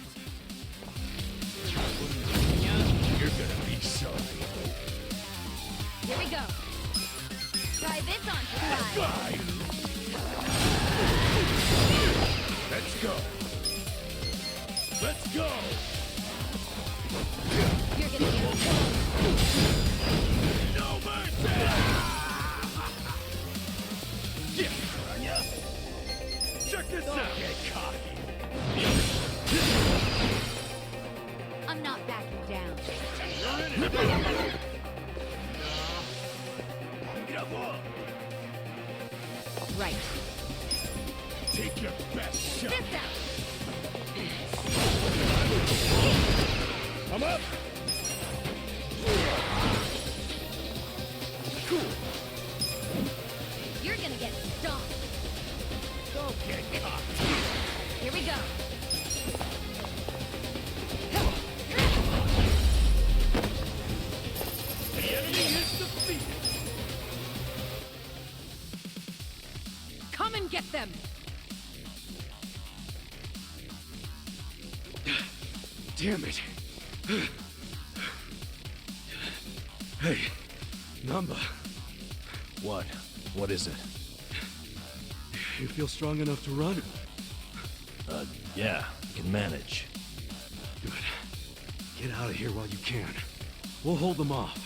You're gonna be sorry. Here we go. Try this on for size. Let's go. Let's go. You're gonna get no mercy. Yeah, check this out. Get cocky. I'm not backing down. Right. Take your best shot. This out. I'm up. Cool. You're gonna get stomped. Don't get caught. Here we go. The enemy is defeated. Come and get them. Damn it. Hey, Namba. What? What is it? You feel strong enough to run? Yeah, I can manage. Good. Get out of here while you can. We'll hold them off.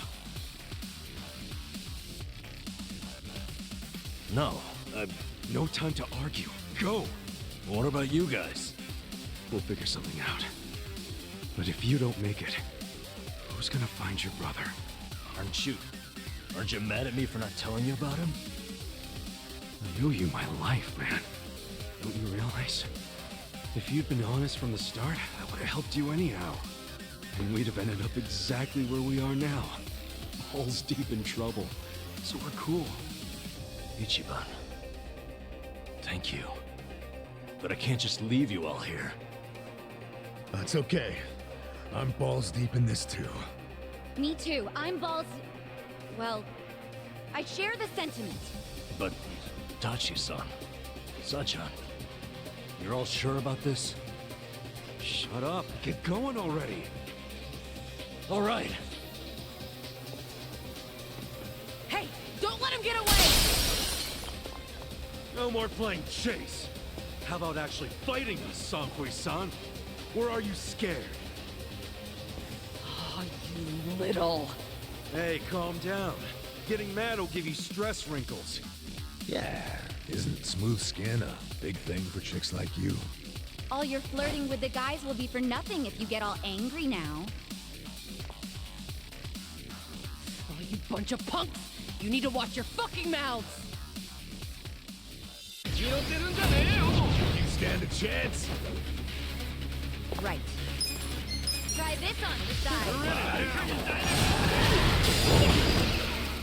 No, no time to argue. Go! What about you guys? We'll figure something out. But if you don't make it, who's gonna find your brother? Aren't you mad at me for not telling you about him? I owe you my life, man. Don't you realize? If you'd been honest from the start, I would have helped you anyhow. And we'd have ended up exactly where we are now. Balls deep in trouble. So we're cool. Ichiban. Thank you. But I can't just leave you all here. That's okay. I'm balls deep in this too. Me too. I'm balls... Well, I share the sentiment. But Tachi-san, Sachan, you're all sure about this? Shut up. Get going already. All right. Hey, don't let him get away! No more playing chase. How about actually fighting us, Sankui-san? Or are you scared? Oh, you little... Hey, calm down. Getting mad will give you stress wrinkles. Yeah, isn't smooth skin a big thing for chicks like you? All your flirting with the guys will be for nothing if you get all angry now. Oh, you bunch of punks! You need to watch your fucking mouths! You stand a chance? Right. Try this on for size.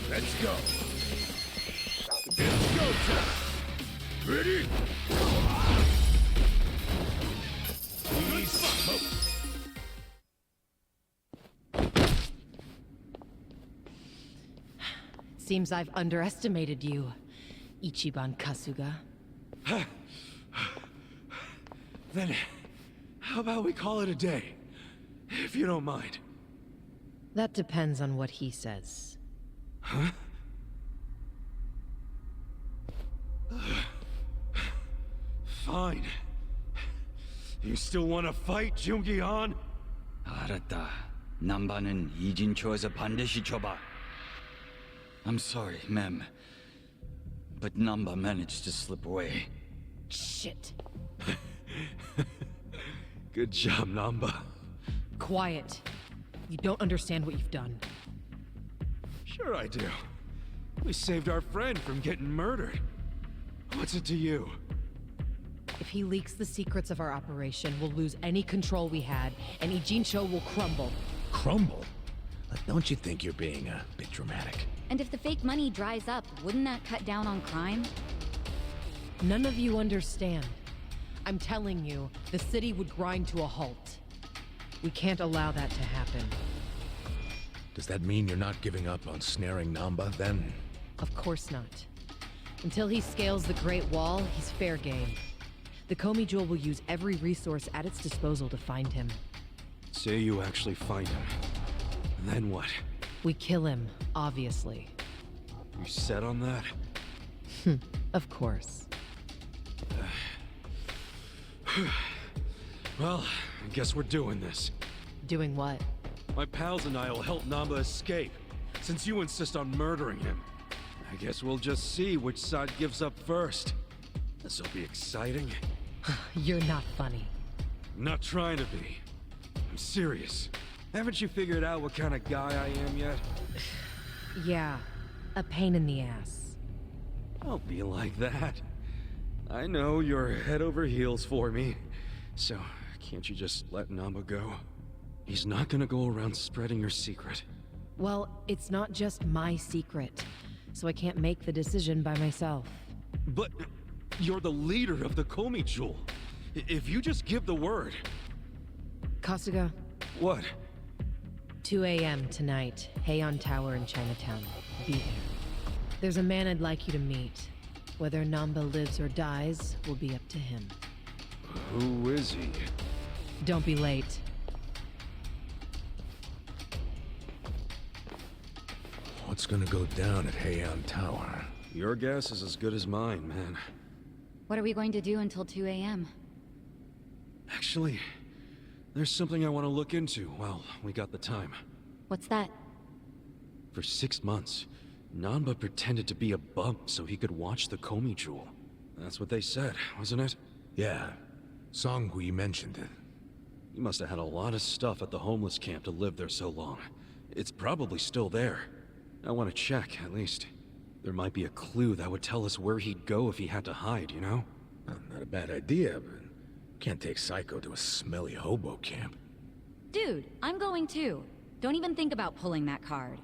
Let's go. It's go time. Ready? Please smoke. Seems I've underestimated you, Ichiban Kasuga. Then, how about we call it a day? If you don't mind. That depends on what he says. Huh? Fine. You still want to fight, Jungi-han? 알았다. 남바는 이진초에서 반드시 줘봐. I'm sorry, ma'am. But Namba managed to slip away. Shit. Good job, Namba. Quiet. You don't understand what you've done. Sure I do. We saved our friend from getting murdered. What's it to you? If he leaks the secrets of our operation, we'll lose any control we had, and Ijincho will crumble. Crumble? Don't you think you're being a bit dramatic? And if the fake money dries up, wouldn't that cut down on crime? None of you understand. I'm telling you, the city would grind to a halt. We can't allow that to happen. Does that mean you're not giving up on snaring Namba, then? Of course not. Until he scales the Great Wall, he's fair game. The Komi Jewel will use every resource at its disposal to find him. Say you actually find him. Then what? We kill him, obviously. You set on that? Of course. Well, I guess we're doing this. Doing what? My pals and I will help Namba escape, since you insist on murdering him. I guess we'll just see which side gives up first. This'll be exciting. You're not funny. I'm not trying to be. I'm serious. Haven't you figured out what kind of guy I am yet? Yeah, a pain in the ass. Don't be like that. I know you're head over heels for me, so can't you just let Namba go? He's not gonna go around spreading your secret. Well, it's not just my secret, so I can't make the decision by myself. But you're the leader of the Komi Jewel. If you just give the word... Kasuga? What? 2 a.m. tonight, Heian Tower in Chinatown. Be there. There's a man I'd like you to meet. Whether Namba lives or dies will be up to him. Who is he? Don't be late. What's gonna go down at Heian Tower? Your guess is as good as mine, man. What are we going to do until 2 a.m.? Actually, there's something I want to look into while we got the time. What's that? For 6 months, Namba pretended to be a bump so he could watch the Komi Jewel. That's what they said, wasn't it? Yeah. Songhui mentioned it. He must have had a lot of stuff at the homeless camp to live there so long. It's probably still there. I want to check, at least. There might be a clue that would tell us where he'd go if he had to hide, you know? Not a bad idea, but can't take Psycho to a smelly hobo camp. Dude, I'm going too. Don't even think about pulling that card.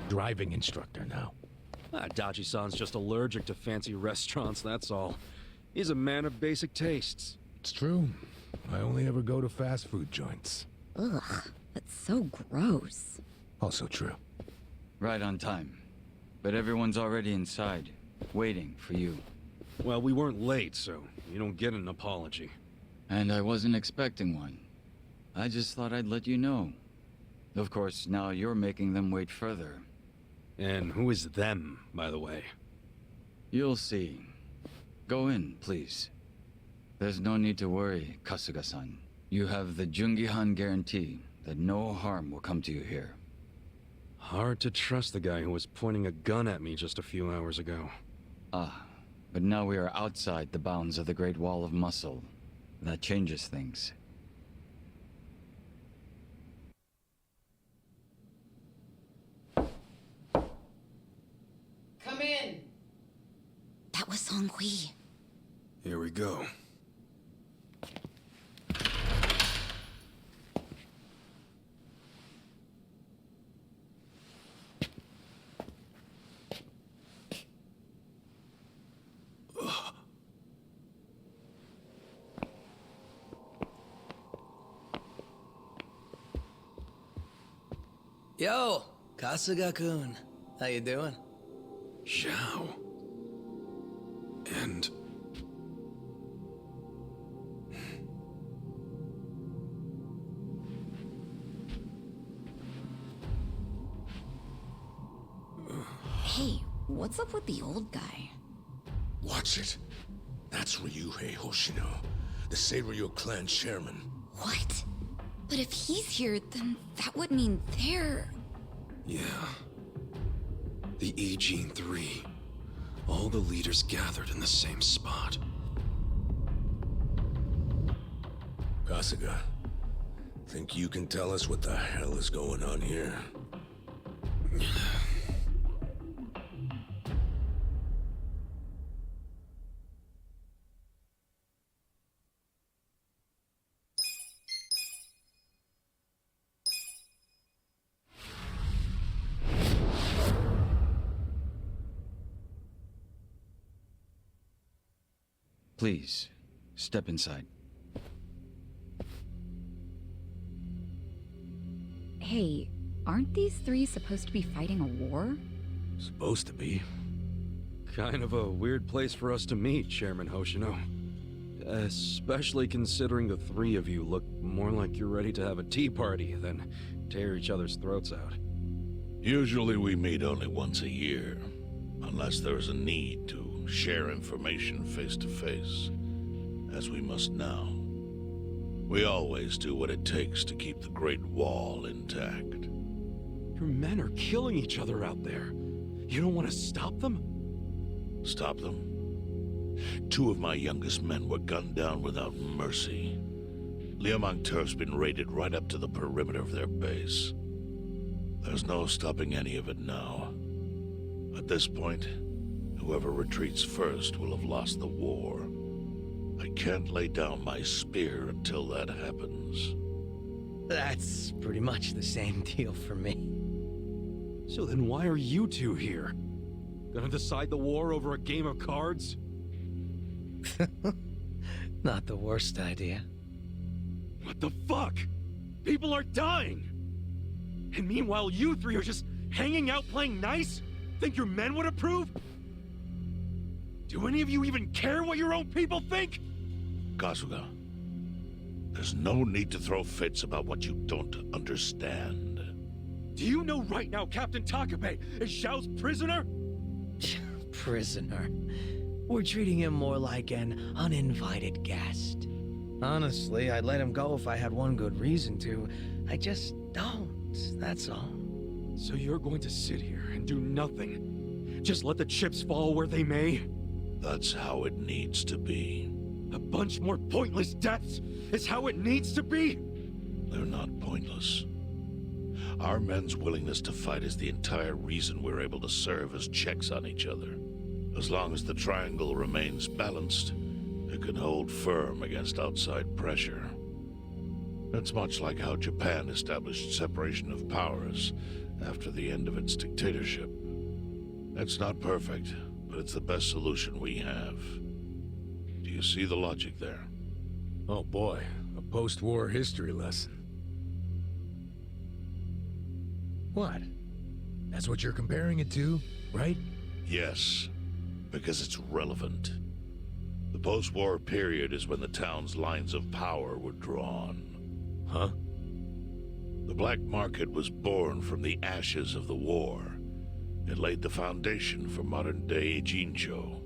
Driving instructor now. Dachi-san's just allergic to fancy restaurants, that's all. He's a man of basic tastes. It's true. I only ever go to fast food joints. Ugh, that's so gross. Also true. Right on time. But everyone's already inside, waiting for you. Well, we weren't late, so you don't get an apology. And I wasn't expecting one. I just thought I'd let you know. Of course, now you're making them wait further. And who is them, by the way? You'll see. Go in, please. There's no need to worry, Kasuga-san. You have the Jungihan guarantee that no harm will come to you here. Hard to trust the guy who was pointing a gun at me just a few hours ago. Ah, but now we are outside the bounds of the Great Wall of Muscle. That changes things. Come in! That was Songhui. Here we go. Yo, Kasuga-kun. How you doing? Zhao. And... Hey, what's up with the old guy? Watch it. That's Ryuhei Hoshino, the Seiryu clan chairman. What? But if he's here, then that would mean they're... Yeah. The Eugene 3. All the leaders gathered in the same spot. Kasuga, think you can tell us what the hell is going on here? Please, step inside. Hey, aren't these three supposed to be fighting a war? Supposed to be. Kind of a weird place for us to meet, Chairman Hoshino. Especially considering the three of you look more like you're ready to have a tea party than tear each other's throats out. Usually we meet only once a year, unless there is a need to share information face to face, as we must now. We always do what it takes to keep the Great Wall intact. Your men are killing each other out there. You don't want to stop them? Stop them? 2 of my youngest men were gunned down without mercy. Liumang Turf's been raided right up to the perimeter of their base. There's no stopping any of it now. At this point, whoever retreats first will have lost the war. I can't lay down my spear until that happens. That's pretty much the same deal for me. So then why are you two here? Gonna decide the war over a game of cards? Not the worst idea. What the fuck? People are dying! And meanwhile you three are just hanging out playing nice? Think your men would approve? Do any of you even care what your own people think? Kasuga, there's no need to throw fits about what you don't understand. Do you know right now Captain Takabe is Xiao's prisoner? Prisoner? We're treating him more like an uninvited guest. Honestly, I'd let him go if I had one good reason to. I just don't, that's all. So you're going to sit here and do nothing? Just let the chips fall where they may? That's how it needs to be. A bunch more pointless deaths is how it needs to be? They're not pointless. Our men's willingness to fight is the entire reason we're able to serve as checks on each other. As long as the triangle remains balanced, it can hold firm against outside pressure. It's much like how Japan established separation of powers after the end of its dictatorship. It's not perfect, but it's the best solution we have. Do you see the logic there? Oh boy, a post-war history lesson. What? That's what you're comparing it to, right? Yes, because it's relevant. The post-war period is when the town's lines of power were drawn. Huh? The black market was born from the ashes of the war. It laid the foundation for modern-day Jincho.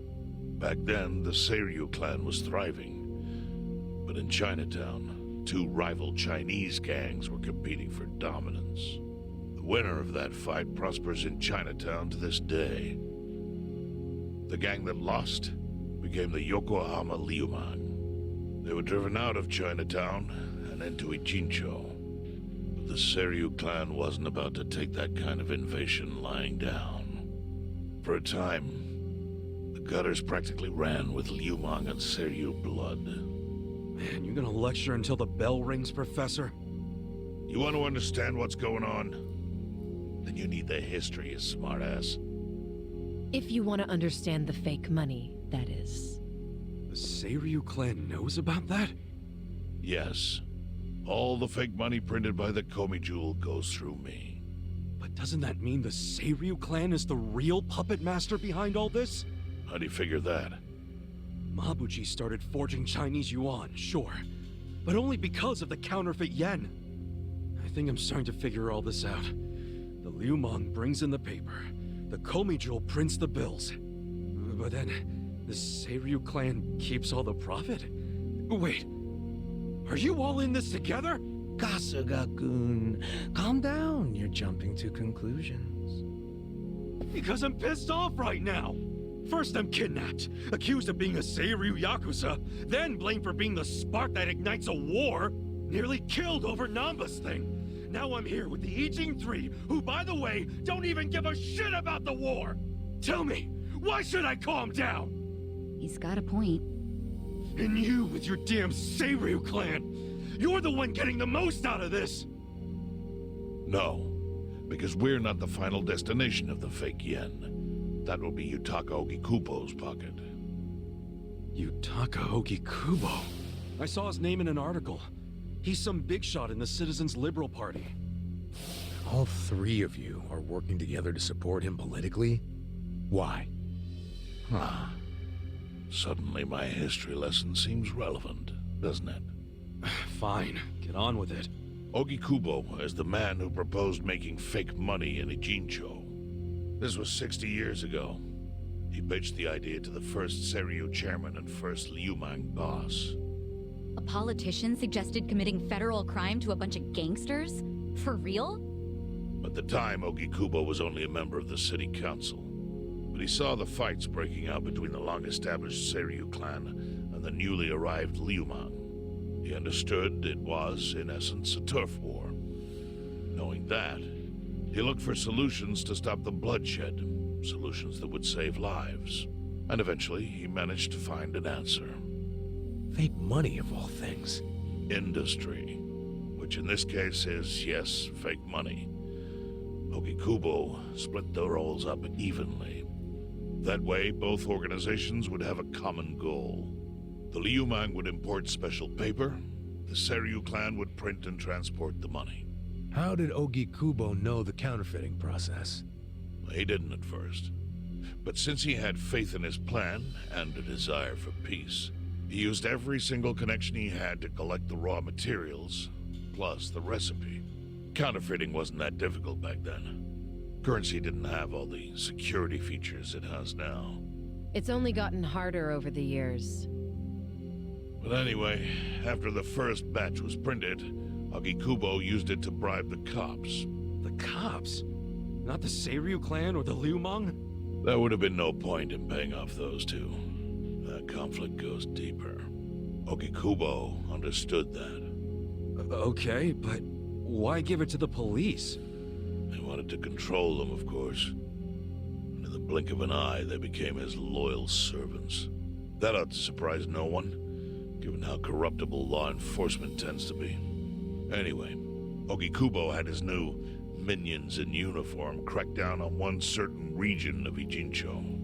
Back then, the Seiryu clan was thriving. But in Chinatown, 2 rival Chinese gangs were competing for dominance. The winner of that fight prospers in Chinatown to this day. The gang that lost became the Yokohama Liumang. They were driven out of Chinatown and into Ichincho. But the Seiryu clan wasn't about to take that kind of invasion lying down. For a time, the gutters practically ran with Liumang and Seiryu blood. Man, you're gonna lecture until the bell rings, Professor? You want to understand what's going on? Then you need the history, you smartass. If you want to understand the fake money, that is. The Seiryu clan knows about that? Yes. All the fake money printed by the Komi Jewel goes through me. But doesn't that mean the Seiryu clan is the real puppet master behind all this? How do you figure that? Mabuchi started forging Chinese yuan, sure. But only because of the counterfeit yen. I think I'm starting to figure all this out. The Liumang brings in the paper. The Komijul prints the bills. But then, the Seiryu clan keeps all the profit? Wait, are you all in this together? Kasuga-kun, calm down. You're jumping to conclusions. Because I'm pissed off right now. First I'm kidnapped, accused of being a Seiryu Yakuza, then blamed for being the spark that ignites a war, nearly killed over Namba's thing. Now I'm here with the Ijin 3, who, by the way, don't even give a shit about the war! Tell me, why should I calm down? He's got a point. And you with your damn Seiryu clan, you're the one getting the most out of this! No, because we're not the final destination of the fake yen. That will be Yutaka Ogikubo's pocket. Yutaka Ogikubo? I saw his name in an article. He's some big shot in the Citizens Liberal Party. All three of you are working together to support him politically? Why? Huh. Suddenly my history lesson seems relevant, doesn't it? Fine, get on with it. Ogikubo is the man who proposed making fake money in Ijincho. This was 60 years ago. He pitched the idea to the first Seiryu chairman and first Liumang boss. A politician suggested committing federal crime to a bunch of gangsters? For real? At the time, Ogikubo was only a member of the city council. But he saw the fights breaking out between the long-established Seiryu clan and the newly arrived Liumang. He understood it was, in essence, a turf war. Knowing that, he looked for solutions to stop the bloodshed, solutions that would save lives. And eventually, he managed to find an answer. Fake money, of all things. Industry. Which in this case is, yes, fake money. Ogikubo split the roles up evenly. That way, both organizations would have a common goal. The Liumang would import special paper, the Seiryu clan would print and transport the money. How did Ogikubo know the counterfeiting process? He didn't at first. But since he had faith in his plan and a desire for peace, he used every single connection he had to collect the raw materials, plus the recipe. Counterfeiting wasn't that difficult back then. Currency didn't have all the security features it has now. It's only gotten harder over the years. But anyway, after the first batch was printed, Ogikubo used it to bribe the cops. The cops? Not the Seiryu clan or the Liumang? There would have been no point in paying off those two. That conflict goes deeper. Ogikubo understood that. Okay, but why give it to the police? They wanted to control them, of course. And in the blink of an eye, they became his loyal servants. That ought to surprise no one, given how corruptible law enforcement tends to be. Anyway, Ogikubo had his new minions in uniform crack down on one certain region of Ijincho.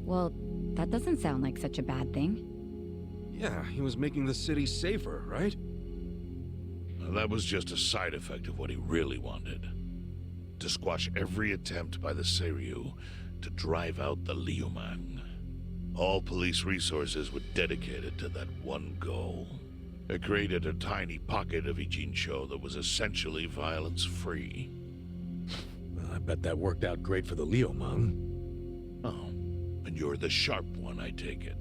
Well, that doesn't sound like such a bad thing. Yeah, he was making the city safer, right? That was just a side effect of what he really wanted. To squash every attempt by the Seiryu to drive out the Liumang. All police resources were dedicated to that one goal. It created a tiny pocket of Ijincho that was essentially violence-free. Well, I bet that worked out great for the Liumang. Oh, and you're the sharp one, I take it.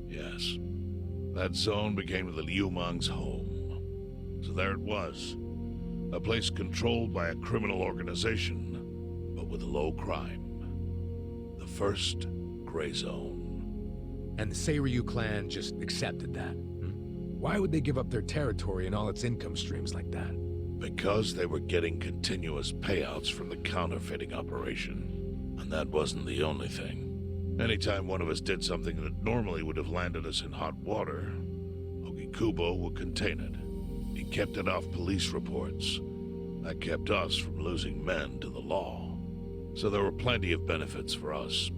Yes. That zone became the Liumang's home. So there it was. A place controlled by a criminal organization, but with low crime. The first gray zone. And the Seiryu clan just accepted that. Why would they give up their territory and all its income streams like that? Because they were getting continuous payouts from the counterfeiting operation. And that wasn't the only thing. Anytime one of us did something that normally would have landed us in hot water, Ogikubo would contain it. He kept it off police reports. That kept us from losing men to the law. So there were plenty of benefits for us.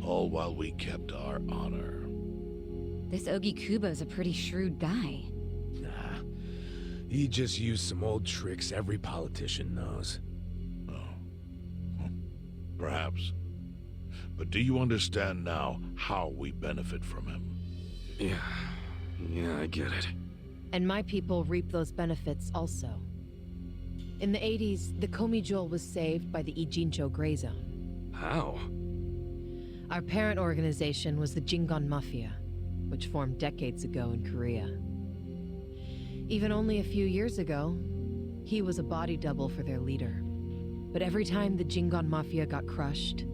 All while we kept our honor. This Ogikubo's a pretty shrewd guy. Nah. He just used some old tricks every politician knows. Oh. Perhaps. But do you understand now how we benefit from him? Yeah, I get it. And my people reap those benefits also. In the 80s, the Komijul was saved by the Ijincho Gray Zone. How? Our parent organization was the Jingon Mafia, which formed decades ago in Korea. Even only a few years ago, he was a body double for their leader. But every time the Jingon Mafia got crushed,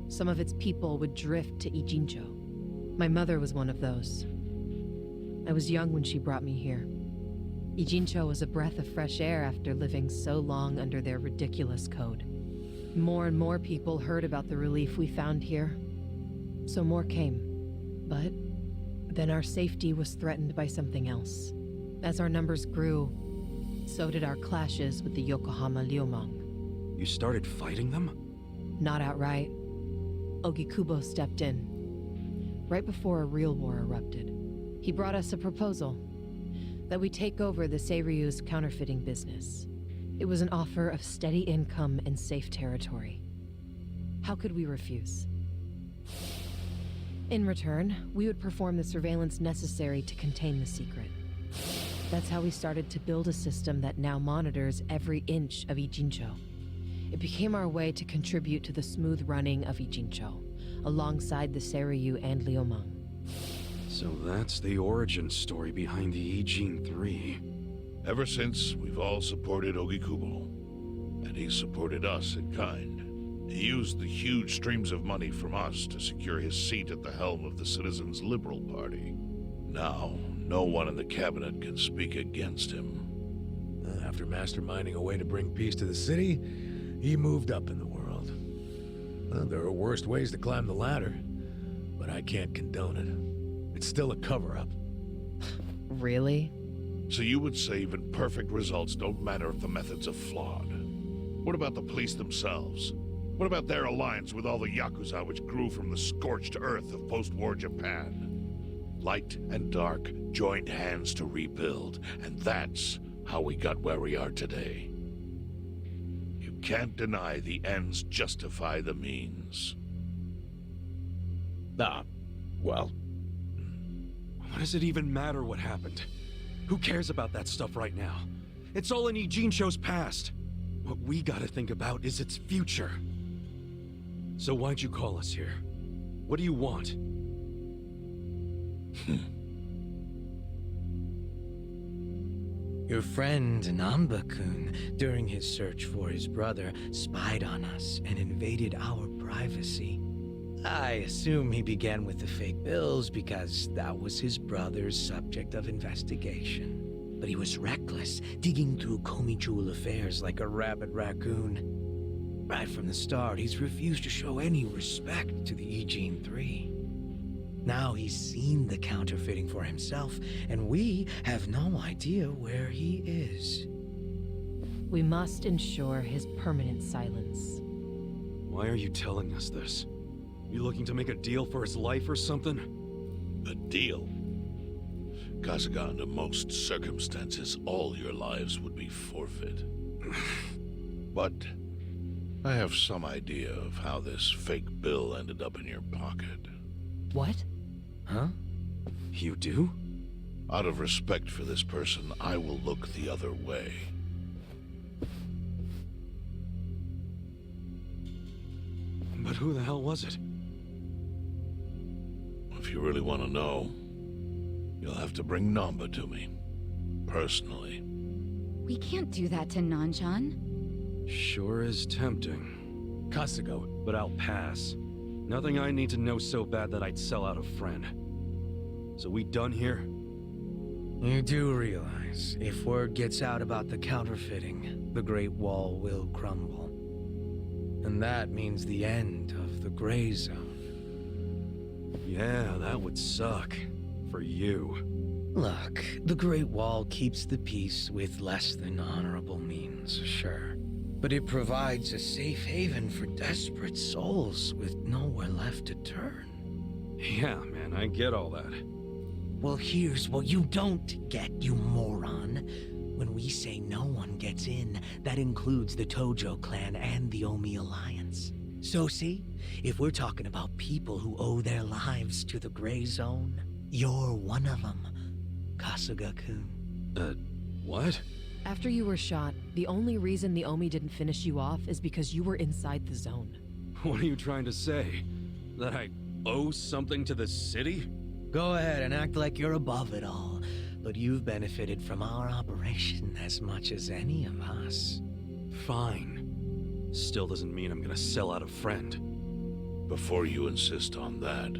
some of its people would drift to Ijincho. My mother was one of those. I was young when she brought me here. Ijincho was a breath of fresh air after living so long under their ridiculous code. More and more people heard about the relief we found here, so more came. But then our safety was threatened by something else. As our numbers grew, so did our clashes with the Yokohama Liumang. You started fighting them? Not outright. Ogikubo stepped in, right before a real war erupted. He brought us a proposal, that we take over the Seiryu's counterfeiting business. It was an offer of steady income and safe territory. How could we refuse? In return, we would perform the surveillance necessary to contain the secret. That's how we started to build a system that now monitors every inch of Ijincho. It became our way to contribute to the smooth running of Ijincho, alongside the Seiryu and Liumang. So that's the origin story behind the Ijin 3. Ever since, we've all supported Ogikubo, and he supported us in kind. He used the huge streams of money from us to secure his seat at the helm of the Citizens' Liberal Party. Now, no one in the cabinet can speak against him. After masterminding a way to bring peace to the city, he moved up in the world. There are worse ways to climb the ladder, but I can't condone it. It's still a cover-up. Really? So you would say even perfect results don't matter if the methods are flawed? What about the police themselves? What about their alliance with all the Yakuza which grew from the scorched earth of post-war Japan? Light and dark joined hands to rebuild, and that's how we got where we are today. You can't deny the ends justify the means. Well... What does it even matter what happened? Who cares about that stuff right now? It's all in Ijincho's past. What we gotta think about is its future. So why'd you call us here? What do you want? Your friend Namba-kun, during his search for his brother, spied on us and invaded our privacy. I assume he began with the fake bills because that was his brother's subject of investigation. But he was reckless, digging through Komi Jewel affairs like a rabid raccoon. Right from the start, he's refused to show any respect to the Ijin 3. Now he's seen the counterfeiting for himself, and we have no idea where he is. We must ensure his permanent silence. Why are you telling us this? You looking to make a deal for his life or something? A deal? Kasuga, under most circumstances, all your lives would be forfeit. But I have some idea of how this fake bill ended up in your pocket. What? Huh? You do? Out of respect for this person, I will look the other way. But who the hell was it? If you really want to know, you'll have to bring Namba to me. Personally. We can't do that to Nanchan. Sure is tempting. Kasuga, but I'll pass. Nothing I need to know so bad that I'd sell out a friend. So we done here? You do realize, if word gets out about the counterfeiting, the Great Wall will crumble. And that means the end of the Gray Zone. Yeah, that would suck. For you. Look, the Great Wall keeps the peace with less than honorable means, sure. But it provides a safe haven for desperate souls with nowhere left to turn. Yeah, man, I get all that. Well, here's what you don't get, you moron. When we say no one gets in, that includes the Tojo clan and the Omi Alliance. So see, if we're talking about people who owe their lives to the Gray Zone, you're one of them, Kasuga-kun. What? After you were shot, the only reason the Omi didn't finish you off is because you were inside the zone. What are you trying to say? That I owe something to the city? Go ahead and act like you're above it all, but you've benefited from our operation as much as any of us. Fine. Still doesn't mean I'm gonna sell out a friend. Before you insist on that,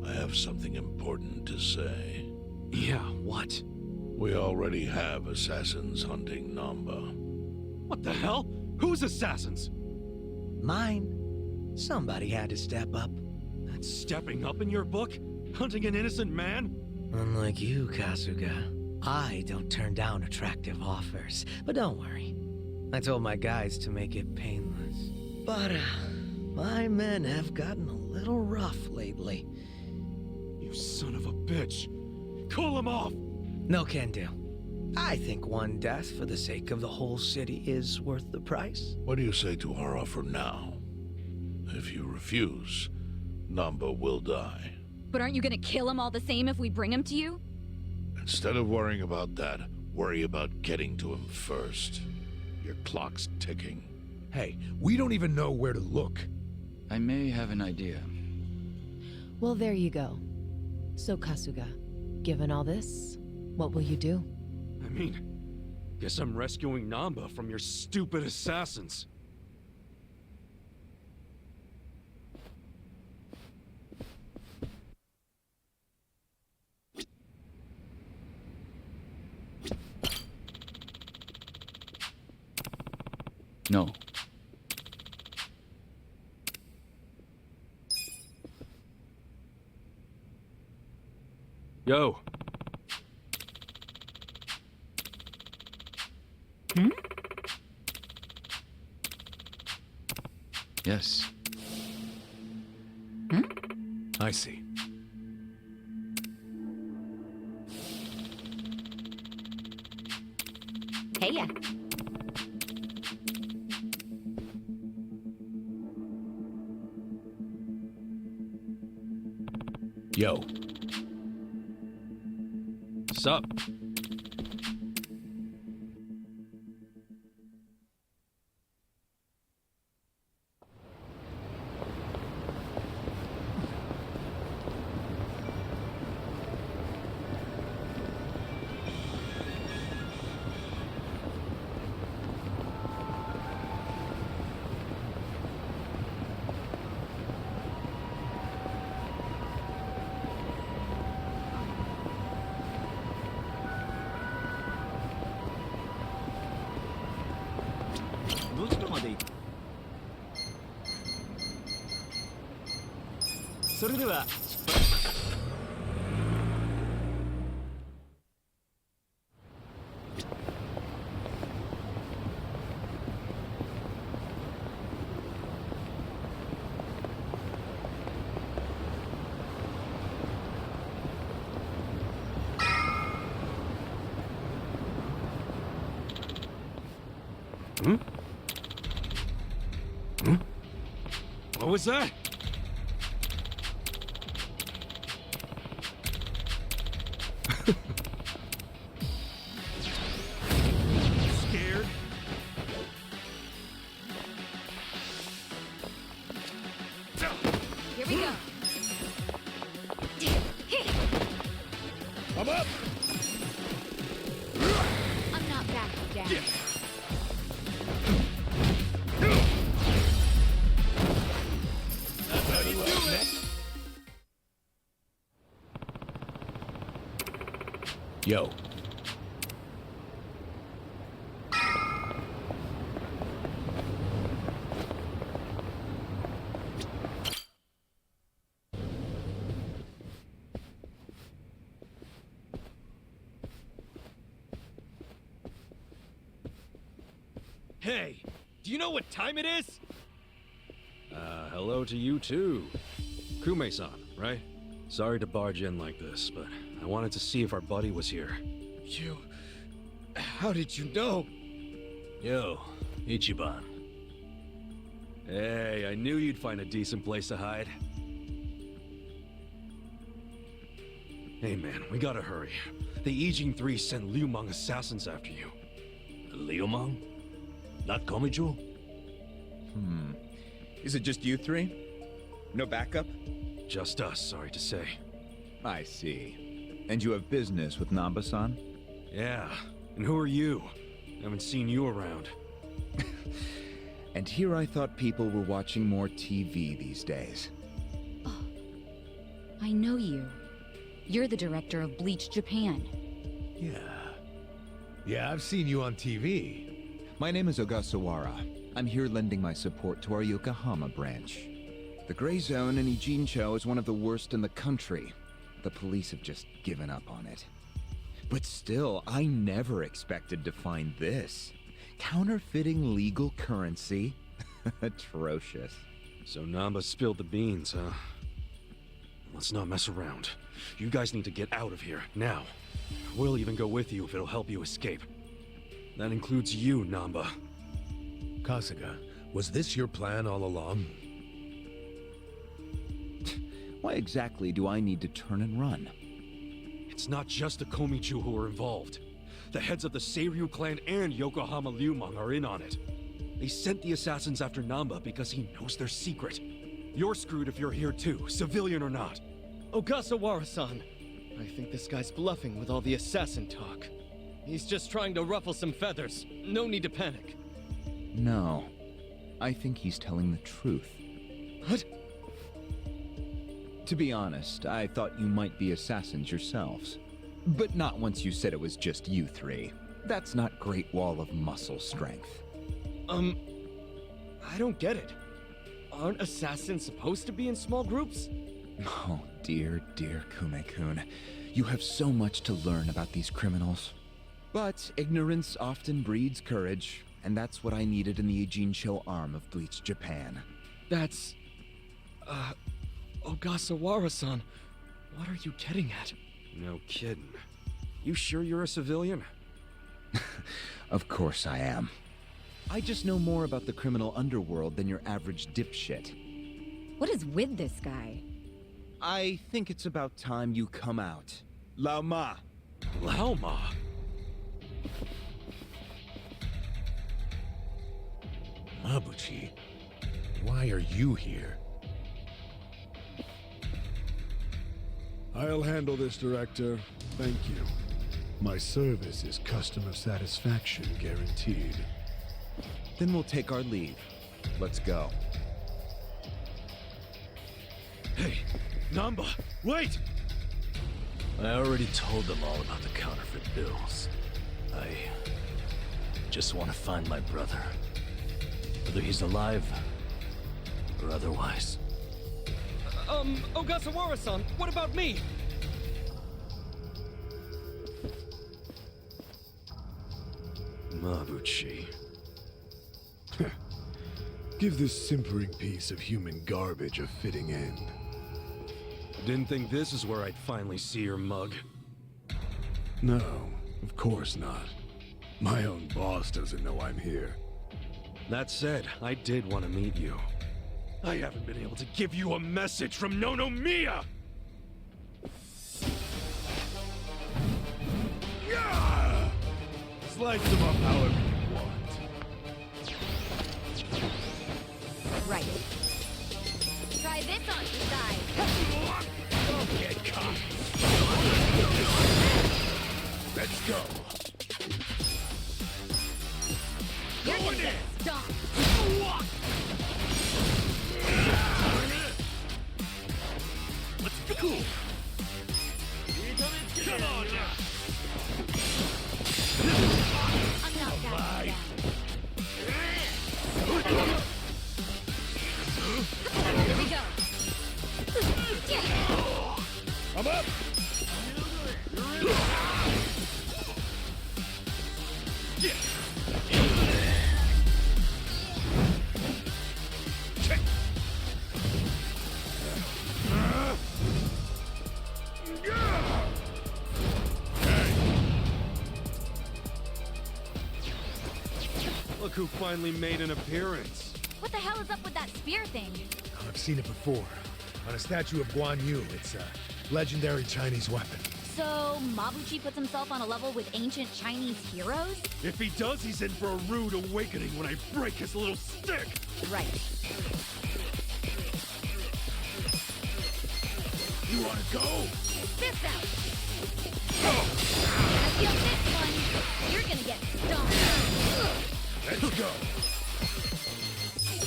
I have something important to say. Yeah, what? We already have assassins hunting Namba. What the hell? Whose assassins? Mine. Somebody had to step up. That's stepping up in your book? Hunting an innocent man? Unlike you, Kasuga, I don't turn down attractive offers. But don't worry. I told my guys to make it painless. But, my men have gotten a little rough lately. You son of a bitch! Call him off! No can do. I think one death for the sake of the whole city is worth the price. What do you say to our offer now? If you refuse, Namba will die. But aren't you gonna kill him all the same if we bring him to you? Instead of worrying about that, worry about getting to him first. Your clock's ticking. Hey, we don't even know where to look. I may have an idea. Well, there you go. So, Kasuga, given all this, what will you do? I mean, guess I'm rescuing Namba from your stupid assassins. No. Yo. Yes. I see. Hey ya. Yo. Sup? What was that? Scared? Here we go. I'm up! I'm not backing down. Yo. Hey, do you know what time it is? Hello to you too. Kume-san, right? Sorry to barge in like this, but I wanted to see if our buddy was here. You... How did you know? Yo, Ichiban. Hey, I knew you'd find a decent place to hide. Hey man, we gotta hurry. The Ijin 3 sent Liu Meng assassins after you. Liu Meng? Not Komijo? Is it just you three? No backup? Just us, sorry to say. I see. And you have business with Namba-san? Yeah. And who are you? Haven't seen you around. And here I thought people were watching more TV these days. Oh, I know you. You're the director of Bleach Japan. Yeah, I've seen you on TV. My name is Ogasawara. I'm here lending my support to our Yokohama branch. The Gray Zone in Ijincho is one of the worst in the country. The police have just given up on it. But still, I never expected to find this. Counterfeiting legal currency? Atrocious. So Namba spilled the beans, huh? Let's not mess around. You guys need to get out of here, now. We'll even go with you if it'll help you escape. That includes you, Namba. Kasuga, was this your plan all along? Why exactly do I need to turn and run? It's not just the Komichu who are involved. The heads of the Seiryu clan and Yokohama Ryumang are in on it. They sent the assassins after Namba because he knows their secret. You're screwed if you're here too, civilian or not. Ogasawara-san, I think this guy's bluffing with all the assassin talk. He's just trying to ruffle some feathers. No need to panic. No. I think he's telling the truth. What? To be honest, I thought you might be assassins yourselves. But not once you said it was just you three. That's not Great Wall of muscle strength. I don't get it. Aren't assassins supposed to be in small groups? Oh, dear Kume-kun. You have so much to learn about these criminals. But ignorance often breeds courage, and that's what I needed in the Ijincho arm of Bleach Japan. That's... Ogasawara-san, what are you getting at? No kidding. You sure you're a civilian? Of course I am. I just know more about the criminal underworld than your average dipshit. What is with this guy? I think it's about time you come out. Lao Ma! Lao Ma? Mabuchi, why are you here? I'll handle this, Director. Thank you. My service is customer satisfaction guaranteed. Then we'll take our leave. Let's go. Hey, Namba, wait! I already told them all about the counterfeit bills. I just want to find my brother. Whether he's alive or otherwise. Ogasawara-san, what about me? Mabuchi. Give this simpering piece of human garbage a fitting end. Didn't think this is where I'd finally see your mug. No, of course not. My own boss doesn't know I'm here. That said, I did want to meet you. I haven't been able to give you a message from Nonomiya! Yeah! Slice them up however you want. Right. Try this on the side. Don't get caught. Let's go. You're gonna get stomped. Let's go. Come on now. I'm not that bad. Here we go. I'm up. Look who finally made an appearance. What the hell is up with that spear thing? I've seen it before. On a statue of Guan Yu. It's a legendary Chinese weapon. So, Mabuchi puts himself on a level with ancient Chinese heroes? If he does, he's in for a rude awakening when I break his little stick. Right. You wanna go? Check this out! Gonna feel this one! You're gonna get stomped! Let's go.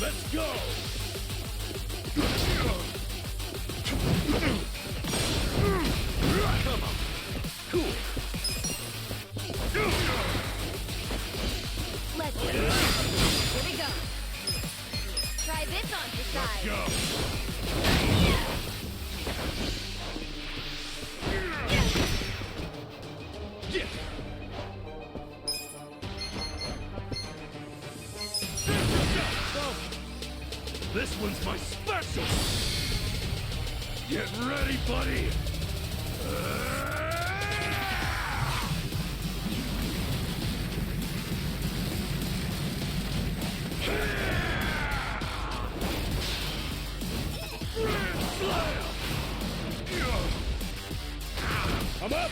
Let's go. Come on. Cool. Let's go! Here we go! Try this on the side! Go. This one's my special! Get ready, buddy! I'm up!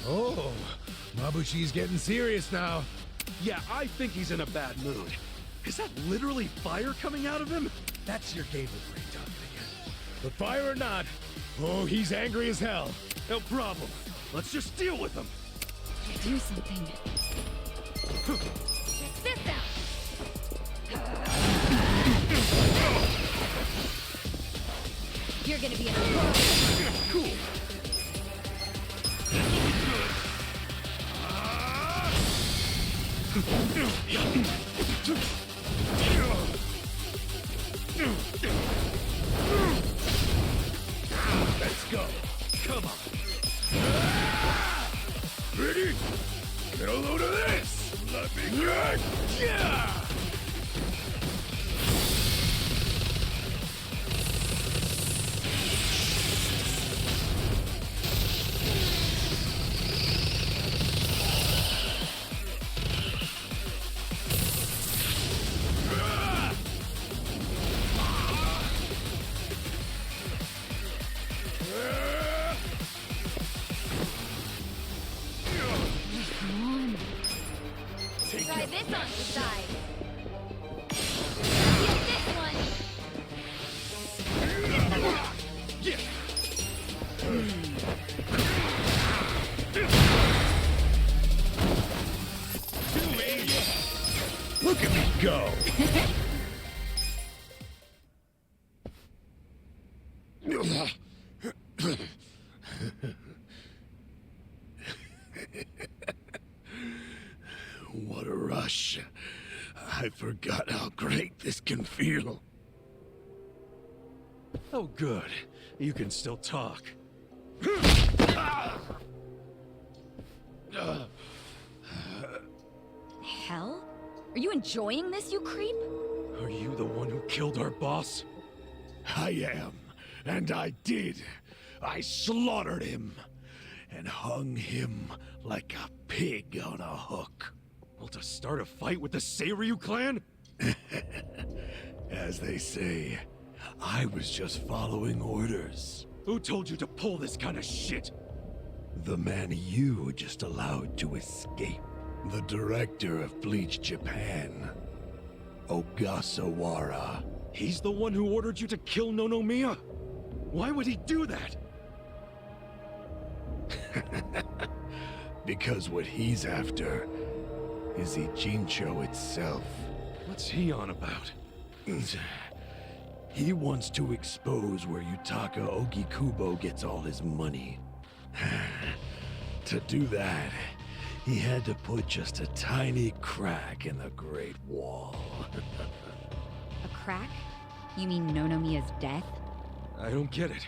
Oh, Mabuchi's getting serious now. Yeah, I think he's in a bad mood. Is that literally fire coming out of him? That's your gateway talking again. But fire or not, oh, he's angry as hell. No problem. Let's just deal with him. Do something. Check this out! You're gonna be in a whirl! Cool. Let's go. Come on. Ready? Get a load of this! Let me get... Yeah! Try this on the side! Feel this one! Look at me go! What a rush. I forgot how great this can feel. Oh, good. You can still talk. Hell? Are you enjoying this, you creep? Are you the one who killed our boss? I am, and I did. I slaughtered him and hung him like a pig on a hook. Well, to start a fight with the Seiryu clan? As they say, I was just following orders. Who told you to pull this kind of shit? The man you just allowed to escape. The director of Bleach Japan, Ogasawara. He's the one who ordered you to kill Nonomiya? Why would he do that? Because what he's after is Ijincho itself. What's he on about? He wants to expose where Yutaka Ogikubo gets all his money. To do that, he had to put just a tiny crack in the Great Wall. A crack? You mean Nonomiya's death? I don't get it.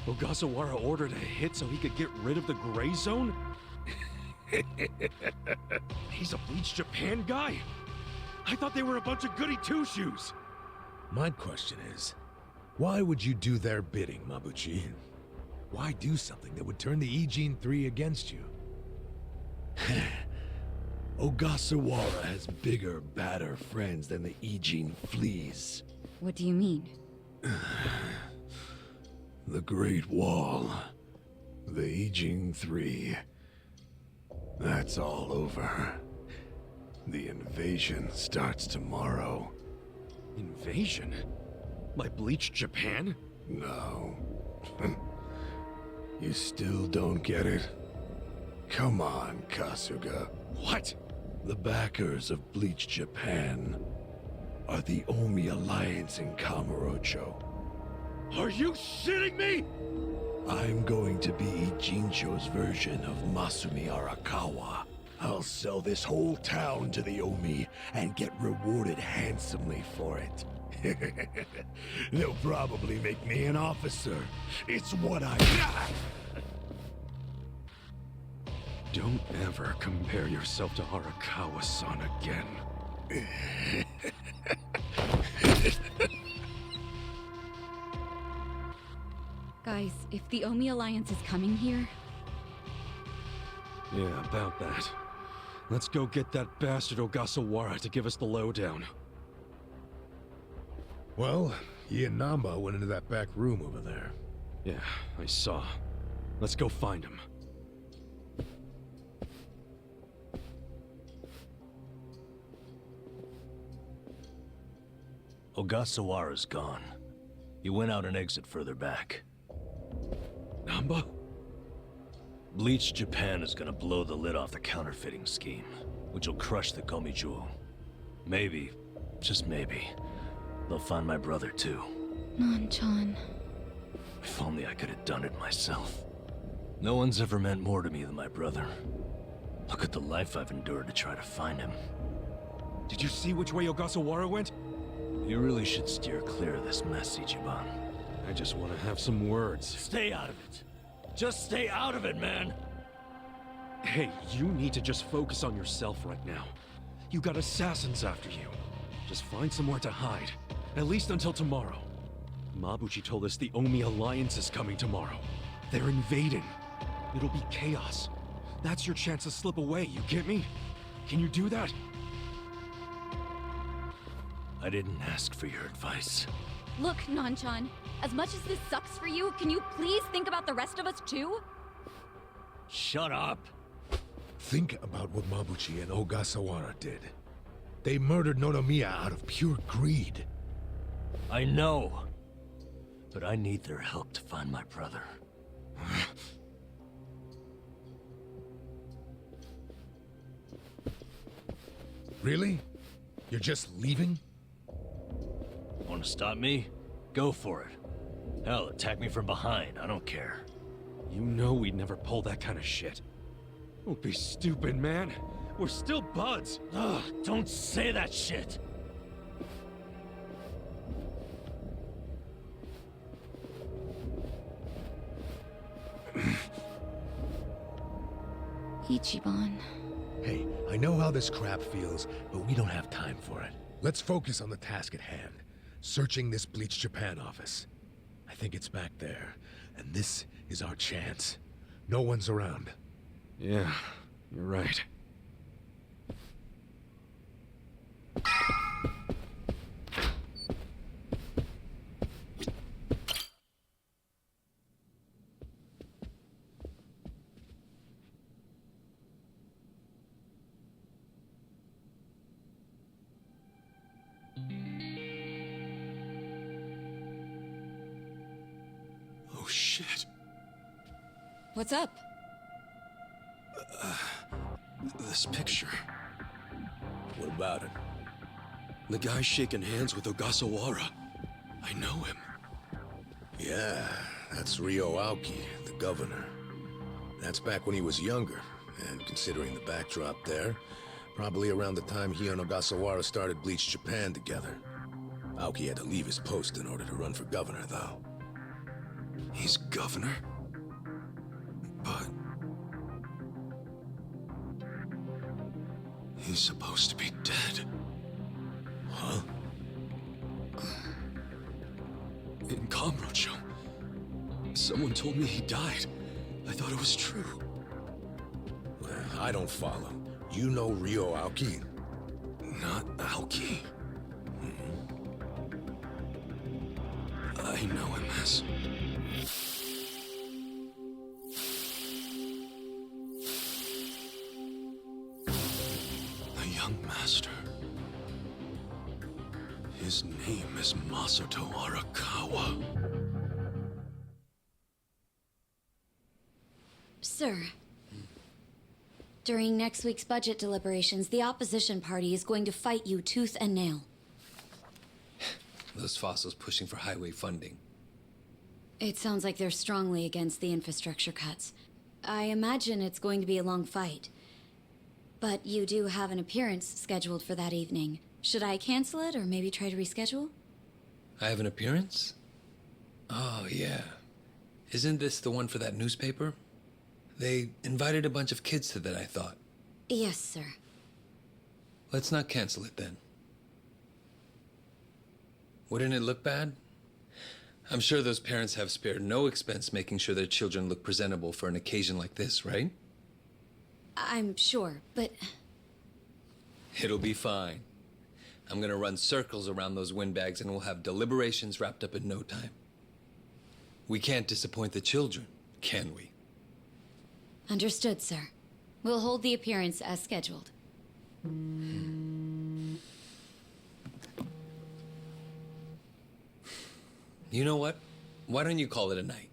Ogasawara ordered a hit so he could get rid of the Gray Zone? He's a Bleach Japan guy? I thought they were a bunch of goody two-shoes. My question is, why would you do their bidding, Mabuchi? Why do something that would turn the Ijin 3 against you? Ogasawara has bigger, badder friends than the Ijin fleas. What do you mean? The Great Wall. The Ijin 3. That's all over. The invasion starts tomorrow. Invasion? By Bleach Japan? No. You still don't get it? Come on, Kasuga. What? The backers of Bleach Japan are the Omi Alliance in Kamurocho. Are you shitting me? I'm going to be Ijincho's version of Masumi Arakawa. I'll sell this whole town to the Omi and get rewarded handsomely for it. They'll probably make me an officer. It's what I got! Don't ever compare yourself to Arakawa-san again. Guys, if the Omi Alliance is coming here... Yeah, about that. Let's go get that bastard Ogasawara to give us the lowdown. Well, he and Namba went into that back room over there. Yeah, I saw. Let's go find him. Ogasawara's gone. He went out an exit further back. Namba? Bleach Japan is gonna blow the lid off the counterfeiting scheme, which will crush the Komiju. Maybe, just maybe, they'll find my brother too. Non-chan. If only I could have done it myself. No one's ever meant more to me than my brother. Look at the life I've endured to try to find him. Did you see which way Ogasawara went? You really should steer clear of this mess, Ichiban. I just want to have some words. Stay out of it. Just stay out of it, man! Hey, you need to just focus on yourself right now. You got assassins after you. Just find somewhere to hide. At least until tomorrow. Mabuchi told us the Omi Alliance is coming tomorrow. They're invading. It'll be chaos. That's your chance to slip away, you get me? Can you do that? I didn't ask for your advice. Look, Nanchan, as much as this sucks for you, can you please think about the rest of us too? Shut up! Think about what Mabuchi and Ogasawara did. They murdered Nonomiya out of pure greed. I know. But I need their help to find my brother. Really? You're just leaving? Want to stop me? Go for it. Hell, attack me from behind. I don't care. You know we'd never pull that kind of shit. Don't be stupid, man. We're still buds. Ugh, don't say that shit! Ichiban. Hey, I know how this crap feels, but we don't have time for it. Let's focus on the task at hand. Searching this Bleach Japan office. I think it's back there, and this is our chance. No one's around. Yeah, you're right. Oh shit. What's up? This picture. What about it? The guy shaking hands with Ogasawara. I know him. Yeah, that's Ryo Aoki, the governor. That's back when he was younger, and considering the backdrop there, probably around the time he and Ogasawara started Bleach Japan together. Aoki had to leave his post in order to run for governor, though. He's governor? But... he's supposed to be dead. Huh? In Kamurocho. Someone told me he died. I thought it was true. I don't follow. You know Ryo Aoki? Not Aoki. I know him as... a young young master. His name is Masato Arakawa. Sir, during next week's budget deliberations, the opposition party is going to fight you tooth and nail. Those fossils pushing for highway funding. It sounds like they're strongly against the infrastructure cuts. I imagine it's going to be a long fight. But you do have an appearance scheduled for that evening. Should I cancel it or maybe try to reschedule? I have an appearance? Oh, yeah. Isn't this the one for that newspaper? They invited a bunch of kids to that, I thought. Yes, sir. Let's not cancel it then. Wouldn't it look bad? I'm sure those parents have spared no expense making sure their children look presentable for an occasion like this, right? I'm sure, but... It'll be fine. I'm gonna run circles around those windbags and we'll have deliberations wrapped up in no time. We can't disappoint the children, can we? Understood, sir. We'll hold the appearance as scheduled. You know what? Why don't you call it a night?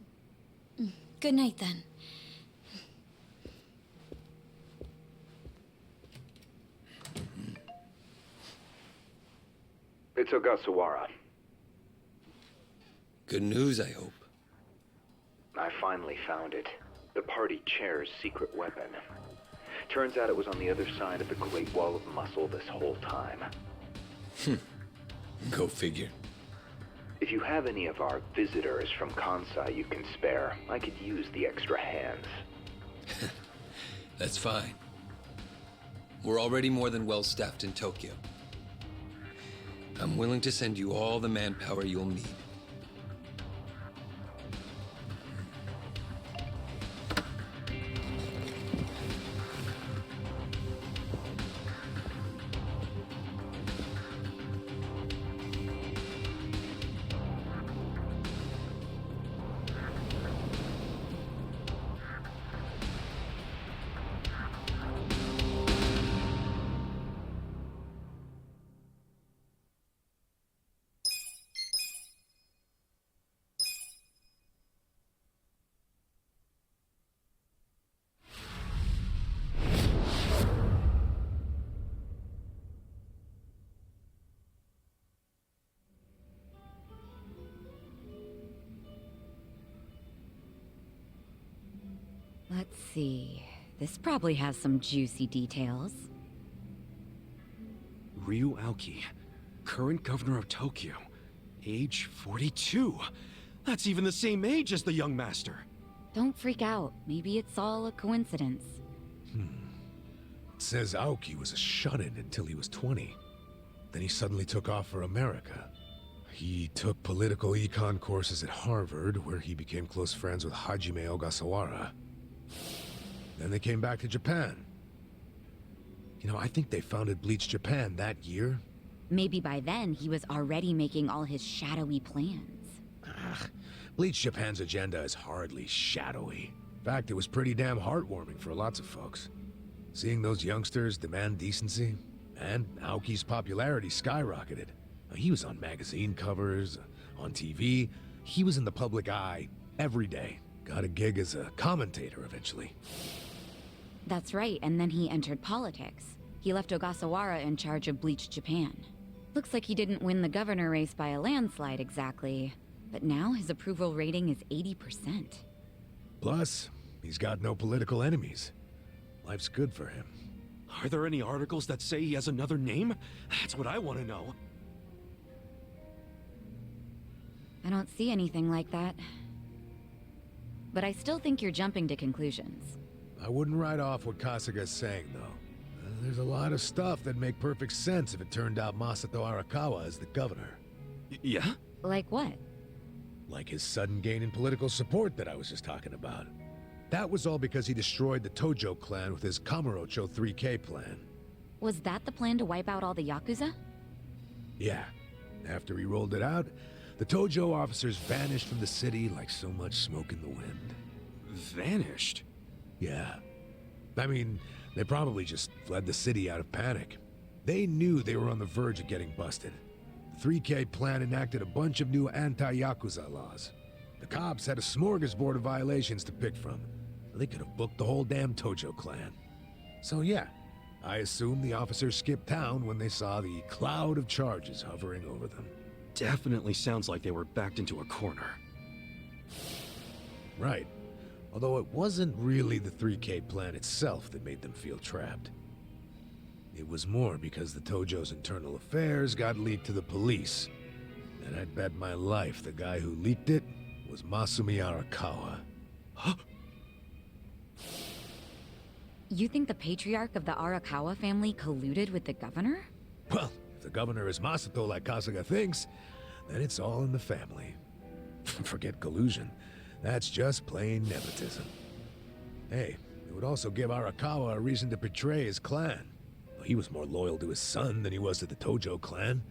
Good night, then. It's Ogasawara. Good news, I hope. I finally found it. The party chair's secret weapon. Turns out it was on the other side of the Great Wall of Muscle this whole time. Go figure. If you have any of our visitors from Kansai you can spare, I could use the extra hands. That's fine. We're already more than well-staffed in Tokyo. I'm willing to send you all the manpower you'll need. Let's see. This probably has some juicy details. Ryu Aoki, current governor of Tokyo, age 42. That's even the same age as the young master. Don't freak out. Maybe it's all a coincidence. It says Aoki was a shut-in until he was 20. Then he suddenly took off for America. He took political econ courses at Harvard, where he became close friends with Hajime Ogasawara. Then they came back to Japan. You know, I think they founded Bleach Japan that year. Maybe by then he was already making all his shadowy plans. Bleach Japan's agenda is hardly shadowy. In fact, it was pretty damn heartwarming for lots of folks. Seeing those youngsters demand decency, and Aoki's popularity skyrocketed. He was on magazine covers, on TV. He was in the public eye every day. Got a gig as a commentator eventually. That's right, and then he entered politics. He left Ogasawara in charge of Bleach Japan. Looks like he didn't win the governor race by a landslide exactly, but now his approval rating is 80%. Plus, he's got no political enemies. Life's good for him. Are there any articles that say he has another name? That's what I want to know. I don't see anything like that. But I still think you're jumping to conclusions. I wouldn't write off what Kasuga's saying, though. There's a lot of stuff that'd make perfect sense if it turned out Masato Arakawa is the governor. Yeah? Like what? Like his sudden gain in political support that I was just talking about. That was all because he destroyed the Tojo clan with his Kamurocho 3K plan. Was that the plan to wipe out all the Yakuza? Yeah. After he rolled it out, the Tojo officers vanished from the city like so much smoke in the wind. Vanished? Yeah. I mean, they probably just fled the city out of panic. They knew they were on the verge of getting busted. The 3K plan enacted a bunch of new anti-Yakuza laws. The cops had a smorgasbord of violations to pick from. They could have booked the whole damn Tojo clan. So yeah, I assume the officers skipped town when they saw the cloud of charges hovering over them. Definitely sounds like they were backed into a corner. Right. Although it wasn't really the 3K plan itself that made them feel trapped. It was more because the Tojo's internal affairs got leaked to the police. And I'd bet my life the guy who leaked it was Masumi Arakawa. Huh? You think the patriarch of the Arakawa family colluded with the governor? Well, if the governor is Masato like Kasuga thinks, then it's all in the family. Forget collusion. That's just plain nepotism. Hey, it would also give Arakawa a reason to betray his clan. He was more loyal to his son than he was to the Tojo clan.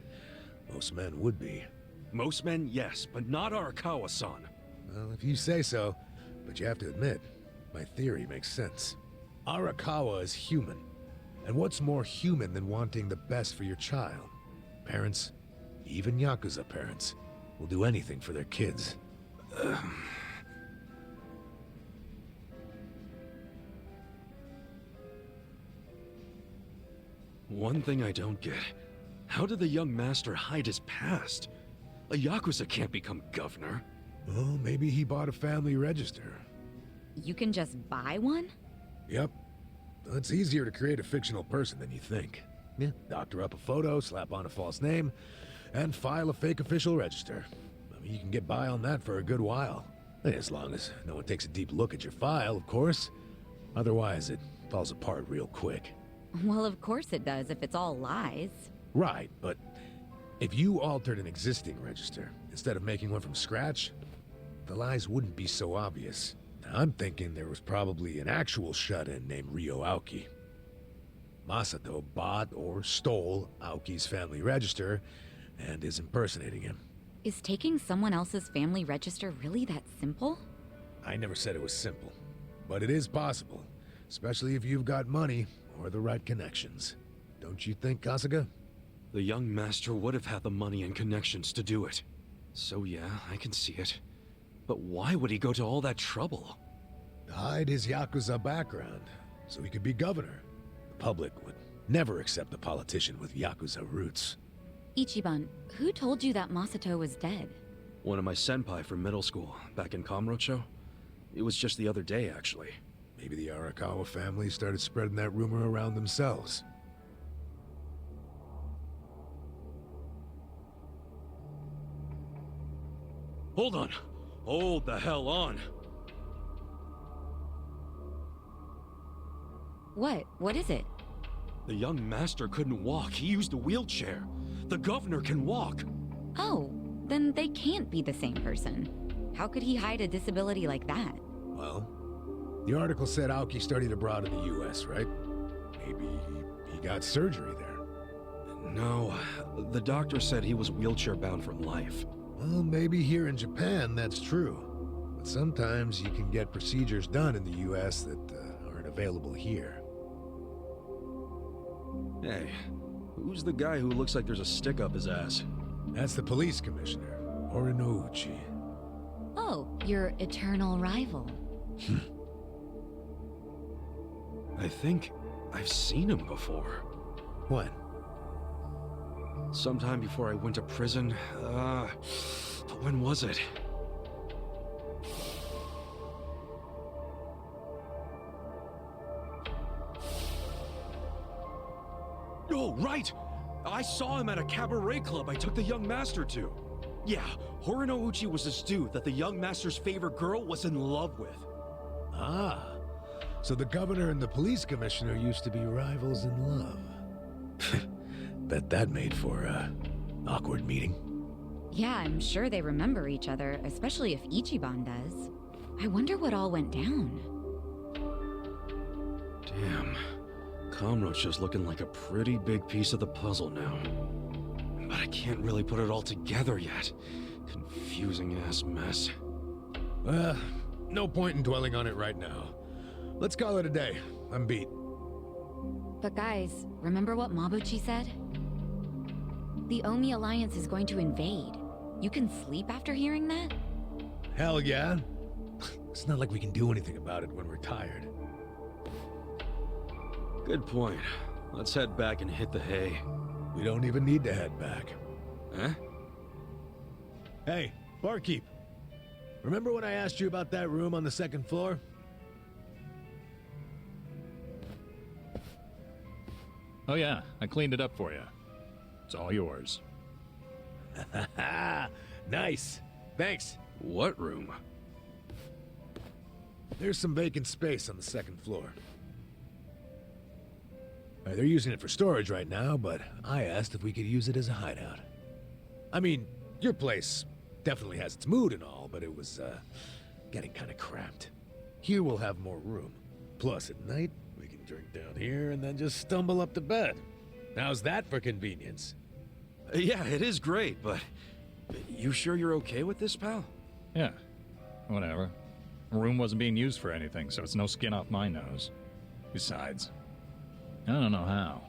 Most men would be. Most men, yes, but not Arakawa-san. Well, if you say so, but you have to admit, my theory makes sense. Arakawa is human. And what's more human than wanting the best for your child? Parents, even Yakuza parents, will do anything for their kids. One thing I don't get. How did the young master hide his past? A Yakuza can't become governor. Well, maybe he bought a family register. You can just buy one? Yep. It's easier to create a fictional person than you think. Yeah, doctor up a photo, slap on a false name, and file a fake official register. I mean, you can get by on that for a good while. As long as no one takes a deep look at your file, of course. Otherwise, it falls apart real quick. Well, of course it does if it's all lies. Right, but if you altered an existing register, instead of making one from scratch, the lies wouldn't be so obvious. I'm thinking there was probably an actual shut-in named Ryo Aoki. Masato bought or stole Aoki's family register and is impersonating him. Is taking someone else's family register really that simple? I never said it was simple, but it is possible, especially if you've got money or the right connections. Don't you think, Kasuga? The young master would have had the money and connections to do it. So yeah, I can see it. But why would he go to all that trouble? To hide his Yakuza background, so he could be governor. The public would never accept a politician with Yakuza roots. Ichiban, who told you that Masato was dead? One of my senpai from middle school, back in Kamurocho. It was just the other day, actually. Maybe the Arakawa family started spreading that rumor around themselves. Hold on! Hold the hell on! What? What is it? The young master couldn't walk. He used a wheelchair. The governor can walk. Oh, then they can't be the same person. How could he hide a disability like that? Well, the article said Aoki studied abroad in the US, right? Maybe he got surgery there. No, the doctor said he was wheelchair-bound for life. Well, maybe here in Japan that's true. But sometimes you can get procedures done in the US that aren't available here. Hey, who's the guy who looks like there's a stick up his ass? That's the police commissioner, Horinouchi. Oh, your eternal rival. I think I've seen him before. When? Sometime before I went to prison. But when was it? Oh, right! I saw him at a cabaret club I took the young master to. Yeah, Horinouchi was this dude that the young master's favorite girl was in love with. Ah, so the governor and the police commissioner used to be rivals in love. Bet that made for an awkward meeting. Yeah, I'm sure they remember each other, especially if Ichiban does. I wonder what all went down. Damn. Kamurocho's looking like a pretty big piece of the puzzle now. But I can't really put it all together yet. Confusing ass mess. No point in dwelling on it right now. Let's call it a day. I'm beat. But guys, remember what Mabuchi said? The Omi Alliance is going to invade. You can sleep after hearing that? Hell yeah. It's not like we can do anything about it when we're tired. Good point. Let's head back and hit the hay. We don't even need to head back. Huh? Hey, barkeep. Remember when I asked you about that room on the second floor? Oh yeah, I cleaned it up for you. It's all yours. Nice. Thanks. What room? There's some vacant space on the second floor. They're using it for storage right now, but I asked if we could use it as a hideout. I mean, your place definitely has its mood and all, but it was, getting kind of cramped. Here we'll have more room. Plus, at night, we can drink down here and then just stumble up to bed. How's that for convenience? Yeah, it is great, but... You sure you're okay with this, pal? Yeah, whatever. The room wasn't being used for anything, so it's no skin off my nose. Besides, I don't know how,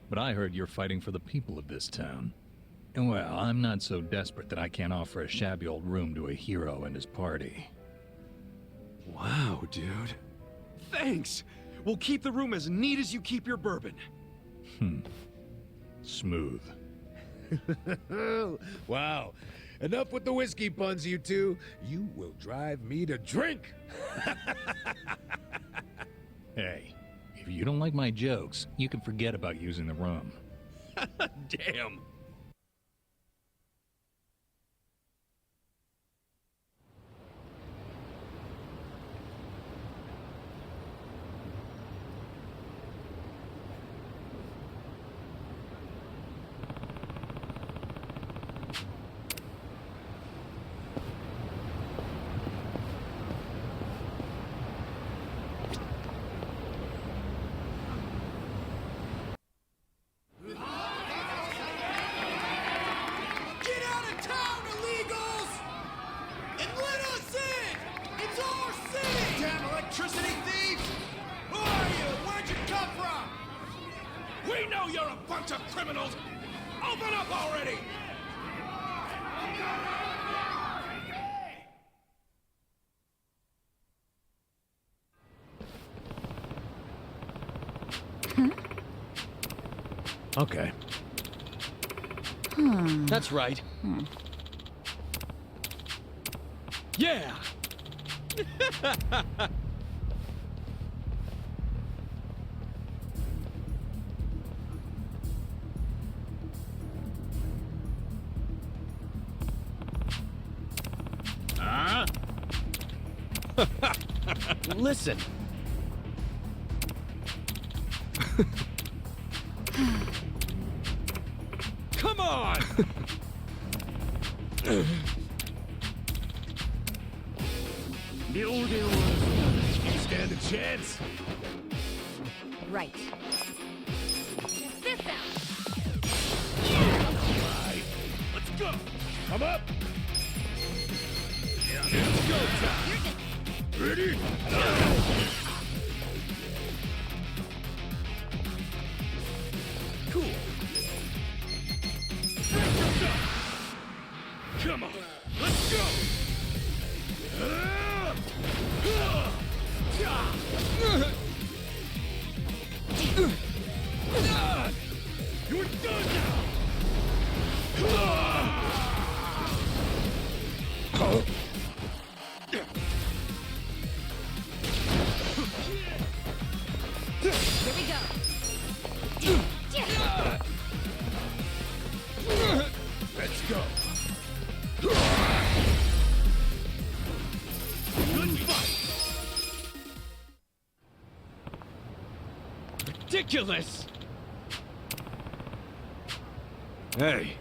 but I heard you're fighting for the people of this town. And well, I'm not so desperate that I can't offer a shabby old room to a hero and his party. Wow, dude. Thanks! We'll keep the room as neat as you keep your bourbon. Smooth. Wow. Enough with the whiskey puns, you two. You will drive me to drink. Hey, if you don't like my jokes, you can forget about using the room. Damn. Okay. That's right. Yeah! Listen. Come on! Stand a chance. Right. This out! Alright, let's go. Come up. Yeah, let's go, Tom. Ready? Cool. Come on, let's go. You're done now. Here we go. Let's go. Good fight. Ridiculous! Hey.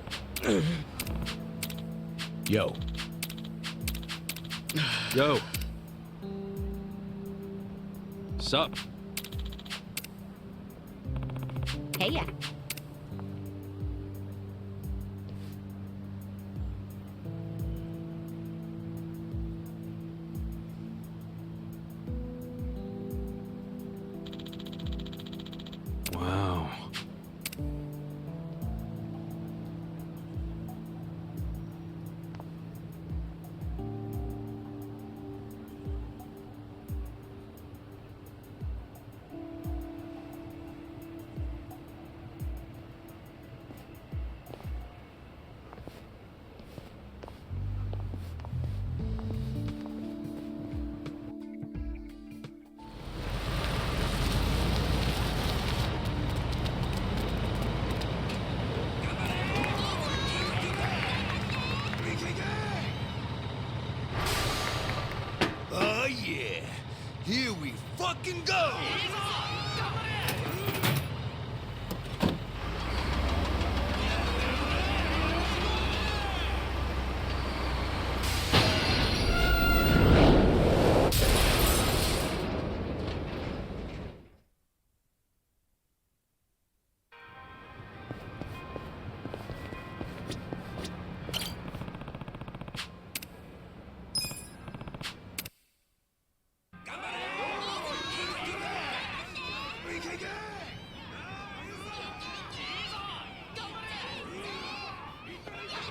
Yo. Yo. Sup? Hey, yeah. yeah. Here we fucking go!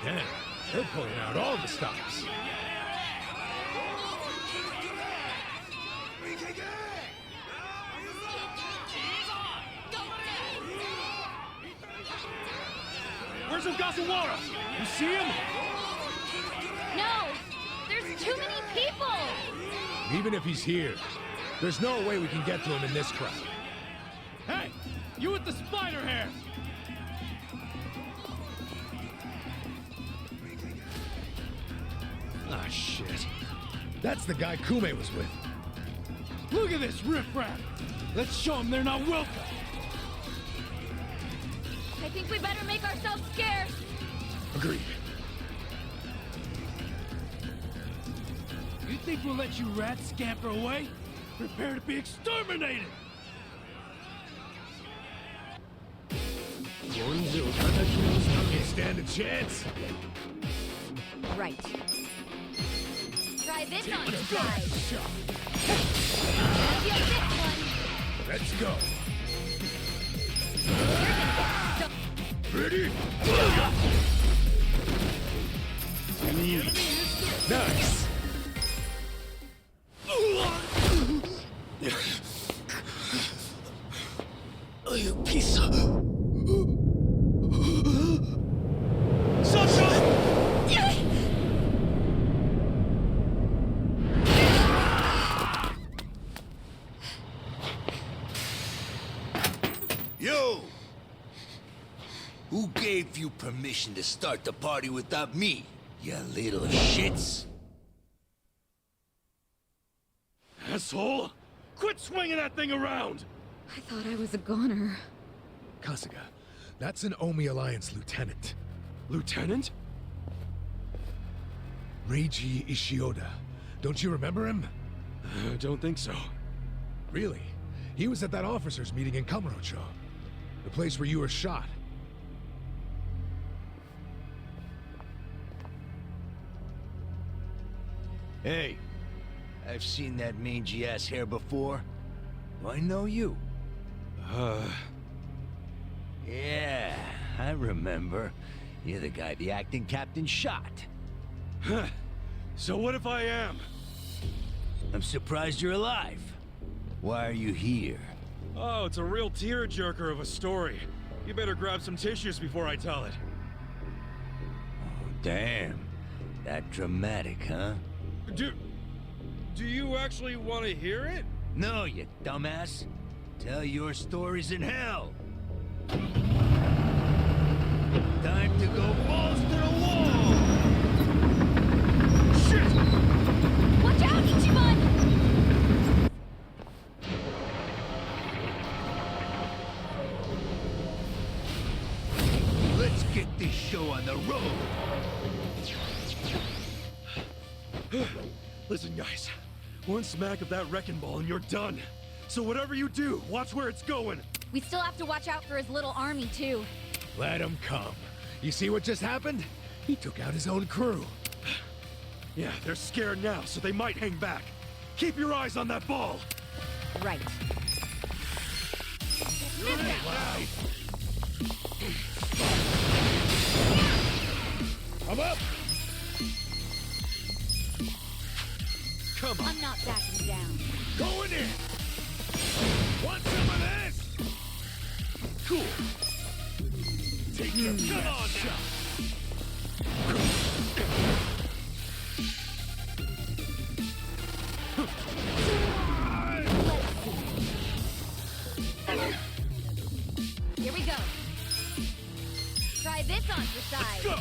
Damn, they're pulling out all the stops. Where's Ogasawara? You see him? No! There's too many people! Even if he's here, there's no way we can get to him in this crowd. Hey! You with the spider hair! Ah, shit. That's the guy Kume was with. Look at this riffraff! Let's show them they're not welcome! I think we better make ourselves scarce! Agreed. You think we'll let you rats scamper away? Prepare to be exterminated! Can't stand a chance. Right. Try this on your side. Feel this one. Let's go. Ready? Nice. Oh, you piece of... Yo! Who gave you permission to start the party without me, you little shits? Asshole! Quit swinging that thing around! I thought I was a goner. Kasuga, that's an Omi Alliance lieutenant. Lieutenant? Reiji Ishioda. Don't you remember him? I don't think so. Really? He was at that officers' meeting in Kamurocho. The place where you were shot. Hey, I've seen that mangy-ass hair before. Do I know you? Yeah, I remember. You're the guy the acting captain shot. So what if I am? I'm surprised you're alive. Why are you here? Oh, it's a real tearjerker of a story. You better grab some tissues before I tell it. Oh, damn. That dramatic, huh? Do you actually want to hear it? No, you dumbass. Tell your stories in hell. Time to go balls to the wall! Shit! Watch out, Ichiban! Let's get this show on the road! Listen, guys. One smack of that wrecking ball and you're done. So whatever you do, watch where it's going. We still have to watch out for his little army, too. Let him come. You see what just happened? He took out his own crew. Yeah, they're scared now, so they might hang back. Keep your eyes on that ball. Right. I'm up! Come on. I'm not backing down. Going in! Want some of this? Cool. Take your come on shot! Here we go. Try this on your side. Let's go.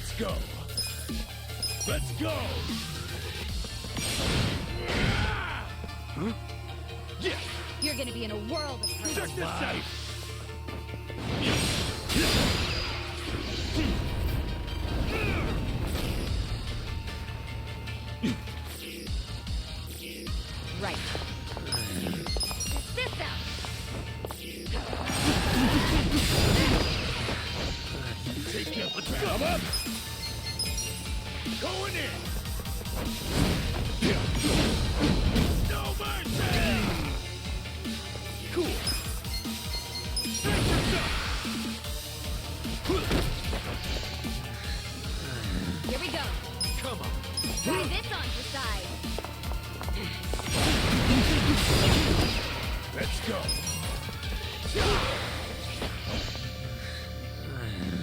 Let's go. Let's go. Huh? Yeah. You're gonna be in a world of hurt. Check this out. Right. This out. Take care of the come up. Going in. No mercy. Cool. Take yourself. Here we go. Come on. Try this on your side. Let's go.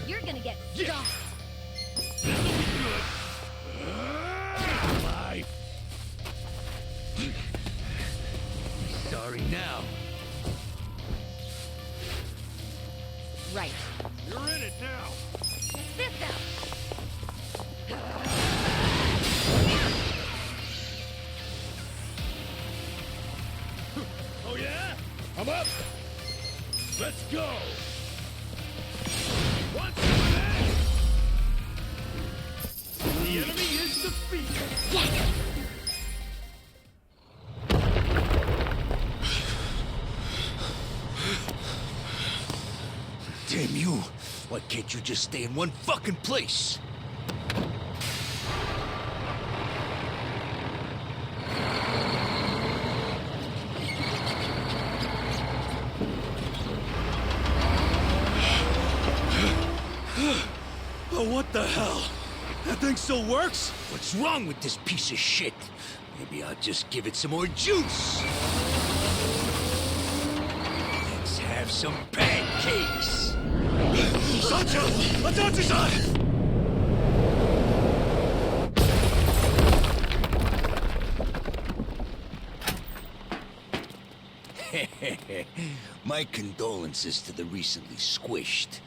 You're gonna get stomped. This'll be good. Life. Sorry now. Right. You're in it now. This out. Oh yeah? I'm up. Let's go. Once again. The enemy is defeated. Damn you! Why can't you just stay in one fucking place? Oh, what the hell? That thing still works? What's wrong with this piece of shit? Maybe I'll just give it some more juice. Let's have some pancakes. Sancho! Atachi-san! My condolences to the recently squished.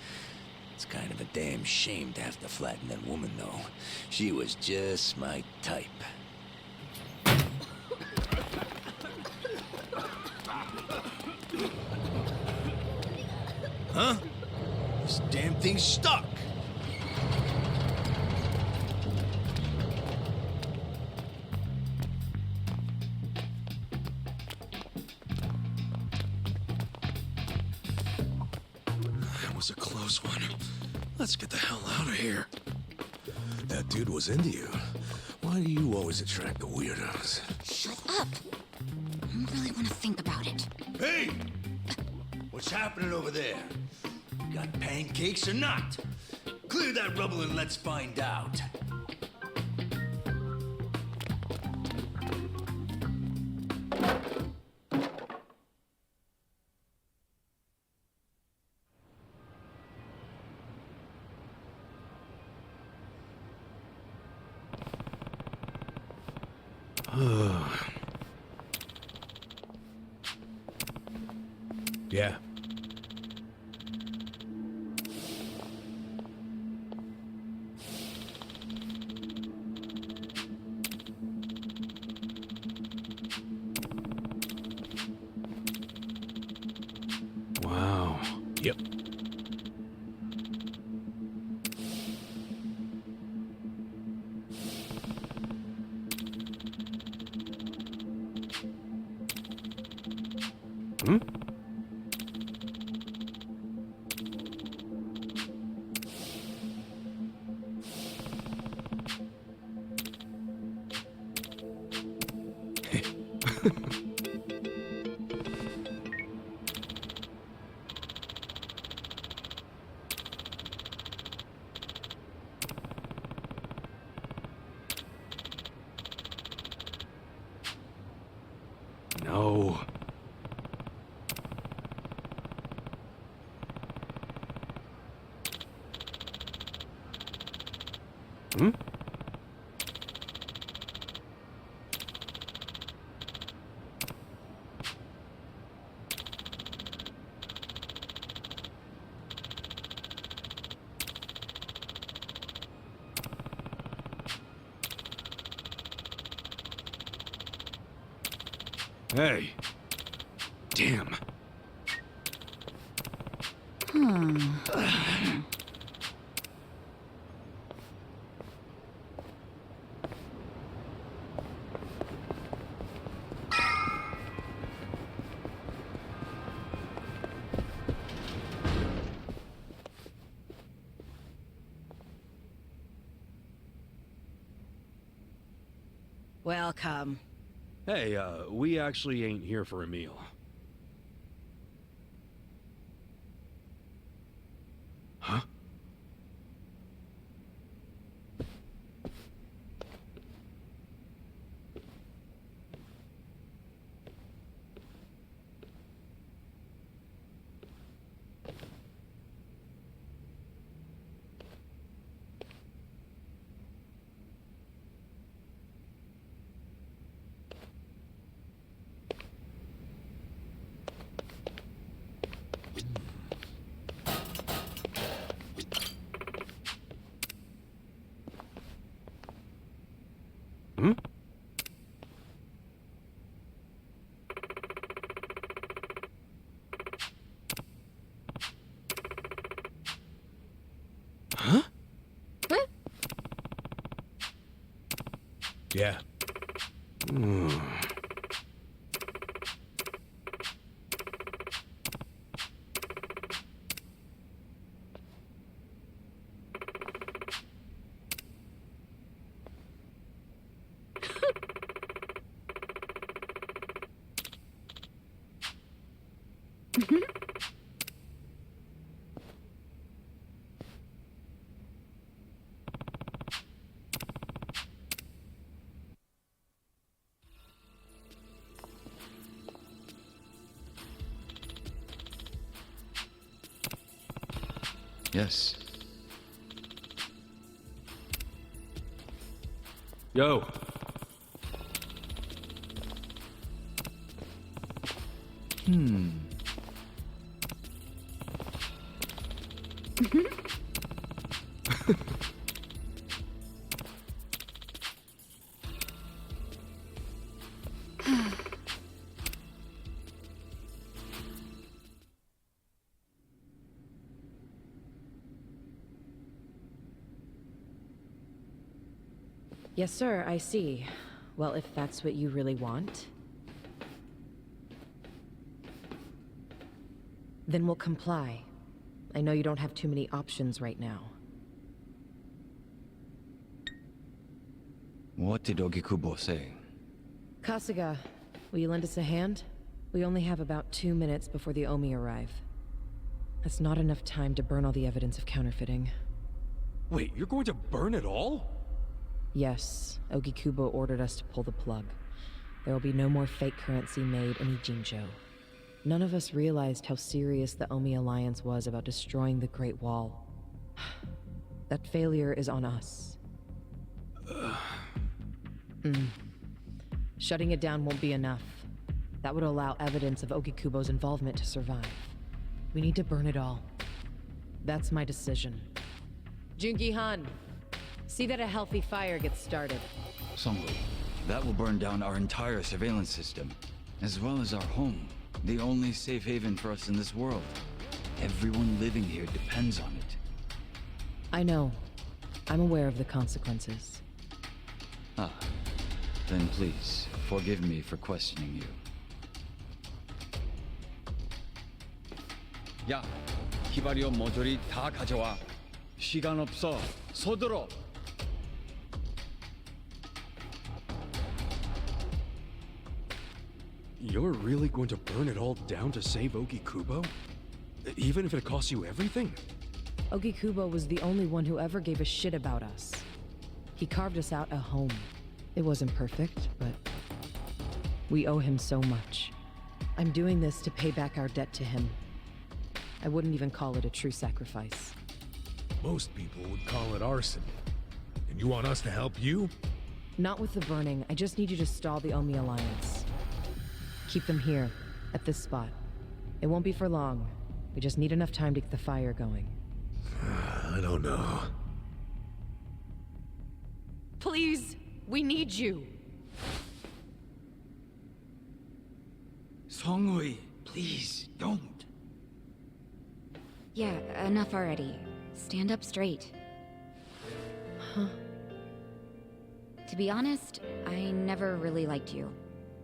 It's kind of a damn shame to have to flatten that woman, though. She was just my type. Huh? This damn thing's stuck. That was a close one. Let's get the hell out of here. That dude was into you. Why do you always attract the weirdos? Shut up. I don't really want to think about it. Hey! What's happening over there? Got pancakes or not? Clear that rubble and let's find out. Yeah. Wow. Yep. Hmm? No. Hmm? Hey. Damn. Welcome. Hey, we actually ain't here for a meal. Huh? Hmm? Huh? Yeah. Yes. Yo. Yes, sir, I see. Well, if that's what you really want, then we'll comply. I know you don't have too many options right now. What did Ogikubo say? Kasuga, will you lend us a hand? We only have about 2 minutes before the Omi arrive. That's not enough time to burn all the evidence of counterfeiting. Wait, you're going to burn it all? Yes, Ogikubo ordered us to pull the plug. There will be no more fake currency made in Ijincho. None of us realized how serious the Omi Alliance was about destroying the Great Wall. That failure is on us. Shutting it down won't be enough. That would allow evidence of Ogikubo's involvement to survive. We need to burn it all. That's my decision. Jungi-han, see that a healthy fire gets started. Songo, that will burn down our entire surveillance system, as well as our home, the only safe haven for us in this world. Everyone living here depends on it. I know. I'm aware of the consequences. Ah, then please, forgive me for questioning you. 야, 히바리오 모조리 다 가져와. 시간 없어. 서둘러. You're really going to burn it all down to save Ogikubo? Even if it costs you everything? Ogikubo was the only one who ever gave a shit about us. He carved us out a home. It wasn't perfect, but we owe him so much. I'm doing this to pay back our debt to him. I wouldn't even call it a true sacrifice. Most people would call it arson. And you want us to help you? Not with the burning. I just need you to stall the Omi Alliance. Keep them here, at this spot. It won't be for long. We just need enough time to get the fire going. I don't know. Please, we need you. Songhui, please, don't. Yeah, enough already. Stand up straight. Huh? To be honest, I never really liked you.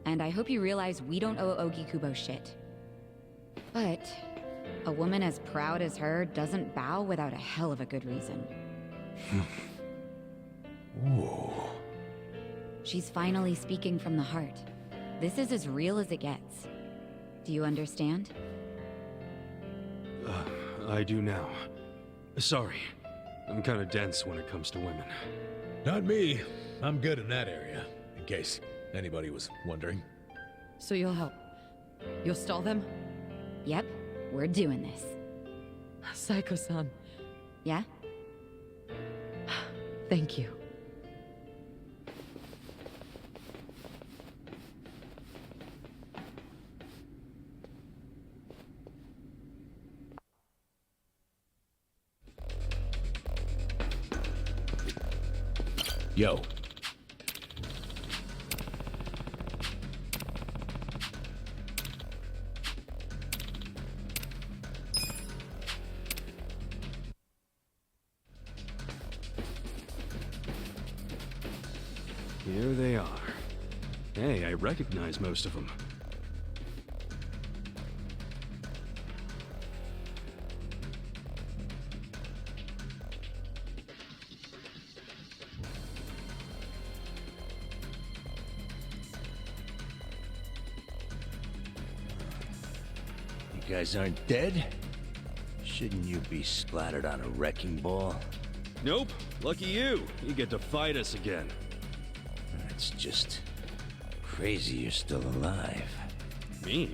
And I hope you realize we don't owe Ogikubo shit. But a woman as proud as her doesn't bow without a hell of a good reason. Whoa. She's finally speaking from the heart. This is as real as it gets. Do you understand? I do now. Sorry. I'm kind of dense when it comes to women. Not me. I'm good in that area, in case anybody was wondering. So you'll help. You'll stall them? Yep, we're doing this. Saiko-san. Yeah? Thank you. Yo. Here they are. Hey, I recognize most of them. You guys aren't dead? Shouldn't you be splattered on a wrecking ball? Nope. Lucky you. You get to fight us again. It's just crazy you're still alive. Me?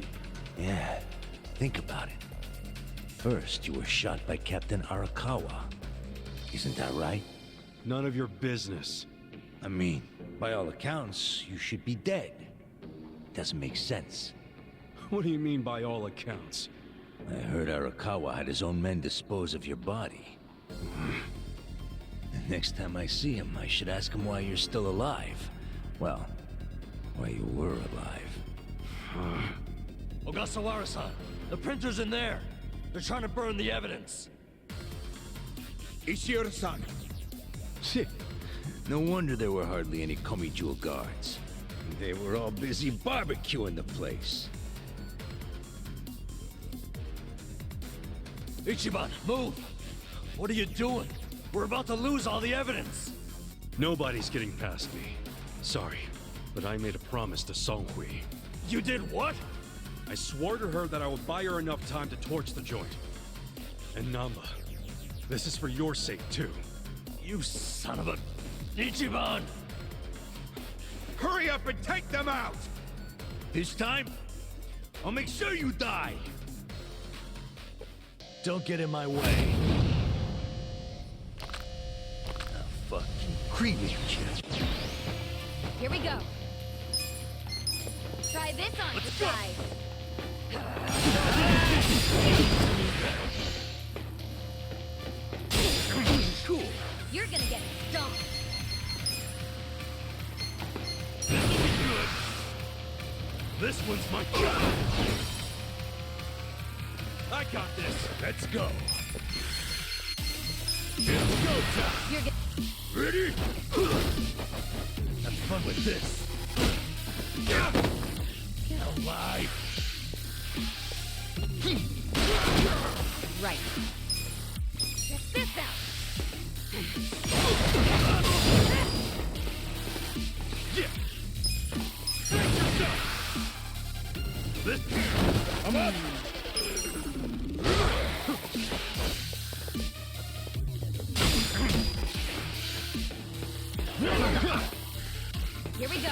Yeah. Think about it. First, you were shot by Captain Arakawa. Isn't that right? None of your business. I mean, by all accounts, you should be dead. Doesn't make sense. What do you mean by all accounts? I heard Arakawa had his own men dispose of your body. Next time I see him, I should ask him why you're still alive. Well, why you were alive. Ogasawara-san, the printer's in there. They're trying to burn the evidence. Ishiura-san. Shit. No wonder there were hardly any Komijul guards. They were all busy barbecuing the place. Ichiban, move! What are you doing? We're about to lose all the evidence! Nobody's getting past me. Sorry, but I made a promise to Songhui. You did what? I swore to her that I would buy her enough time to torch the joint. And Namba, this is for your sake too. You son of a... Ichiban! Hurry up and take them out! This time, I'll make sure you die! Don't get in my way. I'll fucking cremate you. Here we go. Try this on the side. Cool. You're gonna get stomped. This one's my job. I got this. Let's go. It's go time. You're Ready? Have fun with this. Get alive. right. Check this out. I'm up. Here we go.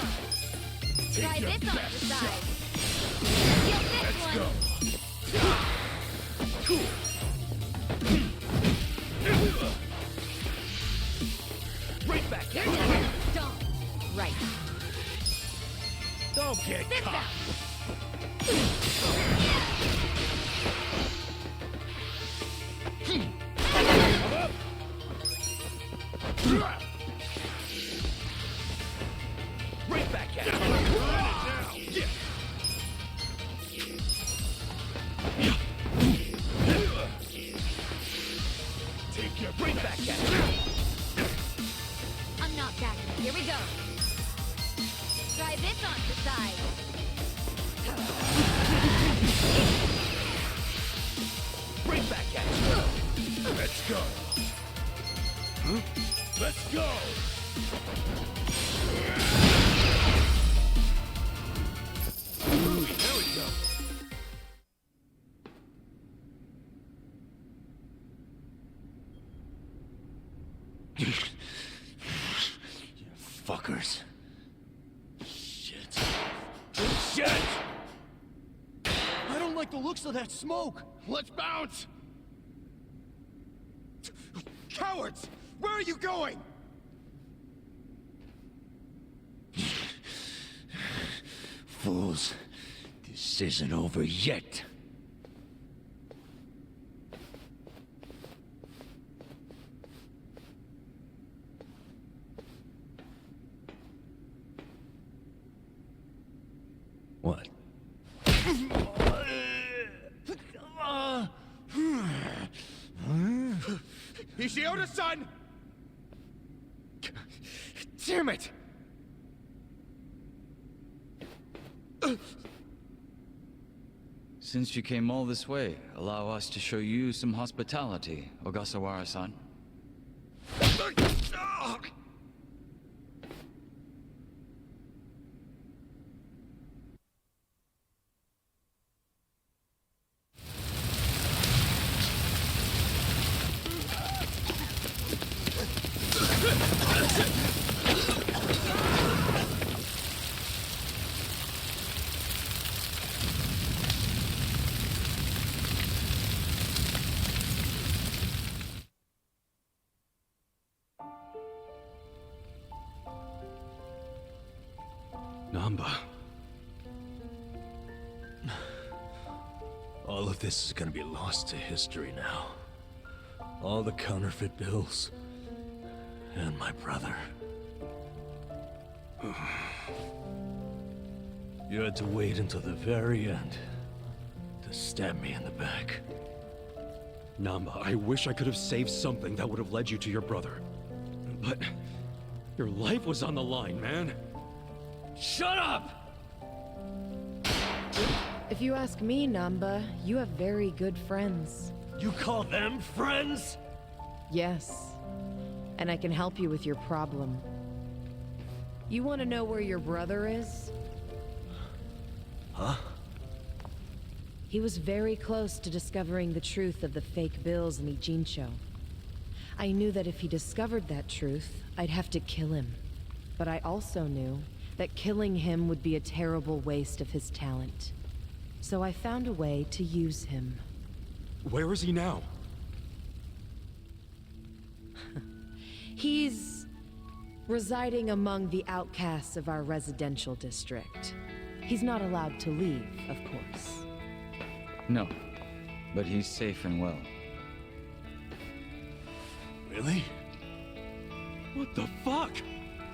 Try this on the side. Feel this one. Cool. Let's go. Huh? Let's go. There we go. You fuckers. Shit. I don't like the looks of that smoke. Let's bounce. Cowards! Where are you going? Fools. This isn't over yet. What? Ishioda-san! Damn it! Since you came all this way, allow us to show you some hospitality, Ogasawara-san. Namba. All of this is gonna be lost to history now. All the counterfeit bills. And my brother. You had to wait until the very end to stab me in the back. Namba, I wish I could have saved something that would have led you to your brother. But your life was on the line, man. Shut up! If you ask me, Namba, you have very good friends. You call them friends? Yes. And I can help you with your problem. You want to know where your brother is? Huh? He was very close to discovering the truth of the fake bills in Ijincho. I knew that if he discovered that truth, I'd have to kill him. But I also knew that killing him would be a terrible waste of his talent. So I found a way to use him. Where is he now? He's residing among the outcasts of our residential district. He's not allowed to leave, of course. No, but he's safe and well. Really? What the fuck?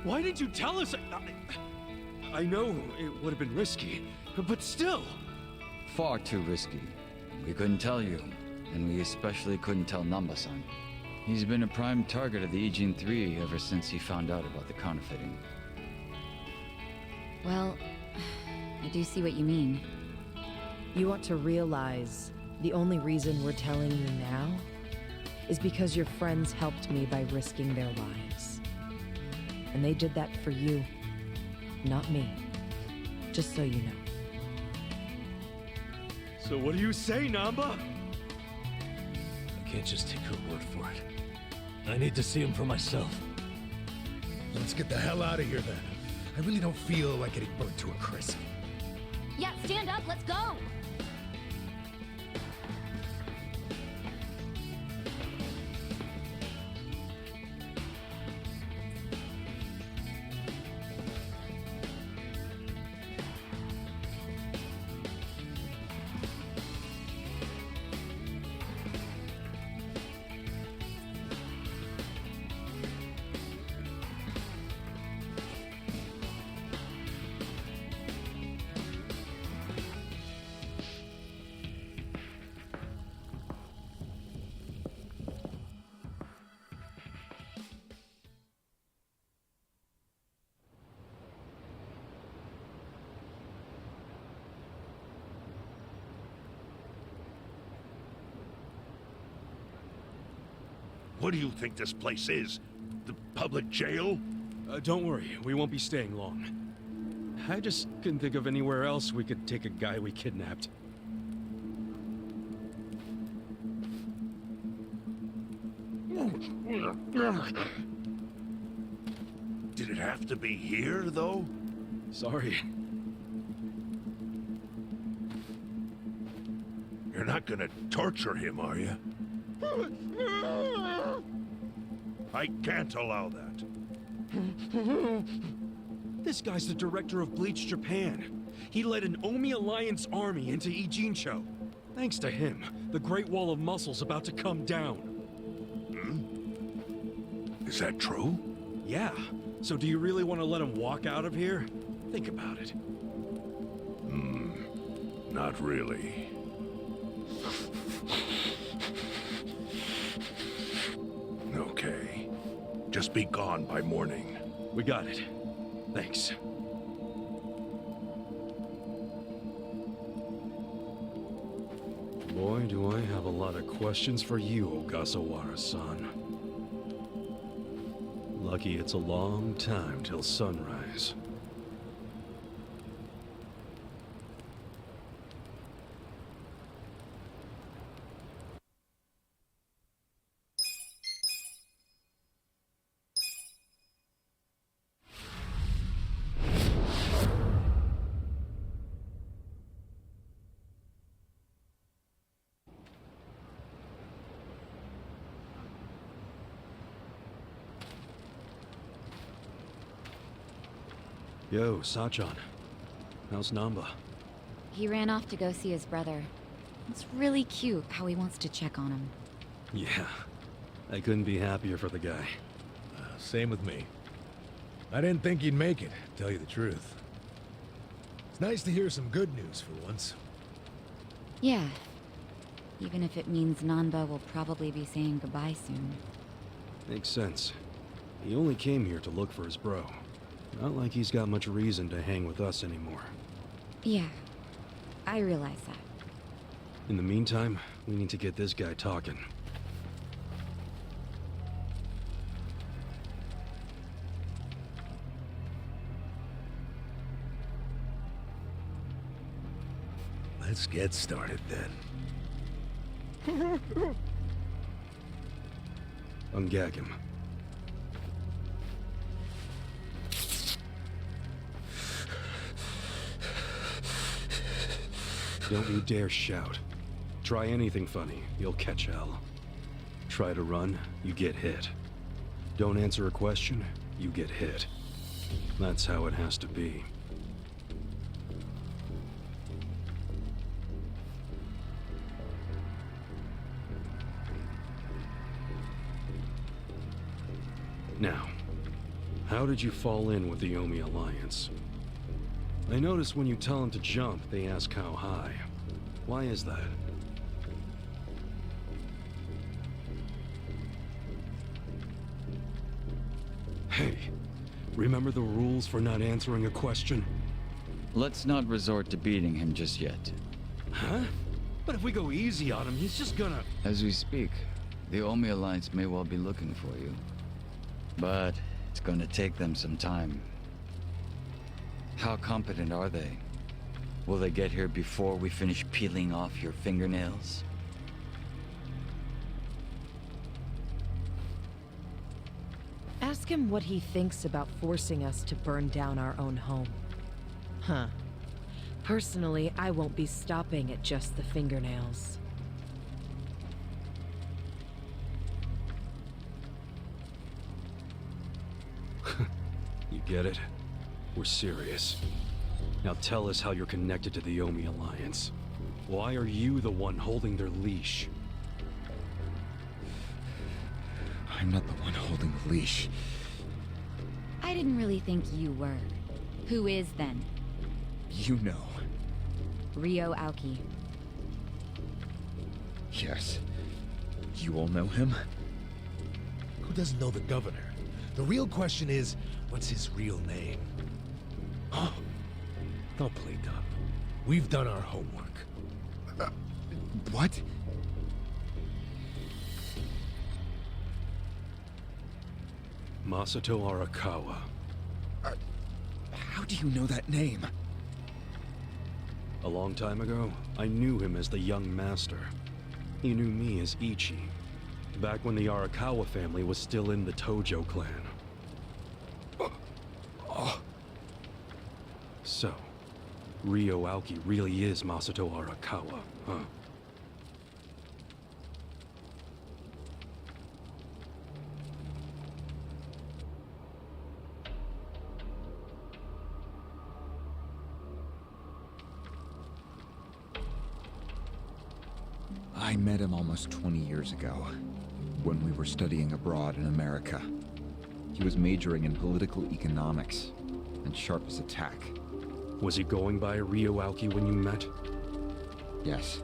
Why didn't you tell us? I know it would have been risky, but still. Far too risky. We couldn't tell you, and we especially couldn't tell Namba-san. He's been a prime target of the Ijin 3 ever since he found out about the counterfeiting. Well, I do see what you mean. You ought to realize the only reason we're telling you now is because your friends helped me by risking their lives. And they did that for you, not me. Just so you know. So what do you say, Namba? I can't just take her word for it. I need to see him for myself. Let's get the hell out of here then. I really don't feel like getting burnt to a crisp. Yeah, stand up, let's go! What do you think this place is? The public jail? Don't worry, we won't be staying long. I just couldn't think of anywhere else we could take a guy we kidnapped. Did it have to be here, though? Sorry. You're not gonna torture him, are you? I can't allow that. This guy's the director of Bleach Japan. He led an Omi Alliance army into Ijincho. Thanks to him, the Great Wall of Muscle's about to come down. Is that true? Yeah. So do you really want to let him walk out of here? Think about it. Not really. Okay. Just be gone by morning. We got it. Thanks. Boy, do I have a lot of questions for you, Ogasawara-san. Lucky it's a long time till sunrise. Yo, Sachan. How's Namba? He ran off to go see his brother. It's really cute how he wants to check on him. Yeah. I couldn't be happier for the guy. Same with me. I didn't think he'd make it, to tell you the truth. It's nice to hear some good news for once. Yeah. Even if it means Nanba will probably be saying goodbye soon. Makes sense. He only came here to look for his bro. Not like he's got much reason to hang with us anymore. Yeah. I realize that. In the meantime, we need to get this guy talking. Let's get started then. Ungag him. Don't you dare shout. Try anything funny, you'll catch hell. Try to run, you get hit. Don't answer a question, you get hit. That's how it has to be. Now, how did you fall in with the Omi Alliance? I notice when you tell them to jump, they ask how high. Why is that? Hey, remember the rules for not answering a question? Let's not resort to beating him just yet. Huh? But if we go easy on him, he's just gonna... As we speak, the Omi Alliance may well be looking for you. But it's gonna take them some time. How competent are they? Will they get here before we finish peeling off your fingernails? Ask him what he thinks about forcing us to burn down our own home. Huh. Personally, I won't be stopping at just the fingernails. You get it? We're serious. Now tell us how you're connected to the Omi Alliance. Why are you the one holding their leash? I'm not the one holding the leash. I didn't really think you were. Who is then? You know. Ryo Aoki. Yes. You all know him? Who doesn't know the governor? The real question is, what's his real name? Oh, don't play dumb. We've done our homework. What? Masato Arakawa. How do you know that name? A long time ago, I knew him as the young master. He knew me as Ichi, back when the Arakawa family was still in the Tojo clan. So, Ryo Aoki really is Masato Arakawa, huh? I met him almost 20 years ago, when we were studying abroad in America. He was majoring in political economics, and sharp as a tack. Was he going by Ryo Aoki when you met? Yes.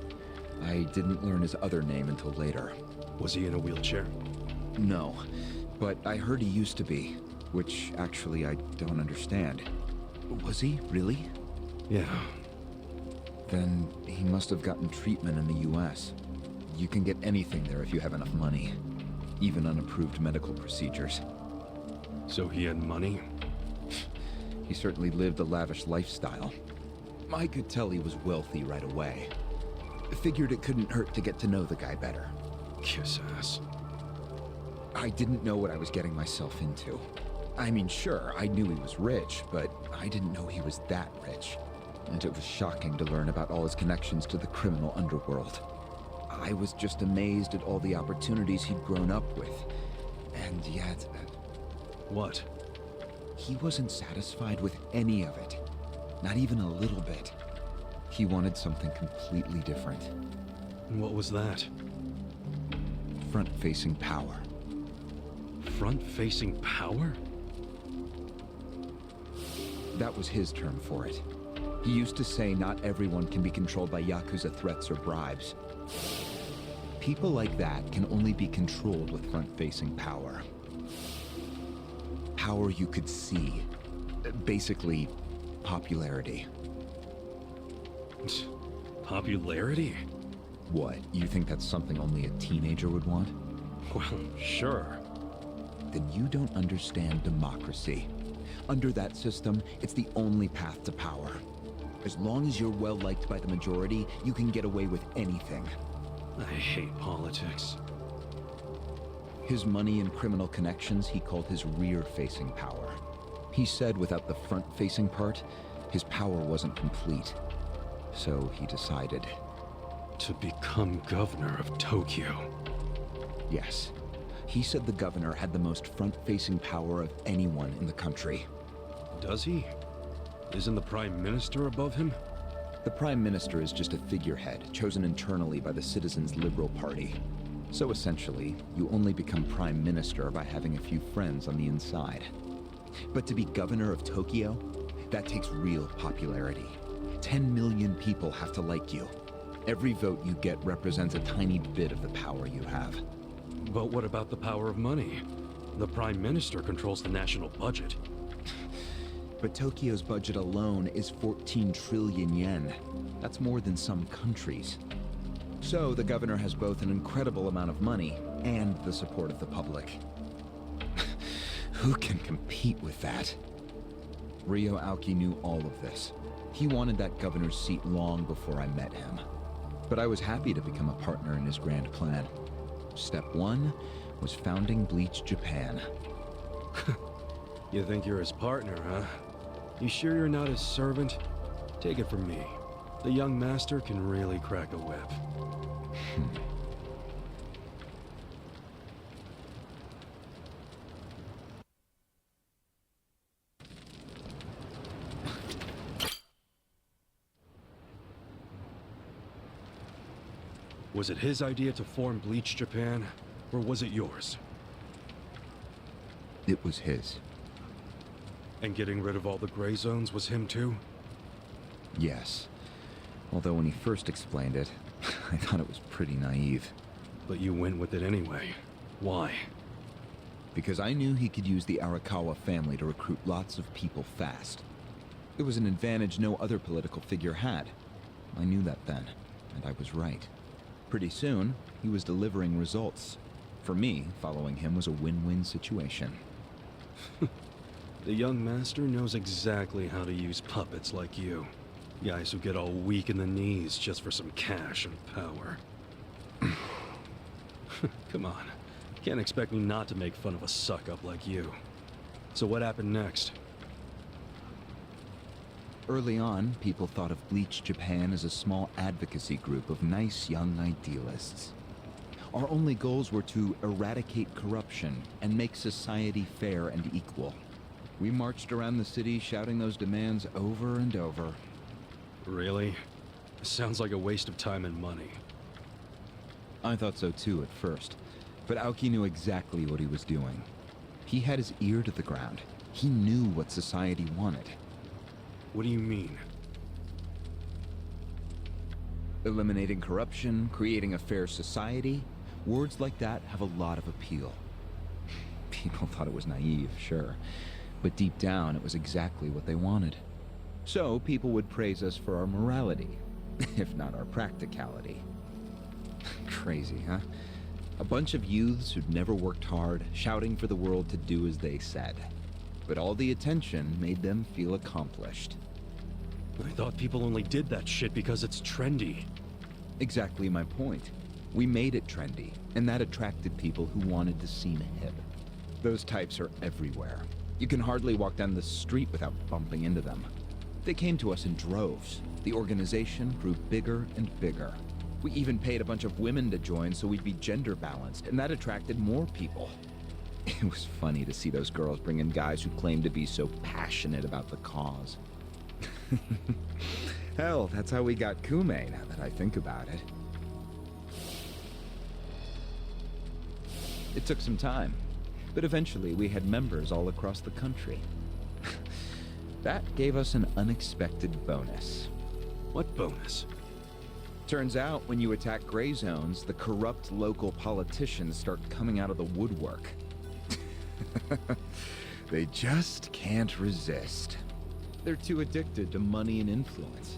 I didn't learn his other name until later. Was he in a wheelchair? No, but I heard he used to be, which actually I don't understand. Was he, really? Yeah. Then he must have gotten treatment in the US. You can get anything there if you have enough money. Even unapproved medical procedures. So he had money? He certainly lived a lavish lifestyle. I could tell he was wealthy right away. Figured it couldn't hurt to get to know the guy better. Kiss ass. I didn't know what I was getting myself into. I mean, sure, I knew he was rich, but I didn't know he was that rich. And it was shocking to learn about all his connections to the criminal underworld. I was just amazed at all the opportunities he'd grown up with. And yet... What? He wasn't satisfied with any of it. Not even a little bit. He wanted something completely different. What was that? Front-facing power. Front-facing power? That was his term for it. He used to say not everyone can be controlled by Yakuza threats or bribes. People like that can only be controlled with front-facing power. Power you could see. Basically, popularity. Popularity? What, you think that's something only a teenager would want? Well, sure. Then you don't understand democracy. Under that system, it's the only path to power. As long as you're well-liked by the majority, you can get away with anything. I hate politics. His money and criminal connections he called his rear-facing power. He said without the front-facing part, his power wasn't complete. So he decided... to become governor of Tokyo. Yes. He said the governor had the most front-facing power of anyone in the country. Does he? Isn't the Prime Minister above him? The Prime Minister is just a figurehead, chosen internally by the Citizens' Liberal Party. So essentially, you only become Prime Minister by having a few friends on the inside. But to be governor of Tokyo, that takes real popularity. 10 million people have to like you. Every vote you get represents a tiny bit of the power you have. But what about the power of money? The Prime Minister controls the national budget. But Tokyo's budget alone is 14 trillion yen. That's more than some countries. So the governor has both an incredible amount of money and the support of the public. Who can compete with that? Ryo Aoki knew all of this. He wanted that governor's seat long before I met him. But I was happy to become a partner in his grand plan. Step one was founding Bleach Japan. You think you're his partner, huh? You sure you're not his servant? Take it from me. The young master can really crack a whip. Was it his idea to form Bleach Japan, or was it yours? It was his. And getting rid of all the gray zones was him too? Yes. Although when he first explained it, I thought it was pretty naive. But you went with it anyway. Why? Because I knew he could use the Arakawa family to recruit lots of people fast. It was an advantage no other political figure had. I knew that then, and I was right. Pretty soon, he was delivering results. For me, following him was a win-win situation. The young master knows exactly how to use puppets like you. Guys who get all weak in the knees just for some cash and power. Come on. Can't expect me not to make fun of a suck-up like you. So what happened next? Early on, people thought of Bleach Japan as a small advocacy group of nice young idealists. Our only goals were to eradicate corruption and make society fair and equal. We marched around the city shouting those demands over and over. Really? Sounds like a waste of time and money. I thought so too at first, but Aoki knew exactly what he was doing. He had his ear to the ground. He knew what society wanted. What do you mean? Eliminating corruption, creating a fair society, words like that have a lot of appeal. People thought it was naive, sure, but deep down it was exactly what they wanted. So people would praise us for our morality, if not our practicality. Crazy, huh? A bunch of youths who'd never worked hard, shouting for the world to do as they said. But all the attention made them feel accomplished. I thought people only did that shit because it's trendy. Exactly my point. We made it trendy, and that attracted people who wanted to seem hip. Those types are everywhere. You can hardly walk down the street without bumping into them. They came to us in droves. The organization grew bigger and bigger. We even paid a bunch of women to join so we'd be gender balanced, and that attracted more people. It was funny to see those girls bring in guys who claimed to be so passionate about the cause. Hell, that's how we got Kume, now that I think about it. It took some time, but eventually we had members all across the country. That gave us an unexpected bonus. What bonus? Turns out, when you attack gray zones, the corrupt local politicians start coming out of the woodwork. They just can't resist. They're too addicted to money and influence.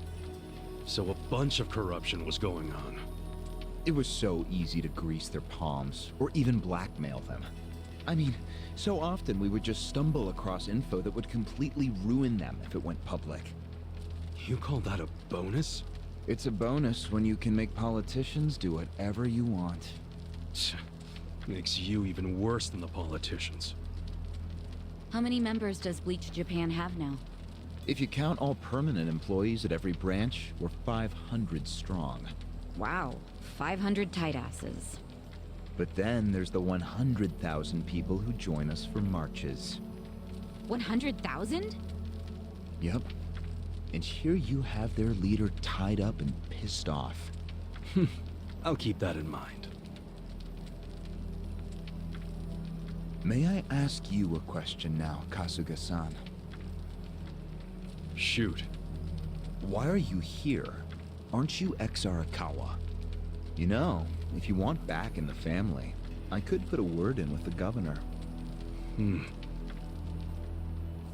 So a bunch of corruption was going on. It was so easy to grease their palms, or even blackmail them. I mean, so often we would just stumble across info that would completely ruin them if it went public. You call that a bonus? It's a bonus when you can make politicians do whatever you want. Makes you even worse than the politicians. How many members does Bleach Japan have now? If you count all permanent employees at every branch, we're 500 strong. Wow, 500 tight asses. But then there's the 100,000 people who join us for marches. 100,000? Yep. And here you have their leader tied up and pissed off. I'll keep that in mind. May I ask you a question now, Kasuga-san? Shoot. Why are you here? Aren't you ex-Arakawa? You know, if you want back in the family, I could put a word in with the governor.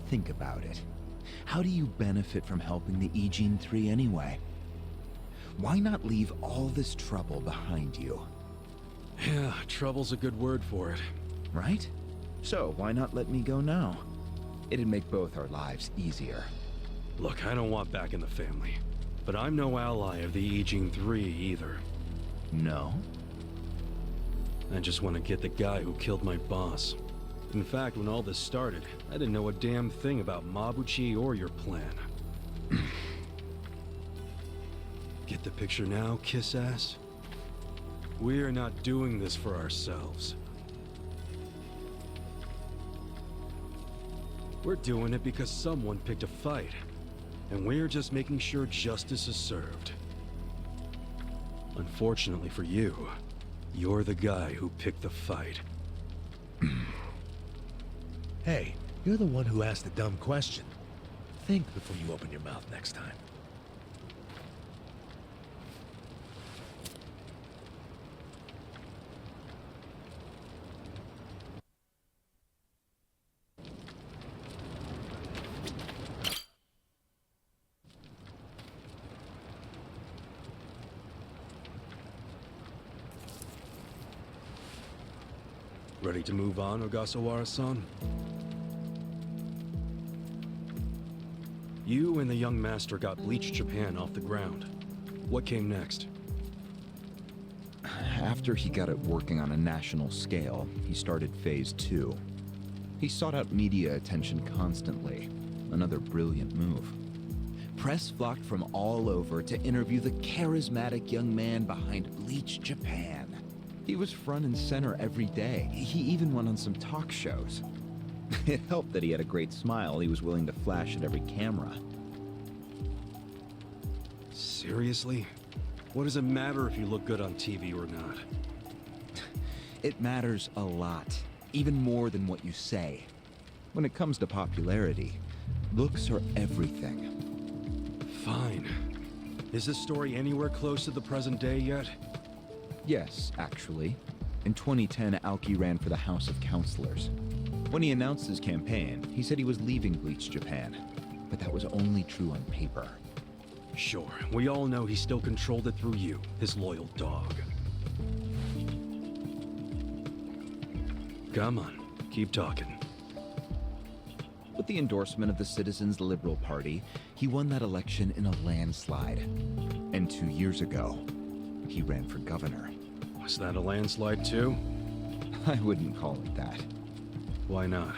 Think about it. How do you benefit from helping the Ijin 3 anyway? Why not leave all this trouble behind you? Yeah, trouble's a good word for it. Right? So why not let me go now? It'd make both our lives easier. Look, I don't want back in the family. But I'm no ally of the Ijin 3 either. No? I just want to get the guy who killed my boss. In fact, when all this started, I didn't know a damn thing about Mabuchi or your plan. Get the picture now, kiss ass? We're not doing this for ourselves. We're doing it because someone picked a fight. And we're just making sure justice is served. Unfortunately for you, you're the guy who picked the fight. Hey, you're the one who asked the dumb question. Think before you open your mouth next time. Ready to move on, Ogasawara-san? You and the young master got Bleach Japan off the ground. What came next? After he got it working on a national scale, he started Phase 2. He sought out media attention constantly. Another brilliant move. Press flocked from all over to interview the charismatic young man behind Bleach Japan. He was front and center every day. He even went on some talk shows. It helped that he had a great smile he was willing to flash at every camera. Seriously? What does it matter if you look good on TV or not? It matters a lot, even more than what you say. When it comes to popularity, looks are everything. Fine. Is this story anywhere close to the present day yet? Yes, actually. In 2010, Aoki ran for the House of Councilors. When he announced his campaign, he said he was leaving Bleach Japan. But that was only true on paper. Sure, we all know he still controlled it through you, his loyal dog. Come on, keep talking. With the endorsement of the Citizens Liberal Party, he won that election in a landslide. And 2 years ago, he ran for governor. Was that a landslide too? I wouldn't call it that. Why not?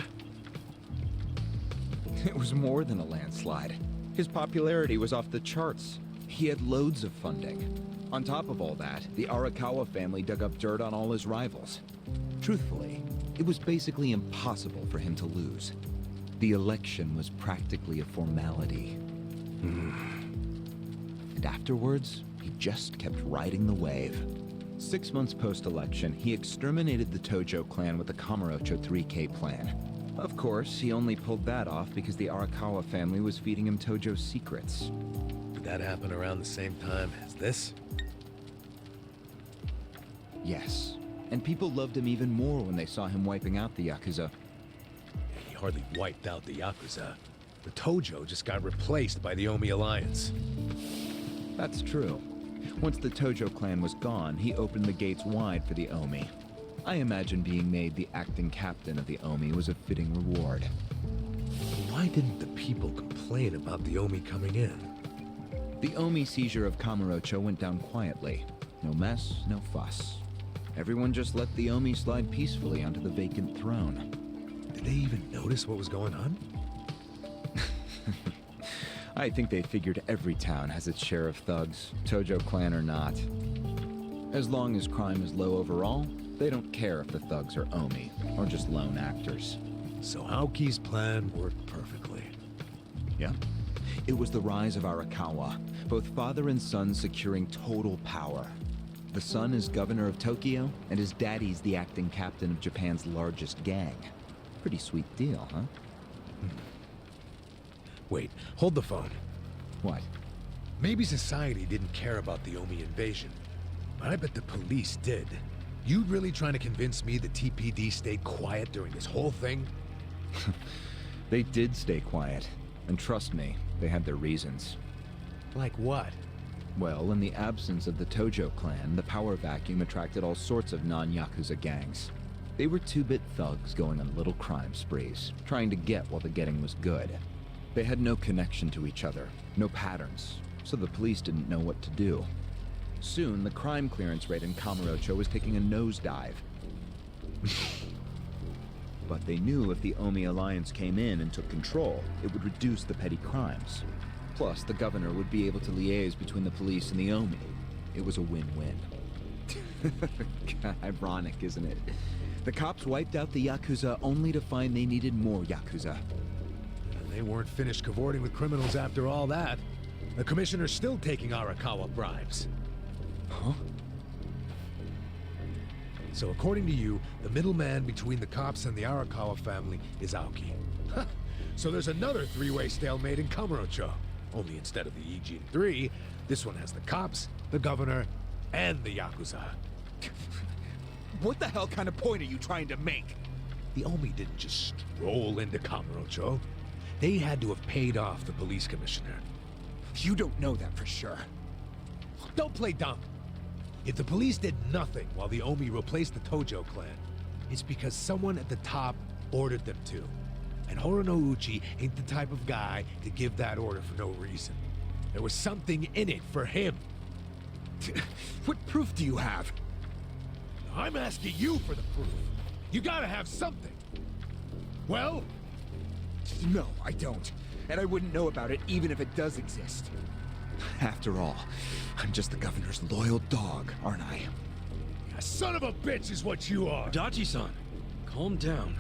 It was more than a landslide. His popularity was off the charts. He had loads of funding. On top of all that, the Arakawa family dug up dirt on all his rivals. Truthfully, it was basically impossible for him to lose. The election was practically a formality. And afterwards, he just kept riding the wave. 6 months post-election, he exterminated the Tojo clan with the Kamurocho 3K plan. Of course, he only pulled that off because the Arakawa family was feeding him Tojo secrets. Did that happen around the same time as this? Yes. And people loved him even more when they saw him wiping out the Yakuza. He hardly wiped out the Yakuza. The Tojo just got replaced by the Omi Alliance. That's true. Once the Tojo clan was gone, he opened the gates wide for the Omi. I imagine being made the acting captain of the Omi was a fitting reward. Why didn't the people complain about the Omi coming in? The Omi seizure of Kamurocho went down quietly. No mess, no fuss. Everyone just let the Omi slide peacefully onto the vacant throne. Did they even notice what was going on? I think they figured every town has its share of thugs, Tojo clan or not. As long as crime is low overall, they don't care if the thugs are Omi, or just lone actors. So Aoki's plan worked perfectly. Yeah. It was the rise of Arakawa, both father and son securing total power. The son is governor of Tokyo, and his daddy's the acting captain of Japan's largest gang. Pretty sweet deal, huh? Wait, hold the phone. What? Maybe society didn't care about the Omi invasion, but I bet the police did. You really trying to convince me the TPD stayed quiet during this whole thing? They did stay quiet. And trust me, they had their reasons. Like what? Well, in the absence of the Tojo clan, the power vacuum attracted all sorts of non-Yakuza gangs. They were two-bit thugs going on little crime sprees, trying to get while the getting was good. They had no connection to each other, no patterns, so the police didn't know what to do. Soon, the crime clearance rate in Kamurocho was taking a nosedive. But they knew if the Omi Alliance came in and took control, it would reduce the petty crimes. Plus, the governor would be able to liaise between the police and the Omi. It was a win-win. Ironic, isn't it? The cops wiped out the Yakuza only to find they needed more Yakuza. They weren't finished cavorting with criminals after all that. The commissioner's still taking Arakawa bribes. Huh? So according to you, the middleman between the cops and the Arakawa family is Aoki. So there's another three-way stalemate in Kamurocho. Only instead of the Ijin 3, this one has the cops, the governor, and the Yakuza. What the hell kind of point are you trying to make? The Omi didn't just stroll into Kamurocho. They had to have paid off the police commissioner. You don't know that for sure. Don't play dumb. If the police did nothing while the Omi replaced the Tojo clan, it's because someone at the top ordered them to. and Horonouchi ain't the type of guy to give that order for no reason. There was something in it for him. What proof do you have? I'm asking you for the proof. You gotta have something. Well? No, I don't. And I wouldn't know about it even if it does exist. After all, I'm just the governor's loyal dog, aren't I? A son of a bitch is what you are. Dachi-san, calm down.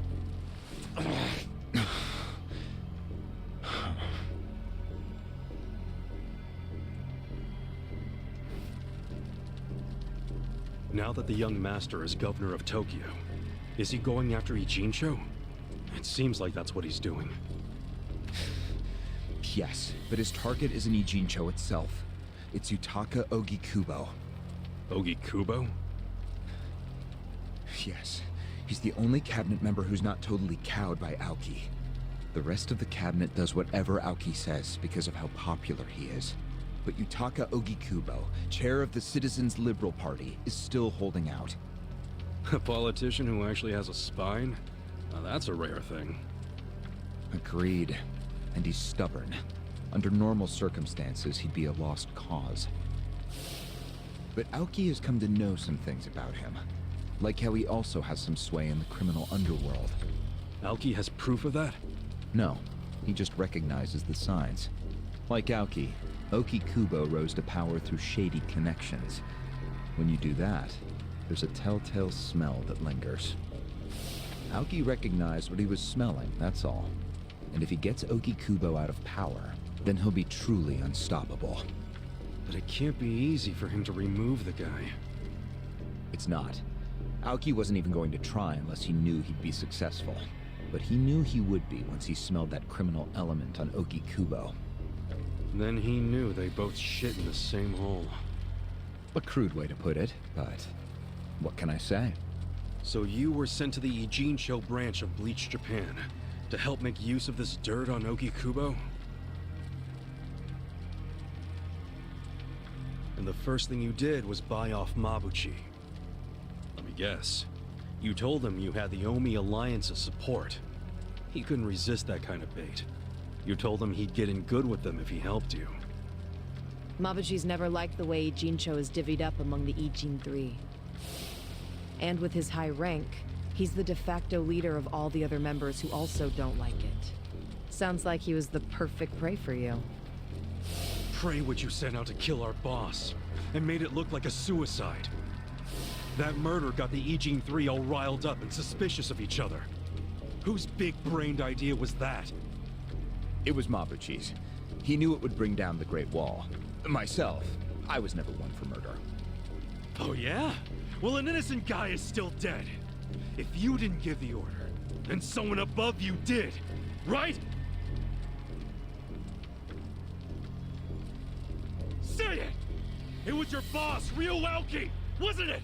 Now that the young master is governor of Tokyo, is he going after Ijincho? It seems like that's what he's doing. Yes, but his target isn't Ijincho itself. It's Yutaka Ogikubo. Ogikubo? Yes. He's the only cabinet member who's not totally cowed by Aoki. The rest of the cabinet does whatever Aoki says because of how popular he is. But Yutaka Ogikubo, chair of the Citizens Liberal Party, is still holding out. A politician who actually has a spine? Now that's a rare thing. Agreed. And he's stubborn. Under normal circumstances, he'd be a lost cause. But Aoki has come to know some things about him. Like how he also has some sway in the criminal underworld. Aoki has proof of that? No, he just recognizes the signs. Like Aoki, Ogikubo rose to power through shady connections. When you do that, there's a telltale smell that lingers. Aoki recognized what he was smelling, that's all. And if he gets Ogikubo out of power, then he'll be truly unstoppable. But it can't be easy for him to remove the guy. It's not. Aoki wasn't even going to try unless he knew he'd be successful. But he knew he would be once he smelled that criminal element on Ogikubo. Then he knew they both shit in the same hole. A crude way to put it, but what can I say? So you were sent to the Ijincho branch of Bleach Japan to help make use of this dirt on Ogikubo? And the first thing you did was buy off Mabuchi. Let me guess. You told him you had the Omi Alliance's support. He couldn't resist that kind of bait. You told him he'd get in good with them if he helped you. Mabuchi's never liked the way Ijincho is divvied up among the Ijin Three. And with his high rank, he's the de facto leader of all the other members who also don't like it. Sounds like he was the perfect prey for you. Prey what you sent out to kill our boss, and made it look like a suicide. That murder got the Ijin Three all riled up and suspicious of each other. Whose big-brained idea was that? It was Mabuchi's. He knew it would bring down the Great Wall. Myself, I was never one for murder. Oh yeah? Well, an innocent guy is still dead. If you didn't give the order, then someone above you did, right? Say it! It was your boss, Ryo Aoki, wasn't it?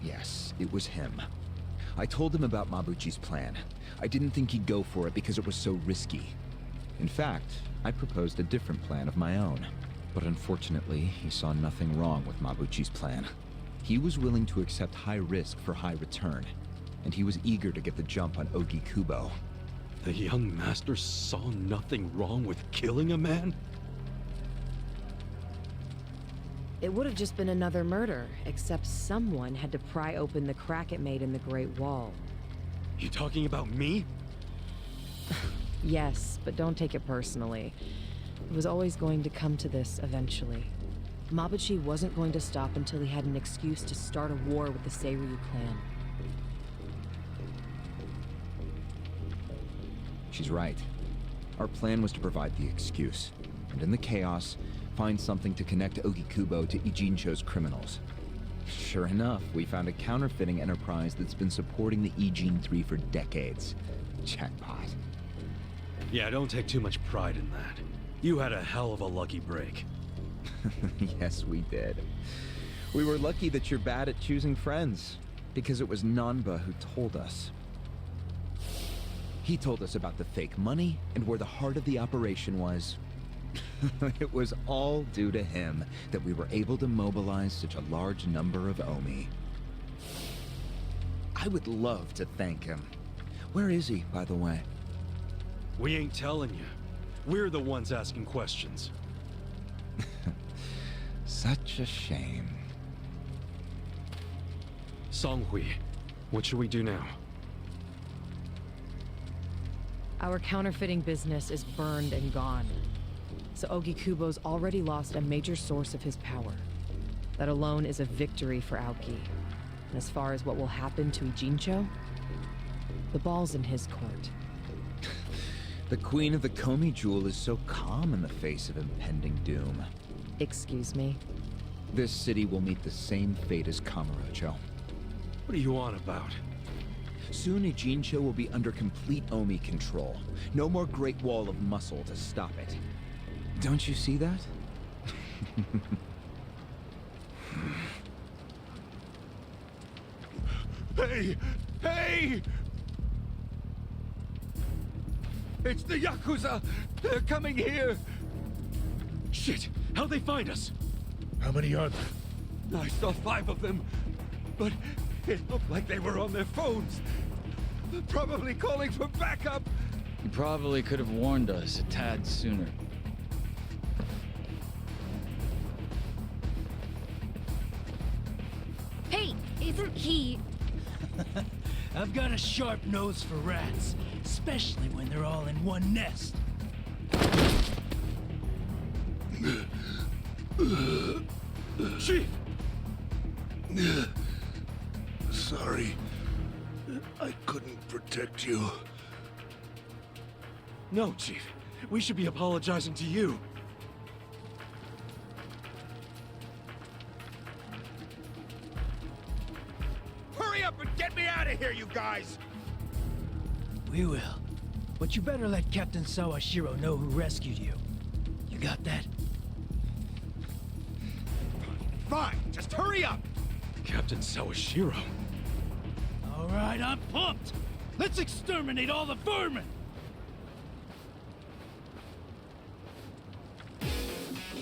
Yes, it was him. I told him about Mabuchi's plan. I didn't think he'd go for it because it was so risky. In fact, I proposed a different plan of my own. But unfortunately, he saw nothing wrong with Mabuchi's plan. He was willing to accept high risk for high return, and he was eager to get the jump on Ogikubo. The young master saw nothing wrong with killing a man? It would have just been another murder, except someone had to pry open the crack it made in the Great Wall. You talking about me? Yes, but don't take it personally. It was always going to come to this eventually. Mabuchi wasn't going to stop until he had an excuse to start a war with the Seiryu clan. She's right. Our plan was to provide the excuse, and in the chaos, find something to connect Ogikubo to Ijincho's criminals. Sure enough, we found a counterfeiting enterprise that's been supporting the Ijin 3 for decades. Jackpot. Yeah, don't take too much pride in that. You had a hell of a lucky break. Yes, we did. We were lucky that you're bad at choosing friends, because it was Nanba who told us. He told us about the fake money and where the heart of the operation was. It was all due to him that we were able to mobilize such a large number of Omi. I would love to thank him. Where is he, by the way? We ain't telling you. We're the ones asking questions. Such a shame. Songhui, what should we do now? Our counterfeiting business is burned and gone. So Kubo's already lost a major source of his power. That alone is a victory for Aoki. And as far as what will happen to Ijincho, the ball's in his court. The Queen of the Komi Jewel is so calm in the face of impending doom. Excuse me? This city will meet the same fate as Kamurocho. What are you on about? Soon Ijincho will be under complete Omi control. No more Great Wall of Muscle to stop it. Don't you see that? Hey! Hey! It's the Yakuza! They're coming here! Shit! How'd they find us? How many are there? I saw 5 of them, but it looked like they were on their phones. Probably calling for backup! You probably could have warned us a tad sooner. Hey, isn't he... I've got a sharp nose for rats, especially when they're all in one nest. Chief! Sorry. I couldn't protect you. No, Chief. We should be apologizing to you. Hurry up and get me out of here, you guys! We will. But you better let Captain Sawashiro know who rescued you. You got that? Fine, just hurry up! Captain Sawashiro. All right, I'm pumped. Let's exterminate all the vermin!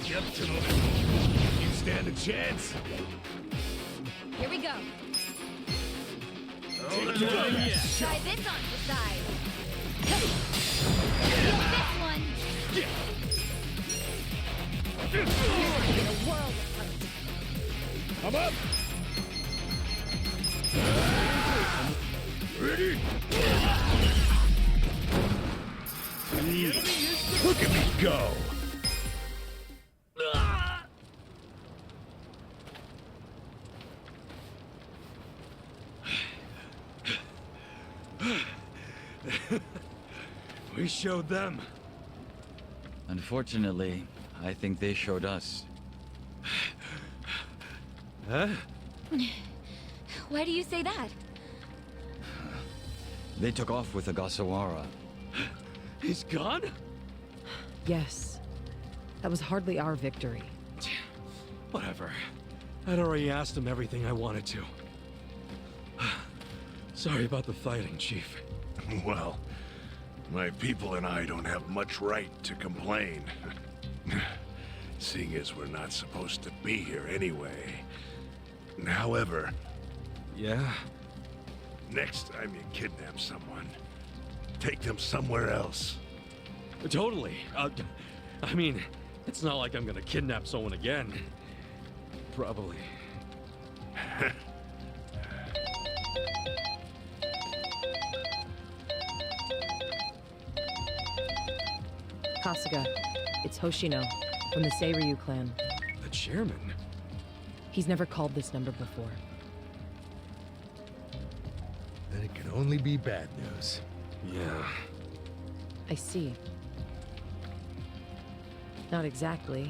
Gentlemen, you stand a chance. Here we go. Try this on the side. This one. You're gonna get a world of hurt. Come up! Ready? Look at me go! We showed them. Unfortunately, I think they showed us. Huh? Why do you say that? They took off with Ogasawara. He's gone? Yes. That was hardly our victory. Whatever. I'd already asked him everything I wanted to. Sorry about the fighting, Chief. Well, my people and I don't have much right to complain. Seeing as we're not supposed to be here anyway. However... Yeah? Next time you kidnap someone, take them somewhere else. Totally. I mean, it's not like I'm gonna kidnap someone again. Probably. Kasuga, it's Hoshino, from the Seiryu clan. The chairman? He's never called this number before. Then it can only be bad news. Yeah. I see. Not exactly.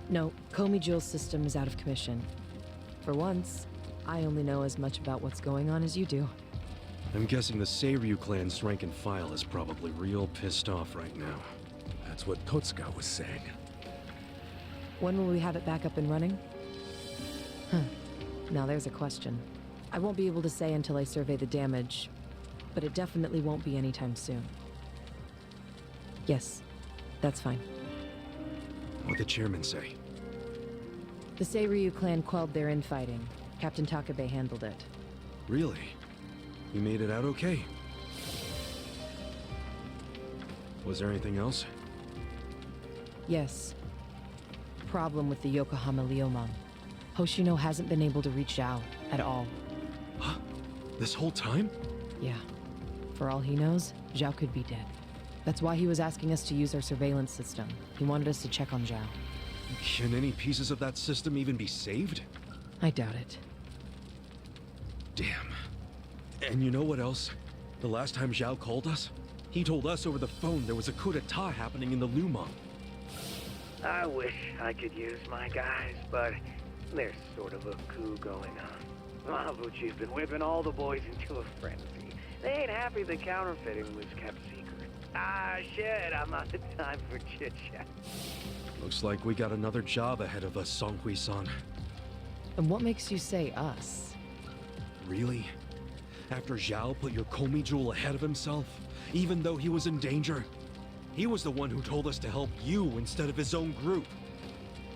No, Komi Jewel's system is out of commission. For once, I only know as much about what's going on as you do. I'm guessing the Seiryu clan's rank and file is probably real pissed off right now. That's what Totsuka was saying. When will we have it back up and running? Huh. Now there's a question. I won't be able to say until I survey the damage, but it definitely won't be anytime soon. Yes, that's fine. What'd the chairman say? The Seiryu clan quelled their infighting. Captain Takabe handled it. Really? You made it out okay? Was there anything else? Yes. Problem with the Yokohama Liumang. Hoshino hasn't been able to reach Zhao at all. Huh? This whole time? Yeah. For all he knows, Zhao could be dead. That's why he was asking us to use our surveillance system. He wanted us to check on Zhao. Can any pieces of that system even be saved? I doubt it. Damn. And you know what else? The last time Zhao called us, he told us over the phone there was a coup d'etat happening in the Lumang. I wish I could use my guys, but there's sort of a coup going on. Mabuchi's been whipping all the boys into a frenzy. They ain't happy the counterfeiting was kept secret. Ah, shit, I'm out of time for chit-chat. Looks like we got another job ahead of us, Songhui-san. And what makes you say us? Really? After Zhao put your Komi jewel ahead of himself, even though he was in danger? He was the one who told us to help you instead of his own group.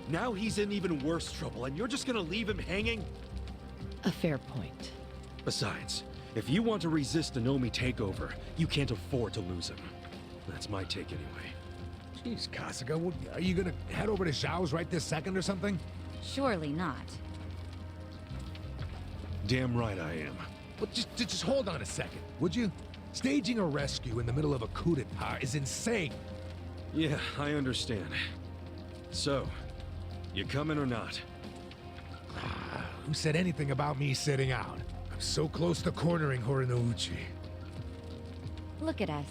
Now he's in even worse trouble, and you're just gonna leave him hanging? A fair point. Besides, if you want to resist the Nomi takeover, you can't afford to lose him. That's my take anyway. Jeez, Kasuga, are you gonna head over to Zhao's right this second or something? Surely not. Damn right I am. Well, just hold on a second, would you? Staging a rescue in the middle of a coup d'etat is insane. Yeah, I understand. So, you coming or not? Who said anything about me sitting out? I'm so close to cornering Horinouchi. Look at us.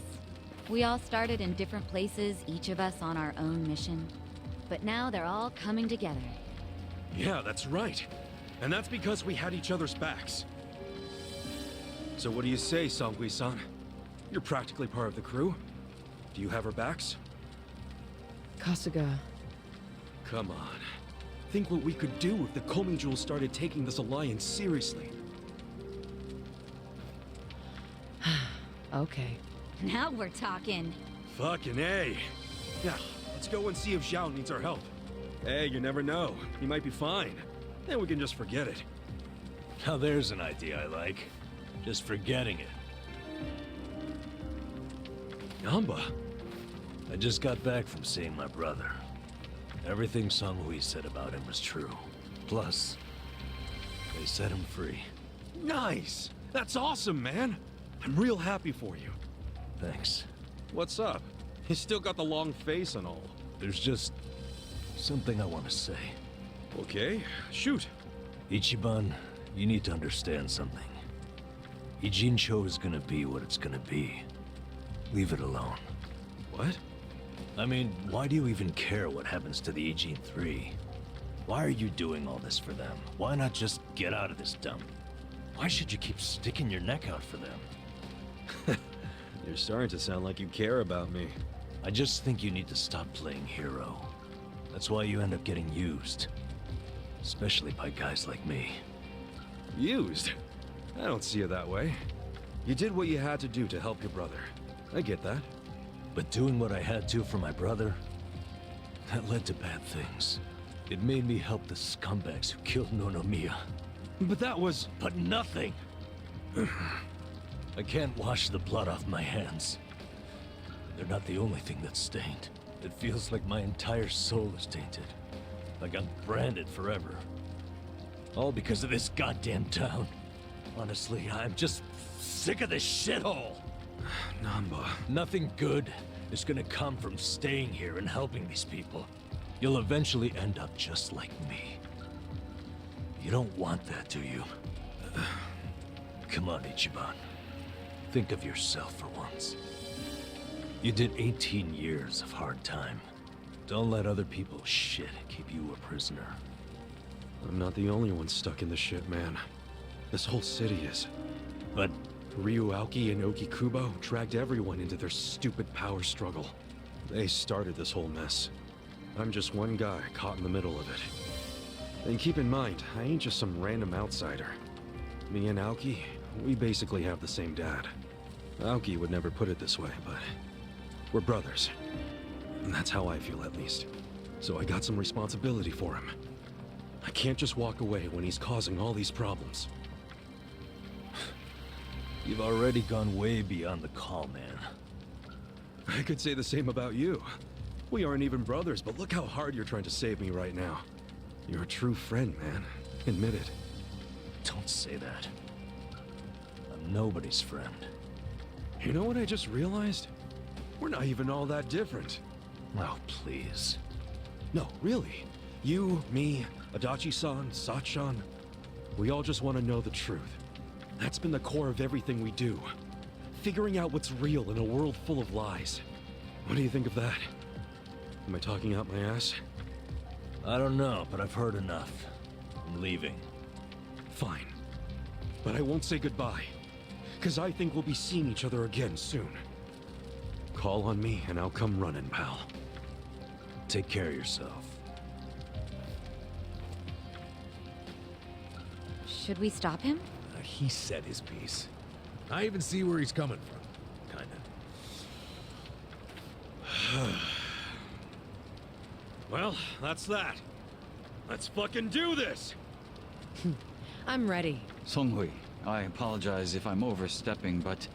We all started in different places, each of us on our own mission. But now they're all coming together. Yeah, that's right. And that's because we had each other's backs. So what do you say, Songhui-san? You're practically part of the crew. Do you have our backs? Kasuga... Come on. Think what we could do if the Komi Jewel started taking this alliance seriously. Okay. Now we're talking. Fucking A. Yeah, let's go and see if Zhao needs our help. Hey, you never know. He might be fine. Then we can just forget it. Now there's an idea I like. Just forgetting it. Namba. I just got back from seeing my brother. Everything Songhui said about him was true. Plus, they set him free. Nice! That's awesome, man! I'm real happy for you. Thanks. What's up? You still got the long face and all. There's just something I want to say. Okay, shoot. Ichiban, you need to understand something. Ijincho is gonna be what it's gonna be. Leave it alone. What? I mean, why do you even care what happens to the Ijin 3? Why are you doing all this for them? Why not just get out of this dump? Why should you keep sticking your neck out for them? You're starting to sound like you care about me. I just think you need to stop playing hero. That's why you end up getting used. Especially by guys like me. Used? I don't see it that way. You did what you had to do to help your brother. I get that. But doing what I had to for my brother, that led to bad things. It made me help the scumbags who killed Nonomiya. But that was... But nothing! I can't wash the blood off my hands. They're not the only thing that's stained. It feels like my entire soul is tainted. Like I'm branded forever. All because of this goddamn town. Honestly, I'm just sick of this shithole! Namba... Nothing good is gonna come from staying here and helping these people. You'll eventually end up just like me. You don't want that, do you? Come on, Ichiban. Think of yourself for once. You did 18 years of hard time. Don't let other people's shit keep you a prisoner. I'm not the only one stuck in the shit, man. This whole city is. But Ryuaoki and Okikubo dragged everyone into their stupid power struggle. They started this whole mess. I'm just one guy caught in the middle of it. And keep in mind, I ain't just some random outsider. Me and Aoki, we basically have the same dad. Aoki would never put it this way, but we're brothers. And that's how I feel, at least. So I got some responsibility for him. I can't just walk away when he's causing all these problems. You've already gone way beyond the call, man. I could say the same about you. We aren't even brothers, but look how hard you're trying to save me right now. You're a true friend, man. Admit it. Don't say that. I'm nobody's friend. You know what I just realized? We're not even all that different. Oh, please. No, really. You, me, Adachi-san, Sachan, we all just want to know the truth. That's been the core of everything we do. Figuring out what's real in a world full of lies. What do you think of that? Am I talking out my ass? I don't know, but I've heard enough. I'm leaving. Fine. But I won't say goodbye. Because I think we'll be seeing each other again soon. Call on me and I'll come running, pal. Take care of yourself. Should we stop him? He said his piece. I even see where he's coming from. Kinda. Well, that's that. Let's fucking do this! I'm ready. Songhui, I apologize if I'm overstepping, but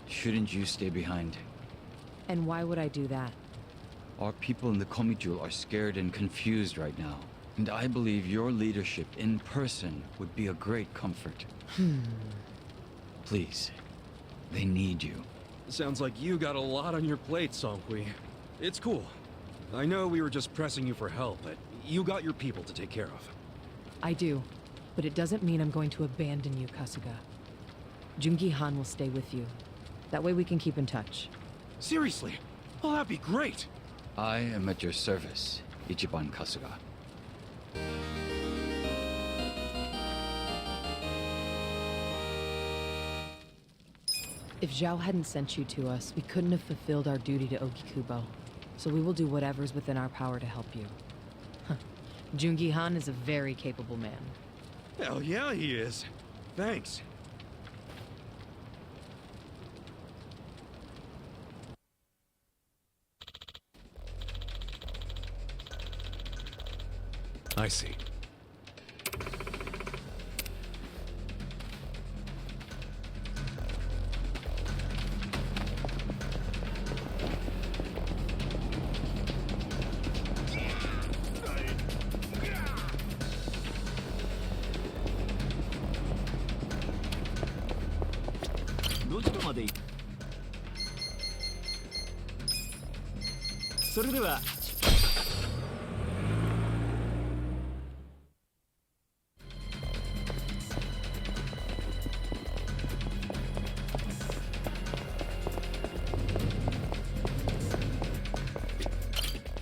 shouldn't you stay behind? And why would I do that? Our people in the Komijul are scared and confused right now. And I believe your leadership in person would be a great comfort. Please, they need you. Sounds like you got a lot on your plate, Songhui. It's cool. I know we were just pressing you for help, but you got your people to take care of. I do, but it doesn't mean I'm going to abandon you, Kasuga. Jungi-han will stay with you. That way we can keep in touch. Seriously? Oh, that'd be great! I am at your service, Ichiban Kasuga. If Zhao hadn't sent you to us, we couldn't have fulfilled our duty to Okikubo. So we will do whatever's within our power to help you. Jungi-han is a very capable man. Hell yeah, he is. Thanks. I see.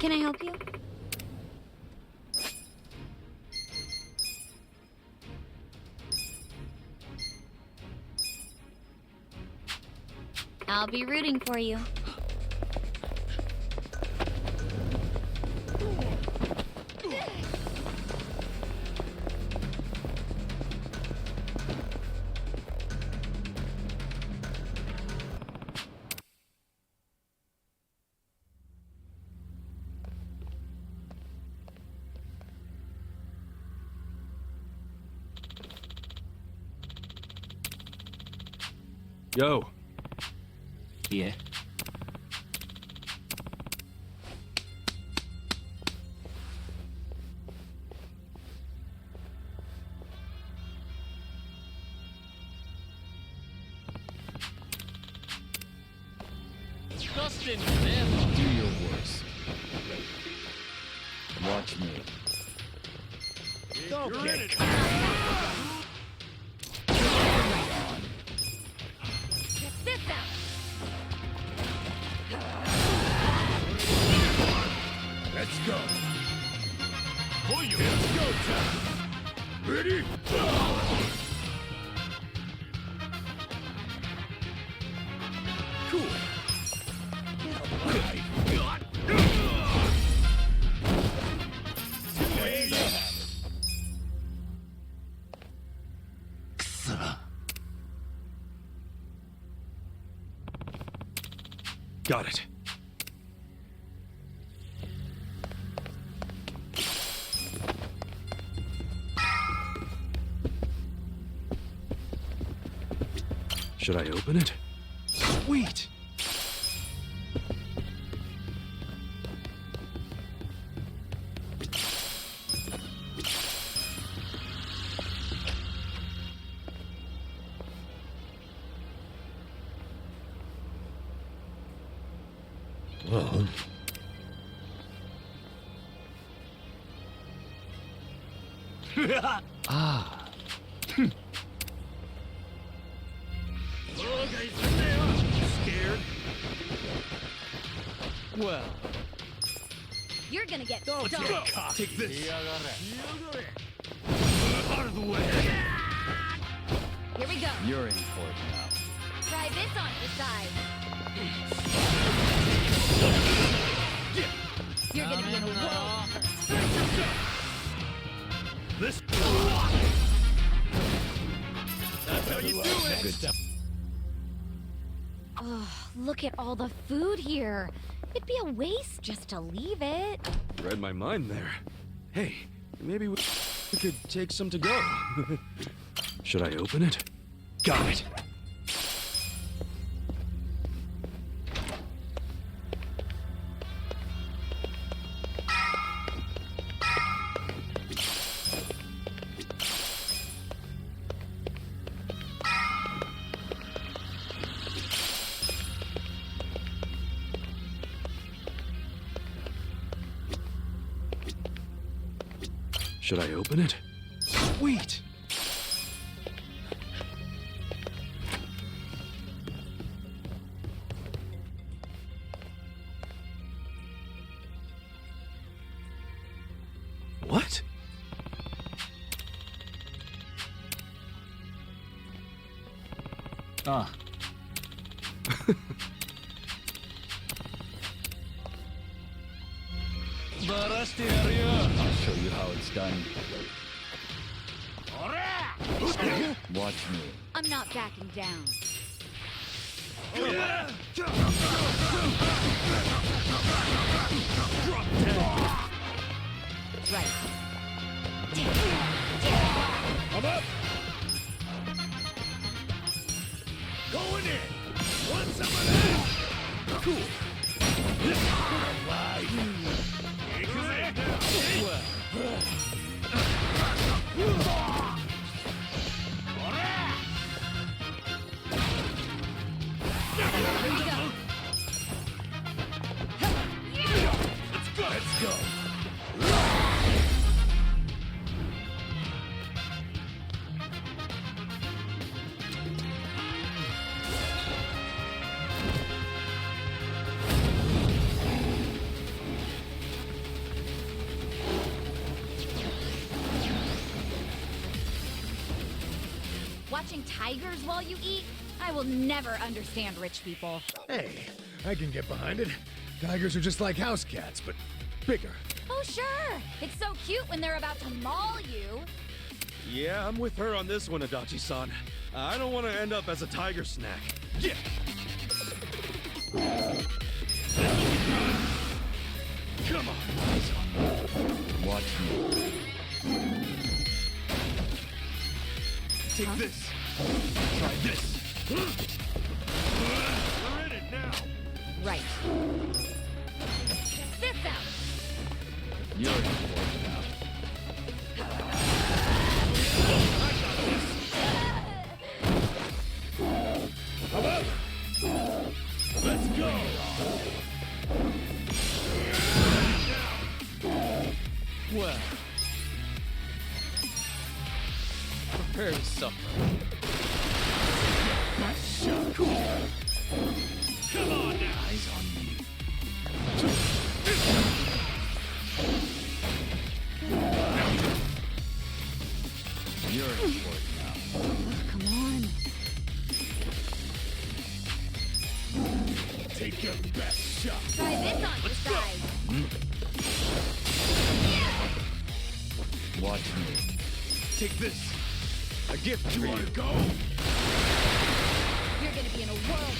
Can I help you? I'll be rooting for you. Yo. Yeah. Dustin, man! Do your worst. Watch me. Don't get it! Check this out! Let's go. It's go time. Ready? Cool. Got it. Should I open it? Sweet! Well... Ah. Scared? Well. You're gonna get Don't stung. get cocky. Take this. Out of the way! Here we go. You're in for it now. Try this on your side. You're gonna be in a whirl. This... That's how you do it! Good stuff. Ugh, look at all the food here. It'd be a waste just to leave it. Read my mind there. Hey, maybe we could take some to go. Should I open it? Got it. Should I open it? Sweet! What? Ah. I'll show you how it's done. Watch me. I'm not backing down. Right. I'm up! Going in! Want some of that? Cool. Alright. Let's go. Watching tigers while you eat? I will never understand rich people. Hey, I can get behind it. Tigers are just like house cats, but bigger. Oh, sure. It's so cute when they're about to maul you. Yeah, I'm with her on this one, Adachi-san. I don't want to end up as a tiger snack. Yeah. Come on. Watch me. Take this. Try this. We're in it now. Right. This out. You're in for it now. How about? Let's go. Well. Prepare to suffer. Come on now. Eyes on me. You're in for it now. Come on. Take your best shot. Try this on your side. Watch me. Take this. A gift for you. Want to go? You're gonna be in a whirl.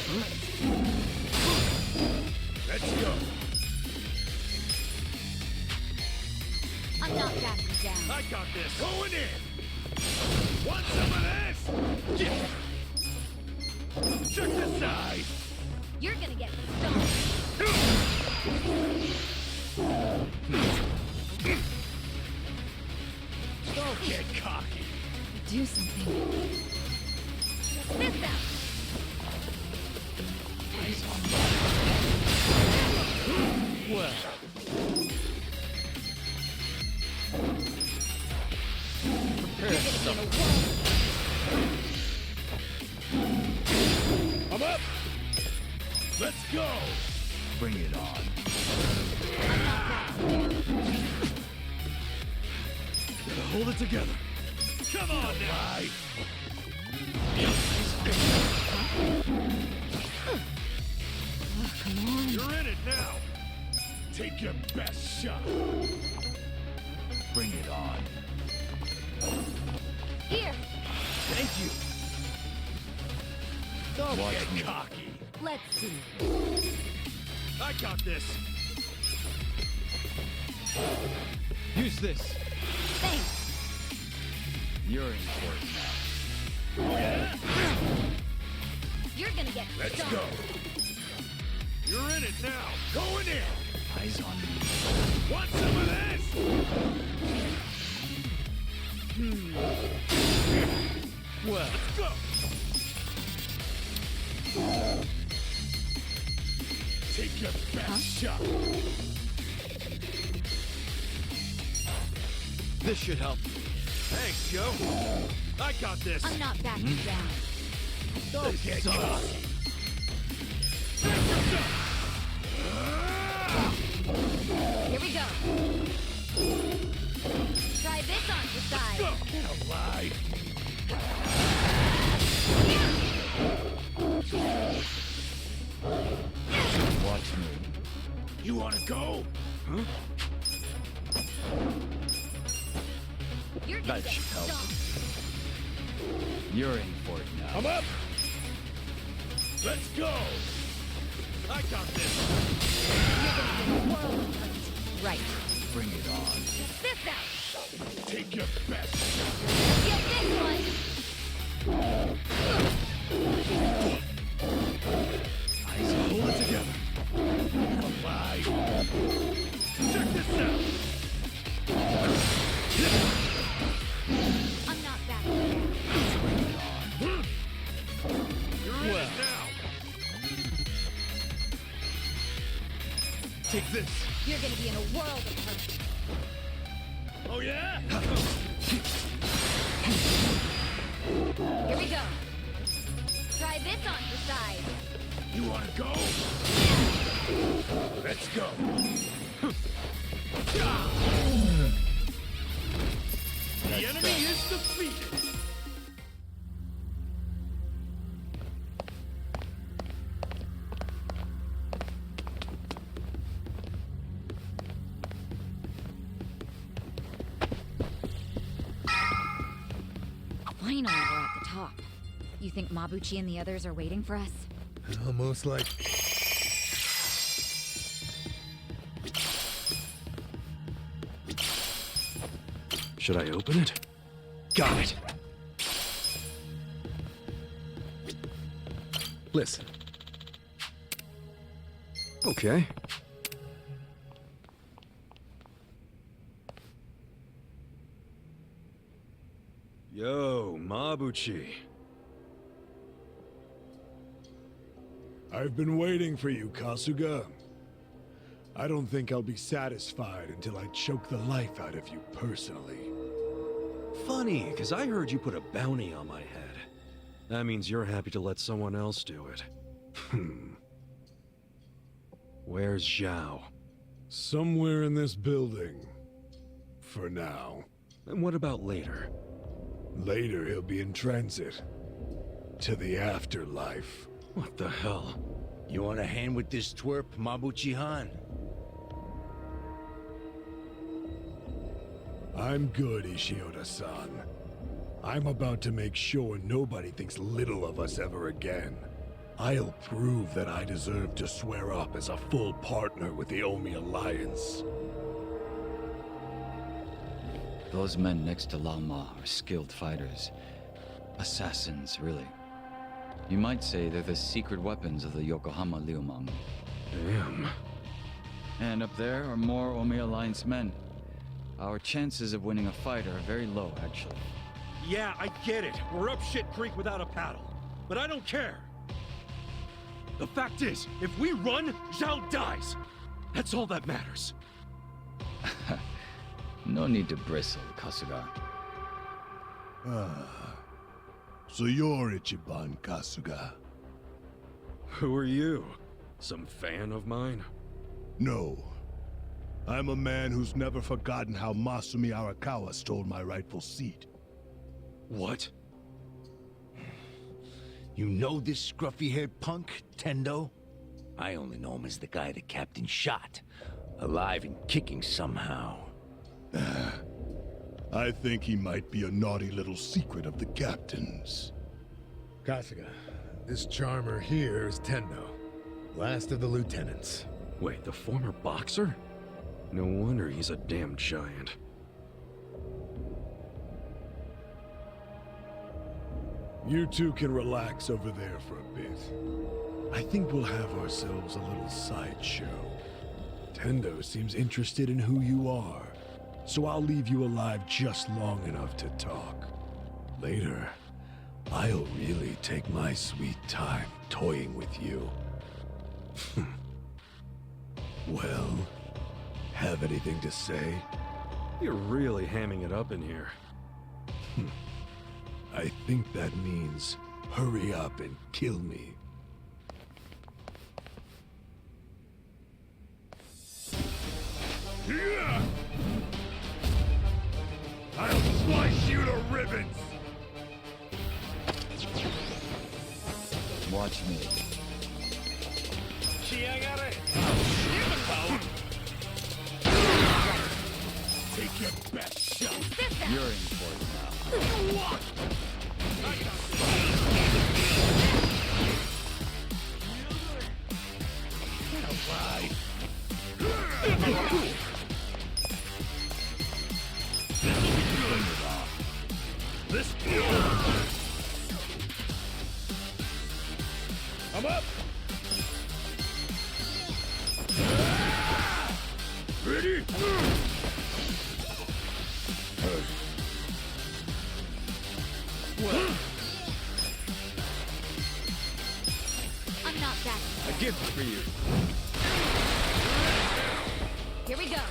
Let's go. I'm not backing down. I got this. Going in. Want some of this? Yeah. Check this out. You're gonna get stung. Don't get cocky. Do something. This out. Eyes on me. I'm up! Let's go! Bring it on. Gotta hold it together. Come on now! Come on. You're in it now! Take your best shot! Bring it on. Here, Thank you! Don't Watch get me. cocky! let's see. I got this! Use this. Thanks. You're in for it now. Oh yeah? You're gonna get Let's stung. go! You're in it now! Going in! Eyes on me. Want some of this? Well, Let's go! Take your best shot! this should help. Thanks, Joe! I got this! I'm not backing down. Don't get cocky! Here we go. Try this on the side. Go! Get alive! Watch me. You wanna go? Huh? You're gonna That get should help. stung. You're in for it now. I'm up! Let's go! I got this! You're gonna get a world of hurt. Right. Bring it on. Check this out. Take your best shot! Get this one. Eyes on Hold it together! Alive! Check this out! I'm not backing down. You're in it now! Take this! You're gonna be in a world of hurt. Oh yeah? Here we go. Try this on the side. You wanna go? Let's go! The enemy is defeated! Finally, we're at the top. You think Mabuchi and the others are waiting for us? Almost like... Should I open it? Got it! Listen, Okay. Yo, Mabuchi. I've been waiting for you, Kasuga. I don't think I'll be satisfied until I choke the life out of you personally. Funny, because I heard you put a bounty on my head. That means you're happy to let someone else do it. Where's Zhao? Somewhere in this building. For now. And what about later? Later, he'll be in transit. To the afterlife. What the hell? You want a hand with this twerp, Mabuchi-han? I'm good, Ishioda-san. I'm about to make sure nobody thinks little of us ever again. I'll prove that I deserve to swear up as a full partner with the Omi Alliance. Those men next to Lama are skilled fighters. Assassins, really. You might say they're the secret weapons of the Yokohama Liumang. Damn. And up there are more Omi Alliance men. Our chances of winning a fight are very low, actually. Yeah, I get it. We're up shit creek without a paddle. But I don't care. The fact is, if we run, Zhao dies. That's all that matters. No need to bristle, Kasuga. So you're Ichiban Kasuga? Who are you? Some fan of mine? No. I'm a man who's never forgotten how Masumi Arakawa stole my rightful seat. What? You know this scruffy-haired punk, Tendo? I only know him as the guy the captain shot. Alive and kicking somehow. I think he might be a naughty little secret of the captain's. Kasuga, this charmer here is Tendo, last of the lieutenants. Wait, the former boxer? No wonder he's a damn giant. You two can relax over there for a bit. I think we'll have ourselves a little sideshow. Tendo seems interested in who you are, so I'll leave you alive just long enough to talk. Later, I'll really take my sweet time toying with you. Well, have anything to say? You're really hamming it up in here. I think that means hurry up and kill me. Yeah! I'll slice you to ribbons! Watch me. Take your best shot! You're in for it now. I'm up! Ready? I'm not that. A gift for you. Here we go.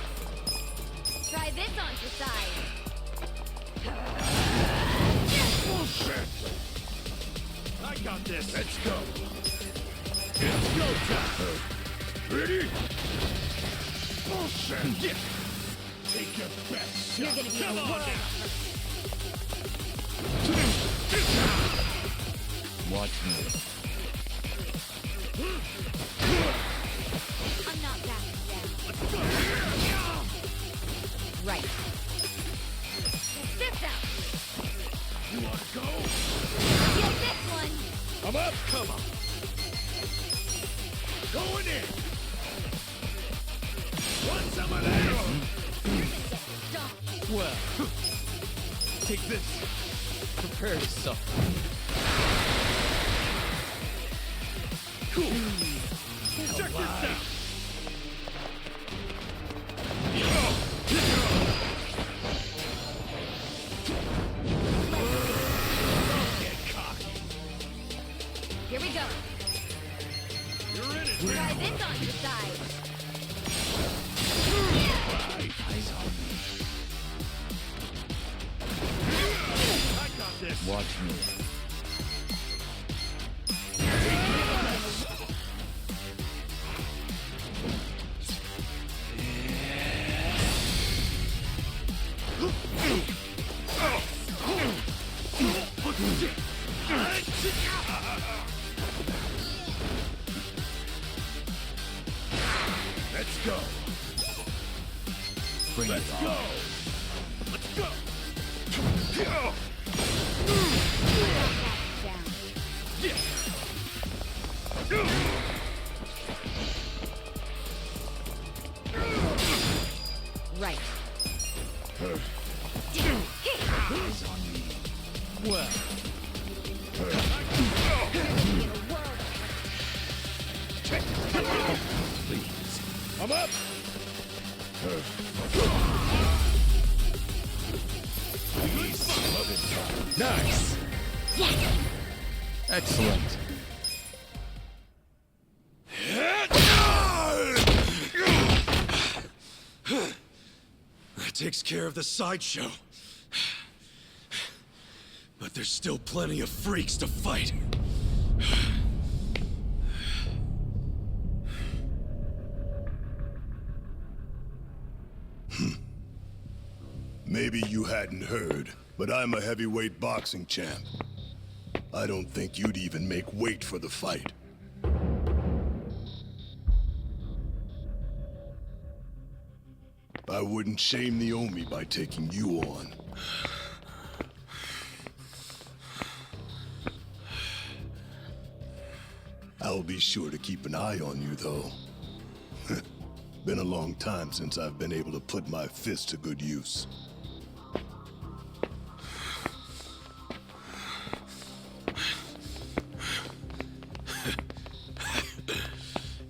Try this on your side. Bullshit! I got this. Let's go. It's go time. Ready? Bullshit! Take your best shot. You're gonna be Come a on world. Watch me. I'm not backing down. Right. This out. You wanna go? Feel this one. I'm up. Come on. Going in. Want some of that? Stop. Well, take this. Prepare yourself. Cool. Check this out. Here we go. You're in it. Try this on your side. Eyes on me. I got this. Watch me. Let's go. Bring Let's it go. on. Let's go. Down. Right. Eyes on me. Well, Please. I'm up. Nice. Excellent. That takes care of the sideshow. But there's still plenty of freaks to fight. Maybe you hadn't heard, but I'm a heavyweight boxing champ. I don't think you'd even make weight for the fight. I wouldn't shame the Omi by taking you on. I'll be sure to keep an eye on you, though. Been a long time since I've been able to put my fist to good use.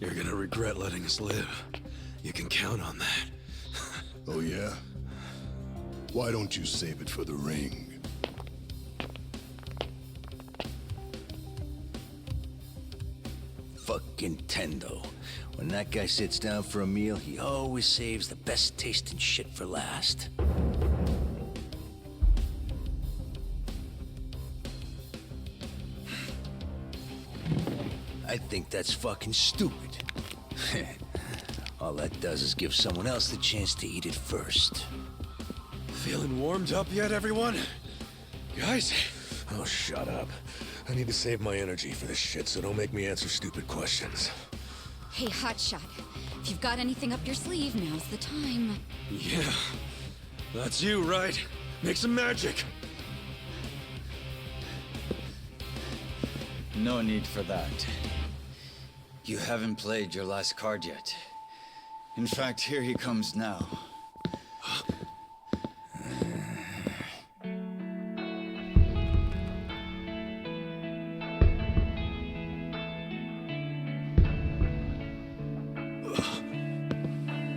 You're gonna regret letting us live. You can count on that. Oh, yeah? Why don't you save it for the ring? Fucking Tendo. When that guy sits down for a meal, he always saves the best tasting shit for last. I think that's fucking stupid. All that does is give someone else the chance to eat it first. Feeling warmed up yet, everyone? Guys? Oh, shut up. I need to save my energy for this shit, so don't make me answer stupid questions. Hey, Hotshot. If you've got anything up your sleeve, now's the time. Yeah. That's you, right? Make some magic. No need for that. You haven't played your last card yet. In fact, here he comes now.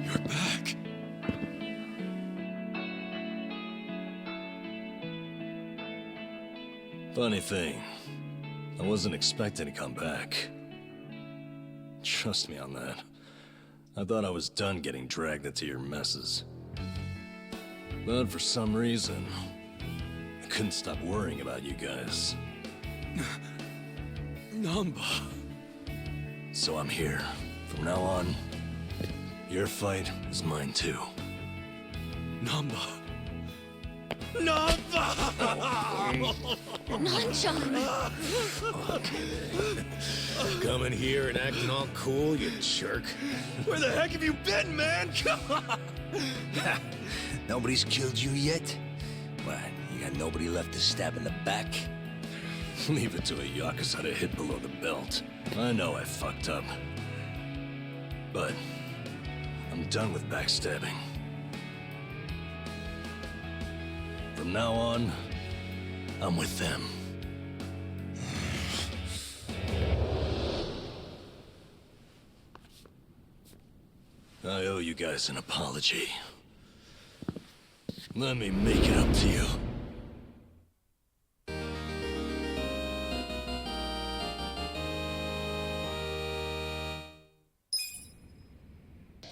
You're back. Funny thing, I wasn't expecting to come back. Trust me on that. I thought I was done getting dragged into your messes. But for some reason, I couldn't stop worrying about you guys. Namba. So I'm here. From now on, your fight is mine too. Namba. Namba! Nanchan! Coming here and acting all cool, you jerk. Where the heck have you been, man? Come on! Nobody's killed you yet? What, you got nobody left to stab in the back? Leave it to a Yakuza to hit below the belt. I know I fucked up. But I'm done with backstabbing. From now on, I'm with them. I owe you guys an apology. Let me make it up to you.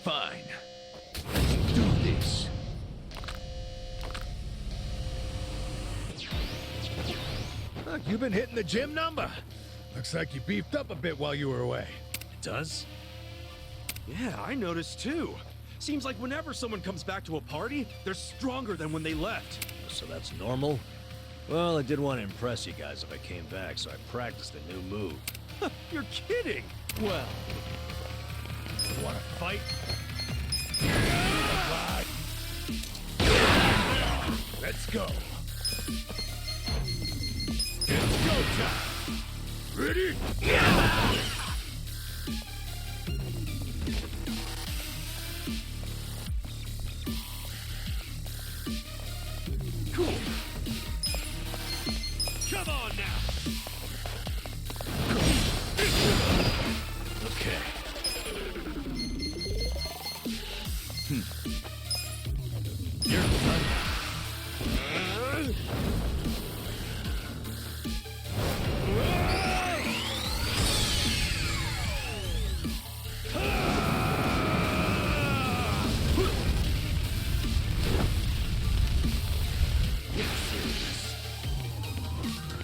Fine. Let's do this. Look, you've been hitting the gym number. Looks like you beefed up a bit while you were away. It does? Yeah, I noticed too. Seems like whenever someone comes back to a party, they're stronger than when they left. So that's normal? Well, I did want to impress you guys if I came back, so I practiced a new move. You're kidding! Well, wanna fight? Let's go. It's go time. Ready? Cool. Come on now. Okay. You're done.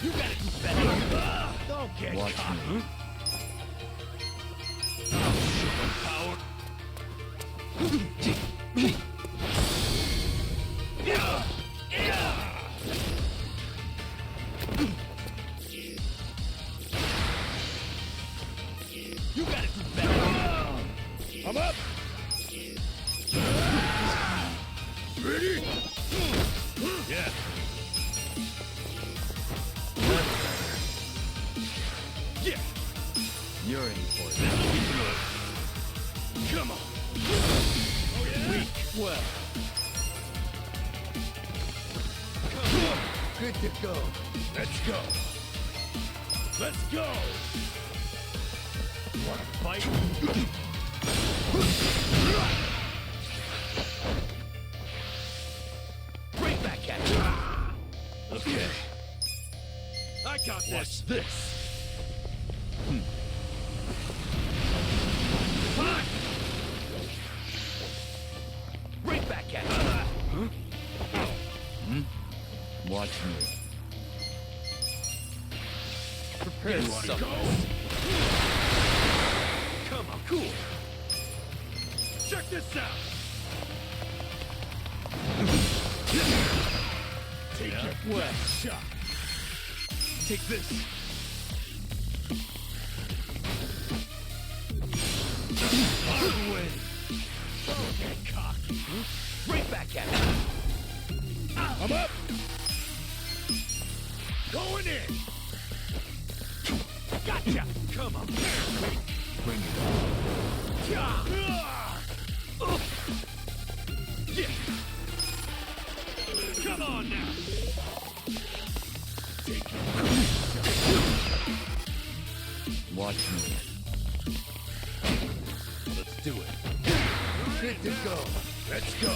You gotta do better. Don't get Watch cocky. me. Power. You gotta do better. I'm up. Ready? Yeah. Yeah. You're in for it. Come on. Oh, yeah? Weak. Well. Come on. Good to go. Let's go. Let's go. Wanna fight? Right back at you. Okay. I got this. What's this? Fine. Right back at you. Watch me. Prepare yourself. Come on, cool. Check this out. Take your best shot. Take this. Hard way. Don't get cocky. Right back at me. I'm up. Going in. Gotcha. Come on. Bring it on. Yeah. Come on now. Take it. Watch me. Let's do it. Good to go. Let's go.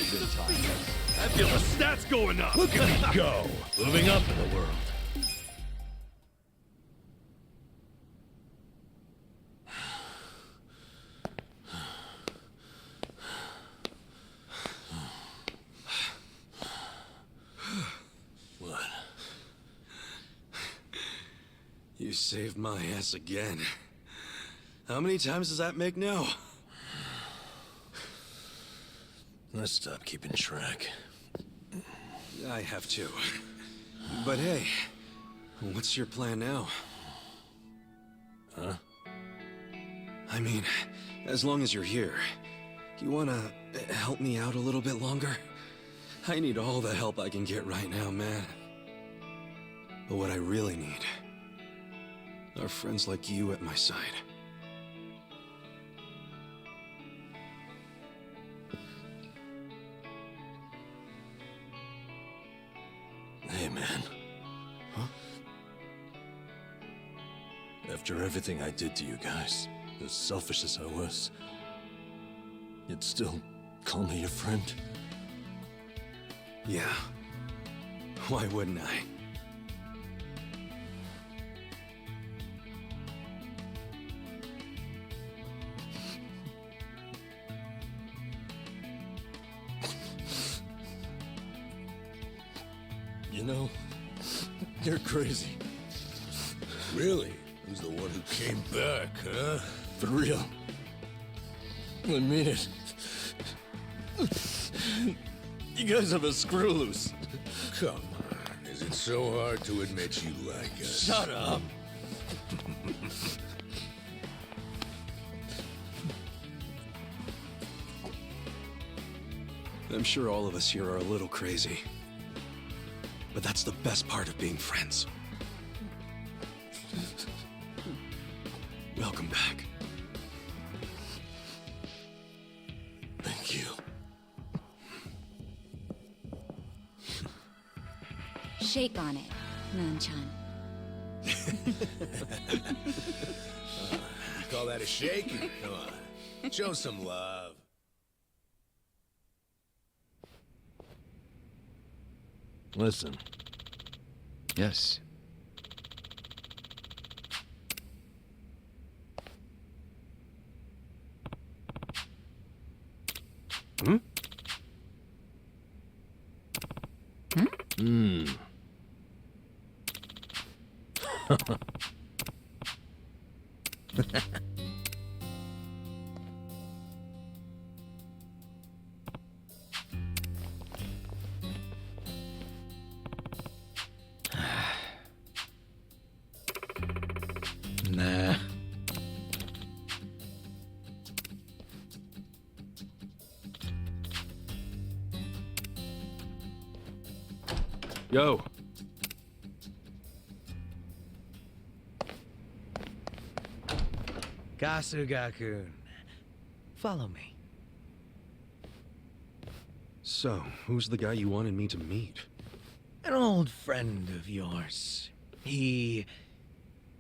Good time. I feel the stats going up. Look at me go. Moving up in the world. What? You saved my ass again. How many times does that make now? Let's stop keeping track. I have to. But hey, what's your plan now? Huh? I mean, as long as you're here, you wanna help me out a little bit longer? I need all the help I can get right now, man. But what I really need are friends like you at my side. Hey, man. Huh? After everything I did to you guys, as selfish as I was, you'd still call me your friend? Yeah. Why wouldn't I? You know, you're crazy. Really? Who's the one who came back, huh? For real. I mean it. You guys have a screw loose. Come on. Is it so hard to admit you like us? Shut up. I'm sure all of us here are a little crazy. But that's the best part of being friends. Welcome back. Thank you. Shake on it, Moon-chan. Call that a shake? Come on. Show some love. Listen. Yes. Hmm? Nah. Yo. Kasuga-kun, follow me. So, who's the guy you wanted me to meet? An old friend of yours. He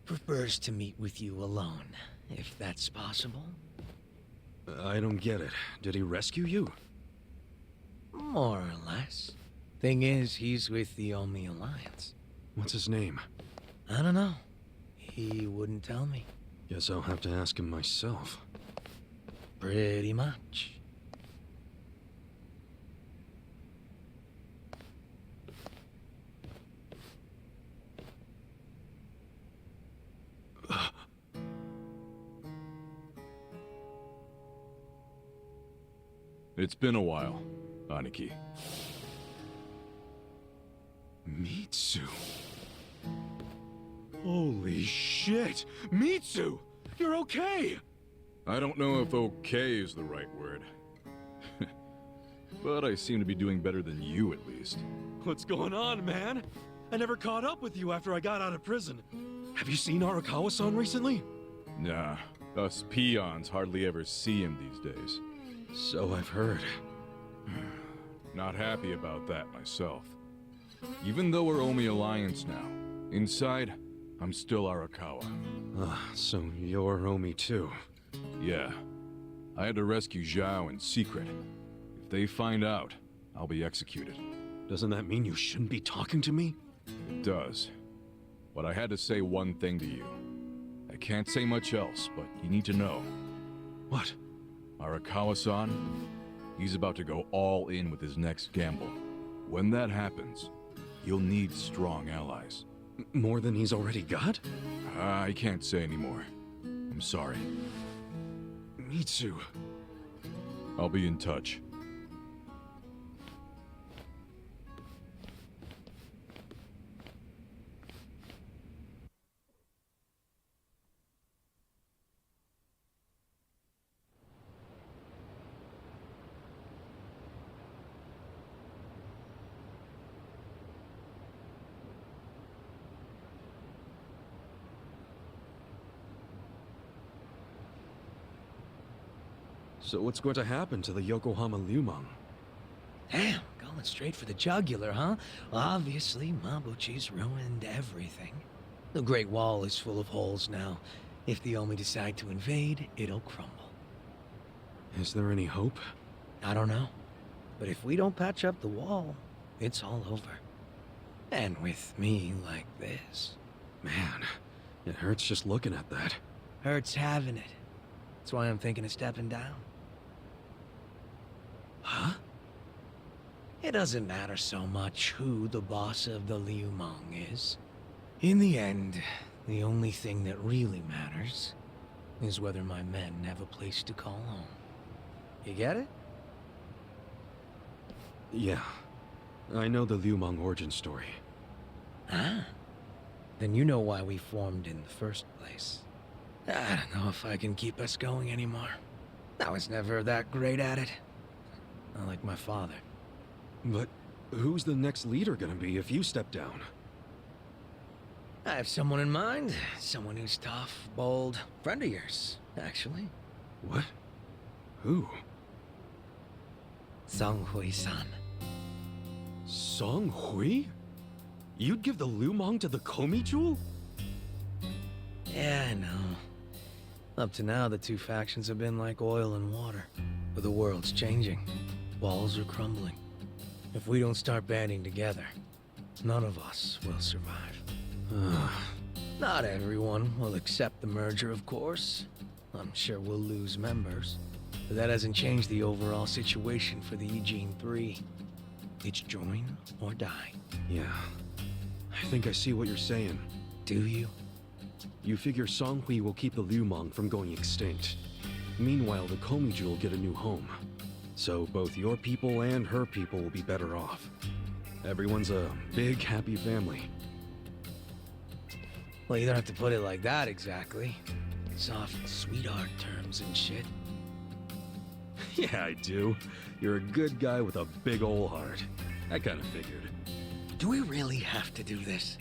prefers to meet with you alone, if that's possible. I don't get it. Did he rescue you? More or less. Thing is, he's with the Omi Alliance. What's his name? I don't know. He wouldn't tell me. Guess I'll have to ask him myself. Pretty much. It's been a while, Aniki. Mitsu. Holy shit! Mitsu! You're okay! I don't know if okay is the right word. But I seem to be doing better than you, at least. What's going on, man? I never caught up with you after I got out of prison. Have you seen Arakawa-san recently? Nah, us peons hardly ever see him these days. So I've heard. Not happy about that myself. Even though we're Omi Alliance now, inside, I'm still Arakawa. So you're Omi too? Yeah. I had to rescue Zhao in secret. If they find out, I'll be executed. Doesn't that mean you shouldn't be talking to me? It does. But I had to say one thing to you. I can't say much else, but you need to know. What? Arakawa-san, he's about to go all in with his next gamble. When that happens, you'll need strong allies. More than he's already got? I can't say anymore. I'm sorry. Mitsu. I'll be in touch. So what's going to happen to the Yokohama Liumang? Damn, going straight for the jugular, huh? Well, obviously, Mabuchi's ruined everything. The Great Wall is full of holes now. If the Omi decide to invade, it'll crumble. Is there any hope? I don't know. But if we don't patch up the wall, it's all over. And with me like this. Man, it hurts just looking at that. Hurts having it. That's why I'm thinking of stepping down. Huh? It doesn't matter so much who the boss of the Liumang is. In the end, the only thing that really matters is whether my men have a place to call home. You get it? Yeah. I know the Liumang origin story. Ah. Then you know why we formed in the first place. I don't know if I can keep us going anymore. I was never that great at it. Not like my father. But who's the next leader gonna be if you step down? I have someone in mind. Someone who's tough, bold. Friend of yours, actually. What? Who? Songhui-san. Songhui? You'd give the Liumang to the Komi Jewel? Yeah, I know. Up to now, the two factions have been like oil and water. But the world's changing. Walls are crumbling. If we don't start banding together, none of us will survive. Not everyone will accept the merger, of course. I'm sure we'll lose members. But that hasn't changed the overall situation for the Ijin 3. It's join or die. Yeah. I think I see what you're saying. Do you? You figure Songhui will keep the Liumang from going extinct. Meanwhile, the Komiju will get a new home. So both your people and her people will be better off. Everyone's a big, happy family. Well, you don't have to put it like that exactly. Soft sweetheart terms and shit. Yeah, I do. You're a good guy with a big ol' heart. I kinda figured. Do we really have to do this?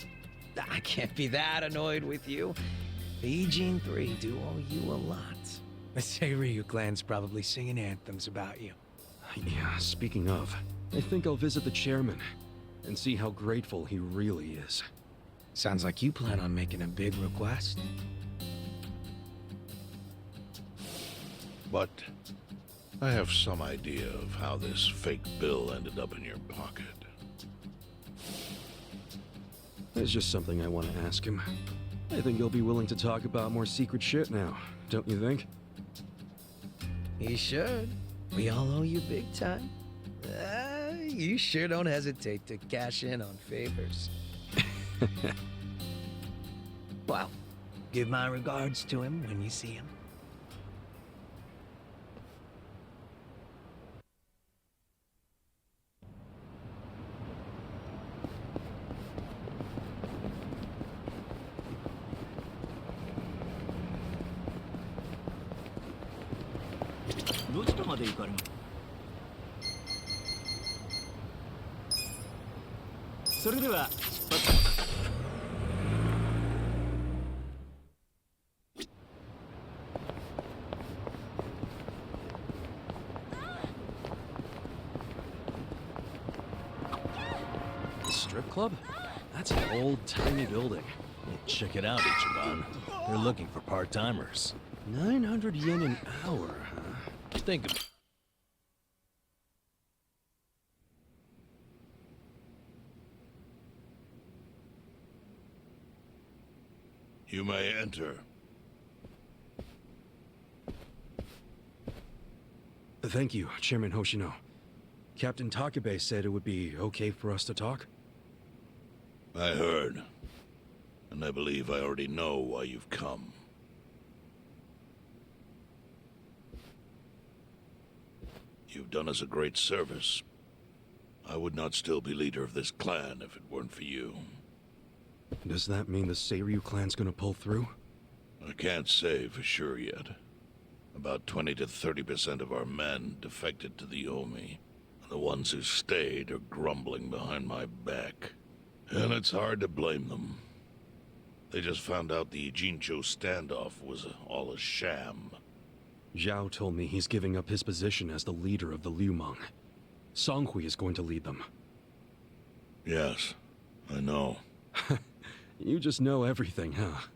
I can't be that annoyed with you. The Ijin 3 do owe you a lot. The Seiryu clan's probably singing anthems about you. Yeah, speaking of, I think I'll visit the chairman and see how grateful he really is. Sounds like you plan on making a big request. But I have some idea of how this fake bill ended up in your pocket. There's just something I want to ask him. I think he'll be willing to talk about more secret shit now, don't you think? He should. We all owe you big time. You sure don't hesitate to cash in on favors. Well, give my regards to him when you see him. The strip club? That's an old-timey building. Check it out, Ichiban. They're looking for part-timers. 900 yen an hour, huh? Think of You may enter. Thank you, Chairman Hoshino. Captain Takabe said it would be okay for us to talk. I heard. And I believe I already know why you've come. You've done us a great service. I would not still be leader of this clan if it weren't for you. Does that mean the Seiryu clan's gonna pull through? I can't say for sure yet. About 20 to 30% of our men defected to the Omi. The ones who stayed are grumbling behind my back. And it's hard to blame them. They just found out the Jincho standoff was all a sham. Zhao told me he's giving up his position as the leader of the Liumang. Songhui is going to lead them. Yes, I know. You just know everything, huh?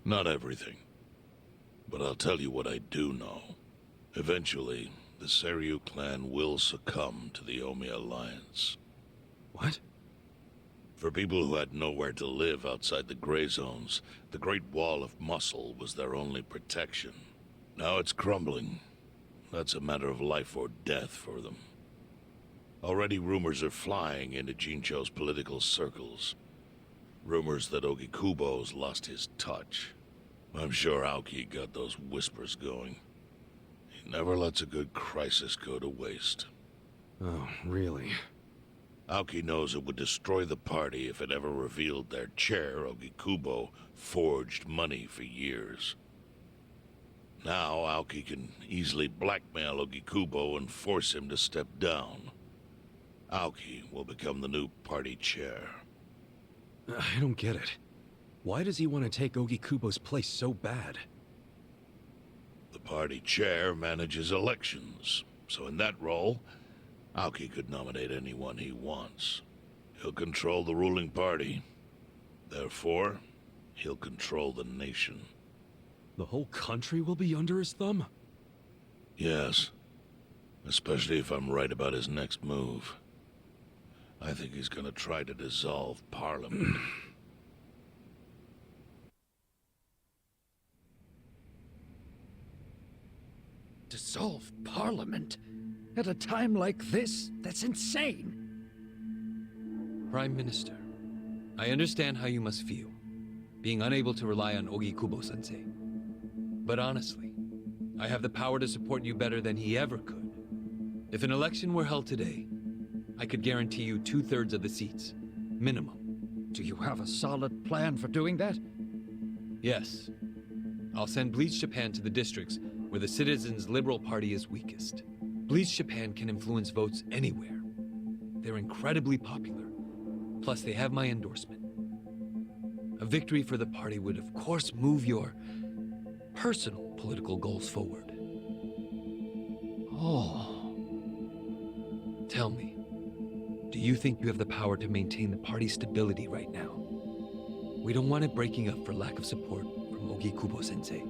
Not everything. But I'll tell you what I do know. Eventually, the Seiryu clan will succumb to the Omi Alliance. What? For people who had nowhere to live outside the gray zones, the Great Wall of Muscle was their only protection. Now it's crumbling. That's a matter of life or death for them. Already rumors are flying into Jincho's political circles. Rumors that Ogikubo's lost his touch. I'm sure Aoki got those whispers going. He never lets a good crisis go to waste. Oh, really? Aoki knows it would destroy the party if it ever revealed their chair, Ogikubo, forged money for years. Now Aoki can easily blackmail Ogikubo and force him to step down. Aoki will become the new party chair. I don't get it. Why does he want to take Ogikubo's place so bad? The party chair manages elections, so in that role, Aoki could nominate anyone he wants. He'll control the ruling party. Therefore, he'll control the nation. The whole country will be under his thumb? Yes. Especially if I'm right about his next move. I think he's gonna try to dissolve Parliament. Dissolve Parliament? At a time like this? That's insane. Prime Minister, I understand how you must feel. being unable to rely on Ogi Kubo-sensei. But honestly, I have the power to support you better than he ever could. If an election were held today, I could guarantee you 2/3 of the seats. Minimum. Do you have a solid plan for doing that? Yes. I'll send Bleach Japan to the districts where the Citizens' Liberal Party is weakest. Bleach Japan can influence votes anywhere. They're incredibly popular. Plus, they have my endorsement. A victory for the party would, of course, move your personal political goals forward. Oh. Tell me, do you think you have the power to maintain the party's stability right now? We don't want it breaking up for lack of support from Ogi Kubo-sensei.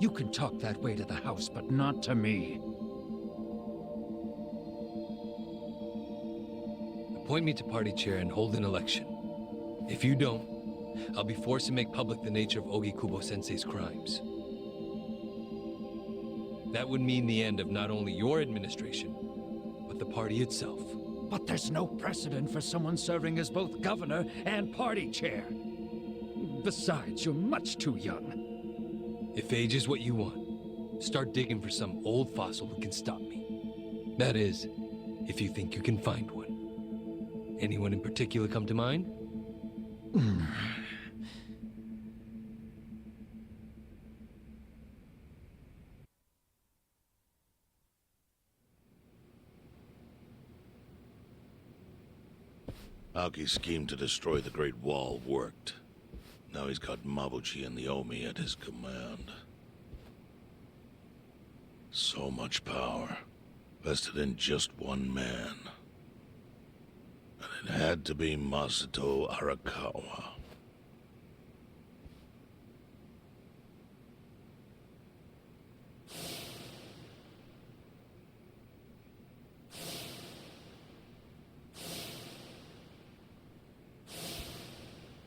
You can talk that way to the house, but not to me. Appoint me to party chair and hold an election. If you don't, I'll be forced to make public the nature of Ogi Kubo-sensei's crimes. That would mean the end of not only your administration, but the party itself. But there's no precedent for someone serving as both governor and party chair. Besides, you're much too young. If age is what you want, start digging for some old fossil who can stop me. That is, if you think you can find one. Anyone in particular come to mind? Aoki's scheme to destroy the Great Wall worked. Now he's got Mabuchi and the Omi at his command. So much power, vested in just one man. And it had to be Masato Arakawa.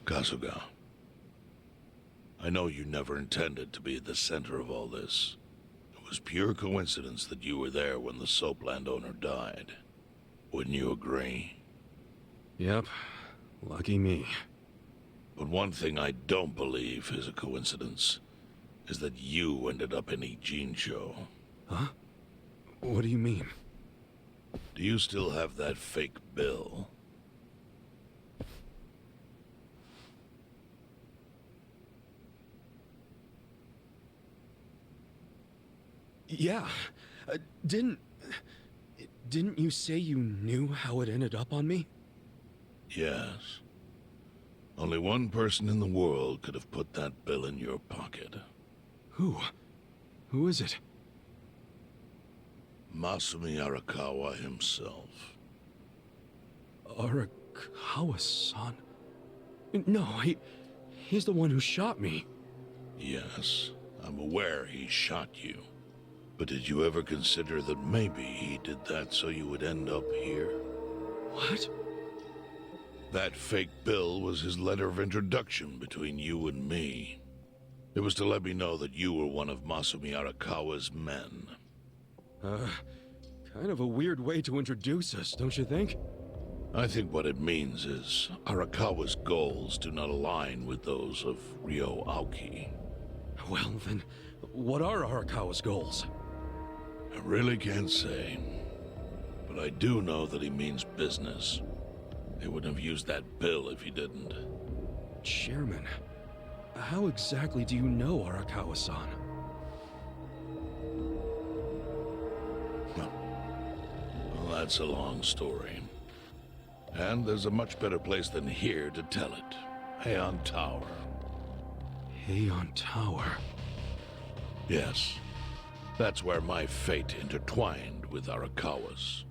Kasuga, I know you never intended to be at the center of all this. It was pure coincidence that you were there when the soap landowner died. Wouldn't you agree? Yep. Lucky me. But one thing I don't believe is a coincidence, is that you ended up in Ijincho. Huh? What do you mean? Do you still have that fake bill? Yeah. Didn't you say you knew how it ended up on me? Yes. Only one person in the world could have put that bill in your pocket. Who? Who is it? Masumi Arakawa himself. Arakawa-san? No, he's the one who shot me. Yes, I'm aware he shot you. But did you ever consider that maybe he did that so you would end up here? What? That fake bill was his letter of introduction between you and me. It was to let me know that you were one of Masumi Arakawa's men. Kind of a weird way to introduce us, don't you think? I think what it means is Arakawa's goals do not align with those of Ryo Aoki. Well, then, what are Arakawa's goals? I really can't say. But I do know that he means business. He wouldn't have used that bill if he didn't. Chairman, how exactly do you know Arakawa-san? Well, that's a long story. And there's a much better place than here to tell it. Heian Tower. Heian Tower? Yes. That's where my fate intertwined with Arakawa's.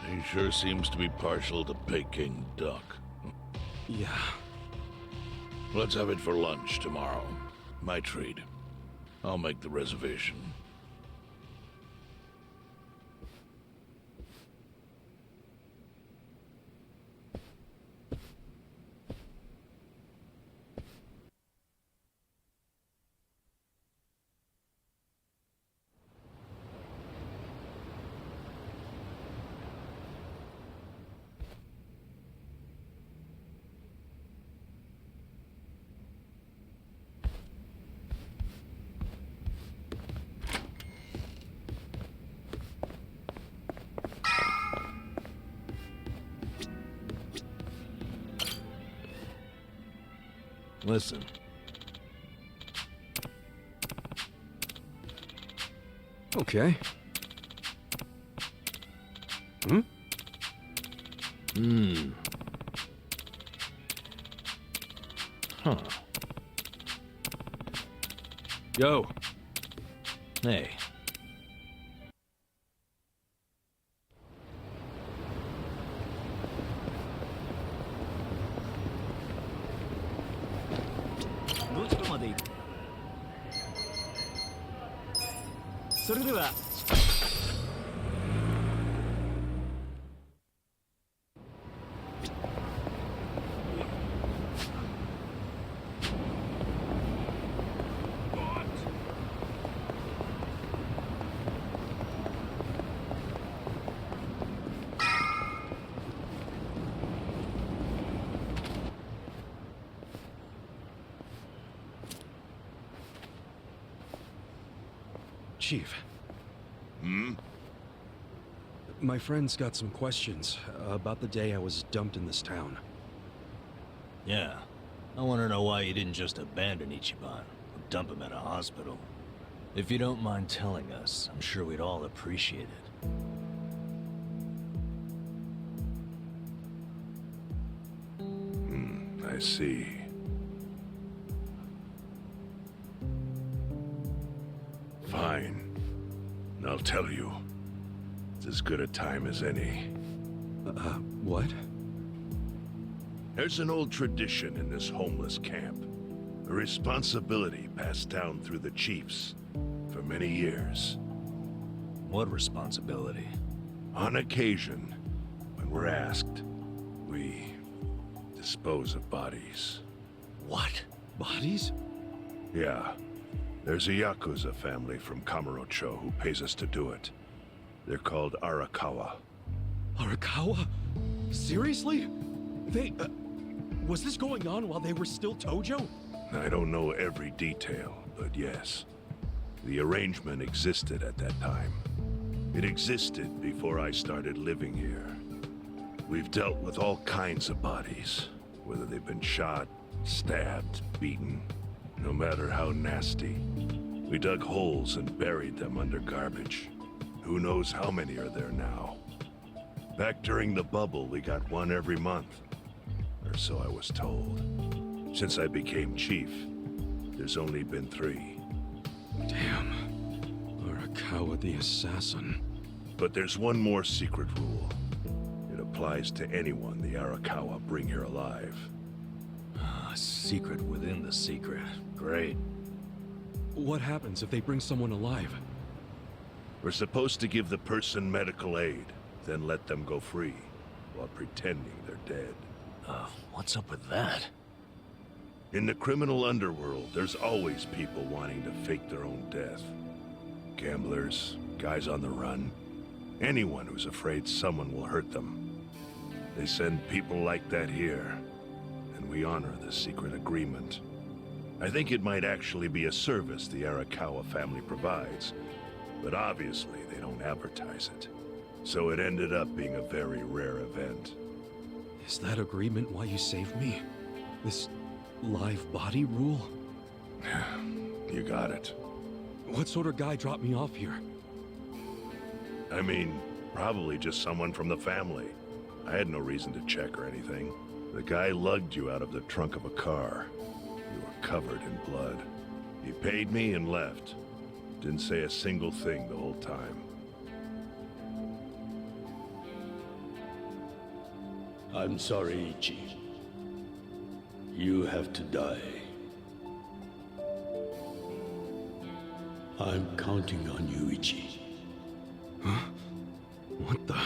He sure seems to be partial to Peking duck. Yeah. Let's have it for lunch tomorrow. My treat. I'll make the reservation. Listen. Okay. Hmm? Huh. Yo. Hey. Chief. Hmm? My friend's got some questions about the day I was dumped in this town. Yeah. I want to know why you didn't just abandon Ichiban or dump him at a hospital. If you don't mind telling us, I'm sure we'd all appreciate it. I see. Fine. I'll tell you. It's as good a time as any. What? There's an old tradition in this homeless camp. A responsibility passed down through the chiefs for many years. What responsibility? On occasion, when we're asked, we dispose of bodies. What? Bodies? Yeah. There's a Yakuza family from Kamurocho who pays us to do it. They're called Arakawa. Arakawa? Seriously? They, was this going on while they were still Tojo? I don't know every detail, but yes. The arrangement existed at that time. It existed before I started living here. We've dealt with all kinds of bodies, whether they've been shot, stabbed, beaten, no matter how nasty. We dug holes and buried them under garbage. Who knows how many are there now? Back during the bubble, we got one every month. Or so I was told. Since I became chief, there's only been 3. Damn. Arakawa the assassin. But there's one more secret rule. It applies to anyone the Arakawa bring here alive. A secret within the secret. Great. What happens if they bring someone alive? We're supposed to give the person medical aid, then let them go free, while pretending they're dead. What's up with that? In the criminal underworld, there's always people wanting to fake their own death. Gamblers, guys on the run, anyone who's afraid someone will hurt them. They send people like that here, and we honor the secret agreement. I think it might actually be a service the Arakawa family provides, but obviously they don't advertise it. So it ended up being a very rare event. Is that agreement why you saved me? This live body rule? You got it. What sort of guy dropped me off here? I mean, probably just someone from the family. I had no reason to check or anything. The guy lugged you out of the trunk of a car. You were covered in blood. He paid me and left. Didn't say a single thing the whole time. I'm sorry, Ichi. You have to die. I'm counting on you, Ichi. Huh? What the?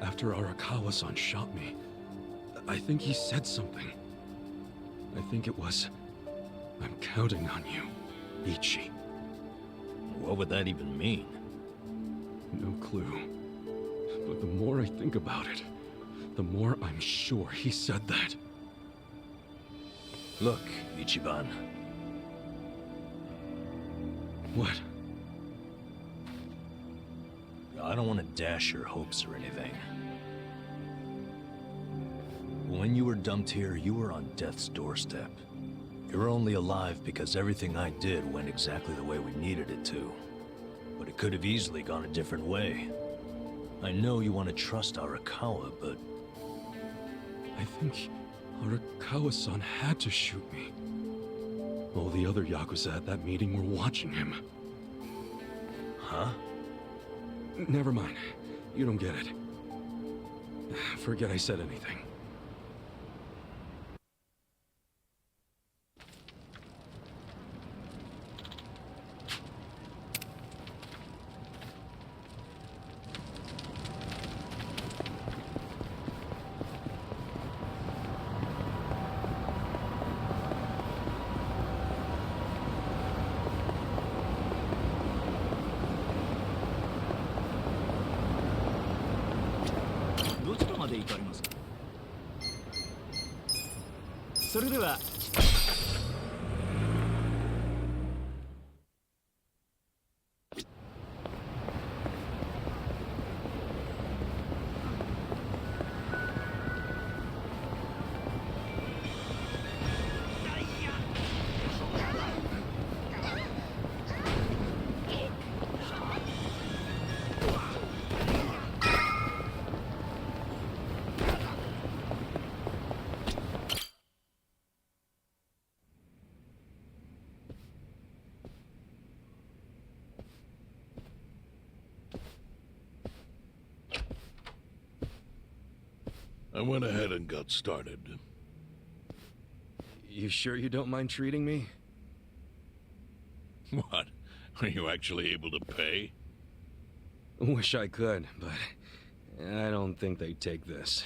After Arakawa-san shot me, I think he said something. I think it was, I'm counting on you, Ichi. What would that even mean? No clue. But the more I think about it, the more I'm sure he said that. Look, Ichiban. What? I don't want to dash your hopes or anything. when you were dumped here, you were on death's doorstep. You're only alive because everything I did went exactly the way we needed it to. But it could have easily gone a different way. I know you want to trust Arakawa, but... I think Arakawa-san had to shoot me. All the other Yakuza at that meeting were watching him. Huh? Never mind. You don't get it. Forget I said anything. I went ahead and got started. You sure you don't mind treating me? What? Are you actually able to pay? Wish I could, but I don't think they'd take this.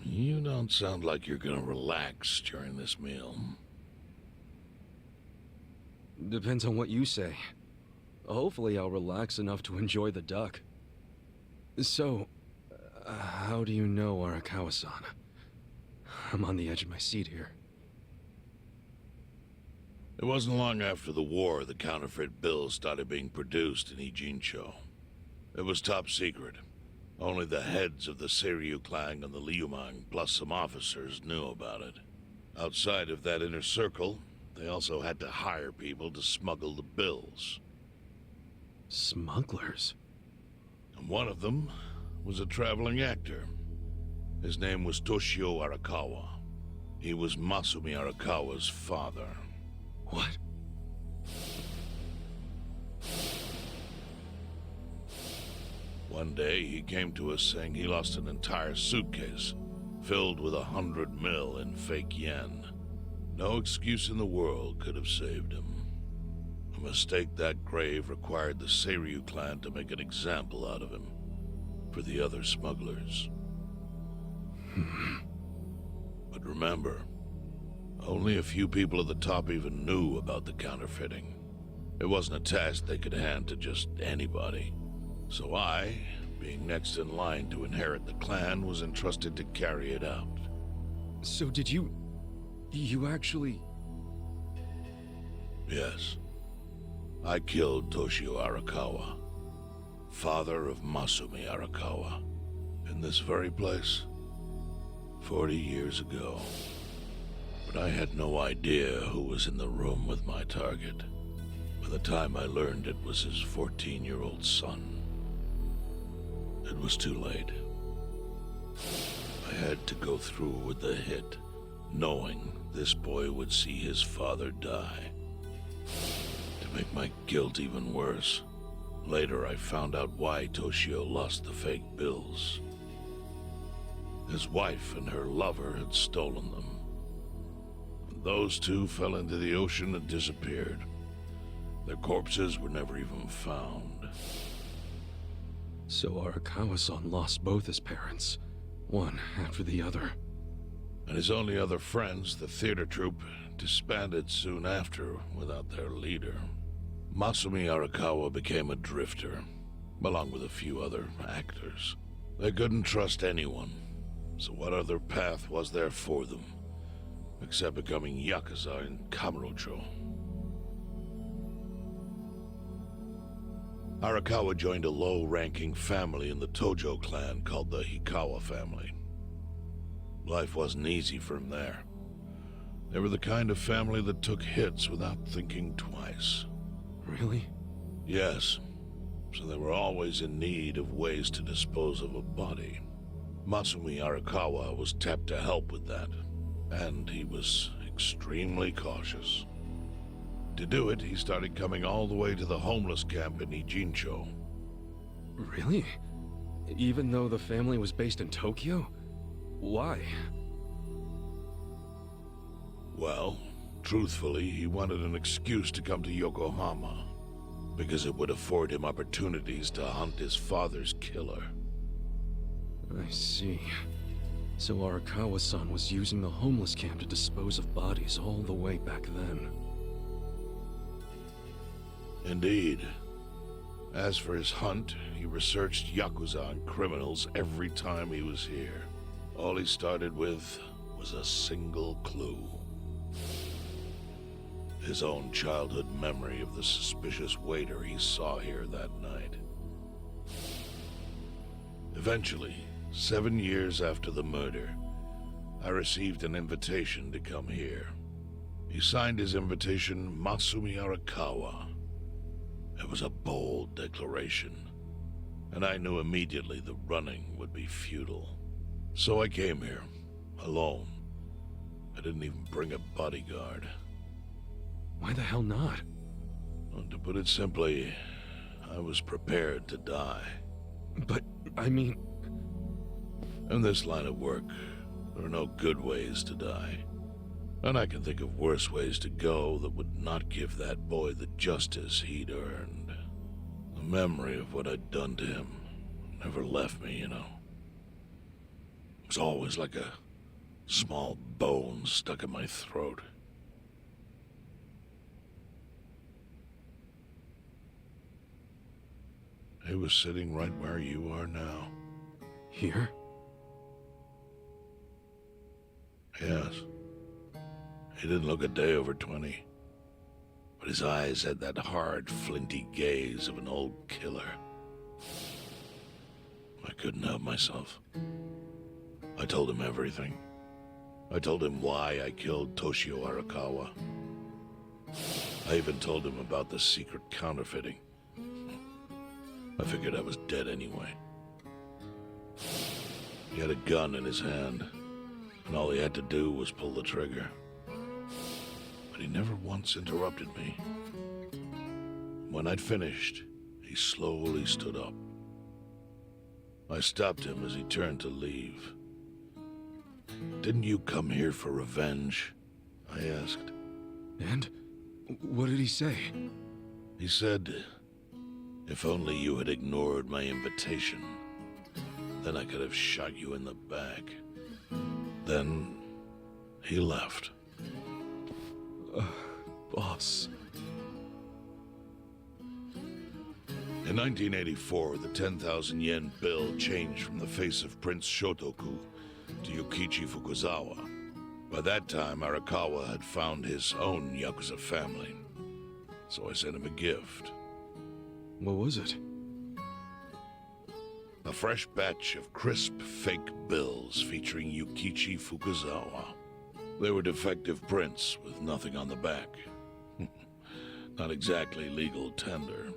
You don't sound like you're gonna relax during this meal. Depends on what you say. Hopefully I'll relax enough to enjoy the duck. So, how do you know Arakawa-san? I'm on the edge of my seat here. It wasn't long after the war the counterfeit bills started being produced in Ijincho. It was top secret. Only the heads of the Seiryu clan and the Liumang, plus some officers, knew about it. Outside of that inner circle, they also had to hire people to smuggle the bills. Smugglers? And one of them was a traveling actor. His name was Toshio Arakawa. He was Masumi Arakawa's father. What? One day, he came to us saying he lost an entire suitcase filled with 100 mil in fake yen. No excuse in the world could have saved him. A mistake that grave required the Seiryu clan to make an example out of him for the other smugglers. But remember, only a few people at the top even knew about the counterfeiting. It wasn't a task they could hand to just anybody. So I, being next in line to inherit the clan, was entrusted to carry it out. So did you actually... Yes. I killed Toshio Arakawa, father of Masumi Arakawa, in this very place, 40 years ago. But I had no idea who was in the room with my target. By the time I learned it was his 14-year-old son, it was too late. I had to go through with the hit, knowing this boy would see his father die. To make my guilt even worse, later I found out why Toshio lost the fake bills. His wife and her lover had stolen them. Those two fell into the ocean and disappeared. Their corpses were never even found. So Arakawa-san lost both his parents, one after the other. And his only other friends, the theater troupe, disbanded soon after without their leader. Masumi Arakawa became a drifter, along with a few other actors. They couldn't trust anyone, so what other path was there for them, except becoming Yakuza in Kamurocho? Arakawa joined a low-ranking family in the Tojo clan called the Hikawa family. Life wasn't easy for him there. They were the kind of family that took hits without thinking twice. Really? Yes. So they were always in need of ways to dispose of a body. Masumi Arakawa was tapped to help with that, and he was extremely cautious. To do it, he started coming all the way to the homeless camp in Ijincho. Really? Even though the family was based in Tokyo? Why? Well, truthfully, he wanted an excuse to come to Yokohama, because it would afford him opportunities to hunt his father's killer. I see. So Arakawa-san was using the homeless camp to dispose of bodies all the way back then. Indeed. As for his hunt, he researched Yakuza and criminals every time he was here. All he started with was a single clue. His own childhood memory of the suspicious waiter he saw here that night. Eventually, 7 years after the murder, I received an invitation to come here. He signed his invitation Masumi Arakawa. It was a bold declaration, and I knew immediately the running would be futile. So I came here, alone. I didn't even bring a bodyguard. Why the hell not? Well, to put it simply, I was prepared to die. But, I mean... In this line of work, there are no good ways to die. And I can think of worse ways to go that would not give that boy the justice he'd earned. The memory of what I'd done to him never left me, you know. It was always like a small bone stuck in my throat. He was sitting right where you are now. Here? Yes. He didn't look a day over 20. But his eyes had that hard, flinty gaze of an old killer. I couldn't help myself. I told him everything. I told him why I killed Toshio Arakawa. I even told him about the secret counterfeiting. I figured I was dead anyway. He had a gun in his hand, and all he had to do was pull the trigger. But he never once interrupted me. When I'd finished, he slowly stood up. I stopped him as he turned to leave. "Didn't you come here for revenge?" I asked. And? What did he say? He said, "If only you had ignored my invitation, then I could have shot you in the back." Then he left. Boss. In 1984, the 10,000 yen bill changed from the face of Prince Shotoku to Yukichi Fukuzawa. By that time, Arakawa had found his own Yakuza family. So I sent him a gift. What was it? A fresh batch of crisp, fake bills featuring Yukichi Fukuzawa. They were defective prints with nothing on the back. Not exactly legal tender.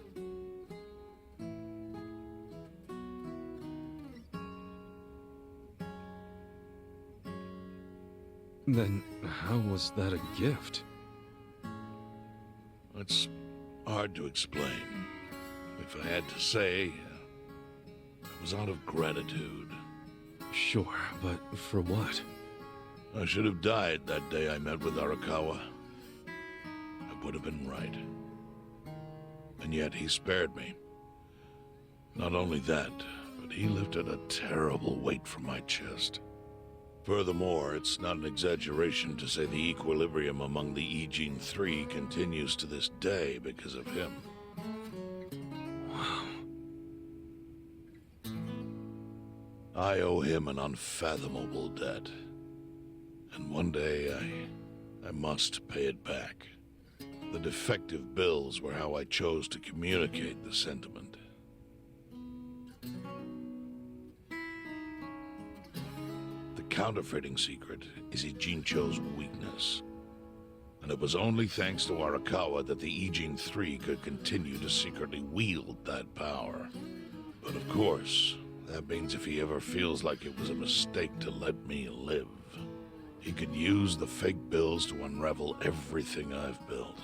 Then how was that a gift? It's hard to explain. If I had to say, it was out of gratitude. Sure, but for what? I should have died that day I met with Arakawa. I would have been right. And yet he spared me. Not only that, but he lifted a terrible weight from my chest. Furthermore, it's not an exaggeration to say the equilibrium among the Ijin Three continues to this day because of him. Wow. I owe him an unfathomable debt. And one day, I must pay it back. The defective bills were how I chose to communicate the sentiment. counterfeiting secret is Ijincho's weakness. And it was only thanks to Arakawa that the Ijin 3 could continue to secretly wield that power. But of course, that means if he ever feels like it was a mistake to let me live, he could use the fake bills to unravel everything I've built.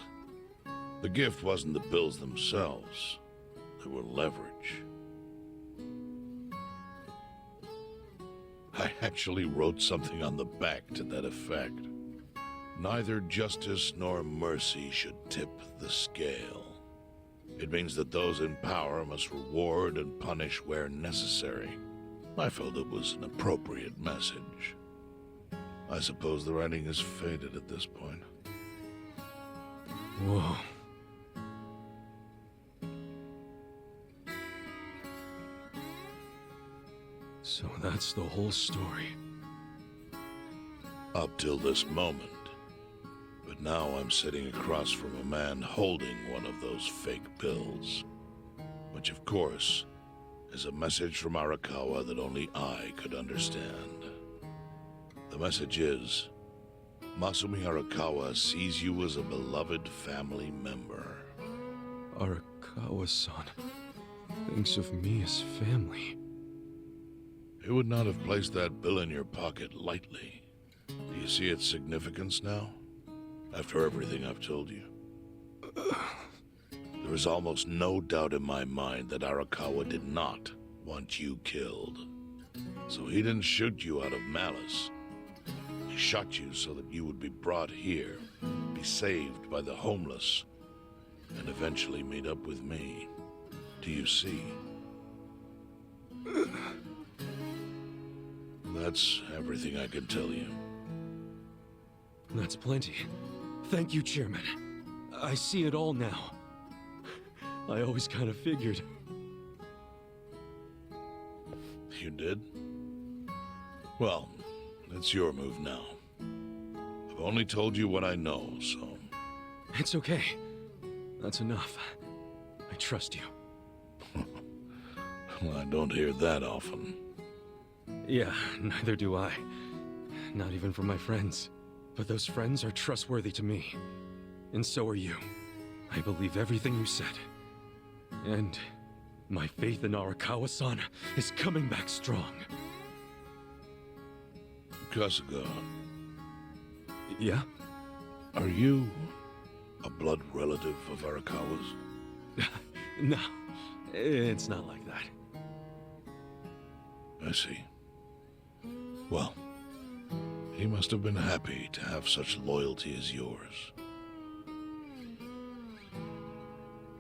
The gift wasn't the bills themselves, they were leverage. I actually wrote something on the back to that effect. Neither justice nor mercy should tip the scale. It means that those in power must reward and punish where necessary. I felt it was an appropriate message. I suppose the writing is faded at this point. Whoa. So that's the whole story. Up till this moment. But now I'm sitting across from a man holding one of those fake bills. Which, of course, is a message from Arakawa that only I could understand. The message is, Masumi Arakawa sees you as a beloved family member. Arakawa-san thinks of me as family. He would not have placed that bill in your pocket lightly. Do you see its significance now? After everything I've told you? There is almost no doubt in my mind that Arakawa did not want you killed. So he didn't shoot you out of malice. He shot you so that you would be brought here, be saved by the homeless, and eventually meet up with me. Do you see? That's everything I can tell you. That's plenty. Thank you, Chairman. I see it all now. I always kind of figured. You did? Well, it's your move now. I've only told you what I know, so... It's okay. That's enough. I trust you. Well, I don't hear that often. Yeah, neither do I. Not even from my friends. But those friends are trustworthy to me. And so are you. I believe everything you said. And my faith in Arakawa-san is coming back strong. Kasuga. Yeah? Are you a blood relative of Arakawa's? No, it's not like that. I see. Well, he must have been happy to have such loyalty as yours.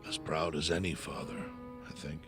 As proud as any father, I think.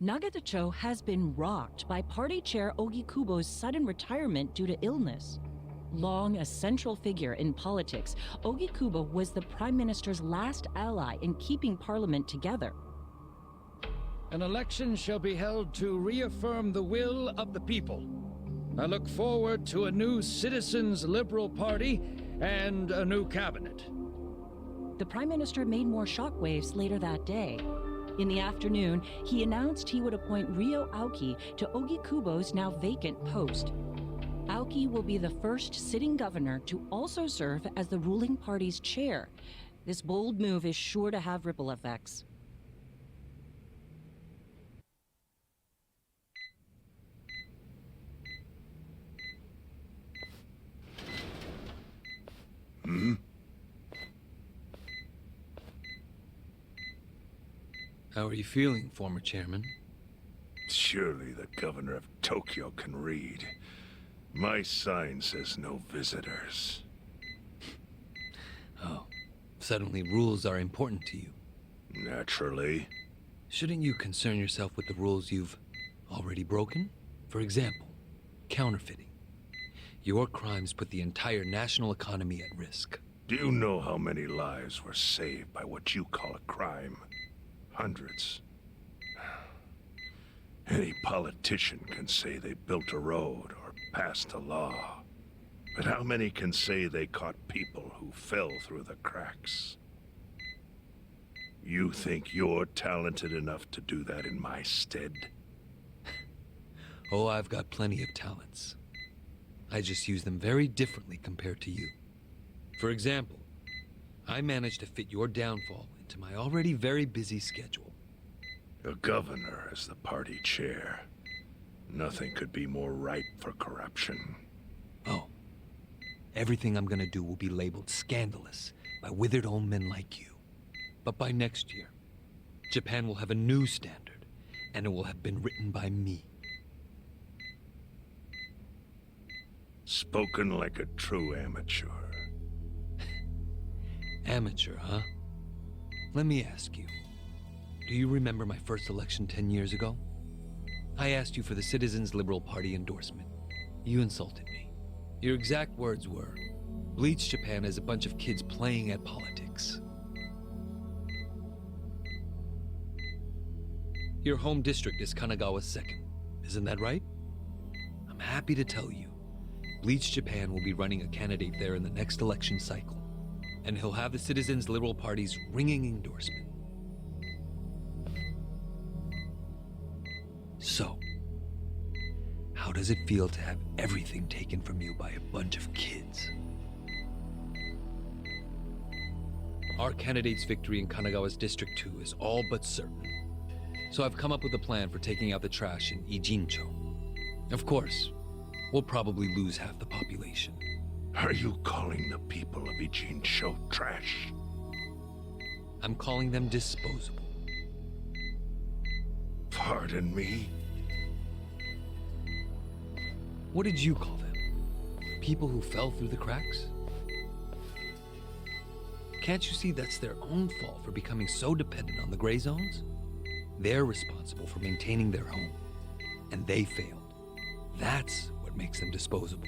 Nagatacho has been rocked by Party Chair Ogikubo's sudden retirement due to illness. Long a central figure in politics, Ogikubo was the Prime Minister's last ally in keeping Parliament together. An election shall be held to reaffirm the will of the people. I look forward to a new Citizens' Liberal Party and a new cabinet. The Prime Minister made more shockwaves later that day. In the afternoon, he announced he would appoint Ryo Aoki to Ogikubo's now vacant post. Aoki will be the first sitting governor to also serve as the ruling party's chair. This bold move is sure to have ripple effects. Hmm? How are you feeling, former chairman? Surely the governor of Tokyo can read. My sign says no visitors. Oh, suddenly rules are important to you. Naturally. Shouldn't you concern yourself with the rules you've already broken? For example, counterfeiting. Your crimes put the entire national economy at risk. Do you know how many lives were saved by what you call a crime? Hundreds. Any politician can say they built a road or passed a law. But how many can say they caught people who fell through the cracks? You think you're talented enough to do that in my stead? Oh, I've got plenty of talents. I just use them very differently compared to you. For example, I managed to fit your downfall into my already very busy schedule. A governor as the party chair. Nothing could be more ripe for corruption. Oh. Everything I'm gonna do will be labeled scandalous by withered old men like you. But by next year, Japan will have a new standard, and it will have been written by me. Spoken like a true amateur. Amateur, huh? Let me ask you. Do you remember my first election 10 years ago? I asked you for the Citizens Liberal Party endorsement. You insulted me. Your exact words were, Bleach Japan is a bunch of kids playing at politics. Your home district is Kanagawa's second. Isn't that right? I'm happy to tell you, Bleach Japan will be running a candidate there in the next election cycle. And he'll have the Citizens Liberal Party's ringing endorsement. So, how does it feel to have everything taken from you by a bunch of kids? Our candidate's victory in Kanagawa's District 2 is all but certain. So I've come up with a plan for taking out the trash in Ijincho. Of course, we'll probably lose half the population. Are you calling the people of Ijincho trash? I'm calling them disposable. Pardon me? What did you call them? People who fell through the cracks? Can't you see that's their own fault for becoming so dependent on the gray zones? They're responsible for maintaining their home, and they failed. That's what makes them disposable.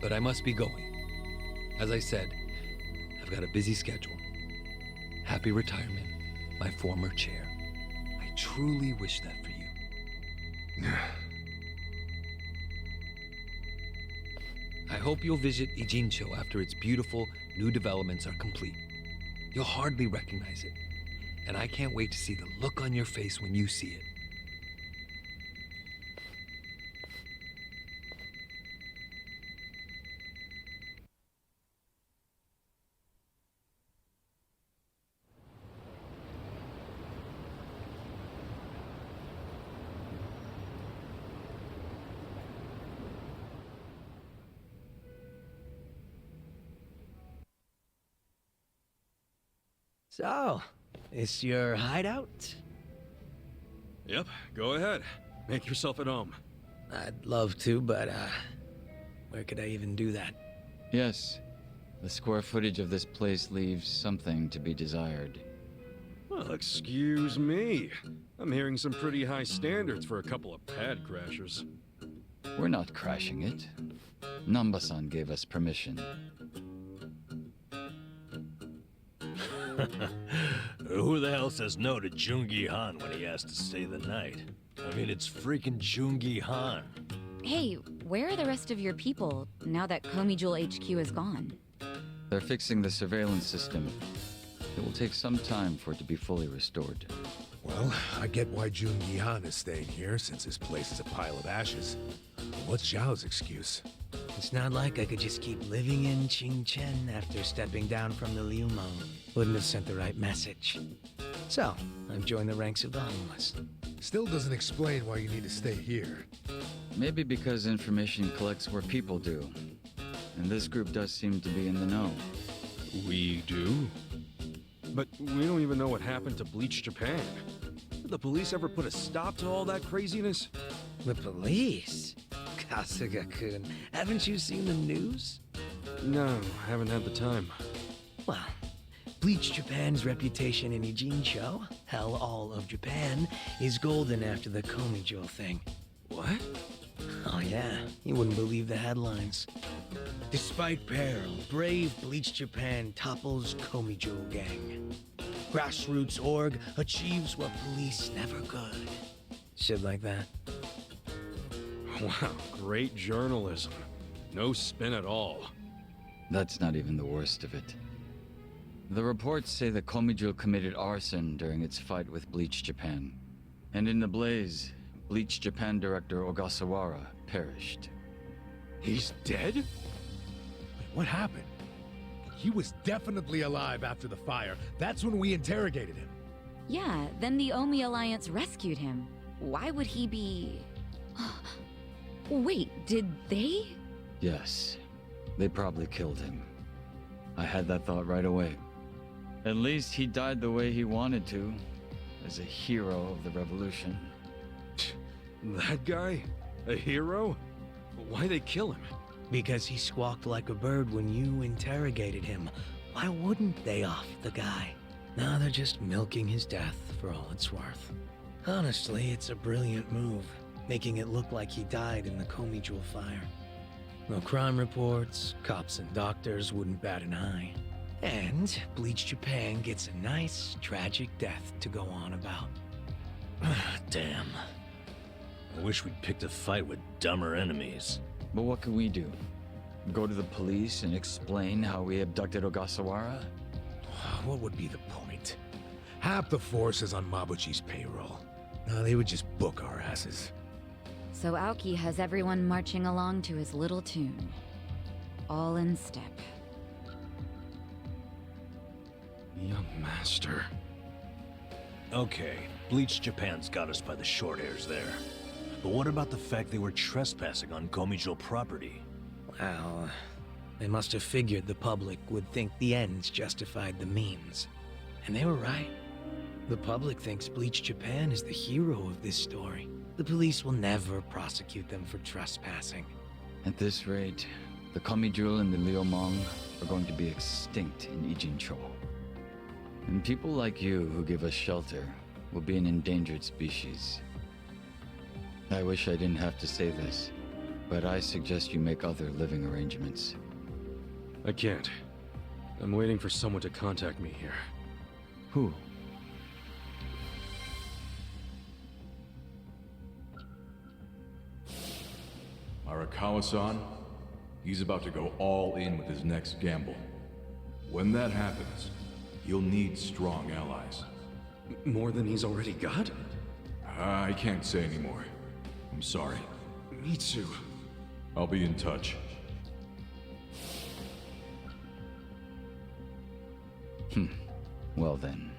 But I must be going. As I said, I've got a busy schedule. Happy retirement, my former chair. I truly wish that for you. I hope you'll visit Ijincho after its beautiful new developments are complete. You'll hardly recognize it, and I can't wait to see the look on your face when you see it. So, this your hideout? Yep, go ahead. Make yourself at home. I'd love to, but, where could I even do that? Yes. The square footage of this place leaves something to be desired. Well, excuse me. I'm hearing some pretty high standards for a couple of pad crashers. We're not crashing it. Namba-san gave us permission. Who the hell says no to Jungi Han when he asks to stay the night? I mean, it's freaking Jungi Han. Hey, where are the rest of your people now that Komi Jewel HQ is gone? They're fixing the surveillance system. It will take some time for it to be fully restored. Well, I get why Jungi Han is staying here, since his place is a pile of ashes. What's Zhao's excuse? It's not like I could just keep living in Qingchen after stepping down from the Liu Meng. Wouldn't have sent the right message. So, I've joined the ranks of the homeless. Still doesn't explain why you need to stay here. Maybe because information collects where people do. And this group does seem to be in the know. We do? But we don't even know what happened to Bleach Japan. Did the police ever put a stop to all that craziness? The police? Kasuga-kun, haven't you seen the news? No, haven't had the time. Well, Bleach Japan's reputation in Ijincho, hell, all of Japan, is golden after the Komi Jewel thing. What? Oh yeah, you wouldn't believe the headlines. Despite peril, brave Bleach Japan topples Komijo gang. Grassroots org achieves what police never could. Shit like that. Wow, great journalism. No spin at all. That's not even the worst of it. The reports say that Komijo committed arson during its fight with Bleach Japan. And in the blaze, Bleach Japan director Ogasawara perished. He's dead? Wait, what happened? He was definitely alive after the fire. That's when we interrogated him. Yeah, then the Omi Alliance rescued him. Why would he be... Wait, did they? Yes, they probably killed him. I had that thought right away. At least he died the way he wanted to, as a hero of the revolution. That guy? A hero? Why'd they kill him? Because he squawked like a bird when you interrogated him. Why wouldn't they off the guy? Now they're just milking his death for all it's worth. Honestly, it's a brilliant move, making it look like he died in the Komijo fire. No crime reports, cops and doctors wouldn't bat an eye. And Bleach Japan gets a nice, tragic death to go on about. Damn. I wish we'd picked a fight with dumber enemies. But what can we do? Go to the police and explain how we abducted Ogasawara? What would be the point? Half the force is on Mabuchi's payroll. They would just book our asses. So Aoki has everyone marching along to his little tune. All in step. Young master. Okay, Bleach Japan's got us by the short hairs there. But what about the fact they were trespassing on Komijo property? Well, they must have figured the public would think the ends justified the means. And they were right. The public thinks Bleach Japan is the hero of this story. The police will never prosecute them for trespassing. At this rate, the Komijo and the Liumang are going to be extinct in Ijincho. And people like you who give us shelter will be an endangered species. I wish I didn't have to say this, but I suggest you make other living arrangements. I can't. I'm waiting for someone to contact me here. Who? Arakawa-san, he's about to go all in with his next gamble. When that happens, you'll need strong allies. More than he's already got? I can't say anymore. I'm sorry. Me too. I'll be in touch. Well then.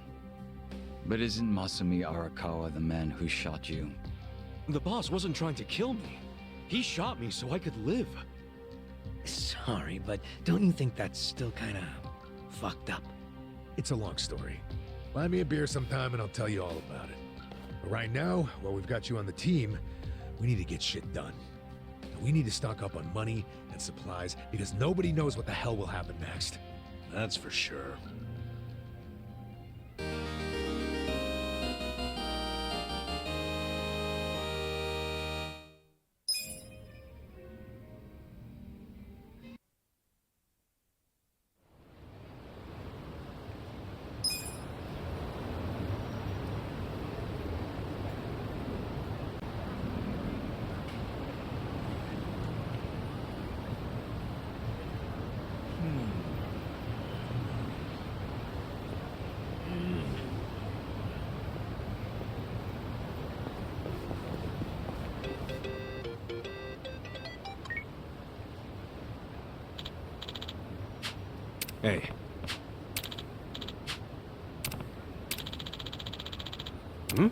But isn't Masumi Arakawa the man who shot you? The boss wasn't trying to kill me. He shot me so I could live. Sorry, but don't you think that's still kinda fucked up? It's a long story. Buy me a beer sometime and I'll tell you all about it. But right now, while we've got you on the team, we need to get shit done. We need to stock up on money and supplies because nobody knows what the hell will happen next. That's for sure. Hey. Hmm?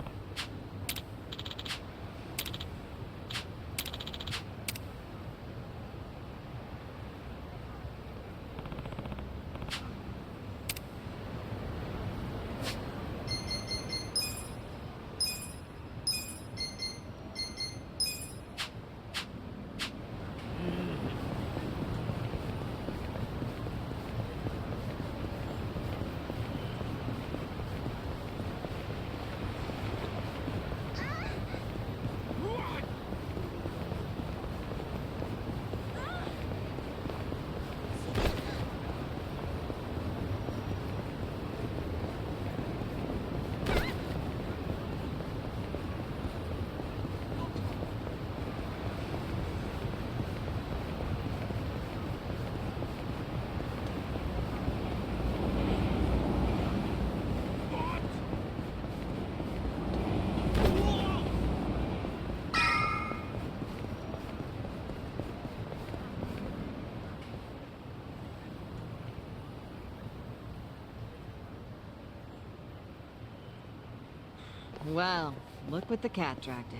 Well, look what the cat dragged in.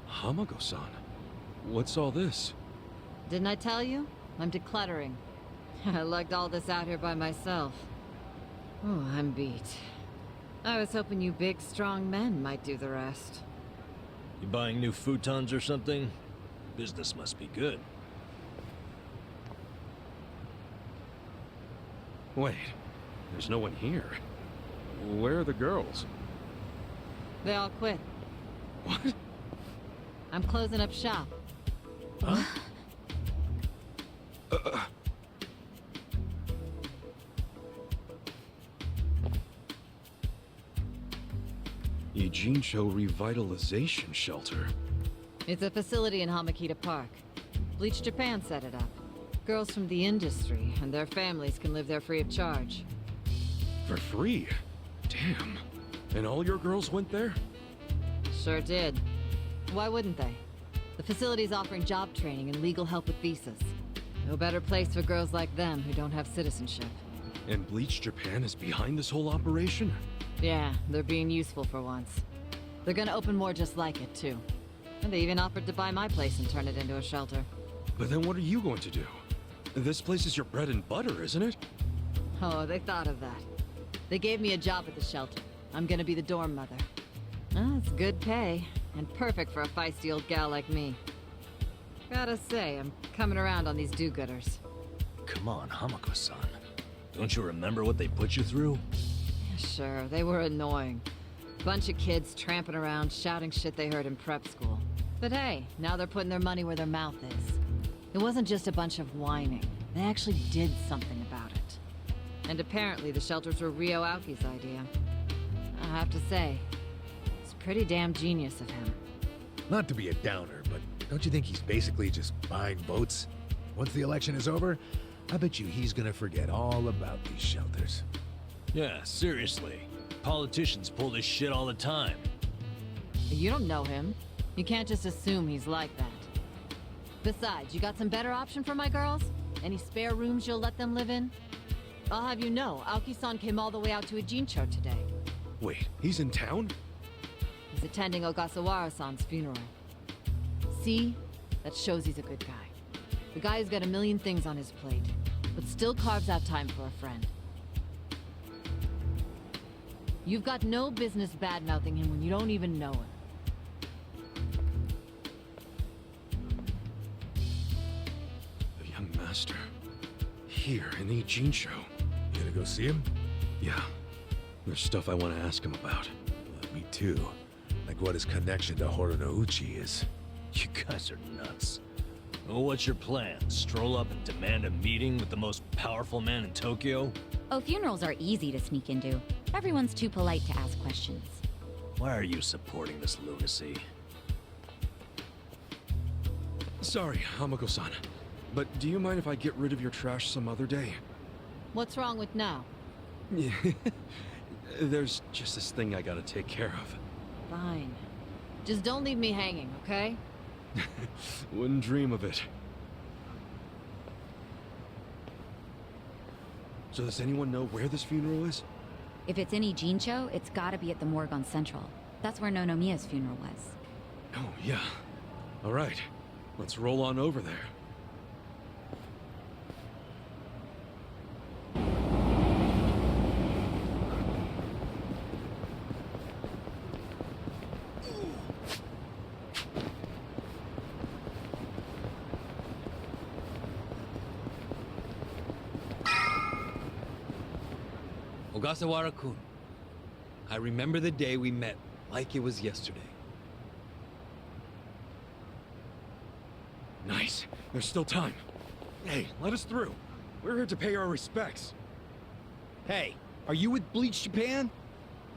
Hamako-san, what's all this? Didn't I tell you? I'm decluttering. I lugged all this out here by myself. Oh, I'm beat. I was hoping you big, strong men might do the rest. You buying new futons or something? Business must be good. Wait, there's no one here. Where are the girls? They all quit. What? I'm closing up shop. Huh? Ijincho Revitalization Shelter. It's a facility in Hamakita Park. Bleach Japan set it up. Girls from the industry and their families can live there free of charge. For free? Damn. And all your girls went there? Sure did. Why wouldn't they? The facility's offering job training and legal help with visas. No better place for girls like them who don't have citizenship. And Bleach Japan is behind this whole operation? Yeah, they're being useful for once. They're gonna open more just like it, too. And they even offered to buy my place and turn it into a shelter. But then what are you going to do? This place is your bread and butter, isn't it? Oh, they thought of that. They gave me a job at the shelter. I'm gonna be the dorm mother. Oh, it's good pay, and perfect for a feisty old gal like me. Gotta say, I'm coming around on these do-gooders. Come on, Hamako-san. Don't you remember what they put you through? Sure, they were annoying. Bunch of kids tramping around, shouting shit they heard in prep school. But hey, now they're putting their money where their mouth is. It wasn't just a bunch of whining. They actually did something about it. And apparently the shelters were Ryo Aoki's idea. I have to say, it's pretty damn genius of him. Not to be a downer, but don't you think he's basically just buying votes? Once the election is over, I bet you he's gonna forget all about these shelters. Yeah, seriously. Politicians pull this shit all the time. You don't know him. You can't just assume he's like that. Besides, you got some better option for my girls? Any spare rooms you'll let them live in? I'll have you know, Aoki-san came all the way out to Ijincho today. Wait, he's in town? He's attending Ogasawara-san's funeral. See? That shows he's a good guy. The guy who's got a million things on his plate, but still carves out time for a friend. You've got no business bad-mouthing him when you don't even know him. The young master. Here in Ijincho. You gonna go see him? Yeah. There's stuff I want to ask him about. Me too. Like what his connection to Horonouchi is. You guys are nuts. Well, what's your plan? Stroll up and demand a meeting with the most powerful man in Tokyo? Oh, funerals are easy to sneak into. Everyone's too polite to ask questions. Why are you supporting this lunacy? Sorry, Hamako-san. But do you mind if I get rid of your trash some other day? What's wrong with now? Yeah. There's just this thing I gotta take care of. Fine. Just don't leave me hanging, okay? Wouldn't dream of it. So does anyone know where this funeral is? If it's in Ijincho, it's gotta be at the morgue on Central. That's where Nonomiya's funeral was. Oh, yeah. All right. Let's roll on over there. Ogasawara-kun, I remember the day we met like it was yesterday. Nice. There's still time. Hey, let us through. We're here to pay our respects. Hey, are you with Bleach Japan?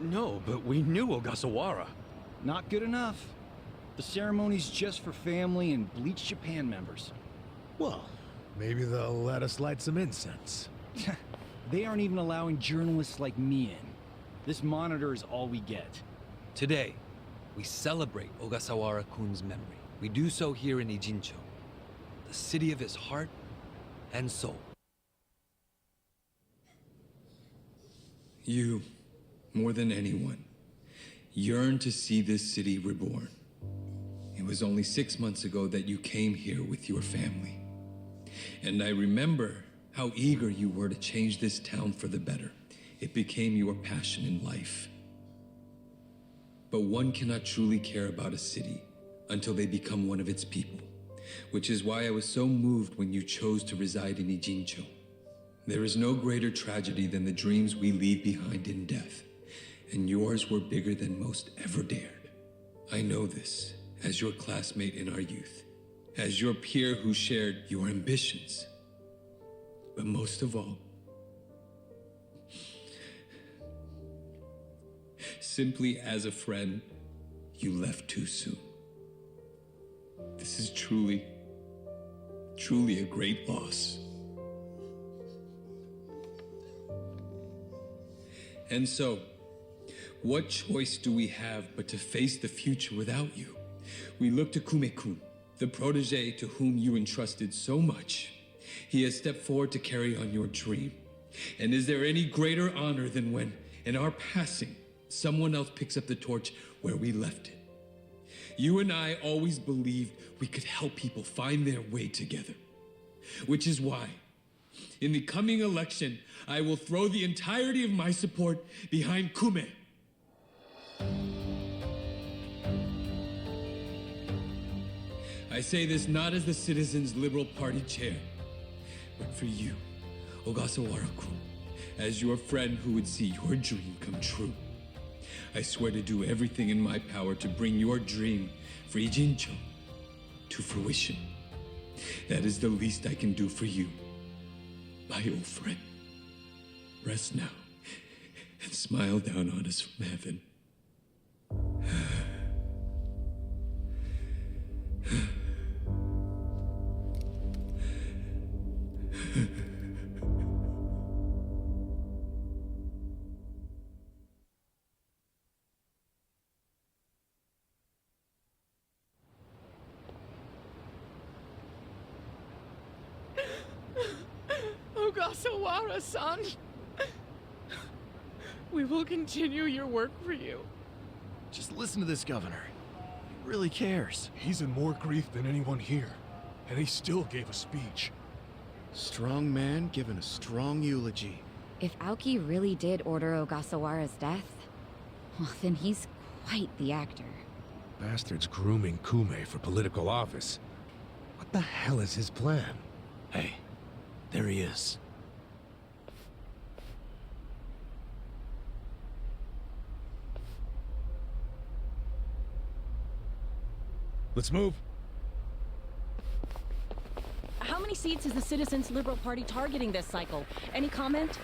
No, but we knew Ogasawara. Not good enough. The ceremony's just for family and Bleach Japan members. Well, maybe they'll let us light some incense. They aren't even allowing journalists like me in. This monitor is all we get. Today, we celebrate Ogasawara-kun's memory. We do so here in Ijincho, the city of his heart and soul. You, more than anyone, yearn to see this city reborn. It was only 6 months ago that you came here with your family. And I remember how eager you were to change this town for the better. It became your passion in life. But one cannot truly care about a city until they become one of its people, which is why I was so moved when you chose to reside in Ijincho. There is no greater tragedy than the dreams we leave behind in death, and yours were bigger than most ever dared. I know this as your classmate in our youth, as your peer who shared your ambitions. But most of all, simply as a friend, you left too soon. This is truly a great loss. And so, what choice do we have but to face the future without you? We look to Kume-kun, the protege to whom you entrusted so much. He has stepped forward to carry on your dream. And is there any greater honor than when, in our passing, someone else picks up the torch where we left it? You and I always believed we could help people find their way together. Which is why, in the coming election, I will throw the entirety of my support behind Kume. I say this not as the Citizens Liberal Party chair, but for you, Ogasawara-kun, as your friend who would see your dream come true. I swear to do everything in my power to bring your dream for Ijincho to fruition. That is the least I can do for you, my old friend. Rest now and smile down on us from heaven. Ogasawara-san, we will continue your work for you. Just listen to this governor. He really cares. He's in more grief than anyone here, and he still gave a speech. Strong man giving a strong eulogy. If Aoki really did order Ogasawara's death, well, then he's quite the actor. Bastard's grooming Kume for political office. What the hell is his plan? Hey, there he is. Let's move. How many seats is the Citizens Liberal Party targeting this cycle? Any comment?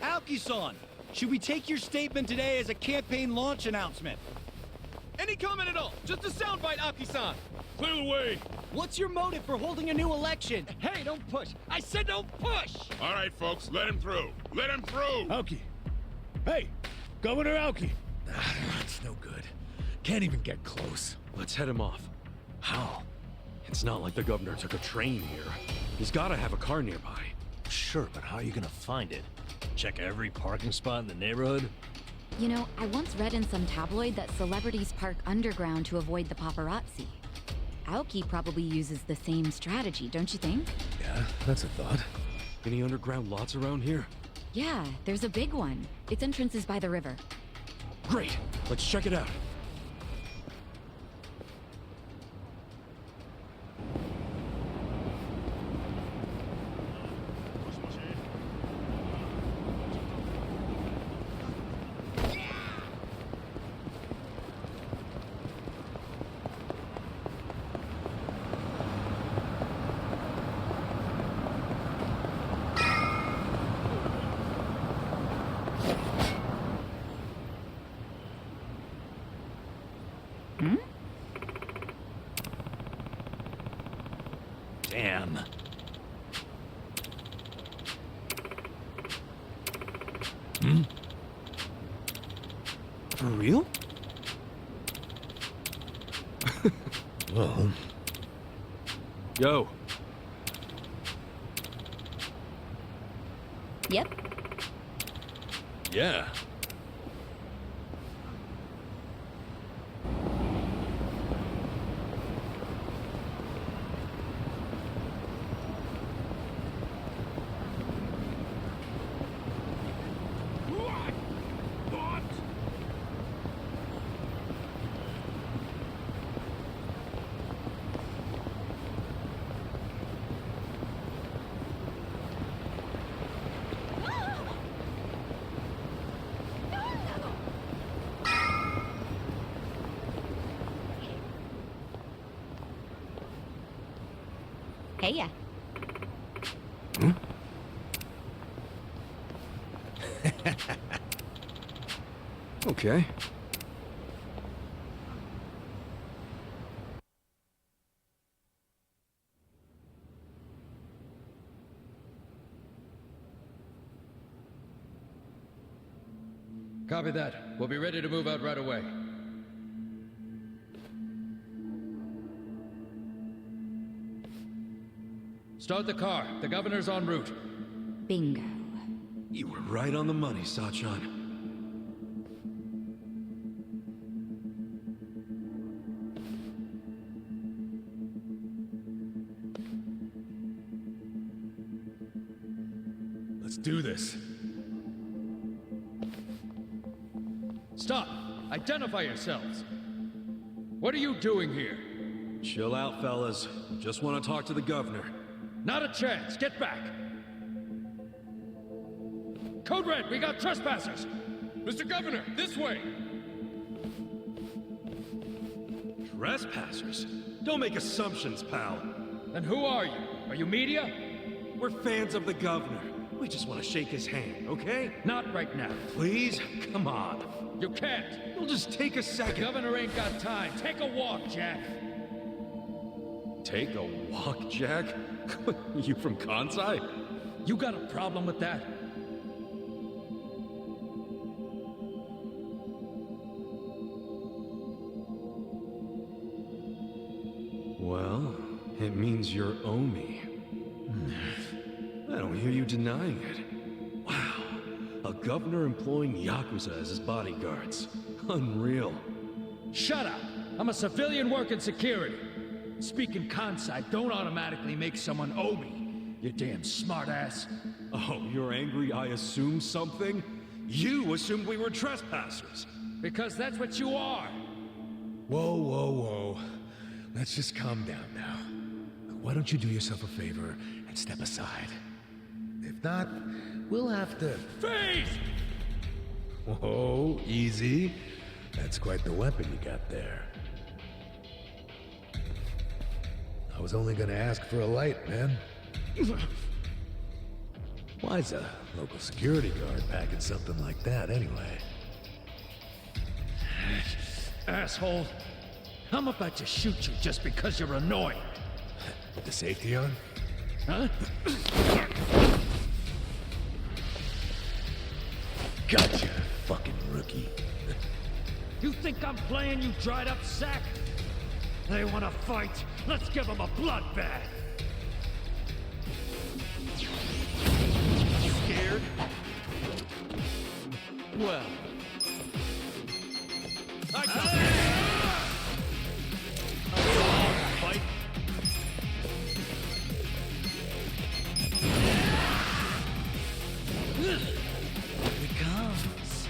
Aoki-san, should we take your statement today as a campaign launch announcement? Any comment at all? Just a soundbite, Aoki-san. Clear the way. What's your motive for holding a new election? Hey, don't push. I said don't push! All right, folks, let him through. Let him through! Aoki. Hey, Governor Aoki. That's no good. Can't even get close. Let's head him off. How? It's not like the governor took a train here. He's gotta have a car nearby. Sure, but how are you gonna find it? Check every parking spot in the neighborhood? You know, I once read in some tabloid that celebrities park underground to avoid the paparazzi. Aoki probably uses the same strategy, don't you think? Yeah, that's a thought. Any underground lots around here? Yeah, there's a big one. Its entrance is by the river. Great! Let's check it out. Damn. For real? Well. Yo. Yep. Yeah. Heya. Okay. Copy that. We'll be ready to move out right away. Start the car. The governor's en route. Bingo. You were right on the money, Sachan. Let's do this. Stop! Identify yourselves! What are you doing here? Chill out, fellas. Just want to talk to the governor. Not a chance! Get back! Code Red, we got trespassers! Mr. Governor, this way! Trespassers? Don't make assumptions, pal. Then who are you? Are you media? We're fans of the governor. We just want to shake his hand, okay? Not right now. Please? Come on. You can't. It'll just take a second. The governor ain't got time. Take a walk, Jack. Take a walk, Jack? You from Kansai? You got a problem with that? Well, it means you're Omi. I don't hear you denying it. Wow, a governor employing Yakuza as his bodyguards. Unreal. Shut up! I'm a civilian working security. Speaking Kansai don't automatically make someone Omi, you damn smartass. Oh, you're angry I assumed something? You assumed we were trespassers. Because that's what you are. Whoa, whoa, whoa. Let's just calm down now. Why don't you do yourself a favor and step aside? If not, we'll have to... Freeze! Whoa, easy. That's quite the weapon you got there. I was only gonna ask for a light, man. Why's a local security guard packing something like that, anyway? Asshole. I'm about to shoot you just because you're annoying. With the safety on? Huh? Gotcha, fucking rookie. You think I'm playing, you dried up sack? They wanna fight? Let's give them a bloodbath! Scared? Well... I got fight! Here it comes.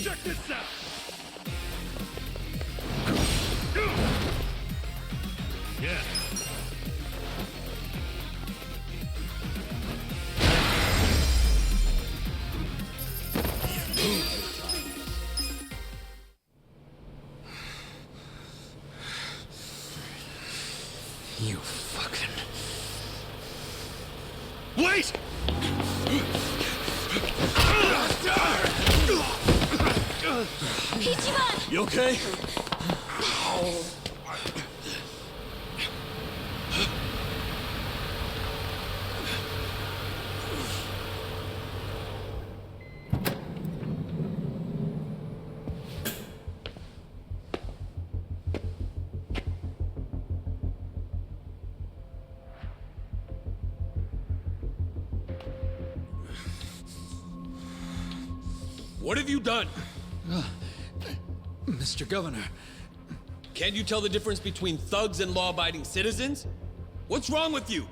Check this out! Yeah. You fucking... Wait! Ichiban! You okay? What have you done? Mr. Governor. Can't you tell the difference between thugs and law-abiding citizens? What's wrong with you?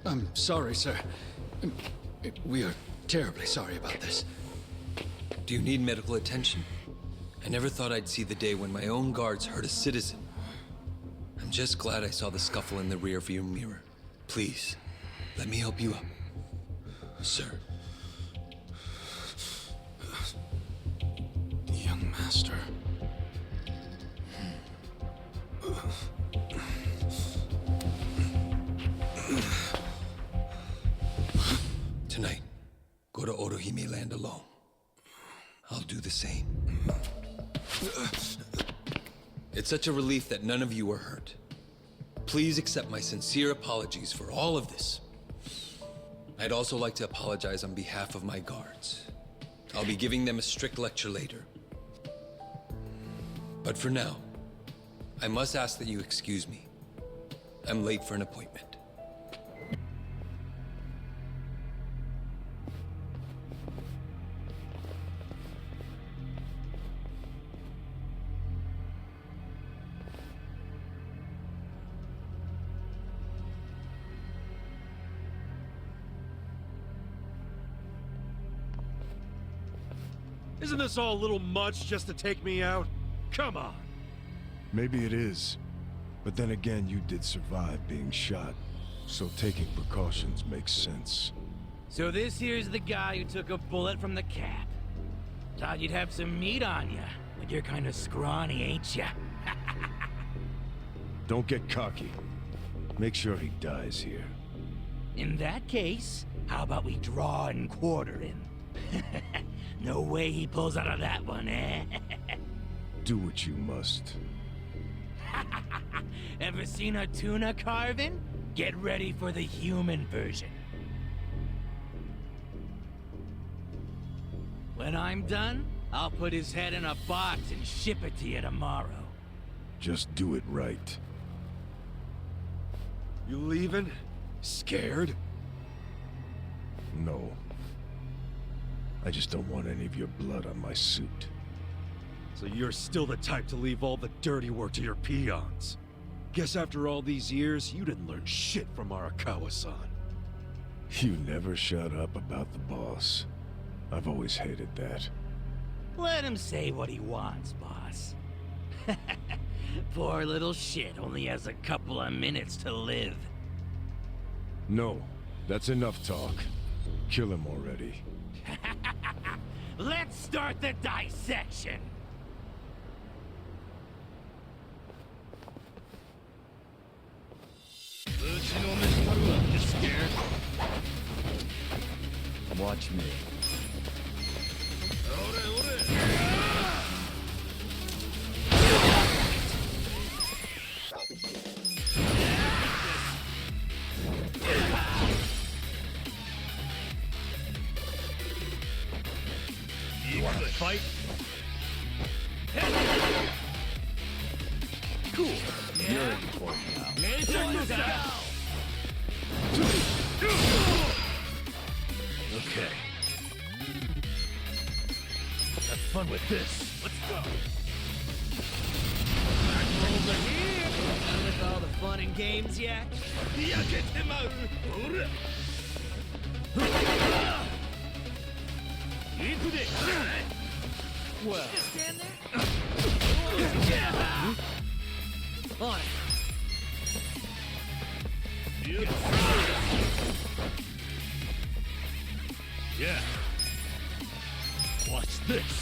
I'm sorry, sir. We are terribly sorry about this. Do you need medical attention? I never thought I'd see the day when my own guards hurt a citizen. I'm just glad I saw the scuffle in the rearview mirror. Please, let me help you up, sir. Young master. Tonight, go to Orohime Land alone. I'll do the same. It's such a relief that none of you are hurt. Please accept my sincere apologies for all of this. I'd also like to apologize on behalf of my guards. I'll be giving them a strict lecture later. But for now, I must ask that you excuse me. I'm late for an appointment. Isn't this all a little much just to take me out? Come on. Maybe it is. But then again, you did survive being shot. So taking precautions makes sense. So this here's the guy who took a bullet from the cat. Thought you'd have some meat on ya, but you're kinda scrawny, ain't ya? Don't get cocky. Make sure he dies here. In that case, how about we draw and quarter him? No way he pulls out of that one, eh? Do what you must. Ever seen a tuna carving? Get ready for the human version. When I'm done, I'll put his head in a box and ship it to you tomorrow. Just do it right. You leaving? Scared? No. I just don't want any of your blood on my suit. So you're still the type to leave all the dirty work to your peons. Guess after all these years, you didn't learn shit from Arakawa-san. You never shut up about the boss. I've always hated that. Let him say what he wants, boss. Poor little shit only has a couple of minutes to live. No, that's enough talk. Kill him already. Let's start the dissection! You scared? Watch me. You want to fight? Cool. You're important now. Okay. Have fun with this. Let's go. Over here! Done with all the fun and games yet? Yeah, get him out! Well. Just stand there. On it. Yeah. Watch this.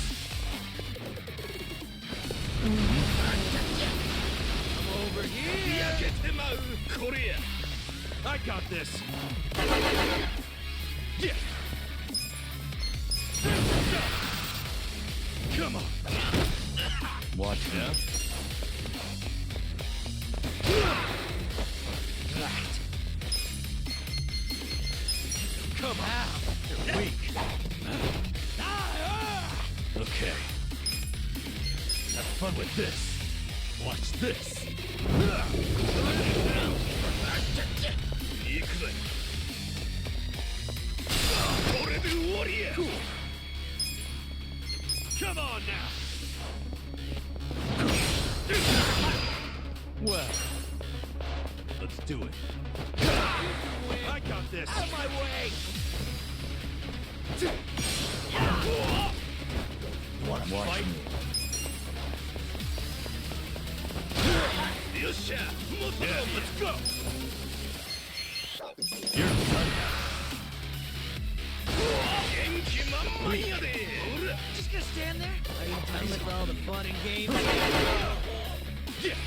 Come over here. Yeah, get him out. Korea. I got this. Yeah. Come on. Watch me. Right. Come on. You're weak. Okay. Have fun with this. Watch this. Cool. Come on now. Well, let's do it. I got this. out of my way! Go! You're done. Just gonna stand there? Are you done with all the fun and games? Yeah.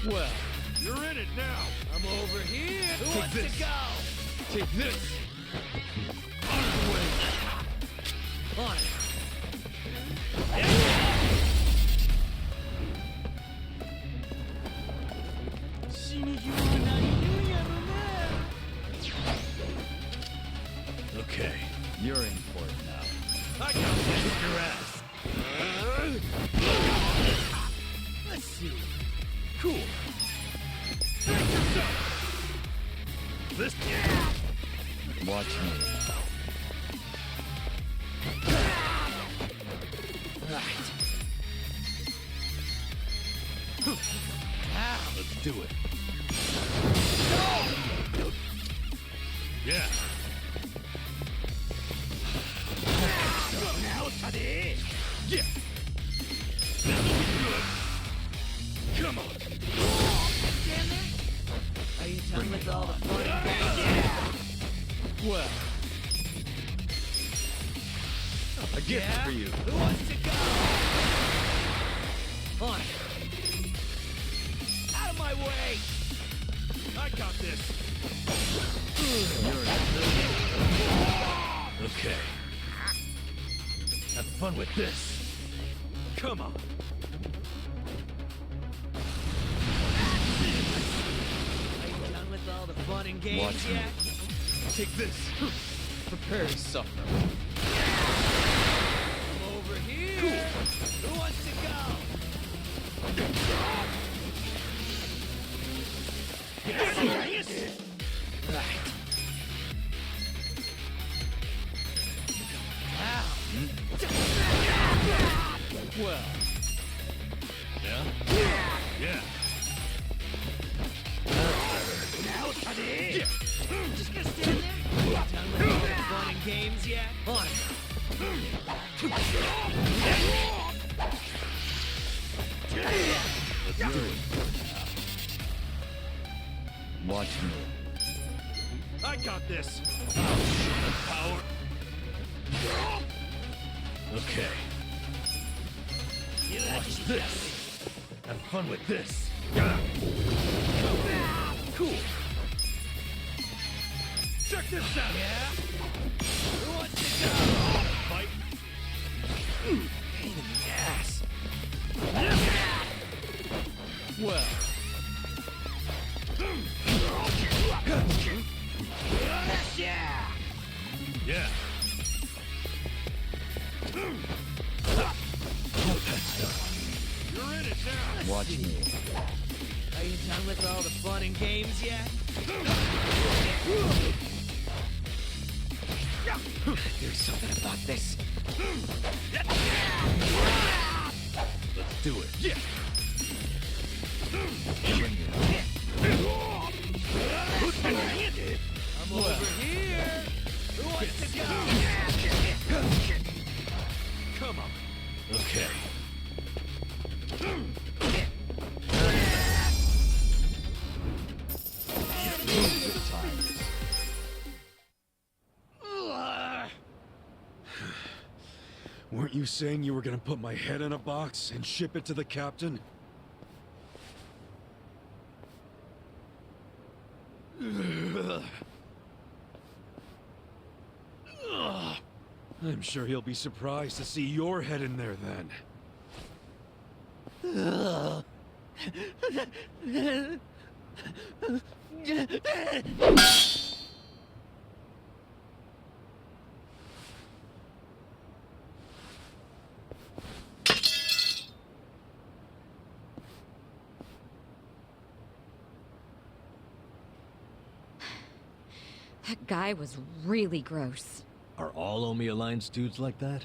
Well, you're in it now. I'm over here. Who Take wants this. to go? Take this. On the way. On it. Okay. You're in for it now. I got this. Kick your ass. Let's see. Cool. Brace yourself. This. Watch me. Right. Let's do it. Yeah. Yeah. Good. Come on. Stand there? Are you done with all the fun and games? Well. A gift for you. Who wants to go? On it. Out of my way! I got this. Okay. Have fun with this. Come on. Are you done with all the fun and games Watch me. yet? Take this. Prepare to suffer. I'm over here. Cool. Who wants to go? Right. Well. Yeah? Yeah. Just gonna stand there? Done with all the fun and games yet? On it. Let's do it. Watch me. I got this. Power. Okay. Watch this. Have fun with this. Cool. Check this out. Yeah? Who wants to go? Fight. Pain in the ass. Well. Yeah! Yeah. You're in it now. Watch me. Are you done with all the fun and games yet? There's something about this. Let's do it. Yeah. I'm over here. Who wants to go? Come on. Okay. Weren't you saying you were gonna put my head in a box and ship it to the captain? I'm sure he'll be surprised to see your head in there then. That guy was really gross. Are all Omi Alliance dudes like that?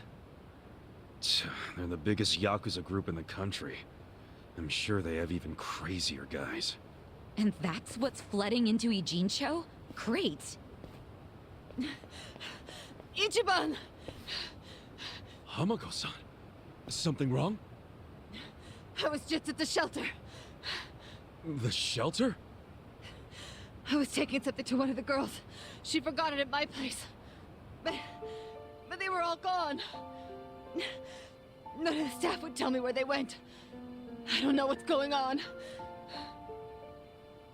They're the biggest Yakuza group in the country. I'm sure they have even crazier guys. And that's what's flooding into Ijincho? Great. Ichiban! Hamako-san, is something wrong? I was just at the shelter. The shelter? I was taking something to one of the girls. She forgot it at my place. But they were all gone. None of the staff would tell me where they went. I don't know what's going on.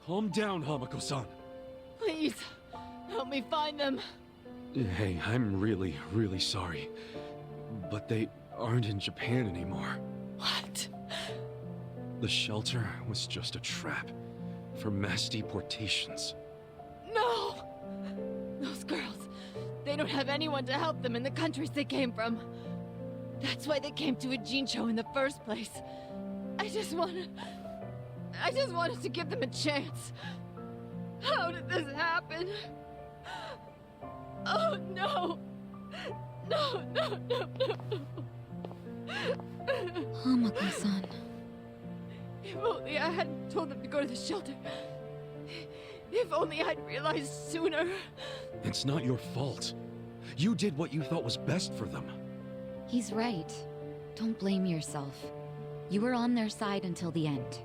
Calm down, Hamako-san. Please, help me find them. Hey, I'm really, really sorry. But they aren't in Japan anymore. What? The shelter was just a trap for mass deportations. No! Those girls, they don't have anyone to help them in the countries they came from. That's why they came to Ijincho in the first place. I just wanted to give them a chance. How did this happen? Oh no! No, no, no, no, no. Hamako-san. If only I hadn't told them to go to the shelter. If only I'd realized sooner. It's not your fault. You did what you thought was best for them. He's right. Don't blame yourself. You were on their side until the end.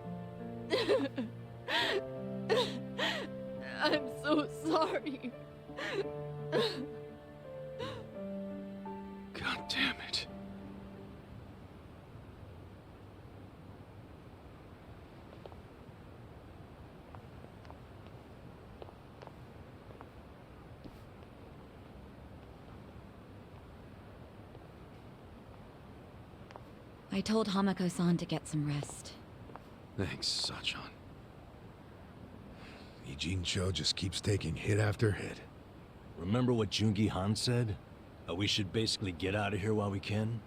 I'm so sorry. God damn it. I told Hamako-san to get some rest. Thanks, Sachan. Ijincho just keeps taking hit after hit. Remember what Jungi Han said? We should basically get out of here while we can?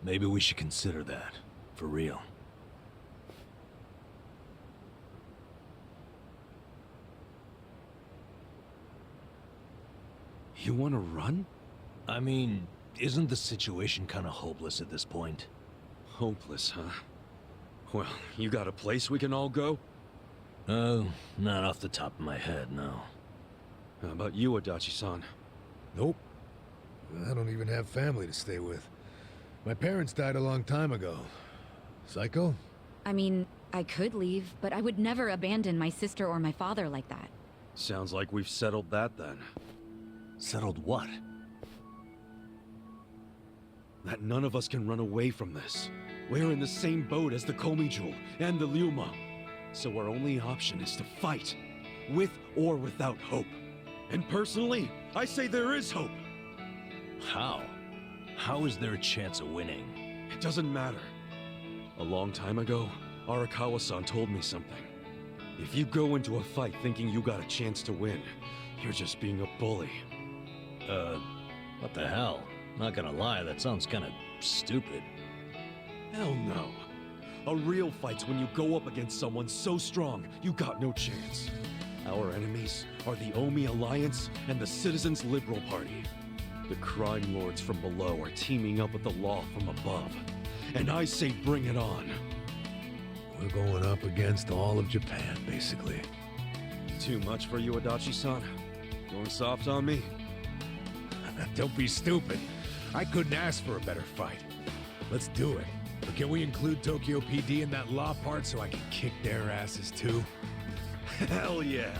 Maybe we should consider that. For real. You want to run? I mean, isn't the situation kind of hopeless at this point? Hopeless, huh? Well, you got a place we can all go? Oh, not off the top of my head, no. How about you, Adachi-san? Nope. I don't even have family to stay with. My parents died a long time ago. Psycho? I mean, I could leave, but I would never abandon my sister or my father like that. Sounds like we've settled that then. Settled what? That none of us can run away from this. We're in the same boat as the Komijul and the Ryuma. So our only option is to fight, with or without hope. And personally, I say there is hope. How? How is there a chance of winning? It doesn't matter. A long time ago, Arakawa-san told me something. If you go into a fight thinking you got a chance to win, you're just being a bully. What the hell? Not gonna lie, that sounds kinda stupid. Hell no. A real fight's when you go up against someone so strong, you got no chance. Our enemies are the Omi Alliance and the Citizens Liberal Party. The crime lords from below are teaming up with the law from above. And I say bring it on. We're going up against all of Japan, basically. Too much for you, Adachi-san? Going soft on me? Don't be stupid. I couldn't ask for a better fight. Let's do it. But can we include Tokyo PD in that law part so I can kick their asses too? Hell yeah!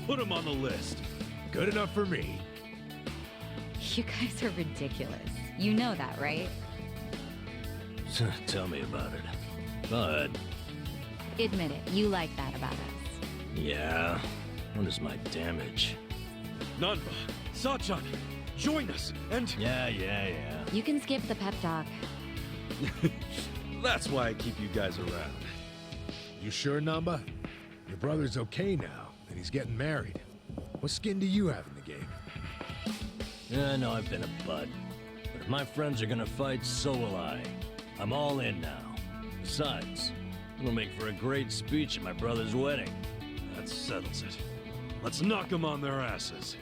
Put them on the list. Good enough for me. You guys are ridiculous. You know that, right? Tell me about it. Go ahead. Admit it, you like that about us. Yeah. What is my damage? Nanba, Sachan, join us, and... Yeah. You can skip the pep talk. That's why I keep you guys around. You sure, Namba? Your brother's okay now, and he's getting married. What skin do you have in the game? Yeah, I know I've been a bud. But if my friends are gonna fight, so will I. I'm all in now. Besides, it'll make for a great speech at my brother's wedding. That settles it. Let's knock them on their asses.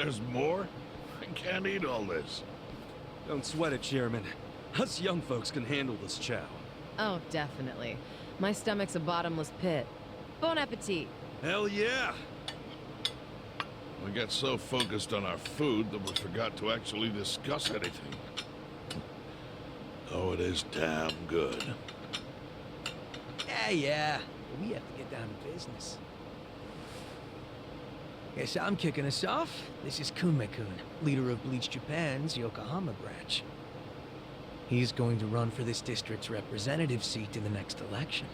There's more? I can't eat all this. Don't sweat it, Chairman. Us young folks can handle this chow. Oh, definitely. My stomach's a bottomless pit. Bon appetit. Hell yeah! We got so focused on our food that we forgot to actually discuss anything. Oh, it is damn good. Yeah. We have to get down to business. Guess I'm kicking us off. This is Kume-kun, leader of Bleach Japan's Yokohama branch. He's going to run for this district's representative seat in the next election.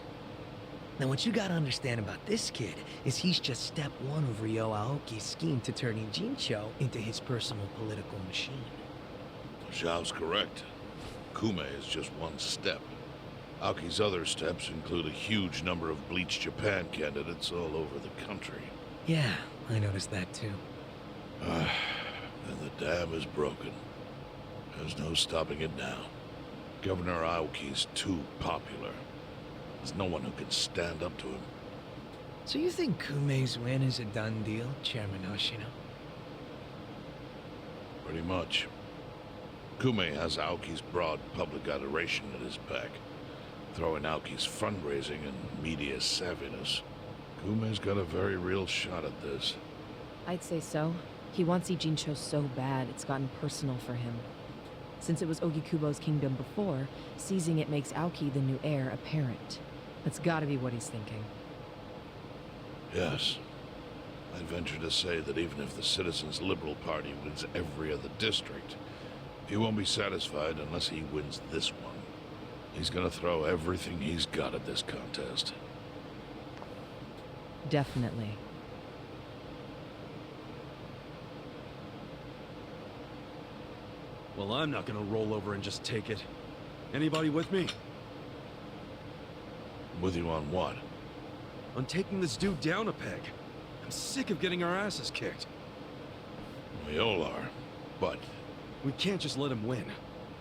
Now, what you gotta understand about this kid is he's just step one of Ryo Aoki's scheme to turn Ijincho into his personal political machine. Zhao's correct. Kume is just one step. Aoki's other steps include a huge number of Bleach Japan candidates all over the country. Yeah, I noticed that too. And the dam is broken. There's no stopping it now. Governor Aoki's too popular. There's no one who can stand up to him. So you think Kume's win is a done deal, Chairman Hoshino? Pretty much. Kume has Aoki's broad public adoration at his back. Throwing Aoki's fundraising and media savviness. Kume's got a very real shot at this. I'd say so. He wants Ijincho so bad, it's gotten personal for him. Since it was Ogikubo's kingdom before, seizing it makes Aoki the new heir apparent. That's gotta be what he's thinking. Yes. I'd venture to say that even if the Citizens' Liberal Party wins every other district, he won't be satisfied unless he wins this one. He's gonna throw everything he's got at this contest. Definitely. Well, I'm not gonna roll over and just take it. Anybody with me? With you on what? On taking this dude down a peg. I'm sick of getting our asses kicked. We all are, but... We can't just let him win.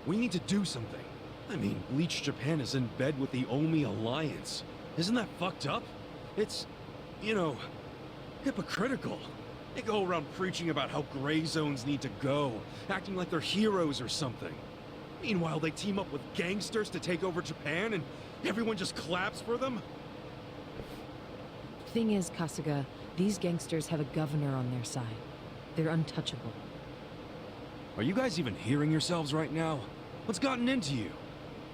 We need to do something. I mean, Bleach Japan is in bed with the Omi Alliance. Isn't that fucked up? It's, you know, hypocritical. They go around preaching about how gray zones need to go, acting like they're heroes or something. Meanwhile, they team up with gangsters to take over Japan, and everyone just claps for them? Thing is, Kasuga, these gangsters have a governor on their side. They're untouchable. Are you guys even hearing yourselves right now? What's gotten into you?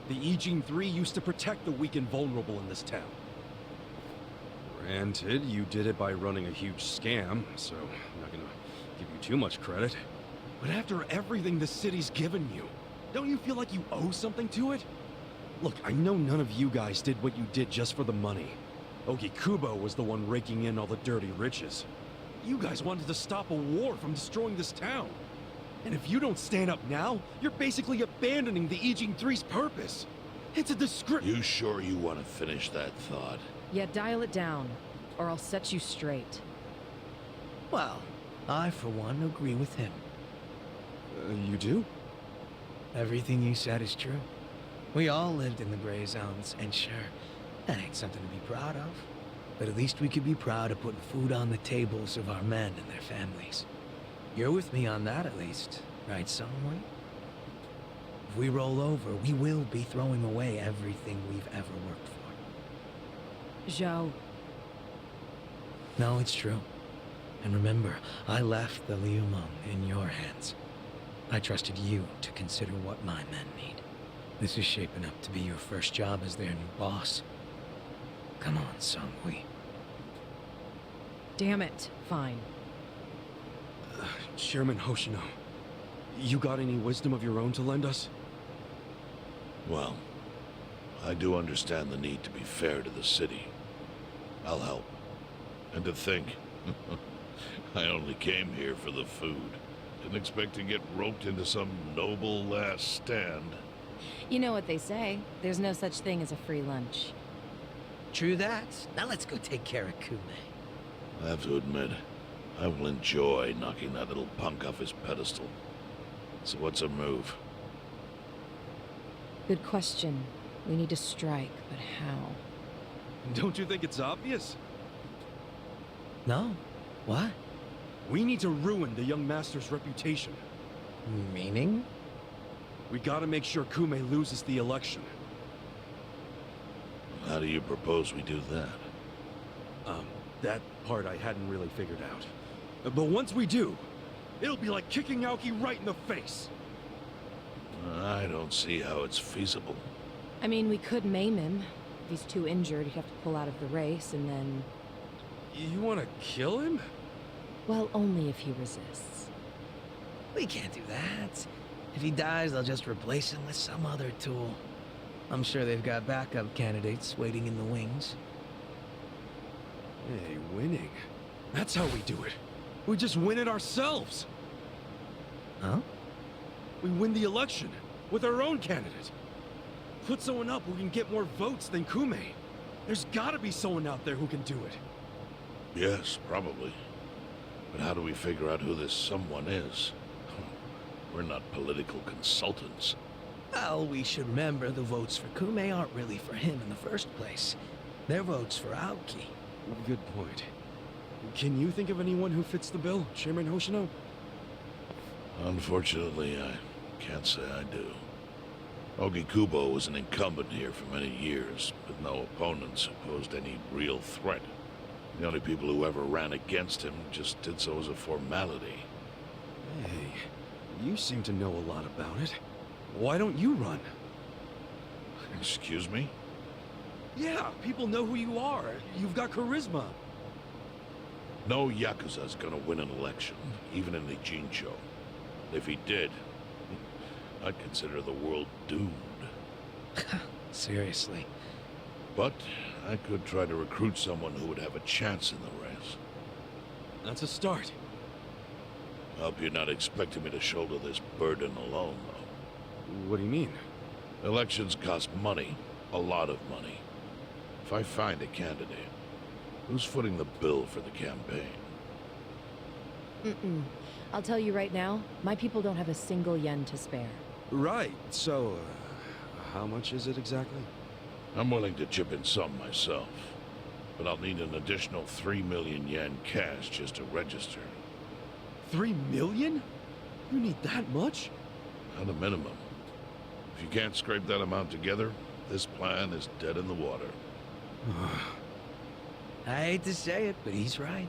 The Ijin 3 used to protect the weak and vulnerable in this town. Granted, you did it by running a huge scam, so I'm not gonna give you too much credit. But after everything the city's given you, don't you feel like you owe something to it? Look, I know none of you guys did what you did just for the money. Ogikubo was the one raking in all the dirty riches. You guys wanted to stop a war from destroying this town. And if you don't stand up now, you're basically abandoning the Ijin 3's purpose. It's a disgrace. You sure you want to finish that thought? Yeah, dial it down, or I'll set you straight. Well, I, for one, agree with him. You do? Everything you said is true. We all lived in the gray zones, and sure, that ain't something to be proud of. But at least we could be proud of putting food on the tables of our men and their families. You're with me on that, at least, right, Songwei? If we roll over, we will be throwing away everything we've ever worked for. Zhao. No, it's true. And remember, I left the Liumeng in your hands. I trusted you to consider what my men need. This is shaping up to be your first job as their new boss. Come on, Songwei. Damn it. Fine. Chairman Hoshino, you got any wisdom of your own to lend us? Well, I do understand the need to be fair to the city. I'll help. And to think, I only came here for the food. Didn't expect to get roped into some noble last stand. You know what they say, there's no such thing as a free lunch. True that. Now let's go take care of Kume. I have to admit, I will enjoy knocking that little punk off his pedestal. So what's a move? Good question. We need to strike, but how? Don't you think it's obvious? No. What? We need to ruin the young master's reputation. Meaning? We gotta make sure Kume loses the election. How do you propose we do that? That part I hadn't really figured out. But once we do, it'll be like kicking Aoki right in the face. I don't see how it's feasible. I mean, we could maim him. If he's too injured, he'd have to pull out of the race, and then... You want to kill him? Well, only if he resists. We can't do that. If he dies, they'll just replace him with some other tool. I'm sure they've got backup candidates waiting in the wings. Hey, winning. That's how we do it. We just win it ourselves. Huh? We win the election with our own candidate. Put someone up who can get more votes than Kume. There's gotta be someone out there who can do it. Yes, probably. But how do we figure out who this someone is? We're not political consultants. Well, we should remember the votes for Kume aren't really for him in the first place. They're votes for Aoki. Good point. Can you think of anyone who fits the bill, Chairman Hoshino? Unfortunately, I can't say I do. Ogi Kubo was an incumbent here for many years, with no opponents who posed any real threat. The only people who ever ran against him just did so as a formality. Hey, you seem to know a lot about it. Why don't you run? Excuse me? Yeah, people know who you are. You've got charisma. No Yakuza's gonna win an election, even in the Jincho. If he did, I'd consider the world doomed. Seriously. But I could try to recruit someone who would have a chance in the race. That's a start. Hope you're not expecting me to shoulder this burden alone, though. What do you mean? Elections cost money. A lot of money. If I find a candidate, who's footing the bill for the campaign? I'll tell you right now, my people don't have a single yen to spare. Right, so, how much is it exactly? I'm willing to chip in some myself, but I'll need an additional 3 million yen cash just to register. 3 million? You need that much? At a minimum. If you can't scrape that amount together, this plan is dead in the water. I hate to say it, but he's right.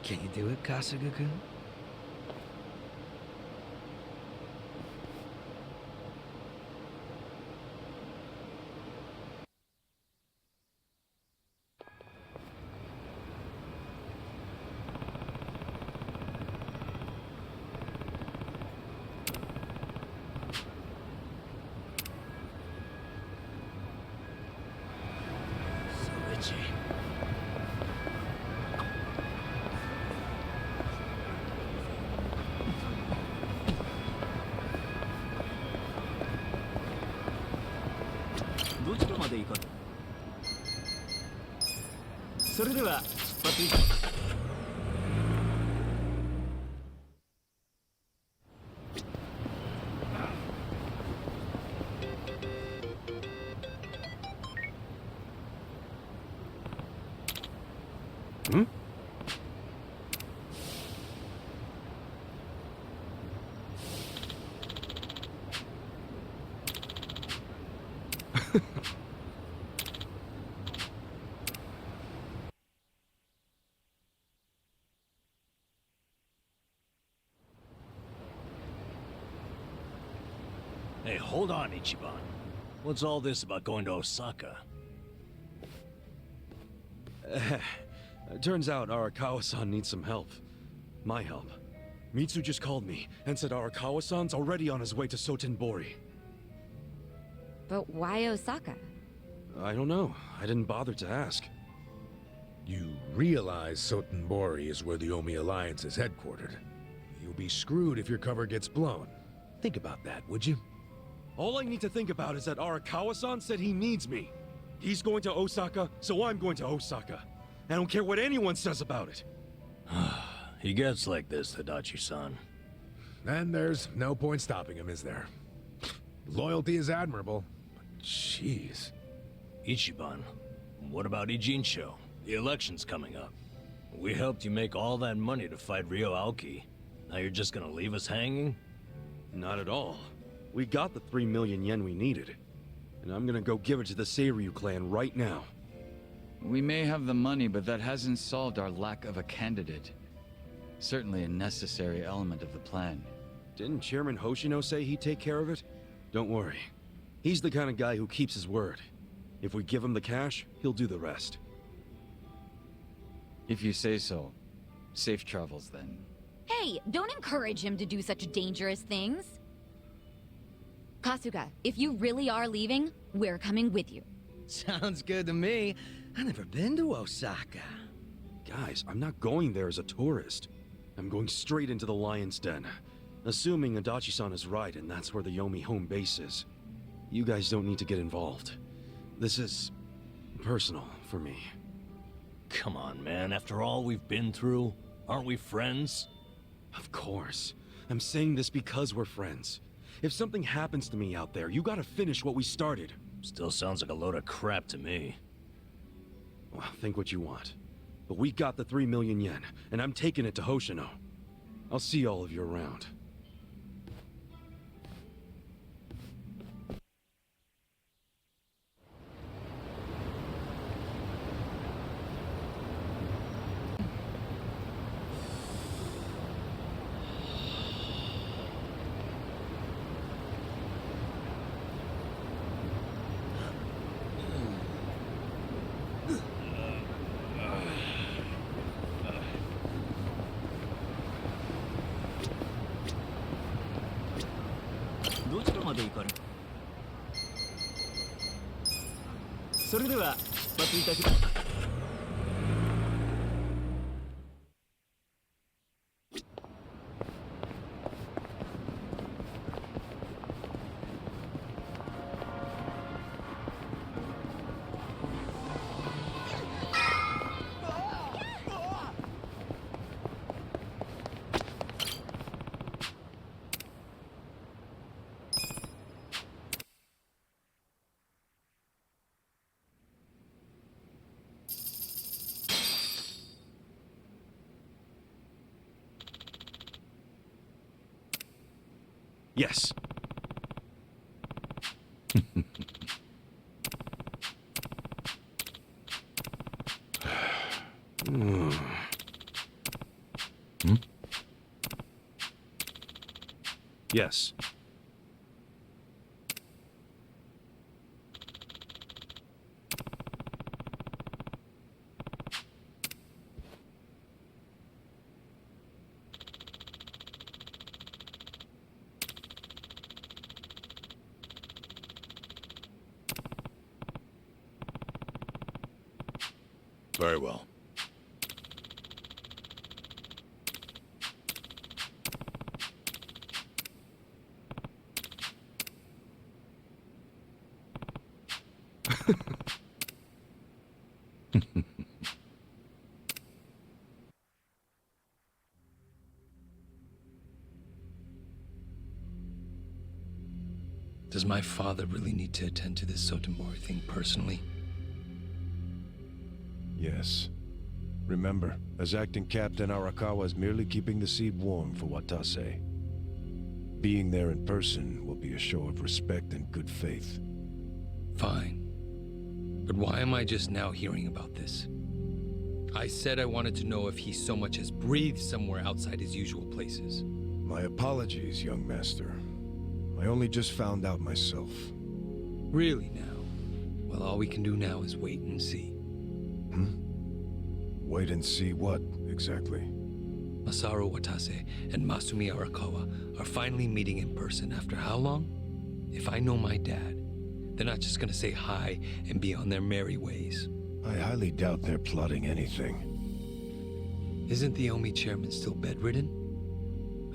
Can you do it, Kasuga-kun? Hey, hold on, Ichiban. What's all this about going to Osaka? Turns out Arakawa-san needs some help. My help. Mitsu just called me and said Arakawa-san's already on his way to Sotenbori. But why Osaka? I don't know. I didn't bother to ask. You realize Sotenbori is where the Omi Alliance is headquartered. You'll be screwed if your cover gets blown. Think about that, would you? All I need to think about is that Arakawa-san said he needs me. He's going to Osaka, so I'm going to Osaka. I don't care what anyone says about it. He gets like this, Tadachi-san. And there's no point stopping him, is there? Loyalty is admirable, but jeez. Ichiban, what about Ijincho? The election's coming up. We helped you make all that money to fight Ryo Aoki. Now you're just gonna leave us hanging? Not at all. We got the 3 million yen we needed. And I'm gonna go give it to the Seiryu clan right now. We may have the money, but that hasn't solved our lack of a candidate. Certainly a necessary element of the plan. Didn't Chairman Hoshino say he'd take care of it? Don't worry. He's the kind of guy who keeps his word. If we give him the cash, he'll do the rest. If you say so. Safe travels, then. Hey, don't encourage him to do such dangerous things. Kasuga, if you really are leaving, we're coming with you. Sounds good to me. I've never been to Osaka. Guys, I'm not going there as a tourist. I'm going straight into the Lion's Den. Assuming Adachi-san is right and that's where the Yomi home base is. You guys don't need to get involved. This is personal for me. Come on, man. After all we've been through, aren't we friends? Of course. I'm saying this because we're friends. If something happens to me out there, you gotta finish what we started. Still sounds like a load of crap to me. Well, think what you want. But we got the 3 million yen, and I'm taking it to Hoshino. I'll see all of you around. Yes. Hmm? Yes. Very well. Does my father really need to attend to this Sotomori thing personally? Yes. Remember, as acting captain, Arakawa is merely keeping the seed warm for Watase. Being there in person will be a show of respect and good faith. Fine. But why am I just now hearing about this? I said I wanted to know if he so much as breathed somewhere outside his usual places. My apologies, young master. I only just found out myself. Really now? Well, all we can do now is wait and see. Wait and see what, exactly? Masaru Watase and Masumi Arakawa are finally meeting in person after how long? If I know my dad, they're not just gonna say hi and be on their merry ways. I highly doubt they're plotting anything. Isn't the Omi chairman still bedridden?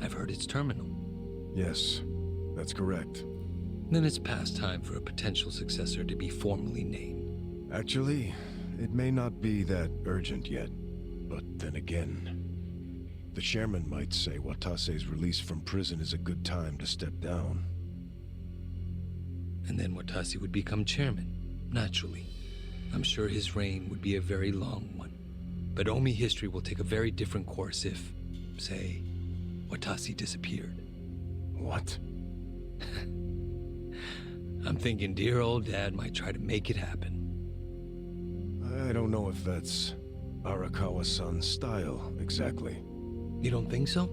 I've heard it's terminal. Yes, that's correct. Then it's past time for a potential successor to be formally named. Actually, it may not be that urgent yet, but then again, the chairman might say Watase's release from prison is a good time to step down. And then Watase would become chairman, naturally. I'm sure his reign would be a very long one. But Omi history will take a very different course if, say, Watasi disappeared. What? I'm thinking dear old Dad might try to make it happen. I don't know if that's Arakawa-san's style, exactly. You don't think so?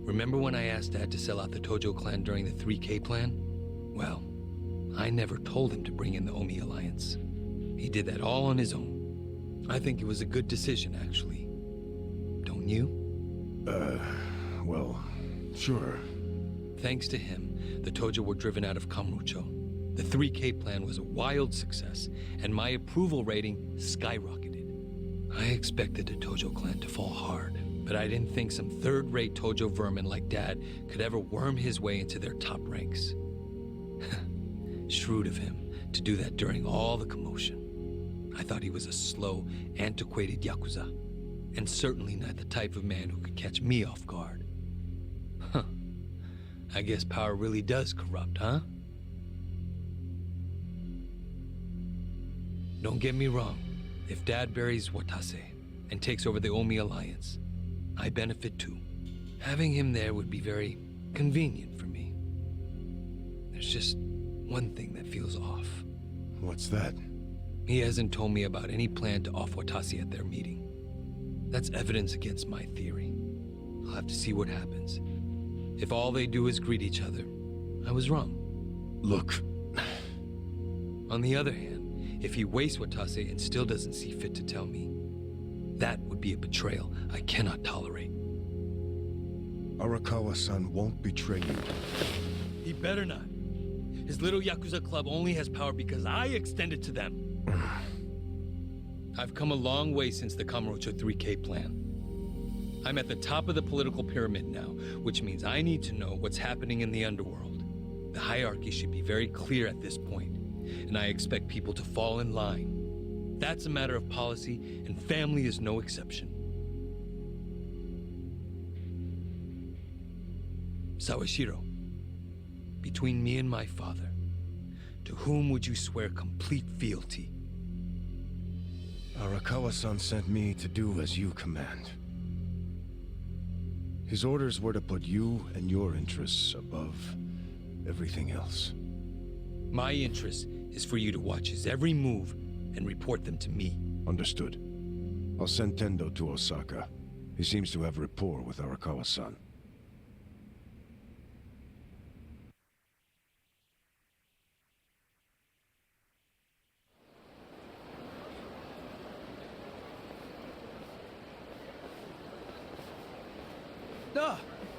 Remember when I asked Dad to sell out the Tojo clan during the 3K plan? Well, I never told him to bring in the Omi Alliance. He did that all on his own. I think it was a good decision, actually. Don't you? Well, sure. Thanks to him, the Tojo were driven out of Kamurocho. The 3K plan was a wild success, and my approval rating skyrocketed. I expected the Tojo clan to fall hard, but I didn't think some third-rate Tojo vermin like Dad could ever worm his way into their top ranks. Shrewd of him to do that during all the commotion. I thought he was a slow, antiquated Yakuza, and certainly not the type of man who could catch me off guard. Huh. I guess power really does corrupt, huh? Don't get me wrong. If Dad buries Watase and takes over the Omi Alliance, I benefit too. Having him there would be very convenient for me. There's just one thing that feels off. What's that? He hasn't told me about any plan to off Watasi at their meeting. That's evidence against my theory. I'll have to see what happens. If all they do is greet each other, I was wrong. Look. On the other hand, if he wastes Watase and still doesn't see fit to tell me, that would be a betrayal I cannot tolerate. Arakawa-san won't betray you. He better not. His little Yakuza club only has power because I extend it to them. I've come a long way since the Kamurocho 3K plan. I'm at the top of the political pyramid now, which means I need to know what's happening in the underworld. The hierarchy should be very clear at this point, and I expect people to fall in line. That's a matter of policy, and family is no exception. Sawashiro, between me and my father, to whom would you swear complete fealty? Arakawa-san sent me to do as you command. His orders were to put you and your interests above everything else. My interest is for you to watch his every move and report them to me. Understood. I'll send Tendo to Osaka. He seems to have rapport with Arakawa-san.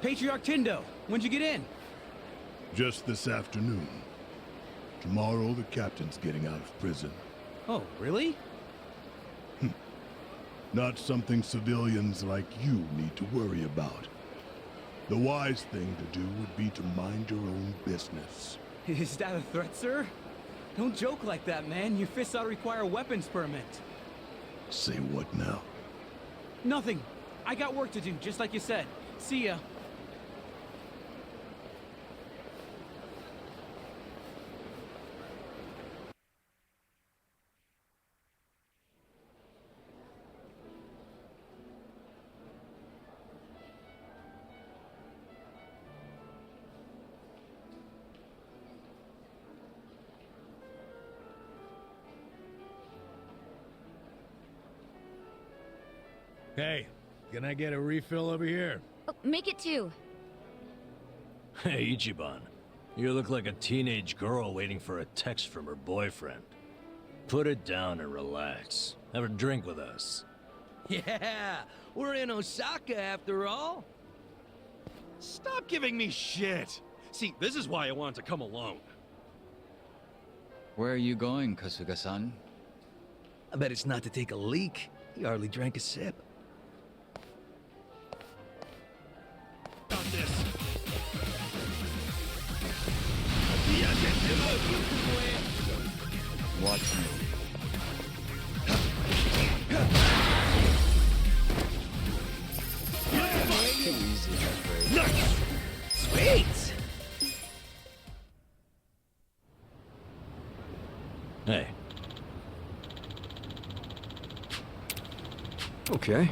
Patriarch Tendo, when'd you get in? Just this afternoon. Tomorrow, the captain's getting out of prison. Oh, really? Not something civilians like you need to worry about. The wise thing to do would be to mind your own business. Is that a threat, sir? Don't joke like that, man. Your fists ought to require a weapons permit. Say what now? Nothing. I got work to do, just like you said. See ya. Hey, can I get a refill over here? Oh, make it 2. Hey, Ichiban. You look like a teenage girl waiting for a text from her boyfriend. Put it down and relax. Have a drink with us. Yeah, we're in Osaka after all. Stop giving me shit! See, this is why I wanted to come alone. Where are you going, Kasuga-san? I bet it's not to take a leak. He hardly drank a sip. On this. Watch me. Too easy, I'm afraid. Sweet! Hey. Okay.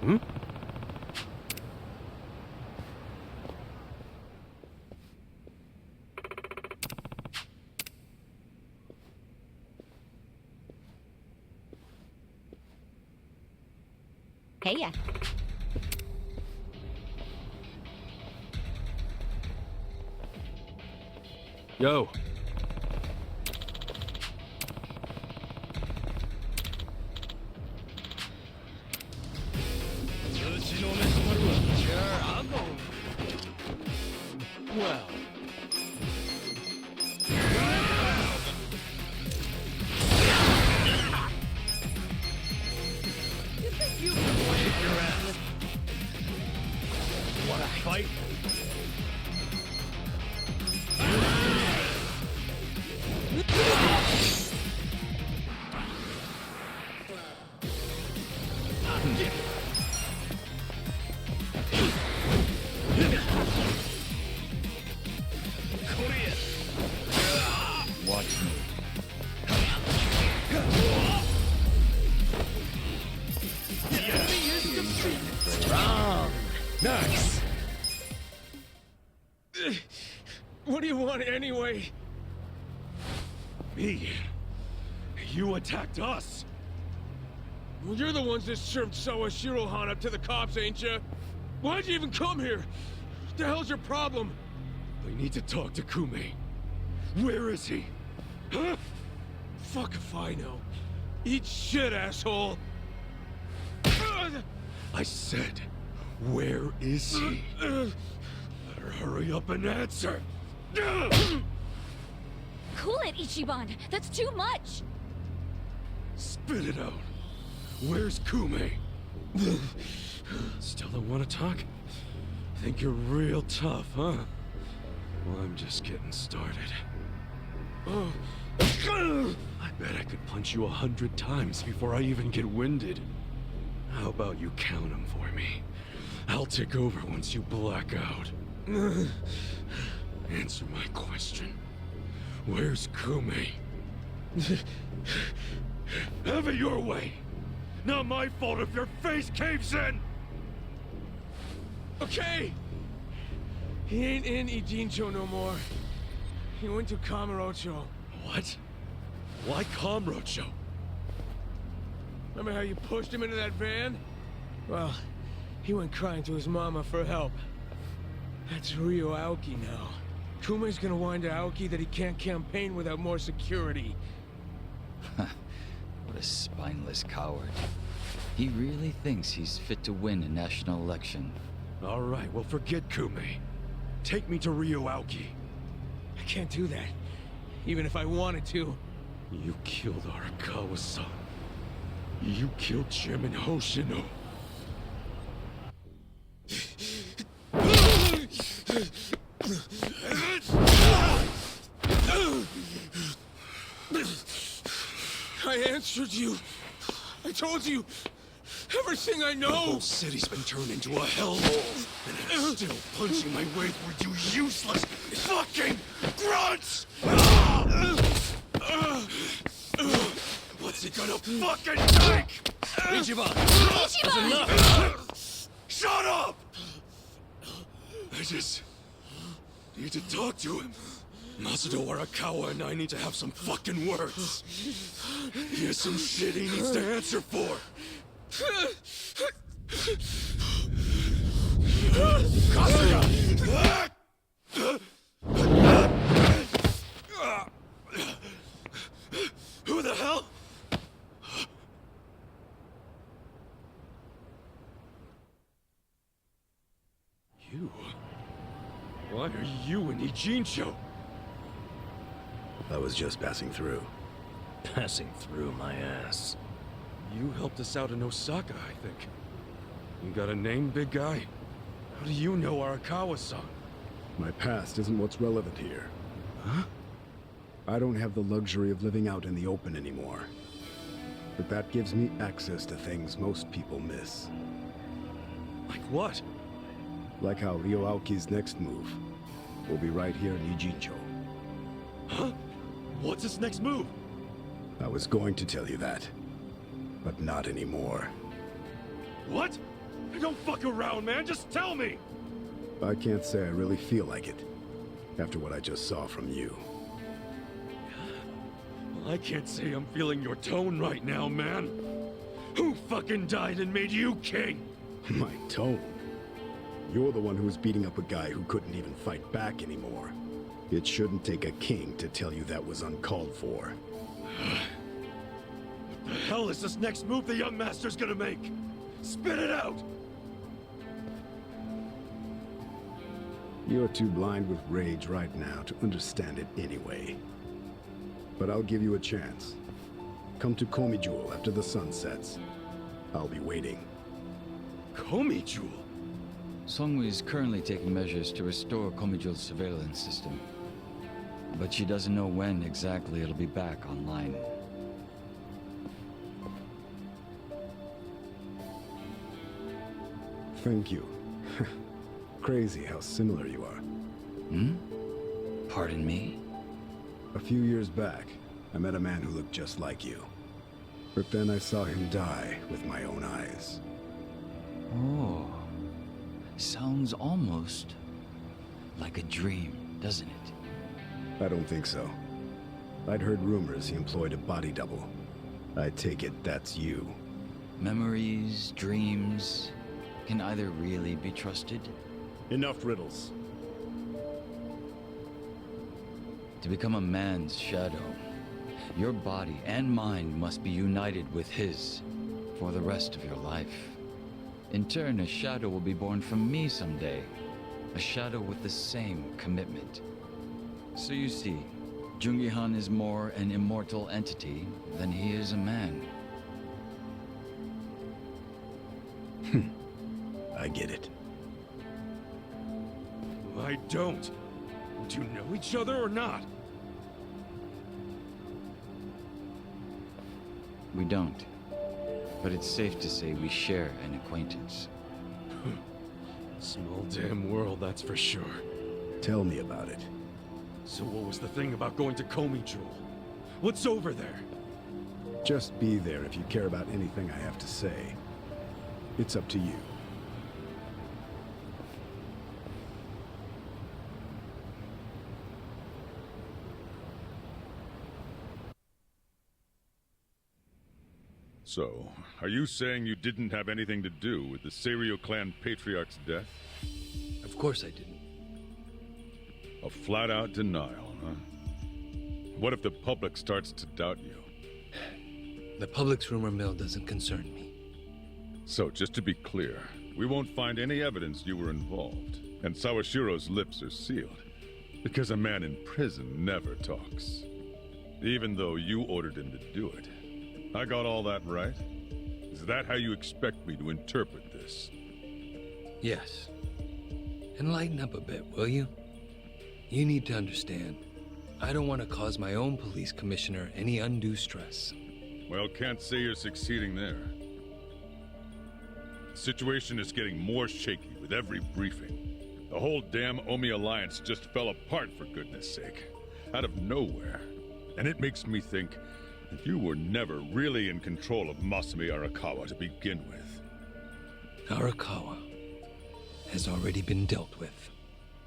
Hmm? Hey ya. Yo. Sure, I'll go. Well. You think you can wave your ass? Wanna fight? Watch me. Strong. Nice. What do you want anyway? Me? You attacked us! Well, you're the ones that served Sawashiro Han up to the cops, ain't you? Why'd you even come here? What the hell's your problem? I need to talk to Kume. Where is he? Huh? Fuck if I know. Eat shit, asshole! I said, where is he? Better hurry up and answer! Cool it, Ichiban. That's too much. Spit it out. Where's Kume? Still don't want to talk? Think you're real tough, huh? Well, I'm just getting started. I bet I could punch you 100 times before I even get winded. How about you count them for me? I'll take over once you black out. Answer my question. Where's Kume? Have it your way! Not my fault if your face caves in! Okay! He ain't in Ijincho no more. He went to Kamurocho. What? Why Kamurocho? Remember how you pushed him into that van? Well, he went crying to his mama for help. That's Ryo Aoki now. Kume's gonna whine to Aoki that he can't campaign without more security. What a spineless coward. He really thinks he's fit to win a national election. All right, well forget Kume. Take me to Ryo Aoki. I can't do that, even if I wanted to. You killed Arakawa-san. You killed Chairman Hoshino. I answered you. I told you everything I know. The whole city's been turned into a hellhole, and I'm still punching my way through you useless fucking grunts! What's it gonna fucking take? Ichiban! That's enough! Shut up! I just need to talk to him. Masudo Arakawa and I need to have some fucking words. He has some shit he needs to answer for. Who the hell? You? Why are you in Ijincho? I was just passing through. Passing through my ass. You helped us out in Osaka, I think. You got a name, big guy? How do you know Arakawa-san? My past isn't what's relevant here. Huh? I don't have the luxury of living out in the open anymore. But that gives me access to things most people miss. Like what? Like how Ryo Aoki's next move will be right here in Ijincho. Huh? What's his next move? I was going to tell you that, but not anymore. What? Don't fuck around, man. Just tell me! I can't say I really feel like it, after what I just saw from you. Well, I can't say I'm feeling your tone right now, man. Who fucking died and made you king? My tone? You're the one who was beating up a guy who couldn't even fight back anymore. It shouldn't take a king to tell you that was uncalled for. What the hell is this next move the young master's gonna make? Spit it out! You're too blind with rage right now to understand it anyway. But I'll give you a chance. Come to Komi Jewel after the sun sets. I'll be waiting. Komi Jewel? Songwoo is currently taking measures to restore Komijul's surveillance system. But she doesn't know when exactly it'll be back online. Thank you. Crazy how similar you are. Hmm? Pardon me? A few years back, I met a man who looked just like you. But then I saw him die with my own eyes. Oh. Sounds almost like a dream, doesn't it? I don't think so. I'd heard rumors he employed a body double. I take it that's you. Memories, dreams, can either really be trusted? Enough riddles. To become a man's shadow, your body and mind must be united with his for the rest of your life. In turn, a shadow will be born from me someday. A shadow with the same commitment. So you see, Jungi-han is more an immortal entity than he is a man. I get it. I don't. Do you know each other or not? We don't. But it's safe to say we share an acquaintance. Small damn world, that's for sure. Tell me about it. So what was the thing about going to Komi Jewel? What's over there? Just be there if you care about anything I have to say. It's up to you. So, are you saying you didn't have anything to do with the Seiryo clan patriarch's death? Of course I didn't. A flat-out denial, huh? What if the public starts to doubt you? The public's rumor mill doesn't concern me. So, just to be clear, we won't find any evidence you were involved, and Sawashiro's lips are sealed, because a man in prison never talks. Even though you ordered him to do it. I got all that right? Is that how you expect me to interpret this? Yes. Enlighten up a bit, will you? You need to understand, I don't want to cause my own police commissioner any undue stress. Well, can't say you're succeeding there. The situation is getting more shaky with every briefing. The whole damn Omi Alliance just fell apart, for goodness sake. Out of nowhere. And it makes me think that you were never really in control of Masumi Arakawa to begin with. Arakawa has already been dealt with.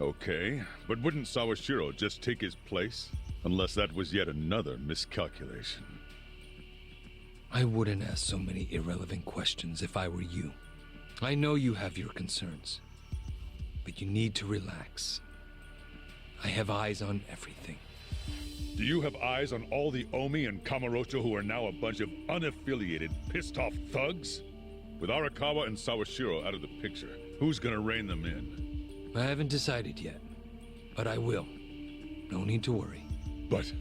Okay, but wouldn't Sawashiro just take his place? Unless that was yet another miscalculation. I wouldn't ask so many irrelevant questions if I were you. I know you have your concerns. but you need to relax. I have eyes on everything. Do you have eyes on all the Omi and Kamurocho who are now a bunch of unaffiliated, pissed-off thugs? With Arakawa and Sawashiro out of the picture, who's gonna rein them in? I haven't decided yet, but I will. No need to worry. But...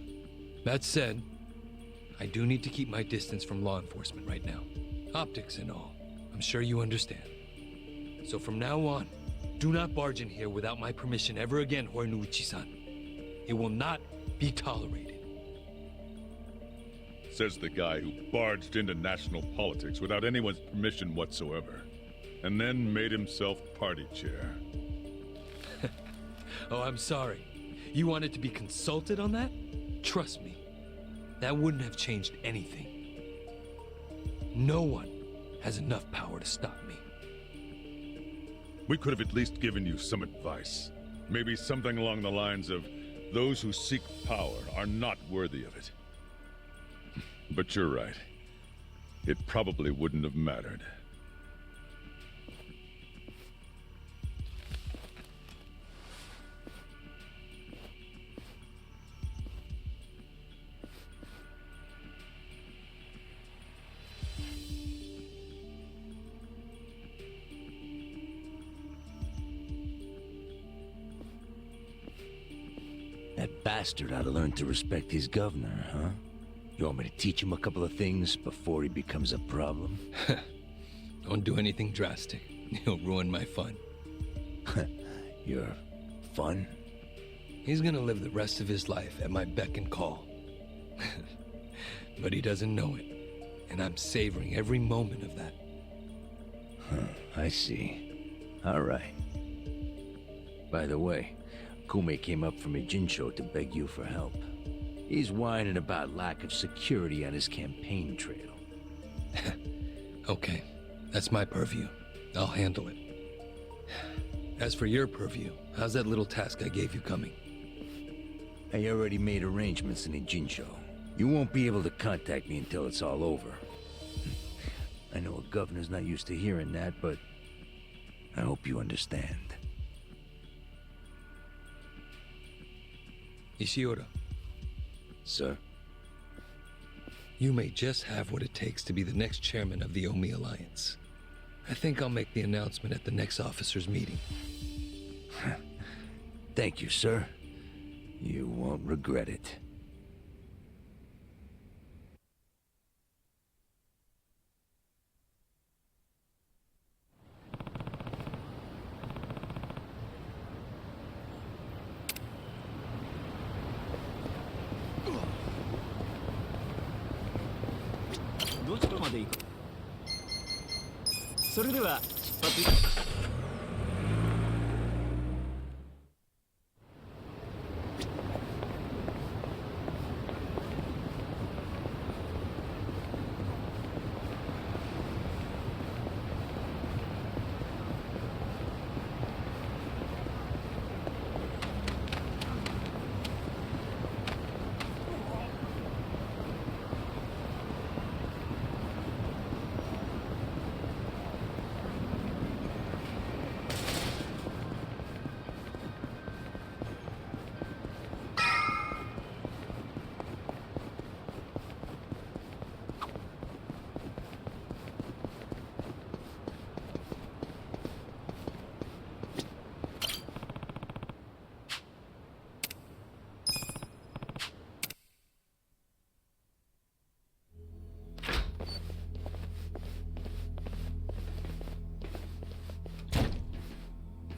That said, I do need to keep my distance from law enforcement right now. Optics and all. I'm sure you understand. So from now on, do not barge in here without my permission ever again, Horinuichi-san. It will not be tolerated. Says the guy who barged into national politics without anyone's permission whatsoever, and then made himself party chair. Oh, I'm sorry. You wanted to be consulted on that? Trust me, that wouldn't have changed anything. No one has enough power to stop me. We could have at least given you some advice. Maybe something along the lines of, those who seek power are not worthy of it. But you're right. It probably wouldn't have mattered. That bastard ought to learn to respect his governor, huh? You want me to teach him a couple of things before he becomes a problem? Don't do anything drastic. You'll ruin my fun. Your fun? He's gonna live the rest of his life at my beck and call. But he doesn't know it. And I'm savoring every moment of that. Huh, I see. All right. By the way, Kume came up from Ijincho to beg you for help. He's whining about lack of security on his campaign trail. Okay, that's my purview. I'll handle it. As for your purview, how's that little task I gave you coming? I already made arrangements in Ijincho. You won't be able to contact me until it's all over. I know a governor's not used to hearing that, but I hope you understand. Ishiura. Sir? You may just have what it takes to be the next chairman of the Omi Alliance. I think I'll make the announcement at the next officers' meeting. Thank you, sir. You won't regret it.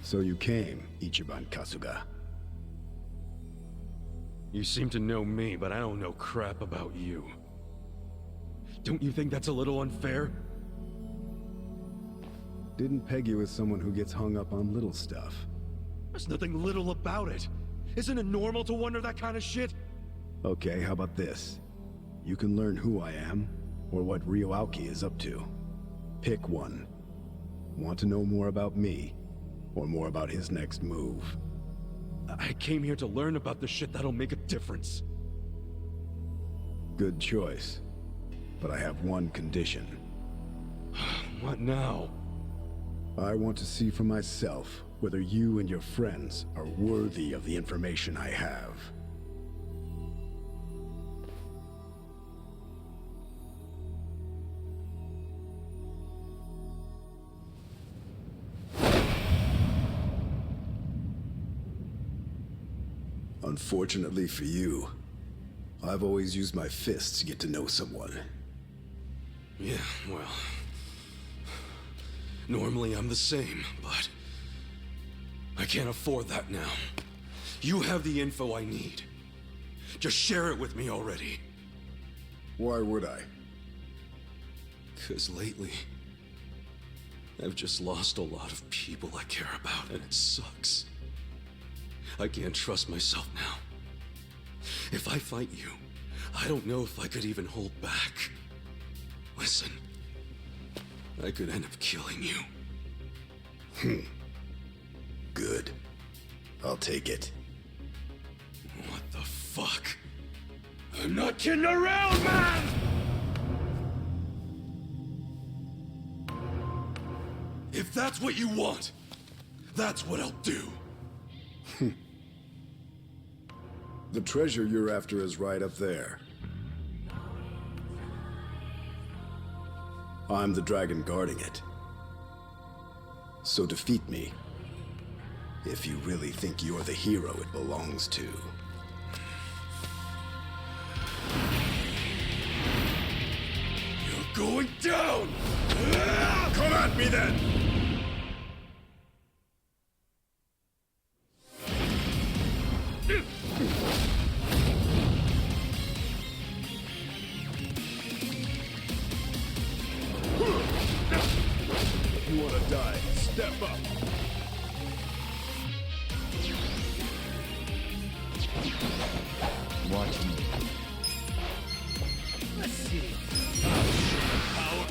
So you came, Ichiban Kasuga. You seem to know me, but I don't know crap about you. Don't you think that's a little unfair? Didn't peg you as someone who gets hung up on little stuff. There's nothing little about it. Isn't it normal to wonder that kind of shit? Okay, how about this? You can learn who I am, or what Ryo Aoki is up to. Pick one. Want to know more about me, or more about his next move? I came here to learn about the shit that'll make a difference. Good choice. But I have one condition. What now? I want to see for myself whether you and your friends are worthy of the information I have. Unfortunately for you, I've always used my fists to get to know someone. Yeah, well... Normally I'm the same, but... I can't afford that now. You have the info I need. Just share it with me already. Why would I? 'Cause lately... I've just lost a lot of people I care about, and it sucks. I can't trust myself now. If I fight you, I don't know if I could even hold back. Listen, I could end up killing you. Good. I'll take it. What the fuck? I'm not kidding around, man! If that's what you want, that's what I'll do. The treasure you're after is right up there. I'm the dragon guarding it. So defeat me, if you really think you're the hero it belongs to. You're going down! Come at me then! If you wanna die, step up. Watch me. Let's see. Power.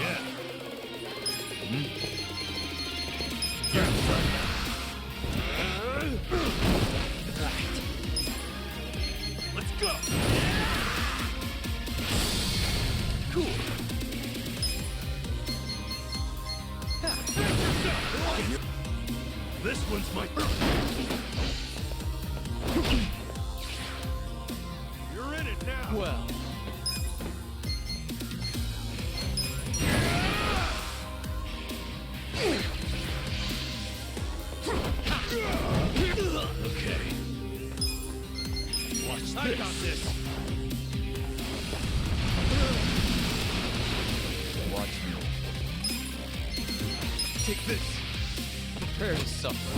Yeah. Right. Let's go. Cool. This one's my... You're in it now. Well. Okay. Watch this. I got this. Watch me. Take this. Prepare to suffer.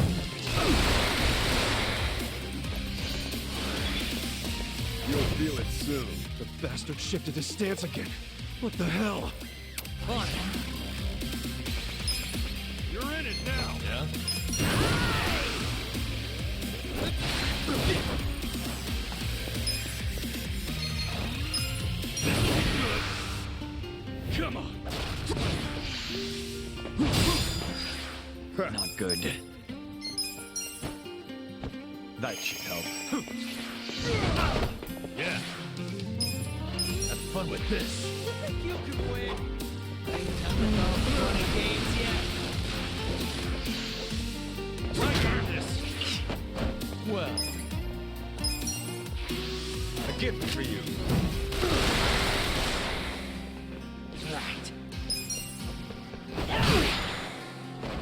You'll feel it soon. The bastard shifted his stance again. What the hell? On. You're in it now. Yeah? Come on. Not good. That should help. Yeah. Have fun with this. You can win. Ain't time about running games yet. I got this. Well. A gift for you. Right.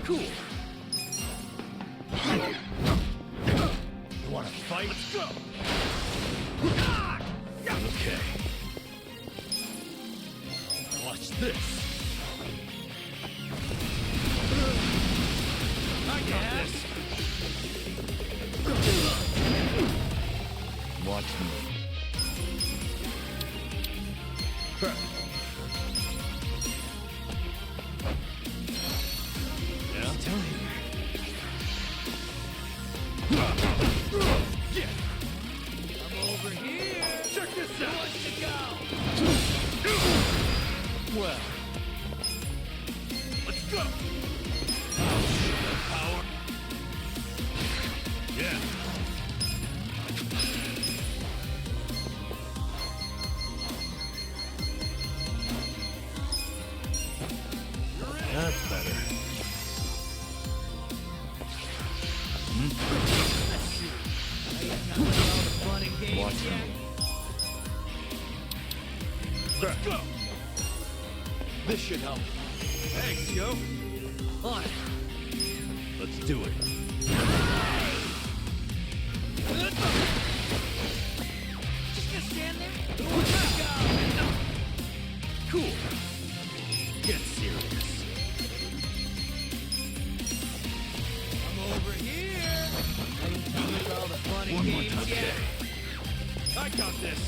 Cool. You wanna fight? Let's go. Okay. Watch this. I got this. Watch me. Yeah? Tell him. Yeah. I'm over here. Check this out. Who wants to go? Well. Let's go. Power. Yeah. Watch me. Let's go! This should help. Thanks, yo. On it. Let's do it. Just gonna stand there? Cool. Get serious. I'm over here. I can tell you all the funny One more games time, yet. I got this.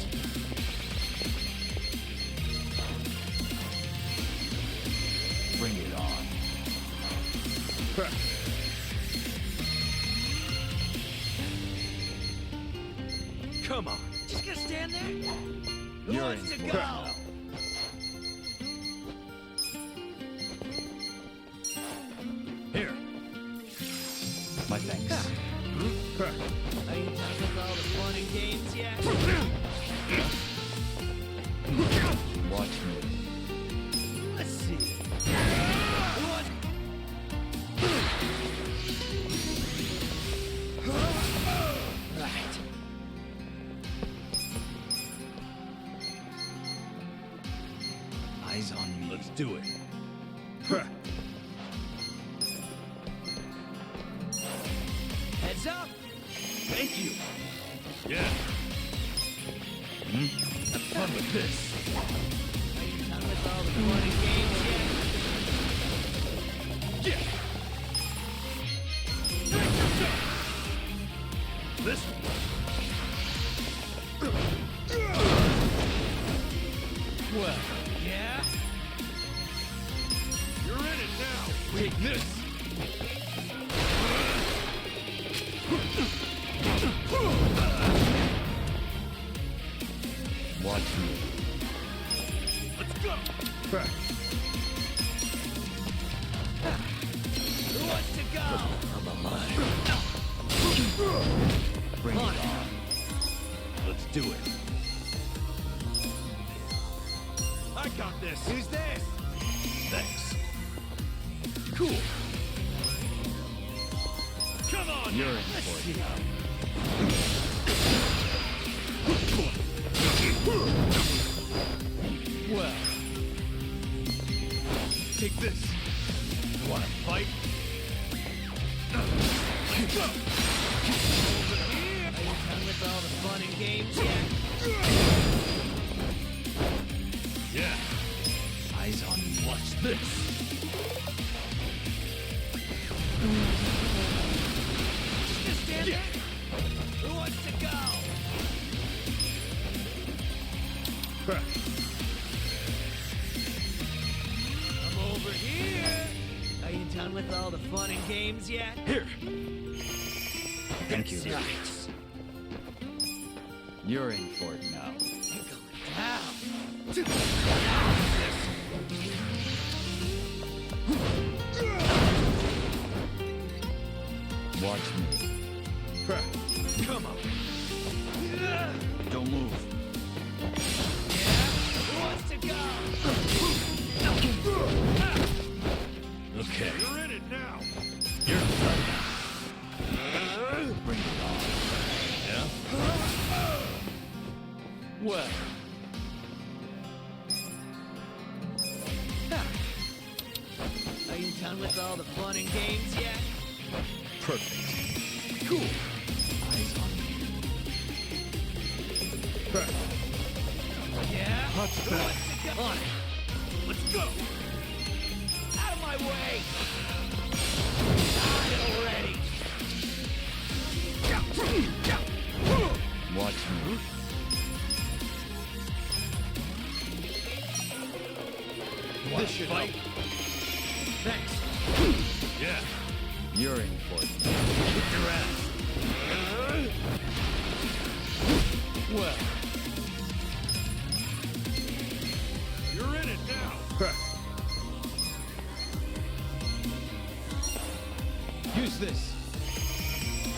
Bring it on. Come on. Just gonna stand there? Who You're wants in to for go? it now. Here. My thanks. I ain't done with all the fun and games yet. Watch me. Let's see. What? Right. Eyes on me. Let's do it. Heads up. Thank you. Yeah. Have fun with this. Are you done with all the fun and games yet? Yeah. This Well, yeah? You're in it now. Take this. Watch me. Let's go. Who wants to go? I'm alive. Bring it on. Let's do it. I got this. Who's this? Thanks. Cool. Come on. You're in Let's for see. it now. Well, take this. You want to fight? Let's go. Over here. Are you done with all the fun and games yet? Yeah. Eyes on me. Watch this. Just stand there. Who wants to go? I'm over here. Are you done with all the fun and games yet? Here. Thank you. That's right. You're in for it now. You're going down. Watch me. Come on. Don't move. Who wants to go? Okay. You're in it now. You're done. Bring it on. Yeah? Well. Are you done with all the fun and games yet? Perfect. Cool. Eyes on me. Yeah? Who wants to go? On it. Let's go. Out of my way. Die already. Watch me. This should fight. Thanks. Yeah. You're in for it. Kick your ass. Well. You're in it now. Use this.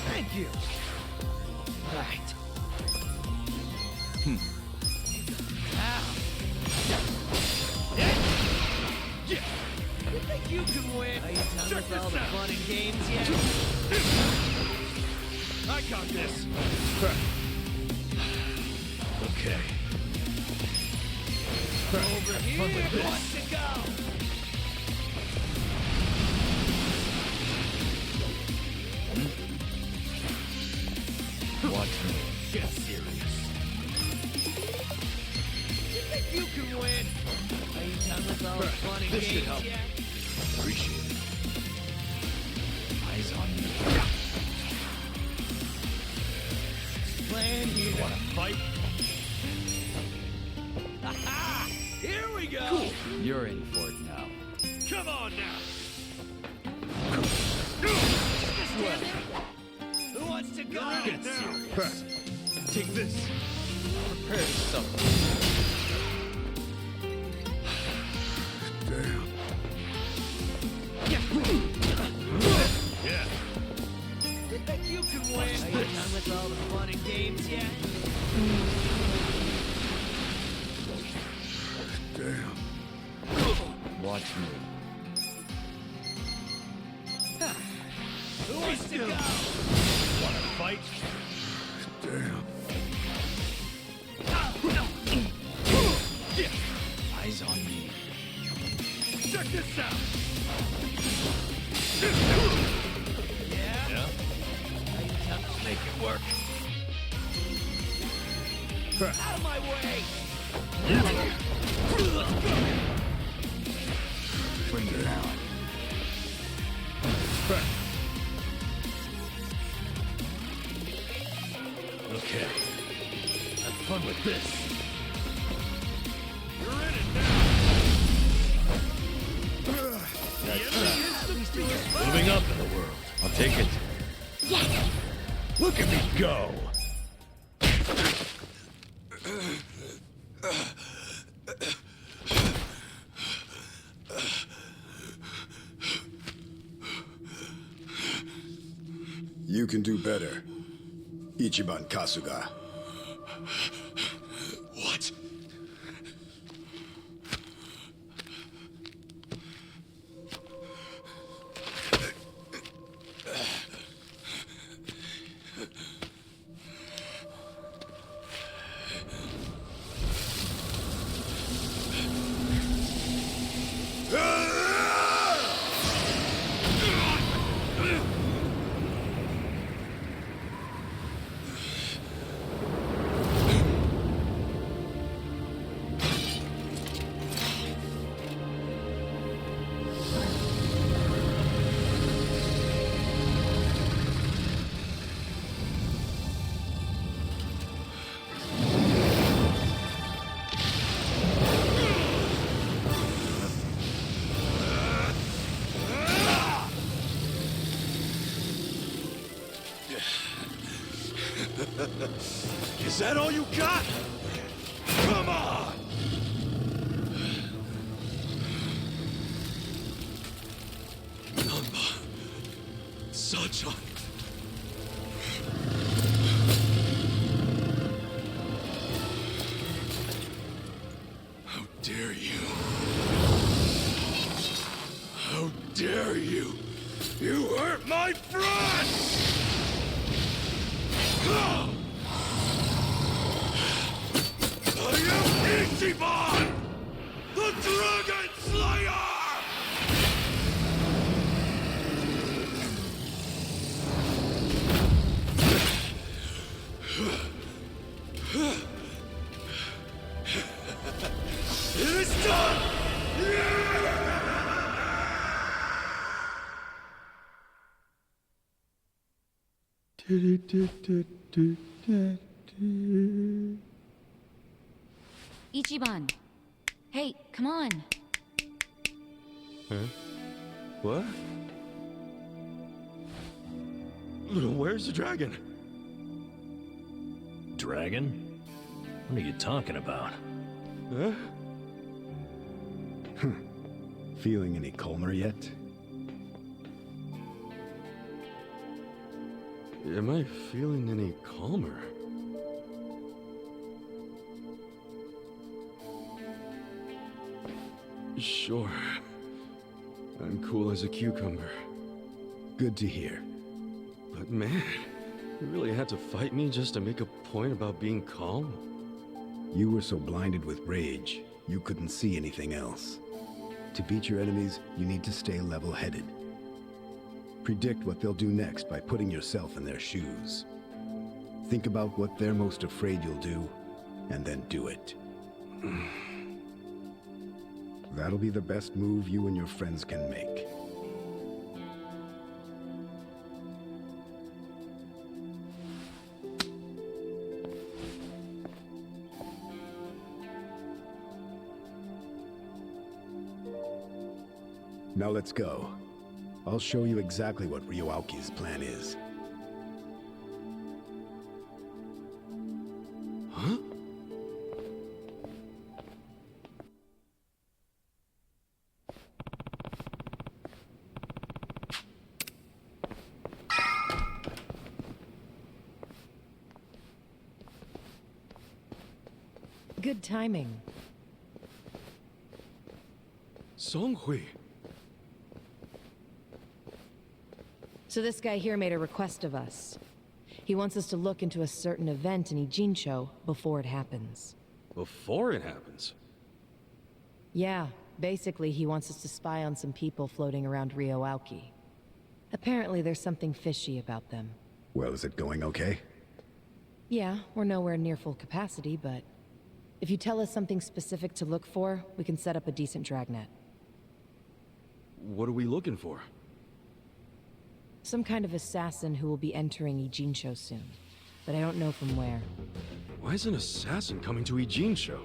Thank you. Right. Ow. Yeah. You think you can win? Are you done with all the fun and games yet? I got this. Okay. Over here, who wants to go? Watch me. Get serious. You think you can win? Are you done with all the fun and This should games help. yet? Appreciate it. Eyes on me. Plan here. Wanna fight? Aha! Here we go! Cool. You're in for it now. Come on now! Who wants to go? Get serious. Take this. Prepare yourself. Damn. Yeah. You think you can win? Are you done with all the fun and games yet? Damn. Watch me. Who wants to go? Wanna fight? Damn. Eyes on me. Check this out! Yeah? Are you done? Make it work. Out of my way! Bring it on. Okay. Have fun with this. You're in it now! Moving up in the world. I'll take it. Look at me go! You can do better, Ichiban Kasuga. What? Is that all you got? Come on! Namba. Sacha. How dare you? How dare you? You hurt my friends! I am Ichiban! The Dragon Slayer! It is done! Ichiban. Hey, come on. Huh? What? Where's the dragon? Dragon? What are you talking about? Huh? Feeling any calmer yet? Am I feeling any calmer? Sure. I'm cool as a cucumber. Good to hear. But man, You really had to fight me just to make a point about being calm? You were so blinded with rage, you couldn't see anything else. To beat your enemies, you need to stay level-headed. Predict what they'll do next by putting yourself in their shoes. Think about what they're most afraid you'll do, and then do it. That'll be the best move you and your friends can make. Now let's go. I'll show you exactly what Ryoaki's plan is. Huh? Good timing. Songhui. So this guy here made a request of us. He wants us to look into a certain event in Ijincho before it happens. Before it happens? Yeah, basically he wants us to spy on some people floating around Ryoaoki. Apparently there's something fishy about them. Well, is it going okay? Yeah, we're nowhere near full capacity, but if you tell us something specific to look for, we can set up a decent dragnet. What are we looking for? Some kind of assassin who will be entering Ijincho soon, but I don't know from where. Why is an assassin coming to Ijincho?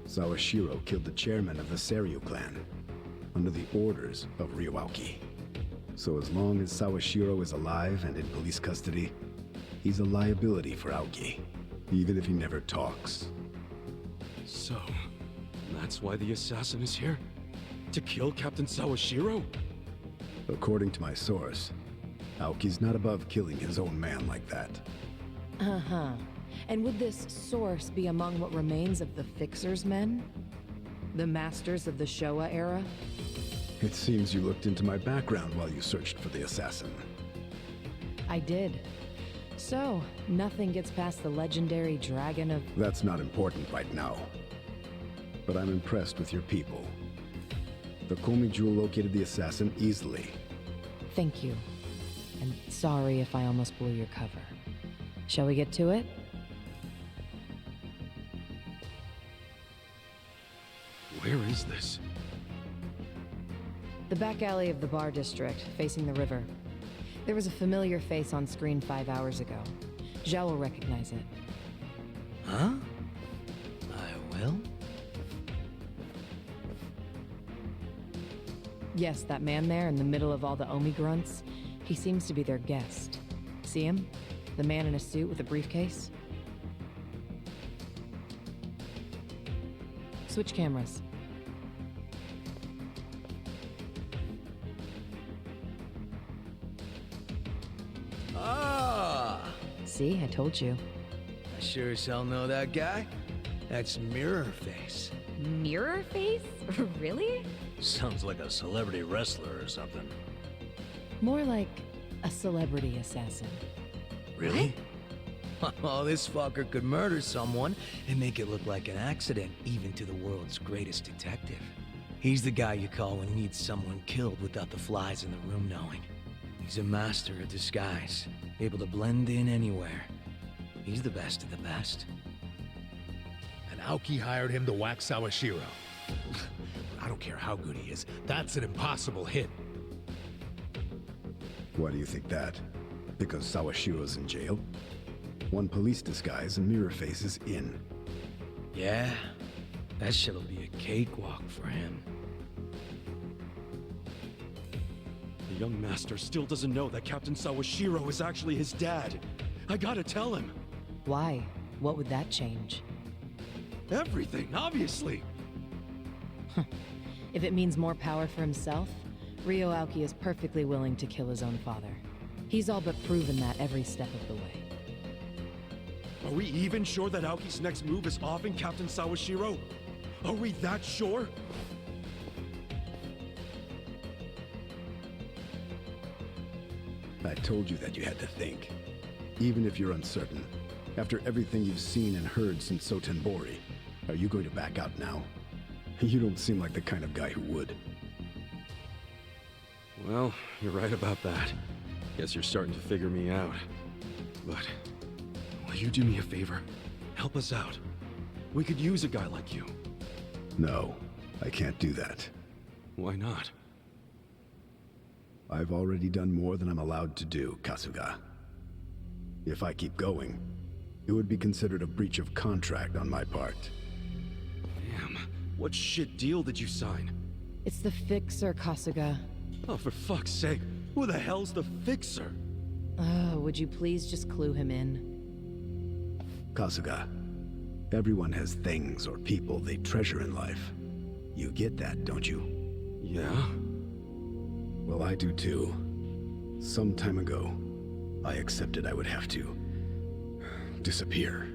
Sawashiro killed the chairman of the Seiryu clan, under the orders of Ryoaoki. So as long as Sawashiro is alive and in police custody, he's a liability for Aoki, even if he never talks. So, that's why the assassin is here? To kill Captain Sawashiro? According to my source, Aoki's not above killing his own man like that. Uh-huh. And would this source be among what remains of the Fixer's men? The masters of the Showa era? It seems you looked into my background while you searched for the assassin. I did. So, nothing gets past the legendary Dragon of... That's not important right now. But I'm impressed with your people. The Komi Jewel located the assassin easily. Thank you. And sorry if I almost blew your cover. Shall we get to it? Where is this? The back alley of the bar district, facing the river. There was a familiar face on screen 5 hours ago. Zhao will recognize it. Huh? I will? Yes, that man there in the middle of all the Omi grunts. He seems to be their guest. See him? The man in a suit with a briefcase? Switch cameras. Ah! See, I told you. I sure as hell know that guy. That's Mirror Face. Mirror face? Really? Sounds like a celebrity wrestler or something. More like a celebrity assassin. Really? Oh, this fucker could murder someone and make it look like an accident, even to the world's greatest detective. He's the guy you call when you need someone killed without the flies in the room knowing. He's a master of disguise, able to blend in anywhere. He's the best of the best. And Aoki hired him to whack Sawashiro. I don't care how good he is, that's an impossible hit. Why do you think that? Because Sawashiro's in jail? One police disguise and Mirror Face is in. Yeah, that shit'll be a cakewalk for him. The young master still doesn't know that Captain Sawashiro is actually his dad. I gotta tell him. Why? What would that change? Everything, obviously. If it means more power for himself, Ryoaoki is perfectly willing to kill his own father. He's all but proven that every step of the way. Are we even sure that Aoki's next move is offing Captain Sawashiro? Are we that sure? I told you that you had to think. Even if you're uncertain, after everything you've seen and heard since Sotenbori, are you going to back out now? You don't seem like the kind of guy who would. Well, you're right about that. Guess you're starting to figure me out. But, will you do me a favor? Help us out. We could use a guy like you. No, I can't do that. Why not? I've already done more than I'm allowed to do, Kasuga. If I keep going, it would be considered a breach of contract on my part. Damn, what shit deal did you sign? It's the Fixer, Kasuga. Oh, for fuck's sake, who the hell's the Fixer? Oh, would you please just clue him in? Kasuga, everyone has things or people they treasure in life. You get that, don't you? Yeah? Well, I do too. Some time ago, I accepted I would have to disappear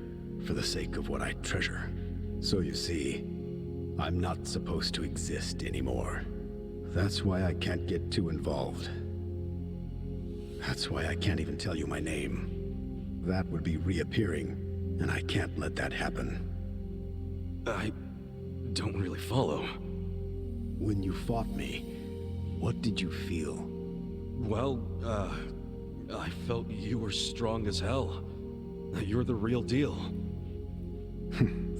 for the sake of what I treasure. So you see, I'm not supposed to exist anymore. That's why I can't get too involved. That's why I can't even tell you my name. That would be reappearing, and I can't let that happen. I don't really follow. When you fought me, what did you feel? Well, I felt you were strong as hell. You're the real deal.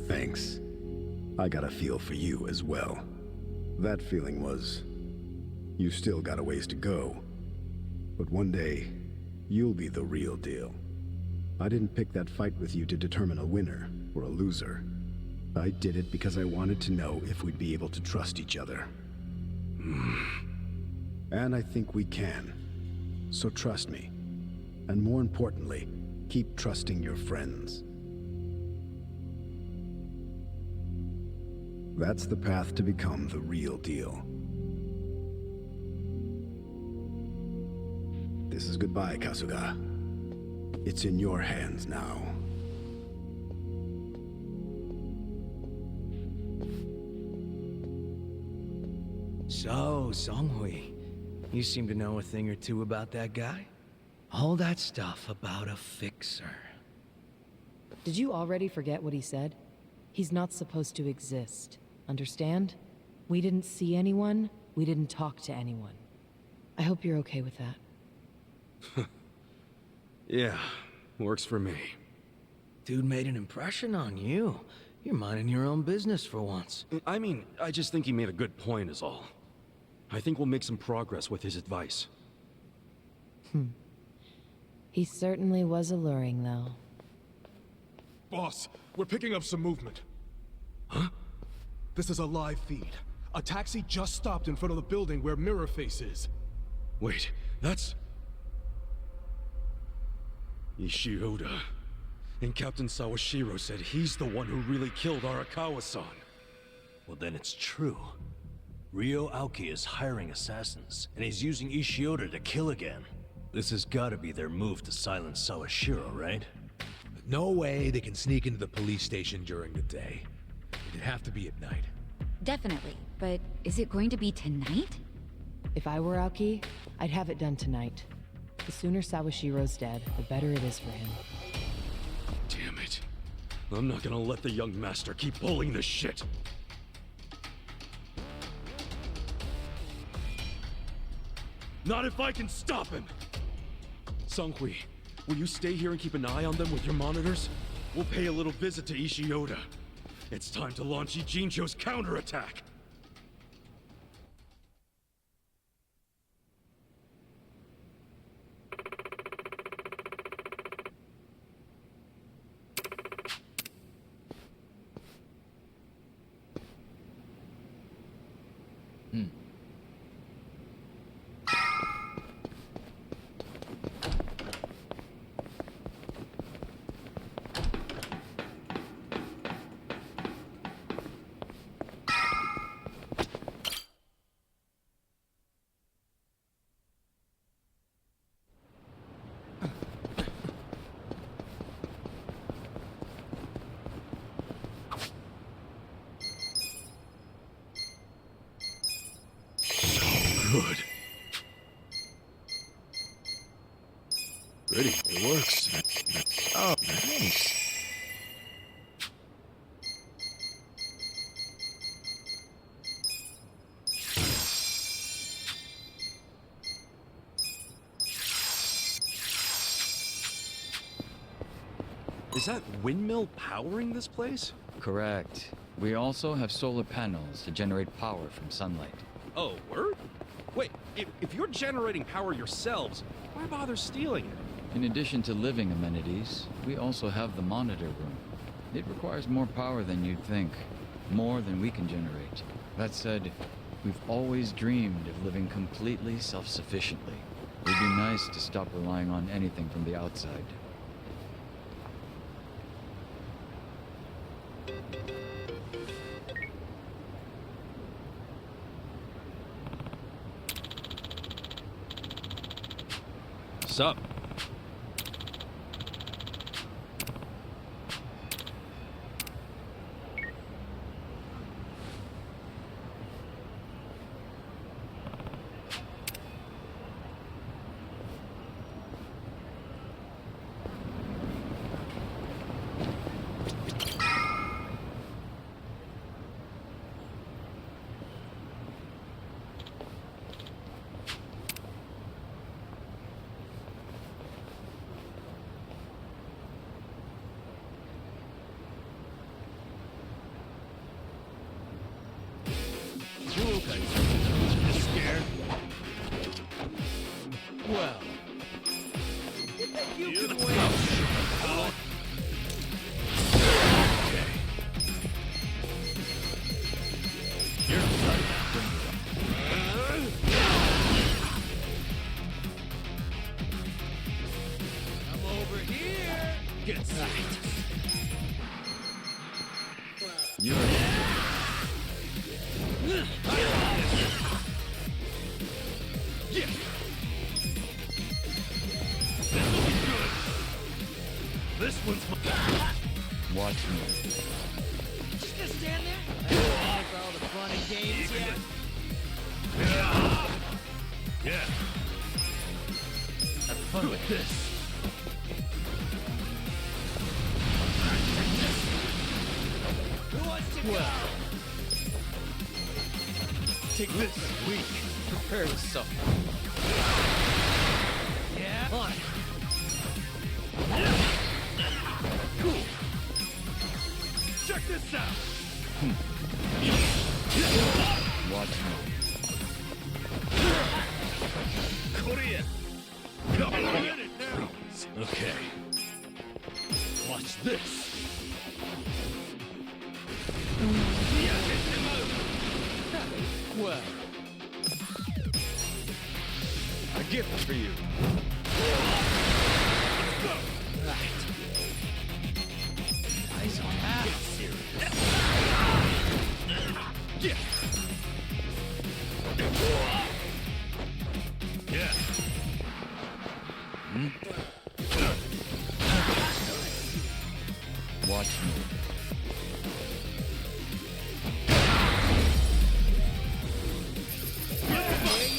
Thanks. I got a feel for you as well. That feeling was, you still got a ways to go. But one day, you'll be the real deal. I didn't pick that fight with you to determine a winner or a loser. I did it because I wanted to know if we'd be able to trust each other. And I think we can. So trust me. And more importantly, keep trusting your friends. That's the path to become the real deal. This is goodbye, Kasuga. It's in your hands now. So, Songhui, you seem to know a thing or two about that guy? All that stuff about a fixer. Did you already forget what he said? He's not supposed to exist. Understand? We didn't see anyone. We didn't talk to anyone. I hope you're okay with that. Yeah, works for me. Dude made an impression on you. You're minding your own business for once. I mean, I just think he made a good point is all. I think we'll make some progress with his advice. He certainly was alluring, though. Boss, we're picking up some movement. Huh? This is a live feed. A taxi just stopped in front of the building where Mirrorface is. Wait, that's... Ishioda. And Captain Sawashiro said he's the one who really killed Arakawa-san. Well, then it's true. Ryo Aoki is hiring assassins, and he's using Ishioda to kill again. This has gotta be their move to silence Sawashiro, right? No way they can sneak into the police station during the day. It'd have to be at night. Definitely, but is it going to be tonight? If I were Aoki, I'd have it done tonight. The sooner Sawashiro's dead, the better it is for him. Damn it. I'm not gonna let the young master keep pulling this shit. Not if I can stop him! Songhui, will you stay here and keep an eye on them with your monitors? We'll pay a little visit to Ishioda. It's time to launch Ijincho's counterattack! Good. Pretty, it works. Oh, nice. Is that windmill powering this place? Correct. We also have solar panels to generate power from sunlight. Oh, word? Wait, if you're generating power yourselves, why bother stealing it? In addition to living amenities, we also have the monitor room. It requires more power than you'd think. More than we can generate. That said, we've always dreamed of living completely self-sufficiently. It'd be nice to stop relying on anything from the outside. Sup? Scared? Well, you think you can win? Okay. You're right. Come over here. Get sight. You're Yeah. This'll be good. This one's my. Watch me. Just gonna stand there? I for all the fun and games yet? Yeah. Have fun with this. Who wants to go? Take this week. Prepare to suffer. Yeah. On. Cool. Check this out. Watch me. Korea. Come on, get it now. Okay. Watch this. Well, a gift for you. Let's go. Right. Eyes on that. Get serious. Yeah. Yeah. Watch me.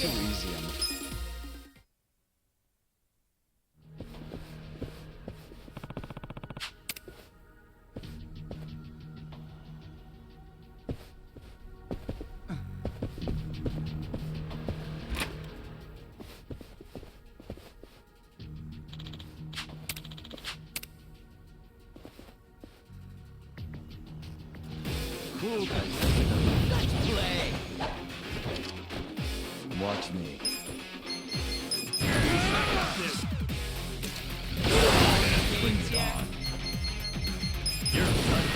Too easy. Cool guys. Let's play. Watch me. This. Bring it on. You're right.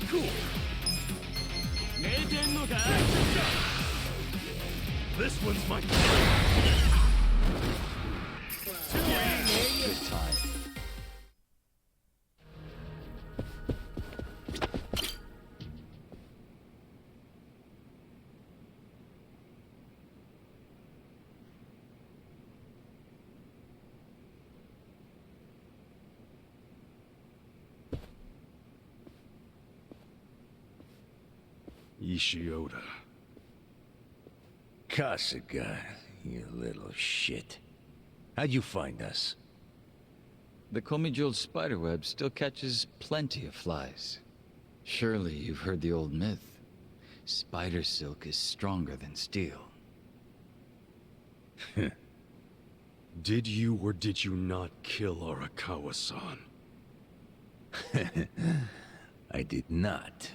Cool. This one's my Good time. Ishioda. Kasuga, You little shit. How'd you find us? The Komijul spiderweb still catches plenty of flies. Surely you've heard the old myth. Spider silk is stronger than steel. Did you or did you not kill Arakawa-san? I did not.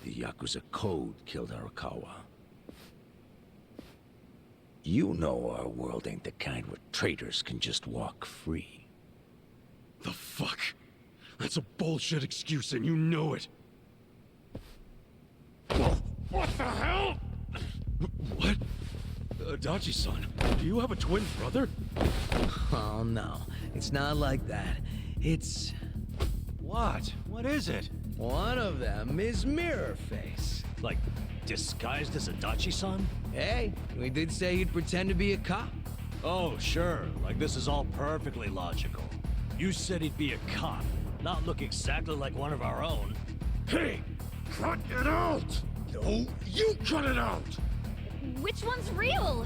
The Yakuza code killed Arakawa. You know our world ain't the kind where traitors can just walk free. The fuck? That's a bullshit excuse and you know it. What the hell? What? Adachi-san, do you have a twin brother? Oh no, it's not like that. It's... What? What is it? One of them is Mirror Face. Like, disguised as Adachi-san? Hey, we did say he'd pretend to be a cop. Oh, sure. Like, this is all perfectly logical. You said he'd be a cop, not look exactly like one of our own. Hey! Cut it out! No, you cut it out! Which one's real?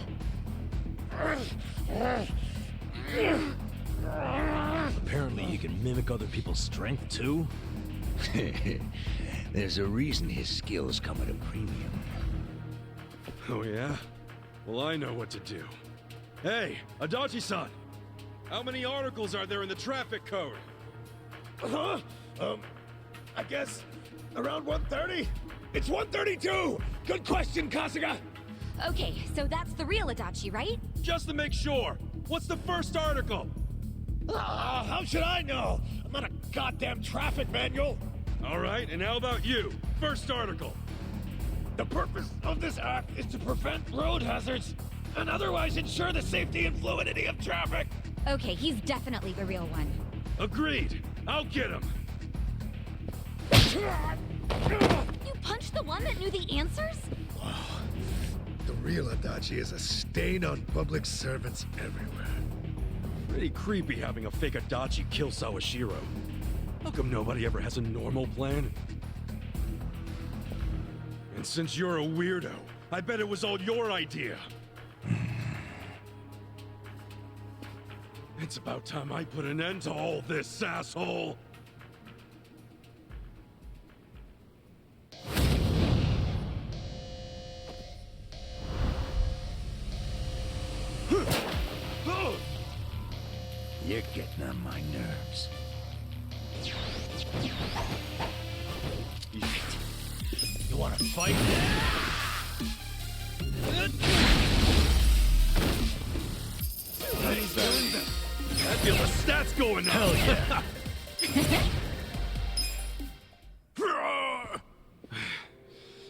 Apparently you can mimic other people's strength, too? There's a reason his skills come at a premium. Oh yeah? Well, I know what to do. Hey, Adachi-san! How many articles are there in the traffic code? Huh? I guess around 130? It's 132! Good question, Kasuga! Okay, so that's the real Adachi, right? Just to make sure, what's the first article? How should I know? I'm not a goddamn traffic manual! Alright, and how about you? First article. The purpose of this act is to prevent road hazards and otherwise ensure the safety and fluidity of traffic. Okay, he's definitely the real one. Agreed. I'll get him. You punched the one that knew the answers? Wow. The real Adachi is a stain on public servants everywhere. Pretty creepy having a fake Adachi kill Sawashiro. How come nobody ever has a normal plan? And since you're a weirdo, I bet it was all your idea. It's about time I put an end to all this, asshole! You're getting on my nerves. You wanna fight? He's doing that. I feel the stats going now. Hell yeah.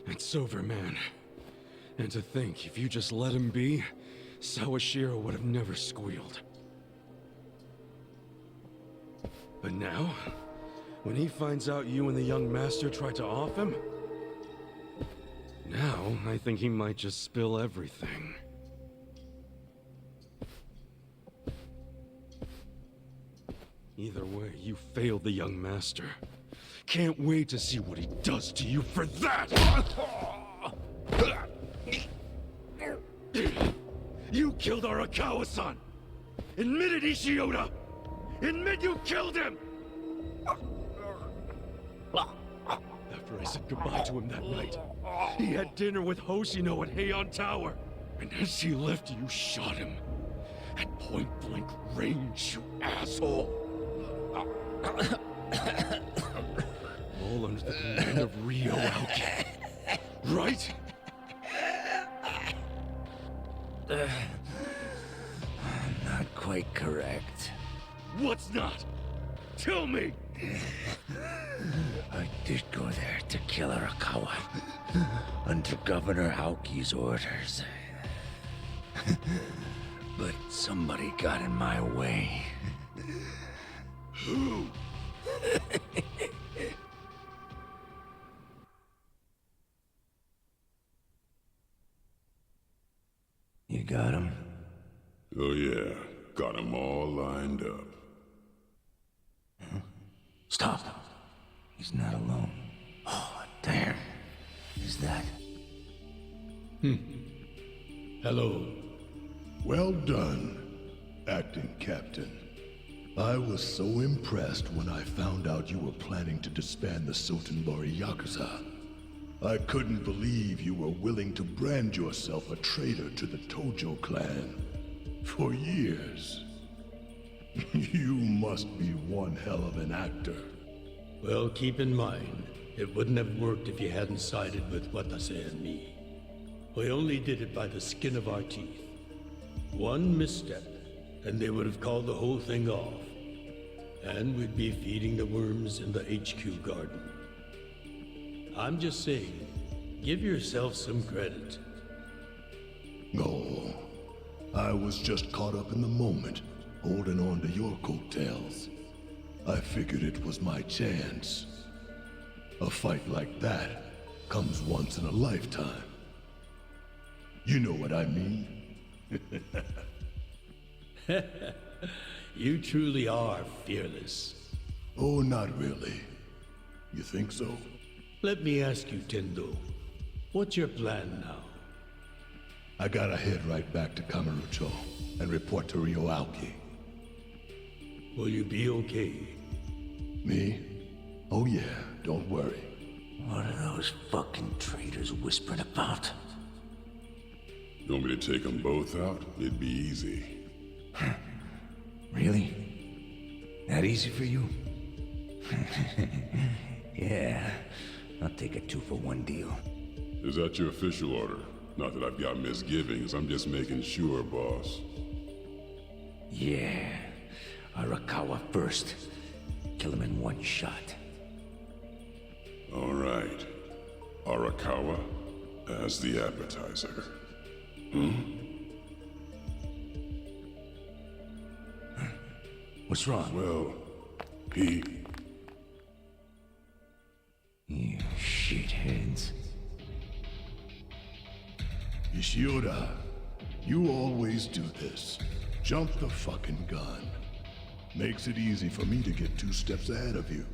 It's over, man. And to think, if you just let him be, Sawashiro would have never squealed. But now, when he finds out you and the young master tried to off him, now I think he might just spill everything. Either way, you failed the young master. Can't wait to see what he does to you for that! You killed Arakawa-san! Admit it, Ishioda! Admit you killed him! After I said goodbye to him that night, he had dinner with Hoshino at Heian Tower. And as he left, you shot him. At point-blank range, you asshole! All under the command of Ryo Aoki. Right? Not quite correct. What's not? Tell me! I did go there to kill Arakawa. Under Governor Aoki's orders. But somebody got in my way. Who? You got him? Oh yeah, got them all lined up. Stop. He's not alone. Oh, damn. Is that? Hello. Well done, acting captain. I was so impressed when I found out you were planning to disband the Sotenbori Yakuza. I couldn't believe you were willing to brand yourself a traitor to the Tojo clan. For years. You must be one hell of an actor. Well, keep in mind, it wouldn't have worked if you hadn't sided with Watase and me. We only did it by the skin of our teeth. One misstep, and they would have called the whole thing off. And we'd be feeding the worms in the HQ garden. I'm just saying, give yourself some credit. No, I was just caught up in the moment, holding on to your coattails. I figured it was my chance. A fight like that comes once in a lifetime. You know what I mean? You truly are fearless. Oh, not really. You think so? Let me ask you, Tendo. What's your plan now? I gotta head right back to Kamurocho and report to Ryo Aoki. Will you be okay? Me? Oh yeah, don't worry. What are those fucking traitors whispering about? You want me to take them both out? It'd be easy. Really? That easy for you? Yeah, I'll take a 2-for-1 deal. Is that your official order? Not that I've got misgivings, I'm just making sure, boss. Yeah, Arakawa first. Kill him in one shot. All right. Arakawa as the appetizer. What's wrong? Well, he... You shitheads. Ishiura, you always do this. Jump the fucking gun. Makes it easy for me to get 2 steps ahead of you.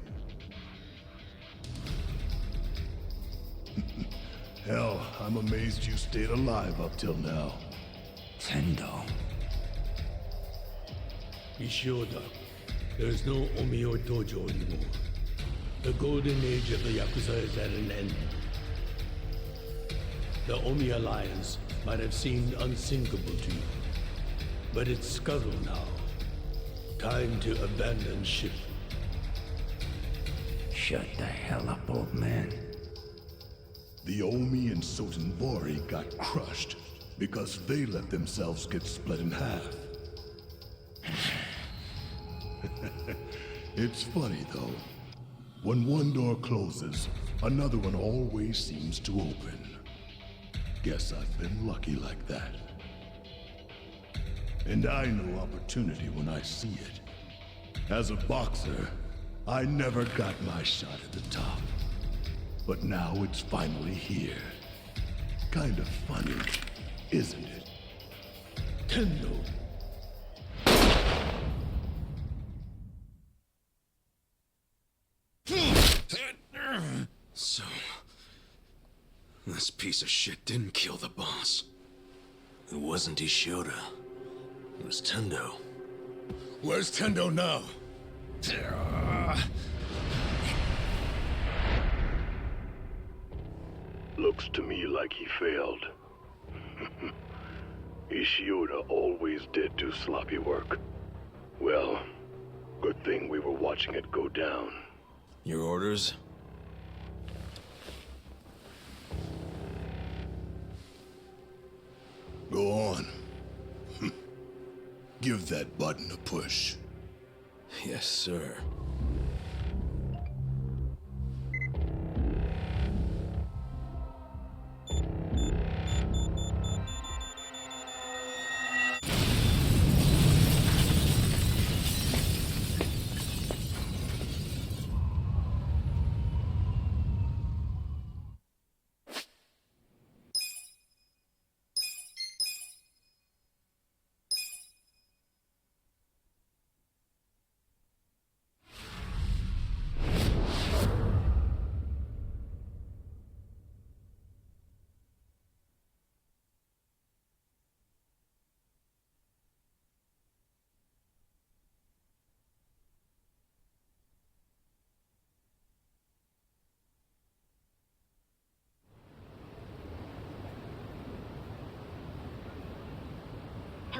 Hell, I'm amazed you stayed alive up till now. Tendo. Ishioda, there's no Omio Dojo anymore. The golden age of the Yakuza is at an end. The Omi Alliance might have seemed unsinkable to you, but it's scuttled now. Time to abandon ship. Shut the hell up, old man. The Omi and Sotenbori got crushed because they let themselves get split in half. It's funny, though. When one door closes, another one always seems to open. Guess I've been lucky like that. And I know opportunity when I see it. As a boxer, I never got my shot at the top. But now it's finally here. Kind of funny, isn't it? Tendo. So... this piece of shit didn't kill the boss. It wasn't Ishiura. It was Tendo. Where's Tendo now? Looks to me like he failed. Ishiura always did do sloppy work. Well, good thing we were watching it go down. Your orders? Go on. Give that button a push. Yes, sir.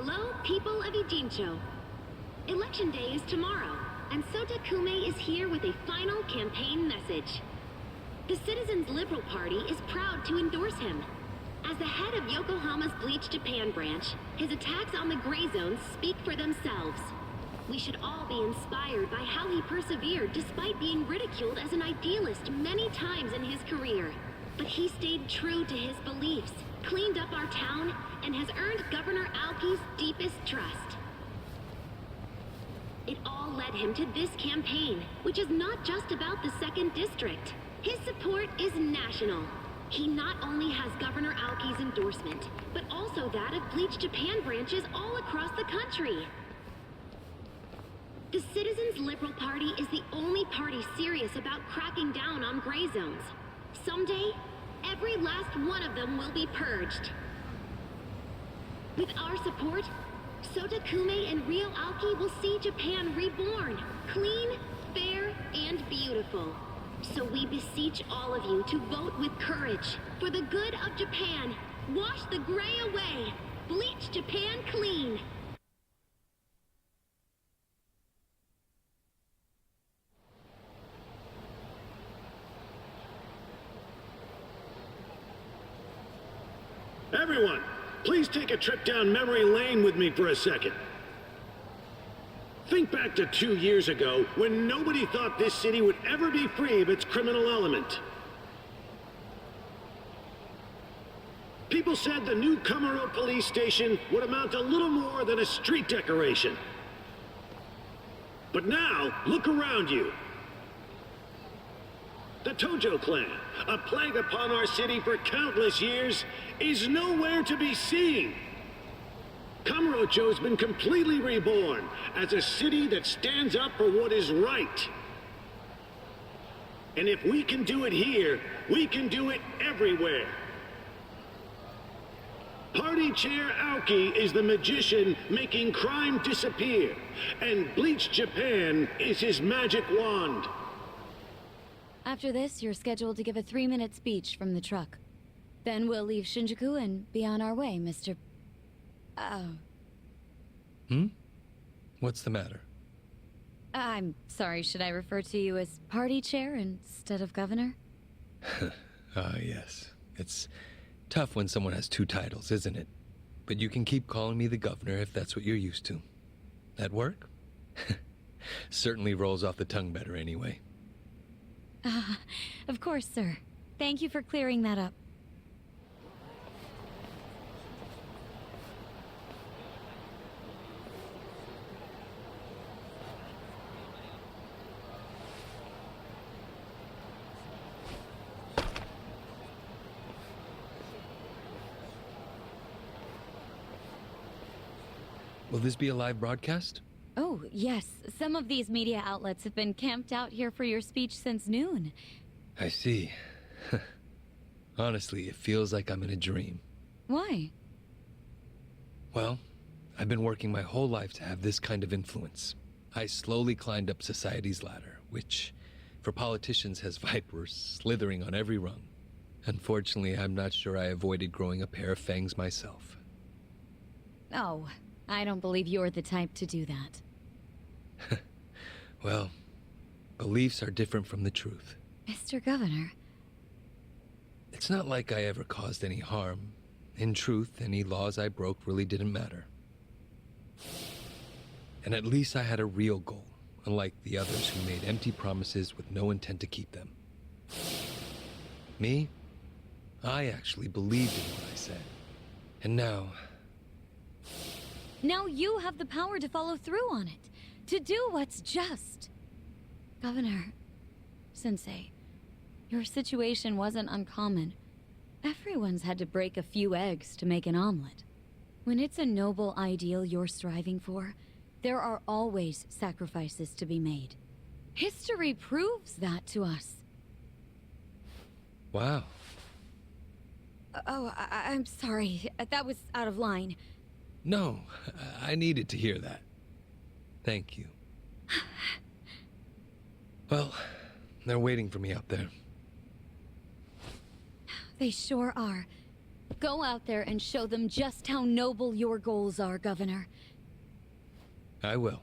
Hello, people of Ijincho. Election day is tomorrow, and Sota Kume is here with a final campaign message. The Citizens Liberal Party is proud to endorse him. As the head of Yokohama's Bleach Japan branch, his attacks on the Gray Zones speak for themselves. We should all be inspired by how he persevered despite being ridiculed as an idealist many times in his career. But he stayed true to his beliefs, cleaned up our town, and has earned Governor Aoki's deepest trust. It all led him to this campaign, which is not just about the 2nd District. His support is national. He not only has Governor Aoki's endorsement, but also that of Bleach Japan branches all across the country. The Citizens Liberal Party is the only party serious about cracking down on gray zones. Someday, every last one of them will be purged. With our support, Sota Kume and Ryo Aoki will see Japan reborn, clean, fair, and beautiful. So we beseech all of you to vote with courage. For the good of Japan, wash the gray away, bleach Japan clean. Everyone, please take a trip down memory lane with me for a second. Think back to 2 years ago, when nobody thought this city would ever be free of its criminal element. People said the new Kamuro police station would amount to little more than a street decoration. But now, look around you. The Tojo clan, a plague upon our city for countless years, is nowhere to be seen. Kamurocho's been completely reborn as a city that stands up for what is right. And if we can do it here, we can do it everywhere. Party Chair Aoki is the magician making crime disappear, and Bleach Japan is his magic wand. After this, you're scheduled to give a 3-minute speech from the truck. Then we'll leave Shinjuku and be on our way, Mr. What's the matter? I'm sorry, should I refer to you as party chair instead of governor? Yes. It's tough when someone has 2 titles, isn't it? But you can keep calling me the governor if that's what you're used to. That work? Certainly rolls off the tongue better anyway. Of course, sir. Thank you for clearing that up. Will this be a live broadcast? Oh, yes. Some of these media outlets have been camped out here for your speech since noon. I see. Honestly, it feels like I'm in a dream. Why? Well, I've been working my whole life to have this kind of influence. I slowly climbed up society's ladder, which, for politicians, has vipers slithering on every rung. Unfortunately, I'm not sure I avoided growing a pair of fangs myself. Oh, I don't believe you're the type to do that. Well, beliefs are different from the truth. Mr. Governor. It's not like I ever caused any harm. In truth, any laws I broke really didn't matter. And at least I had a real goal, unlike the others who made empty promises with no intent to keep them. Me? I actually believed in what I said. And now... Now you have the power to follow through on it, to do what's just. Governor, Sensei, your situation wasn't uncommon. Everyone's had to break a few eggs to make an omelet. When it's a noble ideal you're striving for, there are always sacrifices to be made. History proves that to us. Wow. Oh, I'm sorry. That was out of line. No, I needed to hear that. Thank you. Well, they're waiting for me out there. They sure are. Go out there and show them just how noble your goals are, Governor. I will.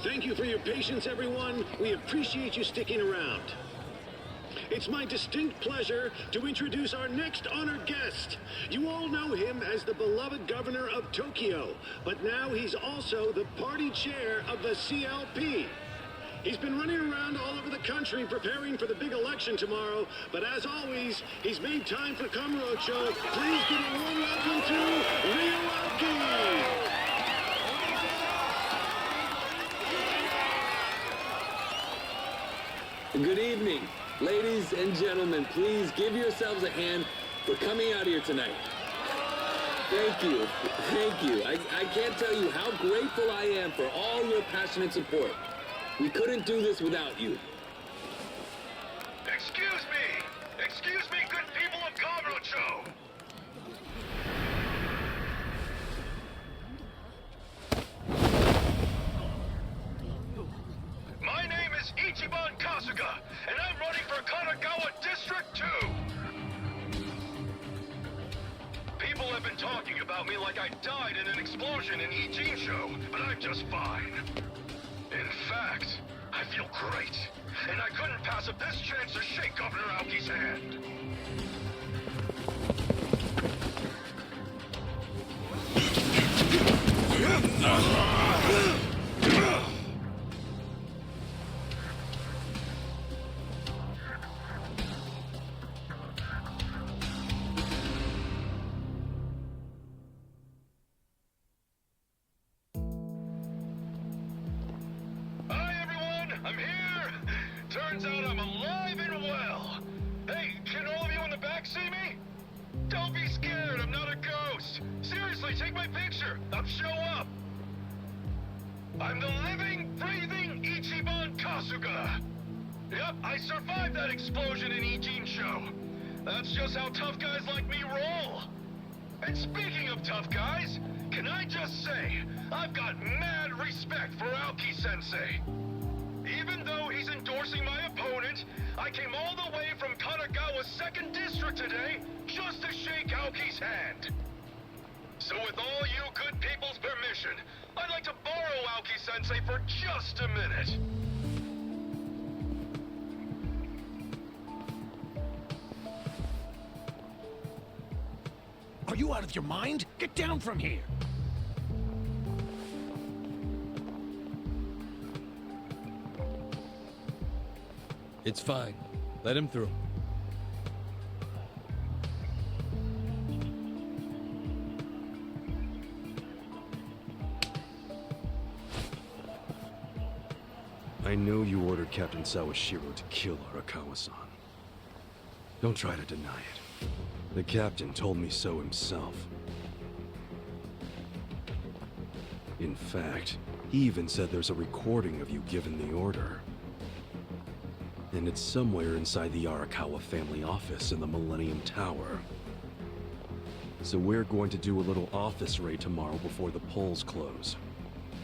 Thank you for your patience, everyone. We appreciate you sticking around. It's my distinct pleasure to introduce our next honored guest. You all know him as the beloved governor of Tokyo, but now he's also the party chair of the CLP. He's been running around all over the country preparing for the big election tomorrow, but as always, he's made time for Kamurocho. Please give a warm welcome to Ryuaki! Good evening. Ladies and gentlemen, please give yourselves a hand for coming out here tonight. Thank you. Thank you. I can't tell you how grateful I am for all your passionate support. We couldn't do this without you. Excuse me! Excuse me, good people of Kamurocho! My name is Ichiban Kasuga, and I'm running for Kanagawa District 2! People have been talking about me like I died in an explosion in Ijincho, but I'm just fine. In fact, I feel great, and I couldn't pass up this chance to shake Governor Aoki's hand. I'm here! Turns out I'm alive and well! Hey, can all of you in the back see me? Don't be scared, I'm not a ghost! Seriously, take my picture! I'll show up! I'm the living, breathing Ichiban Kasuga! Yep, I survived that explosion in Ijincho. That's just how tough guys like me roll! And speaking of tough guys, can I just say, I've got mad respect for Aoki-sensei! Even though he's endorsing my opponent, I came all the way from Kanagawa's 2nd District today just to shake Aoki's hand. So with all you good people's permission, I'd like to borrow Aoki-sensei for just a minute. Are you out of your mind? Get down from here! It's fine. Let him through. I know you ordered Captain Sawashiro to kill Arakawa-san. Don't try to deny it. The captain told me so himself. In fact, he even said there's a recording of you giving the order. And it's somewhere inside the Arakawa family office in the Millennium Tower. So we're going to do a little office raid tomorrow before the polls close.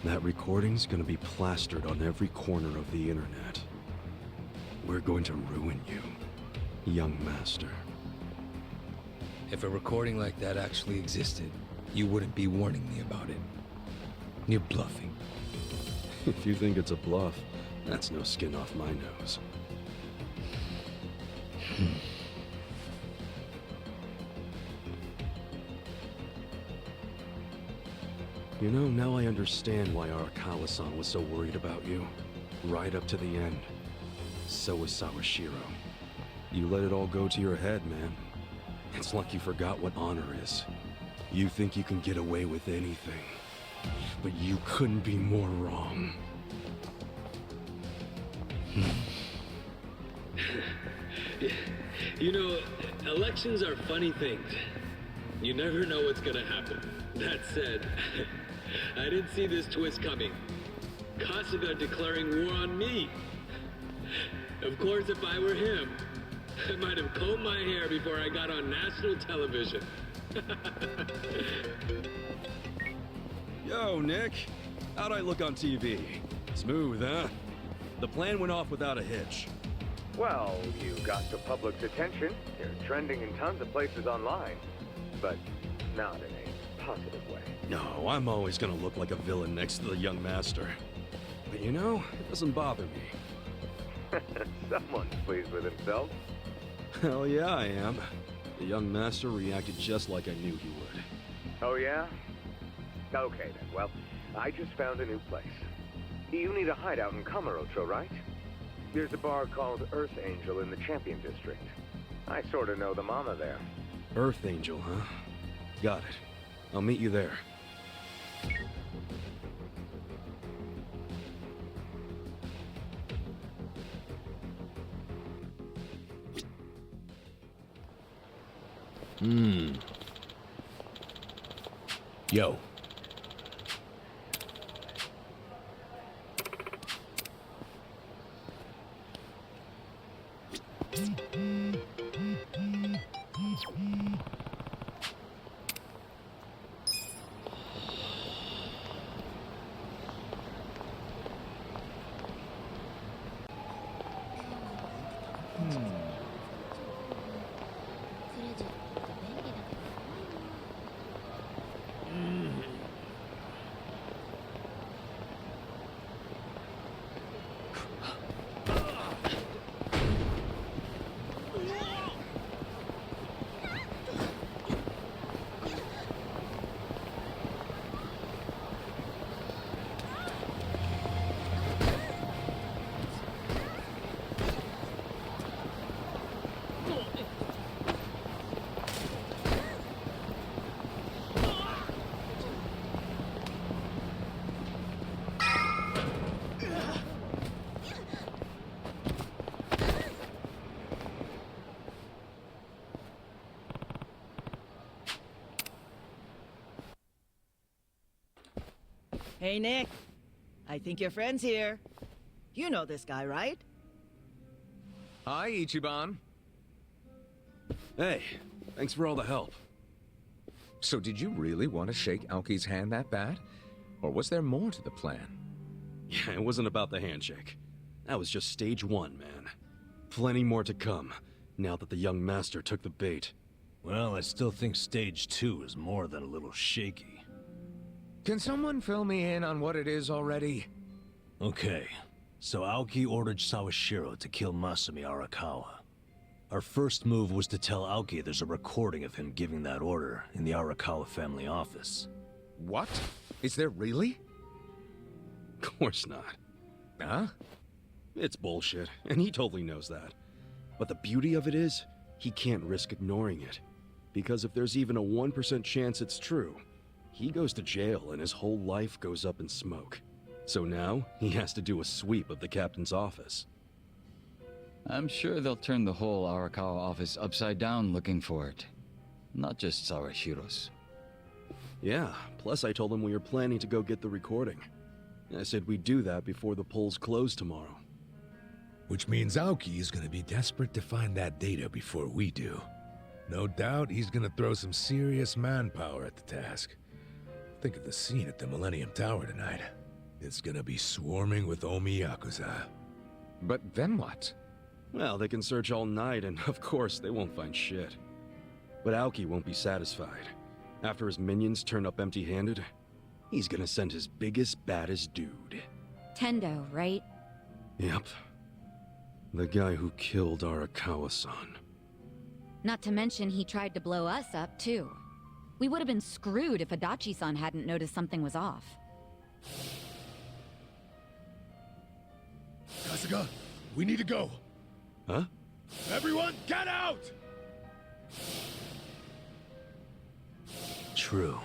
That recording's gonna be plastered on every corner of the internet. We're going to ruin you, young master. If a recording like that actually existed, you wouldn't be warning me about it. You're bluffing. If you think it's a bluff, that's no skin off my nose. You know, now I understand why Arakawa-san was so worried about you. Right up to the end. So was Sawashiro. You let it all go to your head, man. It's like you forgot what honor is. You think you can get away with anything. But you couldn't be more wrong. You know, elections are funny things. You never know what's gonna happen. That said, I didn't see this twist coming. Kasuga declaring war on me. Of course, if I were him, I might have combed my hair before I got on national television. Yo, Nick. How'd I look on TV? Smooth, huh? The plan went off without a hitch. Well, you got the public's attention. You're trending in tons of places online. But not in a positive way. No, I'm always gonna look like a villain next to the young master. But you know, it doesn't bother me. Someone's pleased with himself. Hell yeah, I am. The young master reacted just like I knew he would. Oh yeah? Okay then, well, I just found a new place. You need a hideout in Kamurocho, right? There's a bar called Earth Angel in the Champion District. I sort of know the mama there. Earth Angel, huh? Got it. I'll meet you there. Yo. Hey, Nick. I think your friend's here. You know this guy, right? Hi, Ichiban. Hey, thanks for all the help. So did you really want to shake Aoki's hand that bad? Or was there more to the plan? Yeah, it wasn't about the handshake. That was just stage one, man. Plenty more to come, now that the young master took the bait. Well, I still think stage 2 is more than a little shaky. Can someone fill me in on what it is already? Okay, so Aoki ordered Sawashiro to kill Masumi Arakawa. Our first move was to tell Aoki there's a recording of him giving that order in the Arakawa family office. What? Is there really? Of course not. Huh? It's bullshit, and he totally knows that. But the beauty of it is, he can't risk ignoring it. Because if there's even a 1% chance it's true, he goes to jail and his whole life goes up in smoke. So now, he has to do a sweep of the captain's office. I'm sure they'll turn the whole Arakawa office upside down looking for it. Not just Sawashiro's. Yeah, plus I told him we were planning to go get the recording. I said we'd do that before the polls close tomorrow. Which means Aoki is gonna be desperate to find that data before we do. No doubt he's gonna throw some serious manpower at the task. Think of the scene at the Millennium Tower tonight. It's gonna be swarming with Omi Yakuza. But then what? Well, they can search all night, and of course, they won't find shit. But Aoki won't be satisfied. After his minions turn up empty-handed, he's gonna send his biggest, baddest dude. Tendo, right? Yep. The guy who killed Arakawa-san. Not to mention he tried to blow us up, too. We would have been screwed if Adachi-san hadn't noticed something was off. Kasuga, we need to go. Huh? Everyone, get out! True.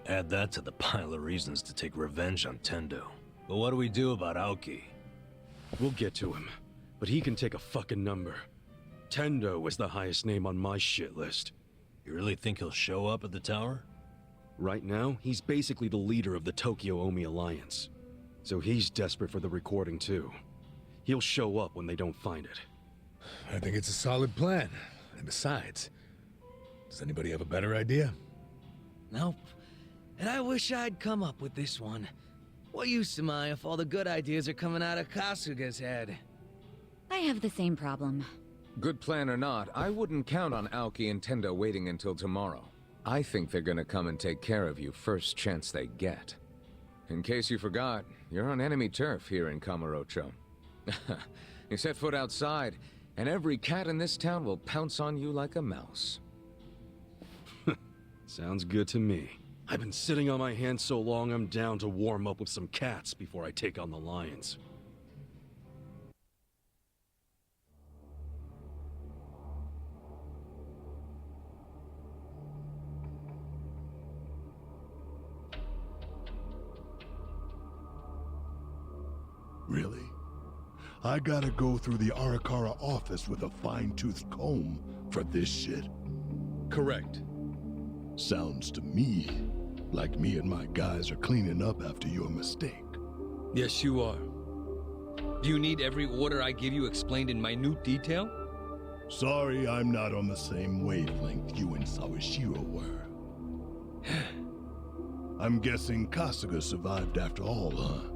Add that to the pile of reasons to take revenge on Tendo. But what do we do about Aoki? We'll get to him, but he can take a fucking number. Tendo was the highest name on my shit list. You really think he'll show up at the tower? Right now, he's basically the leader of the Tokyo Omi Alliance. So he's desperate for the recording too. He'll show up when they don't find it. I think it's a solid plan. And besides, does anybody have a better idea? Nope. And I wish I'd come up with this one. What use am I if all the good ideas are coming out of Kasuga's head? I have the same problem. Good plan or not, I wouldn't count on Aoki and Tendo waiting until tomorrow. I think they're gonna come and take care of you first chance they get. In case you forgot, you're on enemy turf here in Kamurocho. You set foot outside, and every cat in this town will pounce on you like a mouse. Sounds good to me. I've been sitting on my hands so long I'm down to warm up with some cats before I take on the lions. Really? I gotta go through the Arikara office with a fine-toothed comb for this shit? Correct. Sounds to me like me and my guys are cleaning up after your mistake. Yes, you are. Do you need every order I give you explained in minute detail? Sorry, I'm not on the same wavelength you and Sawashiro were. I'm guessing Kasuga survived after all, huh?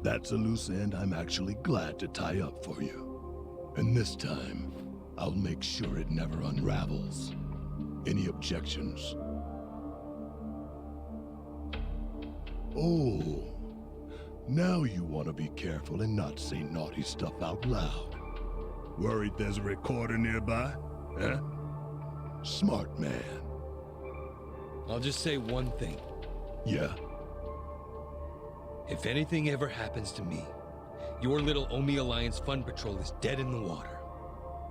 That's a loose end I'm actually glad to tie up for you. And this time, I'll make sure it never unravels. Any objections? Oh, now you want to be careful and not say naughty stuff out loud. Worried there's a recorder nearby? Huh? Smart man. I'll just say one thing. Yeah? If anything ever happens to me, your little Omi Alliance Fund Patrol is dead in the water.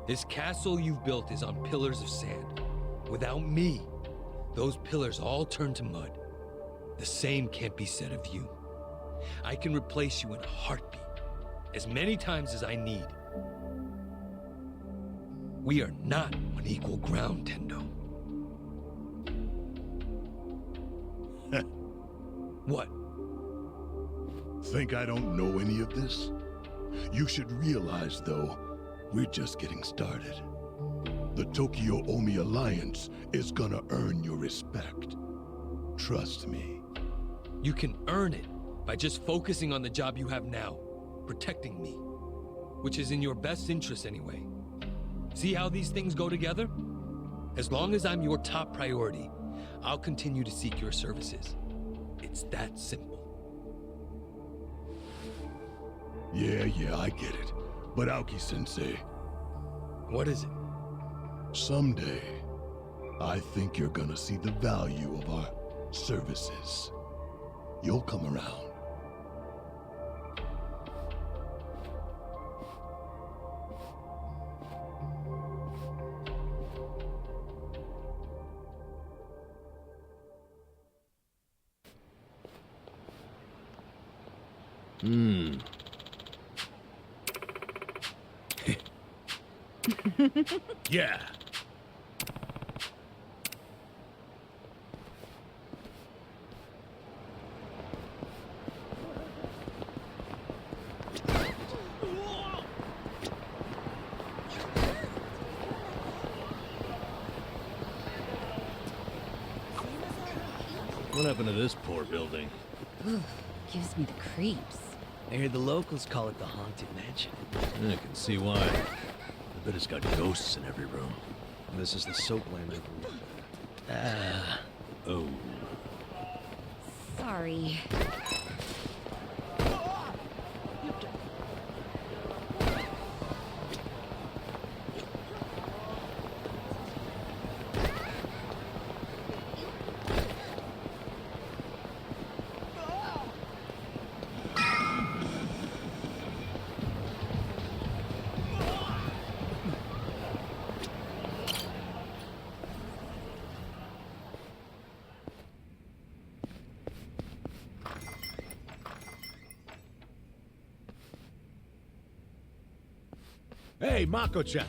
This castle you've built is on pillars of sand. Without me, those pillars all turn to mud. The same can't be said of you. I can replace you in a heartbeat, as many times as I need. We are not on equal ground, Tendo. What? Think I don't know any of this? You should realize, though, we're just getting started. The Tokyo Omi Alliance is gonna earn your respect. Trust me. You can earn it by just focusing on the job you have now, protecting me, which is in your best interest anyway. See how these things go together? As long as I'm your top priority, I'll continue to seek your services. It's that simple. Yeah, I get it. But Aoki-sensei... What is it? Someday, I think you're gonna see the value of our services. You'll come around. Yeah. What happened to this poor building? Ooh, gives me the creeps. I hear the locals call it the Haunted Mansion. I can see why. I bet it's got ghosts in every room. This is the soap lamp. Oh. Sorry. Hey, Mako-chan.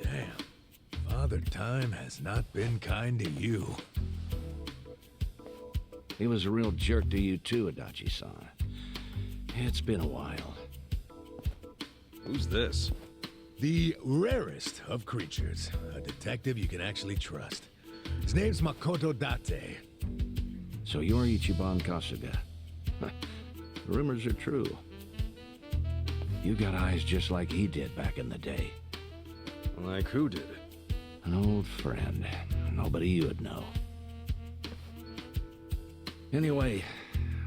Damn. Father Time has not been kind to you. He was a real jerk to you too, Adachi-san. It's been a while. Who's this? The rarest of creatures. A detective you can actually trust. His name's Makoto Date. So you're Ichiban Kasuga. Rumors are true. You got eyes just like he did back in the day. Like who did? An old friend. Nobody you'd know. Anyway,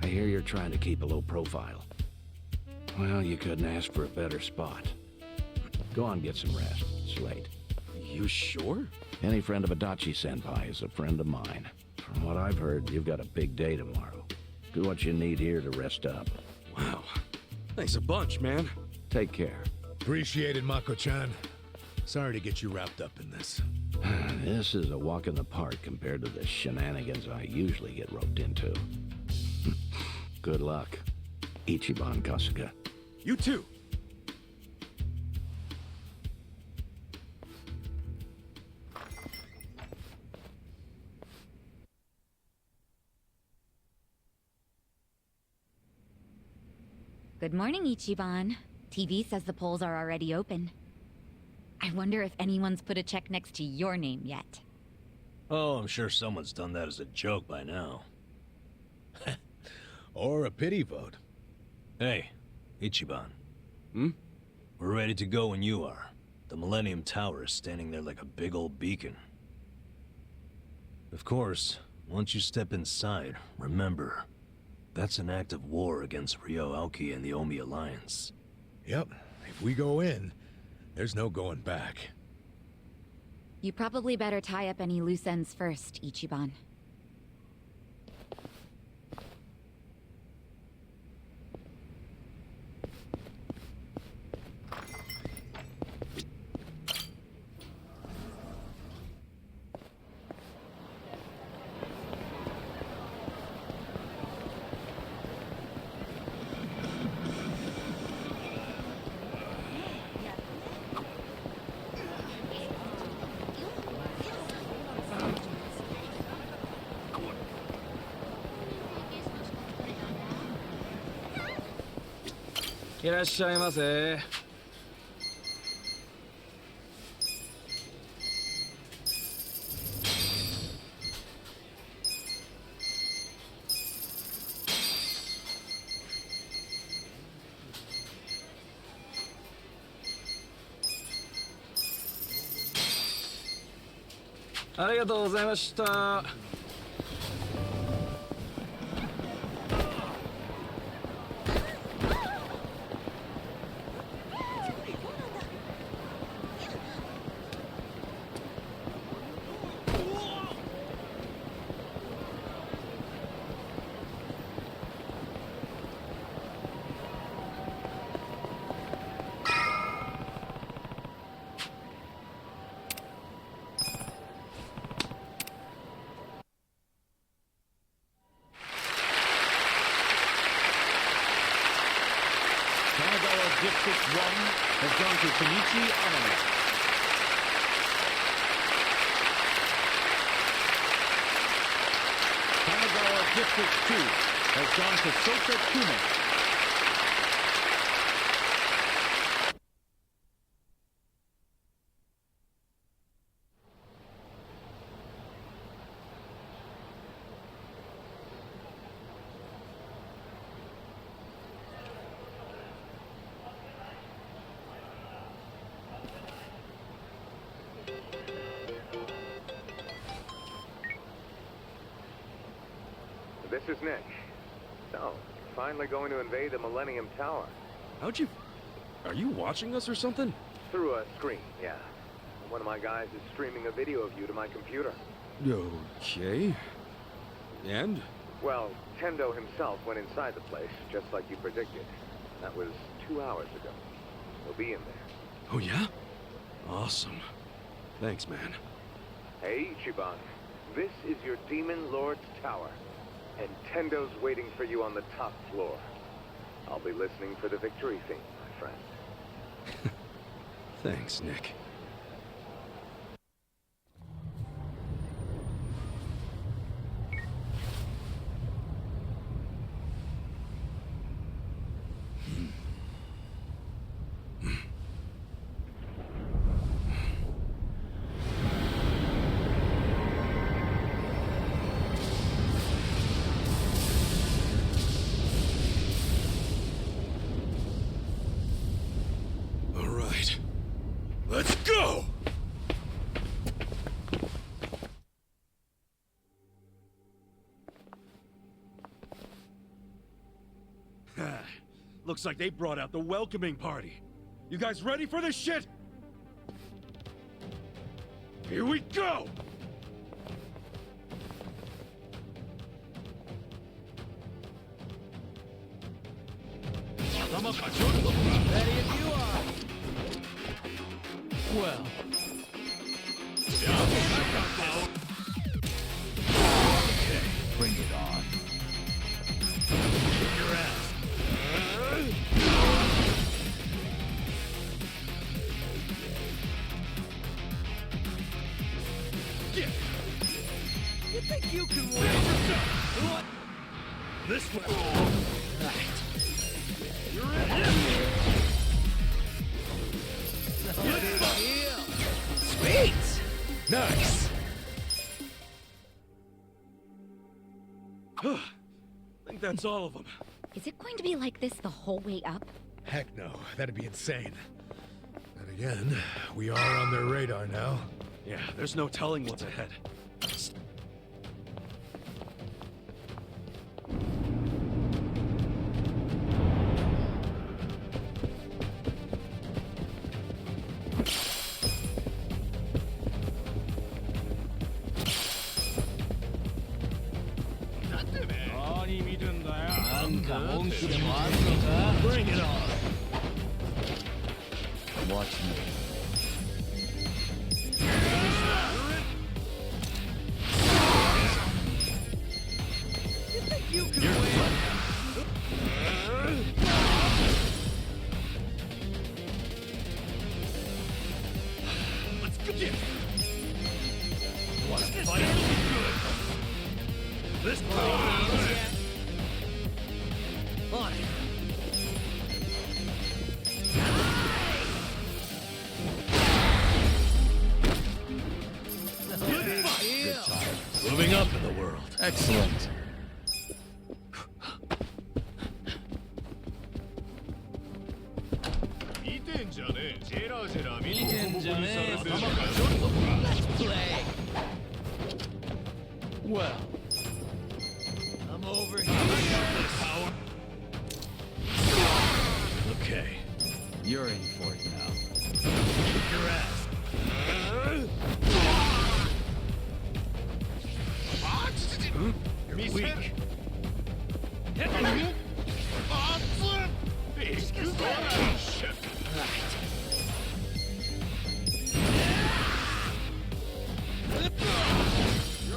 I hear you're trying to keep a low profile. Well, you couldn't ask for a better spot. Go on, get some rest. It's late. You sure? Any friend of Adachi-senpai is a friend of mine. From what I've heard, you've got a big day tomorrow. Do what you need here to rest up. Wow. Thanks a bunch, man. Take care. Appreciate it, Mako-chan. Sorry to get you wrapped up in this. This is a walk in the park compared to the shenanigans I usually get roped into. Good luck, Ichiban Kasuga. You too. Good morning, Ichiban. TV says the polls are already open. I wonder if anyone's put a check next to your name yet. Oh, I'm sure someone's done that as a joke by now. Or a pity vote. Hey, Ichiban. Hmm? We're ready to go when you are. The Millennium Tower is standing there like a big old beacon. Of course, once you step inside, remember, that's an act of war against Ryo Aoki and the Omi Alliance. Yep. If we go in, there's no going back. You probably better tie up any loose ends first, Ichiban. Iらっしゃいませ。ありがとうございました。District 1 has gone to Kenichi Amano. Kanagawa District 2 has gone to Sota Kume. This is Nick. So, finally going to invade the Millennium Tower. How'd you... Are you watching us or something? Through a screen, yeah. One of my guys is streaming a video of you to my computer. Okay. And? Well, Tendo himself went inside the place, just like you predicted. That was 2 hours ago. He'll be in there. Oh, yeah? Awesome. Thanks, man. Hey, Ichiban. This is your Demon Lord's Tower. And Tendo's waiting for you on the top floor. I'll be listening for the victory theme, my friend. Thanks, Nick. Looks like they brought out the welcoming party. You guys ready for this shit? Here we go! Ready if you are. Well. Okay, bring it on. Kick your ass. You think you can win? What? This way. Right. You're in. Sweet! Nice! I think that's all of them. Is it going to be like this the whole way up? Heck no, that'd be insane. And again, we are on their radar now. Yeah, there's no telling what's ahead. Bring it on. Watch me. You think you can win? Let's go. What a fight. This power. On it. Good time. Moving up in the world. Excellent. Let's play. Well, I'm over here. I got this power. Okay. You're in for it now. Kick your ass. You're weak. You're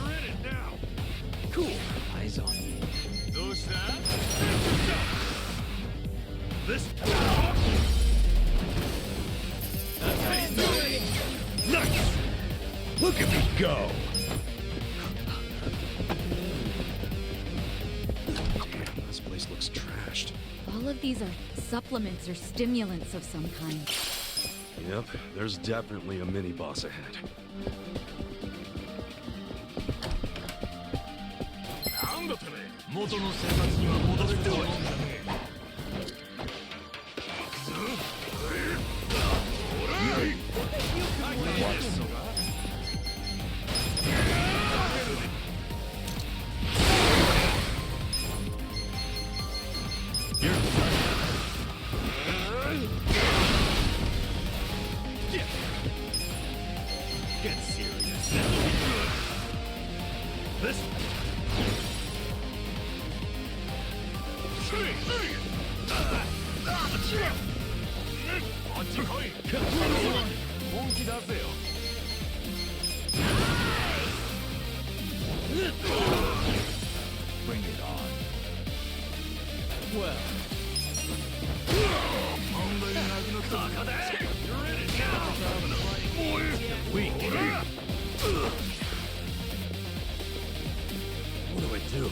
in it now. Cool. Eyes on me. Those that? This. Nice! Look at me go! Damn, this place looks trashed. All of these are supplements or stimulants of some kind. Yep, there's definitely a mini-boss ahead. Get serious. This. Bring it on. Well. You're in it now. Weak. What do I do?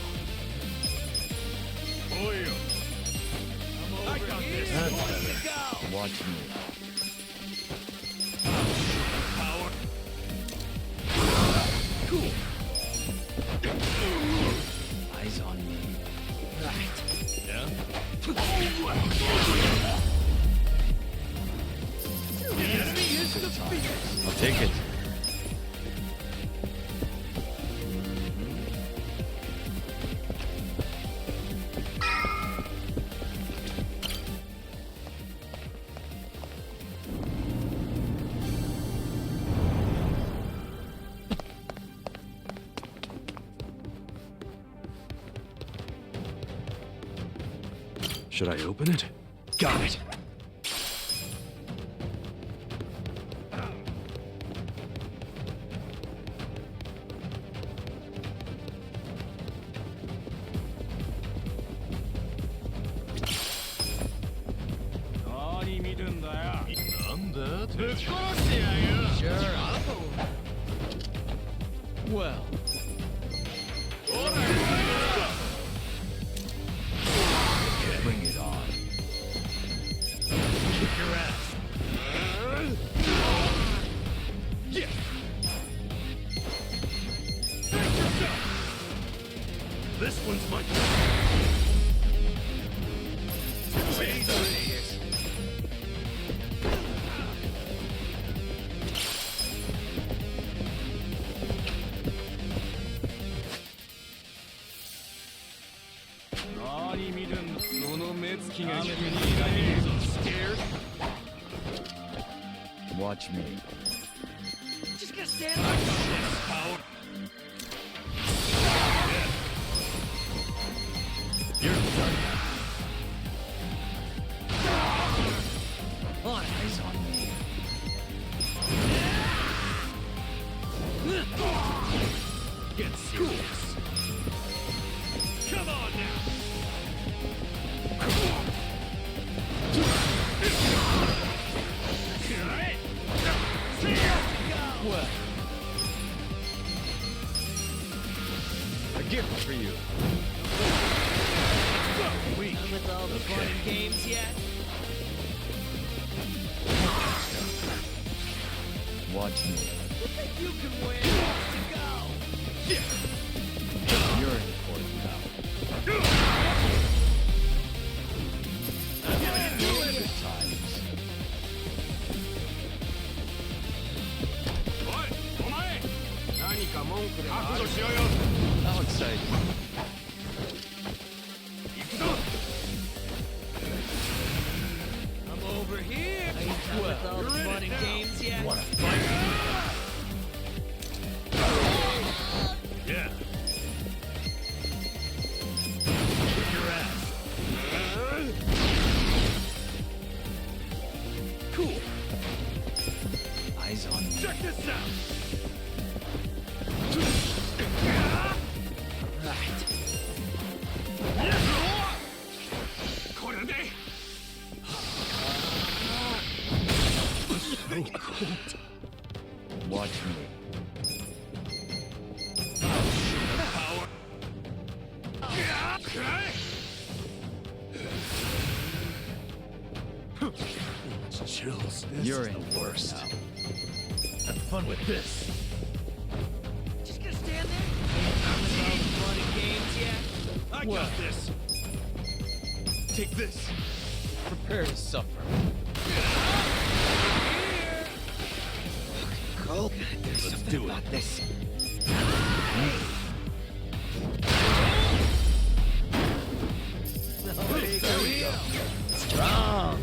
I got this. That's better. Watch me. Power. Cool. Eyes on me. Right. Yeah? The enemy is defeated. I'll take it. Should I open it? Got it! Sure, I'll move. Well. Bring it on. Kick your ass. Yeah. This one's my Watch me. Just gonna stand there. You're done. All eyes on me. Get serious. Come on now. Well, a gift for you. Weak. With all the fun and games yet? Watch me. You think you can win? To go. Yeah. You're in court now. Good times. How exciting. I'm over here. Are you done with all the fun and games yet? Wanna fight? Yeah. Kick your ass. Cool. Eyes on me. Check this out. Watch me. Chills. This You're is in the worst. now. Have fun with this. Just gonna stand there? Done with all the fun and games yet? I got this. Take this. Prepare to suffer. Cole, there's something about this. There we go. Strong.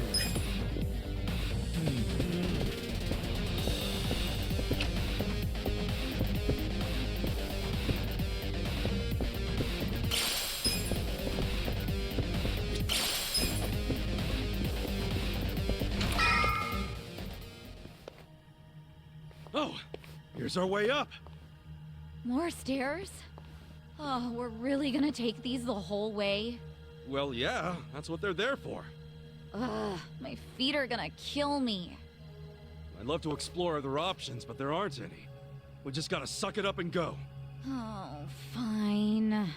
Oh, here's our way up. More stairs? Oh, we're really gonna take these the whole way? Well, yeah, that's what they're there for. Ugh, my feet are gonna kill me. I'd love to explore other options, but there aren't any. We just gotta suck it up and go. Oh, fine.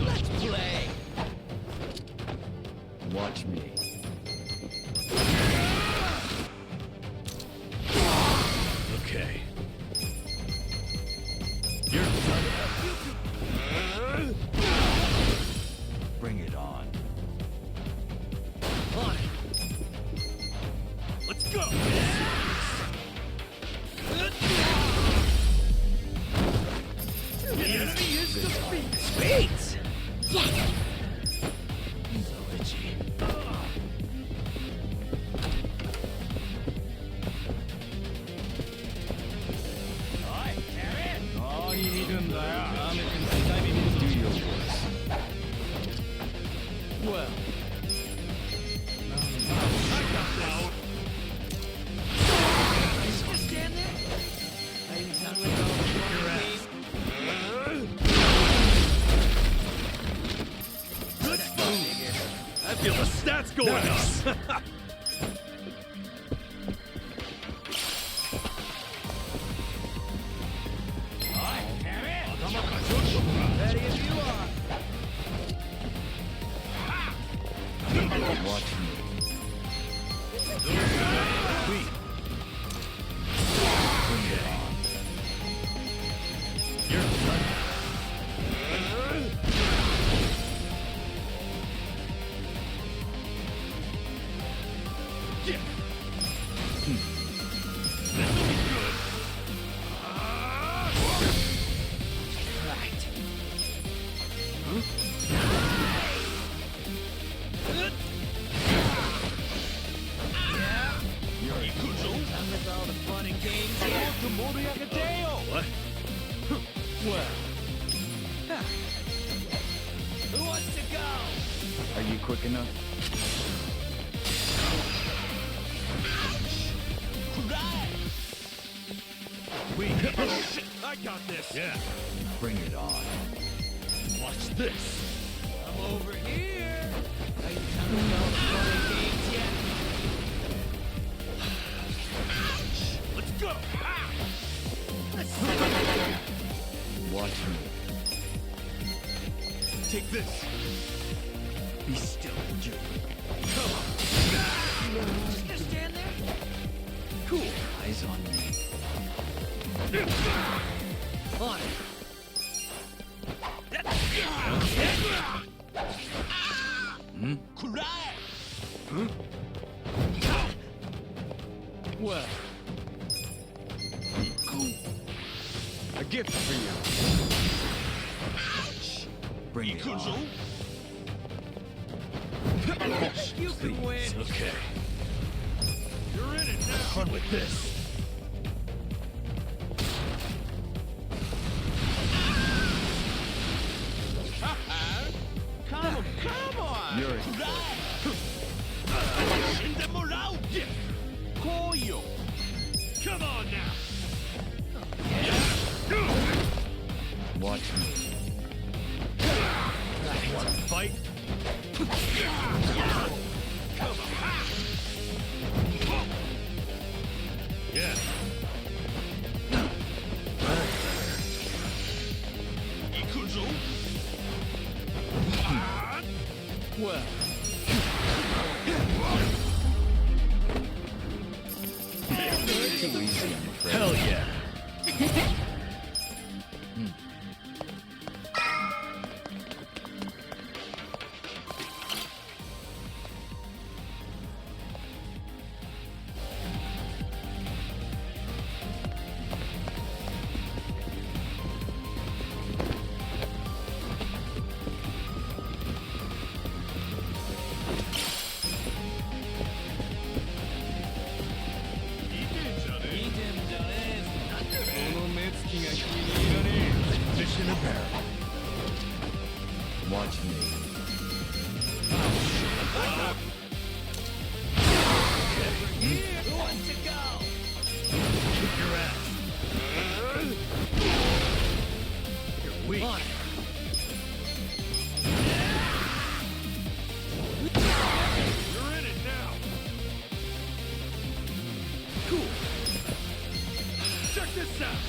Let's play. Watch me. Okay. You're done. Bring it on. On it. Yes! So itchy. Do your worst. Well. Just stand there. Are you done with all the fun games? I feel the stats going up. Ready if you are. Watch me. Bring it on. You're done. Yeah. This'll be good. Right. You're Yakuza. Done with all the fun and games yet? What? Well. Huh. Who wants to go? Are you quick enough? I got this. Yeah. Bring it on. Watch this. I'm over here. Are you done with all the fun and games yet? Let's go. Watch me. Take this. Be still, you. Come on. Just gonna stand there? Cool. Eyes on me. On it. Hmm? Huh? Well. A gift for you. Bring it on. You can win. Okay. You're in it now. Fun with this. Come on! You're it. Come on now. Watch me. Want to fight? Come on. Yeah. Yakuza. Well. Too easy, I'm afraid. Hell yeah. Fish in a barrel. Watch me. Who wants to go? Kick your ass. You're weak. On it. You're in it now. Cool. Check this out.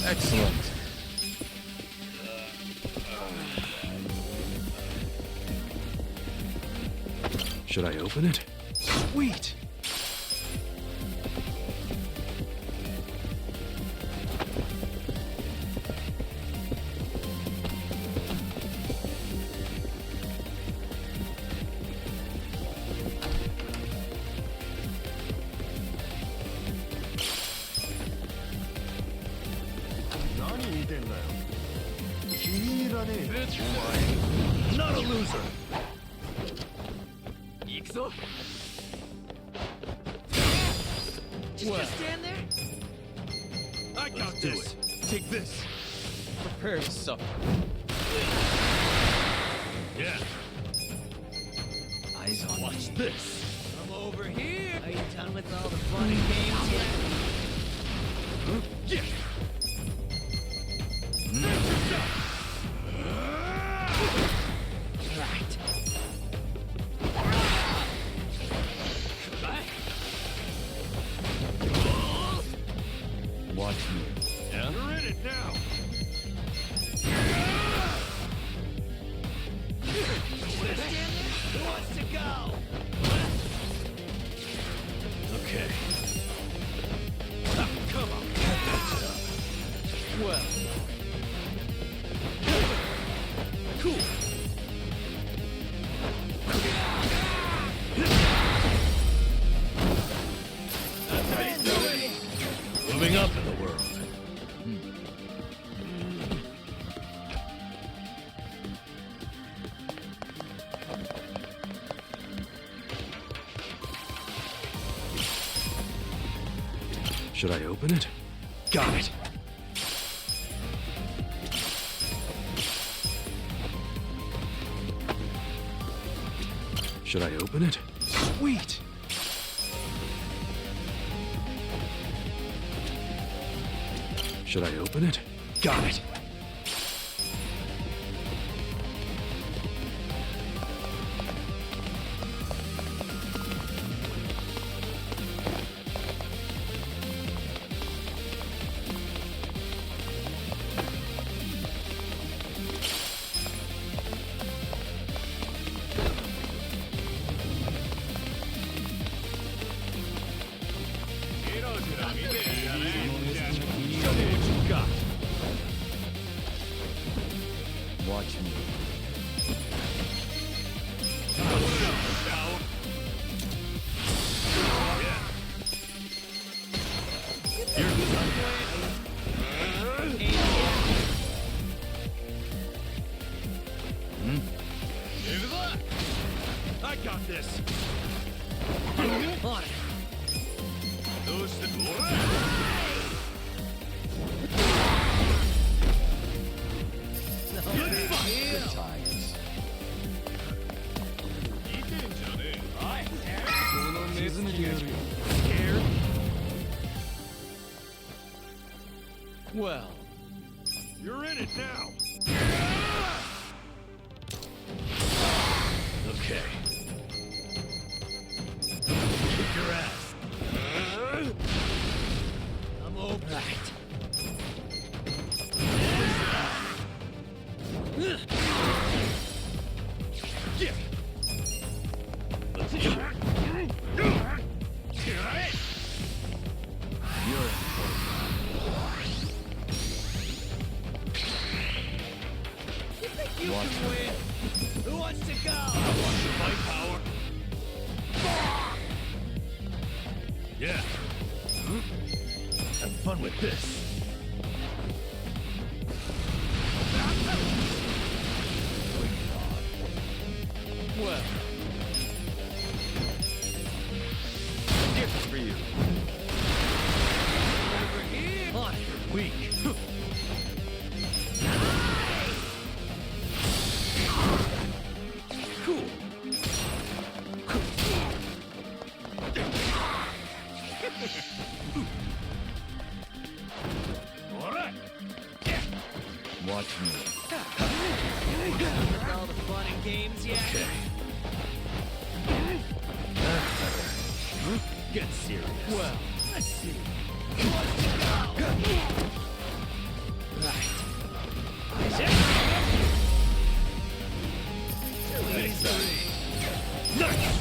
Excellent. Should I open it? Sweet! Not a loser. Just stand there? I got this. Take this. Prepare to suffer. Yeah. Eyes on Watch me. this. I'm over here. Are you done with all the fun and games yet? Yeah. Right. Watch me. Yeah? You're in it now. Who wants to go? Okay. Come on. Well. Cool. That's how you do it. Moving up in the world. Should I open it? Got it. Should I open it? Sweet! Should I open it? Got it. Watch me. I got this. On it. Those that Good fight. Good times. Scared? Well. You're in it now. Okay. Kick your ass. I'm over. Right. Yeah. Let's see. You're in. You Watch can me. win. Who wants to go? I want some fight power. Yeah. Have fun with this. Well. Gift for you. Over here. On it. You're weak. Cool. All right. Watch me. With all the fun and games yet? Okay. Get serious. Well, let's see. Who wants to go? Right. Too easy. Nice.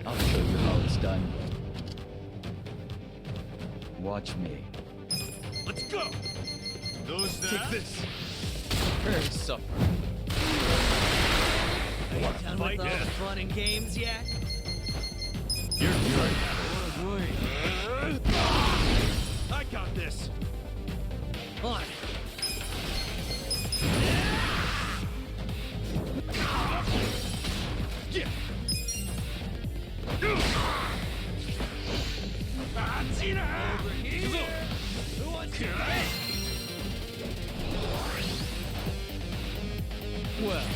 I'll show you how it's done. Watch me. Let's go! Take this! Prepare to suffer. Are you done with all the fun and games yet? You're good. I got this! On it! Yeah! Over here! Who wants to fight? Well.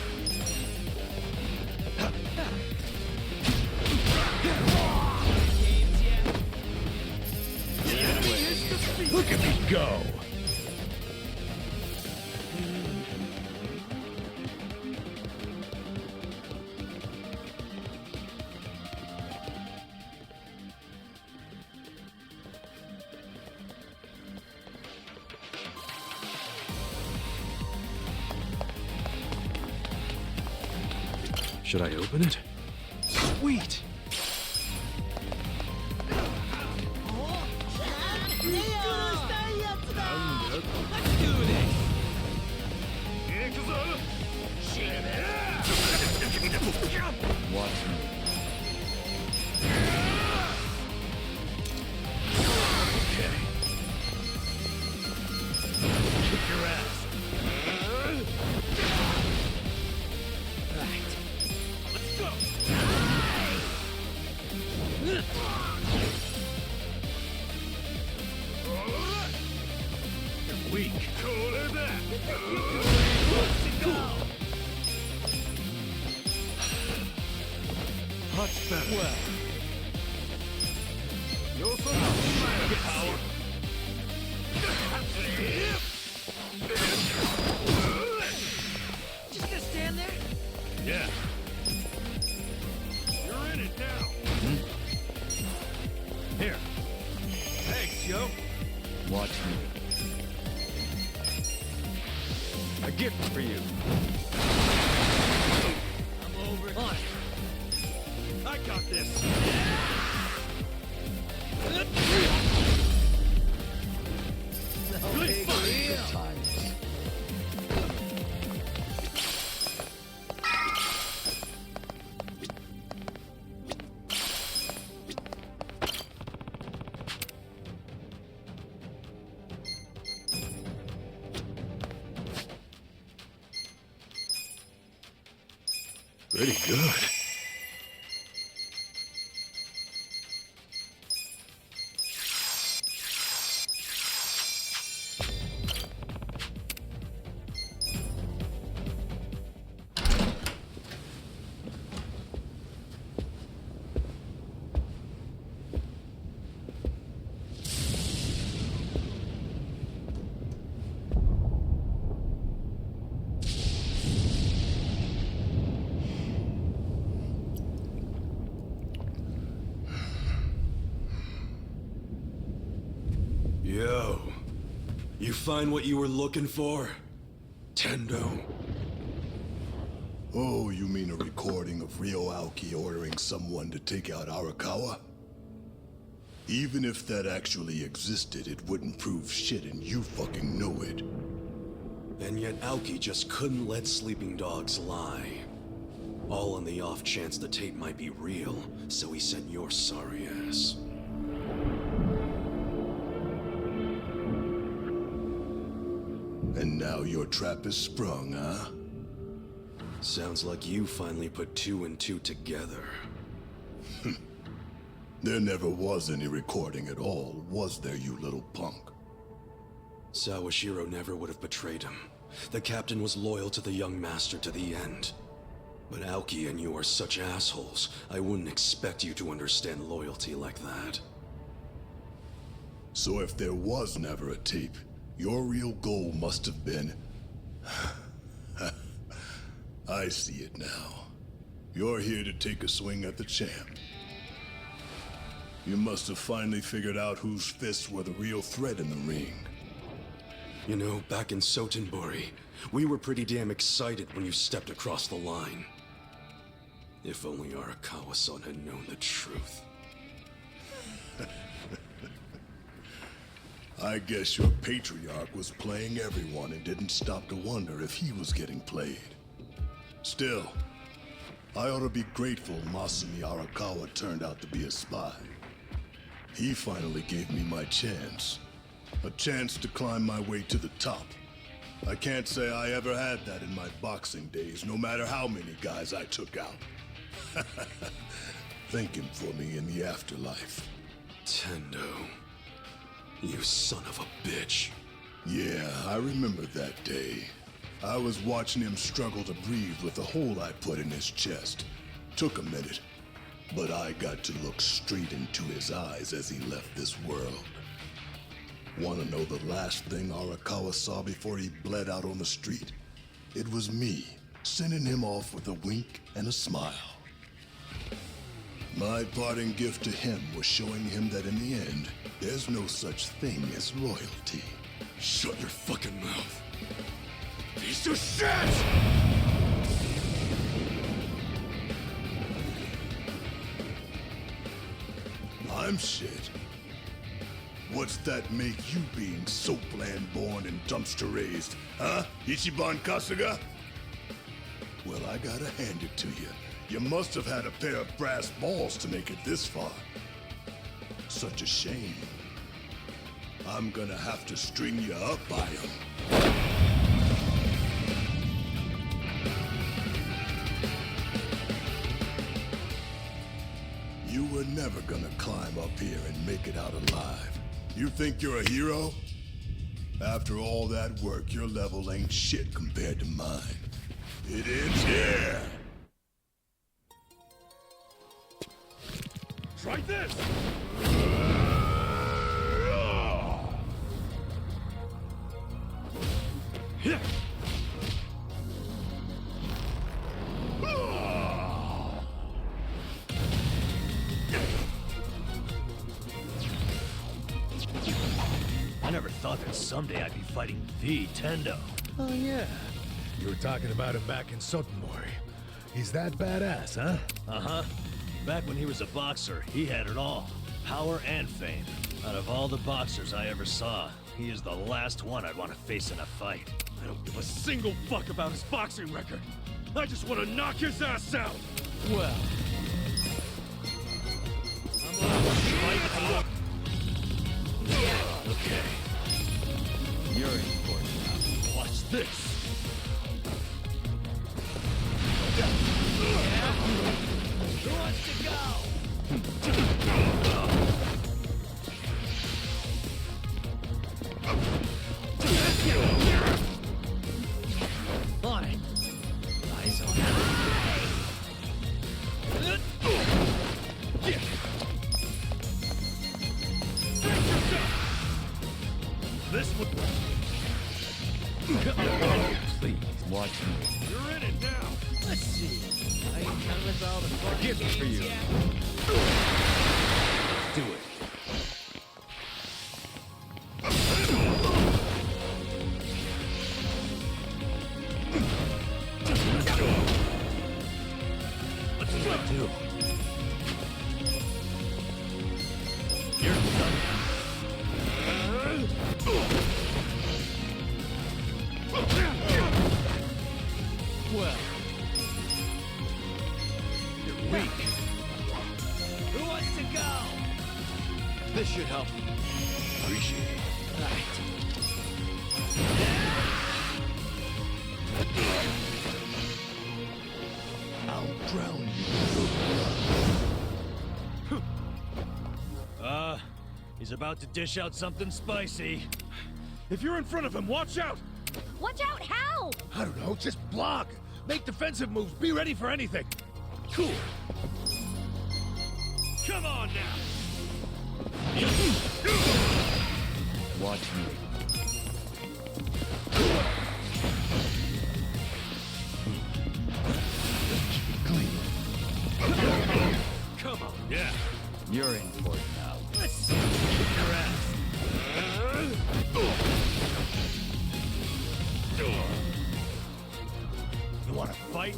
Look at me go! Should I open it? Sweet! Let's do this! Watch me. Okay. Kick your ass. Right. Let's go! You're weak. Cooler that. Much better. Well. You're so power. Just gonna stand there? Yeah. You're in it now. Here. Thanks, yo. Watch me. A gift for you. I'm over. On it. I got this. Good fun. Good times. Pretty good. Yo, you find what you were looking for? Tendo? Oh, you mean a recording of Ryo Aoki ordering someone to take out Arakawa? Even if that actually existed, it wouldn't prove shit and you fucking know it. And yet Aoki just couldn't let sleeping dogs lie. All on the off chance the tape might be real, so he sent your sorry ass. And now your trap is sprung, huh? Sounds like you finally put two and two together. There never was any recording at all, was there, you little punk? Sawashiro never would have betrayed him. The captain was loyal to the young master to the end. But Aoki and you are such assholes, I wouldn't expect you to understand loyalty like that. So if there was never a tape, your real goal must have been... I see it now. You're here to take a swing at the champ. You must have finally figured out whose fists were the real threat in the ring. You know, back in Sotenbori, we were pretty damn excited when you stepped across the line. If only Arakawa-san had known the truth. I guess your patriarch was playing everyone and didn't stop to wonder if he was getting played. Still, I ought to be grateful Masumi Arakawa turned out to be a spy. He finally gave me my chance. A chance to climb my way to the top. I can't say I ever had that in my boxing days, no matter how many guys I took out. Thinking for me in the afterlife. Tendo. You son of a bitch. Yeah, I remember that day. I was watching him struggle to breathe with the hole I put in his chest. Took a minute, but I got to look straight into his eyes as he left this world. Want to know the last thing Arakawa saw before he bled out on the street? It was me, sending him off with a wink and a smile. My parting gift to him was showing him that in the end, there's no such thing as loyalty. Shut your fucking mouth. Piece of shit! I'm shit. What's that make you being so bland-born and dumpster-raised, huh, Ichiban Kasuga? Well, I gotta hand it to you. You must have had a pair of brass balls to make it this far. Such a shame. I'm gonna have to string you up by them. You were never gonna climb up here and make it out alive. You think you're a hero? After all that work, your level ain't shit compared to mine. It ends here! Try this! I never thought that someday I'd be fighting the Tendo. Oh, yeah. You were talking about him back in Sotenbori. He's that badass, huh? Uh-huh. Back when he was a boxer, he had it all. Power and fame. Out of all the boxers I ever saw, he is the last one I'd want to face in a fight. I don't give a single fuck about his boxing record. I just want to knock his ass out. Well... Okay. You're in for it now. Watch this. Who wants to go? On it. Eyes on it. This would... Please, watch me. You're in it now. Let's see. I ain't done with all the fun Gift for you. yet. Do it. What do I do? You're done. Well, you're weak. Who wants to go? This should help. Appreciate it. Right. I'll drown you. He's about to dish out something spicy. If you're in front of him, watch out! Watch out, how? I don't know, just block. Make defensive moves, be ready for anything. Cool. Come on now! Watch me. Come on, yeah. You're in for it now. Let's see you kick your ass. You want to fight?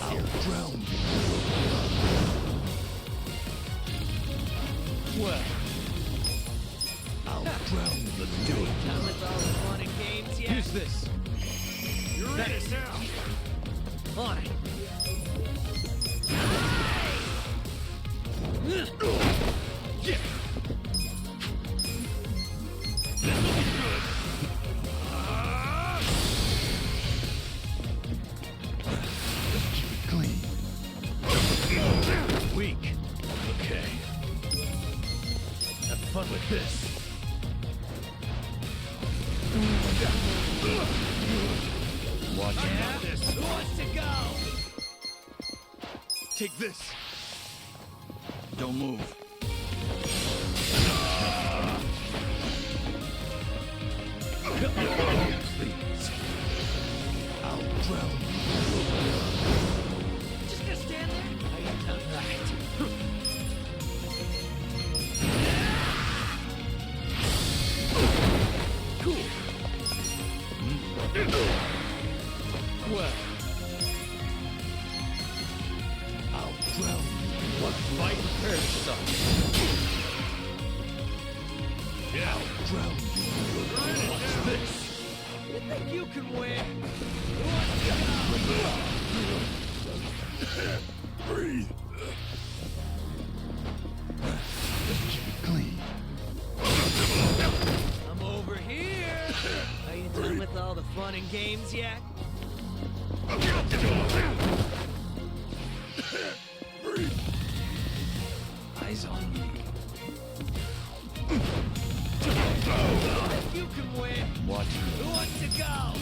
I'll drown you. Well, I'll drown the day. Done with all the fun and games yet? Use this. You're in it now. On it. Yeah. This'll be good. Let's keep it clean. Weak. Okay. Have fun with this. Watch out. Who wants to go? Take this. Don't move. Please. I'll drown you. Just gonna stand there? Are you done right? Cool. Well, I'll drown you. What fight parasite? Yeah, I'll drown you. What's this? You think you can win? Who wants to go? Breathe. Let's keep it clean. I'm over here. Are you done with all the fun and games yet? Breathe. Eyes on me. You can win. Watch Who wants to go?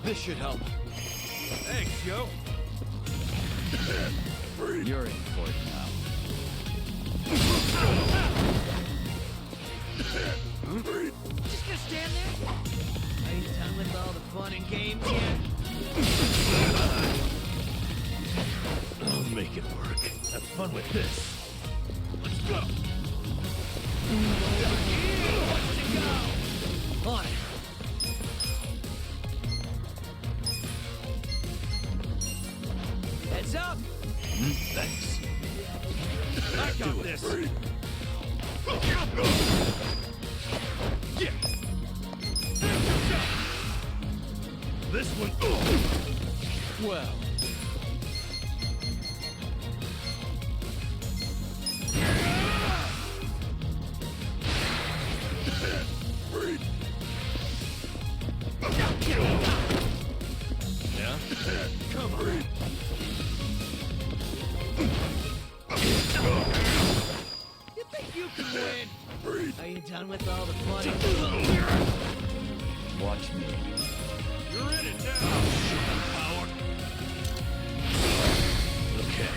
This should help. Thanks, yo. You're in for it now. Just gonna stand there? Are you done with all the fun and games yet? I'll make it work. Have fun with this. Let's go. On it. Heads up. Thanks. I got this. Yeah. This one. Well. Breathe. Yeah. Come on. You think you can win? Breathe. Are you done with all the fun? Watch me. You're in it now. Power. Okay.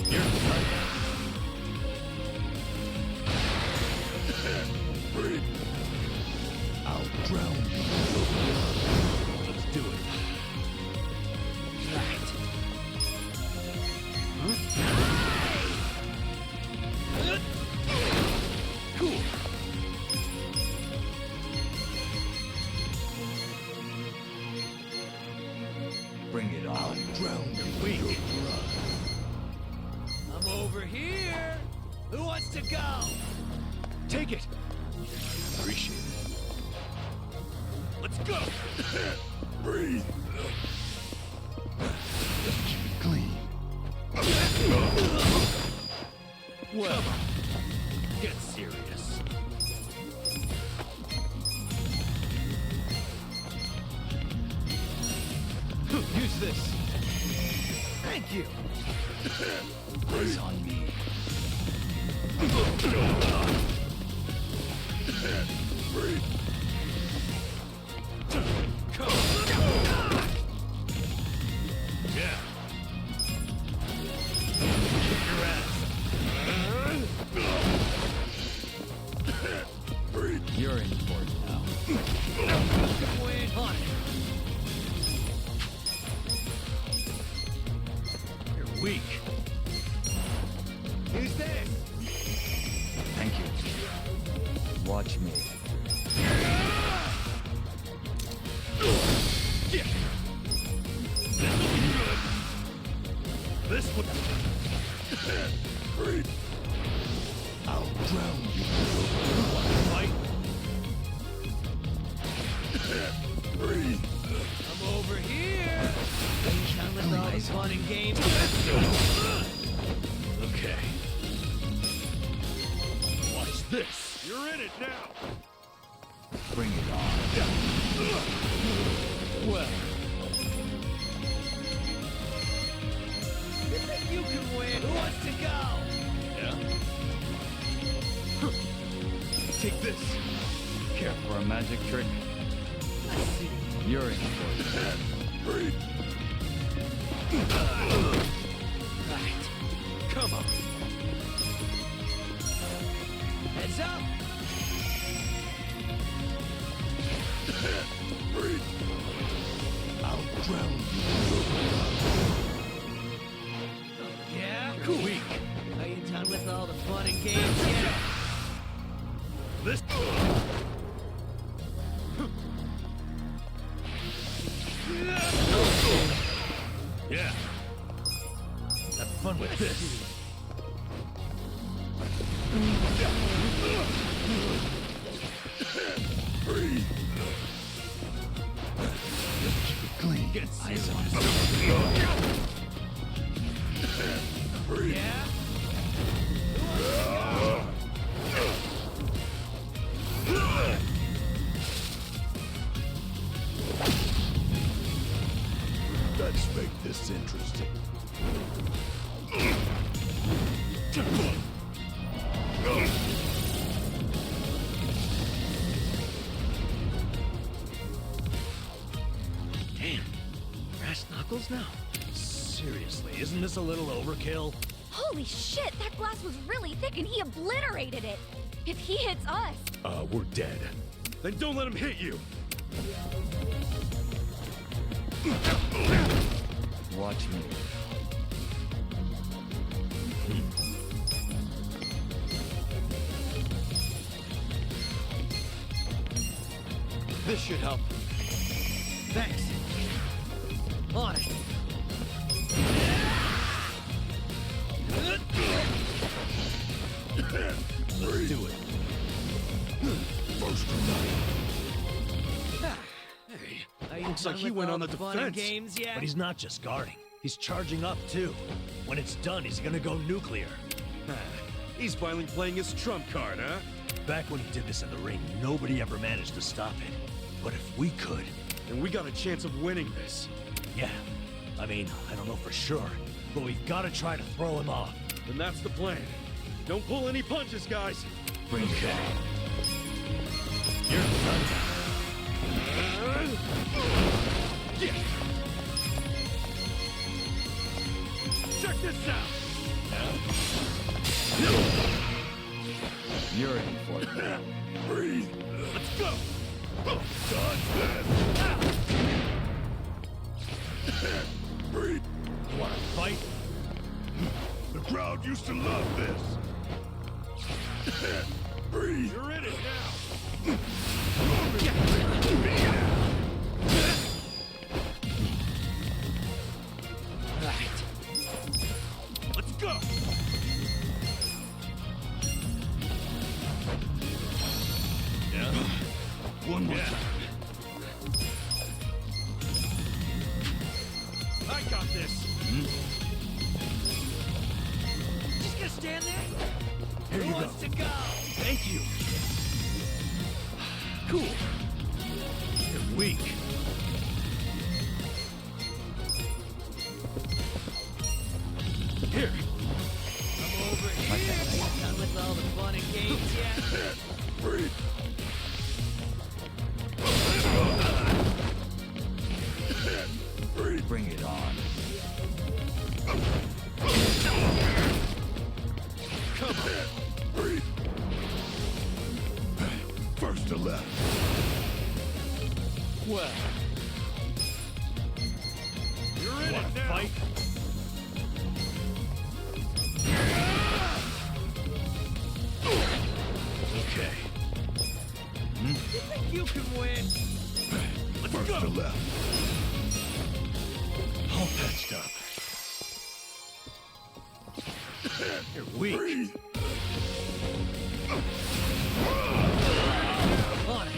You're right. Breathe. I'll drown you. Let's do it. Right. Cool. Bring it on. I'll drown you. Weak. I'm over here. Who wants to go? Take it. Appreciate it. Let's go. Breathe. Let's keep it clean. Well, get serious. Use this. Thank you. Eyes on me. Breathe. Yeah. Kick your ass. Breathe. You're in for it now. Win. On it. You're weak. Who's this? Thank Watch me. This one. Breathe. I'll drown you. Fight. Breathe. I'm over here. Are you done with all the fun and games? Okay. Watch this. You're in it now. Bring it on. Well. You can win. Who wants to go? Yeah? Take this. Care for a magic trick? I see. You're in for it. Breathe. Right. Come on. Heads up. Breathe. I'll drown you. Yeah? Weak. Are you done with all the fun and games yet? This. Yeah. Have fun with this. Breathe. Clean. Get eyes on his. Breathe. Yeah? Let's make this interesting. Damn. Brass knuckles now? Seriously, isn't this a little overkill? Holy shit, that glass was really thick and he obliterated it. If he hits us... We're dead. Then don't let him hit you! Watch me. This should help. Thanks. On it. Let's do it. First tonight. Hey, Looks like he went on the fun and defense. games yet? But he's not just guarding. He's charging up, too. When it's done, he's gonna go nuclear. He's finally playing his trump card, huh? Back when he did this in the ring, nobody ever managed to stop it. But if we could... And we got a chance of winning this. Yeah. I mean, I don't know for sure, but we've got to try to throw him off. Then that's the plan. Don't pull any punches, guys. Bring it on. You're done now. Check this out! You're in for it. Breathe. Let's go! Dodge that! Breathe. You want to fight? The crowd used to love this. Breathe. You're in it now. Right. Let's go! Yeah. One more time. I got this. Just gonna stand there? Here Who you wants go. to go? Thank you. Cool. You're weak. Here. I'm over here. Are you done with all the fun and games yet? Breathe. Breathe. Bring it on. Come on. Breathe. First to left. Well. You're in it now. Fight. can win. Let's First go. to left. All patched up. You're weak. Breathe. On it.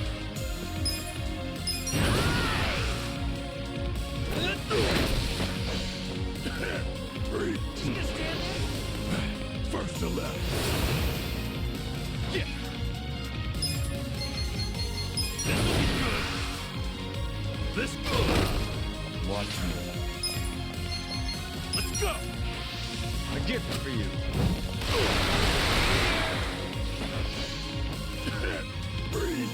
Breathe. Just gonna stand there? First to left. Yeah. This good. Watch me. Let's go. A gift for you. Breathe.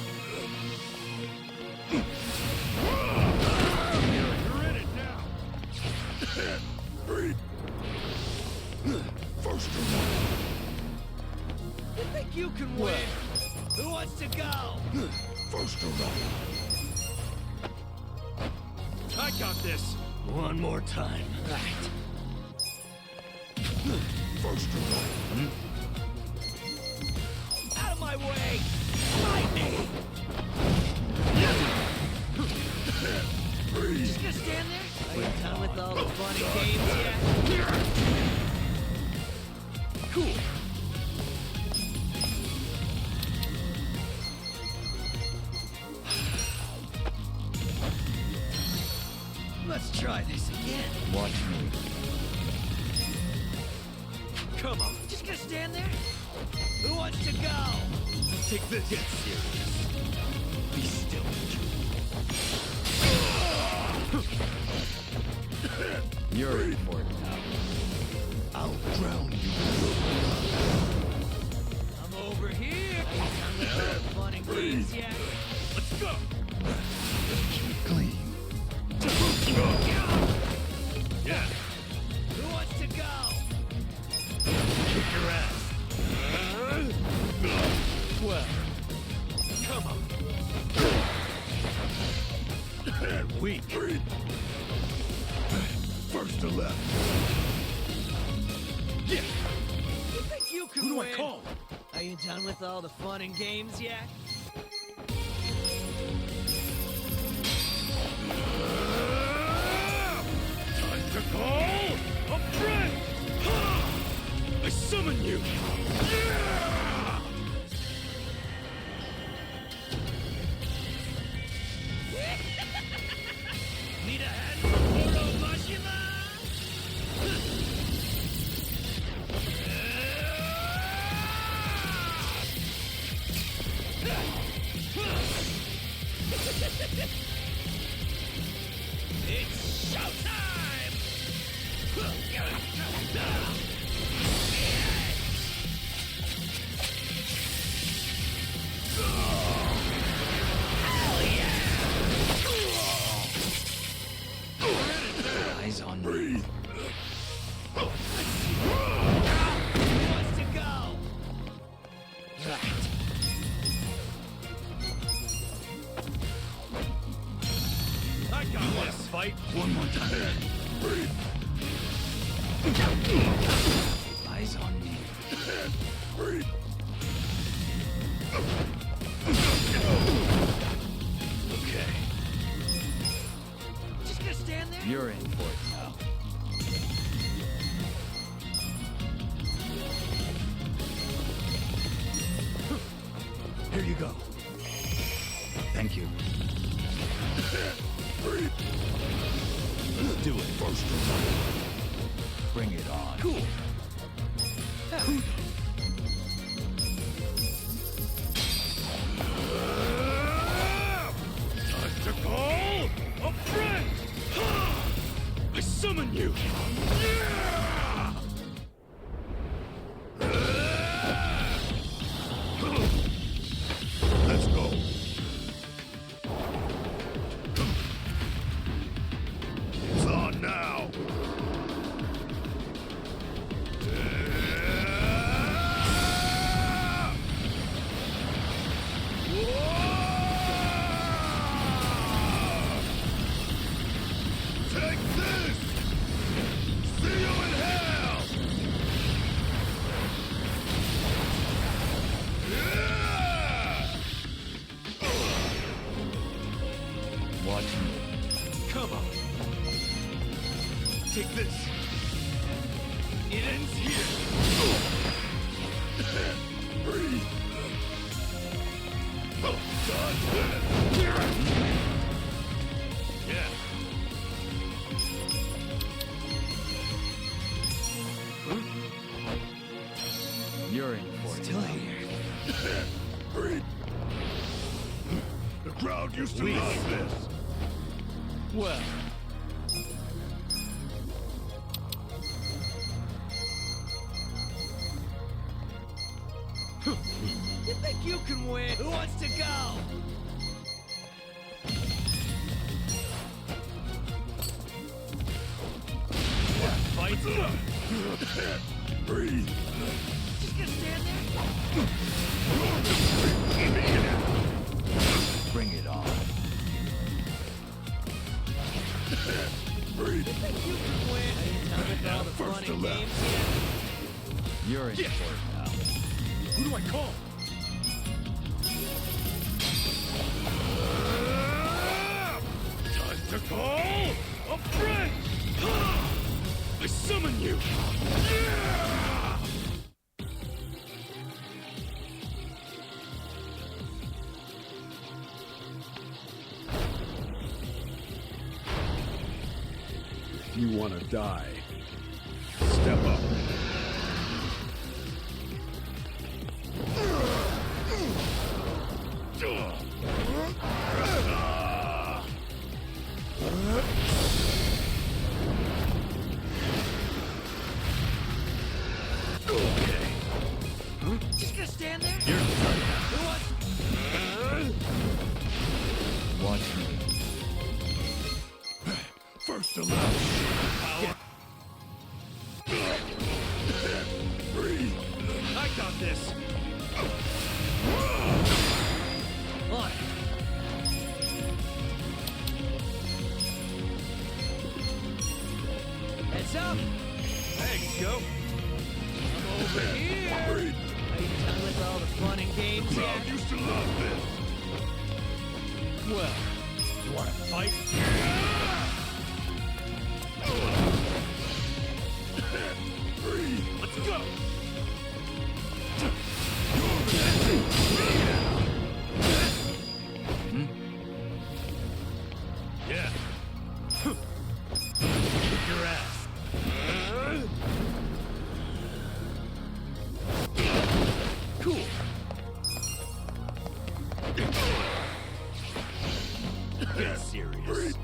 You're in it now. Breathe. First to left. You think you can win? Who wants to go? First to left. I got this. One more time. Right. First to left. Out of my way! Lightning! Breathe. Just gonna stand there? Are you done with all the fun and games yet? Cool. Let's try this again. Watch me. Come on. Just gonna stand there? Who wants to go? Take this. Get serious. Be still. You're in for it now. I'll drown you. I'm over here. Are you done with all the fun and games yet? Let's go. Clean. Yeah. Who wants to go? Kick your ass. Well, come on. Weak. First to left. Yeah. You think you can Who do I win? call? Are you done with all the fun and games yet? Time to call a friend! I summon you! Yeah! Need a hand from Oroshima? It's showtime! Eyes on me. Breathe. Who wants to go? Right. I got this fight. One more time. Breathe. Eyes on me. Breathe. Okay. Just gonna stand there? You're in for it now. Here you go. Thank you. Breathe. Let's do it. First to left. Bring it on. Cool. Time to call a friend! I summon you! Yeah! Let's go. It's on now. this. It ends here. Breathe. Yeah. You're in for it. Still here. Breathe. The crowd used to love this. Well. You think you can win? Who wants to go? Fight. Breathe. Just gonna stand Bring it on. Breathe. You think you can win? Are you done with all the fun and games yet? You're in for it now. Who do I call? Time to call a friend. I summon you. If you want to die, step up. Just gonna stand there? Your turn. Who wants? Watch me. First to left. Power. Breathe. I got this. On. Heads up. Thanks, yo. I'm over here. Breathe. Are you done with all the fun and games yet? Crowd used to love this. Well, you want to fight? Breathe. Let's go. Yeah. Kick your ass. Cool. Get serious.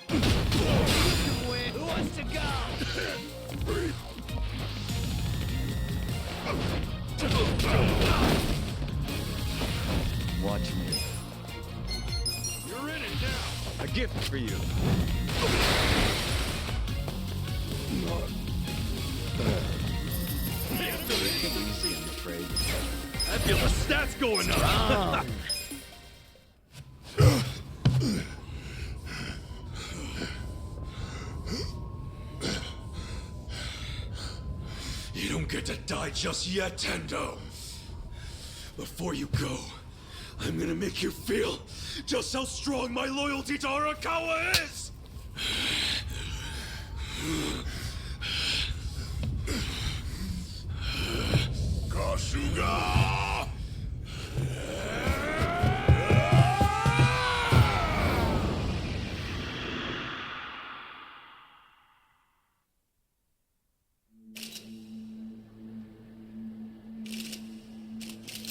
Who wants to go? Watch me. You're in it now. A gift for you. Easy, I'm afraid. I feel the stats going up. You don't get to die just yet, Tendo. Before you go, I'm gonna make you feel just how strong my loyalty to Arakawa is! Kasuga!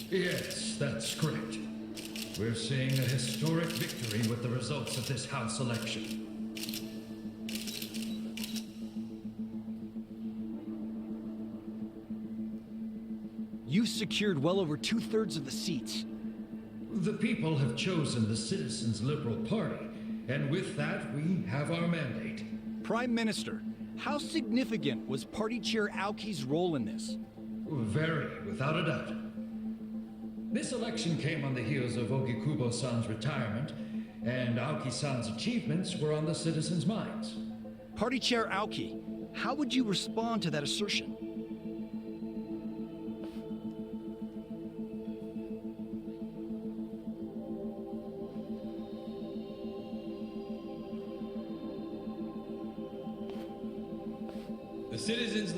Yes, that's correct. We're seeing a historic victory with the results of this House election. You secured well over 2/3 of the seats. The people have chosen the Citizens Liberal Party, and with that, we have our mandate. Prime Minister, how significant was Party Chair Aoki's role in this? Very, without a doubt. This election came on the heels of Ogikubo-san's retirement, and Aoki-san's achievements were on the citizens' minds. Party Chair Aoki, how would you respond to that assertion?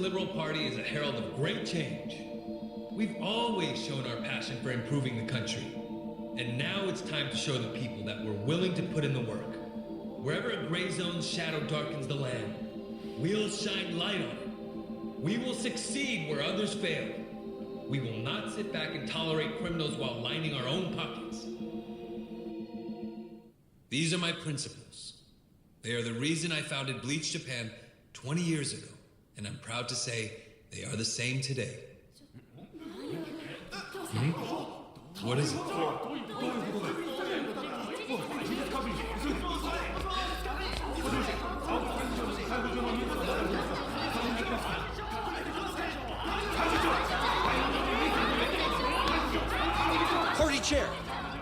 Liberal Party is a herald of great change. We've always shown our passion for improving the country. And now it's time to show the people that we're willing to put in the work. Wherever a gray zone's shadow darkens the land, we'll shine light on it. We will succeed where others fail. We will not sit back and tolerate criminals while lining our own pockets. These are my principles. They are the reason I founded Bleach Japan 20 years ago, and I'm proud to say they are the same today. What is it? Party chair,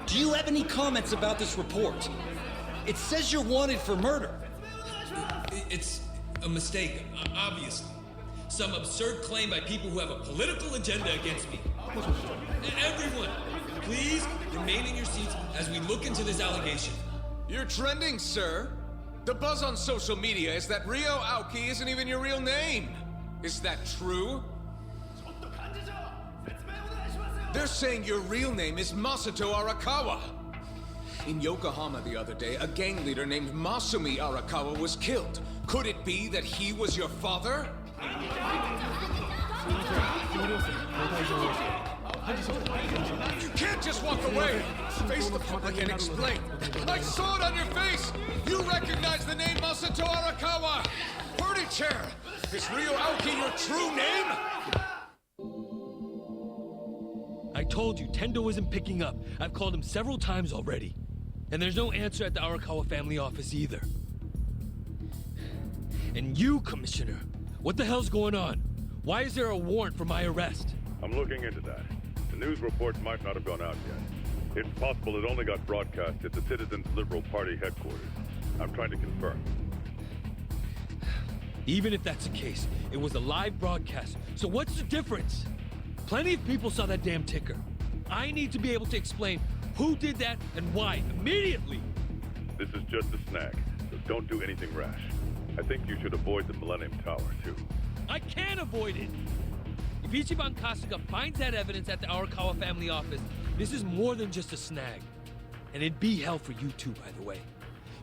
do you have any comments about this report? It says you're wanted for murder. It's a mistake, obviously. Some absurd claim by people who have a political agenda against me. Everyone, please remain in your seats as we look into this allegation. You're trending, sir. The buzz on social media is that Ryo Aoki isn't even your real name. Is that true? They're saying your real name is Masato Arakawa. In Yokohama the other day, a gang leader named Masumi Arakawa was killed. Could it be that he was your father? You can't just walk away! Face the public and explain! I saw it on your face! You recognize the name Masato Arakawa! Party chair! Is Ryo Aoki your true name? I told you, Tendo isn't picking up. I've called him several times already. And there's no answer at the Arakawa family office either. And you, Commissioner, what the hell's going on? Why is there a warrant for my arrest? I'm looking into that. The news reports might not have gone out yet. It's possible it only got broadcast at the Citizens Liberal Party headquarters. I'm trying to confirm. Even if that's the case, it was a live broadcast, so what's the difference? Plenty of people saw that damn ticker. I need to be able to explain who did that and why, immediately! This is just a snag, so don't do anything rash. I think you should avoid the Millennium Tower, too. I can't avoid it! If Ichiban Kasuga finds that evidence at the Arakawa family office, this is more than just a snag. And it'd be hell for you too, by the way.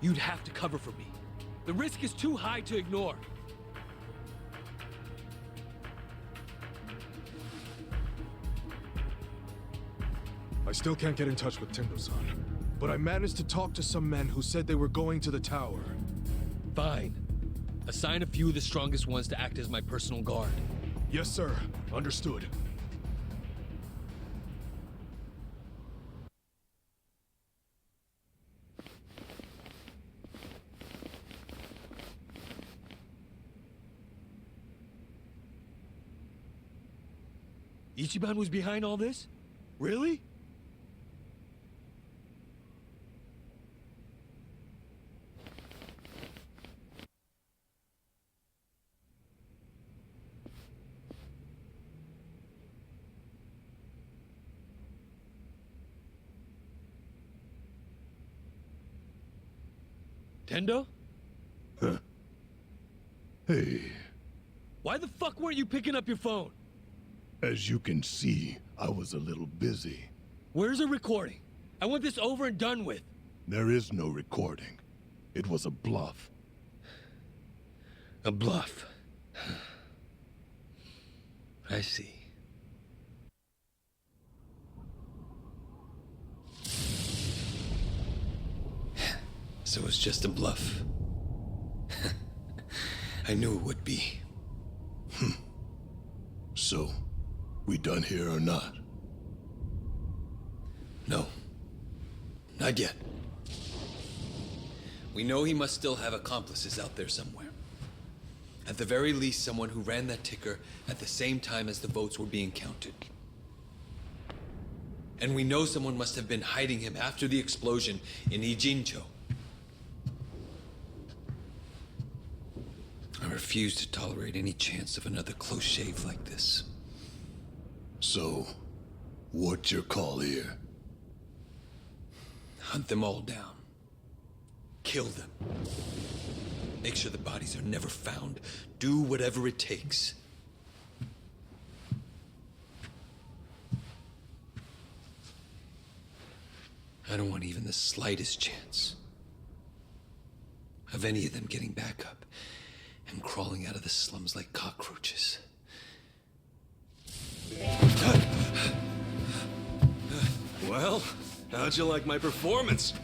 You'd have to cover for me. The risk is too high to ignore. I still can't get in touch with Tendo-san, but I managed to talk to some men who said they were going to the tower. Fine. Assign a few of the strongest ones to act as my personal guard. Yes, sir. Understood. Ichiban was behind all this? Really? Tendo? Huh. Hey. Why the fuck weren't you picking up your phone? As you can see, I was a little busy. Where's the recording? I want this over and done with. There is no recording. It was a bluff. A bluff. I see. So it's just a bluff. I knew it would be. So, we done here or not? No. Not yet. We know he must still have accomplices out there somewhere. At the very least, someone who ran that ticker at the same time as the votes were being counted. And we know someone must have been hiding him after the explosion in Ijincho. I refuse to tolerate any chance of another close shave like this. So, what's your call here? Hunt them all down. Kill them. Make sure the bodies are never found. Do whatever it takes. I don't want even the slightest chance of any of them getting back up and crawling out of the slums like cockroaches. Well, how'd you like my performance?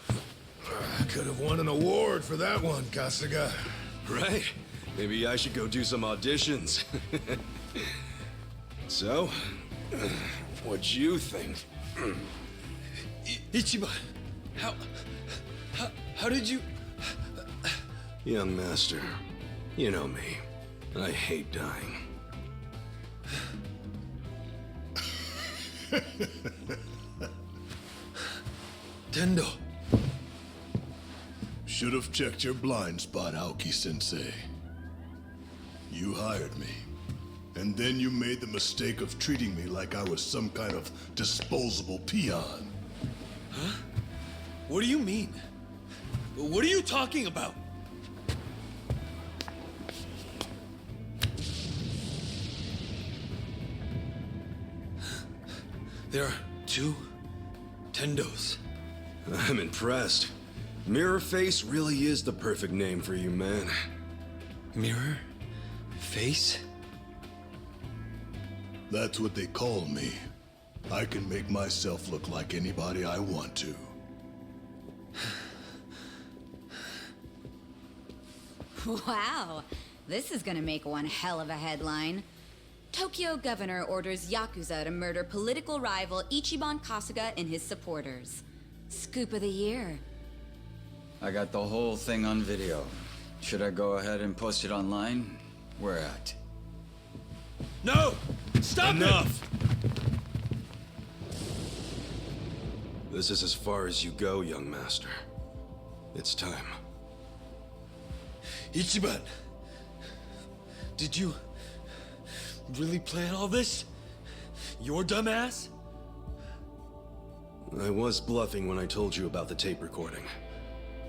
I could have won an award for that one, Kasuga. Right? Maybe I should go do some auditions. So, what'd you think? Ichiban, how did you... Young master, you know me. I hate dying. Tendo. Should have checked your blind spot, Aoki-sensei. You hired me. And then you made the mistake of treating me like I was some kind of disposable peon. Huh? What do you mean? What are you talking about? There are 2 Tendos. I'm impressed. Mirror Face really is the perfect name for you, man. Mirror? Face? That's what they call me. I can make myself look like anybody I want to. Wow, this is gonna make one hell of a headline. Tokyo governor orders Yakuza to murder political rival Ichiban Kasuga and his supporters. Scoop of the year. I got the whole thing on video. Should I go ahead and post it online? Where at? No! Stop Enough! This is as far as you go, young master. It's time. Ichiban! Did you really plan all this? Your dumbass? I was bluffing when I told you about the tape recording.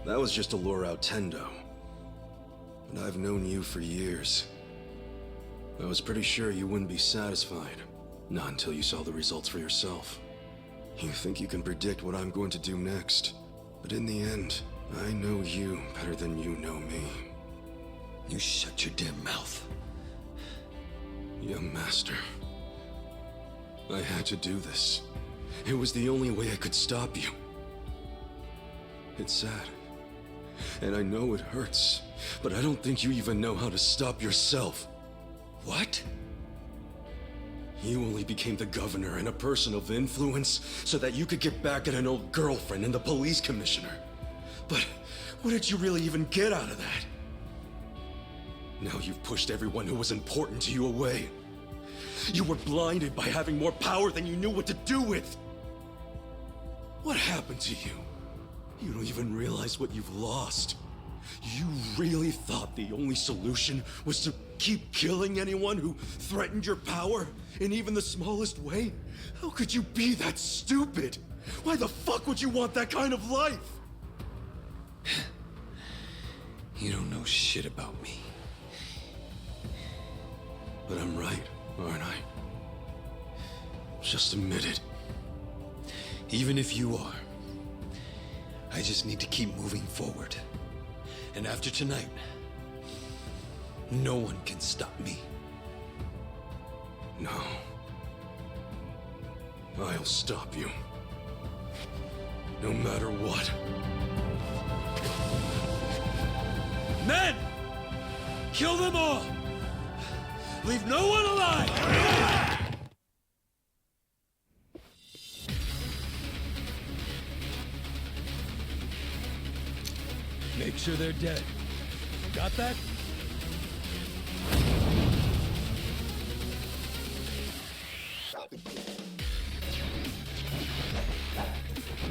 That was just to lure out Tendo. But I've known you for years. I was pretty sure you wouldn't be satisfied. Not until you saw the results for yourself. You think you can predict what I'm going to do next. But in the end, I know you better than you know me. You shut your damn mouth. Young master. I had to do this. It was the only way I could stop you. It's sad. And I know it hurts. But I don't think you even know how to stop yourself. What? You only became the governor and a person of influence so that you could get back at an old girlfriend and the police commissioner. But what did you really even get out of that? Now you've pushed everyone who was important to you away. You were blinded by having more power than you knew what to do with. What happened to you? You don't even realize what you've lost. You really thought the only solution was to keep killing anyone who threatened your power in even the smallest way? How could you be that stupid? Why the fuck would you want that kind of life? You don't know shit about me. But I'm right, aren't I? Just admit it. Even if you are, I just need to keep moving forward. And after tonight, no one can stop me. No. I'll stop you. No matter what. Men! Kill them all! Leave no one alive! Make sure they're dead. Got that?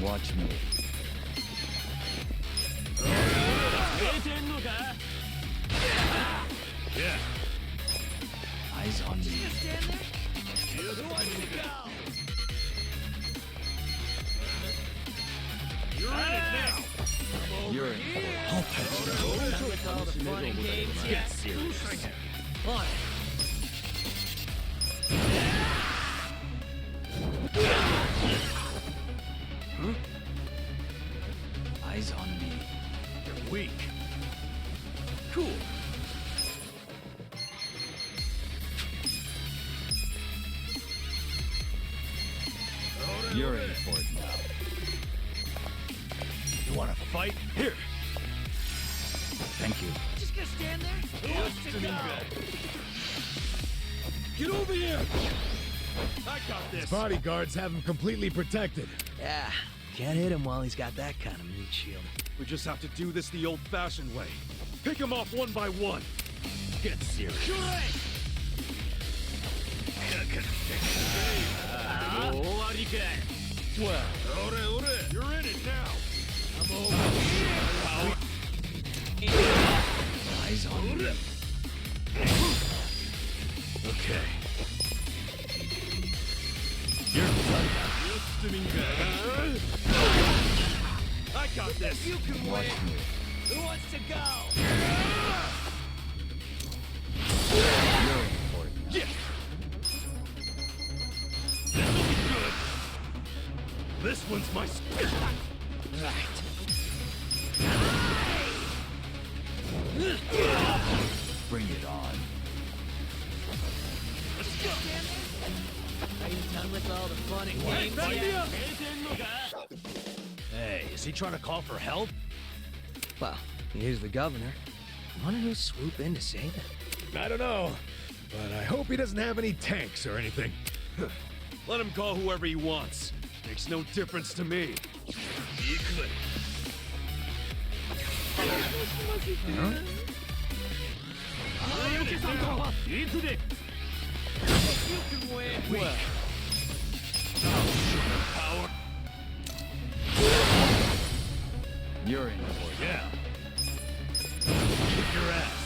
Watch me. Yeah. Eyes on me. You're in it now. You're in. I'll patch it up. With all the fun and games, get serious. On it. Huh? You're in for it now. You wanna fight? Here. Thank you. Just gonna stand there? Who wants to go? Get over here! I got this. His bodyguards have him completely protected. Yeah, can't hit him while he's got that kind of meat shield. We just have to do this the old-fashioned way. Pick them off one by one. Get serious. Well, you're in it now. I'm over here. Eyes on me. Okay. You're done. I got this. You can Watch win. me. Who wants to go? You're in for it now. Yeah. This'll be good. This one's my. Right. Bring it on. Let's go. Are you done with all the fun and games yet? Hey, is he trying to call for help? Well, here's the governor. I wonder who'll swoop in to save him. I don't know, but I hope he doesn't have any tanks or anything. Let him call whoever he wants. Makes no difference to me. You can win. Well. Power. You're in for it. Yeah. Kick your ass.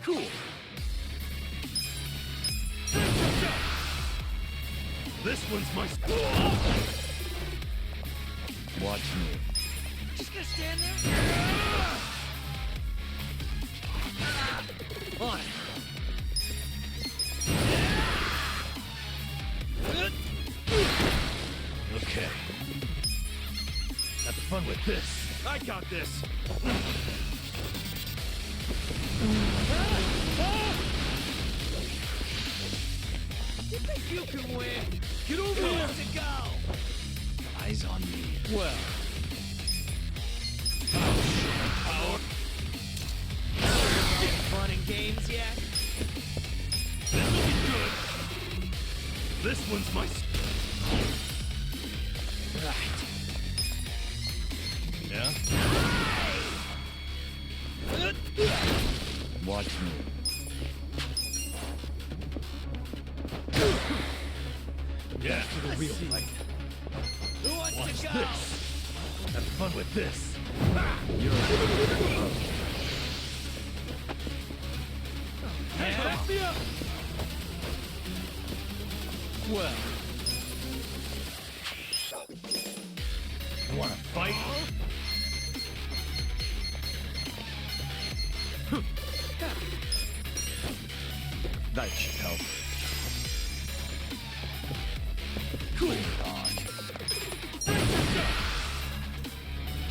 Cool. This one's my. Watch me. Just gonna stand there? On. Okay. Have fun with this. I got this. You think you can win? Get over Who here. wants to go? Eyes on me. Well. Power. Fun and games yet? This'll be good. This one's my. Right. Yeah? Watch me. Yeah. To the real fight. Who wants Watch to go? this. Have fun with this. You're in for Yeah? Back me up. Well. You wanna fight? That should help. Cool. Bring it on.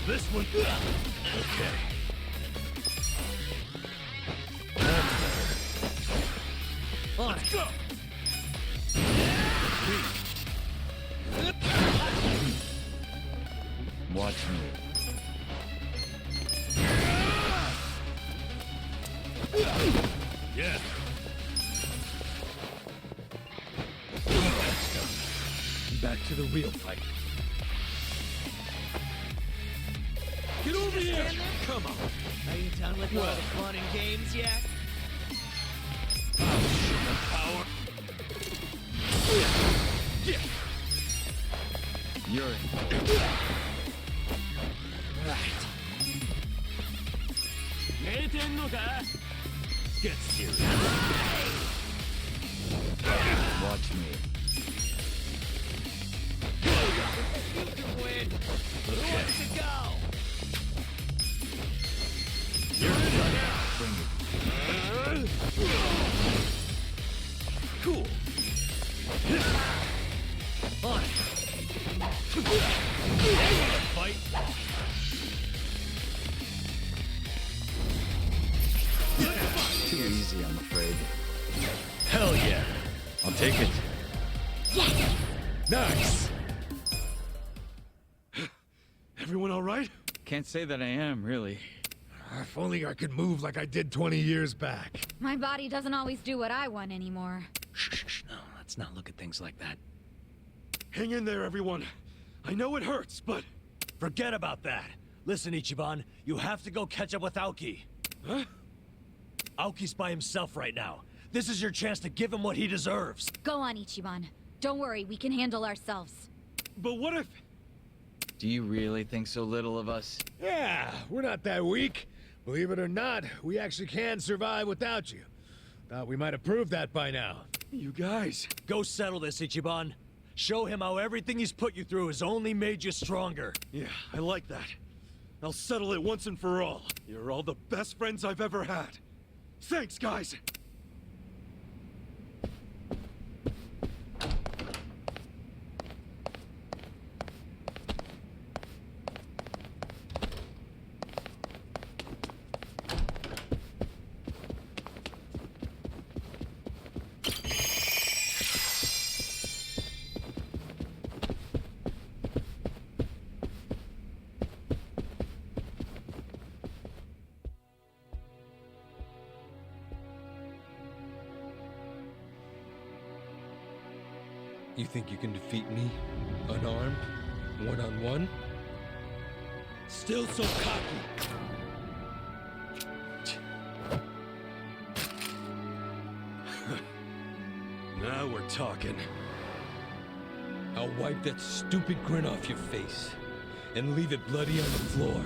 This one. Okay. Let's go. Watch me. Yeah. Back to the real fight. Get over here. Come on. Are you done with all the fun and games yet? Power. Yeah. You're in. Right. Get serious. Watch me. You can win. Who wants to go? You're in it now. Bring it. Cool. On. Fight. Too easy, I'm afraid. Hell yeah. I'll take it. Yes! Nice! Everyone all right? Can't say that I am, really. If only I could move like I did 20 years back. My body doesn't always do what I want anymore. Shh. No, let's not look at things like that. Hang in there, everyone. I know it hurts, but... Forget about that. Listen, Ichiban, you have to go catch up with Aoki. Huh? Aoki's by himself right now. This is your chance to give him what he deserves. Go on, Ichiban. Don't worry, we can handle ourselves. But what if... Do you really think so little of us? Yeah, we're not that weak. Believe it or not, we actually can survive without you. Thought we might have proved that by now. You guys... Go settle this, Ichiban. Show him how everything he's put you through has only made you stronger. Yeah, I like that. I'll settle it once and for all. You're all the best friends I've ever had. Thanks, guys! You think you can defeat me? Unarmed? One-on-one? Still so cocky! Now we're talking. I'll wipe that stupid grin off your face and leave it bloody on the floor.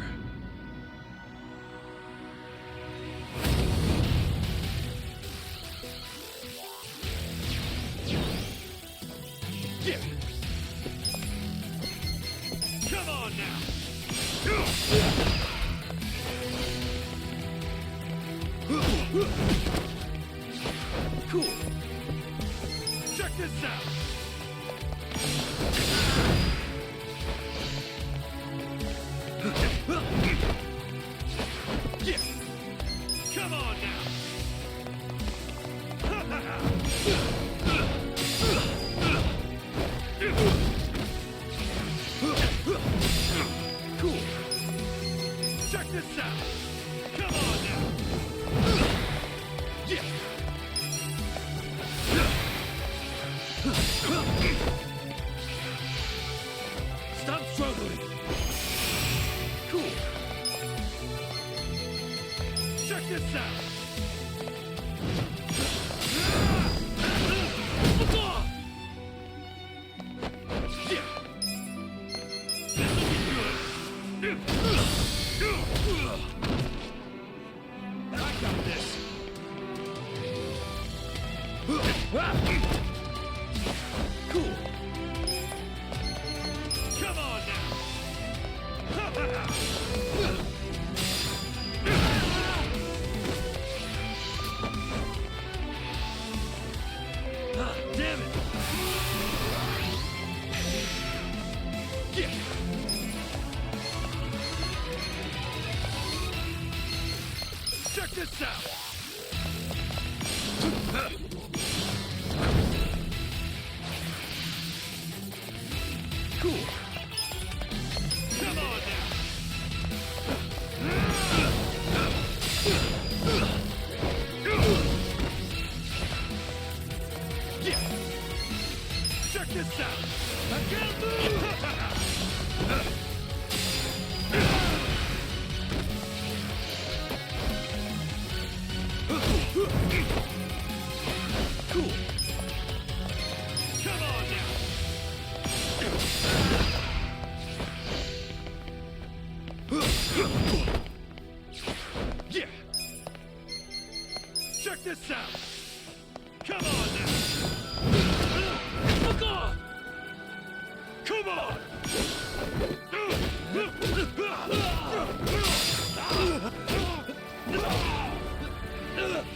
Yeah. Come on now. Cool. Check this out. Yeah. Come on now. Cool. Check this out. Come on now. Yeah. Stop struggling. Cool. Check this out. I got this. Cool. Come on now. Damn it. Yeah. Check this out! Cool. Come on now! Yeah! Check this out! I can't move! Cool. Come on now. Yeah. Check this out. Come on now. Look off. Come on.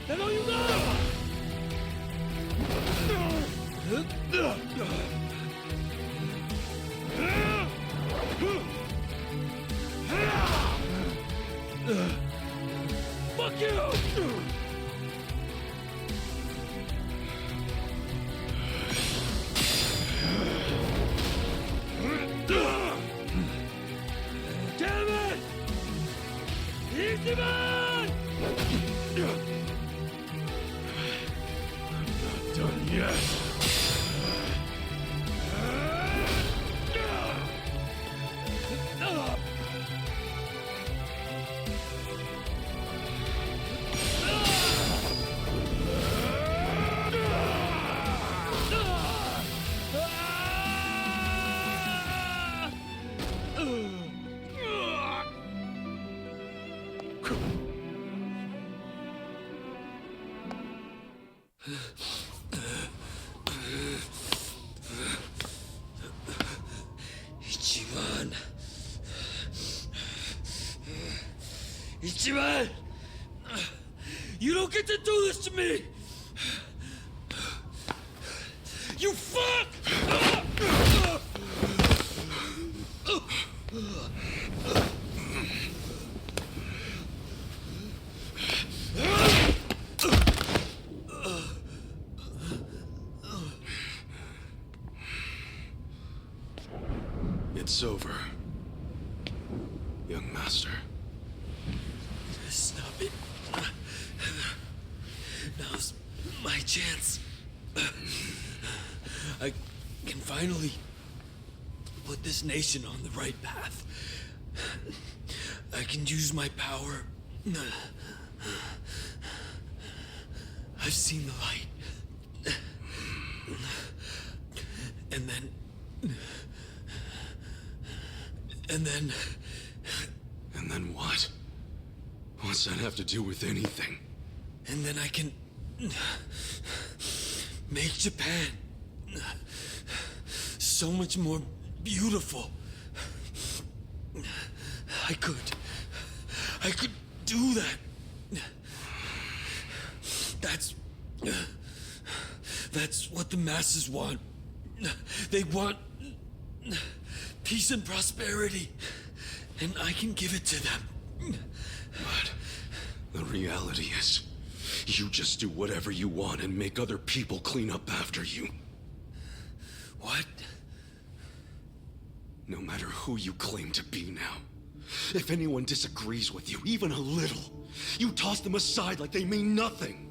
Hello, you know. Fuck you! Ichiban. Ichiban! You don't get to do this to me! You fuck! It's over, young master. Stop it. Now's my chance. I can finally put this nation on the right path. I can use my power. I've seen the light. And then... And then what? What's that have to do with anything? And then I can... make Japan so much more beautiful. I could do that. That's what the masses want. They want peace and prosperity, and I can give it to them. But the reality is, you just do whatever you want and make other people clean up after you. What? No matter who you claim to be now, if anyone disagrees with you, even a little, you toss them aside like they mean nothing.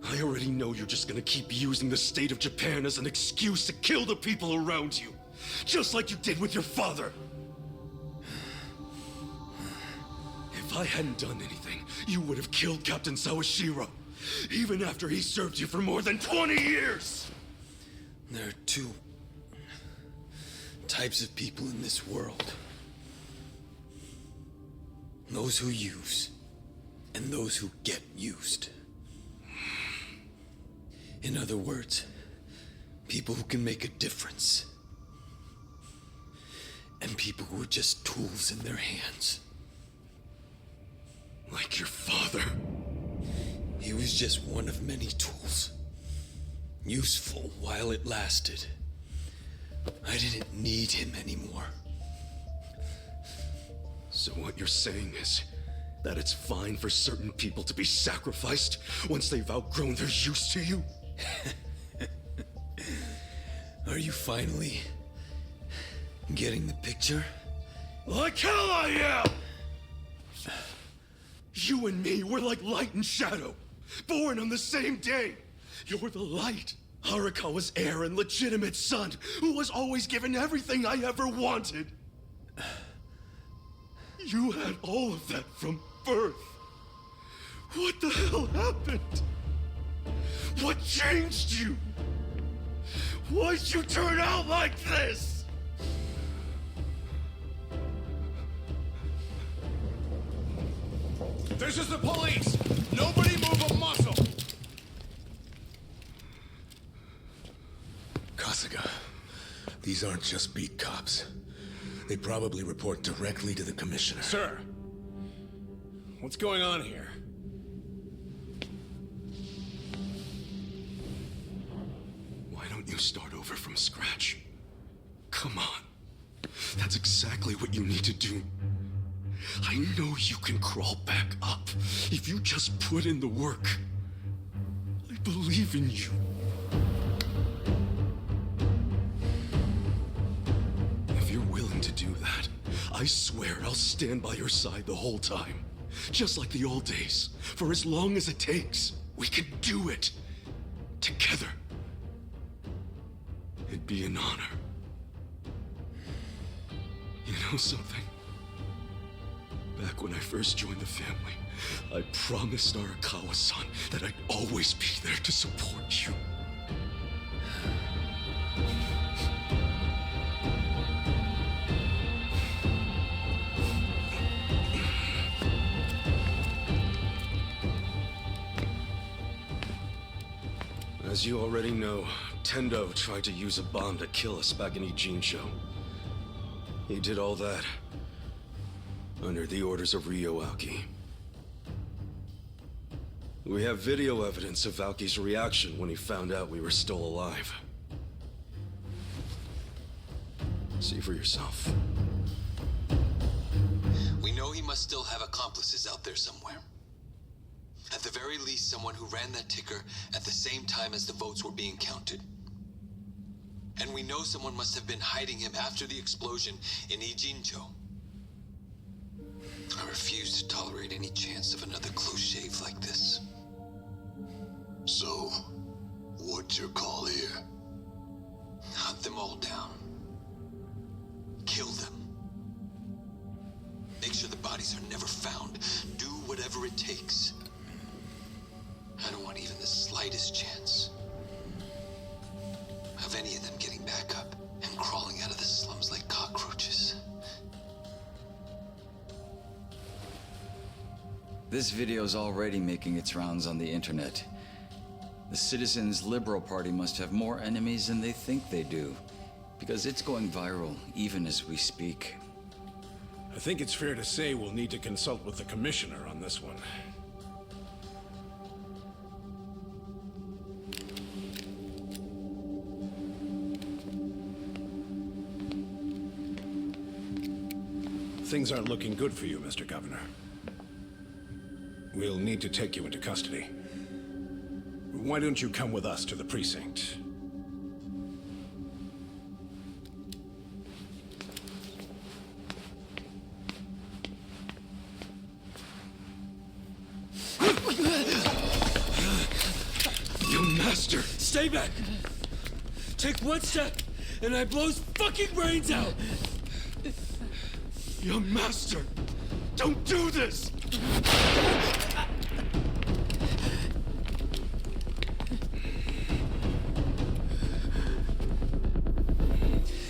I already know you're just gonna keep using the state of Japan as an excuse to kill the people around you, just like you did with your father. If I hadn't done anything, you would have killed Captain Sawashiro, even after he served you for more than 20 years! There are two types of people in this world. Those who use, and those who get used. In other words, people who can make a difference. And people who are just tools in their hands. Like your father. He was just one of many tools. Useful while it lasted. I didn't need him anymore. So what you're saying is that it's fine for certain people to be sacrificed once they've outgrown their use to you? Are you finally getting the picture? Like hell I am! You and me were like light and shadow, born on the same day. You're the light, Harakawa's heir and legitimate son, who was always given everything I ever wanted. You had all of that from birth. What the hell happened? What changed you? Why'd you turn out like this? This is the police! Nobody move a muscle! Kasuga, these aren't just beat cops. They probably report directly to the commissioner. Sir, what's going on here? Why don't you start over from scratch? Come on. That's exactly what you need to do. I know you can crawl back up if you just put in the work. I believe in you. If you're willing to do that, I swear I'll stand by your side the whole time. Just like the old days, for as long as it takes. We can do it. Together. It'd be an honor. You know something? Back when I first joined the family, I promised Arakawa-san that I'd always be there to support you. As you already know, Tendo tried to use a bomb to kill us back in Ijincho. He did all that under the orders of Ryo Aoki. We have video evidence of Aoki's reaction when he found out we were still alive. See for yourself. We know he must still have accomplices out there somewhere. At the very least, someone who ran that ticker at the same time as the votes were being counted. And we know someone must have been hiding him after the explosion in Ijincho. I refuse to tolerate any chance of another close shave like this. So, what's your call here? Hunt them all down. Kill them. Make sure the bodies are never found. Do whatever it takes. I don't want even the slightest chance of any of them getting back up and crawling out of the slums like cockroaches. This video's already making its rounds on the internet. The Citizens Liberal Party must have more enemies than they think they do, because it's going viral even as we speak. I think it's fair to say we'll need to consult with the Commissioner on this one. Things aren't looking good for you, Mr. Governor. We'll need to take you into custody. Why don't you come with us to the precinct? Young master! Stay back! Take one step, and I blow his fucking brains out! Young master! Don't do this!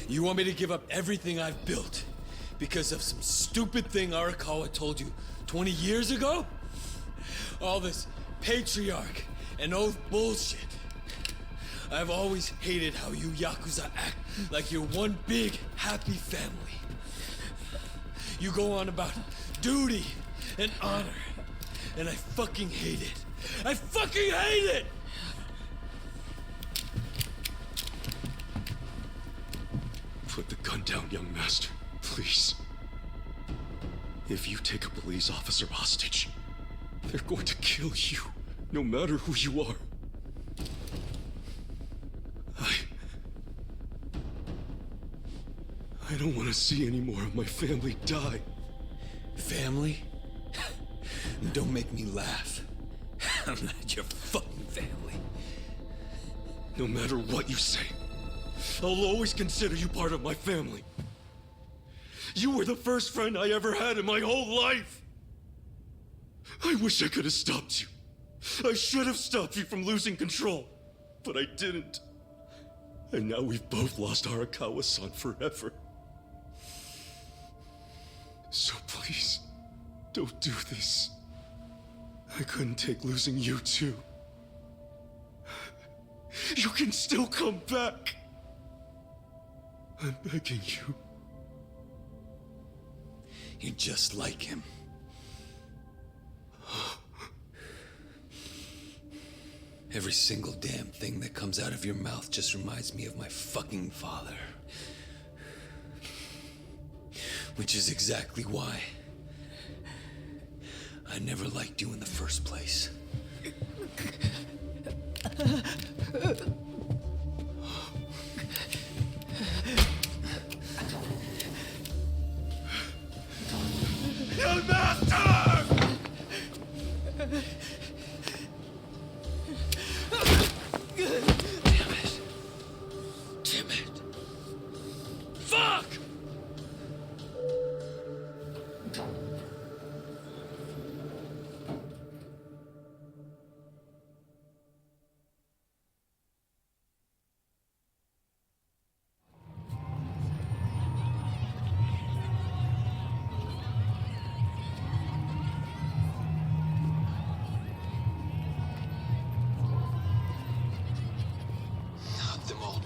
You want me to give up everything I've built because of some stupid thing Arakawa told you 20 years ago? All this patriarch and oath bullshit. I've always hated how you Yakuza act like you're one big, happy family. You go on about duty and honor, and I fucking hate it. I fucking hate it! Put the gun down, young master, please. If you take a police officer hostage, they're going to kill you, no matter who you are. I don't want to see any more of my family die. Family? Don't make me laugh. I'm not your fucking family. No matter what you say, I'll always consider you part of my family. You were the first friend I ever had in my whole life. I wish I could have stopped you. I should have stopped you from losing control, but I didn't. And now we've both lost Arakawa-san forever. So please, don't do this. I couldn't take losing you too. You can still come back. I'm begging you. You're just like him. Every single damn thing that comes out of your mouth just reminds me of my fucking father. Which is exactly why I never liked you in the first place. Young master! Damn it. Fuck!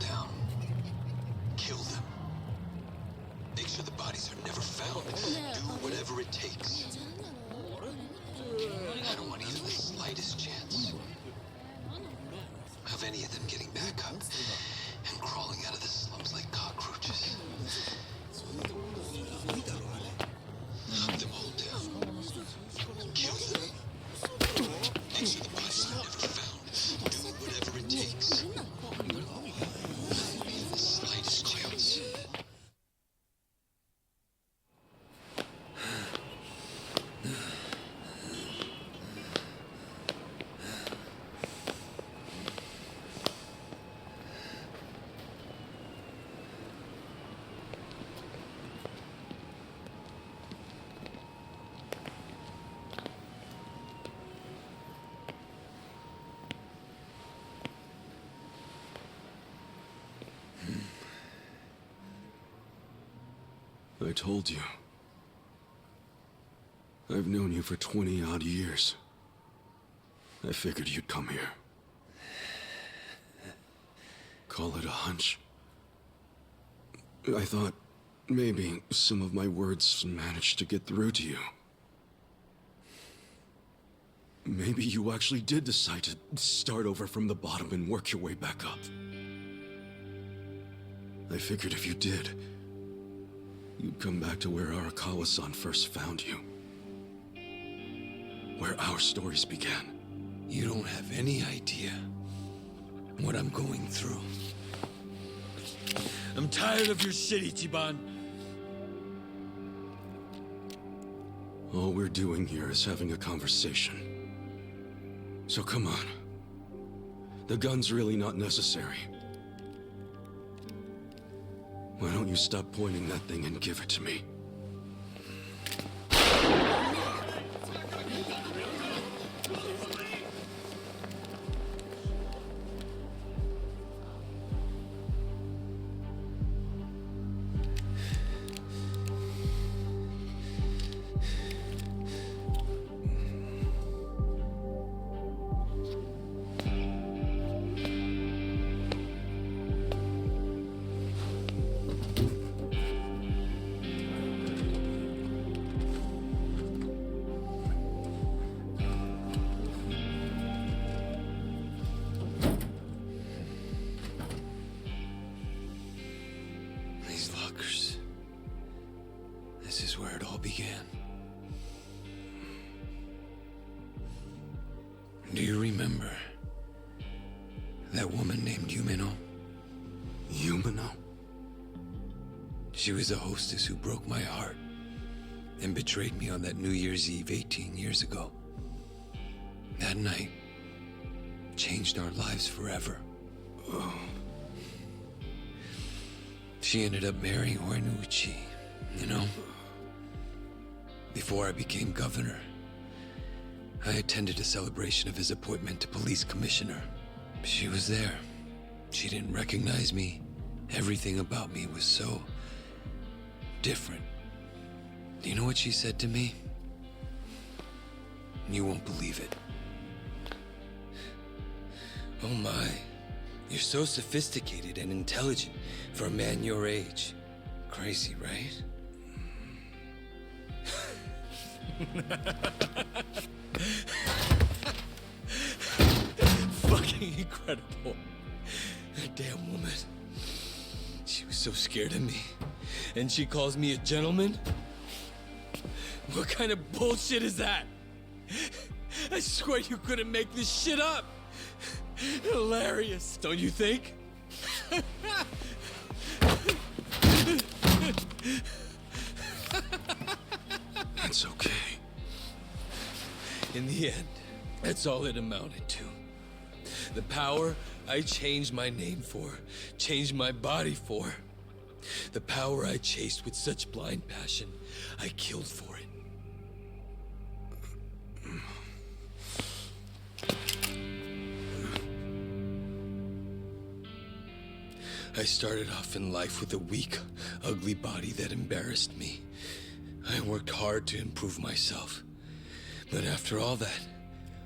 down. Kill them. Make sure the bodies are never found. Do whatever it takes. I don't want even the slightest chance of any of them getting back up and crawling out of the slums like cockroaches. Hunt them all down. Kill them. Make sure the bodies are never found. Do whatever it takes. Not even the slightest chance. I told you. I've known you for 20-odd years. I figured you'd come here. Call it a hunch. I thought maybe some of my words managed to get through to you. Maybe you actually did decide to start over from the bottom and work your way back up. I figured if you did, you'd come back to where Arakawa-san first found you. Where our stories began. You don't have any idea what I'm going through. I'm tired of your shit, Ichiban. All we're doing here is having a conversation. So come on. The gun's really not necessary. Why don't you stop pointing that thing and give it to me? This is where it all began. Do you remember that woman named Yumeno? Yumeno? She was a hostess who broke my heart and betrayed me on that New Year's Eve 18 years ago. That night changed our lives forever. Oh. She ended up marrying Horiguchi, you know? Before I became governor, I attended a celebration of his appointment to police commissioner. She was there. She didn't recognize me. Everything about me was so different. Do you know what she said to me? You won't believe it. Oh my, you're so sophisticated and intelligent for a man your age. Crazy, right? Fucking incredible. That damn woman. She was so scared of me. And she calls me a gentleman? What kind of bullshit is that? I swear you couldn't make this shit up. Hilarious, don't you think? It's okay. In the end, that's all it amounted to. The power I changed my name for, changed my body for. The power I chased with such blind passion, I killed for it. I started off in life with a weak, ugly body that embarrassed me. I worked hard to improve myself. But after all that,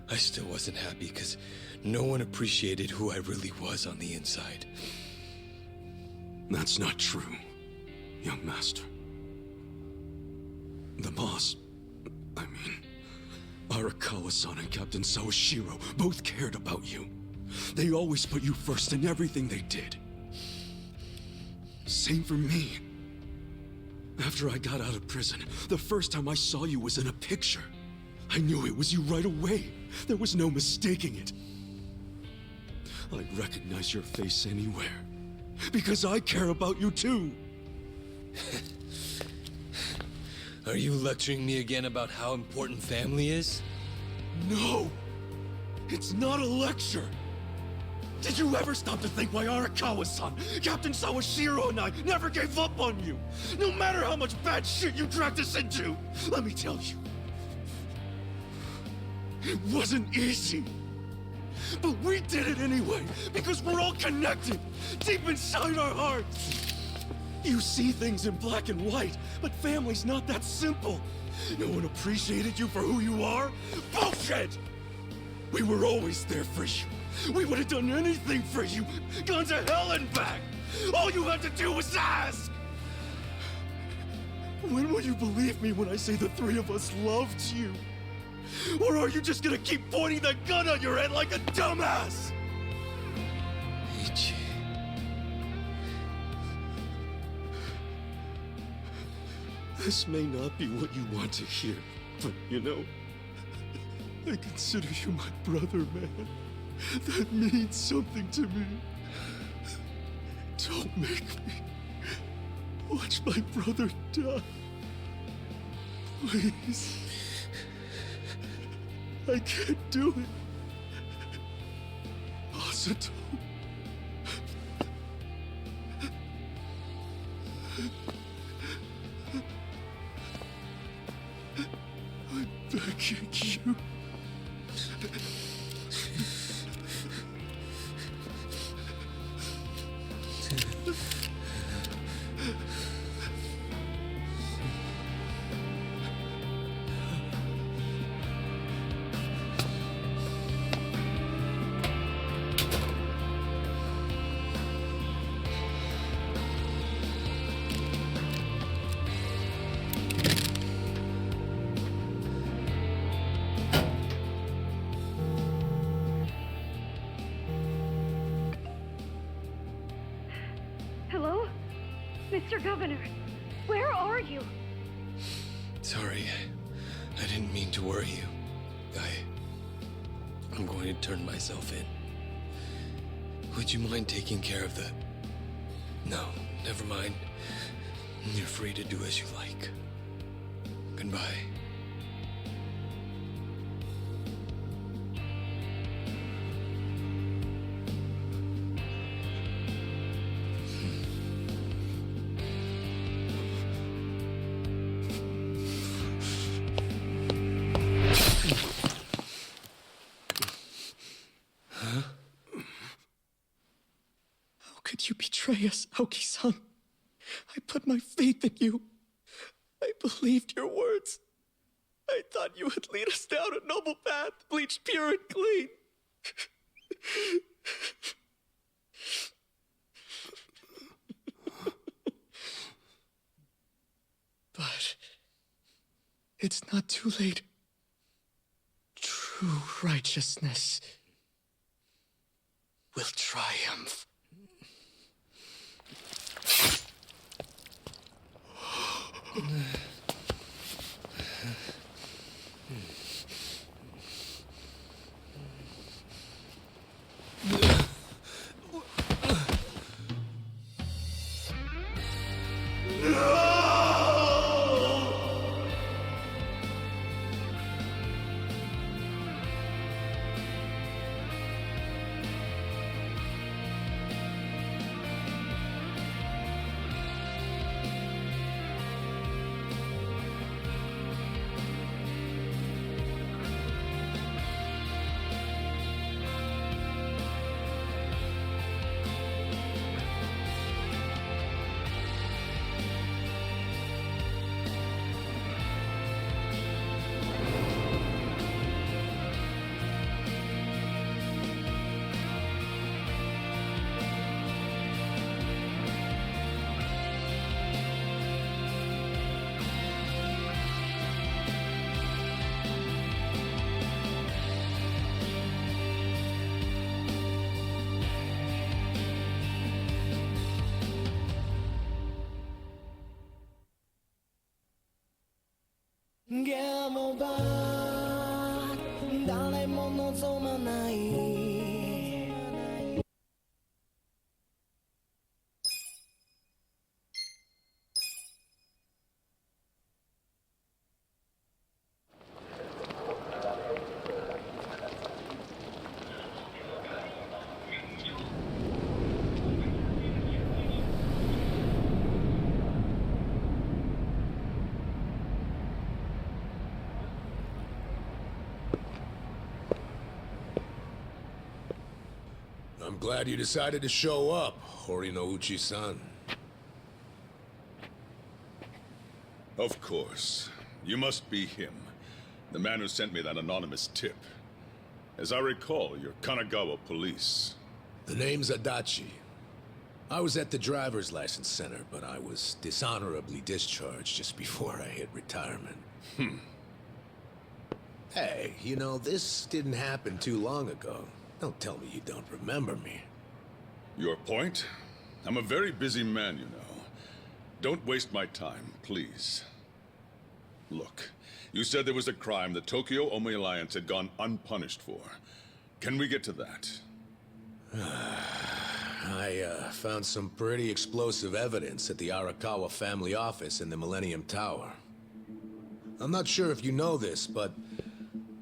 I still wasn't happy because no one appreciated who I really was on the inside. That's not true, young master. The boss, I mean, Arakawa-san and Captain Sawashiro both cared about you. They always put you first in everything they did. Same for me. After I got out of prison, the first time I saw you was in a picture. I knew it was you right away. There was no mistaking it. I'd recognize your face anywhere. Because I care about you too. Are you lecturing me again about how important family is? No! It's not a lecture! Did you ever stop to think why Arakawa-san, Captain Sawashiro and I never gave up on you? No matter how much bad shit you dragged us into! Let me tell you. It wasn't easy. But we did it anyway, because we're all connected, deep inside our hearts. You see things in black and white, but family's not that simple. No one appreciated you for who you are? Bullshit! We were always there for you. We would have done anything for you, gone to hell and back. All you had to do was ask. When will you believe me when I say the three of us loved you? Or are you just gonna keep pointing that gun on your head like a dumbass? Ichi. This may not be what you want to hear, but you know, I consider you my brother, man. That means something to me. Don't make me watch my brother die. Please. I can't do it. Asato. I'm begging you. Hello? Mr. Governor, where are you? Sorry, I didn't mean to worry you. I'm going to turn myself in. Would you mind taking care of the... No, never mind. You're free to do as you like. Goodbye. How could you betray us, Aoki-san? I put my faith in you. I believed your words. I thought you would lead us down a noble path, bleached pure and clean. But it's not too late. True righteousness will triumph. 誰も望まない I'm glad you decided to show up, Horinouchi-san. Of course. You must be him. The man who sent me that anonymous tip. As I recall, you're Kanagawa police. The name's Adachi. I was at the driver's license center, but I was dishonorably discharged just before I hit retirement. Hey, you know, this didn't happen too long ago. Don't tell me you don't remember me. Your point? I'm a very busy man, you know. Don't waste my time, please. Look, you said there was a crime the Tokyo Omi Alliance had gone unpunished for. Can we get to that? I found some pretty explosive evidence at the Arakawa family office in the Millennium Tower. I'm not sure if you know this, but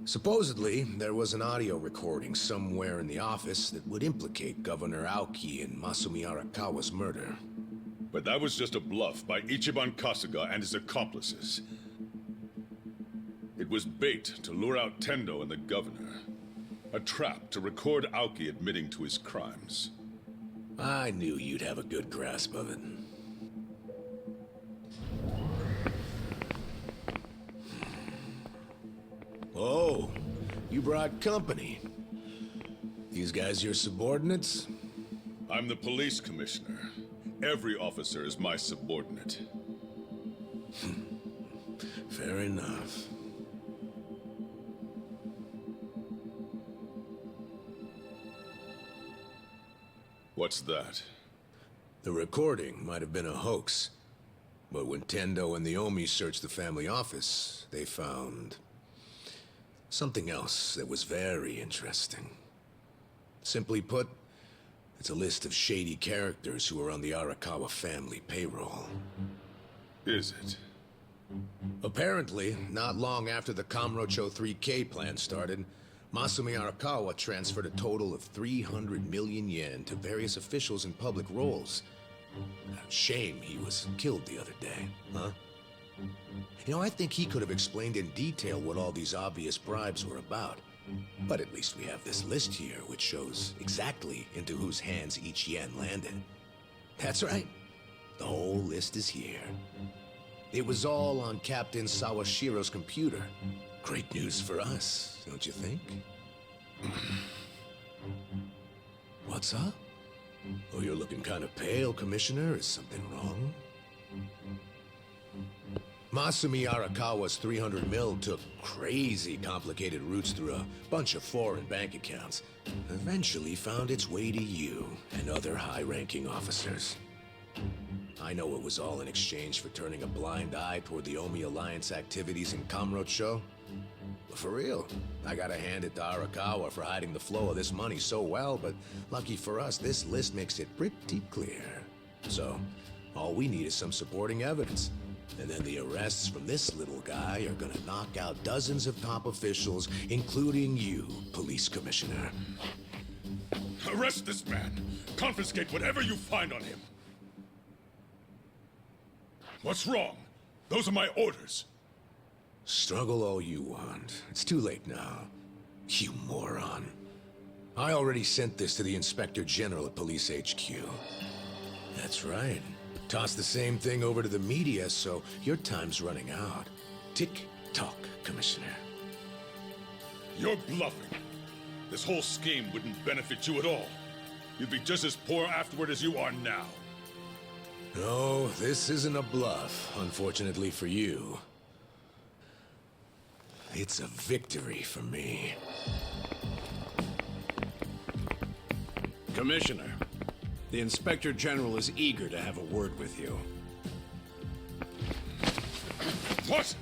supposedly there was an audio recording somewhere in the office that would implicate Governor Aoki in Masumi Arakawa's murder. But that was just a bluff by Ichiban Kasuga and his accomplices. It was bait to lure out Tendo and the governor. A trap to record Aoki admitting to his crimes. I knew you'd have a good grasp of it. Oh, you brought company. These guys your subordinates? I'm the police commissioner. Every officer is my subordinate. Fair enough. What's that? The recording might have been a hoax, but when Tendo and the Omi searched the family office, they found something else that was very interesting. Simply put, it's a list of shady characters who are on the Arakawa family payroll. Is it? Apparently, not long after the Kamurocho 3K plan started, Masumi Arakawa transferred a total of 300 million yen to various officials in public roles. Shame he was killed the other day, huh? You know, I think he could have explained in detail what all these obvious bribes were about. But at least we have this list here, which shows exactly into whose hands each yen landed. That's right. The whole list is here. It was all on Captain Sawashiro's computer. Great news for us, don't you think? What's up? Oh, you're looking kind of pale, Commissioner. Is something wrong? Masumi Arakawa's 300 mil took crazy complicated routes through a bunch of foreign bank accounts. Eventually found its way to you and other high-ranking officers. I know it was all in exchange for turning a blind eye toward the Omi Alliance activities in Kamurocho. But for real, I gotta hand it to Arakawa for hiding the flow of this money so well, but lucky for us, this list makes it pretty clear. So, all we need is some supporting evidence. And then the arrests from this little guy are gonna knock out dozens of top officials, including you, Police Commissioner. Arrest this man! Confiscate whatever you find on him! What's wrong? Those are my orders. Struggle all you want. It's too late now. You moron. I already sent this to the Inspector General at Police HQ. That's right. Toss the same thing over to the media, so your time's running out. Tick-tock, Commissioner. You're bluffing. This whole scheme wouldn't benefit you at all. You'd be just as poor afterward as you are now. No, this isn't a bluff, unfortunately for you. It's a victory for me. Commissioner, the Inspector General is eager to have a word with you. What?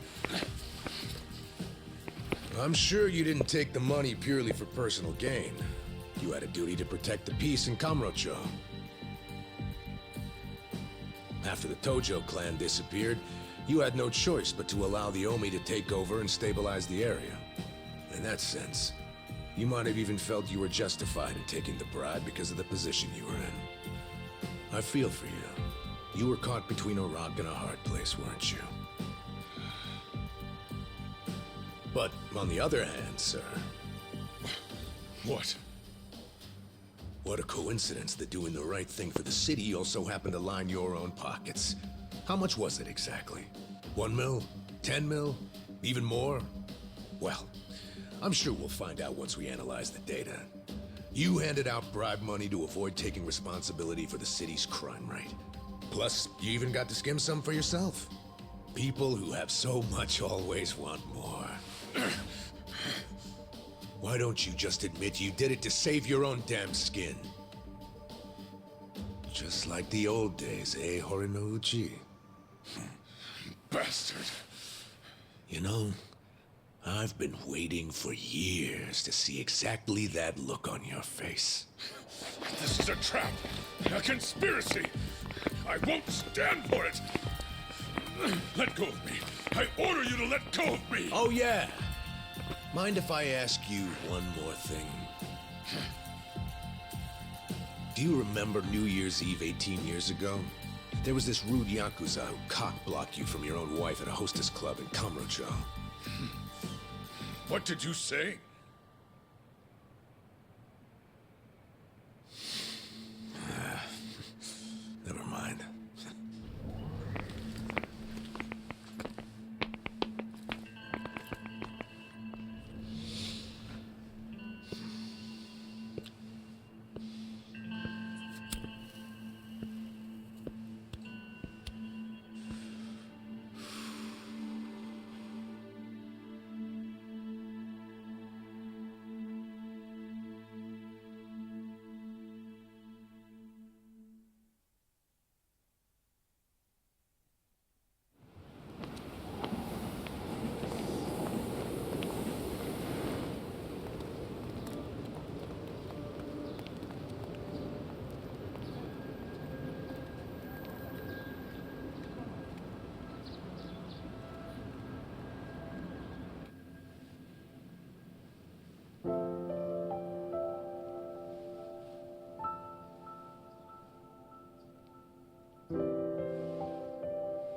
I'm sure you didn't take the money purely for personal gain. You had a duty to protect the peace in Kamurocho. After the Tojo clan disappeared, you had no choice but to allow the Omi to take over and stabilize the area. In that sense, you might have even felt you were justified in taking the bribe because of the position you were in. I feel for you. You were caught between a rock and a hard place, weren't you? But on the other hand, sir... What? What a coincidence that doing the right thing for the city also happened to line your own pockets. How much was it exactly? 1 mil? 10 mil? Even more? Well, I'm sure we'll find out once we analyze the data. You handed out bribe money to avoid taking responsibility for the city's crime rate. Plus, you even got to skim some for yourself. People who have so much always want more. Why don't you just admit you did it to save your own damn skin? Just like the old days, eh, Horinouchi? Bastard. You know, I've been waiting for years to see exactly that look on your face. This is a trap! A conspiracy! I won't stand for it! Let go of me! I order you to let go of me! Oh yeah! Mind if I ask you one more thing? Do you remember New Year's Eve 18 years ago? There was this rude Yakuza who cock-blocked you from your own wife at a hostess club in Kamurocho. What did you say? Never mind.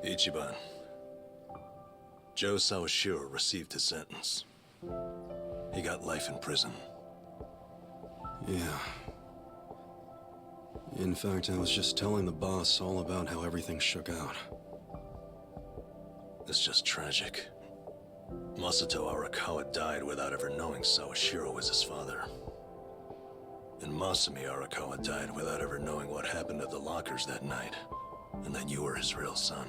Ichiban. Joe Sawashiro received his sentence. He got life in prison. Yeah. In fact, I was just telling the boss all about how everything shook out. It's just tragic. Masato Arakawa died without ever knowing Sawashiro was his father. And Masumi Arakawa died without ever knowing what happened at the lockers that night, and that you were his real son.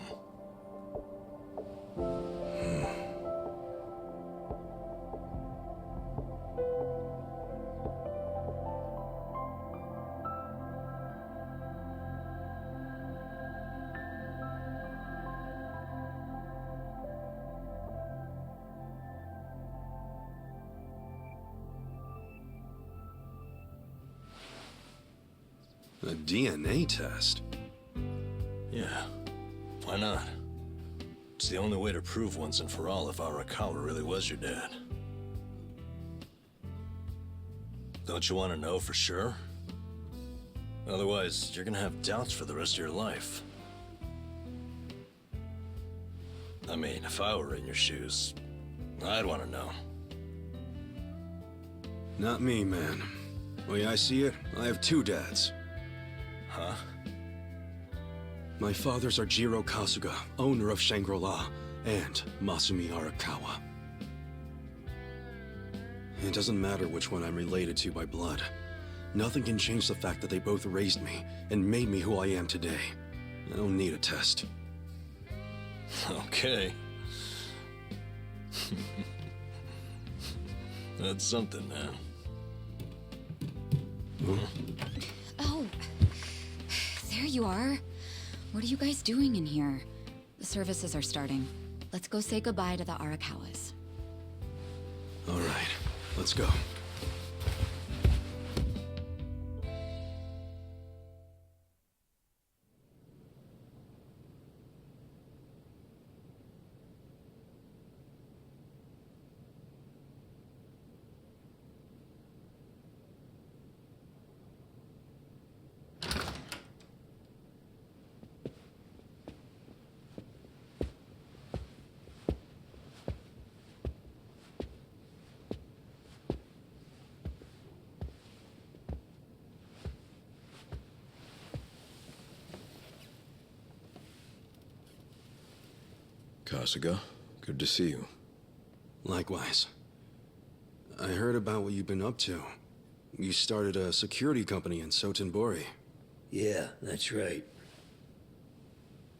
A DNA test? Yeah, why not? It's the only way to prove once and for all if Arakawa really was your dad. Don't you want to know for sure? Otherwise, you're gonna have doubts for the rest of your life. I mean, if I were in your shoes, I'd want to know. Not me, man. The way I see it, I have two dads. Huh? My fathers are Jiro Kasuga, owner of Shangri-La, and Masumi Arakawa. It doesn't matter which one I'm related to by blood. Nothing can change the fact that they both raised me and made me who I am today. I don't need a test. Okay. That's something, man. Oh, there you are. What are you guys doing in here? The services are starting. Let's go say goodbye to the Arakawas. Let's go. Kasuga, good to see you. Likewise. I heard about what you've been up to. You started a security company in Sotenbori. Yeah, that's right.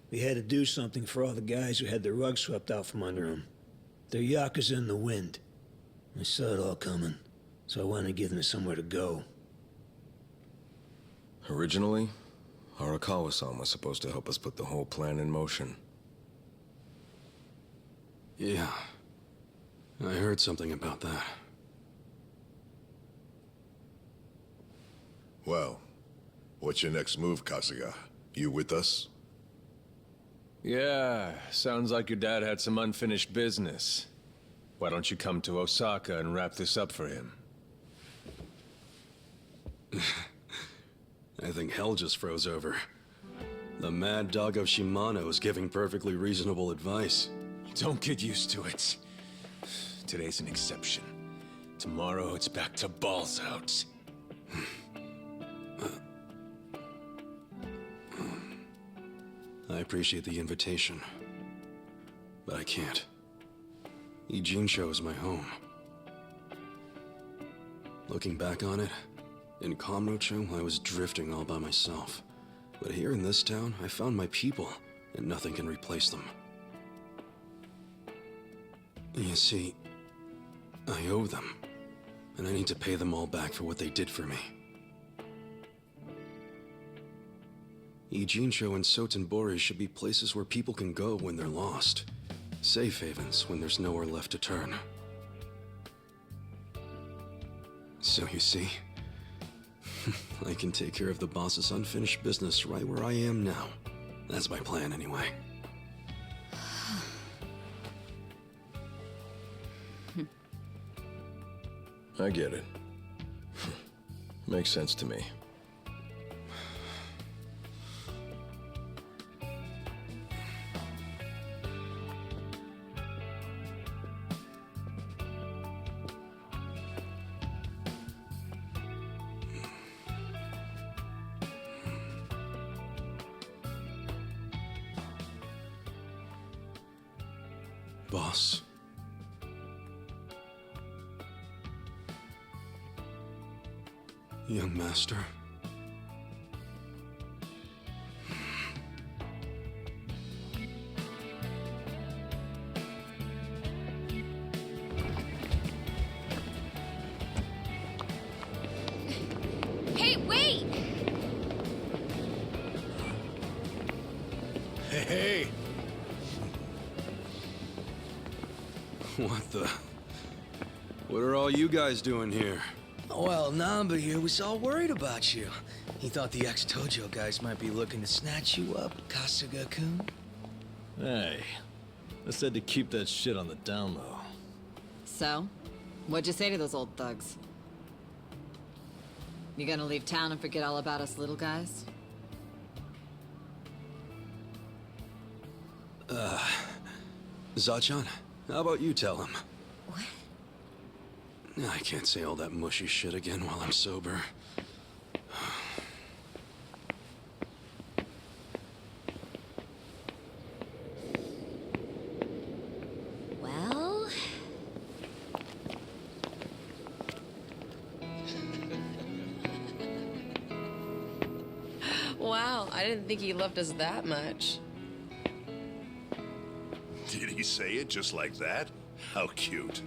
We had to do something for all the guys who had their rug swept out from under them. They're Yakuza in the wind. I saw it all coming, so I wanted to give them somewhere to go. Originally, Arakawa-san was supposed to help us put the whole plan in motion. Yeah. I heard something about that. Well, what's your next move, Kasuga? You with us? Yeah, sounds like your dad had some unfinished business. Why don't you come to Osaka and wrap this up for him? I think hell just froze over. The mad dog of Shimano is giving perfectly reasonable advice. Don't get used to it. Today's an exception. Tomorrow it's back to balls out. I appreciate the invitation, but I can't. Ijincho is my home. Looking back on it, in Kamurocho I was drifting all by myself. But here in this town, I found my people, and nothing can replace them. You see, I owe them, and I need to pay them all back for what they did for me. Ijincho and Sotenbori should be places where people can go when they're lost. Safe havens when there's nowhere left to turn. So you see, I can take care of the boss's unfinished business right where I am now. That's my plan anyway. I get it. Makes sense to me. Boss. Young master. Hey, wait! Hey! What the? What are all you guys doing here? Well, Namba here was all worried about you. He thought the ex-Tojo guys might be looking to snatch you up, Kasuga-kun. Hey, I said to keep that shit on the down low. So, what'd you say to those old thugs? You gonna leave town and forget all about us little guys? Zachan, how about you tell him? What? I can't say all that mushy shit again while I'm sober. Well... Wow, I didn't think he loved us that much. Did he say it just like that? How cute.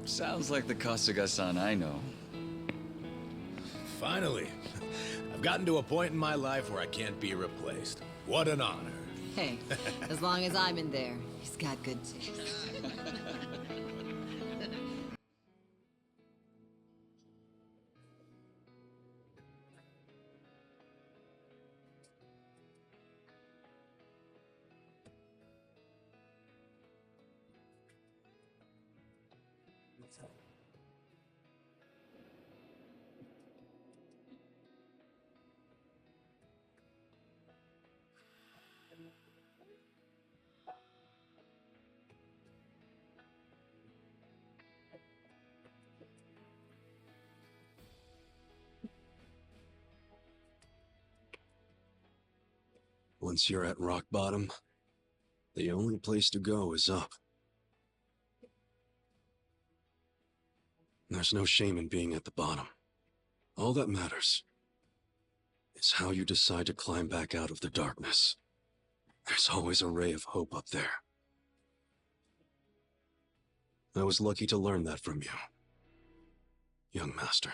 Sounds like the Kasuga-san I know. Finally. I've gotten to a point in my life where I can't be replaced. What an honor. Hey, as long as I'm in there, he's got good taste. Once you're at rock bottom, the only place to go is up. There's no shame in being at the bottom. All that matters is how you decide to climb back out of the darkness. There's always a ray of hope up there. I was lucky to learn that from you, young master.